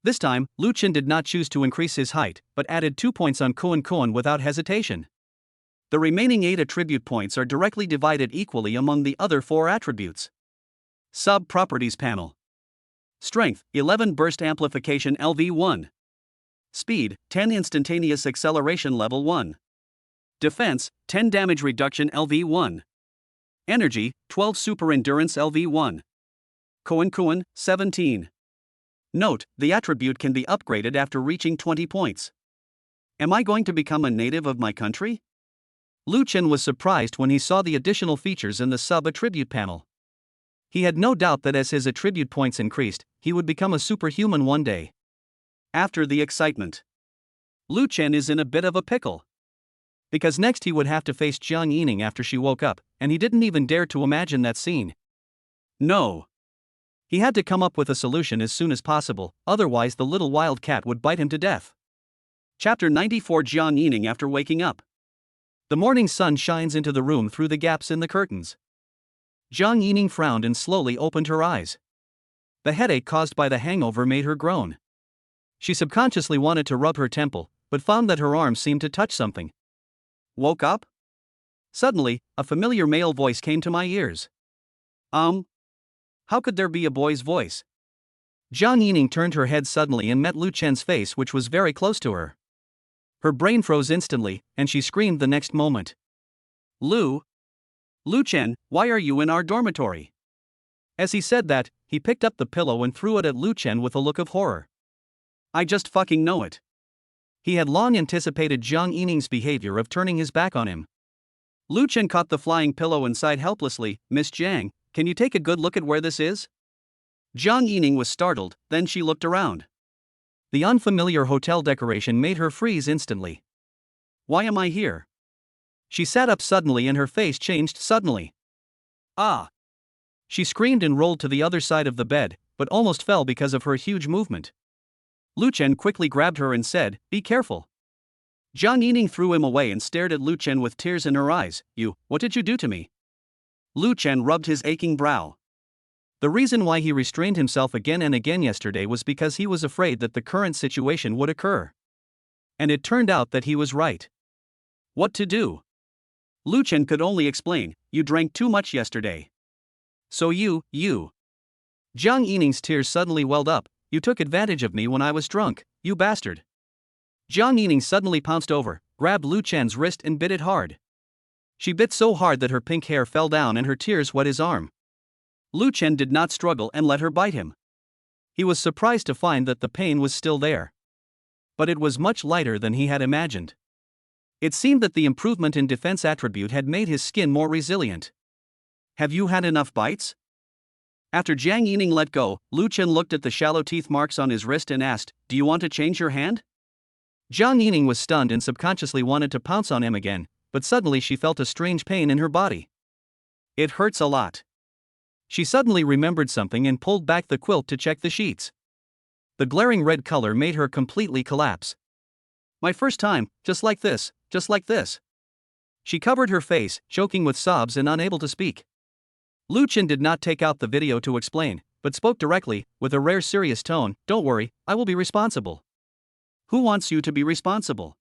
This time, Lu Chen did not choose to increase his height, but added 2 points on Kuan without hesitation. The remaining 8 attribute points are directly divided equally among the other 4 attributes. Sub-properties panel. Strength, 11 burst amplification LV1. Speed, 10 instantaneous acceleration level 1. Defense, 10 damage reduction LV1. Energy, 12 super endurance LV1. Kuan, 17. Note, the attribute can be upgraded after reaching 20 points. Am I going to become a native of my country? Lu Chen was surprised when he saw the additional features in the sub-attribute panel. He had no doubt that as his attribute points increased, he would become a superhuman one day. After the excitement, Lu Chen is in a bit of a pickle. Because next he would have to face Jang Yining after she woke up, and he didn't even dare to imagine that scene. No. He had to come up with a solution as soon as possible, otherwise the little wild cat would bite him to death. Chapter 94 Jang Yining after waking up. The morning sun shines into the room through the gaps in the curtains. Jang Yining frowned and slowly opened her eyes. The headache caused by the hangover made her groan. She subconsciously wanted to rub her temple, but found that her arm seemed to touch something. Woke up? Suddenly, a familiar male voice came to my ears. How could there be a boy's voice? Jang Yining turned her head suddenly and met Lu Chen's face, which was very close to her. Her brain froze instantly, and she screamed the next moment. Lu Chen, why are you in our dormitory? As he said that, he picked up the pillow and threw it at Lu Chen with a look of horror. I just fucking know it. He had long anticipated Jang Yining's behavior of turning his back on him. Lu Chen caught the flying pillow and sighed helplessly. Miss Jang, can you take a good look at where this is? Jang Yining was startled, then she looked around. The unfamiliar hotel decoration made her freeze instantly. Why am I here? She sat up suddenly and her face changed suddenly. Ah! She screamed and rolled to the other side of the bed, but almost fell because of her huge movement. Lu Chen quickly grabbed her and said, "Be careful." Jang Yining threw him away and stared at Lu Chen with tears in her eyes. What did you do to me? Lu Chen rubbed his aching brow. The reason why he restrained himself again and again yesterday was because he was afraid that the current situation would occur. And it turned out that he was right. What to do? Lu Chen could only explain, you drank too much yesterday. So you. Jang Yining's tears suddenly welled up. You took advantage of me when I was drunk, you bastard. Jang Yining suddenly pounced over, grabbed Lu Chen's wrist and bit it hard. She bit so hard that her pink hair fell down and her tears wet his arm. Lu Chen did not struggle and let her bite him. He was surprised to find that the pain was still there. But it was much lighter than he had imagined. It seemed that the improvement in defense attribute had made his skin more resilient. Have you had enough bites? After Jang Yining let go, Lu Chen looked at the shallow teeth marks on his wrist and asked, do you want to change your hand? Jang Yining was stunned and subconsciously wanted to pounce on him again, but suddenly she felt a strange pain in her body. It hurts a lot. She suddenly remembered something and pulled back the quilt to check the sheets. The glaring red color made her completely collapse. My first time, just like this. She covered her face, choking with sobs and unable to speak. Lu Chen did not take out the video to explain, but spoke directly, with a rare serious tone, don't worry, I will be responsible. Who wants you to be responsible?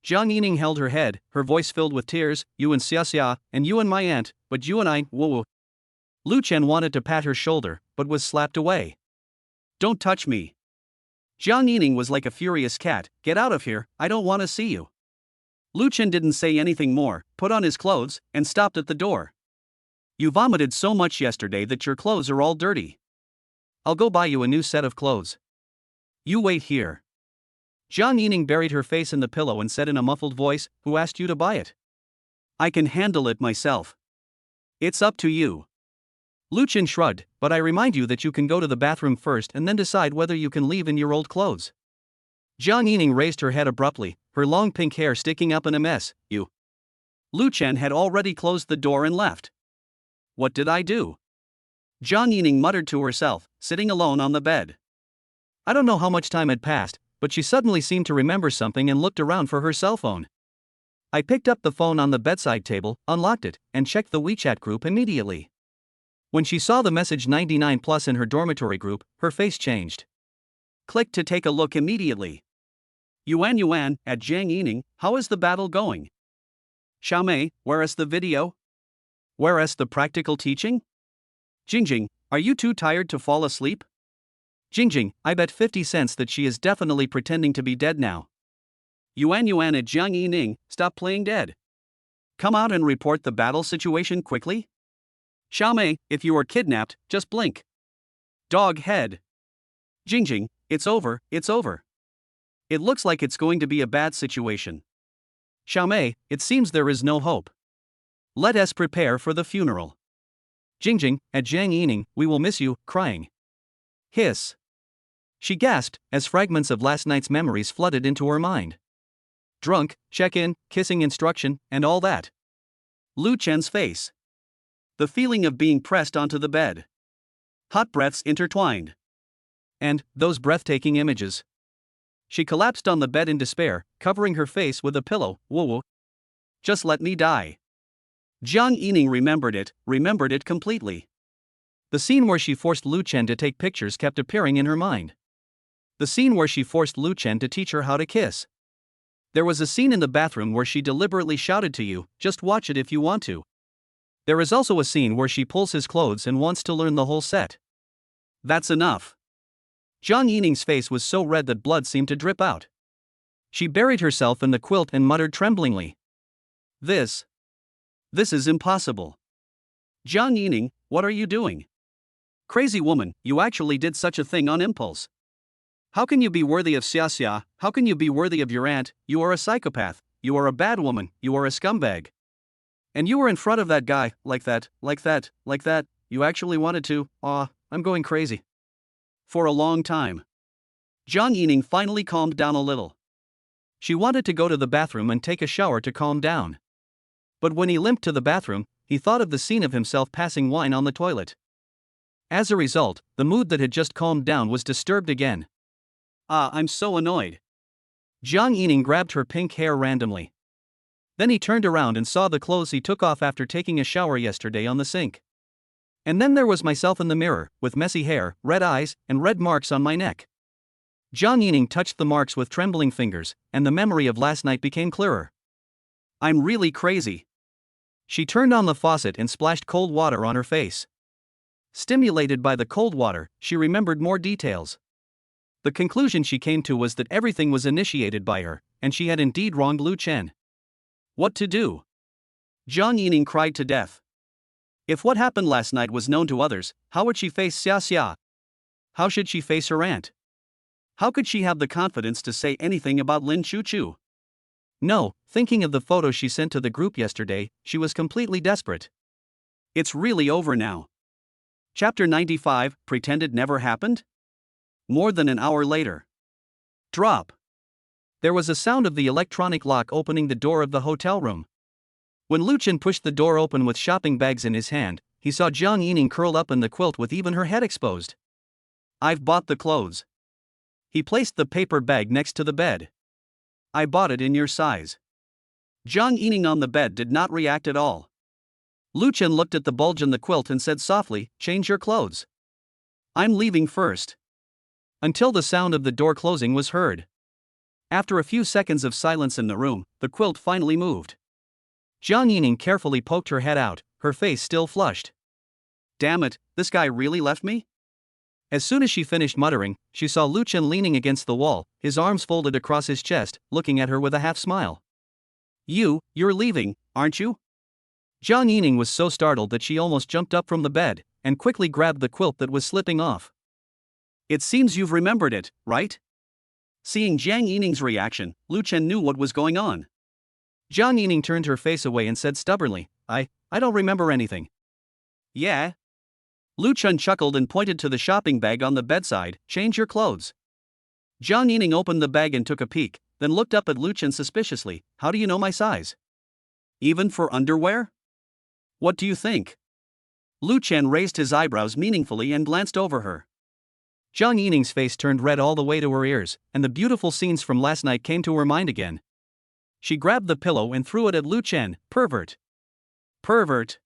Jang Yining held her head, her voice filled with tears, you and Xia, and you and my aunt, but you and I, whoa. Lu Chen wanted to pat her shoulder, but was slapped away. Don't touch me. Jang Yining was like a furious cat, get out of here, I don't want to see you. Lu Chen didn't say anything more, put on his clothes, and stopped at the door. You vomited so much yesterday that your clothes are all dirty. I'll go buy you a new set of clothes. You wait here. Jang Yining buried her face in the pillow and said in a muffled voice, who asked you to buy it? I can handle it myself. It's up to you. Lu Chen shrugged, but I remind you that you can go to the bathroom first and then decide whether you can leave in your old clothes. Jang Yining raised her head abruptly, her long pink hair sticking up in a mess. Lu Chen had already closed the door and left. What did I do? Jang Yining muttered to herself, sitting alone on the bed. I don't know how much time had passed, but she suddenly seemed to remember something and looked around for her cell phone. I picked up the phone on the bedside table, unlocked it, and checked the WeChat group immediately. When she saw the message 99+ in her dormitory group, her face changed. Click to take a look immediately. Yuan, at Jang Yining, how is the battle going? Xiaomei, where is the video? Where is the practical teaching? Jing, are you too tired to fall asleep? Jing, I bet 50 cents that she is definitely pretending to be dead now. Yuan at Jang Yining, stop playing dead. Come out and report the battle situation quickly. Xiaomei, if you are kidnapped, just blink. Dog head. Jing, it's over, it's over. It looks like it's going to be a bad situation. Xiaomei, it seems there is no hope. Let us prepare for the funeral. Jing, at Jang Yining, we will miss you, crying. Hiss. She gasped, as fragments of last night's memories flooded into her mind. Drunk, check-in, kissing instruction, and all that. Lu Chen's face. The feeling of being pressed onto the bed. Hot breaths intertwined. And those breathtaking images. She collapsed on the bed in despair, covering her face with a pillow. Whoa. Just let me die. Jang Yining remembered it completely. The scene where she forced Lu Chen to take pictures kept appearing in her mind. The scene where she forced Lu Chen to teach her how to kiss. There was a scene in the bathroom where she deliberately shouted to you, just watch it if you want to. There is also a scene where she pulls his clothes and wants to learn the whole set. That's enough. Jang Yining's face was so red that blood seemed to drip out. She buried herself in the quilt and muttered tremblingly. This is impossible. Jang Yining, what are you doing? Crazy woman, you actually did such a thing on impulse. How can you be worthy of Xia? How can you be worthy of your aunt? You are a psychopath, you are a bad woman, you are a scumbag. And you were in front of that guy, like that, you actually wanted to, I'm going crazy. For a long time. Jang Yining finally calmed down a little. She wanted to go to the bathroom and take a shower to calm down. But when he limped to the bathroom, he thought of the scene of himself passing wine on the toilet. As a result, the mood that had just calmed down was disturbed again. I'm so annoyed. Jang Yining grabbed her pink hair randomly. Then he turned around and saw the clothes he took off after taking a shower yesterday on the sink. And then there was myself in the mirror, with messy hair, red eyes, and red marks on my neck. Jang Yining touched the marks with trembling fingers, and the memory of last night became clearer. I'm really crazy. She turned on the faucet and splashed cold water on her face. Stimulated by the cold water, she remembered more details. The conclusion she came to was that everything was initiated by her, and she had indeed wronged Lu Chen. What to do? Jang Yining cried to death. If what happened last night was known to others, how would she face Xia? How should she face her aunt? How could she have the confidence to say anything about Lin Chuchu? No, thinking of the photo she sent to the group yesterday, she was completely desperate. It's really over now. Chapter 95, Pretend It Never Happened? More than an hour later. Drop. There was a sound of the electronic lock opening the door of the hotel room. When Lu Chen pushed the door open with shopping bags in his hand, he saw Jang Yining curled up in the quilt with even her head exposed. I've bought the clothes. He placed the paper bag next to the bed. I bought it in your size. Jang Yining on the bed did not react at all. Lu Chen looked at the bulge in the quilt and said softly, change your clothes. I'm leaving first. Until the sound of the door closing was heard. After a few seconds of silence in the room, the quilt finally moved. Jang Yining carefully poked her head out, her face still flushed. Damn it, this guy really left me? As soon as she finished muttering, she saw Lu Chen leaning against the wall, his arms folded across his chest, looking at her with a half smile. You're leaving, aren't you? Jang Yining was so startled that she almost jumped up from the bed, and quickly grabbed the quilt that was slipping off. It seems you've remembered it, right? Seeing Jang Yining's reaction, Lu Chen knew what was going on. Jang Yining turned her face away and said stubbornly, I don't remember anything. Yeah? Lu Chen chuckled and pointed to the shopping bag on the bedside, change your clothes. Jang Yining opened the bag and took a peek, then looked up at Lu Chen suspiciously, how do you know my size? Even for underwear? What do you think? Lu Chen raised his eyebrows meaningfully and glanced over her. Jang Yining's face turned red all the way to her ears, and the beautiful scenes from last night came to her mind again. She grabbed the pillow and threw it at Lu Chen, pervert. Pervert.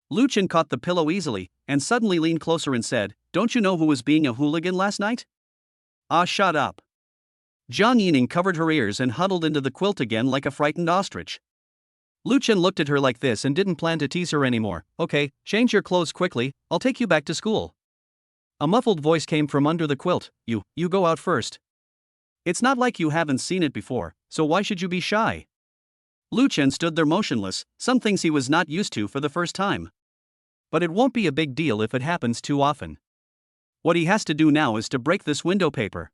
Lu Chen caught the pillow easily, and suddenly leaned closer and said, don't you know who was being a hooligan last night? Shut up. Jang Yining covered her ears and huddled into the quilt again like a frightened ostrich. Lu Chen looked at her like this and didn't plan to tease her anymore. Okay, change your clothes quickly, I'll take you back to school. A muffled voice came from under the quilt, you go out first. It's not like you haven't seen it before, so why should you be shy? Lu Chen stood there motionless, some things he was not used to for the first time. But it won't be a big deal if it happens too often. What he has to do now is to break this window paper.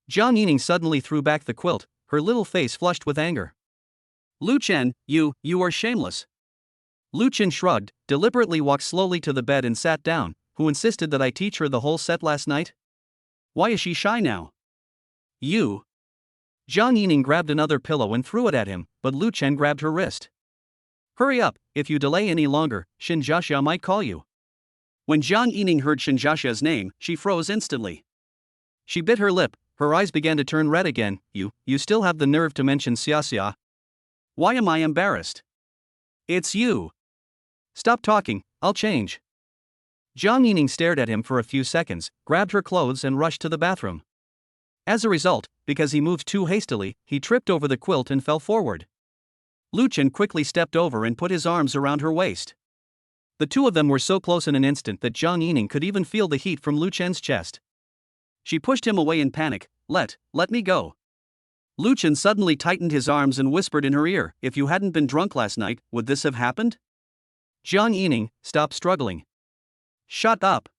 Jang Yining suddenly threw back the quilt, her little face flushed with anger. Lu Chen, you are shameless. Lu Chen shrugged, deliberately walked slowly to the bed and sat down. Who insisted that I teach her the whole set last night? Why is she shy now? You. Jang Yining grabbed another pillow and threw it at him, but Lu Chen grabbed her wrist. Hurry up, if you delay any longer, Shinjasha might call you. When Jang Yining heard Shinjasha's name, she froze instantly. She bit her lip, her eyes began to turn red again. You still have the nerve to mention Xia. Why am I embarrassed? It's you. Stop talking, I'll change. Jang Yining stared at him for a few seconds, grabbed her clothes and rushed to the bathroom. As a result, because he moved too hastily, he tripped over the quilt and fell forward. Lu Chen quickly stepped over and put his arms around her waist. The two of them were so close in an instant that Jang Yining could even feel the heat from Lu Chen's chest. She pushed him away in panic. Let me go. Lu Chen suddenly tightened his arms and whispered in her ear, if you hadn't been drunk last night, would this have happened? Jang Yining, stop struggling. Shut up.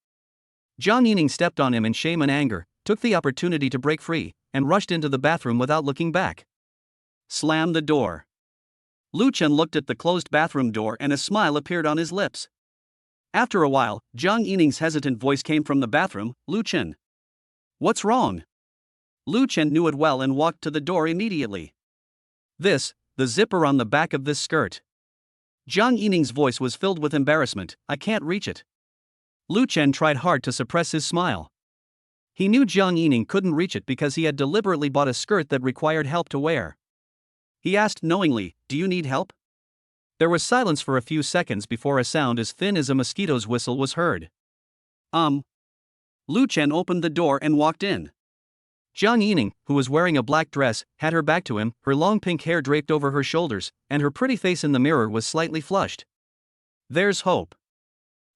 Jang Yining stepped on him in shame and anger, took the opportunity to break free, and rushed into the bathroom without looking back. Slam the door. Lu Chen looked at the closed bathroom door and a smile appeared on his lips. After a while, Jang Yining's hesitant voice came from the bathroom, Lu Chen. What's wrong? Lu Chen knew it well and walked to the door immediately. The zipper on the back of this skirt. Jang Yining's voice was filled with embarrassment, I can't reach it. Lu Chen tried hard to suppress his smile. He knew Jang Yining couldn't reach it because he had deliberately bought a skirt that required help to wear. He asked knowingly, do you need help? There was silence for a few seconds before a sound as thin as a mosquito's whistle was heard. Lu Chen opened the door and walked in. Jang Yining, who was wearing a black dress, had her back to him, her long pink hair draped over her shoulders, and her pretty face in the mirror was slightly flushed. There's hope.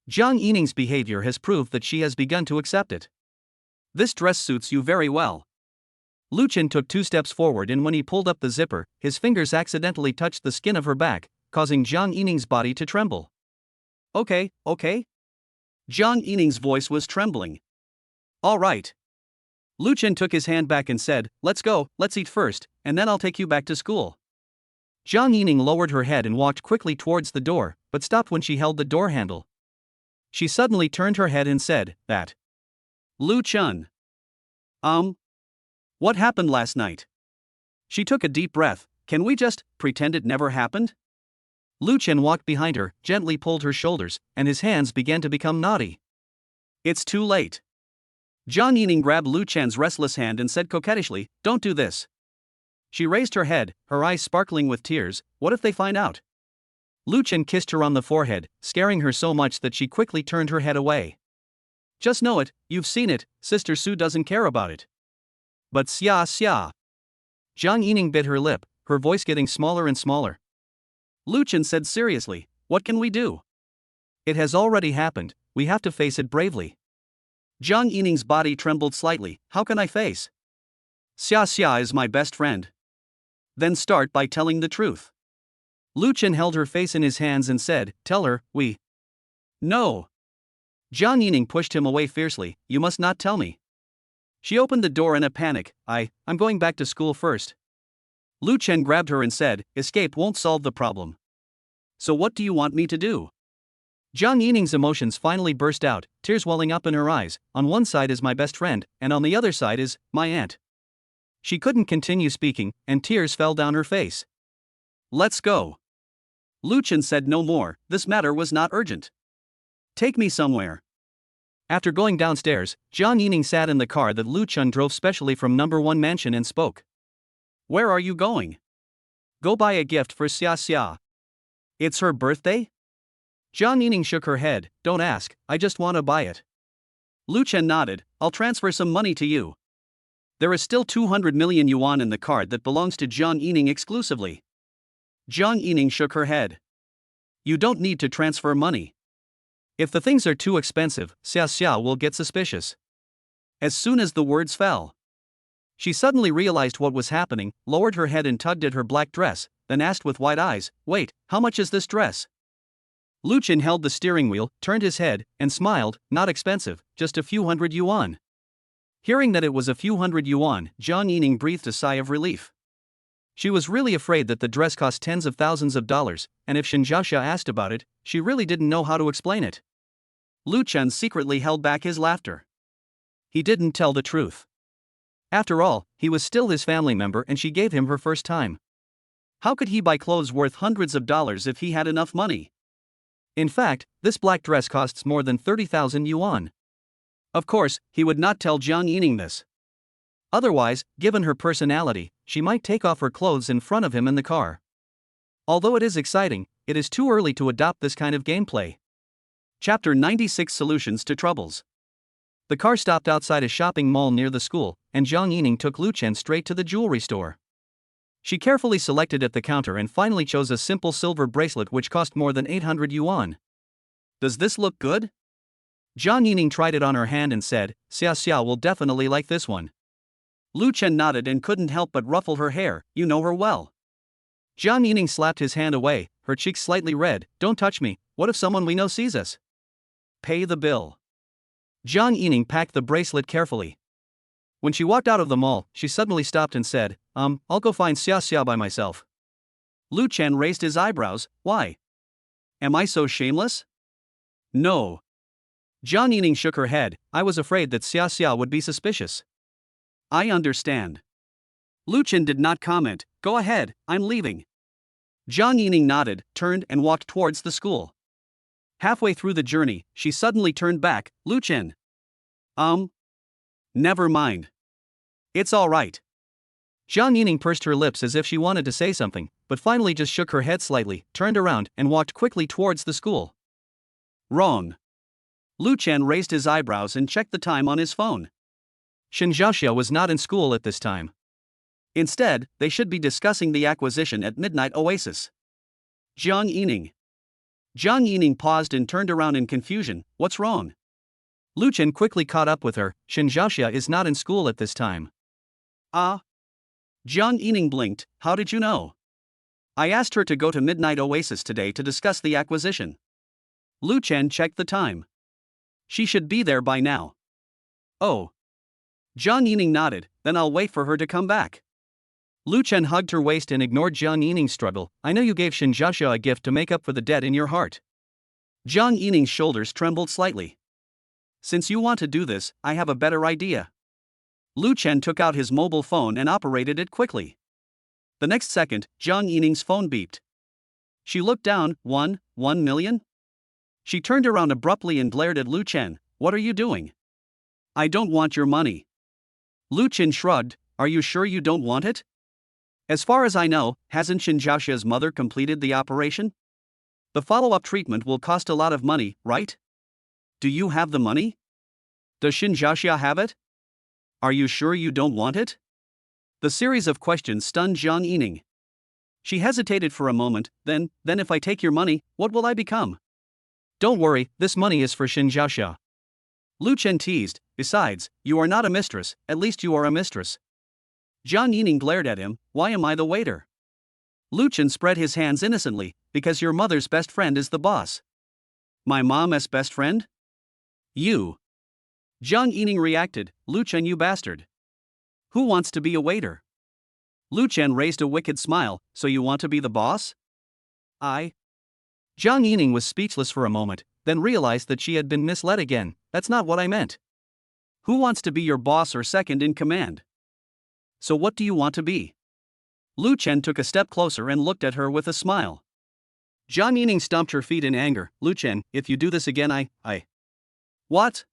Jang Yining's behavior has proved that she has begun to accept it. This dress suits you very well. Lu Chen took 2 steps forward and when he pulled up the zipper, his fingers accidentally touched the skin of her back, causing Jang Yining's body to tremble. Okay. Jang Yining's voice was trembling. All right. Lu Chen took his hand back and said, let's go, let's eat first, and then I'll take you back to school. Jang Yining lowered her head and walked quickly towards the door, but stopped when she held the door handle. She suddenly turned her head and said, that. Lu Chen. What happened last night? She took a deep breath. Can we just pretend it never happened? Lu Chen walked behind her, gently pulled her shoulders, and his hands began to become knotty. It's too late. Jang Yining grabbed Lu Chen's restless hand and said coquettishly, don't do this. She raised her head, her eyes sparkling with tears. What if they find out? Lu Chen kissed her on the forehead, scaring her so much that she quickly turned her head away. Just know it, you've seen it, Sister Su doesn't care about it. But Xia. Jang Yining bit her lip, her voice getting smaller and smaller. Lu Chen said seriously, what can we do? It has already happened, we have to face it bravely. Jang Yining's body trembled slightly, how can I face? Xia is my best friend. Then start by telling the truth. Lu Chen held her face in his hands and said, tell her, No. Jang Yining pushed him away fiercely, you must not tell me. She opened the door in a panic, I'm going back to school first. Lu Chen grabbed her and said, escape won't solve the problem. So what do you want me to do? Jang Yining's emotions finally burst out, tears welling up in her eyes. On one side is my best friend, and on the other side is my aunt. She couldn't continue speaking, and tears fell down her face. Let's go. Lu Chen said no more, this matter was not urgent. Take me somewhere. After going downstairs, Jang Yining sat in the car that Lu Chen drove specially from No. 1 mansion and spoke. Where are you going? Go buy a gift for Xia. It's her birthday? Jang Yining shook her head, don't ask, I just want to buy it. Lu Chen nodded, I'll transfer some money to you. There is still 200 million yuan in the card that belongs to Jang Yining exclusively. Jang Yining shook her head. You don't need to transfer money. If the things are too expensive, Xia will get suspicious. As soon as the words fell, she suddenly realized what was happening, lowered her head and tugged at her black dress, then asked with wide eyes, wait, how much is this dress? Lu Chen held the steering wheel, turned his head, and smiled. Not expensive, just a few hundred yuan. Hearing that it was a few hundred yuan, Jang Yining breathed a sigh of relief. She was really afraid that the dress cost tens of thousands of dollars, and if Shinjasha asked about it, she really didn't know how to explain it. Lu Chen secretly held back his laughter. He didn't tell the truth. After all, he was still his family member and she gave him her first time. How could he buy clothes worth hundreds of dollars if he had enough money? In fact, this black dress costs more than 30,000 yuan. Of course, he would not tell Jang Yining this. Otherwise, given her personality, she might take off her clothes in front of him in the car. Although it is exciting, it is too early to adopt this kind of gameplay. Chapter 96 Solutions to Troubles. The car stopped outside a shopping mall near the school, and Jang Yining took Lu Chen straight to the jewelry store. She carefully selected at the counter and finally chose a simple silver bracelet which cost more than 800 yuan. Does this look good? Jang Yining tried it on her hand and said, Xia will definitely like this one. Lu Chen nodded and couldn't help but ruffle her hair. You know her well. Jang Yining slapped his hand away, her cheeks slightly red. Don't touch me, what if someone we know sees us? Pay the bill. Jang Yining packed the bracelet carefully. When she walked out of the mall, she suddenly stopped and said, I'll go find Xia by myself. Lu Chen raised his eyebrows. Why? Am I so shameless? No. Jang Yining shook her head. I was afraid that Xia would be suspicious. I understand. Lu Chen did not comment. Go ahead, I'm leaving. Jang Yining nodded, turned and walked towards the school. Halfway through the journey, she suddenly turned back. Lu Chen. Never mind. It's all right. Jang Yining pursed her lips as if she wanted to say something, but finally just shook her head slightly, turned around, and walked quickly towards the school. Wrong. Lu Chen raised his eyebrows and checked the time on his phone. Shinjasha was not in school at this time. Instead, they should be discussing the acquisition at Midnight Oasis. Jang Yining. Jang Yining paused and turned around in confusion. What's wrong? Lu Chen quickly caught up with her. Shinjasha is not in school at this time. Ah? Jang Yining blinked. How did you know? I asked her to go to Midnight Oasis today to discuss the acquisition. Lu Chen checked the time. She should be there by now. Oh. Jang Yining nodded, then I'll wait for her to come back. Lu Chen hugged her waist and ignored Jang Yining's struggle. I know you gave Shinjasha a gift to make up for the debt in your heart. Jang Yining's shoulders trembled slightly. Since you want to do this, I have a better idea. Lu Chen took out his mobile phone and operated it quickly. The next second, Jang Yining's phone beeped. She looked down. 1 million? She turned around abruptly and glared at Lu Chen. What are you doing? I don't want your money. Lu Chen shrugged. Are you sure you don't want it? As far as I know, hasn't Shinjasha's mother completed the operation? The follow-up treatment will cost a lot of money, right? Do you have the money? Does Shinjasha have it? Are you sure you don't want it? The series of questions stunned Jang Yining. She hesitated for a moment, then if I take your money, what will I become? Don't worry, this money is for Shinjasha. Lu Chen teased. Besides, you are not a mistress, at least you are a mistress. Jang Yining glared at him. Why am I the waiter? Lu Chen spread his hands innocently. Because your mother's best friend is the boss. My mom's best friend? You. Jang Yining reacted. Lu Chen, you bastard. Who wants to be a waiter? Lu Chen raised a wicked smile. So you want to be the boss? I. Jang Yining was speechless for a moment, then realized that she had been misled again. That's not what I meant. Who wants to be your boss or second in command? So what do you want to be? Lu Chen took a step closer and looked at her with a smile. Jang Yining stomped her feet in anger. Lu Chen, if you do this again I. What?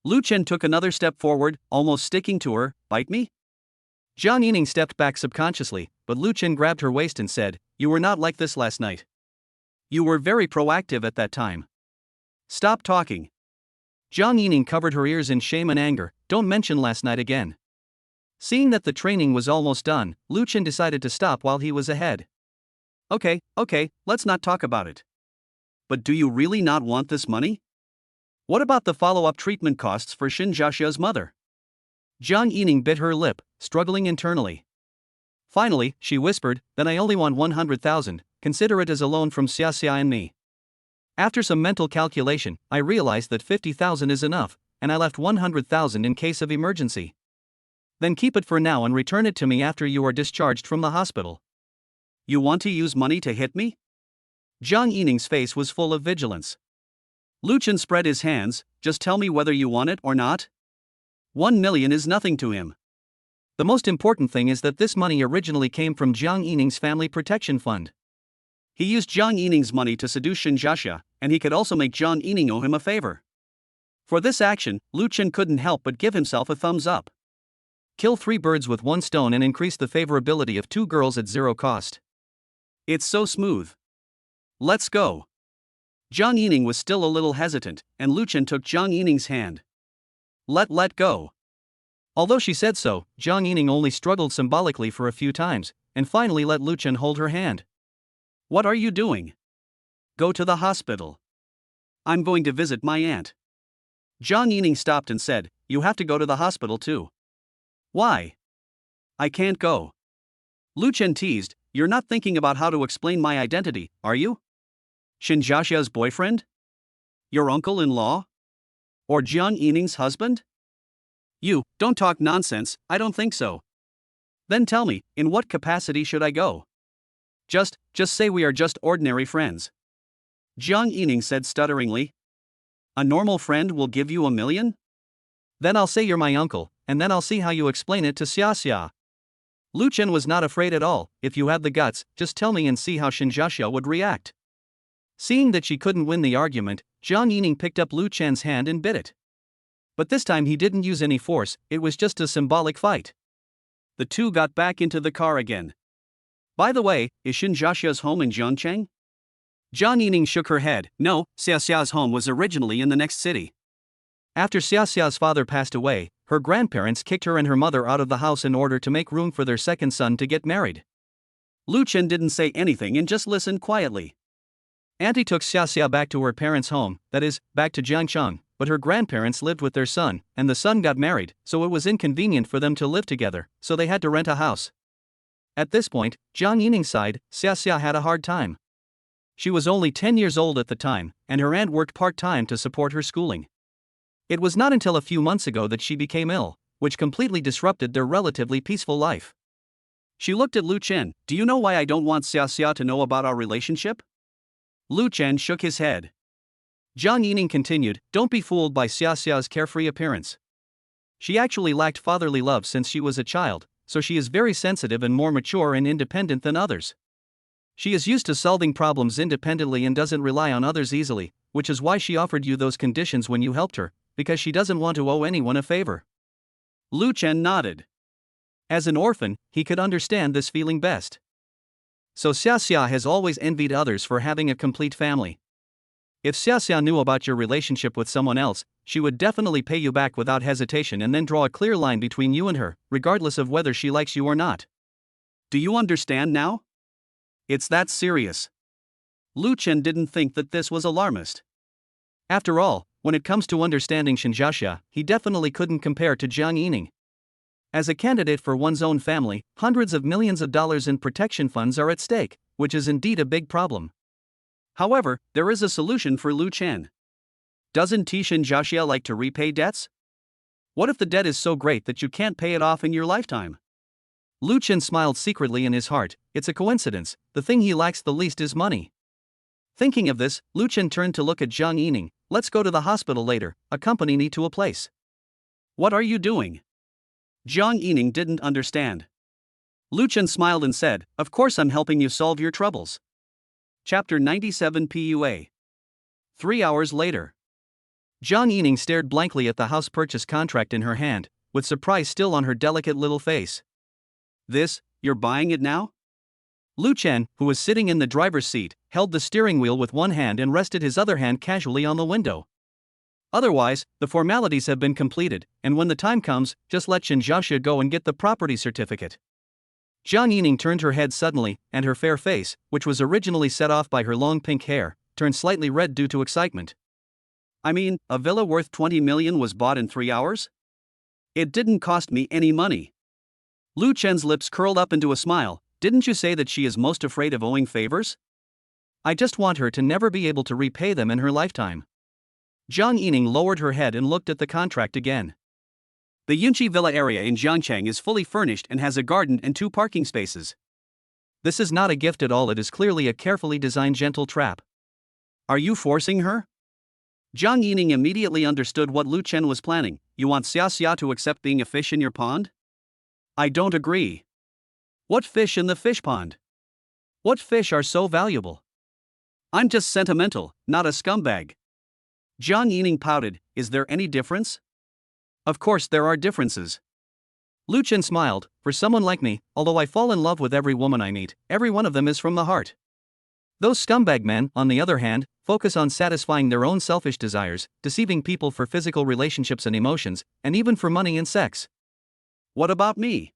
Lu Chen took another step forward, almost sticking to her. Bite me? Jang Yining stepped back subconsciously, but Lu Chen grabbed her waist and said, You were not like this last night. You were very proactive at that time. Stop talking. Jang Yining covered her ears in shame and anger. Don't mention last night again. Seeing that the training was almost done, Lu Chen decided to stop while he was ahead. Okay, let's not talk about it. But do you really not want this money? What about the follow-up treatment costs for Shinjasha's mother? Jang Yining bit her lip, struggling internally. Finally, she whispered, Then I only want 100,000, consider it as a loan from Xia and me. After some mental calculation, I realized that 50,000 is enough, and I left 100,000 in case of emergency. Then keep it for now and return it to me after you are discharged from the hospital. You want to use money to hit me? Jang Yining's face was full of vigilance. Lu Chen spread his hands. Just tell me whether you want it or not. 1 million is nothing to him. The most important thing is that this money originally came from Jang Yining's family protection fund. He used Jang Yining's money to seduce Shinjasha, and he could also make Jang Yining owe him a favor. For this action, Lu Chen couldn't help but give himself a thumbs up. Kill 3 birds with 1 stone and increase the favorability of 2 girls at 0 cost. It's so smooth. Let's go. Jang Yining was still a little hesitant, and Lu Chen took Jang Yining's hand. Let go. Although she said so, Jang Yining only struggled symbolically for a few times, and finally let Lu Chen hold her hand. What are you doing? Go to the hospital. I'm going to visit my aunt. Jang Yining stopped and said, You have to go to the hospital too. Why? I can't go. Lu Chen teased, You're not thinking about how to explain my identity, are you? Shinjasha's boyfriend? Your uncle-in-law? Or Jang Yining's husband? You, don't talk nonsense, I don't think so. Then tell me, in what capacity should I go? Just say we are just ordinary friends. Jang Yining said stutteringly. A normal friend will give you 1 million? Then I'll say you're my uncle, and then I'll see how you explain it to Xia. Lu Chen was not afraid at all. If you have the guts, just tell me and see how Shinjasha would react. Seeing that she couldn't win the argument, Jang Yining picked up Lu Chen's hand and bit it. But this time he didn't use any force, it was just a symbolic fight. The two got back into the car again. By the way, is Shinjasha's home in Zhongcheng? Jang Yining shook her head. No, Xiaxia's home was originally in the next city. After Xiaxia's father passed away, her grandparents kicked her and her mother out of the house in order to make room for their second son to get married. Lu Chen didn't say anything and just listened quietly. Auntie took Xiaxia back to her parents' home, that is, back to Jiangcheng, but her grandparents lived with their son, and the son got married, so it was inconvenient for them to live together, so they had to rent a house. At this point, Jang Yining's side, Xiaxia had a hard time. She was only 10 years old at the time, and her aunt worked part-time to support her schooling. It was not until a few months ago that she became ill, which completely disrupted their relatively peaceful life. She looked at Lu Chen. Do you know why I don't want Xiaxia to know about our relationship? Lu Chen shook his head. Jang Yining continued, Don't be fooled by Xiaxia's carefree appearance. She actually lacked fatherly love since she was a child, so she is very sensitive and more mature and independent than others. She is used to solving problems independently and doesn't rely on others easily, which is why she offered you those conditions when you helped her, because she doesn't want to owe anyone a favor. Lu Chen nodded. As an orphan, he could understand this feeling best. So Xiaxia has always envied others for having a complete family. If Xiaxia knew about your relationship with someone else, she would definitely pay you back without hesitation and then draw a clear line between you and her, regardless of whether she likes you or not. Do you understand now? It's that serious. Lu Chen didn't think that this was alarmist. After all, when it comes to understanding Shinjasha, he definitely couldn't compare to Jang Yining. As a candidate for one's own family, hundreds of millions of dollars in protection funds are at stake, which is indeed a big problem. However, there is a solution for Lu Chen. Doesn't Shinjasha like to repay debts? What if the debt is so great that you can't pay it off in your lifetime? Lu Chen smiled secretly in his heart. It's a coincidence, the thing he lacks the least is money. Thinking of this, Lu Chen turned to look at Jang Yining. Let's go to the hospital later, accompany me to a place. What are you doing? Jang Yining didn't understand. Lu Chen smiled and said, Of course I'm helping you solve your troubles. Chapter 97 PUA. 3 hours later. Jang Yining stared blankly at the house purchase contract in her hand, with surprise still on her delicate little face. This, you're buying it now? Lu Chen, who was sitting in the driver's seat, held the steering wheel with one hand and rested his other hand casually on the window. Otherwise, the formalities have been completed, and when the time comes, just let Shinjasha go and get the property certificate. Jang Yining turned her head suddenly, and her fair face, which was originally set off by her long pink hair, turned slightly red due to excitement. I mean, a villa worth 20 million was bought in 3 hours? It didn't cost me any money. Lu Chen's lips curled up into a smile. Didn't you say that she is most afraid of owing favors? I just want her to never be able to repay them in her lifetime. Jang Yining lowered her head and looked at the contract again. The Yunqi Villa area in Jiangcheng is fully furnished and has a garden and 2 parking spaces. This is not a gift at all, it is clearly a carefully designed gentle trap. Are you forcing her? Jang Yining immediately understood what Lu Chen was planning. You want Xia Xia to accept being a fish in your pond? I don't agree. What fish in the fish pond? What fish are so valuable? I'm just sentimental, not a scumbag. Jang Yining pouted. Is there any difference? Of course there are differences. Lu Chen smiled. For someone like me, although I fall in love with every woman I meet, every one of them is from the heart. Those scumbag men, on the other hand, focus on satisfying their own selfish desires, deceiving people for physical relationships and emotions, and even for money and sex. What about me?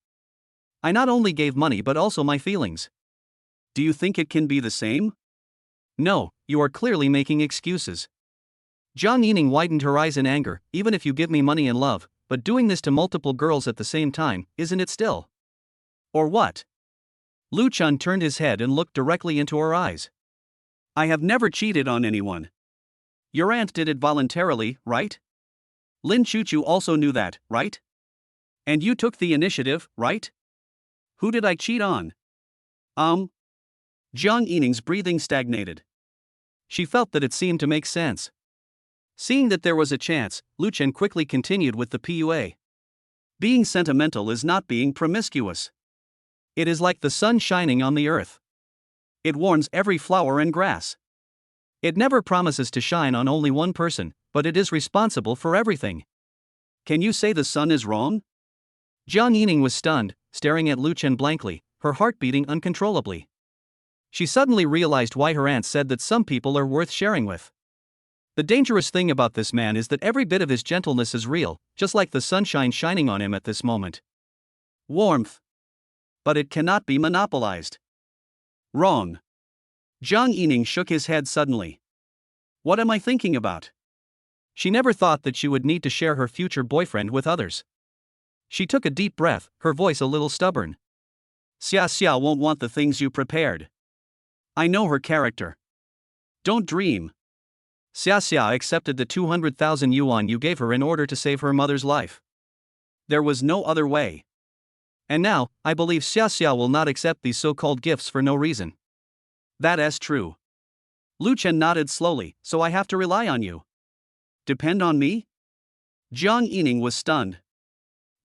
I not only gave money but also my feelings. Do you think it can be the same? No, you are clearly making excuses. Jang Yining widened her eyes in anger. Even if you give me money and love, but doing this to multiple girls at the same time, isn't it still? Or what? Lu Chen turned his head and looked directly into her eyes. I have never cheated on anyone. Your aunt did it voluntarily, right? Lin Chuchu also knew that, right? And you took the initiative, right? Who did I cheat on? Jang Yining's breathing stagnated. She felt that it seemed to make sense. Seeing that there was a chance, Lu Chen quickly continued with the PUA. Being sentimental is not being promiscuous. It is like the sun shining on the earth. It warms every flower and grass. It never promises to shine on only one person, but it is responsible for everything. Can you say the sun is wrong? Jang Yining was stunned, staring at Lu Chen blankly, her heart beating uncontrollably. She suddenly realized why her aunt said that some people are worth sharing with. The dangerous thing about this man is that every bit of his gentleness is real, just like the sunshine shining on him at this moment. Warmth. But it cannot be monopolized. Wrong. Jang Yining shook his head suddenly. What am I thinking about? She never thought that she would need to share her future boyfriend with others. She took a deep breath, her voice a little stubborn. Xia Xia won't want the things you prepared. I know her character. Don't dream. Xia Xia accepted the 200,000 yuan you gave her in order to save her mother's life. There was no other way. And now, I believe Xia Xia will not accept these so-called gifts for no reason. That is true. Lu Chen nodded slowly. So I have to rely on you. Depend on me? Jang Yining was stunned.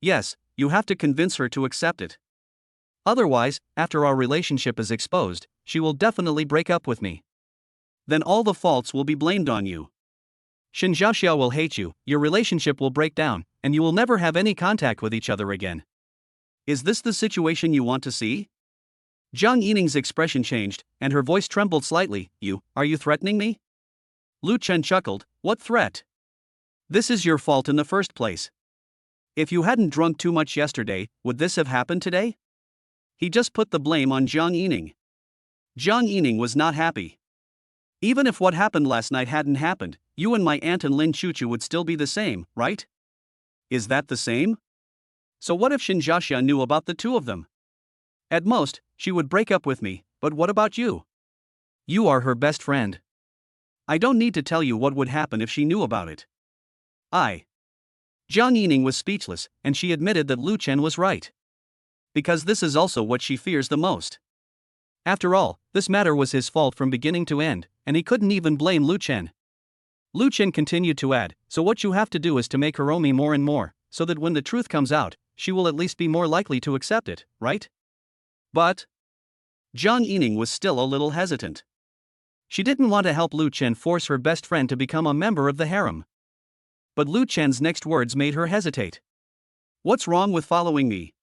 Yes, you have to convince her to accept it. Otherwise, after our relationship is exposed, she will definitely break up with me. Then all the faults will be blamed on you. Shinjasha will hate you, your relationship will break down, and you will never have any contact with each other again. Is this the situation you want to see? Jang Yining's expression changed, and her voice trembled slightly. Are you threatening me? Lu Chen chuckled. What threat? This is your fault in the first place. If you hadn't drunk too much yesterday, would this have happened today? He just put the blame on Jang Yining. Jang Yining was not happy. Even if what happened last night hadn't happened, you and my aunt and Lin Chuchu would still be the same, right? Is that the same? So what if Shinjasha knew about the two of them? At most, she would break up with me, but what about you? You are her best friend. I don't need to tell you what would happen if she knew about it. Jang Yining was speechless, and she admitted that Lu Chen was right. Because this is also what she fears the most. After all, this matter was his fault from beginning to end, and he couldn't even blame Lu Chen. Lu Chen continued to add, so what you have to do is to make her owe me more and more, so that when the truth comes out, she will at least be more likely to accept it, right? But Jang Yining was still a little hesitant. She didn't want to help Lu Chen force her best friend to become a member of the harem. But Lu Chen's next words made her hesitate. What's wrong with following me?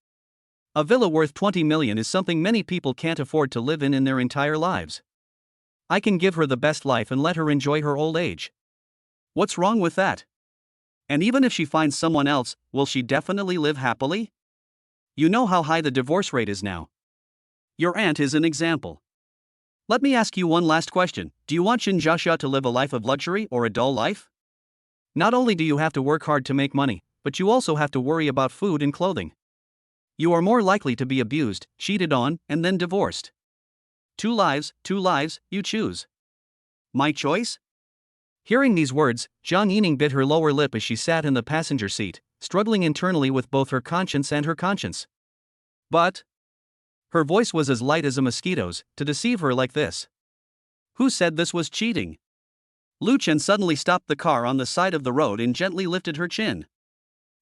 A villa worth 20 million is something many people can't afford to live in their entire lives. I can give her the best life and let her enjoy her old age. What's wrong with that? And even if she finds someone else, will she definitely live happily? You know how high the divorce rate is now. Your aunt is an example. Let me ask you one last question. Do you want Shinjasha to live a life of luxury or a dull life? Not only do you have to work hard to make money, but you also have to worry about food and clothing. You are more likely to be abused, cheated on, and then divorced. 2 lives, you choose. My choice? Hearing these words, Jang Yining bit her lower lip as she sat in the passenger seat, struggling internally with both her conscience and her conscience. But her voice was as light as a mosquito's, to deceive her like this. Who said this was cheating? Lu Chen suddenly stopped the car on the side of the road and gently lifted her chin.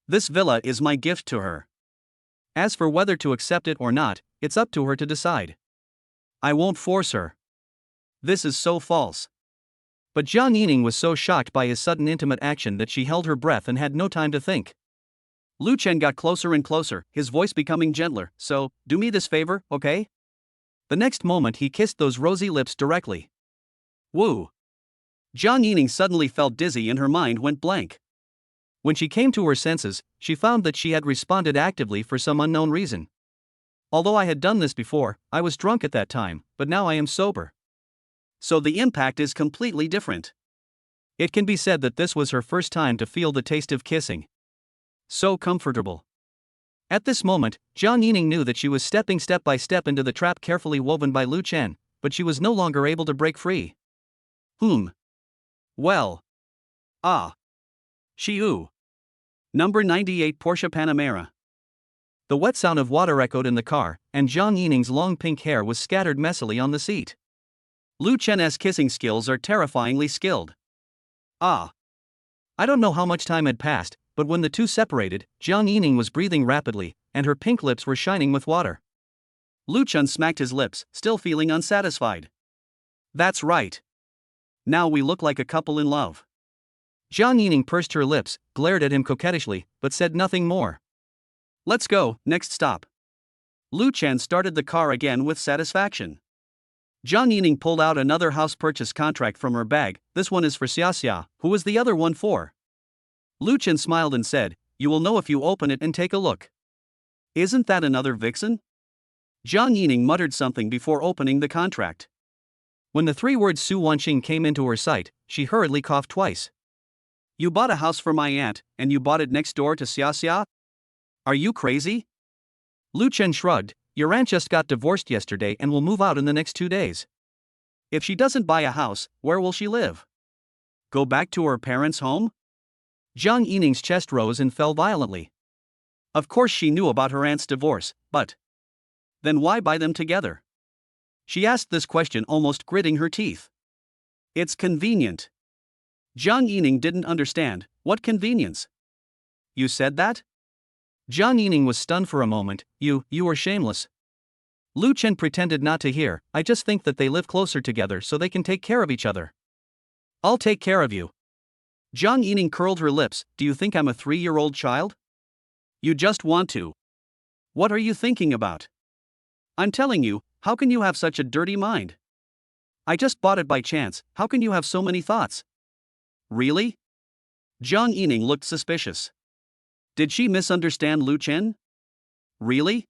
This villa is my gift to her. As for whether to accept it or not, it's up to her to decide. I won't force her. This is so false. But Jang Yining was so shocked by his sudden intimate action that she held her breath and had no time to think. Lu Chen got closer and closer, his voice becoming gentler. So, do me this favor, okay? The next moment he kissed those rosy lips directly. Woo! Jang Yining suddenly felt dizzy and her mind went blank. When she came to her senses, she found that she had responded actively for some unknown reason. Although I had done this before, I was drunk at that time, but now I am sober. So the impact is completely different. It can be said that this was her first time to feel the taste of kissing. So comfortable. At this moment, Jang Yining knew that she was stepping step by step into the trap carefully woven by Lu Chen, but she was no longer able to break free. Well. Shiu. Number 98 Porsche Panamera. The wet sound of water echoed in the car, and Jang Yining's long pink hair was scattered messily on the seat. Lu Chen's kissing skills are terrifyingly skilled. I don't know how much time had passed, but when the two separated, Jang Yining was breathing rapidly, and her pink lips were shining with water. Lu Chen smacked his lips, still feeling unsatisfied. That's right. Now we look like a couple in love. Jang Yining pursed her lips, glared at him coquettishly, but said nothing more. Let's go, next stop. Lu Chen started the car again with satisfaction. Jang Yining pulled out another house purchase contract from her bag. This one is for Xiaxia, who is the other one for? Lu Chen smiled and said, you will know if you open it and take a look. Isn't that another vixen? Jang Yining muttered something before opening the contract. When the three words Su Wanqing came into her sight, she hurriedly coughed twice. You bought a house for my aunt, and you bought it next door to Xiaxia? Are you crazy? Lu Chen shrugged. Your aunt just got divorced yesterday and will move out in the next 2 days. If she doesn't buy a house, where will she live? Go back to her parents' home? Jang Yining's chest rose and fell violently. Of course she knew about her aunt's divorce, but then why buy them together? She asked this question almost gritting her teeth. It's convenient. Jang Yining didn't understand. What convenience? You said that? Jang Yining was stunned for a moment. You are shameless. Lu Chen pretended not to hear. I just think that they live closer together so they can take care of each other. I'll take care of you. Jang Yining curled her lips. Do you think I'm a 3-year-old child? You just want to. What are you thinking about? I'm telling you, how can you have such a dirty mind? I just bought it by chance. How can you have so many thoughts? Really? Jang Yining looked suspicious. Did she misunderstand Lu Chen? Really?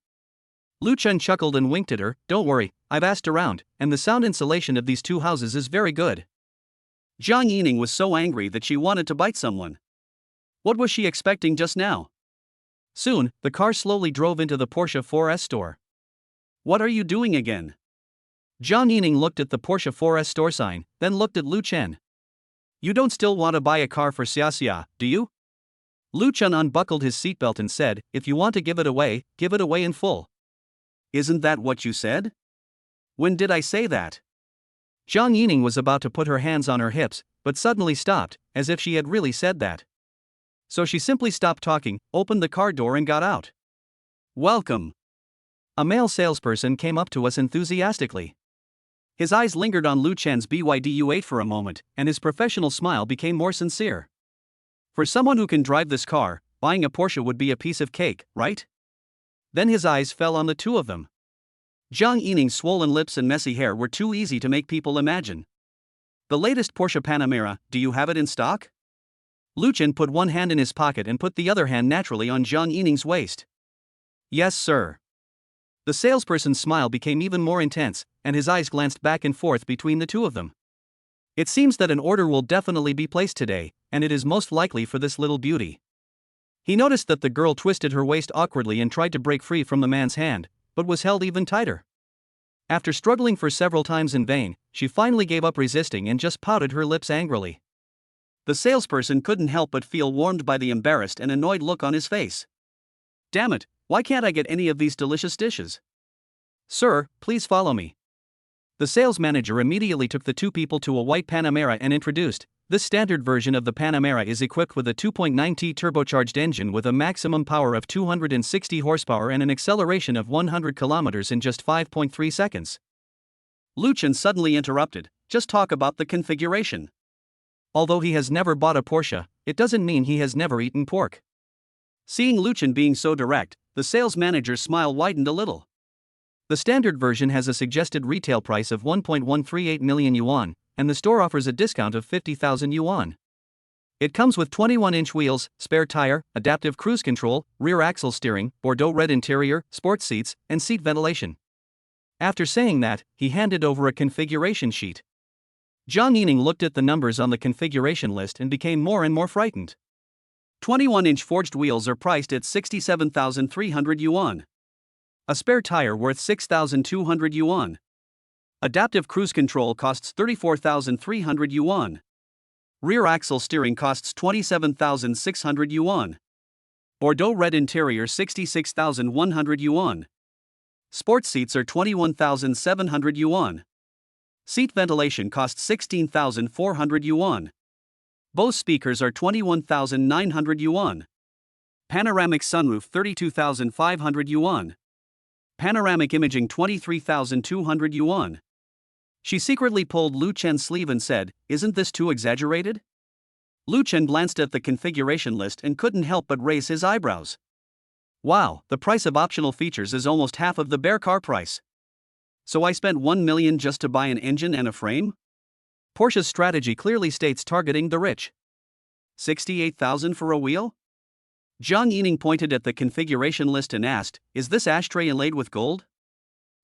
Lu Chen chuckled and winked at her. Don't worry, I've asked around, and the sound insulation of these two houses is very good. Jang Yining was so angry that she wanted to bite someone. What was she expecting just now? Soon, the car slowly drove into the Porsche 4S store. What are you doing again? Jang Yining looked at the Porsche 4S store sign, then looked at Lu Chen. You don't still want to buy a car for Xiaxia, do you? Lu Chen unbuckled his seatbelt and said, if you want to give it away in full. Isn't that what you said? When did I say that? Jang Yining was about to put her hands on her hips, but suddenly stopped, as if she had really said that. So she simply stopped talking, opened the car door and got out. Welcome. A male salesperson came up to us enthusiastically. His eyes lingered on Lu Chen's BYDU8 for a moment, and his professional smile became more sincere. For someone who can drive this car, buying a Porsche would be a piece of cake, right? Then his eyes fell on the two of them. Jang Yining's swollen lips and messy hair were too easy to make people imagine. The latest Porsche Panamera, do you have it in stock? Lu Chen put one hand in his pocket and put the other hand naturally on Jang Yining's waist. Yes, sir. The salesperson's smile became even more intense, and his eyes glanced back and forth between the two of them. It seems that an order will definitely be placed today, and it is most likely for this little beauty. He noticed that the girl twisted her waist awkwardly and tried to break free from the man's hand, but was held even tighter. After struggling for several times in vain, she finally gave up resisting and just pouted her lips angrily. The salesperson couldn't help but feel warmed by the embarrassed and annoyed look on his face. Damn it, why can't I get any of these delicious dishes? Sir, please follow me. The sales manager immediately took the two people to a white Panamera and introduced, this standard version of the Panamera is equipped with a 2.9T turbocharged engine with a maximum power of 260 horsepower and an acceleration of 100 kilometers in just 5.3 seconds. Luchan suddenly interrupted, just talk about the configuration. Although he has never bought a Porsche, it doesn't mean he has never eaten pork. Seeing Luchan being so direct, the sales manager's smile widened a little. The standard version has a suggested retail price of 1.138 million yuan, and the store offers a discount of 50,000 yuan. It comes with 21-inch wheels, spare tire, adaptive cruise control, rear axle steering, Bordeaux red interior, sports seats, and seat ventilation. After saying that, he handed over a configuration sheet. Jang Yining looked at the numbers on the configuration list and became more and more frightened. 21-inch forged wheels are priced at 67,300 yuan. A spare tire worth 6,200 yuan. Adaptive cruise control costs 34,300 yuan. Rear axle steering costs 27,600 yuan. Bordeaux red interior 66,100 yuan. Sports seats are 21,700 yuan. Seat ventilation costs 16,400 yuan. Bose speakers are 21,900 yuan. Panoramic sunroof 32,500 yuan. Panoramic imaging 23,200 yuan. She secretly pulled Lu Chen's sleeve and said, "Isn't this too exaggerated?" Lu Chen glanced at the configuration list and couldn't help but raise his eyebrows. Wow, the price of optional features is almost half of the bare car price. So I spent 1 million just to buy an engine and a frame? Porsche's strategy clearly states targeting the rich. 68,000 for a wheel? Jang Yining pointed at the configuration list and asked, "Is this ashtray inlaid with gold?"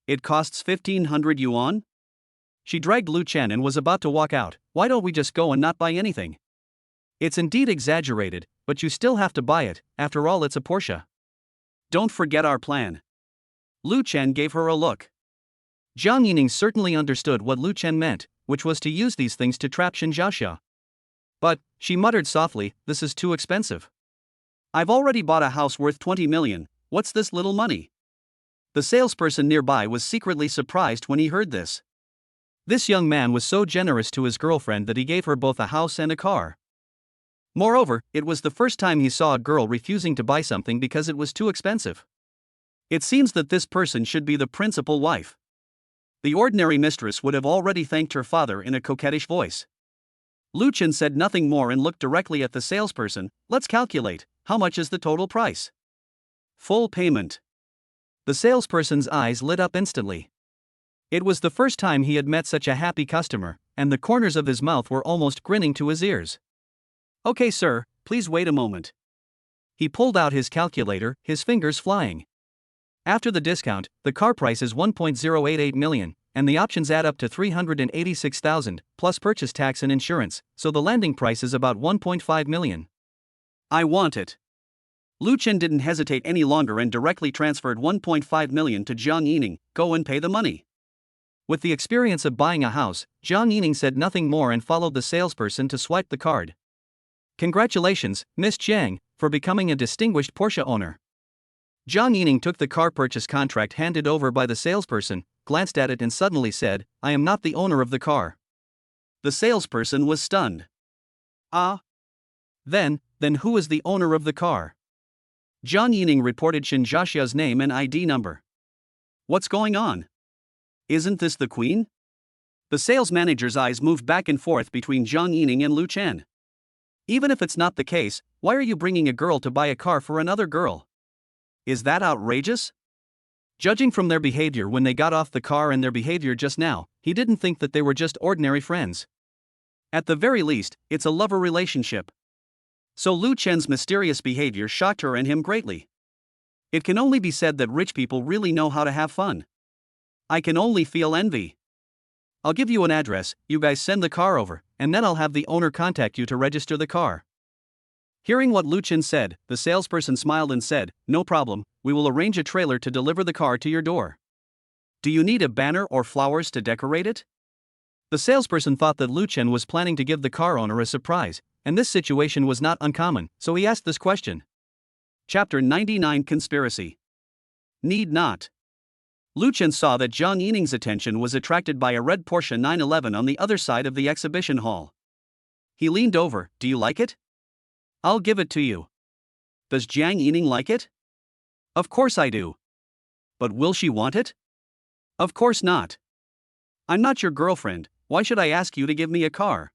"It costs 1,500 yuan?" She dragged Lu Chen and was about to walk out. "Why don't we just go and not buy anything? It's indeed exaggerated, but you still have to buy it, after all it's a Porsche. Don't forget our plan." Lu Chen gave her a look. Jang Yining certainly understood what Lu Chen meant, which was to use these things to trap Shinjasha. But, she muttered softly, "This is too expensive. I've already bought a house worth 20 million, what's this little money?" The salesperson nearby was secretly surprised when he heard this. This young man was so generous to his girlfriend that he gave her both a house and a car. Moreover, it was the first time he saw a girl refusing to buy something because it was too expensive. It seems that this person should be the principal wife. The ordinary mistress would have already thanked her father in a coquettish voice. Lu Chen said nothing more and looked directly at the salesperson. "Let's calculate, how much is the total price?" "Full payment." The salesperson's eyes lit up instantly. It was the first time he had met such a happy customer, and the corners of his mouth were almost grinning to his ears. "Okay, sir, please wait a moment." He pulled out his calculator, his fingers flying. After the discount, the car price is 1.088 million, and the options add up to 386,000, plus purchase tax and insurance, so the landing price is about 1.5 million. "I want it." Lu Chen didn't hesitate any longer and directly transferred 1.5 million to Jang Yining. "Go and pay the money." With the experience of buying a house, Jang Yining said nothing more and followed the salesperson to swipe the card. "Congratulations, Miss Jang, for becoming a distinguished Porsche owner." Jang Yining took the car purchase contract handed over by the salesperson, glanced at it and suddenly said, "I am not the owner of the car." The salesperson was stunned. "Ah? Then who is the owner of the car?" Jang Yining reported Shinjasha's name and ID number. "What's going on? Isn't this the queen?" The sales manager's eyes moved back and forth between Jang Yining and Lu Chen. "Even if it's not the case, why are you bringing a girl to buy a car for another girl? Is that outrageous?" Judging from their behavior when they got off the car and their behavior just now, he didn't think that they were just ordinary friends. At the very least, it's a lover relationship. So Lu Chen's mysterious behavior shocked her and him greatly. It can only be said that rich people really know how to have fun. I can only feel envy. "I'll give you an address, you guys send the car over, and then I'll have the owner contact you to register the car." Hearing what Lu Chen said, the salesperson smiled and said, "No problem, we will arrange a trailer to deliver the car to your door." Do you need a banner or flowers to decorate it? The salesperson thought that Lu Chen was planning to give the car owner a surprise, and this situation was not uncommon, so he asked this question. Chapter 99 Conspiracy. Need not. Lu Chen saw that Jang Yining's attention was attracted by a red Porsche 911 on the other side of the exhibition hall. He leaned over. Do you like it? I'll give it to you. Does Jang Yining like it? Of course I do. But will she want it? Of course not. I'm not your girlfriend, why should I ask you to give me a car?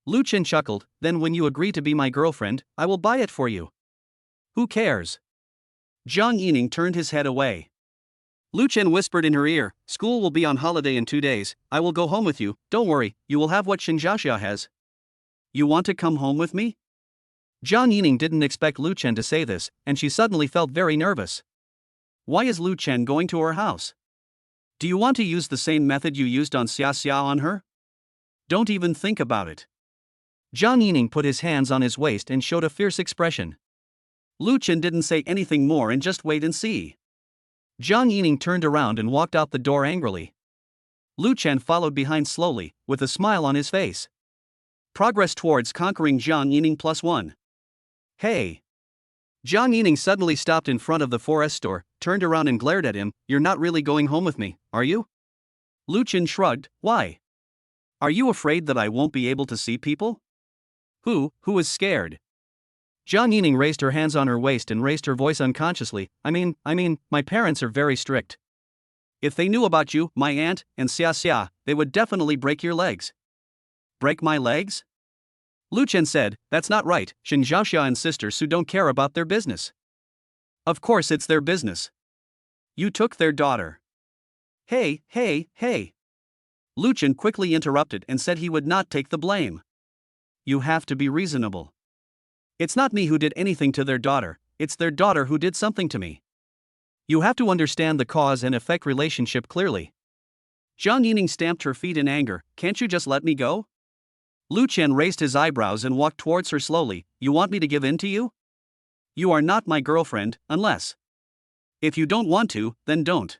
Lu Chen chuckled. Then when you agree to be my girlfriend, I will buy it for you. Who cares? Jang Yining turned his head away. Lu Chen whispered in her ear, school will be on holiday in 2 days, I will go home with you, don't worry, you will have what Shinjasha has. You want to come home with me? Jang Yining didn't expect Lu Chen to say this, and she suddenly felt very nervous. Why is Lu Chen going to her house? Do you want to use the same method you used on Xia on her? Don't even think about it. Jang Yining put his hands on his waist and showed a fierce expression. Lu Chen didn't say anything more and just wait and see. Jang Yining turned around and walked out the door angrily. Lu Chen followed behind slowly, with a smile on his face. Progress towards conquering Jang Yining +1. Hey! Jang Yining suddenly stopped in front of the 4S store, turned around and glared at him. You're not really going home with me, are you? Lu Chen shrugged. Why? Are you afraid that I won't be able to see people? Who is scared? Jang Yining raised her hands on her waist and raised her voice unconsciously. I mean, my parents are very strict. If they knew about you, my aunt, and Xia, they would definitely break your legs. Break my legs? Lu Chen said, that's not right, Shinjasha and Sister Su don't care about their business. Of course it's their business. You took their daughter. Hey. Lu Chen quickly interrupted and said he would not take the blame. You have to be reasonable. It's not me who did anything to their daughter, it's their daughter who did something to me. You have to understand the cause and effect relationship clearly. Jang Yining stamped her feet in anger. Can't you just let me go? Lu Chen raised his eyebrows and walked towards her slowly. You want me to give in to you? You are not my girlfriend, unless. If you don't want to, then don't.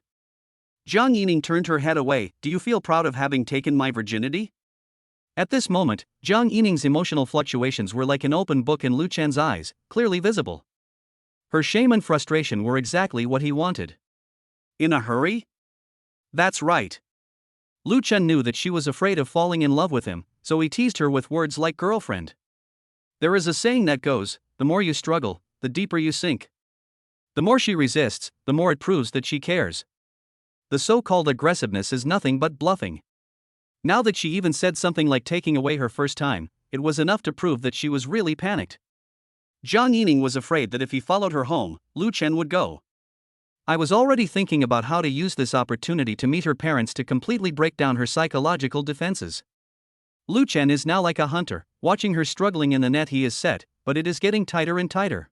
Jang Yining turned her head away. Do you feel proud of having taken my virginity? At this moment, Jang Yining's emotional fluctuations were like an open book in Lu Chen's eyes, clearly visible. Her shame and frustration were exactly what he wanted. In a hurry? That's right. Lu Chen knew that she was afraid of falling in love with him, so he teased her with words like girlfriend. There is a saying that goes, the more you struggle, the deeper you sink. The more she resists, the more it proves that she cares. The so-called aggressiveness is nothing but bluffing. Now that she even said something like taking away her first time, it was enough to prove that she was really panicked. Jang Yining was afraid that if he followed her home, Lu Chen would go. I was already thinking about how to use this opportunity to meet her parents to completely break down her psychological defenses. Lu Chen is now like a hunter, watching her struggling in the net he is set, but it is getting tighter and tighter.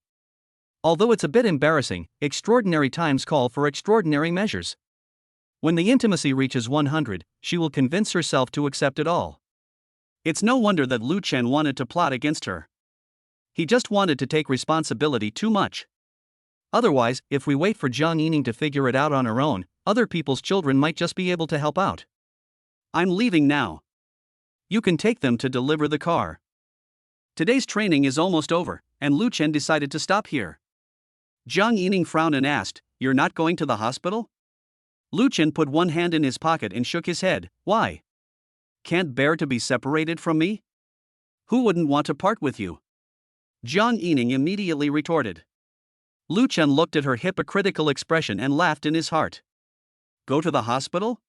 Although it's a bit embarrassing, extraordinary times call for extraordinary measures. When the intimacy reaches 100, she will convince herself to accept it all. It's no wonder that Lu Chen wanted to plot against her. He just wanted to take responsibility too much. Otherwise, if we wait for Jang Yining to figure it out on her own, other people's children might just be able to help out. I'm leaving now. You can take them to deliver the car. Today's training is almost over, and Lu Chen decided to stop here. Jang Yining frowned and asked, You're not going to the hospital? Lu Chen put one hand in his pocket and shook his head. Why? Can't bear to be separated from me? Who wouldn't want to part with you? Jang Yining immediately retorted. Lu Chen looked at her hypocritical expression and laughed in his heart. Go to the hospital?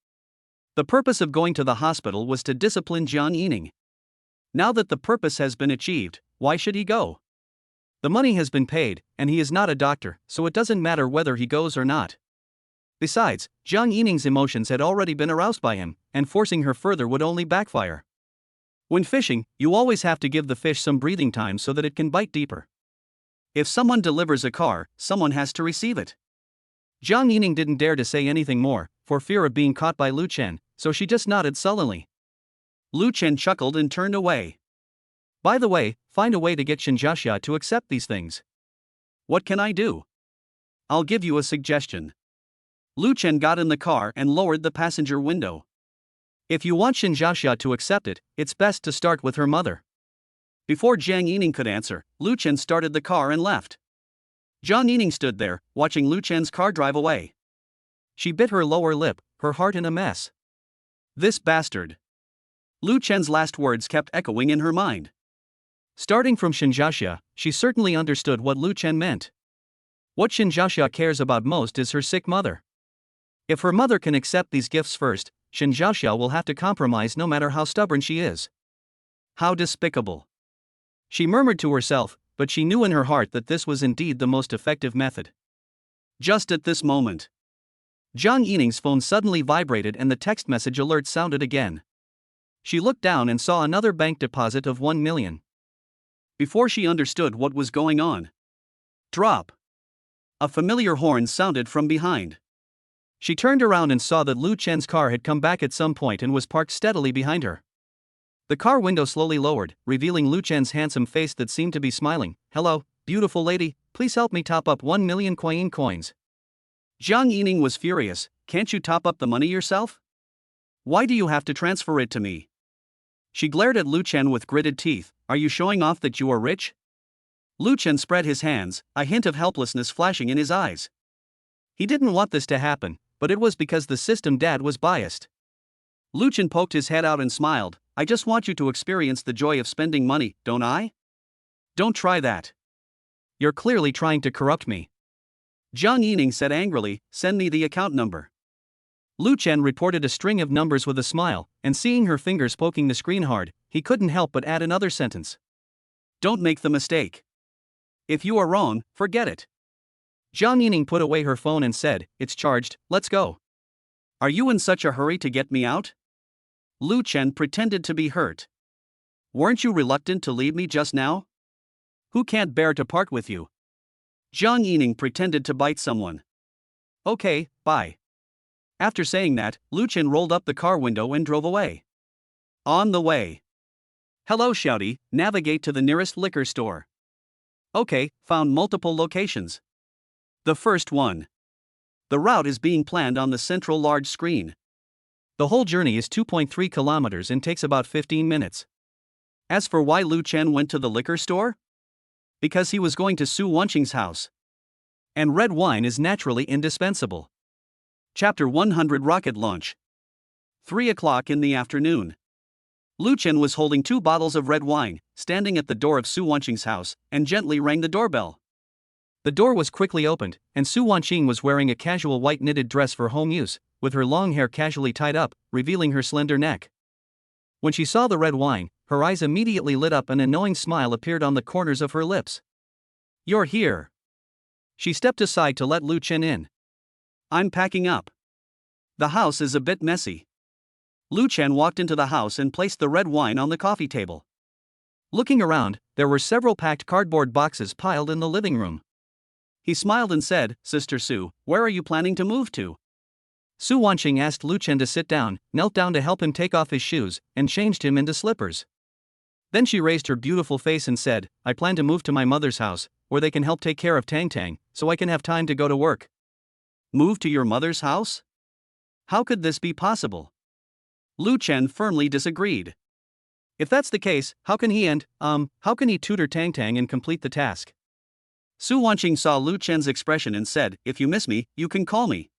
The purpose of going to the hospital was to discipline Jang Yining. Now that the purpose has been achieved, why should he go? The money has been paid, and he is not a doctor, so it doesn't matter whether he goes or not. Besides, Jang Yining's emotions had already been aroused by him, and forcing her further would only backfire. When fishing, you always have to give the fish some breathing time so that it can bite deeper. If someone delivers a car, someone has to receive it. Jang Yining didn't dare to say anything more, for fear of being caught by Lu Chen, so she just nodded sullenly. Lu Chen chuckled and turned away. By the way, find a way to get Shinjasha to accept these things. What can I do? I'll give you a suggestion. Lu Chen got in the car and lowered the passenger window. If you want Shinjasha to accept it, it's best to start with her mother. Before Jang Yining could answer, Lu Chen started the car and left. Jang Yining stood there, watching Lu Chen's car drive away. She bit her lower lip, her heart in a mess. This bastard. Lu Chen's last words kept echoing in her mind. Starting from Shinjasha, she certainly understood what Lu Chen meant. What Shinjasha cares about most is her sick mother. If her mother can accept these gifts first, Shinjasha will have to compromise no matter how stubborn she is. How despicable. She murmured to herself, but she knew in her heart that this was indeed the most effective method. Just at this moment, Jang Yining's phone suddenly vibrated and the text message alert sounded again. She looked down and saw another bank deposit of 1 million. Before she understood what was going on, drop. A familiar horn sounded from behind. She turned around and saw that Lu Chen's car had come back at some point and was parked steadily behind her. The car window slowly lowered, revealing Lu Chen's handsome face that seemed to be smiling. "Hello, beautiful lady, please help me top up 1 million coins." Jang Yining was furious. "Can't you top up the money yourself? Why do you have to transfer it to me?" She glared at Lu Chen with gritted teeth. "Are you showing off that you are rich?" Lu Chen spread his hands, a hint of helplessness flashing in his eyes. He didn't want this to happen, but it was because the system dad was biased. Lu Chen poked his head out and smiled. "I just want you to experience the joy of spending money, don't I? Don't try that. You're clearly trying to corrupt me." Jang Yining said angrily, "Send me the account number." Lu Chen reported a string of numbers with a smile, and seeing her fingers poking the screen hard, he couldn't help but add another sentence. "Don't make the mistake. If you are wrong, forget it." Jang Yining put away her phone and said, "It's charged, let's go." "Are you in such a hurry to get me out?" Lu Chen pretended to be hurt. "Weren't you reluctant to leave me just now? Who can't bear to part with you?" Jang Yining pretended to bite someone. "Okay, bye." After saying that, Lu Chen rolled up the car window and drove away. On the way. "Hello Shouty, navigate to the nearest liquor store." "Okay, found multiple locations. The first one. The route is being planned on the central large screen. The whole journey is 2.3 kilometers and takes about 15 minutes. As for why Lu Chen went to the liquor store? Because he was going to Su Wanqing's house. And red wine is naturally indispensable. Chapter 100 Rocket Launch. 3 o'clock in the afternoon. Lu Chen was holding 2 bottles of red wine, standing at the door of Su Wanqing's house, and gently rang the doorbell. The door was quickly opened, and Su Wanqing was wearing a casual white knitted dress for home use, with her long hair casually tied up, revealing her slender neck. When she saw the red wine, her eyes immediately lit up and a knowing smile appeared on the corners of her lips. "You're here." She stepped aside to let Lu Chen in. "I'm packing up. The house is a bit messy." Lu Chen walked into the house and placed the red wine on the coffee table. Looking around, there were several packed cardboard boxes piled in the living room. He smiled and said, "Sister Su, where are you planning to move to?" Su Wanqing asked Lu Chen to sit down, knelt down to help him take off his shoes, and changed him into slippers. Then she raised her beautiful face and said, "I plan to move to my mother's house, where they can help take care of Tang, so I can have time to go to work." "Move to your mother's house? How could this be possible?" Lu Chen firmly disagreed. "If that's the case, how can he tutor Tang and complete the task?" Su Wanqing saw Lu Chen's expression and said, "If you miss me, you can call me.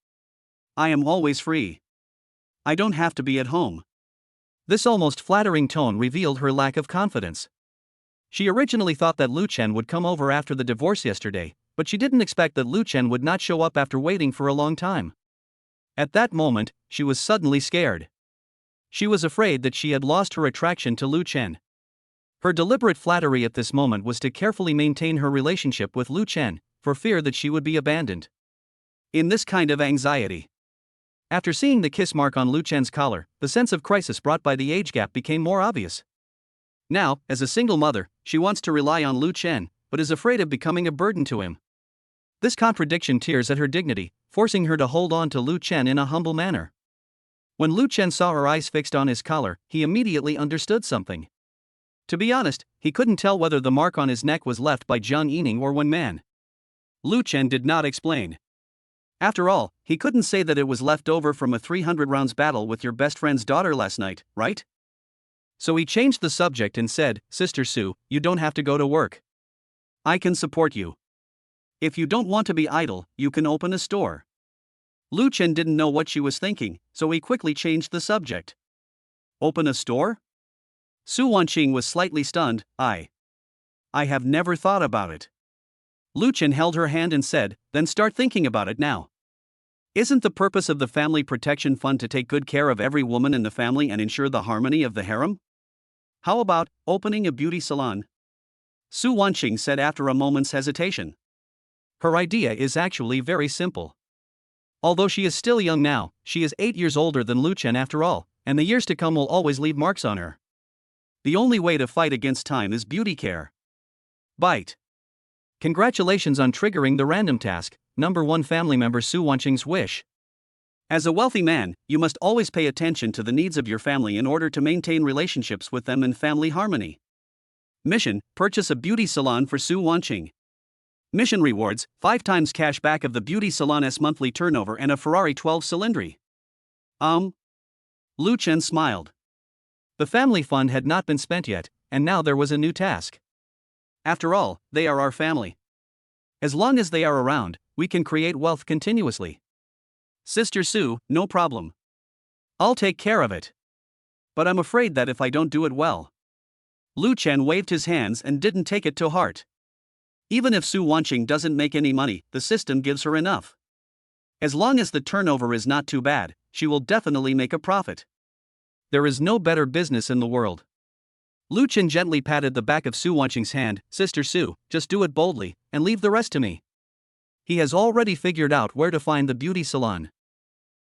I am always free. I don't have to be at home." This almost flattering tone revealed her lack of confidence. She originally thought that Lu Chen would come over after the divorce yesterday, but she didn't expect that Lu Chen would not show up after waiting for a long time. At that moment, she was suddenly scared. She was afraid that she had lost her attraction to Lu Chen. Her deliberate flattery at this moment was to carefully maintain her relationship with Lu Chen, for fear that she would be abandoned. In this kind of anxiety. After seeing the kiss mark on Lu Chen's collar, the sense of crisis brought by the age gap became more obvious. Now, as a single mother, she wants to rely on Lu Chen, but is afraid of becoming a burden to him. This contradiction tears at her dignity, forcing her to hold on to Lu Chen in a humble manner. When Lu Chen saw her eyes fixed on his collar, he immediately understood something. To be honest, he couldn't tell whether the mark on his neck was left by Jang Yining or one man. Lu Chen did not explain. After all, he couldn't say that it was left over from a 300 rounds battle with your best friend's daughter last night, right? So he changed the subject and said, Sister Su, you don't have to go to work. I can support you. If you don't want to be idle, you can open a store. Lu Chen didn't know what she was thinking, so he quickly changed the subject. Open a store? Su Wanqing was slightly stunned. I have never thought about it. Lu Chen held her hand and said, then start thinking about it now. Isn't the purpose of the Family Protection Fund to take good care of every woman in the family and ensure the harmony of the harem? How about opening a beauty salon? Su Wanqing said after a moment's hesitation. Her idea is actually very simple. Although she is still young now, she is 8 years older than Lu Chen after all, and the years to come will always leave marks on her. The only way to fight against time is beauty care. Bite. Congratulations on triggering the random task, number 1 family member Su Wanqing's wish. As a wealthy man, you must always pay attention to the needs of your family in order to maintain relationships with them and family harmony. Mission, purchase a beauty salon for Su Wanqing. Mission rewards, 5 times cash back of the beauty salon's monthly turnover and a Ferrari 12 Cylindri. Lu Chen smiled. The family fund had not been spent yet, and now there was a new task. After all, they are our family. As long as they are around, we can create wealth continuously. Sister Su, no problem. I'll take care of it. But I'm afraid that if I don't do it well. Lu Chen waved his hands and didn't take it to heart. Even if Su Wanqing doesn't make any money, the system gives her enough. As long as the turnover is not too bad, she will definitely make a profit. There is no better business in the world. Lu Chen gently patted the back of Su Wanqing's hand. Sister Su, just do it boldly, and leave the rest to me. He has already figured out where to find the beauty salon.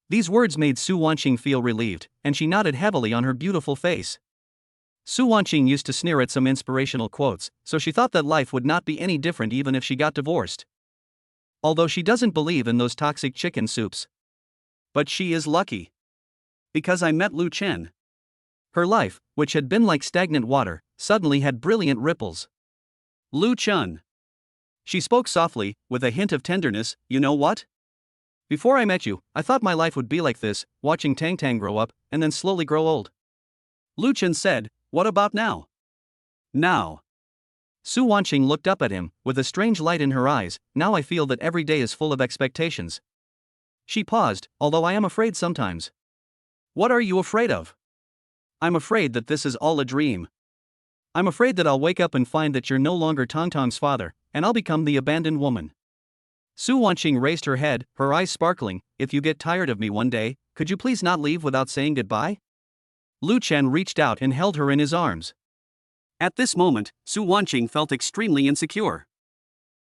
These words made Su Wanqing feel relieved, and she nodded heavily on her beautiful face. Su Wanqing used to sneer at some inspirational quotes, so she thought that life would not be any different even if she got divorced. Although she doesn't believe in those toxic chicken soups. But she is lucky. Because I met Lu Chen. Her life, which had been like stagnant water, suddenly had brilliant ripples. Lu Chen. She spoke softly, with a hint of tenderness. You know what? Before I met you, I thought my life would be like this, watching Tang grow up, and then slowly grow old. Lu Chen said, what about now? Now. Su Wanqing looked up at him, with a strange light in her eyes. Now I feel that every day is full of expectations. She paused, although I am afraid sometimes. What are you afraid of? I'm afraid that this is all a dream. I'm afraid that I'll wake up and find that you're no longer Tang's father, and I'll become the abandoned woman. Su Wanqing raised her head, her eyes sparkling. If you get tired of me one day, could you please not leave without saying goodbye? Lu Chen reached out and held her in his arms. At this moment, Su Wanqing felt extremely insecure.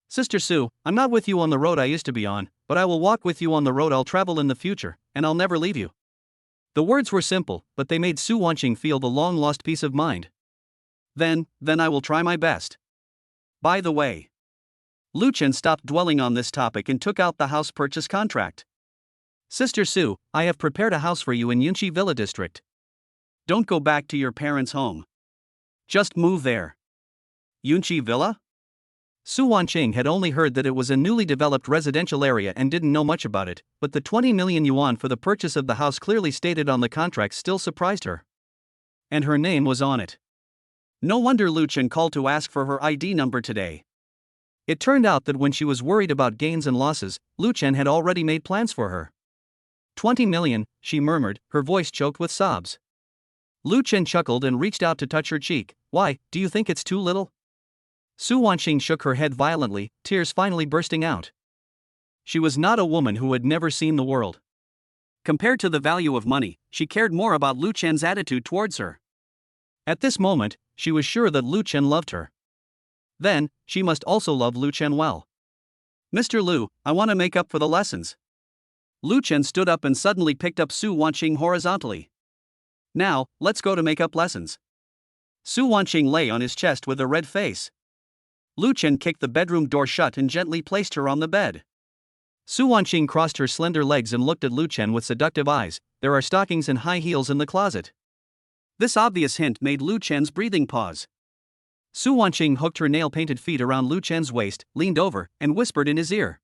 Sister Su, I'm not with you on the road I used to be on, but I will walk with you on the road I'll travel in the future, and I'll never leave you. The words were simple, but they made Su Wanqing feel the long-lost peace of mind. Then I will try my best. By the way. Lu Chen stopped dwelling on this topic and took out the house purchase contract. Sister Su, I have prepared a house for you in Yunqi Villa District. Don't go back to your parents' home. Just move there. Yunqi Villa? Su Wanqing had only heard that it was a newly developed residential area and didn't know much about it, but the 20 million yuan for the purchase of the house clearly stated on the contract still surprised her. And her name was on it. No wonder Lu Chen called to ask for her ID number today. It turned out that when she was worried about gains and losses, Lu Chen had already made plans for her. 20 million, she murmured, her voice choked with sobs. Lu Chen chuckled and reached out to touch her cheek. Why, do you think it's too little? Su Wanqing shook her head violently, tears finally bursting out. She was not a woman who had never seen the world. Compared to the value of money, she cared more about Lu Chen's attitude towards her. At this moment, she was sure that Lu Chen loved her. Then, she must also love Lu Chen well. Mr. Lu, I want to make up for the lessons. Lu Chen stood up and suddenly picked up Su Wanqing horizontally. Now, let's go to make up lessons. Su Wanqing lay on his chest with a red face. Lu Chen kicked the bedroom door shut and gently placed her on the bed. Su Wanqing crossed her slender legs and looked at Lu Chen with seductive eyes. There are stockings and high heels in the closet. This obvious hint made Lu Chen's breathing pause. Su Wanqing hooked her nail-painted feet around Lu Chen's waist, leaned over, and whispered in his ear.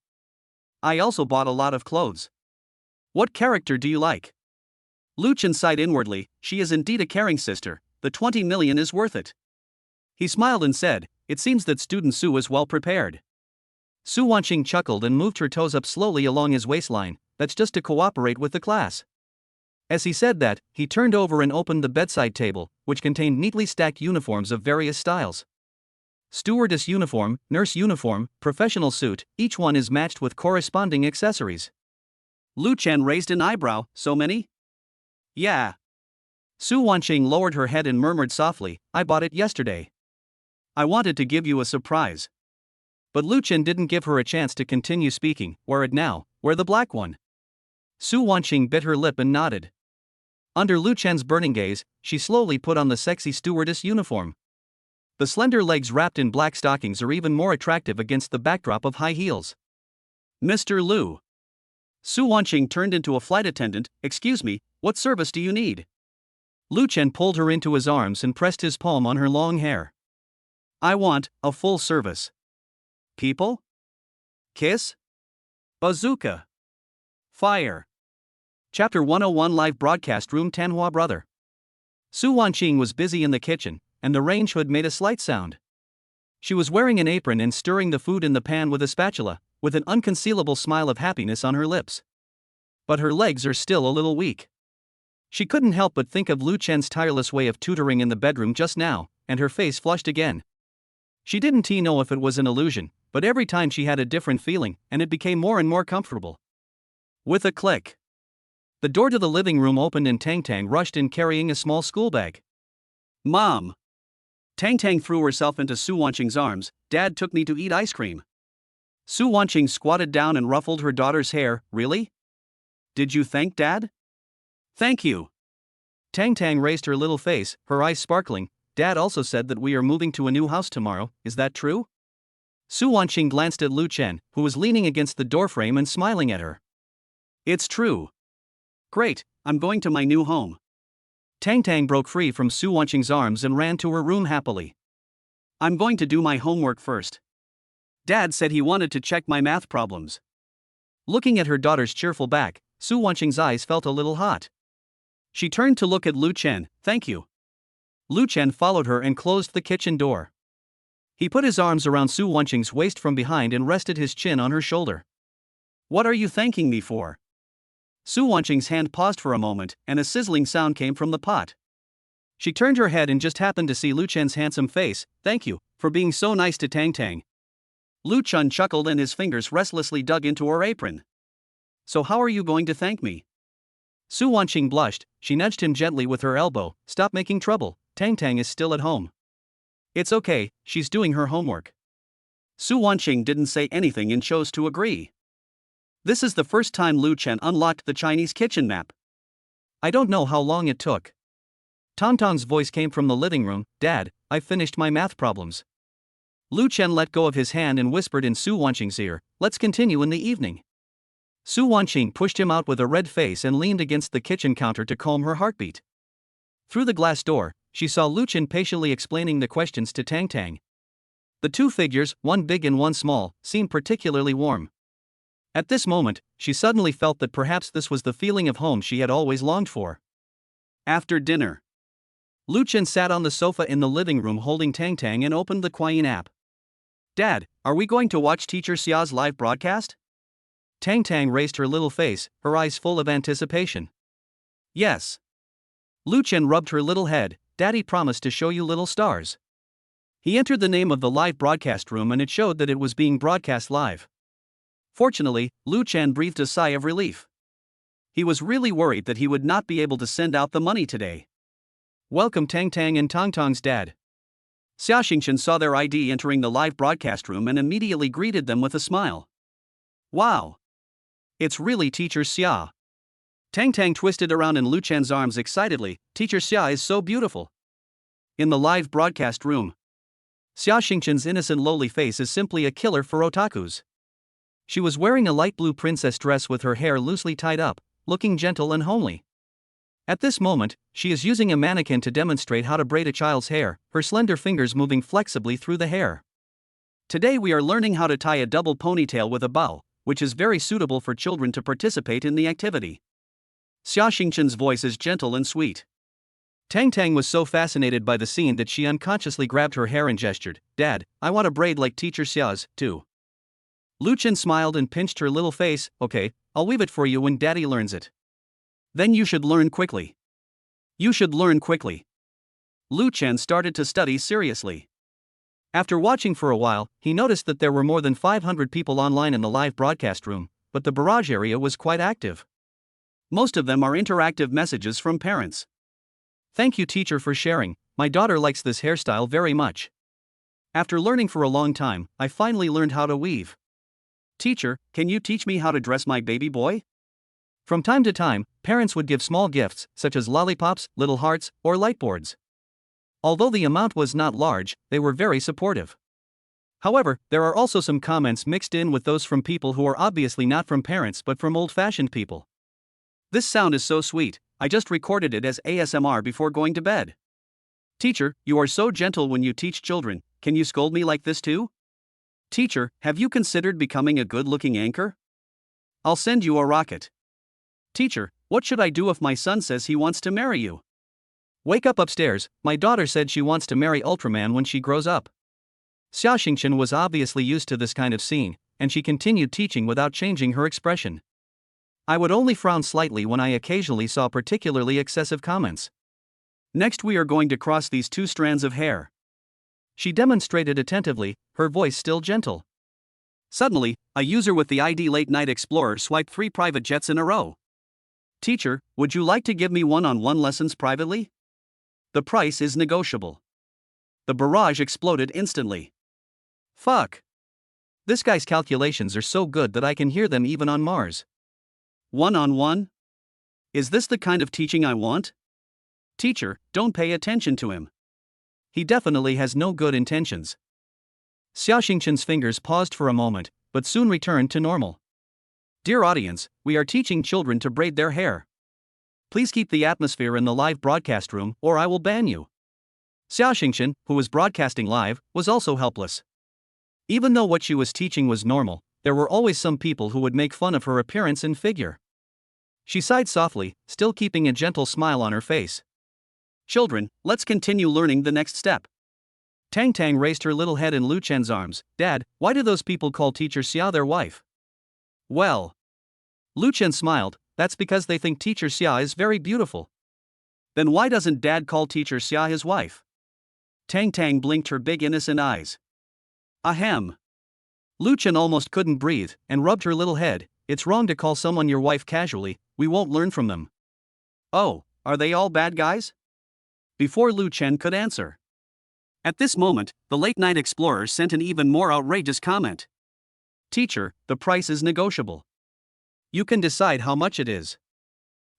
I also bought a lot of clothes. What character do you like? Lu Chen sighed inwardly, she is indeed a caring sister, the 20 million is worth it. He smiled and said, it seems that student Su is well prepared. Su Wanqing chuckled and moved her toes up slowly along his waistline, that's just to cooperate with the class. As he said that, he turned over and opened the bedside table, which contained neatly stacked uniforms of various styles. Stewardess uniform, nurse uniform, professional suit, each one is matched with corresponding accessories. Lu Chen raised an eyebrow, so many? Yeah. Su Wanqing lowered her head and murmured softly, I bought it yesterday. I wanted to give you a surprise. But Lu Chen didn't give her a chance to continue speaking, wear it now, wear the black one. Su Wanqing bit her lip and nodded. Under Lu Chen's burning gaze, she slowly put on the sexy stewardess uniform. The slender legs wrapped in black stockings are even more attractive against the backdrop of high heels. Mr. Lu. Su Wanqing turned into a flight attendant, excuse me, what service do you need? Lu Chen pulled her into his arms and pressed his palm on her long hair. I want a full service. People? Kiss? Bazooka. Fire. Chapter 101 Live Broadcast Room Tanhua Brother. Su Wanqing was busy in the kitchen, and the range hood made a slight sound. She was wearing an apron and stirring the food in the pan with a spatula, with an unconcealable smile of happiness on her lips. But her legs are still a little weak. She couldn't help but think of Lu Chen's tireless way of tutoring in the bedroom just now, and her face flushed again. She didn't know if it was an illusion, but every time she had a different feeling, and it became more and more comfortable. With a click, the door to the living room opened and Tang rushed in carrying a small school bag. Mom! Tang threw herself into Su Wanqing's arms, Dad took me to eat ice cream. Su Wanqing squatted down and ruffled her daughter's hair, really? Did you thank Dad? Thank you. Tang raised her little face, her eyes sparkling, Dad also said that we are moving to a new house tomorrow, is that true? Su Wanqing glanced at Lu Chen, who was leaning against the doorframe and smiling at her. It's true. Great, I'm going to my new home. Tang broke free from Su Wanqing's arms and ran to her room happily. I'm going to do my homework first. Dad said he wanted to check my math problems. Looking at her daughter's cheerful back, Su Wanqing's eyes felt a little hot. She turned to look at Lu Chen, thank you. Lu Chen followed her and closed the kitchen door. He put his arms around Su Wanqing's waist from behind and rested his chin on her shoulder. What are you thanking me for? Su Wanqing's hand paused for a moment, and a sizzling sound came from the pot. She turned her head and just happened to see Lu Chen's handsome face, thank you, for being so nice to Tang. Lu Chen chuckled and his fingers restlessly dug into her apron. So how are you going to thank me? Su Wanqing blushed, she nudged him gently with her elbow, stop making trouble, Tang is still at home. It's okay, she's doing her homework. Su Wanqing didn't say anything and chose to agree. This is the first time Lu Chen unlocked the Chinese kitchen map. I don't know how long it took. Tang's voice came from the living room, Dad, I've finished my math problems. Lu Chen let go of his hand and whispered in Su Wanqing's ear, let's continue in the evening. Su Wanqing pushed him out with a red face and leaned against the kitchen counter to calm her heartbeat. Through the glass door, she saw Lu Chen patiently explaining the questions to Tang. The two figures, one big and one small, seemed particularly warm. At this moment, she suddenly felt that perhaps this was the feeling of home she had always longed for. After dinner, Lu Chen sat on the sofa in the living room holding Tang and opened the Quyin app. Dad, are we going to watch Teacher Xia's live broadcast? Tang raised her little face, her eyes full of anticipation. Yes. Lu Chen rubbed her little head, Daddy promised to show you little stars. He entered the name of the live broadcast room and it showed that it was being broadcast live. Fortunately, Lu Chen breathed a sigh of relief. He was really worried that he would not be able to send out the money today. Welcome Tang and Tang's dad. Xia Xingchen saw their ID entering the live broadcast room and immediately greeted them with a smile. Wow! It's really Teacher Xia. Tang twisted around in Lu Chen's arms excitedly, Teacher Xia is so beautiful. In the live broadcast room, Xia Xingchen's innocent lowly face is simply a killer for otakus. She was wearing a light blue princess dress with her hair loosely tied up, looking gentle and homely. At this moment, she is using a mannequin to demonstrate how to braid a child's hair, her slender fingers moving flexibly through the hair. Today we are learning how to tie a double ponytail with a bow, which is very suitable for children to participate in the activity. Xia Xingchen's voice is gentle and sweet. Tang was so fascinated by the scene that she unconsciously grabbed her hair and gestured, "Dad, I want a braid like Teacher Xia's, too." Lu Chen smiled and pinched her little face. "Okay, I'll weave it for you when Daddy learns it." "Then you should learn quickly." "You should learn quickly." Lu Chen started to study seriously. After watching for a while, he noticed that there were more than 500 people online in the live broadcast room, but the barrage area was quite active. Most of them are interactive messages from parents. "Thank you, teacher, for sharing. My daughter likes this hairstyle very much. After learning for a long time, I finally learned how to weave. Teacher, can you teach me how to dress my baby boy?" From time to time, parents would give small gifts, such as lollipops, little hearts, or lightboards. Although the amount was not large, they were very supportive. However, there are also some comments mixed in with those from people who are obviously not from parents but from old-fashioned people. "This sound is so sweet, I just recorded it as ASMR before going to bed." "Teacher, you are so gentle when you teach children, can you scold me like this too?" "Teacher, have you considered becoming a good-looking anchor? I'll send you a rocket." "Teacher, what should I do if my son says he wants to marry you?" "Wake up upstairs, my daughter said she wants to marry Ultraman when she grows up." Xia Xingchen was obviously used to this kind of scene, and she continued teaching without changing her expression. "I would only frown slightly when I occasionally saw particularly excessive comments. Next we are going to cross these two strands of hair." She demonstrated attentively, her voice still gentle. Suddenly, a user with the ID Late Night Explorer swiped 3 private jets in a row. "Teacher, would you like to give me one-on-one lessons privately? The price is negotiable." The barrage exploded instantly. Fuck. This guy's calculations are so good that I can hear them even on Mars. One-on-one? Is this the kind of teaching I want? Teacher, don't pay attention to him. He definitely has no good intentions. Xia Xingchen's fingers paused for a moment, but soon returned to normal. Dear audience, we are teaching children to braid their hair. Please keep the atmosphere in the live broadcast room, or I will ban you. Xia Xingchen, who was broadcasting live, was also helpless. Even though what she was teaching was normal, there were always some people who would make fun of her appearance and figure. She sighed softly, still keeping a gentle smile on her face. Children, let's continue learning the next step. Tang raised her little head in Lu Chen's arms. Dad, why do those people call Teacher Xia their wife? Well. Lu Chen smiled, that's because they think Teacher Xia is very beautiful. Then why doesn't Dad call Teacher Xia his wife? Tang blinked her big innocent eyes. Ahem. Lu Chen almost couldn't breathe, and rubbed her little head. It's wrong to call someone your wife casually, we won't learn from them. Oh, are they all bad guys? Before Lu Chen could answer. At this moment, the Late Night Explorer sent an even more outrageous comment. Teacher, the price is negotiable. You can decide how much it is.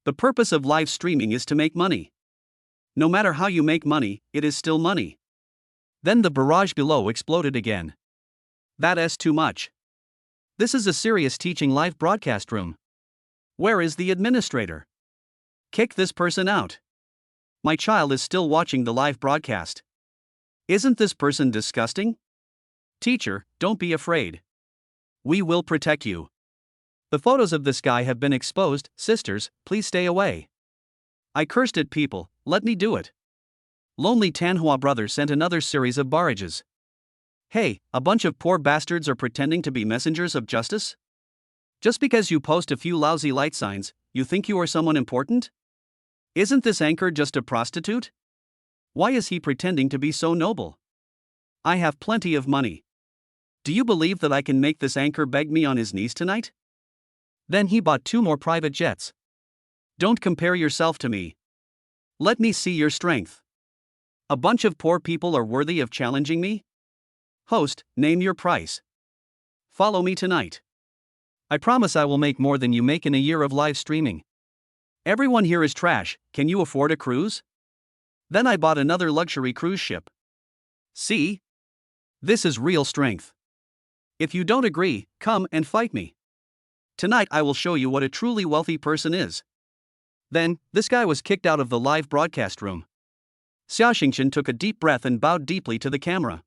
The purpose of live streaming is to make money. No matter how you make money, it is still money. Then the barrage below exploded again. That's too much. This is a serious teaching live broadcast room. Where is the administrator? Kick this person out. My child is still watching the live broadcast. Isn't this person disgusting? Teacher, don't be afraid. We will protect you. The photos of this guy have been exposed, sisters, please stay away. I cursed at people, let me do it. Lonely Tanhua brother sent another series of barrages. Hey, a bunch of poor bastards are pretending to be messengers of justice? Just because you post a few lousy light signs, you think you are someone important? Isn't this anchor just a prostitute? Why is he pretending to be so noble? I have plenty of money. Do you believe that I can make this anchor beg me on his knees tonight? Then he bought 2 more private jets. Don't compare yourself to me. Let me see your strength. A bunch of poor people are worthy of challenging me? Host, name your price. Follow me tonight. I promise I will make more than you make in a year of live streaming. Everyone here is trash, can you afford a cruise? Then I bought another luxury cruise ship. See? This is real strength. If you don't agree, come and fight me. Tonight I will show you what a truly wealthy person is. Then, this guy was kicked out of the live broadcast room. Xia Xingchen took a deep breath and bowed deeply to the camera.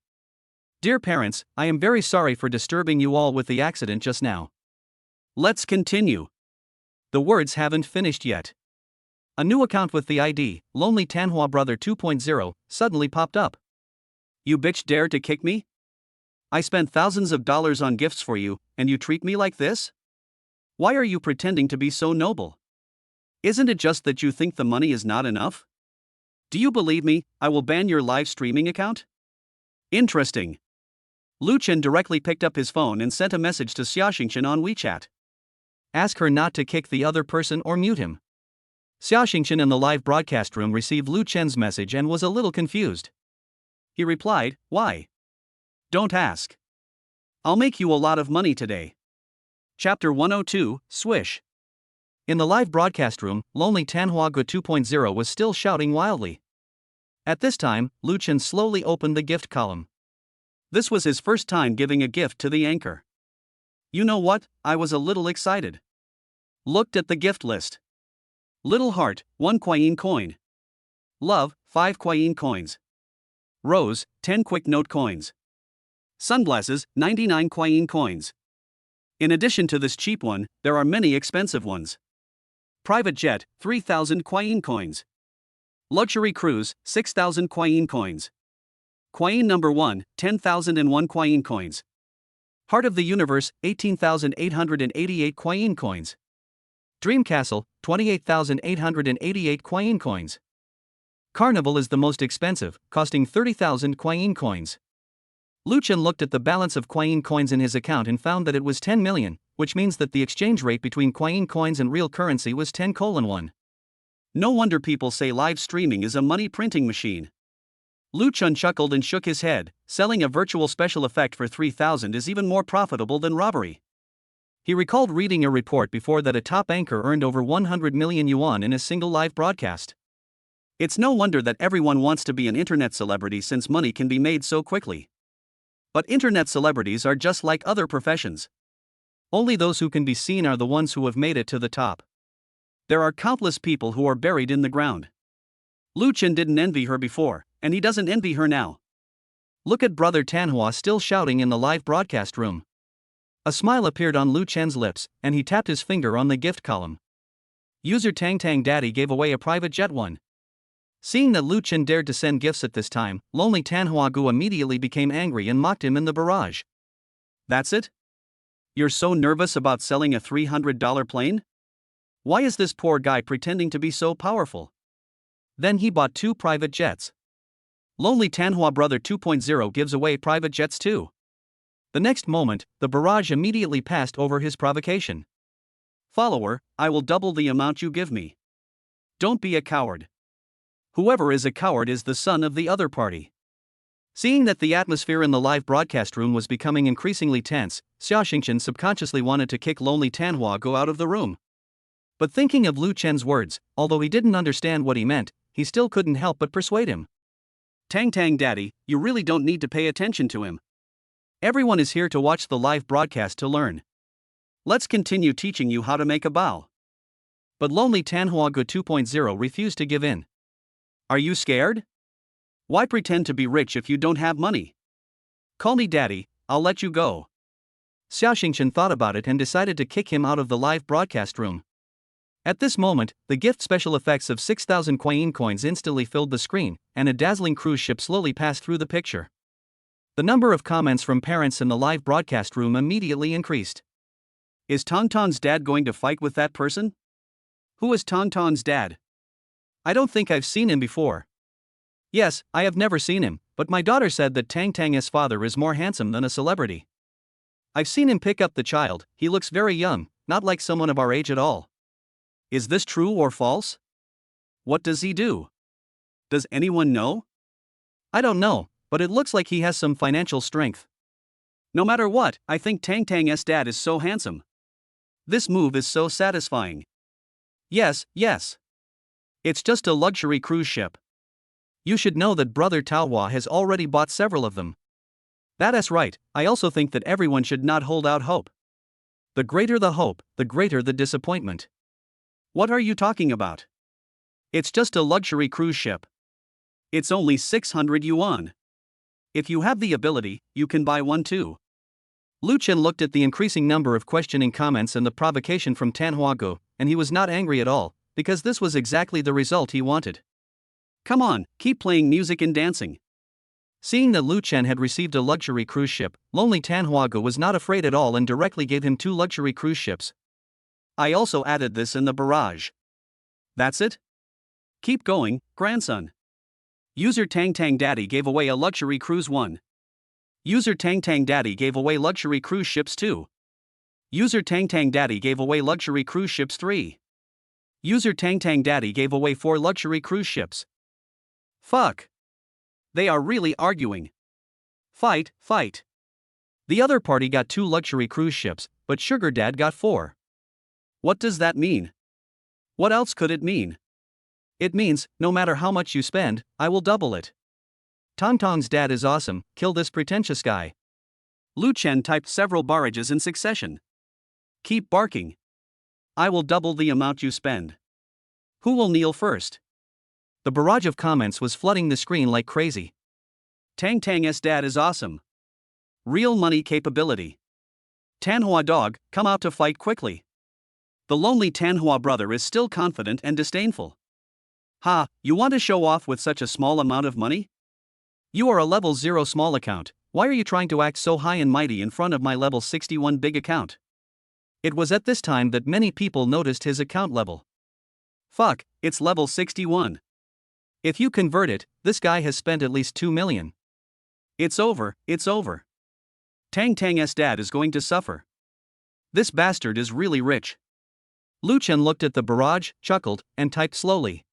Dear parents, I am very sorry for disturbing you all with the accident just now. Let's continue. The words haven't finished yet. A new account with the ID, Lonely Tanhua Brother 2.0, suddenly popped up. You bitch dare to kick me? I spent thousands of dollars on gifts for you, and you treat me like this? Why are you pretending to be so noble? Isn't it just that you think the money is not enough? Do you believe me? I will ban your live streaming account? Interesting. Lu Chen directly picked up his phone and sent a message to Xiaoxingchen on WeChat. Ask her not to kick the other person or mute him. Xiaoxingchen in the live broadcast room received Lu Chen's message and was a little confused. He replied, "Why? Don't ask. I'll make you a lot of money today." Chapter 102, Swish. In the live broadcast room, Lonely Tanhua Gu 2.0 was still shouting wildly. At this time, Lu Chen slowly opened the gift column. This was his first time giving a gift to the anchor. You know what, I was a little excited. Looked at the gift list. Little Heart, 1 Kuayin coin. Love, 5 Kuayin coins. Rose, 10 Quick Note coins. Sunglasses, 99 Kuayin coins. In addition to this cheap one, there are many expensive ones. Private jet, 3,000 Kuayin coins. Luxury cruise, 6,000 Kuayin coins. Kuayin number 1, 10,001 Kuayin coins. Heart of the Universe, 18,888 Kuayin coins. Dream Castle, 28,888 Kuayin coins. Carnival is the most expensive, costing 30,000 Kuayin coins. Lu Chen looked at the balance of Kuayin coins in his account and found that it was 10 million, which means that the exchange rate between Kuayin coins and real currency was 10:1. No wonder people say live streaming is a money printing machine. Lu Chen chuckled and shook his head. Selling a virtual special effect for 3,000 is even more profitable than robbery. He recalled reading a report before that a top anchor earned over 100 million yuan in a single live broadcast. It's no wonder that everyone wants to be an internet celebrity since money can be made so quickly. But internet celebrities are just like other professions. Only those who can be seen are the ones who have made it to the top. There are countless people who are buried in the ground. Lu Chen didn't envy her before, and he doesn't envy her now. Look at Brother Tanhua still shouting in the live broadcast room. A smile appeared on Lu Chen's lips, and he tapped his finger on the gift column. User Tang Daddy gave away a private jet one. Seeing that Lu Chen dared to send gifts at this time, Lonely Tanhua Gu immediately became angry and mocked him in the barrage. That's it? You're so nervous about selling a $300 plane? Why is this poor guy pretending to be so powerful? Then he bought 2 private jets. Lonely Tanhua Brother 2.0 gives away private jets too. The next moment, the barrage immediately passed over his provocation. Follower, I will double the amount you give me. Don't be a coward. Whoever is a coward is the son of the other party. Seeing that the atmosphere in the live broadcast room was becoming increasingly tense, Xiaoxingchen subconsciously wanted to kick Lonely Tanhua Gu out of the room. But thinking of Lu Chen's words, although he didn't understand what he meant, he still couldn't help but persuade him. Tang Daddy, you really don't need to pay attention to him. Everyone is here to watch the live broadcast to learn. Let's continue teaching you how to make a bow. But Lonely Tanhua Gu 2.0 refused to give in. Are you scared? Why pretend to be rich if you don't have money? Call me daddy, I'll let you go. Xiaoxingchen thought about it and decided to kick him out of the live broadcast room. At this moment, the gift special effects of 6,000 Kuayin coins instantly filled the screen, and a dazzling cruise ship slowly passed through the picture. The number of comments from parents in the live broadcast room immediately increased. Is Tongtong's dad going to fight with that person? Who is Tongtong's dad? I don't think I've seen him before. Yes, I have never seen him, but my daughter said that Tang's father is more handsome than a celebrity. I've seen him pick up the child, he looks very young, not like someone of our age at all. Is this true or false? What does he do? Does anyone know? I don't know, but it looks like he has some financial strength. No matter what, I think Tang's dad is so handsome. This move is so satisfying. Yes. It's just a luxury cruise ship. You should know that Brother Taohua has already bought several of them. That's right, I also think that everyone should not hold out hope. The greater the hope, the greater the disappointment. What are you talking about? It's just a luxury cruise ship. It's only 600 yuan. If you have the ability, you can buy one too. Lu Chen looked at the increasing number of questioning comments and the provocation from Tan Huagu, and he was not angry at all, because this was exactly the result he wanted. Come on, keep playing music and dancing. Seeing that Lu Chen had received a luxury cruise ship, lonely Tan Huagu was not afraid at all and directly gave him 2 luxury cruise ships. I also added this in the barrage. That's it? Keep going, grandson. User Tang Daddy gave away a luxury cruise 1. User Tang Daddy gave away luxury cruise ships 2. User Tang Daddy gave away luxury cruise ships 3. User Tang Daddy gave away 4 luxury cruise ships. Fuck. They are really arguing. Fight. The other party got 2 luxury cruise ships, but Sugar Dad got 4. What does that mean? What else could it mean? It means, no matter how much you spend, I will double it. Tang's dad is awesome, kill this pretentious guy. Lu Chen typed several barrages in succession. Keep barking. I will double the amount you spend. Who will kneel first? The barrage of comments was flooding the screen like crazy. Tang's dad is awesome. Real money capability. Tanhua dog, come out to fight quickly. The lonely Tanhua brother is still confident and disdainful. Ha, you want to show off with such a small amount of money? You are a level 0 small account, why are you trying to act so high and mighty in front of my level 61 big account? It was at this time that many people noticed his account level. Fuck, it's level 61. If you convert it, this guy has spent at least 2 million. It's over. Tang's dad is going to suffer. This bastard is really rich. Lu Chen looked at the barrage, chuckled, and typed slowly.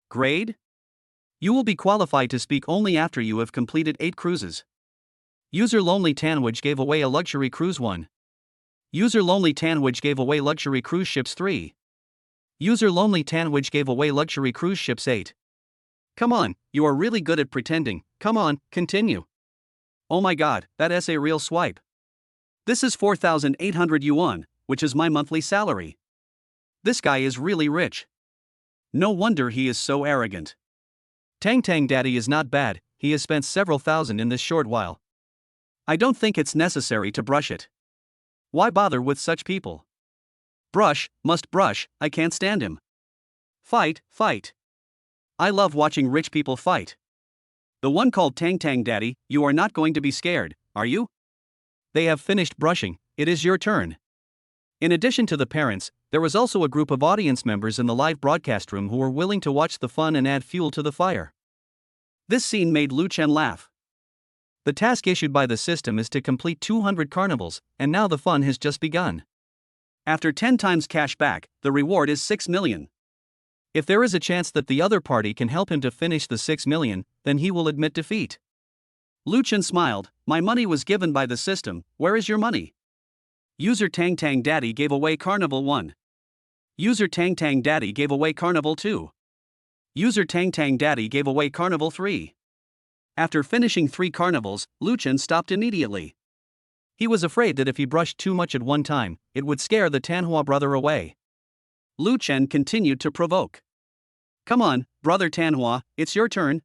Grade? You will be qualified to speak only after you have completed 8 cruises. User Lonely Tanwich gave away a luxury cruise 1. User Lonely Tanwich gave away luxury cruise ships 3. User Lonely Tanwich gave away luxury cruise ships 8. Come on, you are really good at pretending, come on, continue. Oh my god, that's a real swipe. This is 4,800 yuan, which is my monthly salary. This guy is really rich. No wonder he is so arrogant. Tang Daddy is not bad, he has spent several thousand in this short while. I don't think it's necessary to brush it. Why bother with such people? Must brush, I can't stand him. Fight. I love watching rich people fight. The one called Tang Daddy, you are not going to be scared, are you? They have finished brushing, it is your turn. In addition to the parents, there was also a group of audience members in the live broadcast room who were willing to watch the fun and add fuel to the fire. This scene made Lu Chen laugh. The task issued by the system is to complete 200 carnivals, and now the fun has just begun. After 10 times cash back, the reward is 6 million. If there is a chance that the other party can help him to finish the 6 million, then he will admit defeat. Lu Chen smiled, my money was given by the system, where is your money? User Tang Daddy gave away Carnival 1. User Tang Daddy gave away Carnival 2. User Tang Daddy gave away Carnival 3. After finishing 3 carnivals, Lu Chen stopped immediately. He was afraid that if he brushed too much at one time, it would scare the Tanhua brother away. Lu Chen continued to provoke. Come on, brother Tanhua, it's your turn.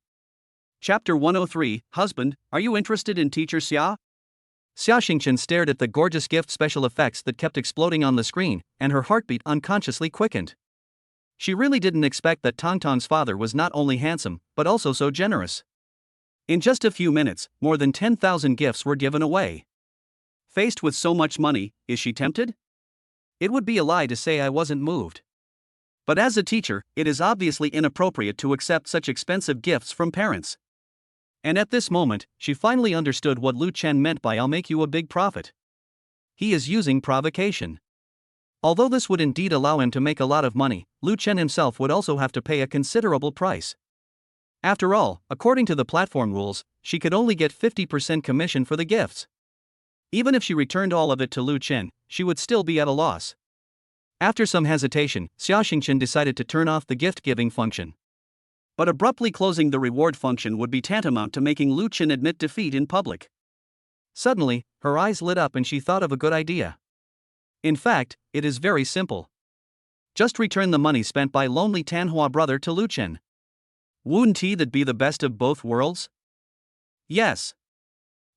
Chapter 103, Husband, are you interested in Teacher Xia? Xia Xingchen stared at the gorgeous gift special effects that kept exploding on the screen, and her heartbeat unconsciously quickened. She really didn't expect that Tang's father was not only handsome, but also so generous. In just a few minutes, more than 10,000 gifts were given away. Faced with so much money, is she tempted? It would be a lie to say I wasn't moved. But as a teacher, it is obviously inappropriate to accept such expensive gifts from parents. And at this moment, she finally understood what Lu Chen meant by I'll make you a big profit. He is using provocation. Although this would indeed allow him to make a lot of money, Lu Chen himself would also have to pay a considerable price. After all, according to the platform rules, she could only get 50% commission for the gifts. Even if she returned all of it to Lu Chen, she would still be at a loss. After some hesitation, Xia Xingchen decided to turn off the gift-giving function. But abruptly closing the reward function would be tantamount to making Lu Chen admit defeat in public. Suddenly, her eyes lit up and she thought of a good idea. In fact, it is very simple. Just return the money spent by lonely Tanhua brother to Lu Chen. Wouldn't that be the best of both worlds? Yes.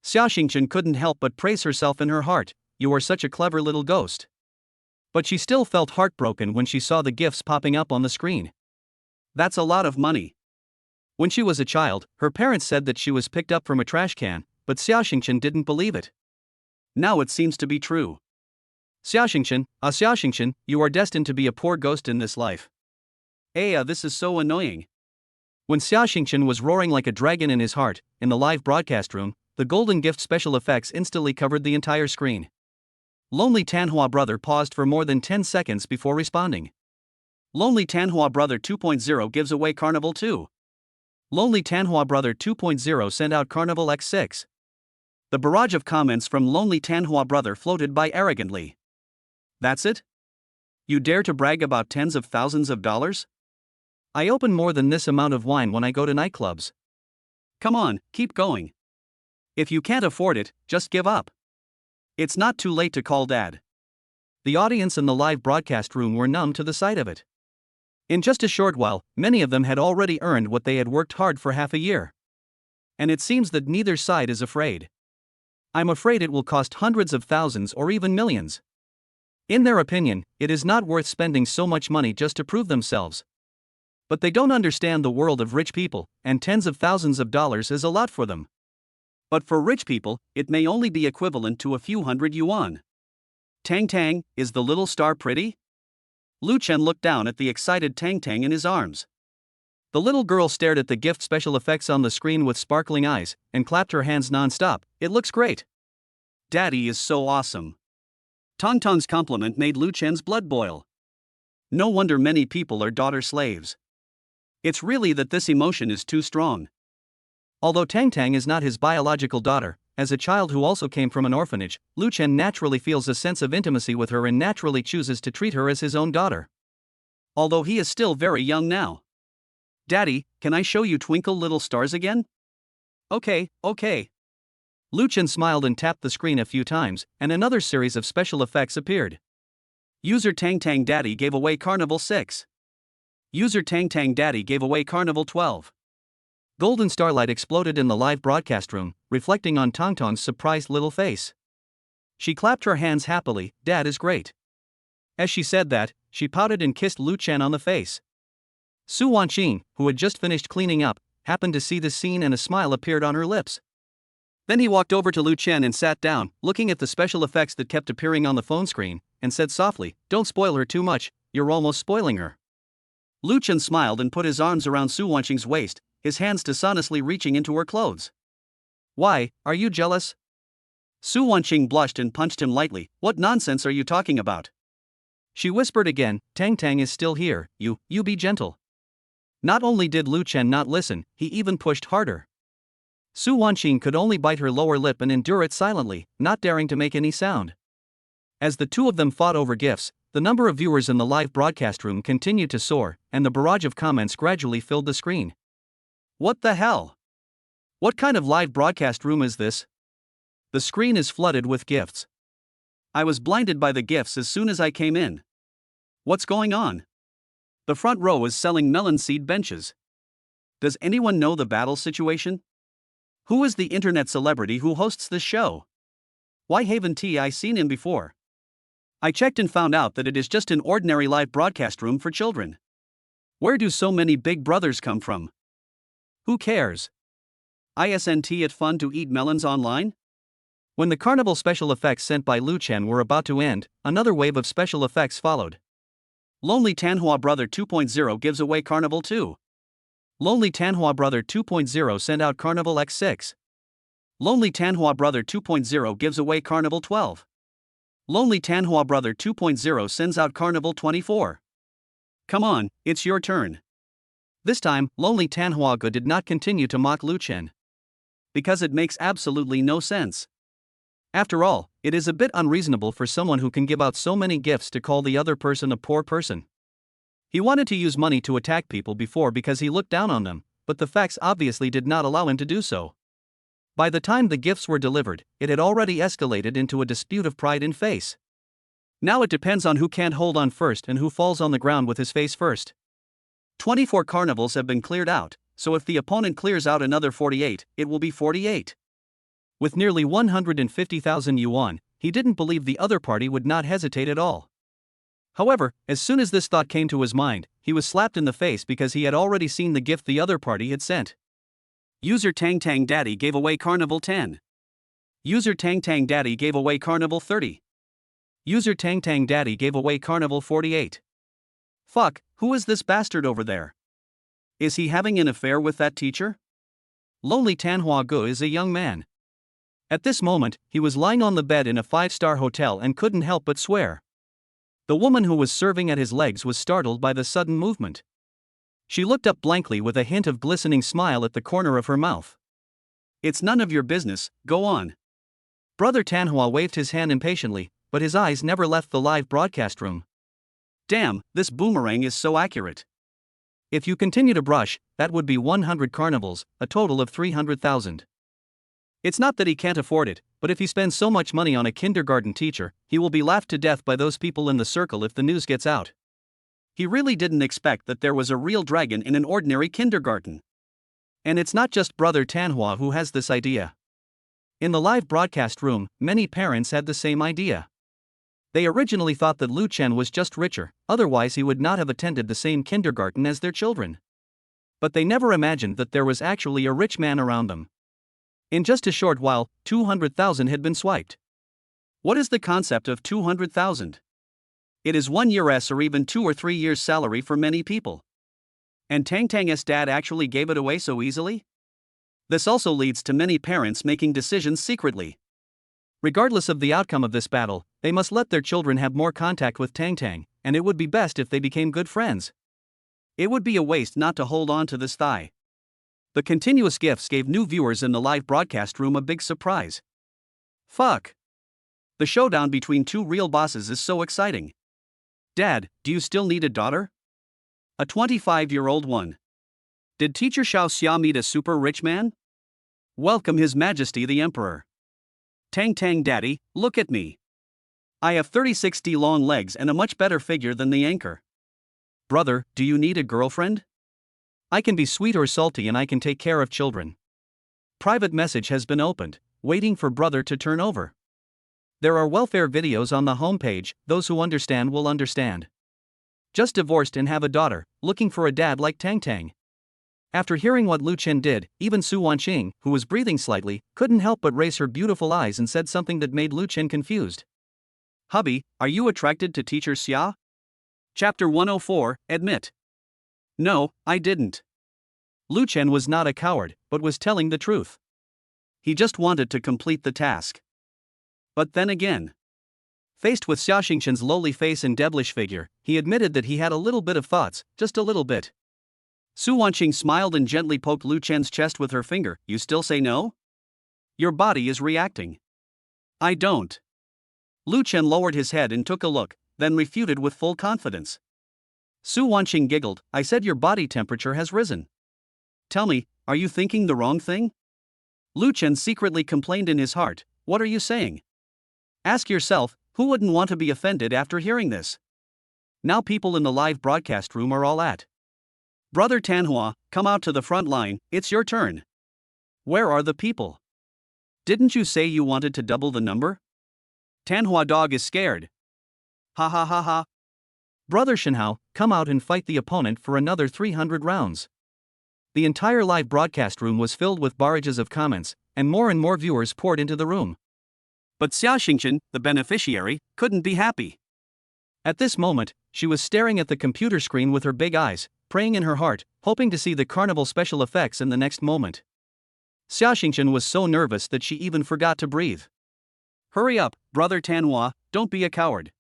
Xiaoxingchen couldn't help but praise herself in her heart. You are such a clever little ghost. But she still felt heartbroken when she saw the gifts popping up on the screen. That's a lot of money. When she was a child, her parents said that she was picked up from a trash can, but Xiaoxingchen didn't believe it. Now it seems to be true. Xiaoxingchen, you are destined to be a poor ghost in this life. This is so annoying. When Xiaoxingchen was roaring like a dragon in his heart, in the live broadcast room, the golden gift special effects instantly covered the entire screen. Lonely Tanhua Brother paused for more than 10 seconds before responding. Lonely Tanhua Brother 2.0 gives away Carnival 2. Lonely Tanhua Brother 2.0 sent out Carnival X6. The barrage of comments from Lonely Tanhua Brother floated by arrogantly. That's it? You dare to brag about tens of thousands of dollars? I open more than this amount of wine when I go to nightclubs. Come on, keep going. If you can't afford it, just give up. It's not too late to call dad. The audience in the live broadcast room were numb to the sight of it. In just a short while, many of them had already earned what they had worked hard for half a year. And it seems that neither side is afraid. I'm afraid it will cost hundreds of thousands or even millions. In their opinion, it is not worth spending so much money just to prove themselves. But they don't understand the world of rich people, and tens of thousands of dollars is a lot for them. But for rich people, it may only be equivalent to a few hundred yuan. Tang, is the little star pretty? Lu Chen looked down at the excited Tang in his arms. The little girl stared at the gift special effects on the screen with sparkling eyes, and clapped her hands non-stop. It looks great. Daddy is so awesome. Tang's compliment made Lu Chen's blood boil. No wonder many people are daughter slaves. It's really that this emotion is too strong. Although Tang is not his biological daughter, as a child who also came from an orphanage, Lu Chen naturally feels a sense of intimacy with her and naturally chooses to treat her as his own daughter. Although he is still very young now. Daddy, can I show you Twinkle Little Stars again? Okay. Lu Chen smiled and tapped the screen a few times, and another series of special effects appeared. User Tang Daddy gave away Carnival 6. User Tang Daddy gave away Carnival 12. Golden starlight exploded in the live broadcast room, reflecting on Tang's surprised little face. She clapped her hands happily. Dad is great. As she said that, she pouted and kissed Lu Chen on the face. Su Wanqing, who had just finished cleaning up, happened to see this scene and a smile appeared on her lips. Then he walked over to Lu Chen and sat down, looking at the special effects that kept appearing on the phone screen, and said softly, "Don't spoil her too much, you're almost spoiling her." Lu Chen smiled and put his arms around Su Wanqing's waist, his hands dishonestly reaching into her clothes. "Why, are you jealous?" Su Wanqing blushed and punched him lightly. "What nonsense are you talking about?" She whispered again, Tang is still here, you be gentle." Not only did Lu Chen not listen, he even pushed harder. Su Wanqing could only bite her lower lip and endure it silently, not daring to make any sound. As the two of them fought over gifts, the number of viewers in the live broadcast room continued to soar, and the barrage of comments gradually filled the screen. What the hell? What kind of live broadcast room is this? The screen is flooded with gifts. I was blinded by the gifts as soon as I came in. What's going on? The front row is selling melon seed benches. Does anyone know the battle situation? Who is the internet celebrity who hosts this show? Why haven't I seen him before? I checked and found out that it is just an ordinary live broadcast room for children. Where do so many big brothers come from? Who cares? Isn't it fun to eat melons online? When the carnival special effects sent by Lu Chen were about to end, another wave of special effects followed. Lonely Tanhua Brother 2.0 gives away Carnival 2. Lonely Tanhua Brother 2.0 sent out Carnival X6. Lonely Tanhua Brother 2.0 gives away Carnival 12. Lonely Tanhua Brother 2.0 sends out Carnival 24. Come on, it's your turn. This time, Lonely Tanhua Ge did not continue to mock Lu Chen. Because it makes absolutely no sense. After all, it is a bit unreasonable for someone who can give out so many gifts to call the other person a poor person. He wanted to use money to attack people before because he looked down on them, but the facts obviously did not allow him to do so. By the time the gifts were delivered, it had already escalated into a dispute of pride in face. Now it depends on who can't hold on first and who falls on the ground with his face first. 24 carnivals have been cleared out, so if the opponent clears out another 48, it will be 48. With nearly 150,000 yuan, he didn't believe the other party would not hesitate at all. However, as soon as this thought came to his mind, he was slapped in the face because he had already seen the gift the other party had sent. User Tang Daddy gave away Carnival 10. User Tang Daddy gave away Carnival 30. User Tang Daddy gave away Carnival 48. Fuck, who is this bastard over there? Is he having an affair with that teacher? Lonely Tanhua Gu is a young man. At this moment, he was lying on the bed in a 5-star hotel and couldn't help but swear. The woman who was serving at his legs was startled by the sudden movement. She looked up blankly with a hint of glistening smile at the corner of her mouth. It's none of your business, go on. Brother Tanhua waved his hand impatiently, but his eyes never left the live broadcast room. Damn, this boomerang is so accurate. If you continue to brush, that would be 100 carnivals, a total of 300,000. It's not that he can't afford it, but if he spends so much money on a kindergarten teacher, he will be laughed to death by those people in the circle if the news gets out. He really didn't expect that there was a real dragon in an ordinary kindergarten. And it's not just Brother Tanhua who has this idea. In the live broadcast room, many parents had the same idea. They originally thought that Lu Chen was just richer, otherwise he would not have attended the same kindergarten as their children. But they never imagined that there was actually a rich man around them. In just a short while, 200,000 had been swiped. What is the concept of 200,000? It is 1 year's or even 2 or 3 years' salary for many people. And Tang's dad actually gave it away so easily? This also leads to many parents making decisions secretly. Regardless of the outcome of this battle, they must let their children have more contact with Tang, and it would be best if they became good friends. It would be a waste not to hold on to this thigh. The continuous gifts gave new viewers in the live broadcast room a big surprise. Fuck! The showdown between two real bosses is so exciting. Dad, do you still need a daughter? A 25-year-old one. Did teacher Xiao Xia meet a super rich man? Welcome His Majesty the Emperor. Tang Daddy, look at me. I have 36D long legs and a much better figure than the anchor. Brother, do you need a girlfriend? I can be sweet or salty and I can take care of children. Private message has been opened, waiting for brother to turn over. There are welfare videos on the homepage, those who understand will understand. Just divorced and have a daughter, looking for a dad like Tang. After hearing what Lu Chen did, even Su Wanqing, who was breathing slightly, couldn't help but raise her beautiful eyes and said something that made Lu Chen confused. Hubby, are you attracted to teacher Xia? Chapter 104, Admit. No, I didn't. Lu Chen was not a coward, but was telling the truth. He just wanted to complete the task. But then again, faced with Xia Xingqian's lowly face and devilish figure, he admitted that he had a little bit of thoughts, just a little bit. Su Wanqing smiled and gently poked Lu Chen's chest with her finger. You still say no? Your body is reacting. I don't. Lu Chen lowered his head and took a look, then refuted with full confidence. Su Wanqing giggled. I said your body temperature has risen. Tell me, are you thinking the wrong thing? Lu Chen secretly complained in his heart. What are you saying? Ask yourself, who wouldn't want to be offended after hearing this? Now people in the live broadcast room are all at. Brother Tanhua, come out to the front line, it's your turn. Where are the people? Didn't you say you wanted to double the number? Tanhua dog is scared. Ha ha ha ha. Brother Shinhao, come out and fight the opponent for another 300 rounds. The entire live broadcast room was filled with barrages of comments, and more viewers poured into the room. But Xia Xingqian, the beneficiary, couldn't be happy. At this moment, she was staring at the computer screen with her big eyes, praying in her heart, hoping to see the carnival special effects in the next moment. Xia Xingqian was so nervous that she even forgot to breathe. Hurry up, Brother Tanhua, don't be a coward.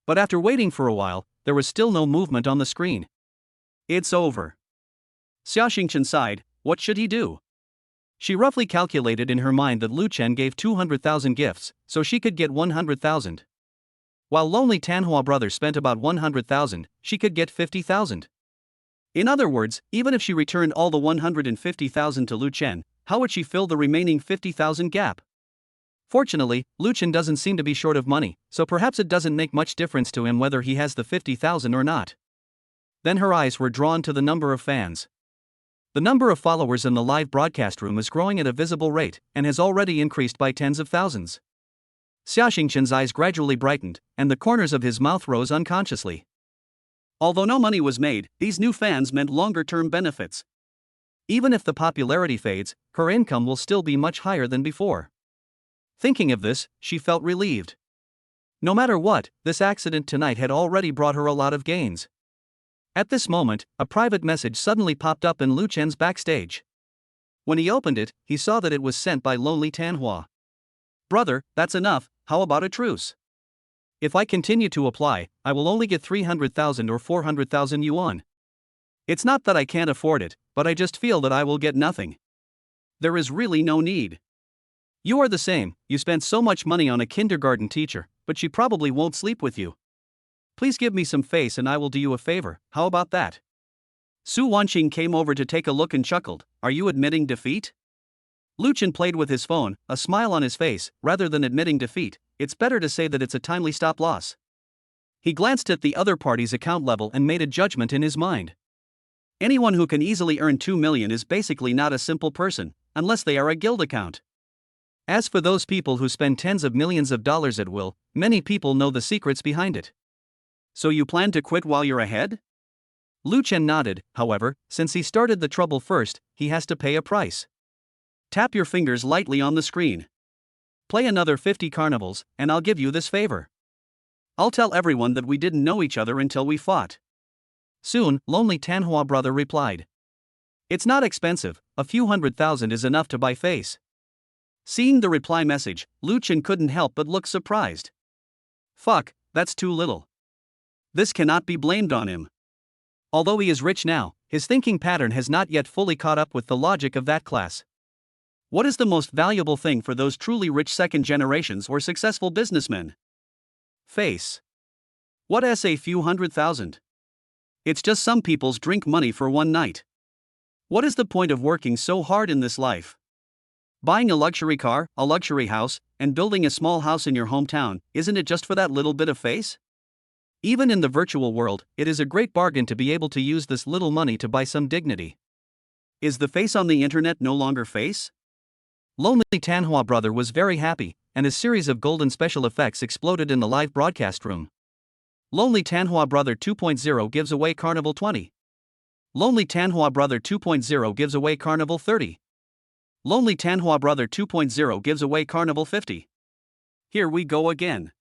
But after waiting for a while, there was still no movement on the screen. It's over. Xia Xingqian sighed. What should he do? She roughly calculated in her mind that Lu Chen gave 200,000 gifts, so she could get 100,000. While lonely Tanhua brother spent about 100,000, she could get 50,000. In other words, even if she returned all the 150,000 to Lu Chen, how would she fill the remaining 50,000 gap? Fortunately, Lu Chen doesn't seem to be short of money, so perhaps it doesn't make much difference to him whether he has the 50,000 or not. Then her eyes were drawn to the number of fans. The number of followers in the live broadcast room is growing at a visible rate and has already increased by tens of thousands. Xiaxingchen's eyes gradually brightened, and the corners of his mouth rose unconsciously. Although no money was made, these new fans meant longer-term benefits. Even if the popularity fades, her income will still be much higher than before. Thinking of this, she felt relieved. No matter what, this accident tonight had already brought her a lot of gains. At this moment, a private message suddenly popped up in Lu Chen's backstage. When he opened it, he saw that it was sent by Lonely Tanhua. "Brother, that's enough, how about a truce? If I continue to apply, I will only get 300,000 or 400,000 yuan. It's not that I can't afford it, but I just feel that I will get nothing. There is really no need. You are the same, you spent so much money on a kindergarten teacher, but she probably won't sleep with you. Please give me some face and I will do you a favor, how about that?" Su Wanqing came over to take a look and chuckled, "Are you admitting defeat?" Lu Chen played with his phone, a smile on his face. "Rather than admitting defeat, it's better to say that it's a timely stop loss." He glanced at the other party's account level and made a judgment in his mind. Anyone who can easily earn 2 million is basically not a simple person, unless they are a guild account. As for those people who spend tens of millions of dollars at will, many people know the secrets behind it. "So you plan to quit while you're ahead?" Lu Chen nodded. "However, since he started the trouble first, he has to pay a price. Tap your fingers lightly on the screen. Play another 50 carnivals, and I'll give you this favor. I'll tell everyone that we didn't know each other until we fought." Soon, Lonely Tanhua brother replied. "It's not expensive, a few 100,000 is enough to buy face." Seeing the reply message, Lu Chen couldn't help but look surprised. Fuck, that's too little. This cannot be blamed on him. Although he is rich now, his thinking pattern has not yet fully caught up with the logic of that class. What is the most valuable thing for those truly rich second generations or successful businessmen? Face. What a few 100,000? It's just some people's drink money for one night. What is the point of working so hard in this life? Buying a luxury car, a luxury house, and building a small house in your hometown, isn't it just for that little bit of face? Even in the virtual world, it is a great bargain to be able to use this little money to buy some dignity. Is the face on the internet no longer face? Lonely Tanhua brother was very happy, and a series of golden special effects exploded in the live broadcast room. Lonely Tanhua brother 2.0 gives away Carnival 20. Lonely Tanhua brother 2.0 gives away Carnival 30. Lonely Tanhua brother 2.0 gives away Carnival 50. Here we go again.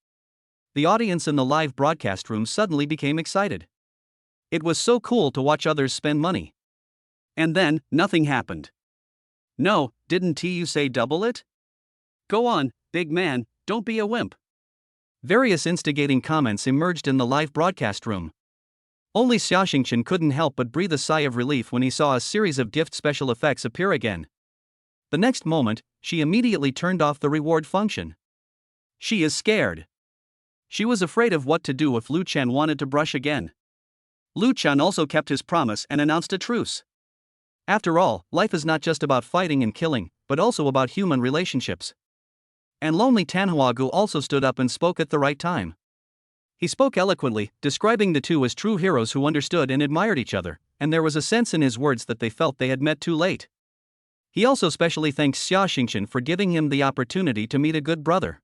The audience in the live broadcast room suddenly became excited. It was so cool to watch others spend money. And then, nothing happened. "No, didn't you say double it? Go on, big man, don't be a wimp." Various instigating comments emerged in the live broadcast room. Only Xiaxingchen couldn't help but breathe a sigh of relief when he saw a series of gift special effects appear again. The next moment, she immediately turned off the reward function. She is scared. She was afraid of what to do if Lu Chen wanted to brush again. Lu Chen also kept his promise and announced a truce. After all, life is not just about fighting and killing, but also about human relationships. And Lonely Tanhuagu also stood up and spoke at the right time. He spoke eloquently, describing the two as true heroes who understood and admired each other, and there was a sense in his words that they felt they had met too late. He also specially thanked Xiaxingchen for giving him the opportunity to meet a good brother.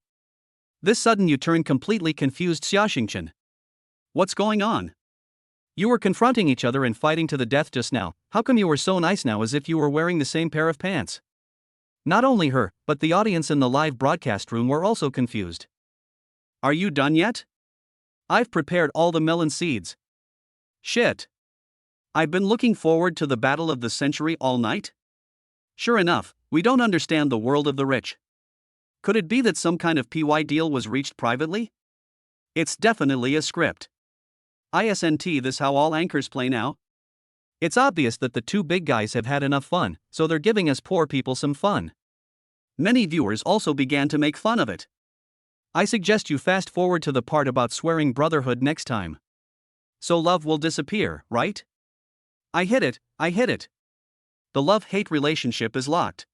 This sudden U-turn completely confused Xiaxingchen. What's going on? You were confronting each other and fighting to the death just now, how come you were so nice now as if you were wearing the same pair of pants? Not only her, but the audience in the live broadcast room were also confused. Are you done yet? I've prepared all the melon seeds. Shit. I've been looking forward to the battle of the century all night? Sure enough, we don't understand the world of the rich. Could it be that some kind of PY deal was reached privately? It's definitely a script. Isn't this how all anchors play now? It's obvious that the two big guys have had enough fun, so they're giving us poor people some fun. Many viewers also began to make fun of it. I suggest you fast forward to the part about swearing brotherhood next time. So love will disappear, right? I hit it. The love-hate relationship is locked.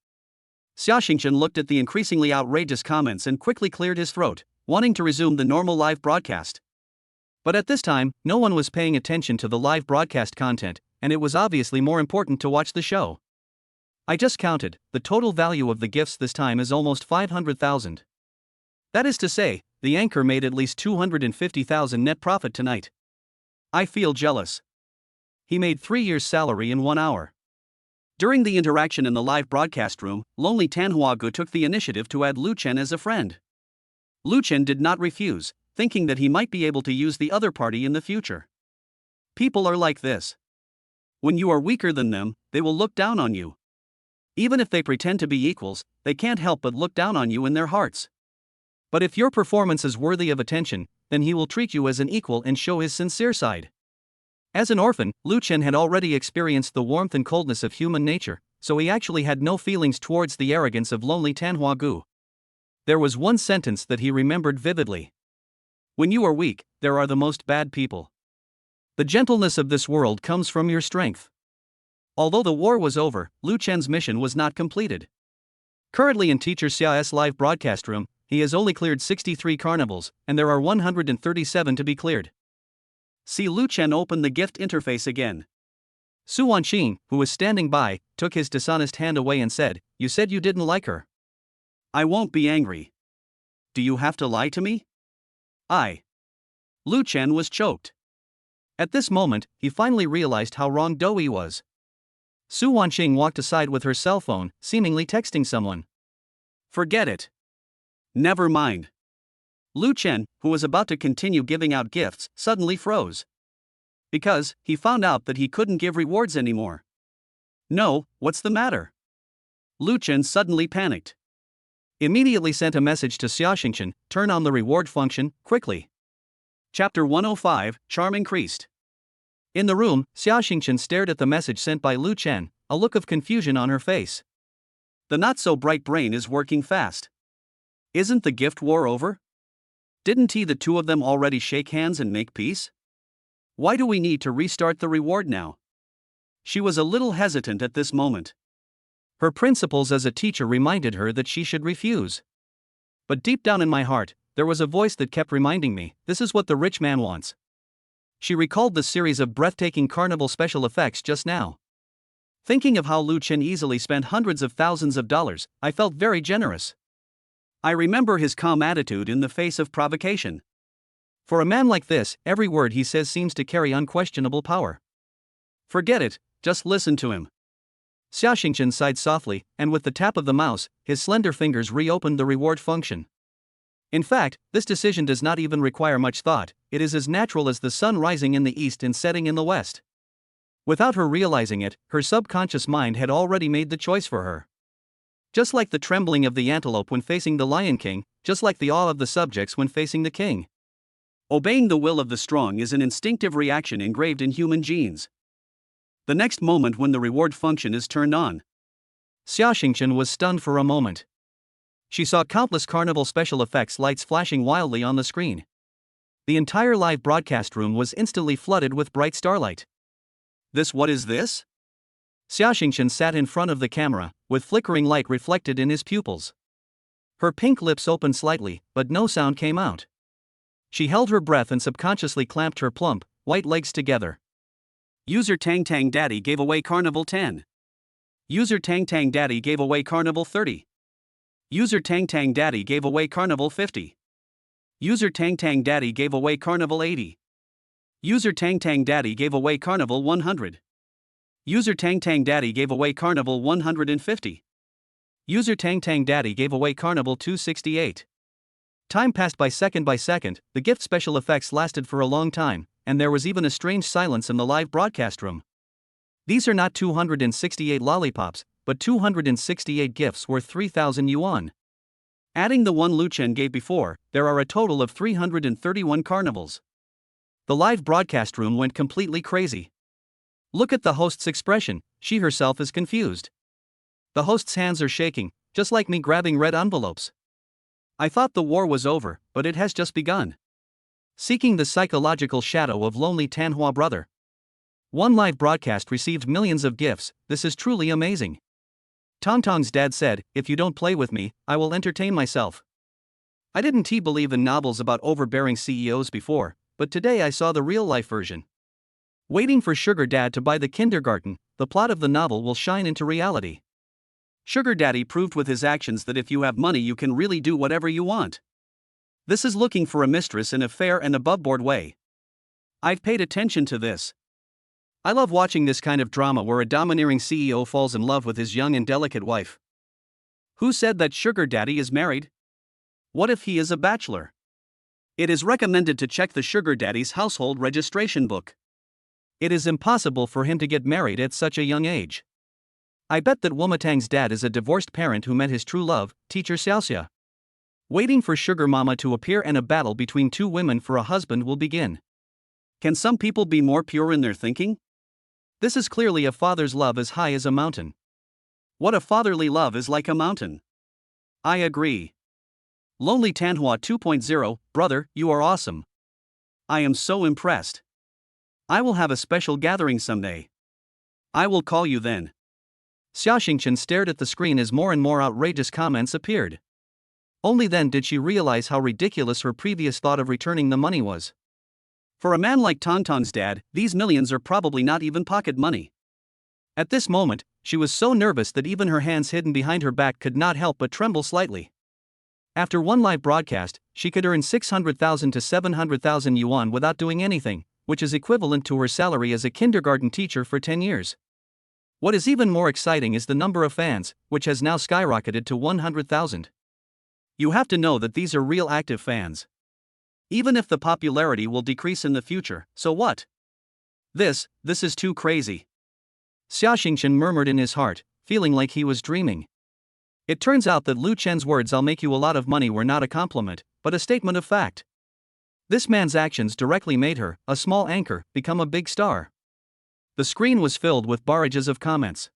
Xiaxingchen looked at the increasingly outrageous comments and quickly cleared his throat, wanting to resume the normal live broadcast. But at this time, no one was paying attention to the live broadcast content, and it was obviously more important to watch the show. I just counted, the total value of the gifts this time is almost 500,000. That is to say, the anchor made at least 250,000 net profit tonight. I feel jealous. He made 3 years' salary in 1 hour. During the interaction in the live broadcast room, lonely Tanhuagu took the initiative to add Lu Chen as a friend. Lu Chen did not refuse, thinking that he might be able to use the other party in the future. People are like this. When you are weaker than them, they will look down on you. Even if they pretend to be equals, they can't help but look down on you in their hearts. But if your performance is worthy of attention, then he will treat you as an equal and show his sincere side. As an orphan, Lu Chen had already experienced the warmth and coldness of human nature, so he actually had no feelings towards the arrogance of lonely Tanhuagu. There was one sentence that he remembered vividly. When you are weak, there are the most bad people. The gentleness of this world comes from your strength. Although the war was over, Lu Chen's mission was not completed. Currently in Teacher Xia's live broadcast room, he has only cleared 63 carnivals, and there are 137 to be cleared. See Lu Chen open the gift interface again. Su Wanqing, who was standing by, took his dishonest hand away and said, "You said you didn't like her." "I won't be angry. Do you have to lie to me?" Lu Chen was choked. At this moment, he finally realized how wrong Doi was. Su Wanqing walked aside with her cell phone, seemingly texting someone. "Forget it. Never mind." Lu Chen, who was about to continue giving out gifts, suddenly froze. Because he found out that he couldn't give rewards anymore. "No, what's the matter?" Lu Chen suddenly panicked. Immediately sent a message to Xiaxingchen, "Turn on the reward function, quickly." Chapter 105, Charm Increased. In the room, Xiaxingchen stared at the message sent by Lu Chen, a look of confusion on her face. The not-so-bright brain is working fast. Isn't the gift war over? Didn't the two of them already shake hands and make peace? Why do we need to restart the reward now? She was a little hesitant at this moment. Her principles as a teacher reminded her that she should refuse. But deep down in my heart, there was a voice that kept reminding me, this is what the rich man wants. She recalled the series of breathtaking carnival special effects just now. Thinking of how Lu Chen easily spent hundreds of thousands of dollars, I felt very generous. I remember his calm attitude in the face of provocation. For a man like this, every word he says seems to carry unquestionable power. Forget it, just listen to him. Xiaxingchen sighed softly, and with the tap of the mouse, his slender fingers reopened the reward function. In fact, this decision does not even require much thought, it is as natural as the sun rising in the east and setting in the west. Without her realizing it, her subconscious mind had already made the choice for her. Just like the trembling of the antelope when facing the Lion King, just like the awe of the subjects when facing the king. Obeying the will of the strong is an instinctive reaction engraved in human genes. The next moment when the reward function is turned on, Xiaxingchen was stunned for a moment. She saw countless carnival special effects lights flashing wildly on the screen. The entire live broadcast room was instantly flooded with bright starlight. What is this? Xiaxingchen sat in front of the camera, with flickering light reflected in his pupils. Her pink lips opened slightly, but no sound came out. She held her breath and subconsciously clamped her plump, white legs together. User Tang Daddy gave away Carnival 10. User Tang Daddy gave away Carnival 30. User Tang Daddy gave away Carnival 50. User Tang Daddy gave away Carnival 80. User Tang Daddy gave away Carnival 100. User Tang Daddy gave away Carnival 150. User Tang Daddy gave away Carnival 268. Time passed by second, the gift special effects lasted for a long time, and there was even a strange silence in the live broadcast room. These are not 268 lollipops, but 268 gifts worth 3,000 yuan. Adding the one Lu Chen gave before, there are a total of 331 carnivals. The live broadcast room went completely crazy. Look at the host's expression, she herself is confused. The host's hands are shaking, just like me grabbing red envelopes. I thought the war was over, but it has just begun. Seeking the psychological shadow of lonely Tanhua brother. One live broadcast received millions of gifts, this is truly amazing. Tongtong's dad said, if you don't play with me, I will entertain myself. I didn't believe in novels about overbearing CEOs before, but today I saw the real-life version. Waiting for Sugar Dad to buy the kindergarten, the plot of the novel will shine into reality. Sugar Daddy proved with his actions that if you have money you can really do whatever you want. This is looking for a mistress in a fair and above-board way. I've paid attention to this. I love watching this kind of drama where a domineering CEO falls in love with his young and delicate wife. Who said that Sugar Daddy is married? What if he is a bachelor? It is recommended to check the Sugar Daddy's household registration book. It is impossible for him to get married at such a young age. I bet that Womatang's dad is a divorced parent who met his true love, teacher Xiaoxia. Waiting for Sugar Mama to appear and a battle between two women for a husband will begin. Can some people be more pure in their thinking? This is clearly a father's love as high as a mountain. What a fatherly love is like a mountain. I agree. Lonely Tanhua 2.0, brother, you are awesome. I am so impressed. I will have a special gathering someday. I will call you then. Xiaoxingchen stared at the screen as more and more outrageous comments appeared. Only then did she realize how ridiculous her previous thought of returning the money was. For a man like Tangtang's dad, these millions are probably not even pocket money. At this moment, she was so nervous that even her hands hidden behind her back could not help but tremble slightly. After one live broadcast, she could earn 600,000 to 700,000 yuan without doing anything, which is equivalent to her salary as a kindergarten teacher for 10 years. What is even more exciting is the number of fans, which has now skyrocketed to 100,000. You have to know that these are real active fans. Even if the popularity will decrease in the future, so what? This is too crazy. Xiaoxingchen murmured in his heart, feeling like he was dreaming. It turns out that Lu Chen's words "I'll make you a lot of money" were not a compliment, but a statement of fact. This man's actions directly made her, a small anchor, become a big star. The screen was filled with barrages of comments.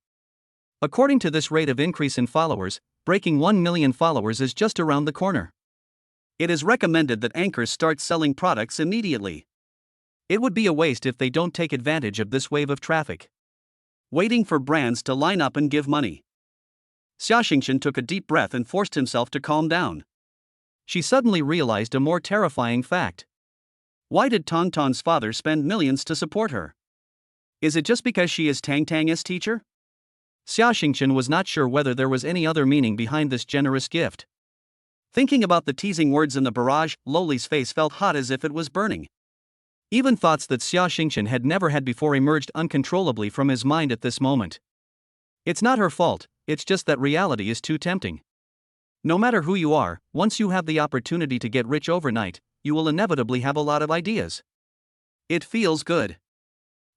According to this rate of increase in followers, breaking 1 million followers is just around the corner. It is recommended that anchors start selling products immediately. It would be a waste if they don't take advantage of this wave of traffic. Waiting for brands to line up and give money. Xiaoxingchen took a deep breath and forced himself to calm down. She suddenly realized a more terrifying fact. Why did Tangtang's father spend millions to support her? Is it just because she is Tang's teacher? Xiaoxingchen was not sure whether there was any other meaning behind this generous gift. Thinking about the teasing words in the barrage, Loli's face felt hot as if it was burning. Even thoughts that Xiaoxingchen had never had before emerged uncontrollably from his mind at this moment. It's not her fault, it's just that reality is too tempting. No matter who you are, once you have the opportunity to get rich overnight, you will inevitably have a lot of ideas. It feels good.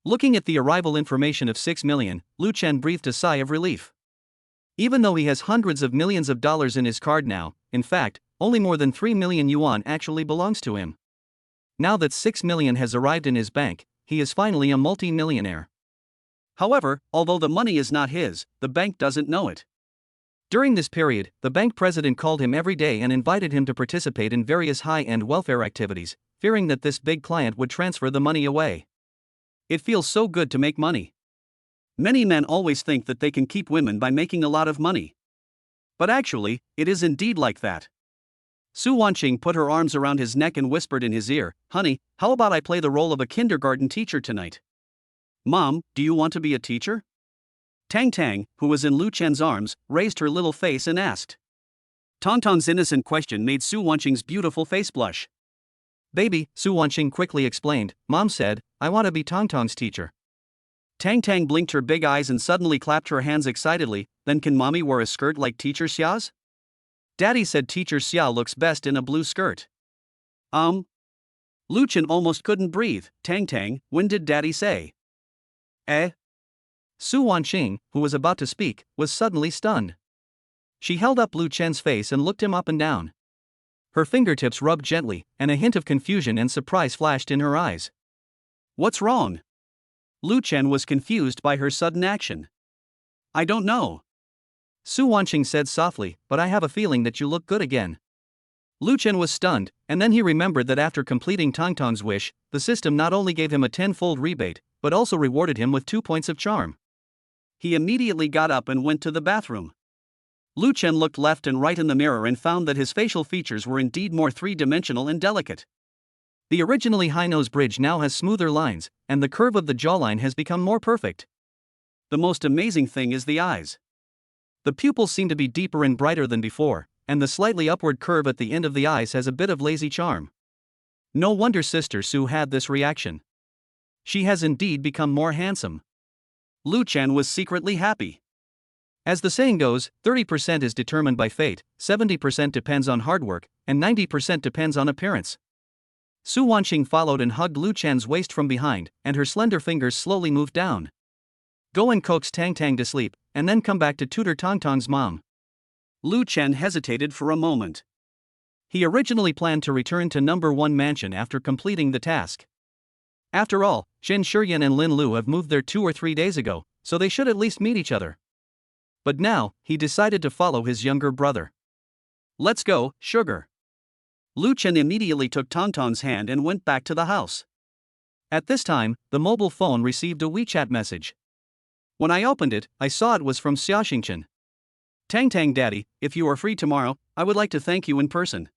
Looking at the arrival information of 6 million, Lu Chen breathed a sigh of relief. Even though he has hundreds of millions of dollars in his card now, in fact, only more than 3 million yuan actually belongs to him. Now that 6 million has arrived in his bank, he is finally a multi-millionaire. However, although the money is not his, the bank doesn't know it. During this period, the bank president called him every day and invited him to participate in various high-end welfare activities, fearing that this big client would transfer the money away. It feels so good to make money. Many men always think that they can keep women by making a lot of money. But actually, it is indeed like that. Su Wanqing put her arms around his neck and whispered in his ear, "Honey, how about I play the role of a kindergarten teacher tonight?" "Mom, do you want to be a teacher?" Tang, who was in Lu Chen's arms, raised her little face and asked. Tangtang's innocent question made Su Wanqing's beautiful face blush. "Baby," Su Wanqing quickly explained, "Mom said, I want to be Tangtang's teacher." Tang blinked her big eyes and suddenly clapped her hands excitedly. "Then can mommy wear a skirt like Teacher Xia's?" "Daddy said Teacher Xia looks best in a blue skirt." Lu Chen almost couldn't breathe. Tang, when did Daddy say? Su Wanqing, who was about to speak, was suddenly stunned. She held up Lu Chen's face and looked him up and down. Her fingertips rubbed gently, and a hint of confusion and surprise flashed in her eyes. "What's wrong?" Lu Chen was confused by her sudden action. "I don't know." Su Wanqing said softly, "But I have a feeling that you look good again." Lu Chen was stunned, and then he remembered that after completing Tangtang's wish, the system not only gave him a 10-fold rebate, but also rewarded him with 2 points of charm. He immediately got up and went to the bathroom. Lu Chen looked left and right in the mirror and found that his facial features were indeed more three-dimensional and delicate. The originally high nose bridge now has smoother lines, and the curve of the jawline has become more perfect. The most amazing thing is the eyes. The pupils seem to be deeper and brighter than before, and the slightly upward curve at the end of the eyes has a bit of lazy charm. No wonder Sister Su had this reaction. She has indeed become more handsome. Lu Chen was secretly happy. As the saying goes, 30% is determined by fate, 70% depends on hard work, and 90% depends on appearance. Su Wanqing followed and hugged Lu Chen's waist from behind, and her slender fingers slowly moved down. Go and coax Tang to sleep, and then come back to tutor Tang's mom. Lu Chen hesitated for a moment. He originally planned to return to number 1 mansion after completing the task. After all, Shuren and Linlu have moved there 2 or 3 days ago, so they should at least meet each other. But now, he decided to follow his younger brother. Let's go, sugar. Lu Chen immediately took Tang's hand and went back to the house. At this time, the mobile phone received a WeChat message. When I opened it, I saw it was from Xiaxingchen. Tang Daddy, if you are free tomorrow, I would like to thank you in person.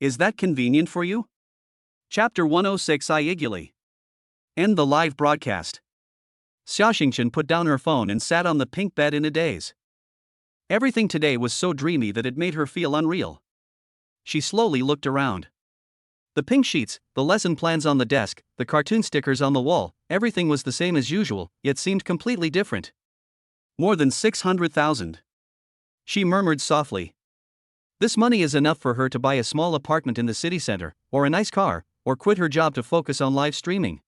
Is that convenient for you? Chapter 106 Iguli. End the live broadcast. Xiaxingchen put down her phone and sat on the pink bed in a daze. Everything today was so dreamy that it made her feel unreal. She slowly looked around. The pink sheets, the lesson plans on the desk, the cartoon stickers on the wall, everything was the same as usual, yet seemed completely different. More than 600,000. She murmured softly. This money is enough for her to buy a small apartment in the city center, or a nice car, or quit her job to focus on live streaming.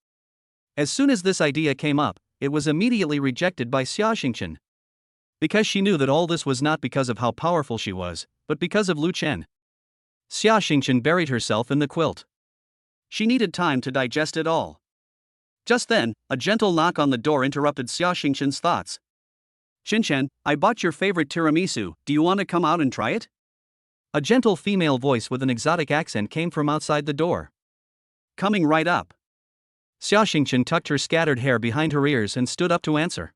As soon as this idea came up, it was immediately rejected by Xiaxingchen. Because she knew that all this was not because of how powerful she was, but because of Lu Chen. Xiaxingchen buried herself in the quilt. She needed time to digest it all. Just then, a gentle knock on the door interrupted Xiaxingchen's thoughts. Xinchen, I bought your favorite tiramisu, do you want to come out and try it? A gentle female voice with an exotic accent came from outside the door. Coming right up. Xiaxingchen tucked her scattered hair behind her ears and stood up to answer.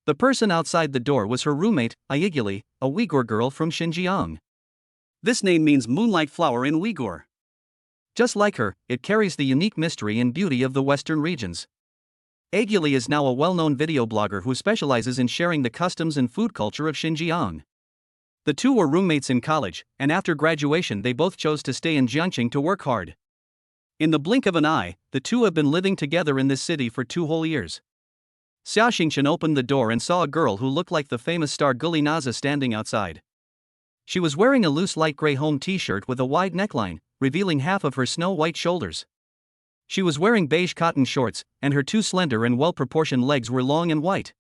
The person outside the door was her roommate, Iguli, a Uyghur girl from Xinjiang. This name means moonlight flower in Uyghur. Just like her, it carries the unique mystery and beauty of the western regions. Iguli is now a well-known video blogger who specializes in sharing the customs and food culture of Xinjiang. The two were roommates in college, and after graduation they both chose to stay in Jiangxing to work hard. In the blink of an eye, the two have been living together in this city for 2 whole years. Xiaxingchen opened the door and saw a girl who looked like the famous star Guli Naza standing outside. She was wearing a loose light gray home t-shirt with a wide neckline, revealing half of her snow-white shoulders. She was wearing beige cotton shorts, and her 2 slender and well-proportioned legs were long and white.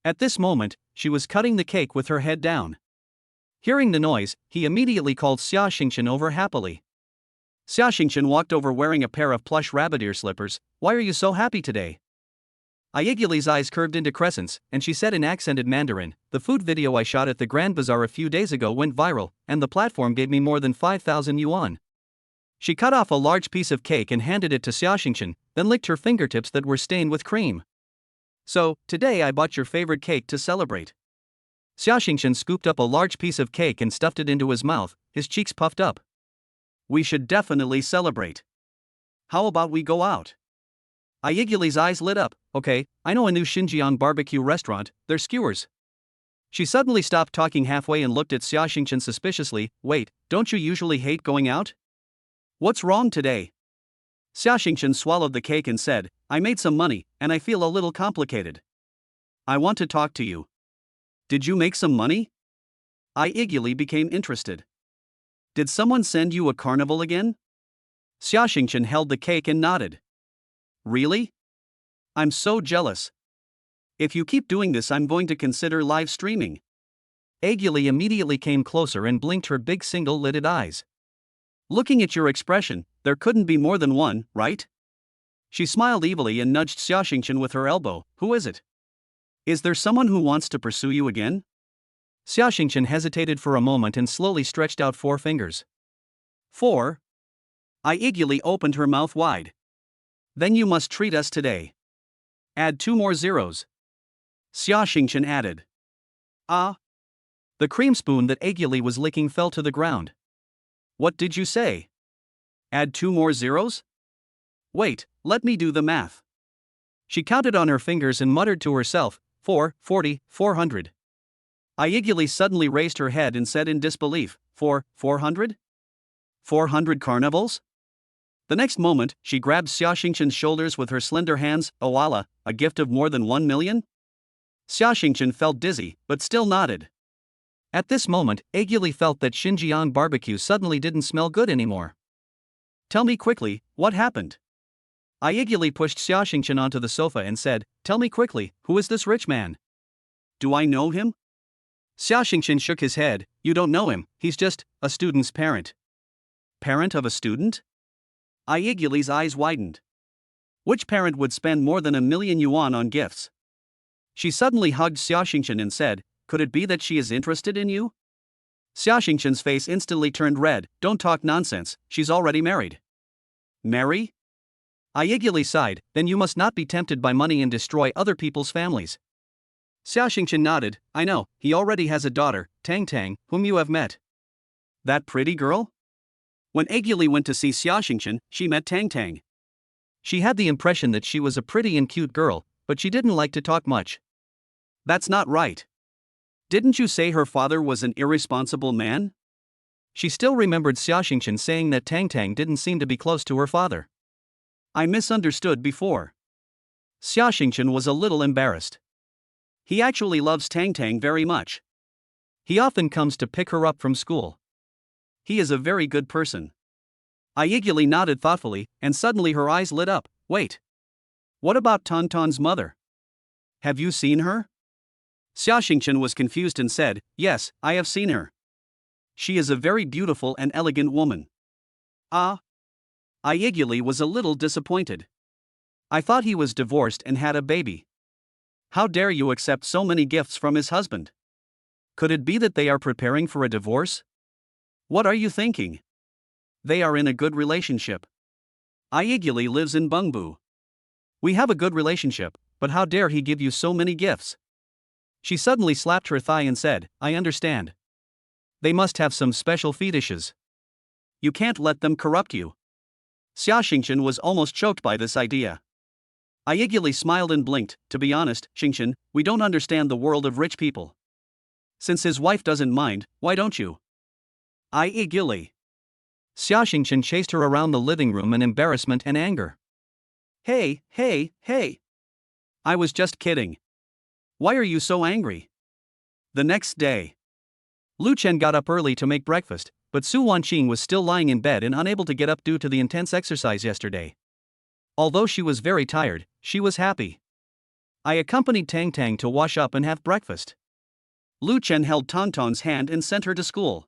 At this moment, she was cutting the cake with her head down. Hearing the noise, he immediately called Xiaxingchen over happily. Xiaxingchen walked over wearing a pair of plush rabbit ear slippers. Why are you so happy today? Iguli's eyes curved into crescents, and she said in accented Mandarin, the food video I shot at the Grand Bazaar a few days ago went viral, and the platform gave me more than 5,000 yuan. She cut off a large piece of cake and handed it to Xiaxingchen, then licked her fingertips that were stained with cream. So, today I bought your favorite cake to celebrate. Xiaxingchen scooped up a large piece of cake and stuffed it into his mouth, his cheeks puffed up. We should definitely celebrate. How about we go out? Iguli's eyes lit up. Okay, I know a new Xinjiang barbecue restaurant, they're skewers. She suddenly stopped talking halfway and looked at Xiaxingchen suspiciously. Wait, don't you usually hate going out? What's wrong today? Xiaxingchen swallowed the cake and said, I made some money, and I feel a little complicated. I want to talk to you. Did you make some money? Iguli became interested. Did someone send you a carnival again? Xiaxingchen held the cake and nodded. Really? I'm so jealous. If you keep doing this, I'm going to consider live streaming. Iguli immediately came closer and blinked her big single-lidded eyes. Looking at your expression, there couldn't be more than one, right? She smiled evilly and nudged Xiaxingchen with her elbow. Who is it? Is there someone who wants to pursue you again? Xiaxingchen hesitated for a moment and slowly stretched out 4 fingers. 4? Iguli opened her mouth wide. Then you must treat us today. Add 2 more zeros. Xiaxingchen added. Ah. The cream spoon that Iguli was licking fell to the ground. What did you say? Add 2 more zeros? Wait, let me do the math. She counted on her fingers and muttered to herself, 440, 400. Aiguli suddenly raised her head and said in disbelief, 400? 400 carnivals? The next moment, she grabbed Xiaoxingchen's shoulders with her slender hands. Oh Allah, a gift of more than 1 million? Xiaoxingchen felt dizzy, but still nodded. At this moment, Aiguli felt that Xinjiang barbecue suddenly didn't smell good anymore. Tell me quickly, what happened? Aiguli pushed Xiaoxingchen onto the sofa and said, Tell me quickly, who is this rich man? Do I know him? Xiaoxingchen shook his head. You don't know him, he's just a student's parent. Parent of a student? Aiguli's eyes widened. Which parent would spend more than 1 million yuan on gifts? She suddenly hugged Xiaoxingchen and said, Could it be that she is interested in you? Xiaoxingchen's face instantly turned red. Don't talk nonsense, she's already married. Marry? Aiguli sighed. Then you must not be tempted by money and destroy other people's families. Xiaoxingchen nodded. I know, he already has a daughter, Tang, whom you have met. That pretty girl? When Aiguli went to see Xiaoxingchen, she met Tang. She had the impression that she was a pretty and cute girl, but she didn't like to talk much. That's not right. Didn't you say her father was an irresponsible man? She still remembered Xiaoxingchen saying that Tang didn't seem to be close to her father. I misunderstood before. Xiaoxingchen was a little embarrassed. He actually loves Tang very much. He often comes to pick her up from school. He is a very good person. Aiguli nodded thoughtfully, and suddenly her eyes lit up. Wait. What about Tonton's mother? Have you seen her? Xiaoxingchen was confused and said, Yes, I have seen her. She is a very beautiful and elegant woman. Ah? Aiguli was a little disappointed. I thought he was divorced and had a baby. How dare you accept so many gifts from his husband? Could it be that they are preparing for a divorce? What are you thinking? They are in a good relationship. Aiguli lives in Bengbu. We have a good relationship, but how dare he give you so many gifts? She suddenly slapped her thigh and said, I understand. They must have some special fetishes. You can't let them corrupt you. Xiaoxingchen was almost choked by this idea. Aiguli smiled and blinked. To be honest, Xingchen, we don't understand the world of rich people. Since his wife doesn't mind, why don't you? Aiguli. Xiaoxingchen chased her around the living room in embarrassment and anger. Hey. I was just kidding. Why are you so angry? The next day, Lu Chen got up early to make breakfast, but Su Wanqing was still lying in bed and unable to get up due to the intense exercise yesterday. Although she was very tired, she was happy. I accompanied Tang to wash up and have breakfast. Lu Chen held Tonton's hand and sent her to school.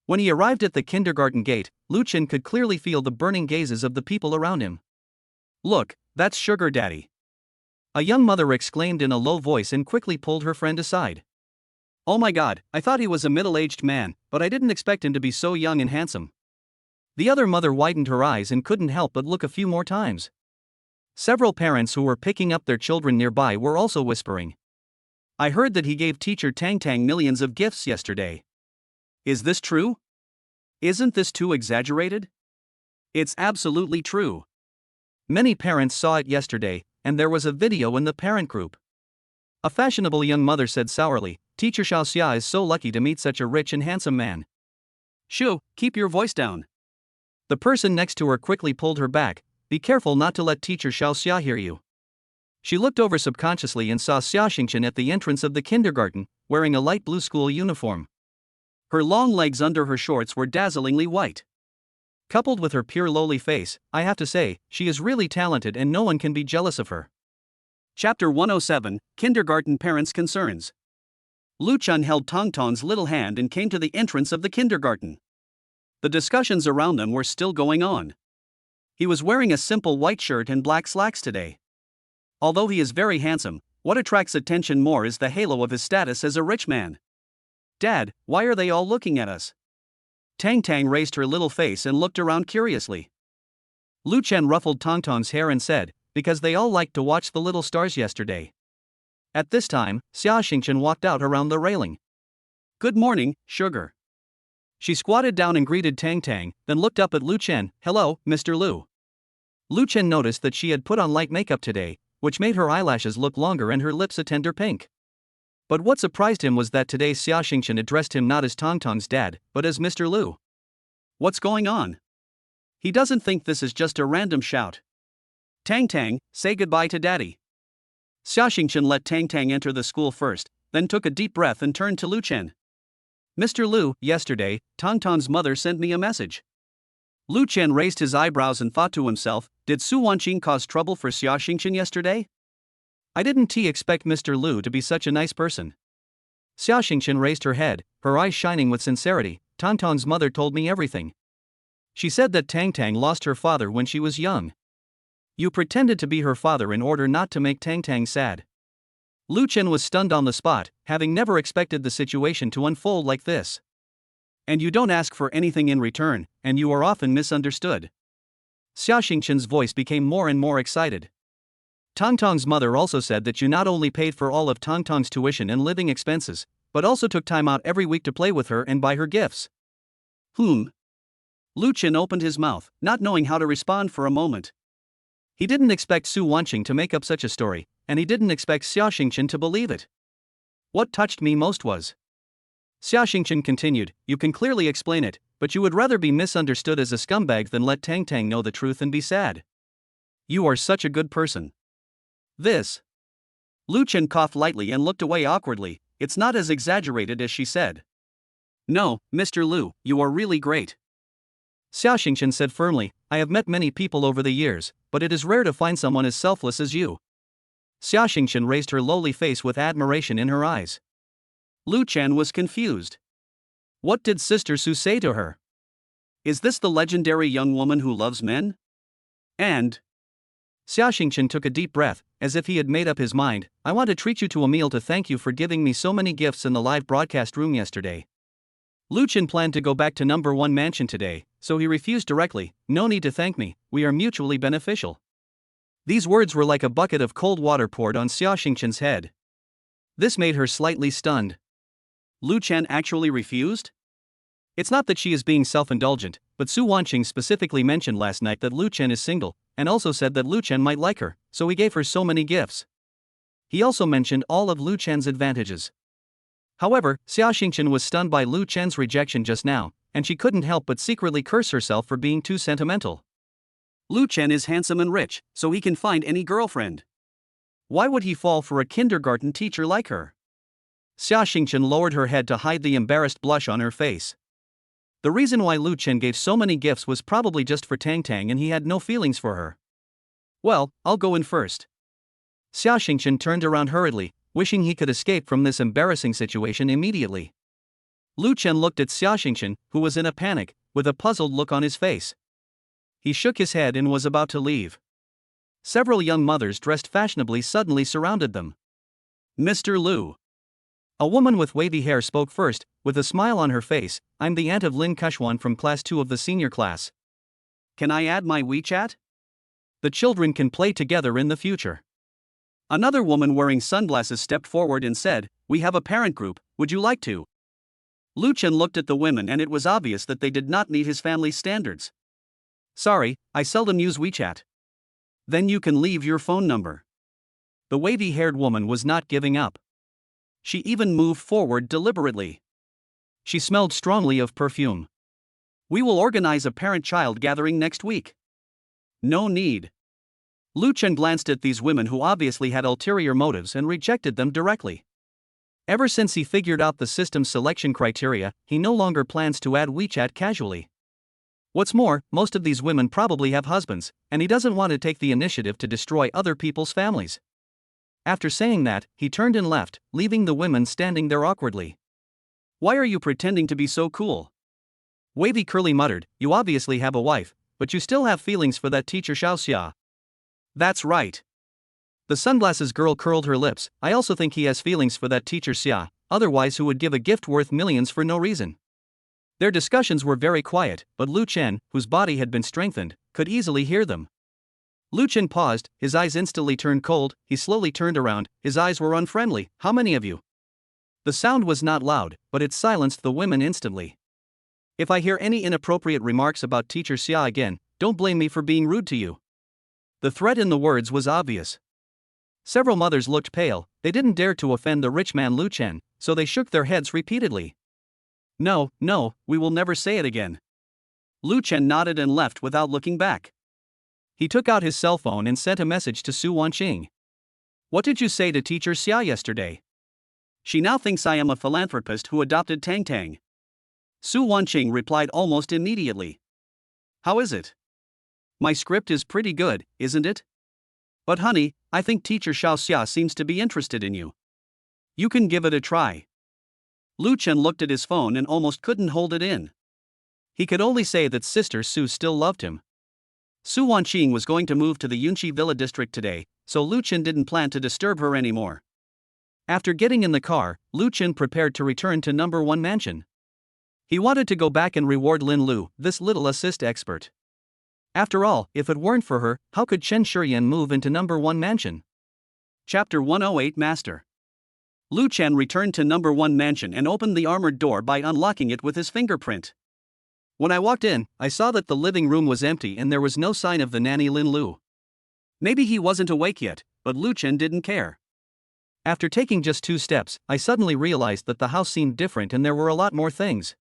When he arrived at the kindergarten gate, Lu Chen could clearly feel the burning gazes of the people around him. Look, that's Sugar Daddy. A young mother exclaimed in a low voice and quickly pulled her friend aside. Oh my god, I thought he was a middle-aged man, but I didn't expect him to be so young and handsome. The other mother widened her eyes and couldn't help but look a few more times. Several parents who were picking up their children nearby were also whispering. I heard that he gave teacher Tang millions of gifts yesterday. Is this true? Isn't this too exaggerated? It's absolutely true. Many parents saw it yesterday, and there was a video in the parent group. A fashionable young mother said sourly, Teacher Xiaoxia is so lucky to meet such a rich and handsome man. Shu, keep your voice down. The person next to her quickly pulled her back. Be careful not to let teacher Xiaoxia hear you. She looked over subconsciously and saw Xiaoxingchen at the entrance of the kindergarten, wearing a light blue school uniform. Her long legs under her shorts were dazzlingly white. Coupled with her pure lowly face, I have to say, she is really talented and no one can be jealous of her. Chapter 107, Kindergarten Parents' Concerns. Lu Chen held Tongtong's little hand and came to the entrance of the kindergarten. The discussions around them were still going on. He was wearing a simple white shirt and black slacks today. Although he is very handsome, what attracts attention more is the halo of his status as a rich man. Dad, why are they all looking at us? Tang raised her little face and looked around curiously. Lu Chen ruffled Tongtong's hair and said, because they all liked to watch the little stars yesterday. At this time, Xiaoxingchen walked out around the railing. Good morning, Sugar. She squatted down and greeted Tang, then looked up at Lu Chen. Hello, Mr. Lu. Lu Chen noticed that she had put on light makeup today, which made her eyelashes look longer and her lips a tender pink. But what surprised him was that today Xia Xingqian addressed him not as Tangtang's dad, but as Mr. Lu. What's going on? He doesn't think this is just a random shout. Tang, say goodbye to daddy. Xia Xingqian let Tang enter the school first, then took a deep breath and turned to Lu Chen. Mr. Lu, yesterday, Tangtang's mother sent me a message. Lu Chen raised his eyebrows and thought to himself, did Su Wanqing cause trouble for Xia Xingqian yesterday? I didn't expect Mr. Lu to be such a nice person. Xia Xingqian raised her head, her eyes shining with sincerity. Tangtang's mother told me everything. She said that Tang lost her father when she was young. You pretended to be her father in order not to make Tang sad. Lu Chen was stunned on the spot, having never expected the situation to unfold like this. And you don't ask for anything in return, and you are often misunderstood. Xia Xingqian's voice became more and more excited. Tangtang's mother also said that you not only paid for all of Tangtang's tuition and living expenses, but also took time out every week to play with her and buy her gifts. Lu Chen opened his mouth, not knowing how to respond for a moment. He didn't expect Su Wanqing to make up such a story, and he didn't expect Xia Xingqian to believe it. What touched me most was. Xia Xingqian continued, you can clearly explain it, but you would rather be misunderstood as a scumbag than let Tang know the truth and be sad. You are such a good person. This. Lu Chen coughed lightly and looked away awkwardly. It's not as exaggerated as she said. No, Mr. Lu, you are really great. Xia Xingqian said firmly, I have met many people over the years, but it is rare to find someone as selfless as you. Xia Xingqian raised her lowly face with admiration in her eyes. Lu Chen was confused. What did Sister Su say to her? Is this the legendary young woman who loves men? And Xia Xingqian took a deep breath, as if he had made up his mind. I want to treat you to a meal to thank you for giving me so many gifts in the live broadcast room yesterday. Lu Chen planned to go back to number 1 mansion today, so he refused directly. No need to thank me, we are mutually beneficial. These words were like a bucket of cold water poured on Xia Xingqian's head. This made her slightly stunned. Lu Chen actually refused? It's not that she is being self-indulgent, but Su Wanqing specifically mentioned last night that Lu Chen is single, and also said that Lu Chen might like her, so he gave her so many gifts. He also mentioned all of Lu Chen's advantages. However, Xia Xingqian was stunned by Lu Chen's rejection just now, and she couldn't help but secretly curse herself for being too sentimental. Lu Chen is handsome and rich, so he can find any girlfriend. Why would he fall for a kindergarten teacher like her? Xia Xingqian lowered her head to hide the embarrassed blush on her face. The reason why Lu Chen gave so many gifts was probably just for Tang and he had no feelings for her. Well, I'll go in first. Xia Xingqian turned around hurriedly, wishing he could escape from this embarrassing situation immediately. Lu Chen looked at Xia Xingqian, who was in a panic, with a puzzled look on his face. He shook his head and was about to leave. Several young mothers dressed fashionably suddenly surrounded them. Mr. Lu. A woman with wavy hair spoke first, with a smile on her face. I'm the aunt of Lin Chuchu from class 2 of the senior class. Can I add my WeChat? The children can play together in the future. Another woman wearing sunglasses stepped forward and said, we have a parent group, would you like to? Lu Chen looked at the women and it was obvious that they did not meet his family's standards. Sorry, I seldom use WeChat. Then you can leave your phone number. The wavy-haired woman was not giving up. She even moved forward deliberately. She smelled strongly of perfume. We will organize a parent-child gathering next week. No need. Lu Chen glanced at these women who obviously had ulterior motives and rejected them directly. Ever since he figured out the system's selection criteria, he no longer plans to add WeChat casually. What's more, most of these women probably have husbands, and he doesn't want to take the initiative to destroy other people's families. After saying that, he turned and left, leaving the women standing there awkwardly. Why are you pretending to be so cool? Wavy Curly muttered, you obviously have a wife, but you still have feelings for that teacher Xiaoxia. That's right. The sunglasses girl curled her lips. I also think he has feelings for that teacher Xia, otherwise who would give a gift worth millions for no reason. Their discussions were very quiet, but Lu Chen, whose body had been strengthened, could easily hear them. Lu Chen paused, his eyes instantly turned cold. He slowly turned around, his eyes were unfriendly. How many of you? The sound was not loud, but it silenced the women instantly. If I hear any inappropriate remarks about teacher Xia again, don't blame me for being rude to you. The threat in the words was obvious. Several mothers looked pale, they didn't dare to offend the rich man Lu Chen, so they shook their heads repeatedly. No, no, we will never say it again. Lu Chen nodded and left without looking back. He took out his cell phone and sent a message to Su Wanqing. What did you say to teacher Xia yesterday? She now thinks I am a philanthropist who adopted Tang. Su Wanqing replied almost immediately. How is it? My script is pretty good, isn't it? But honey, I think teacher Xiao Xia seems to be interested in you. You can give it a try. Lu Chen looked at his phone and almost couldn't hold it in. He could only say that sister Su still loved him. Su Wanqing was going to move to the Yunqi Villa district today, so Lu Chen didn't plan to disturb her anymore. After getting in the car, Lu Chen prepared to return to number 1 mansion. He wanted to go back and reward Linlu, this little assist expert. After all, if it weren't for her, how could Chen Shuren move into number 1 mansion? Chapter 108 Master. Lu Chen returned to number 1 mansion and opened the armored door by unlocking it with his fingerprint. When I walked in, I saw that the living room was empty and there was no sign of the nanny Linlu. Maybe he wasn't awake yet, but Lu Chen didn't care. After taking just 2 steps, I suddenly realized that the house seemed different and there were a lot more things.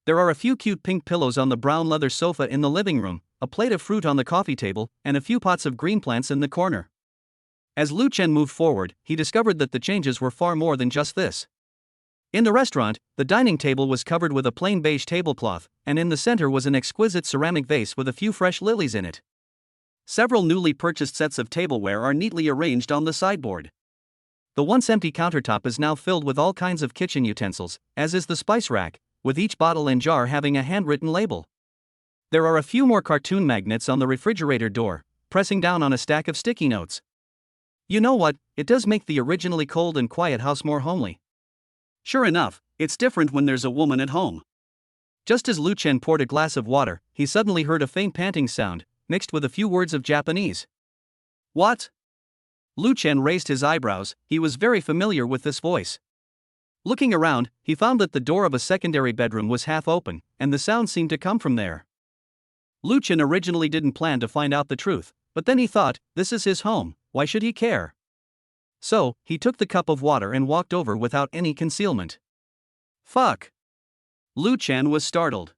There are a few cute pink pillows on the brown leather sofa in the living room, a plate of fruit on the coffee table, and a few pots of green plants in the corner. As Lu Chen moved forward, he discovered that the changes were far more than just this. In the restaurant, the dining table was covered with a plain beige tablecloth, and in the center was an exquisite ceramic vase with a few fresh lilies in it. Several newly purchased sets of tableware are neatly arranged on the sideboard. The once empty countertop is now filled with all kinds of kitchen utensils, as is the spice rack, with each bottle and jar having a handwritten label. There are a few more cartoon magnets on the refrigerator door, pressing down on a stack of sticky notes. You know what, it does make the originally cold and quiet house more homely. Sure enough, it's different when there's a woman at home. Just as Lu Chen poured a glass of water, he suddenly heard a faint panting sound, mixed with a few words of Japanese. What? Lu Chen raised his eyebrows, he was very familiar with this voice. Looking around, he found that the door of a secondary bedroom was half open, and the sound seemed to come from there. Lu Chen originally didn't plan to find out the truth, but then he thought, this is his home, why should he care? So, he took the cup of water and walked over without any concealment. Fuck! Lu Chen was startled.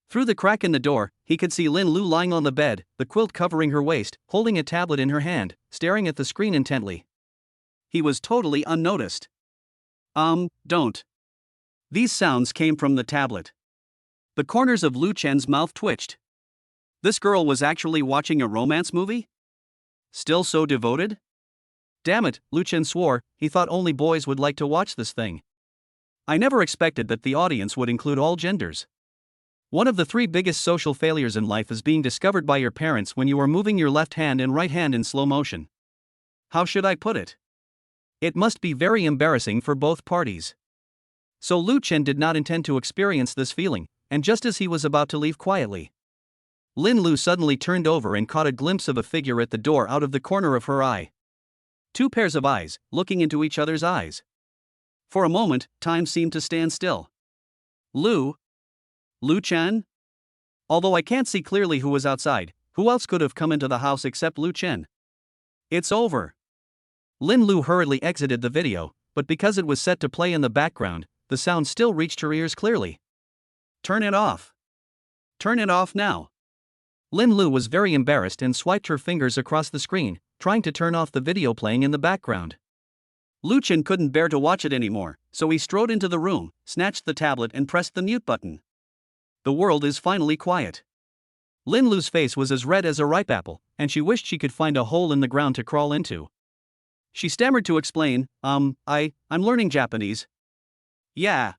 Through the crack in the door, he could see Linlu lying on the bed, the quilt covering her waist, holding a tablet in her hand, staring at the screen intently. He was totally unnoticed. Don't. These sounds came from the tablet. The corners of Lu Chen's mouth twitched. This girl was actually watching a romance movie? Still so devoted? Damn it, Lu Chen swore, he thought only boys would like to watch this thing. I never expected that the audience would include all genders. One of the 3 biggest social failures in life is being discovered by your parents when you are moving your left hand and right hand in slow motion. How should I put it? It must be very embarrassing for both parties. So Lu Chen did not intend to experience this feeling, and just as he was about to leave quietly, Linlu suddenly turned over and caught a glimpse of a figure at the door out of the corner of her eye. 2 pairs of eyes, looking into each other's eyes. For a moment, time seemed to stand still. Lu Chen? Although I can't see clearly who was outside, who else could have come into the house except Lu Chen? It's over. Linlu hurriedly exited the video, but because it was set to play in the background, the sound still reached her ears clearly. Turn it off. Turn it off now. Linlu was very embarrassed and swiped her fingers across the screen, trying to turn off the video playing in the background. Lu Chen couldn't bear to watch it anymore, so he strode into the room, snatched the tablet and pressed the mute button. The world is finally quiet. Linlu's face was as red as a ripe apple, and she wished she could find a hole in the ground to crawl into. She stammered to explain, I'm learning Japanese. Yeah.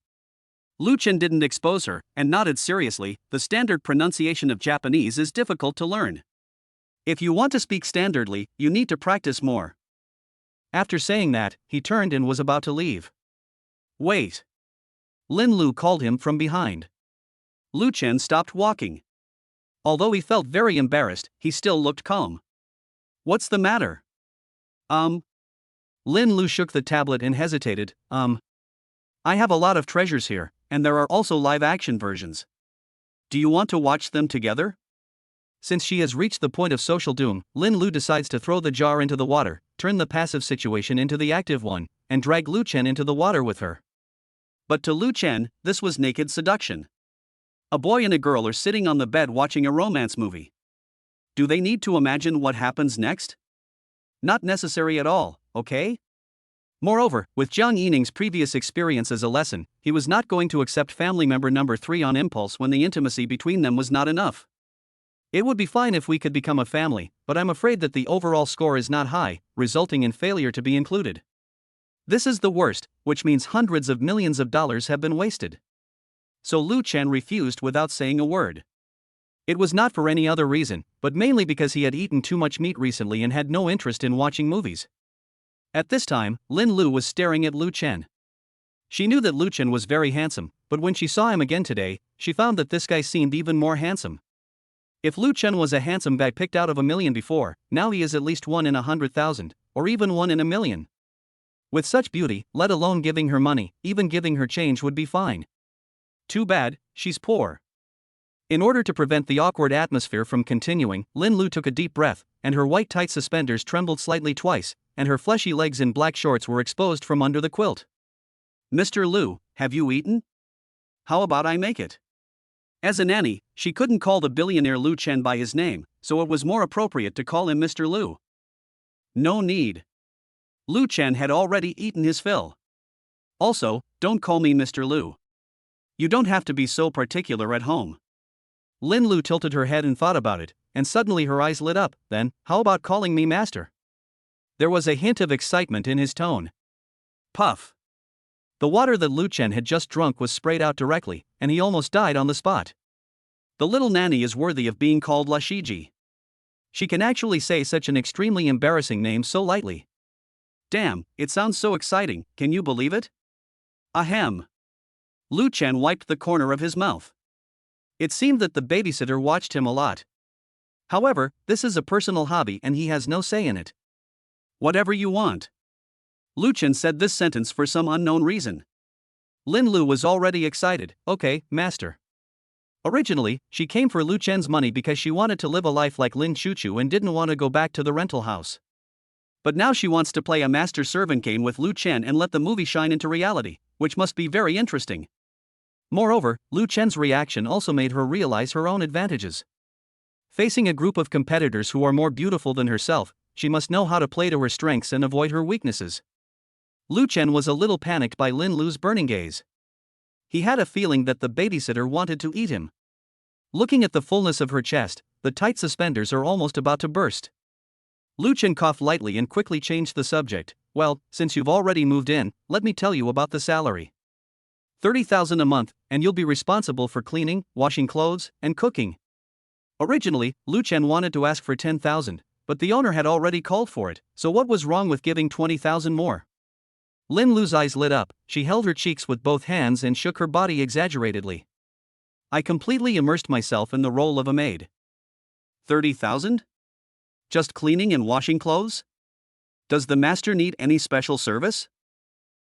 Lu Chen didn't expose her, and nodded seriously, the standard pronunciation of Japanese is difficult to learn. If you want to speak standardly, you need to practice more. After saying that, he turned and was about to leave. Wait. Linlu called him from behind. Lu Chen stopped walking. Although he felt very embarrassed, he still looked calm. What's the matter? Linlu shook the tablet and hesitated. I have a lot of treasures here, and there are also live-action versions. Do you want to watch them together? Since she has reached the point of social doom, Linlu decides to throw the jar into the water, turn the passive situation into the active one, and drag Lu Chen into the water with her. But to Lu Chen, this was naked seduction. A boy and a girl are sitting on the bed watching a romance movie. Do they need to imagine what happens next? Not necessary at all, okay? Moreover, with Jang Yining's previous experience as a lesson, he was not going to accept family member number 3 on impulse when the intimacy between them was not enough. It would be fine if we could become a family, but I'm afraid that the overall score is not high, resulting in failure to be included. This is the worst, which means hundreds of millions of dollars have been wasted. So Lu Chen refused without saying a word. It was not for any other reason, but mainly because he had eaten too much meat recently and had no interest in watching movies. At this time, Linlu was staring at Lu Chen. She knew that Lu Chen was very handsome, but when she saw him again today, she found that this guy seemed even more handsome. If Lu Chen was a handsome guy picked out of a million before, now he is at least 1 in 100,000, or even 1 in a million. With such beauty, let alone giving her money, even giving her change would be fine. Too bad, she's poor. In order to prevent the awkward atmosphere from continuing, Linlu took a deep breath, and her white tight suspenders trembled slightly twice, and her fleshy legs in black shorts were exposed from under the quilt. Mr. Lu, have you eaten? How about I make it? As a nanny, she couldn't call the billionaire Lu Chen by his name, so it was more appropriate to call him Mr. Lu. No need. Lu Chen had already eaten his fill. Also, don't call me Mr. Lu. You don't have to be so particular at home. Linlu tilted her head and thought about it, and suddenly her eyes lit up. Then, how about calling me master? There was a hint of excitement in his tone. Puff. The water that Lu Chen had just drunk was sprayed out directly, and he almost died on the spot. The little nanny is worthy of being called La Shiji. She can actually say such an extremely embarrassing name so lightly. Damn, it sounds so exciting, can you believe it? Ahem. Lu Chen wiped the corner of his mouth. It seemed that the babysitter watched him a lot. However, this is a personal hobby and he has no say in it. Whatever you want. Lu Chen said this sentence for some unknown reason. Linlu was already excited. Okay, master. Originally, she came for Lu Chen's money because she wanted to live a life like Lin Chuchu and didn't want to go back to the rental house. But now she wants to play a master-servant game with Lu Chen and let the movie shine into reality, which must be very interesting. Moreover, Lu Chen's reaction also made her realize her own advantages. Facing a group of competitors who are more beautiful than herself, she must know how to play to her strengths and avoid her weaknesses. Lu Chen was a little panicked by Linlu's burning gaze. He had a feeling that the babysitter wanted to eat him. Looking at the fullness of her chest, the tight suspenders are almost about to burst. Lu Chen coughed lightly and quickly changed the subject. Well, since you've already moved in, let me tell you about the salary. 30,000 a month, and you'll be responsible for cleaning, washing clothes, and cooking. Originally, Lu Chen wanted to ask for 10,000, but the owner had already called for it, so what was wrong with giving 20,000 more? Linlu's eyes lit up, she held her cheeks with both hands and shook her body exaggeratedly. I completely immersed myself in the role of a maid. 30,000? Just cleaning and washing clothes? Does the master need any special service?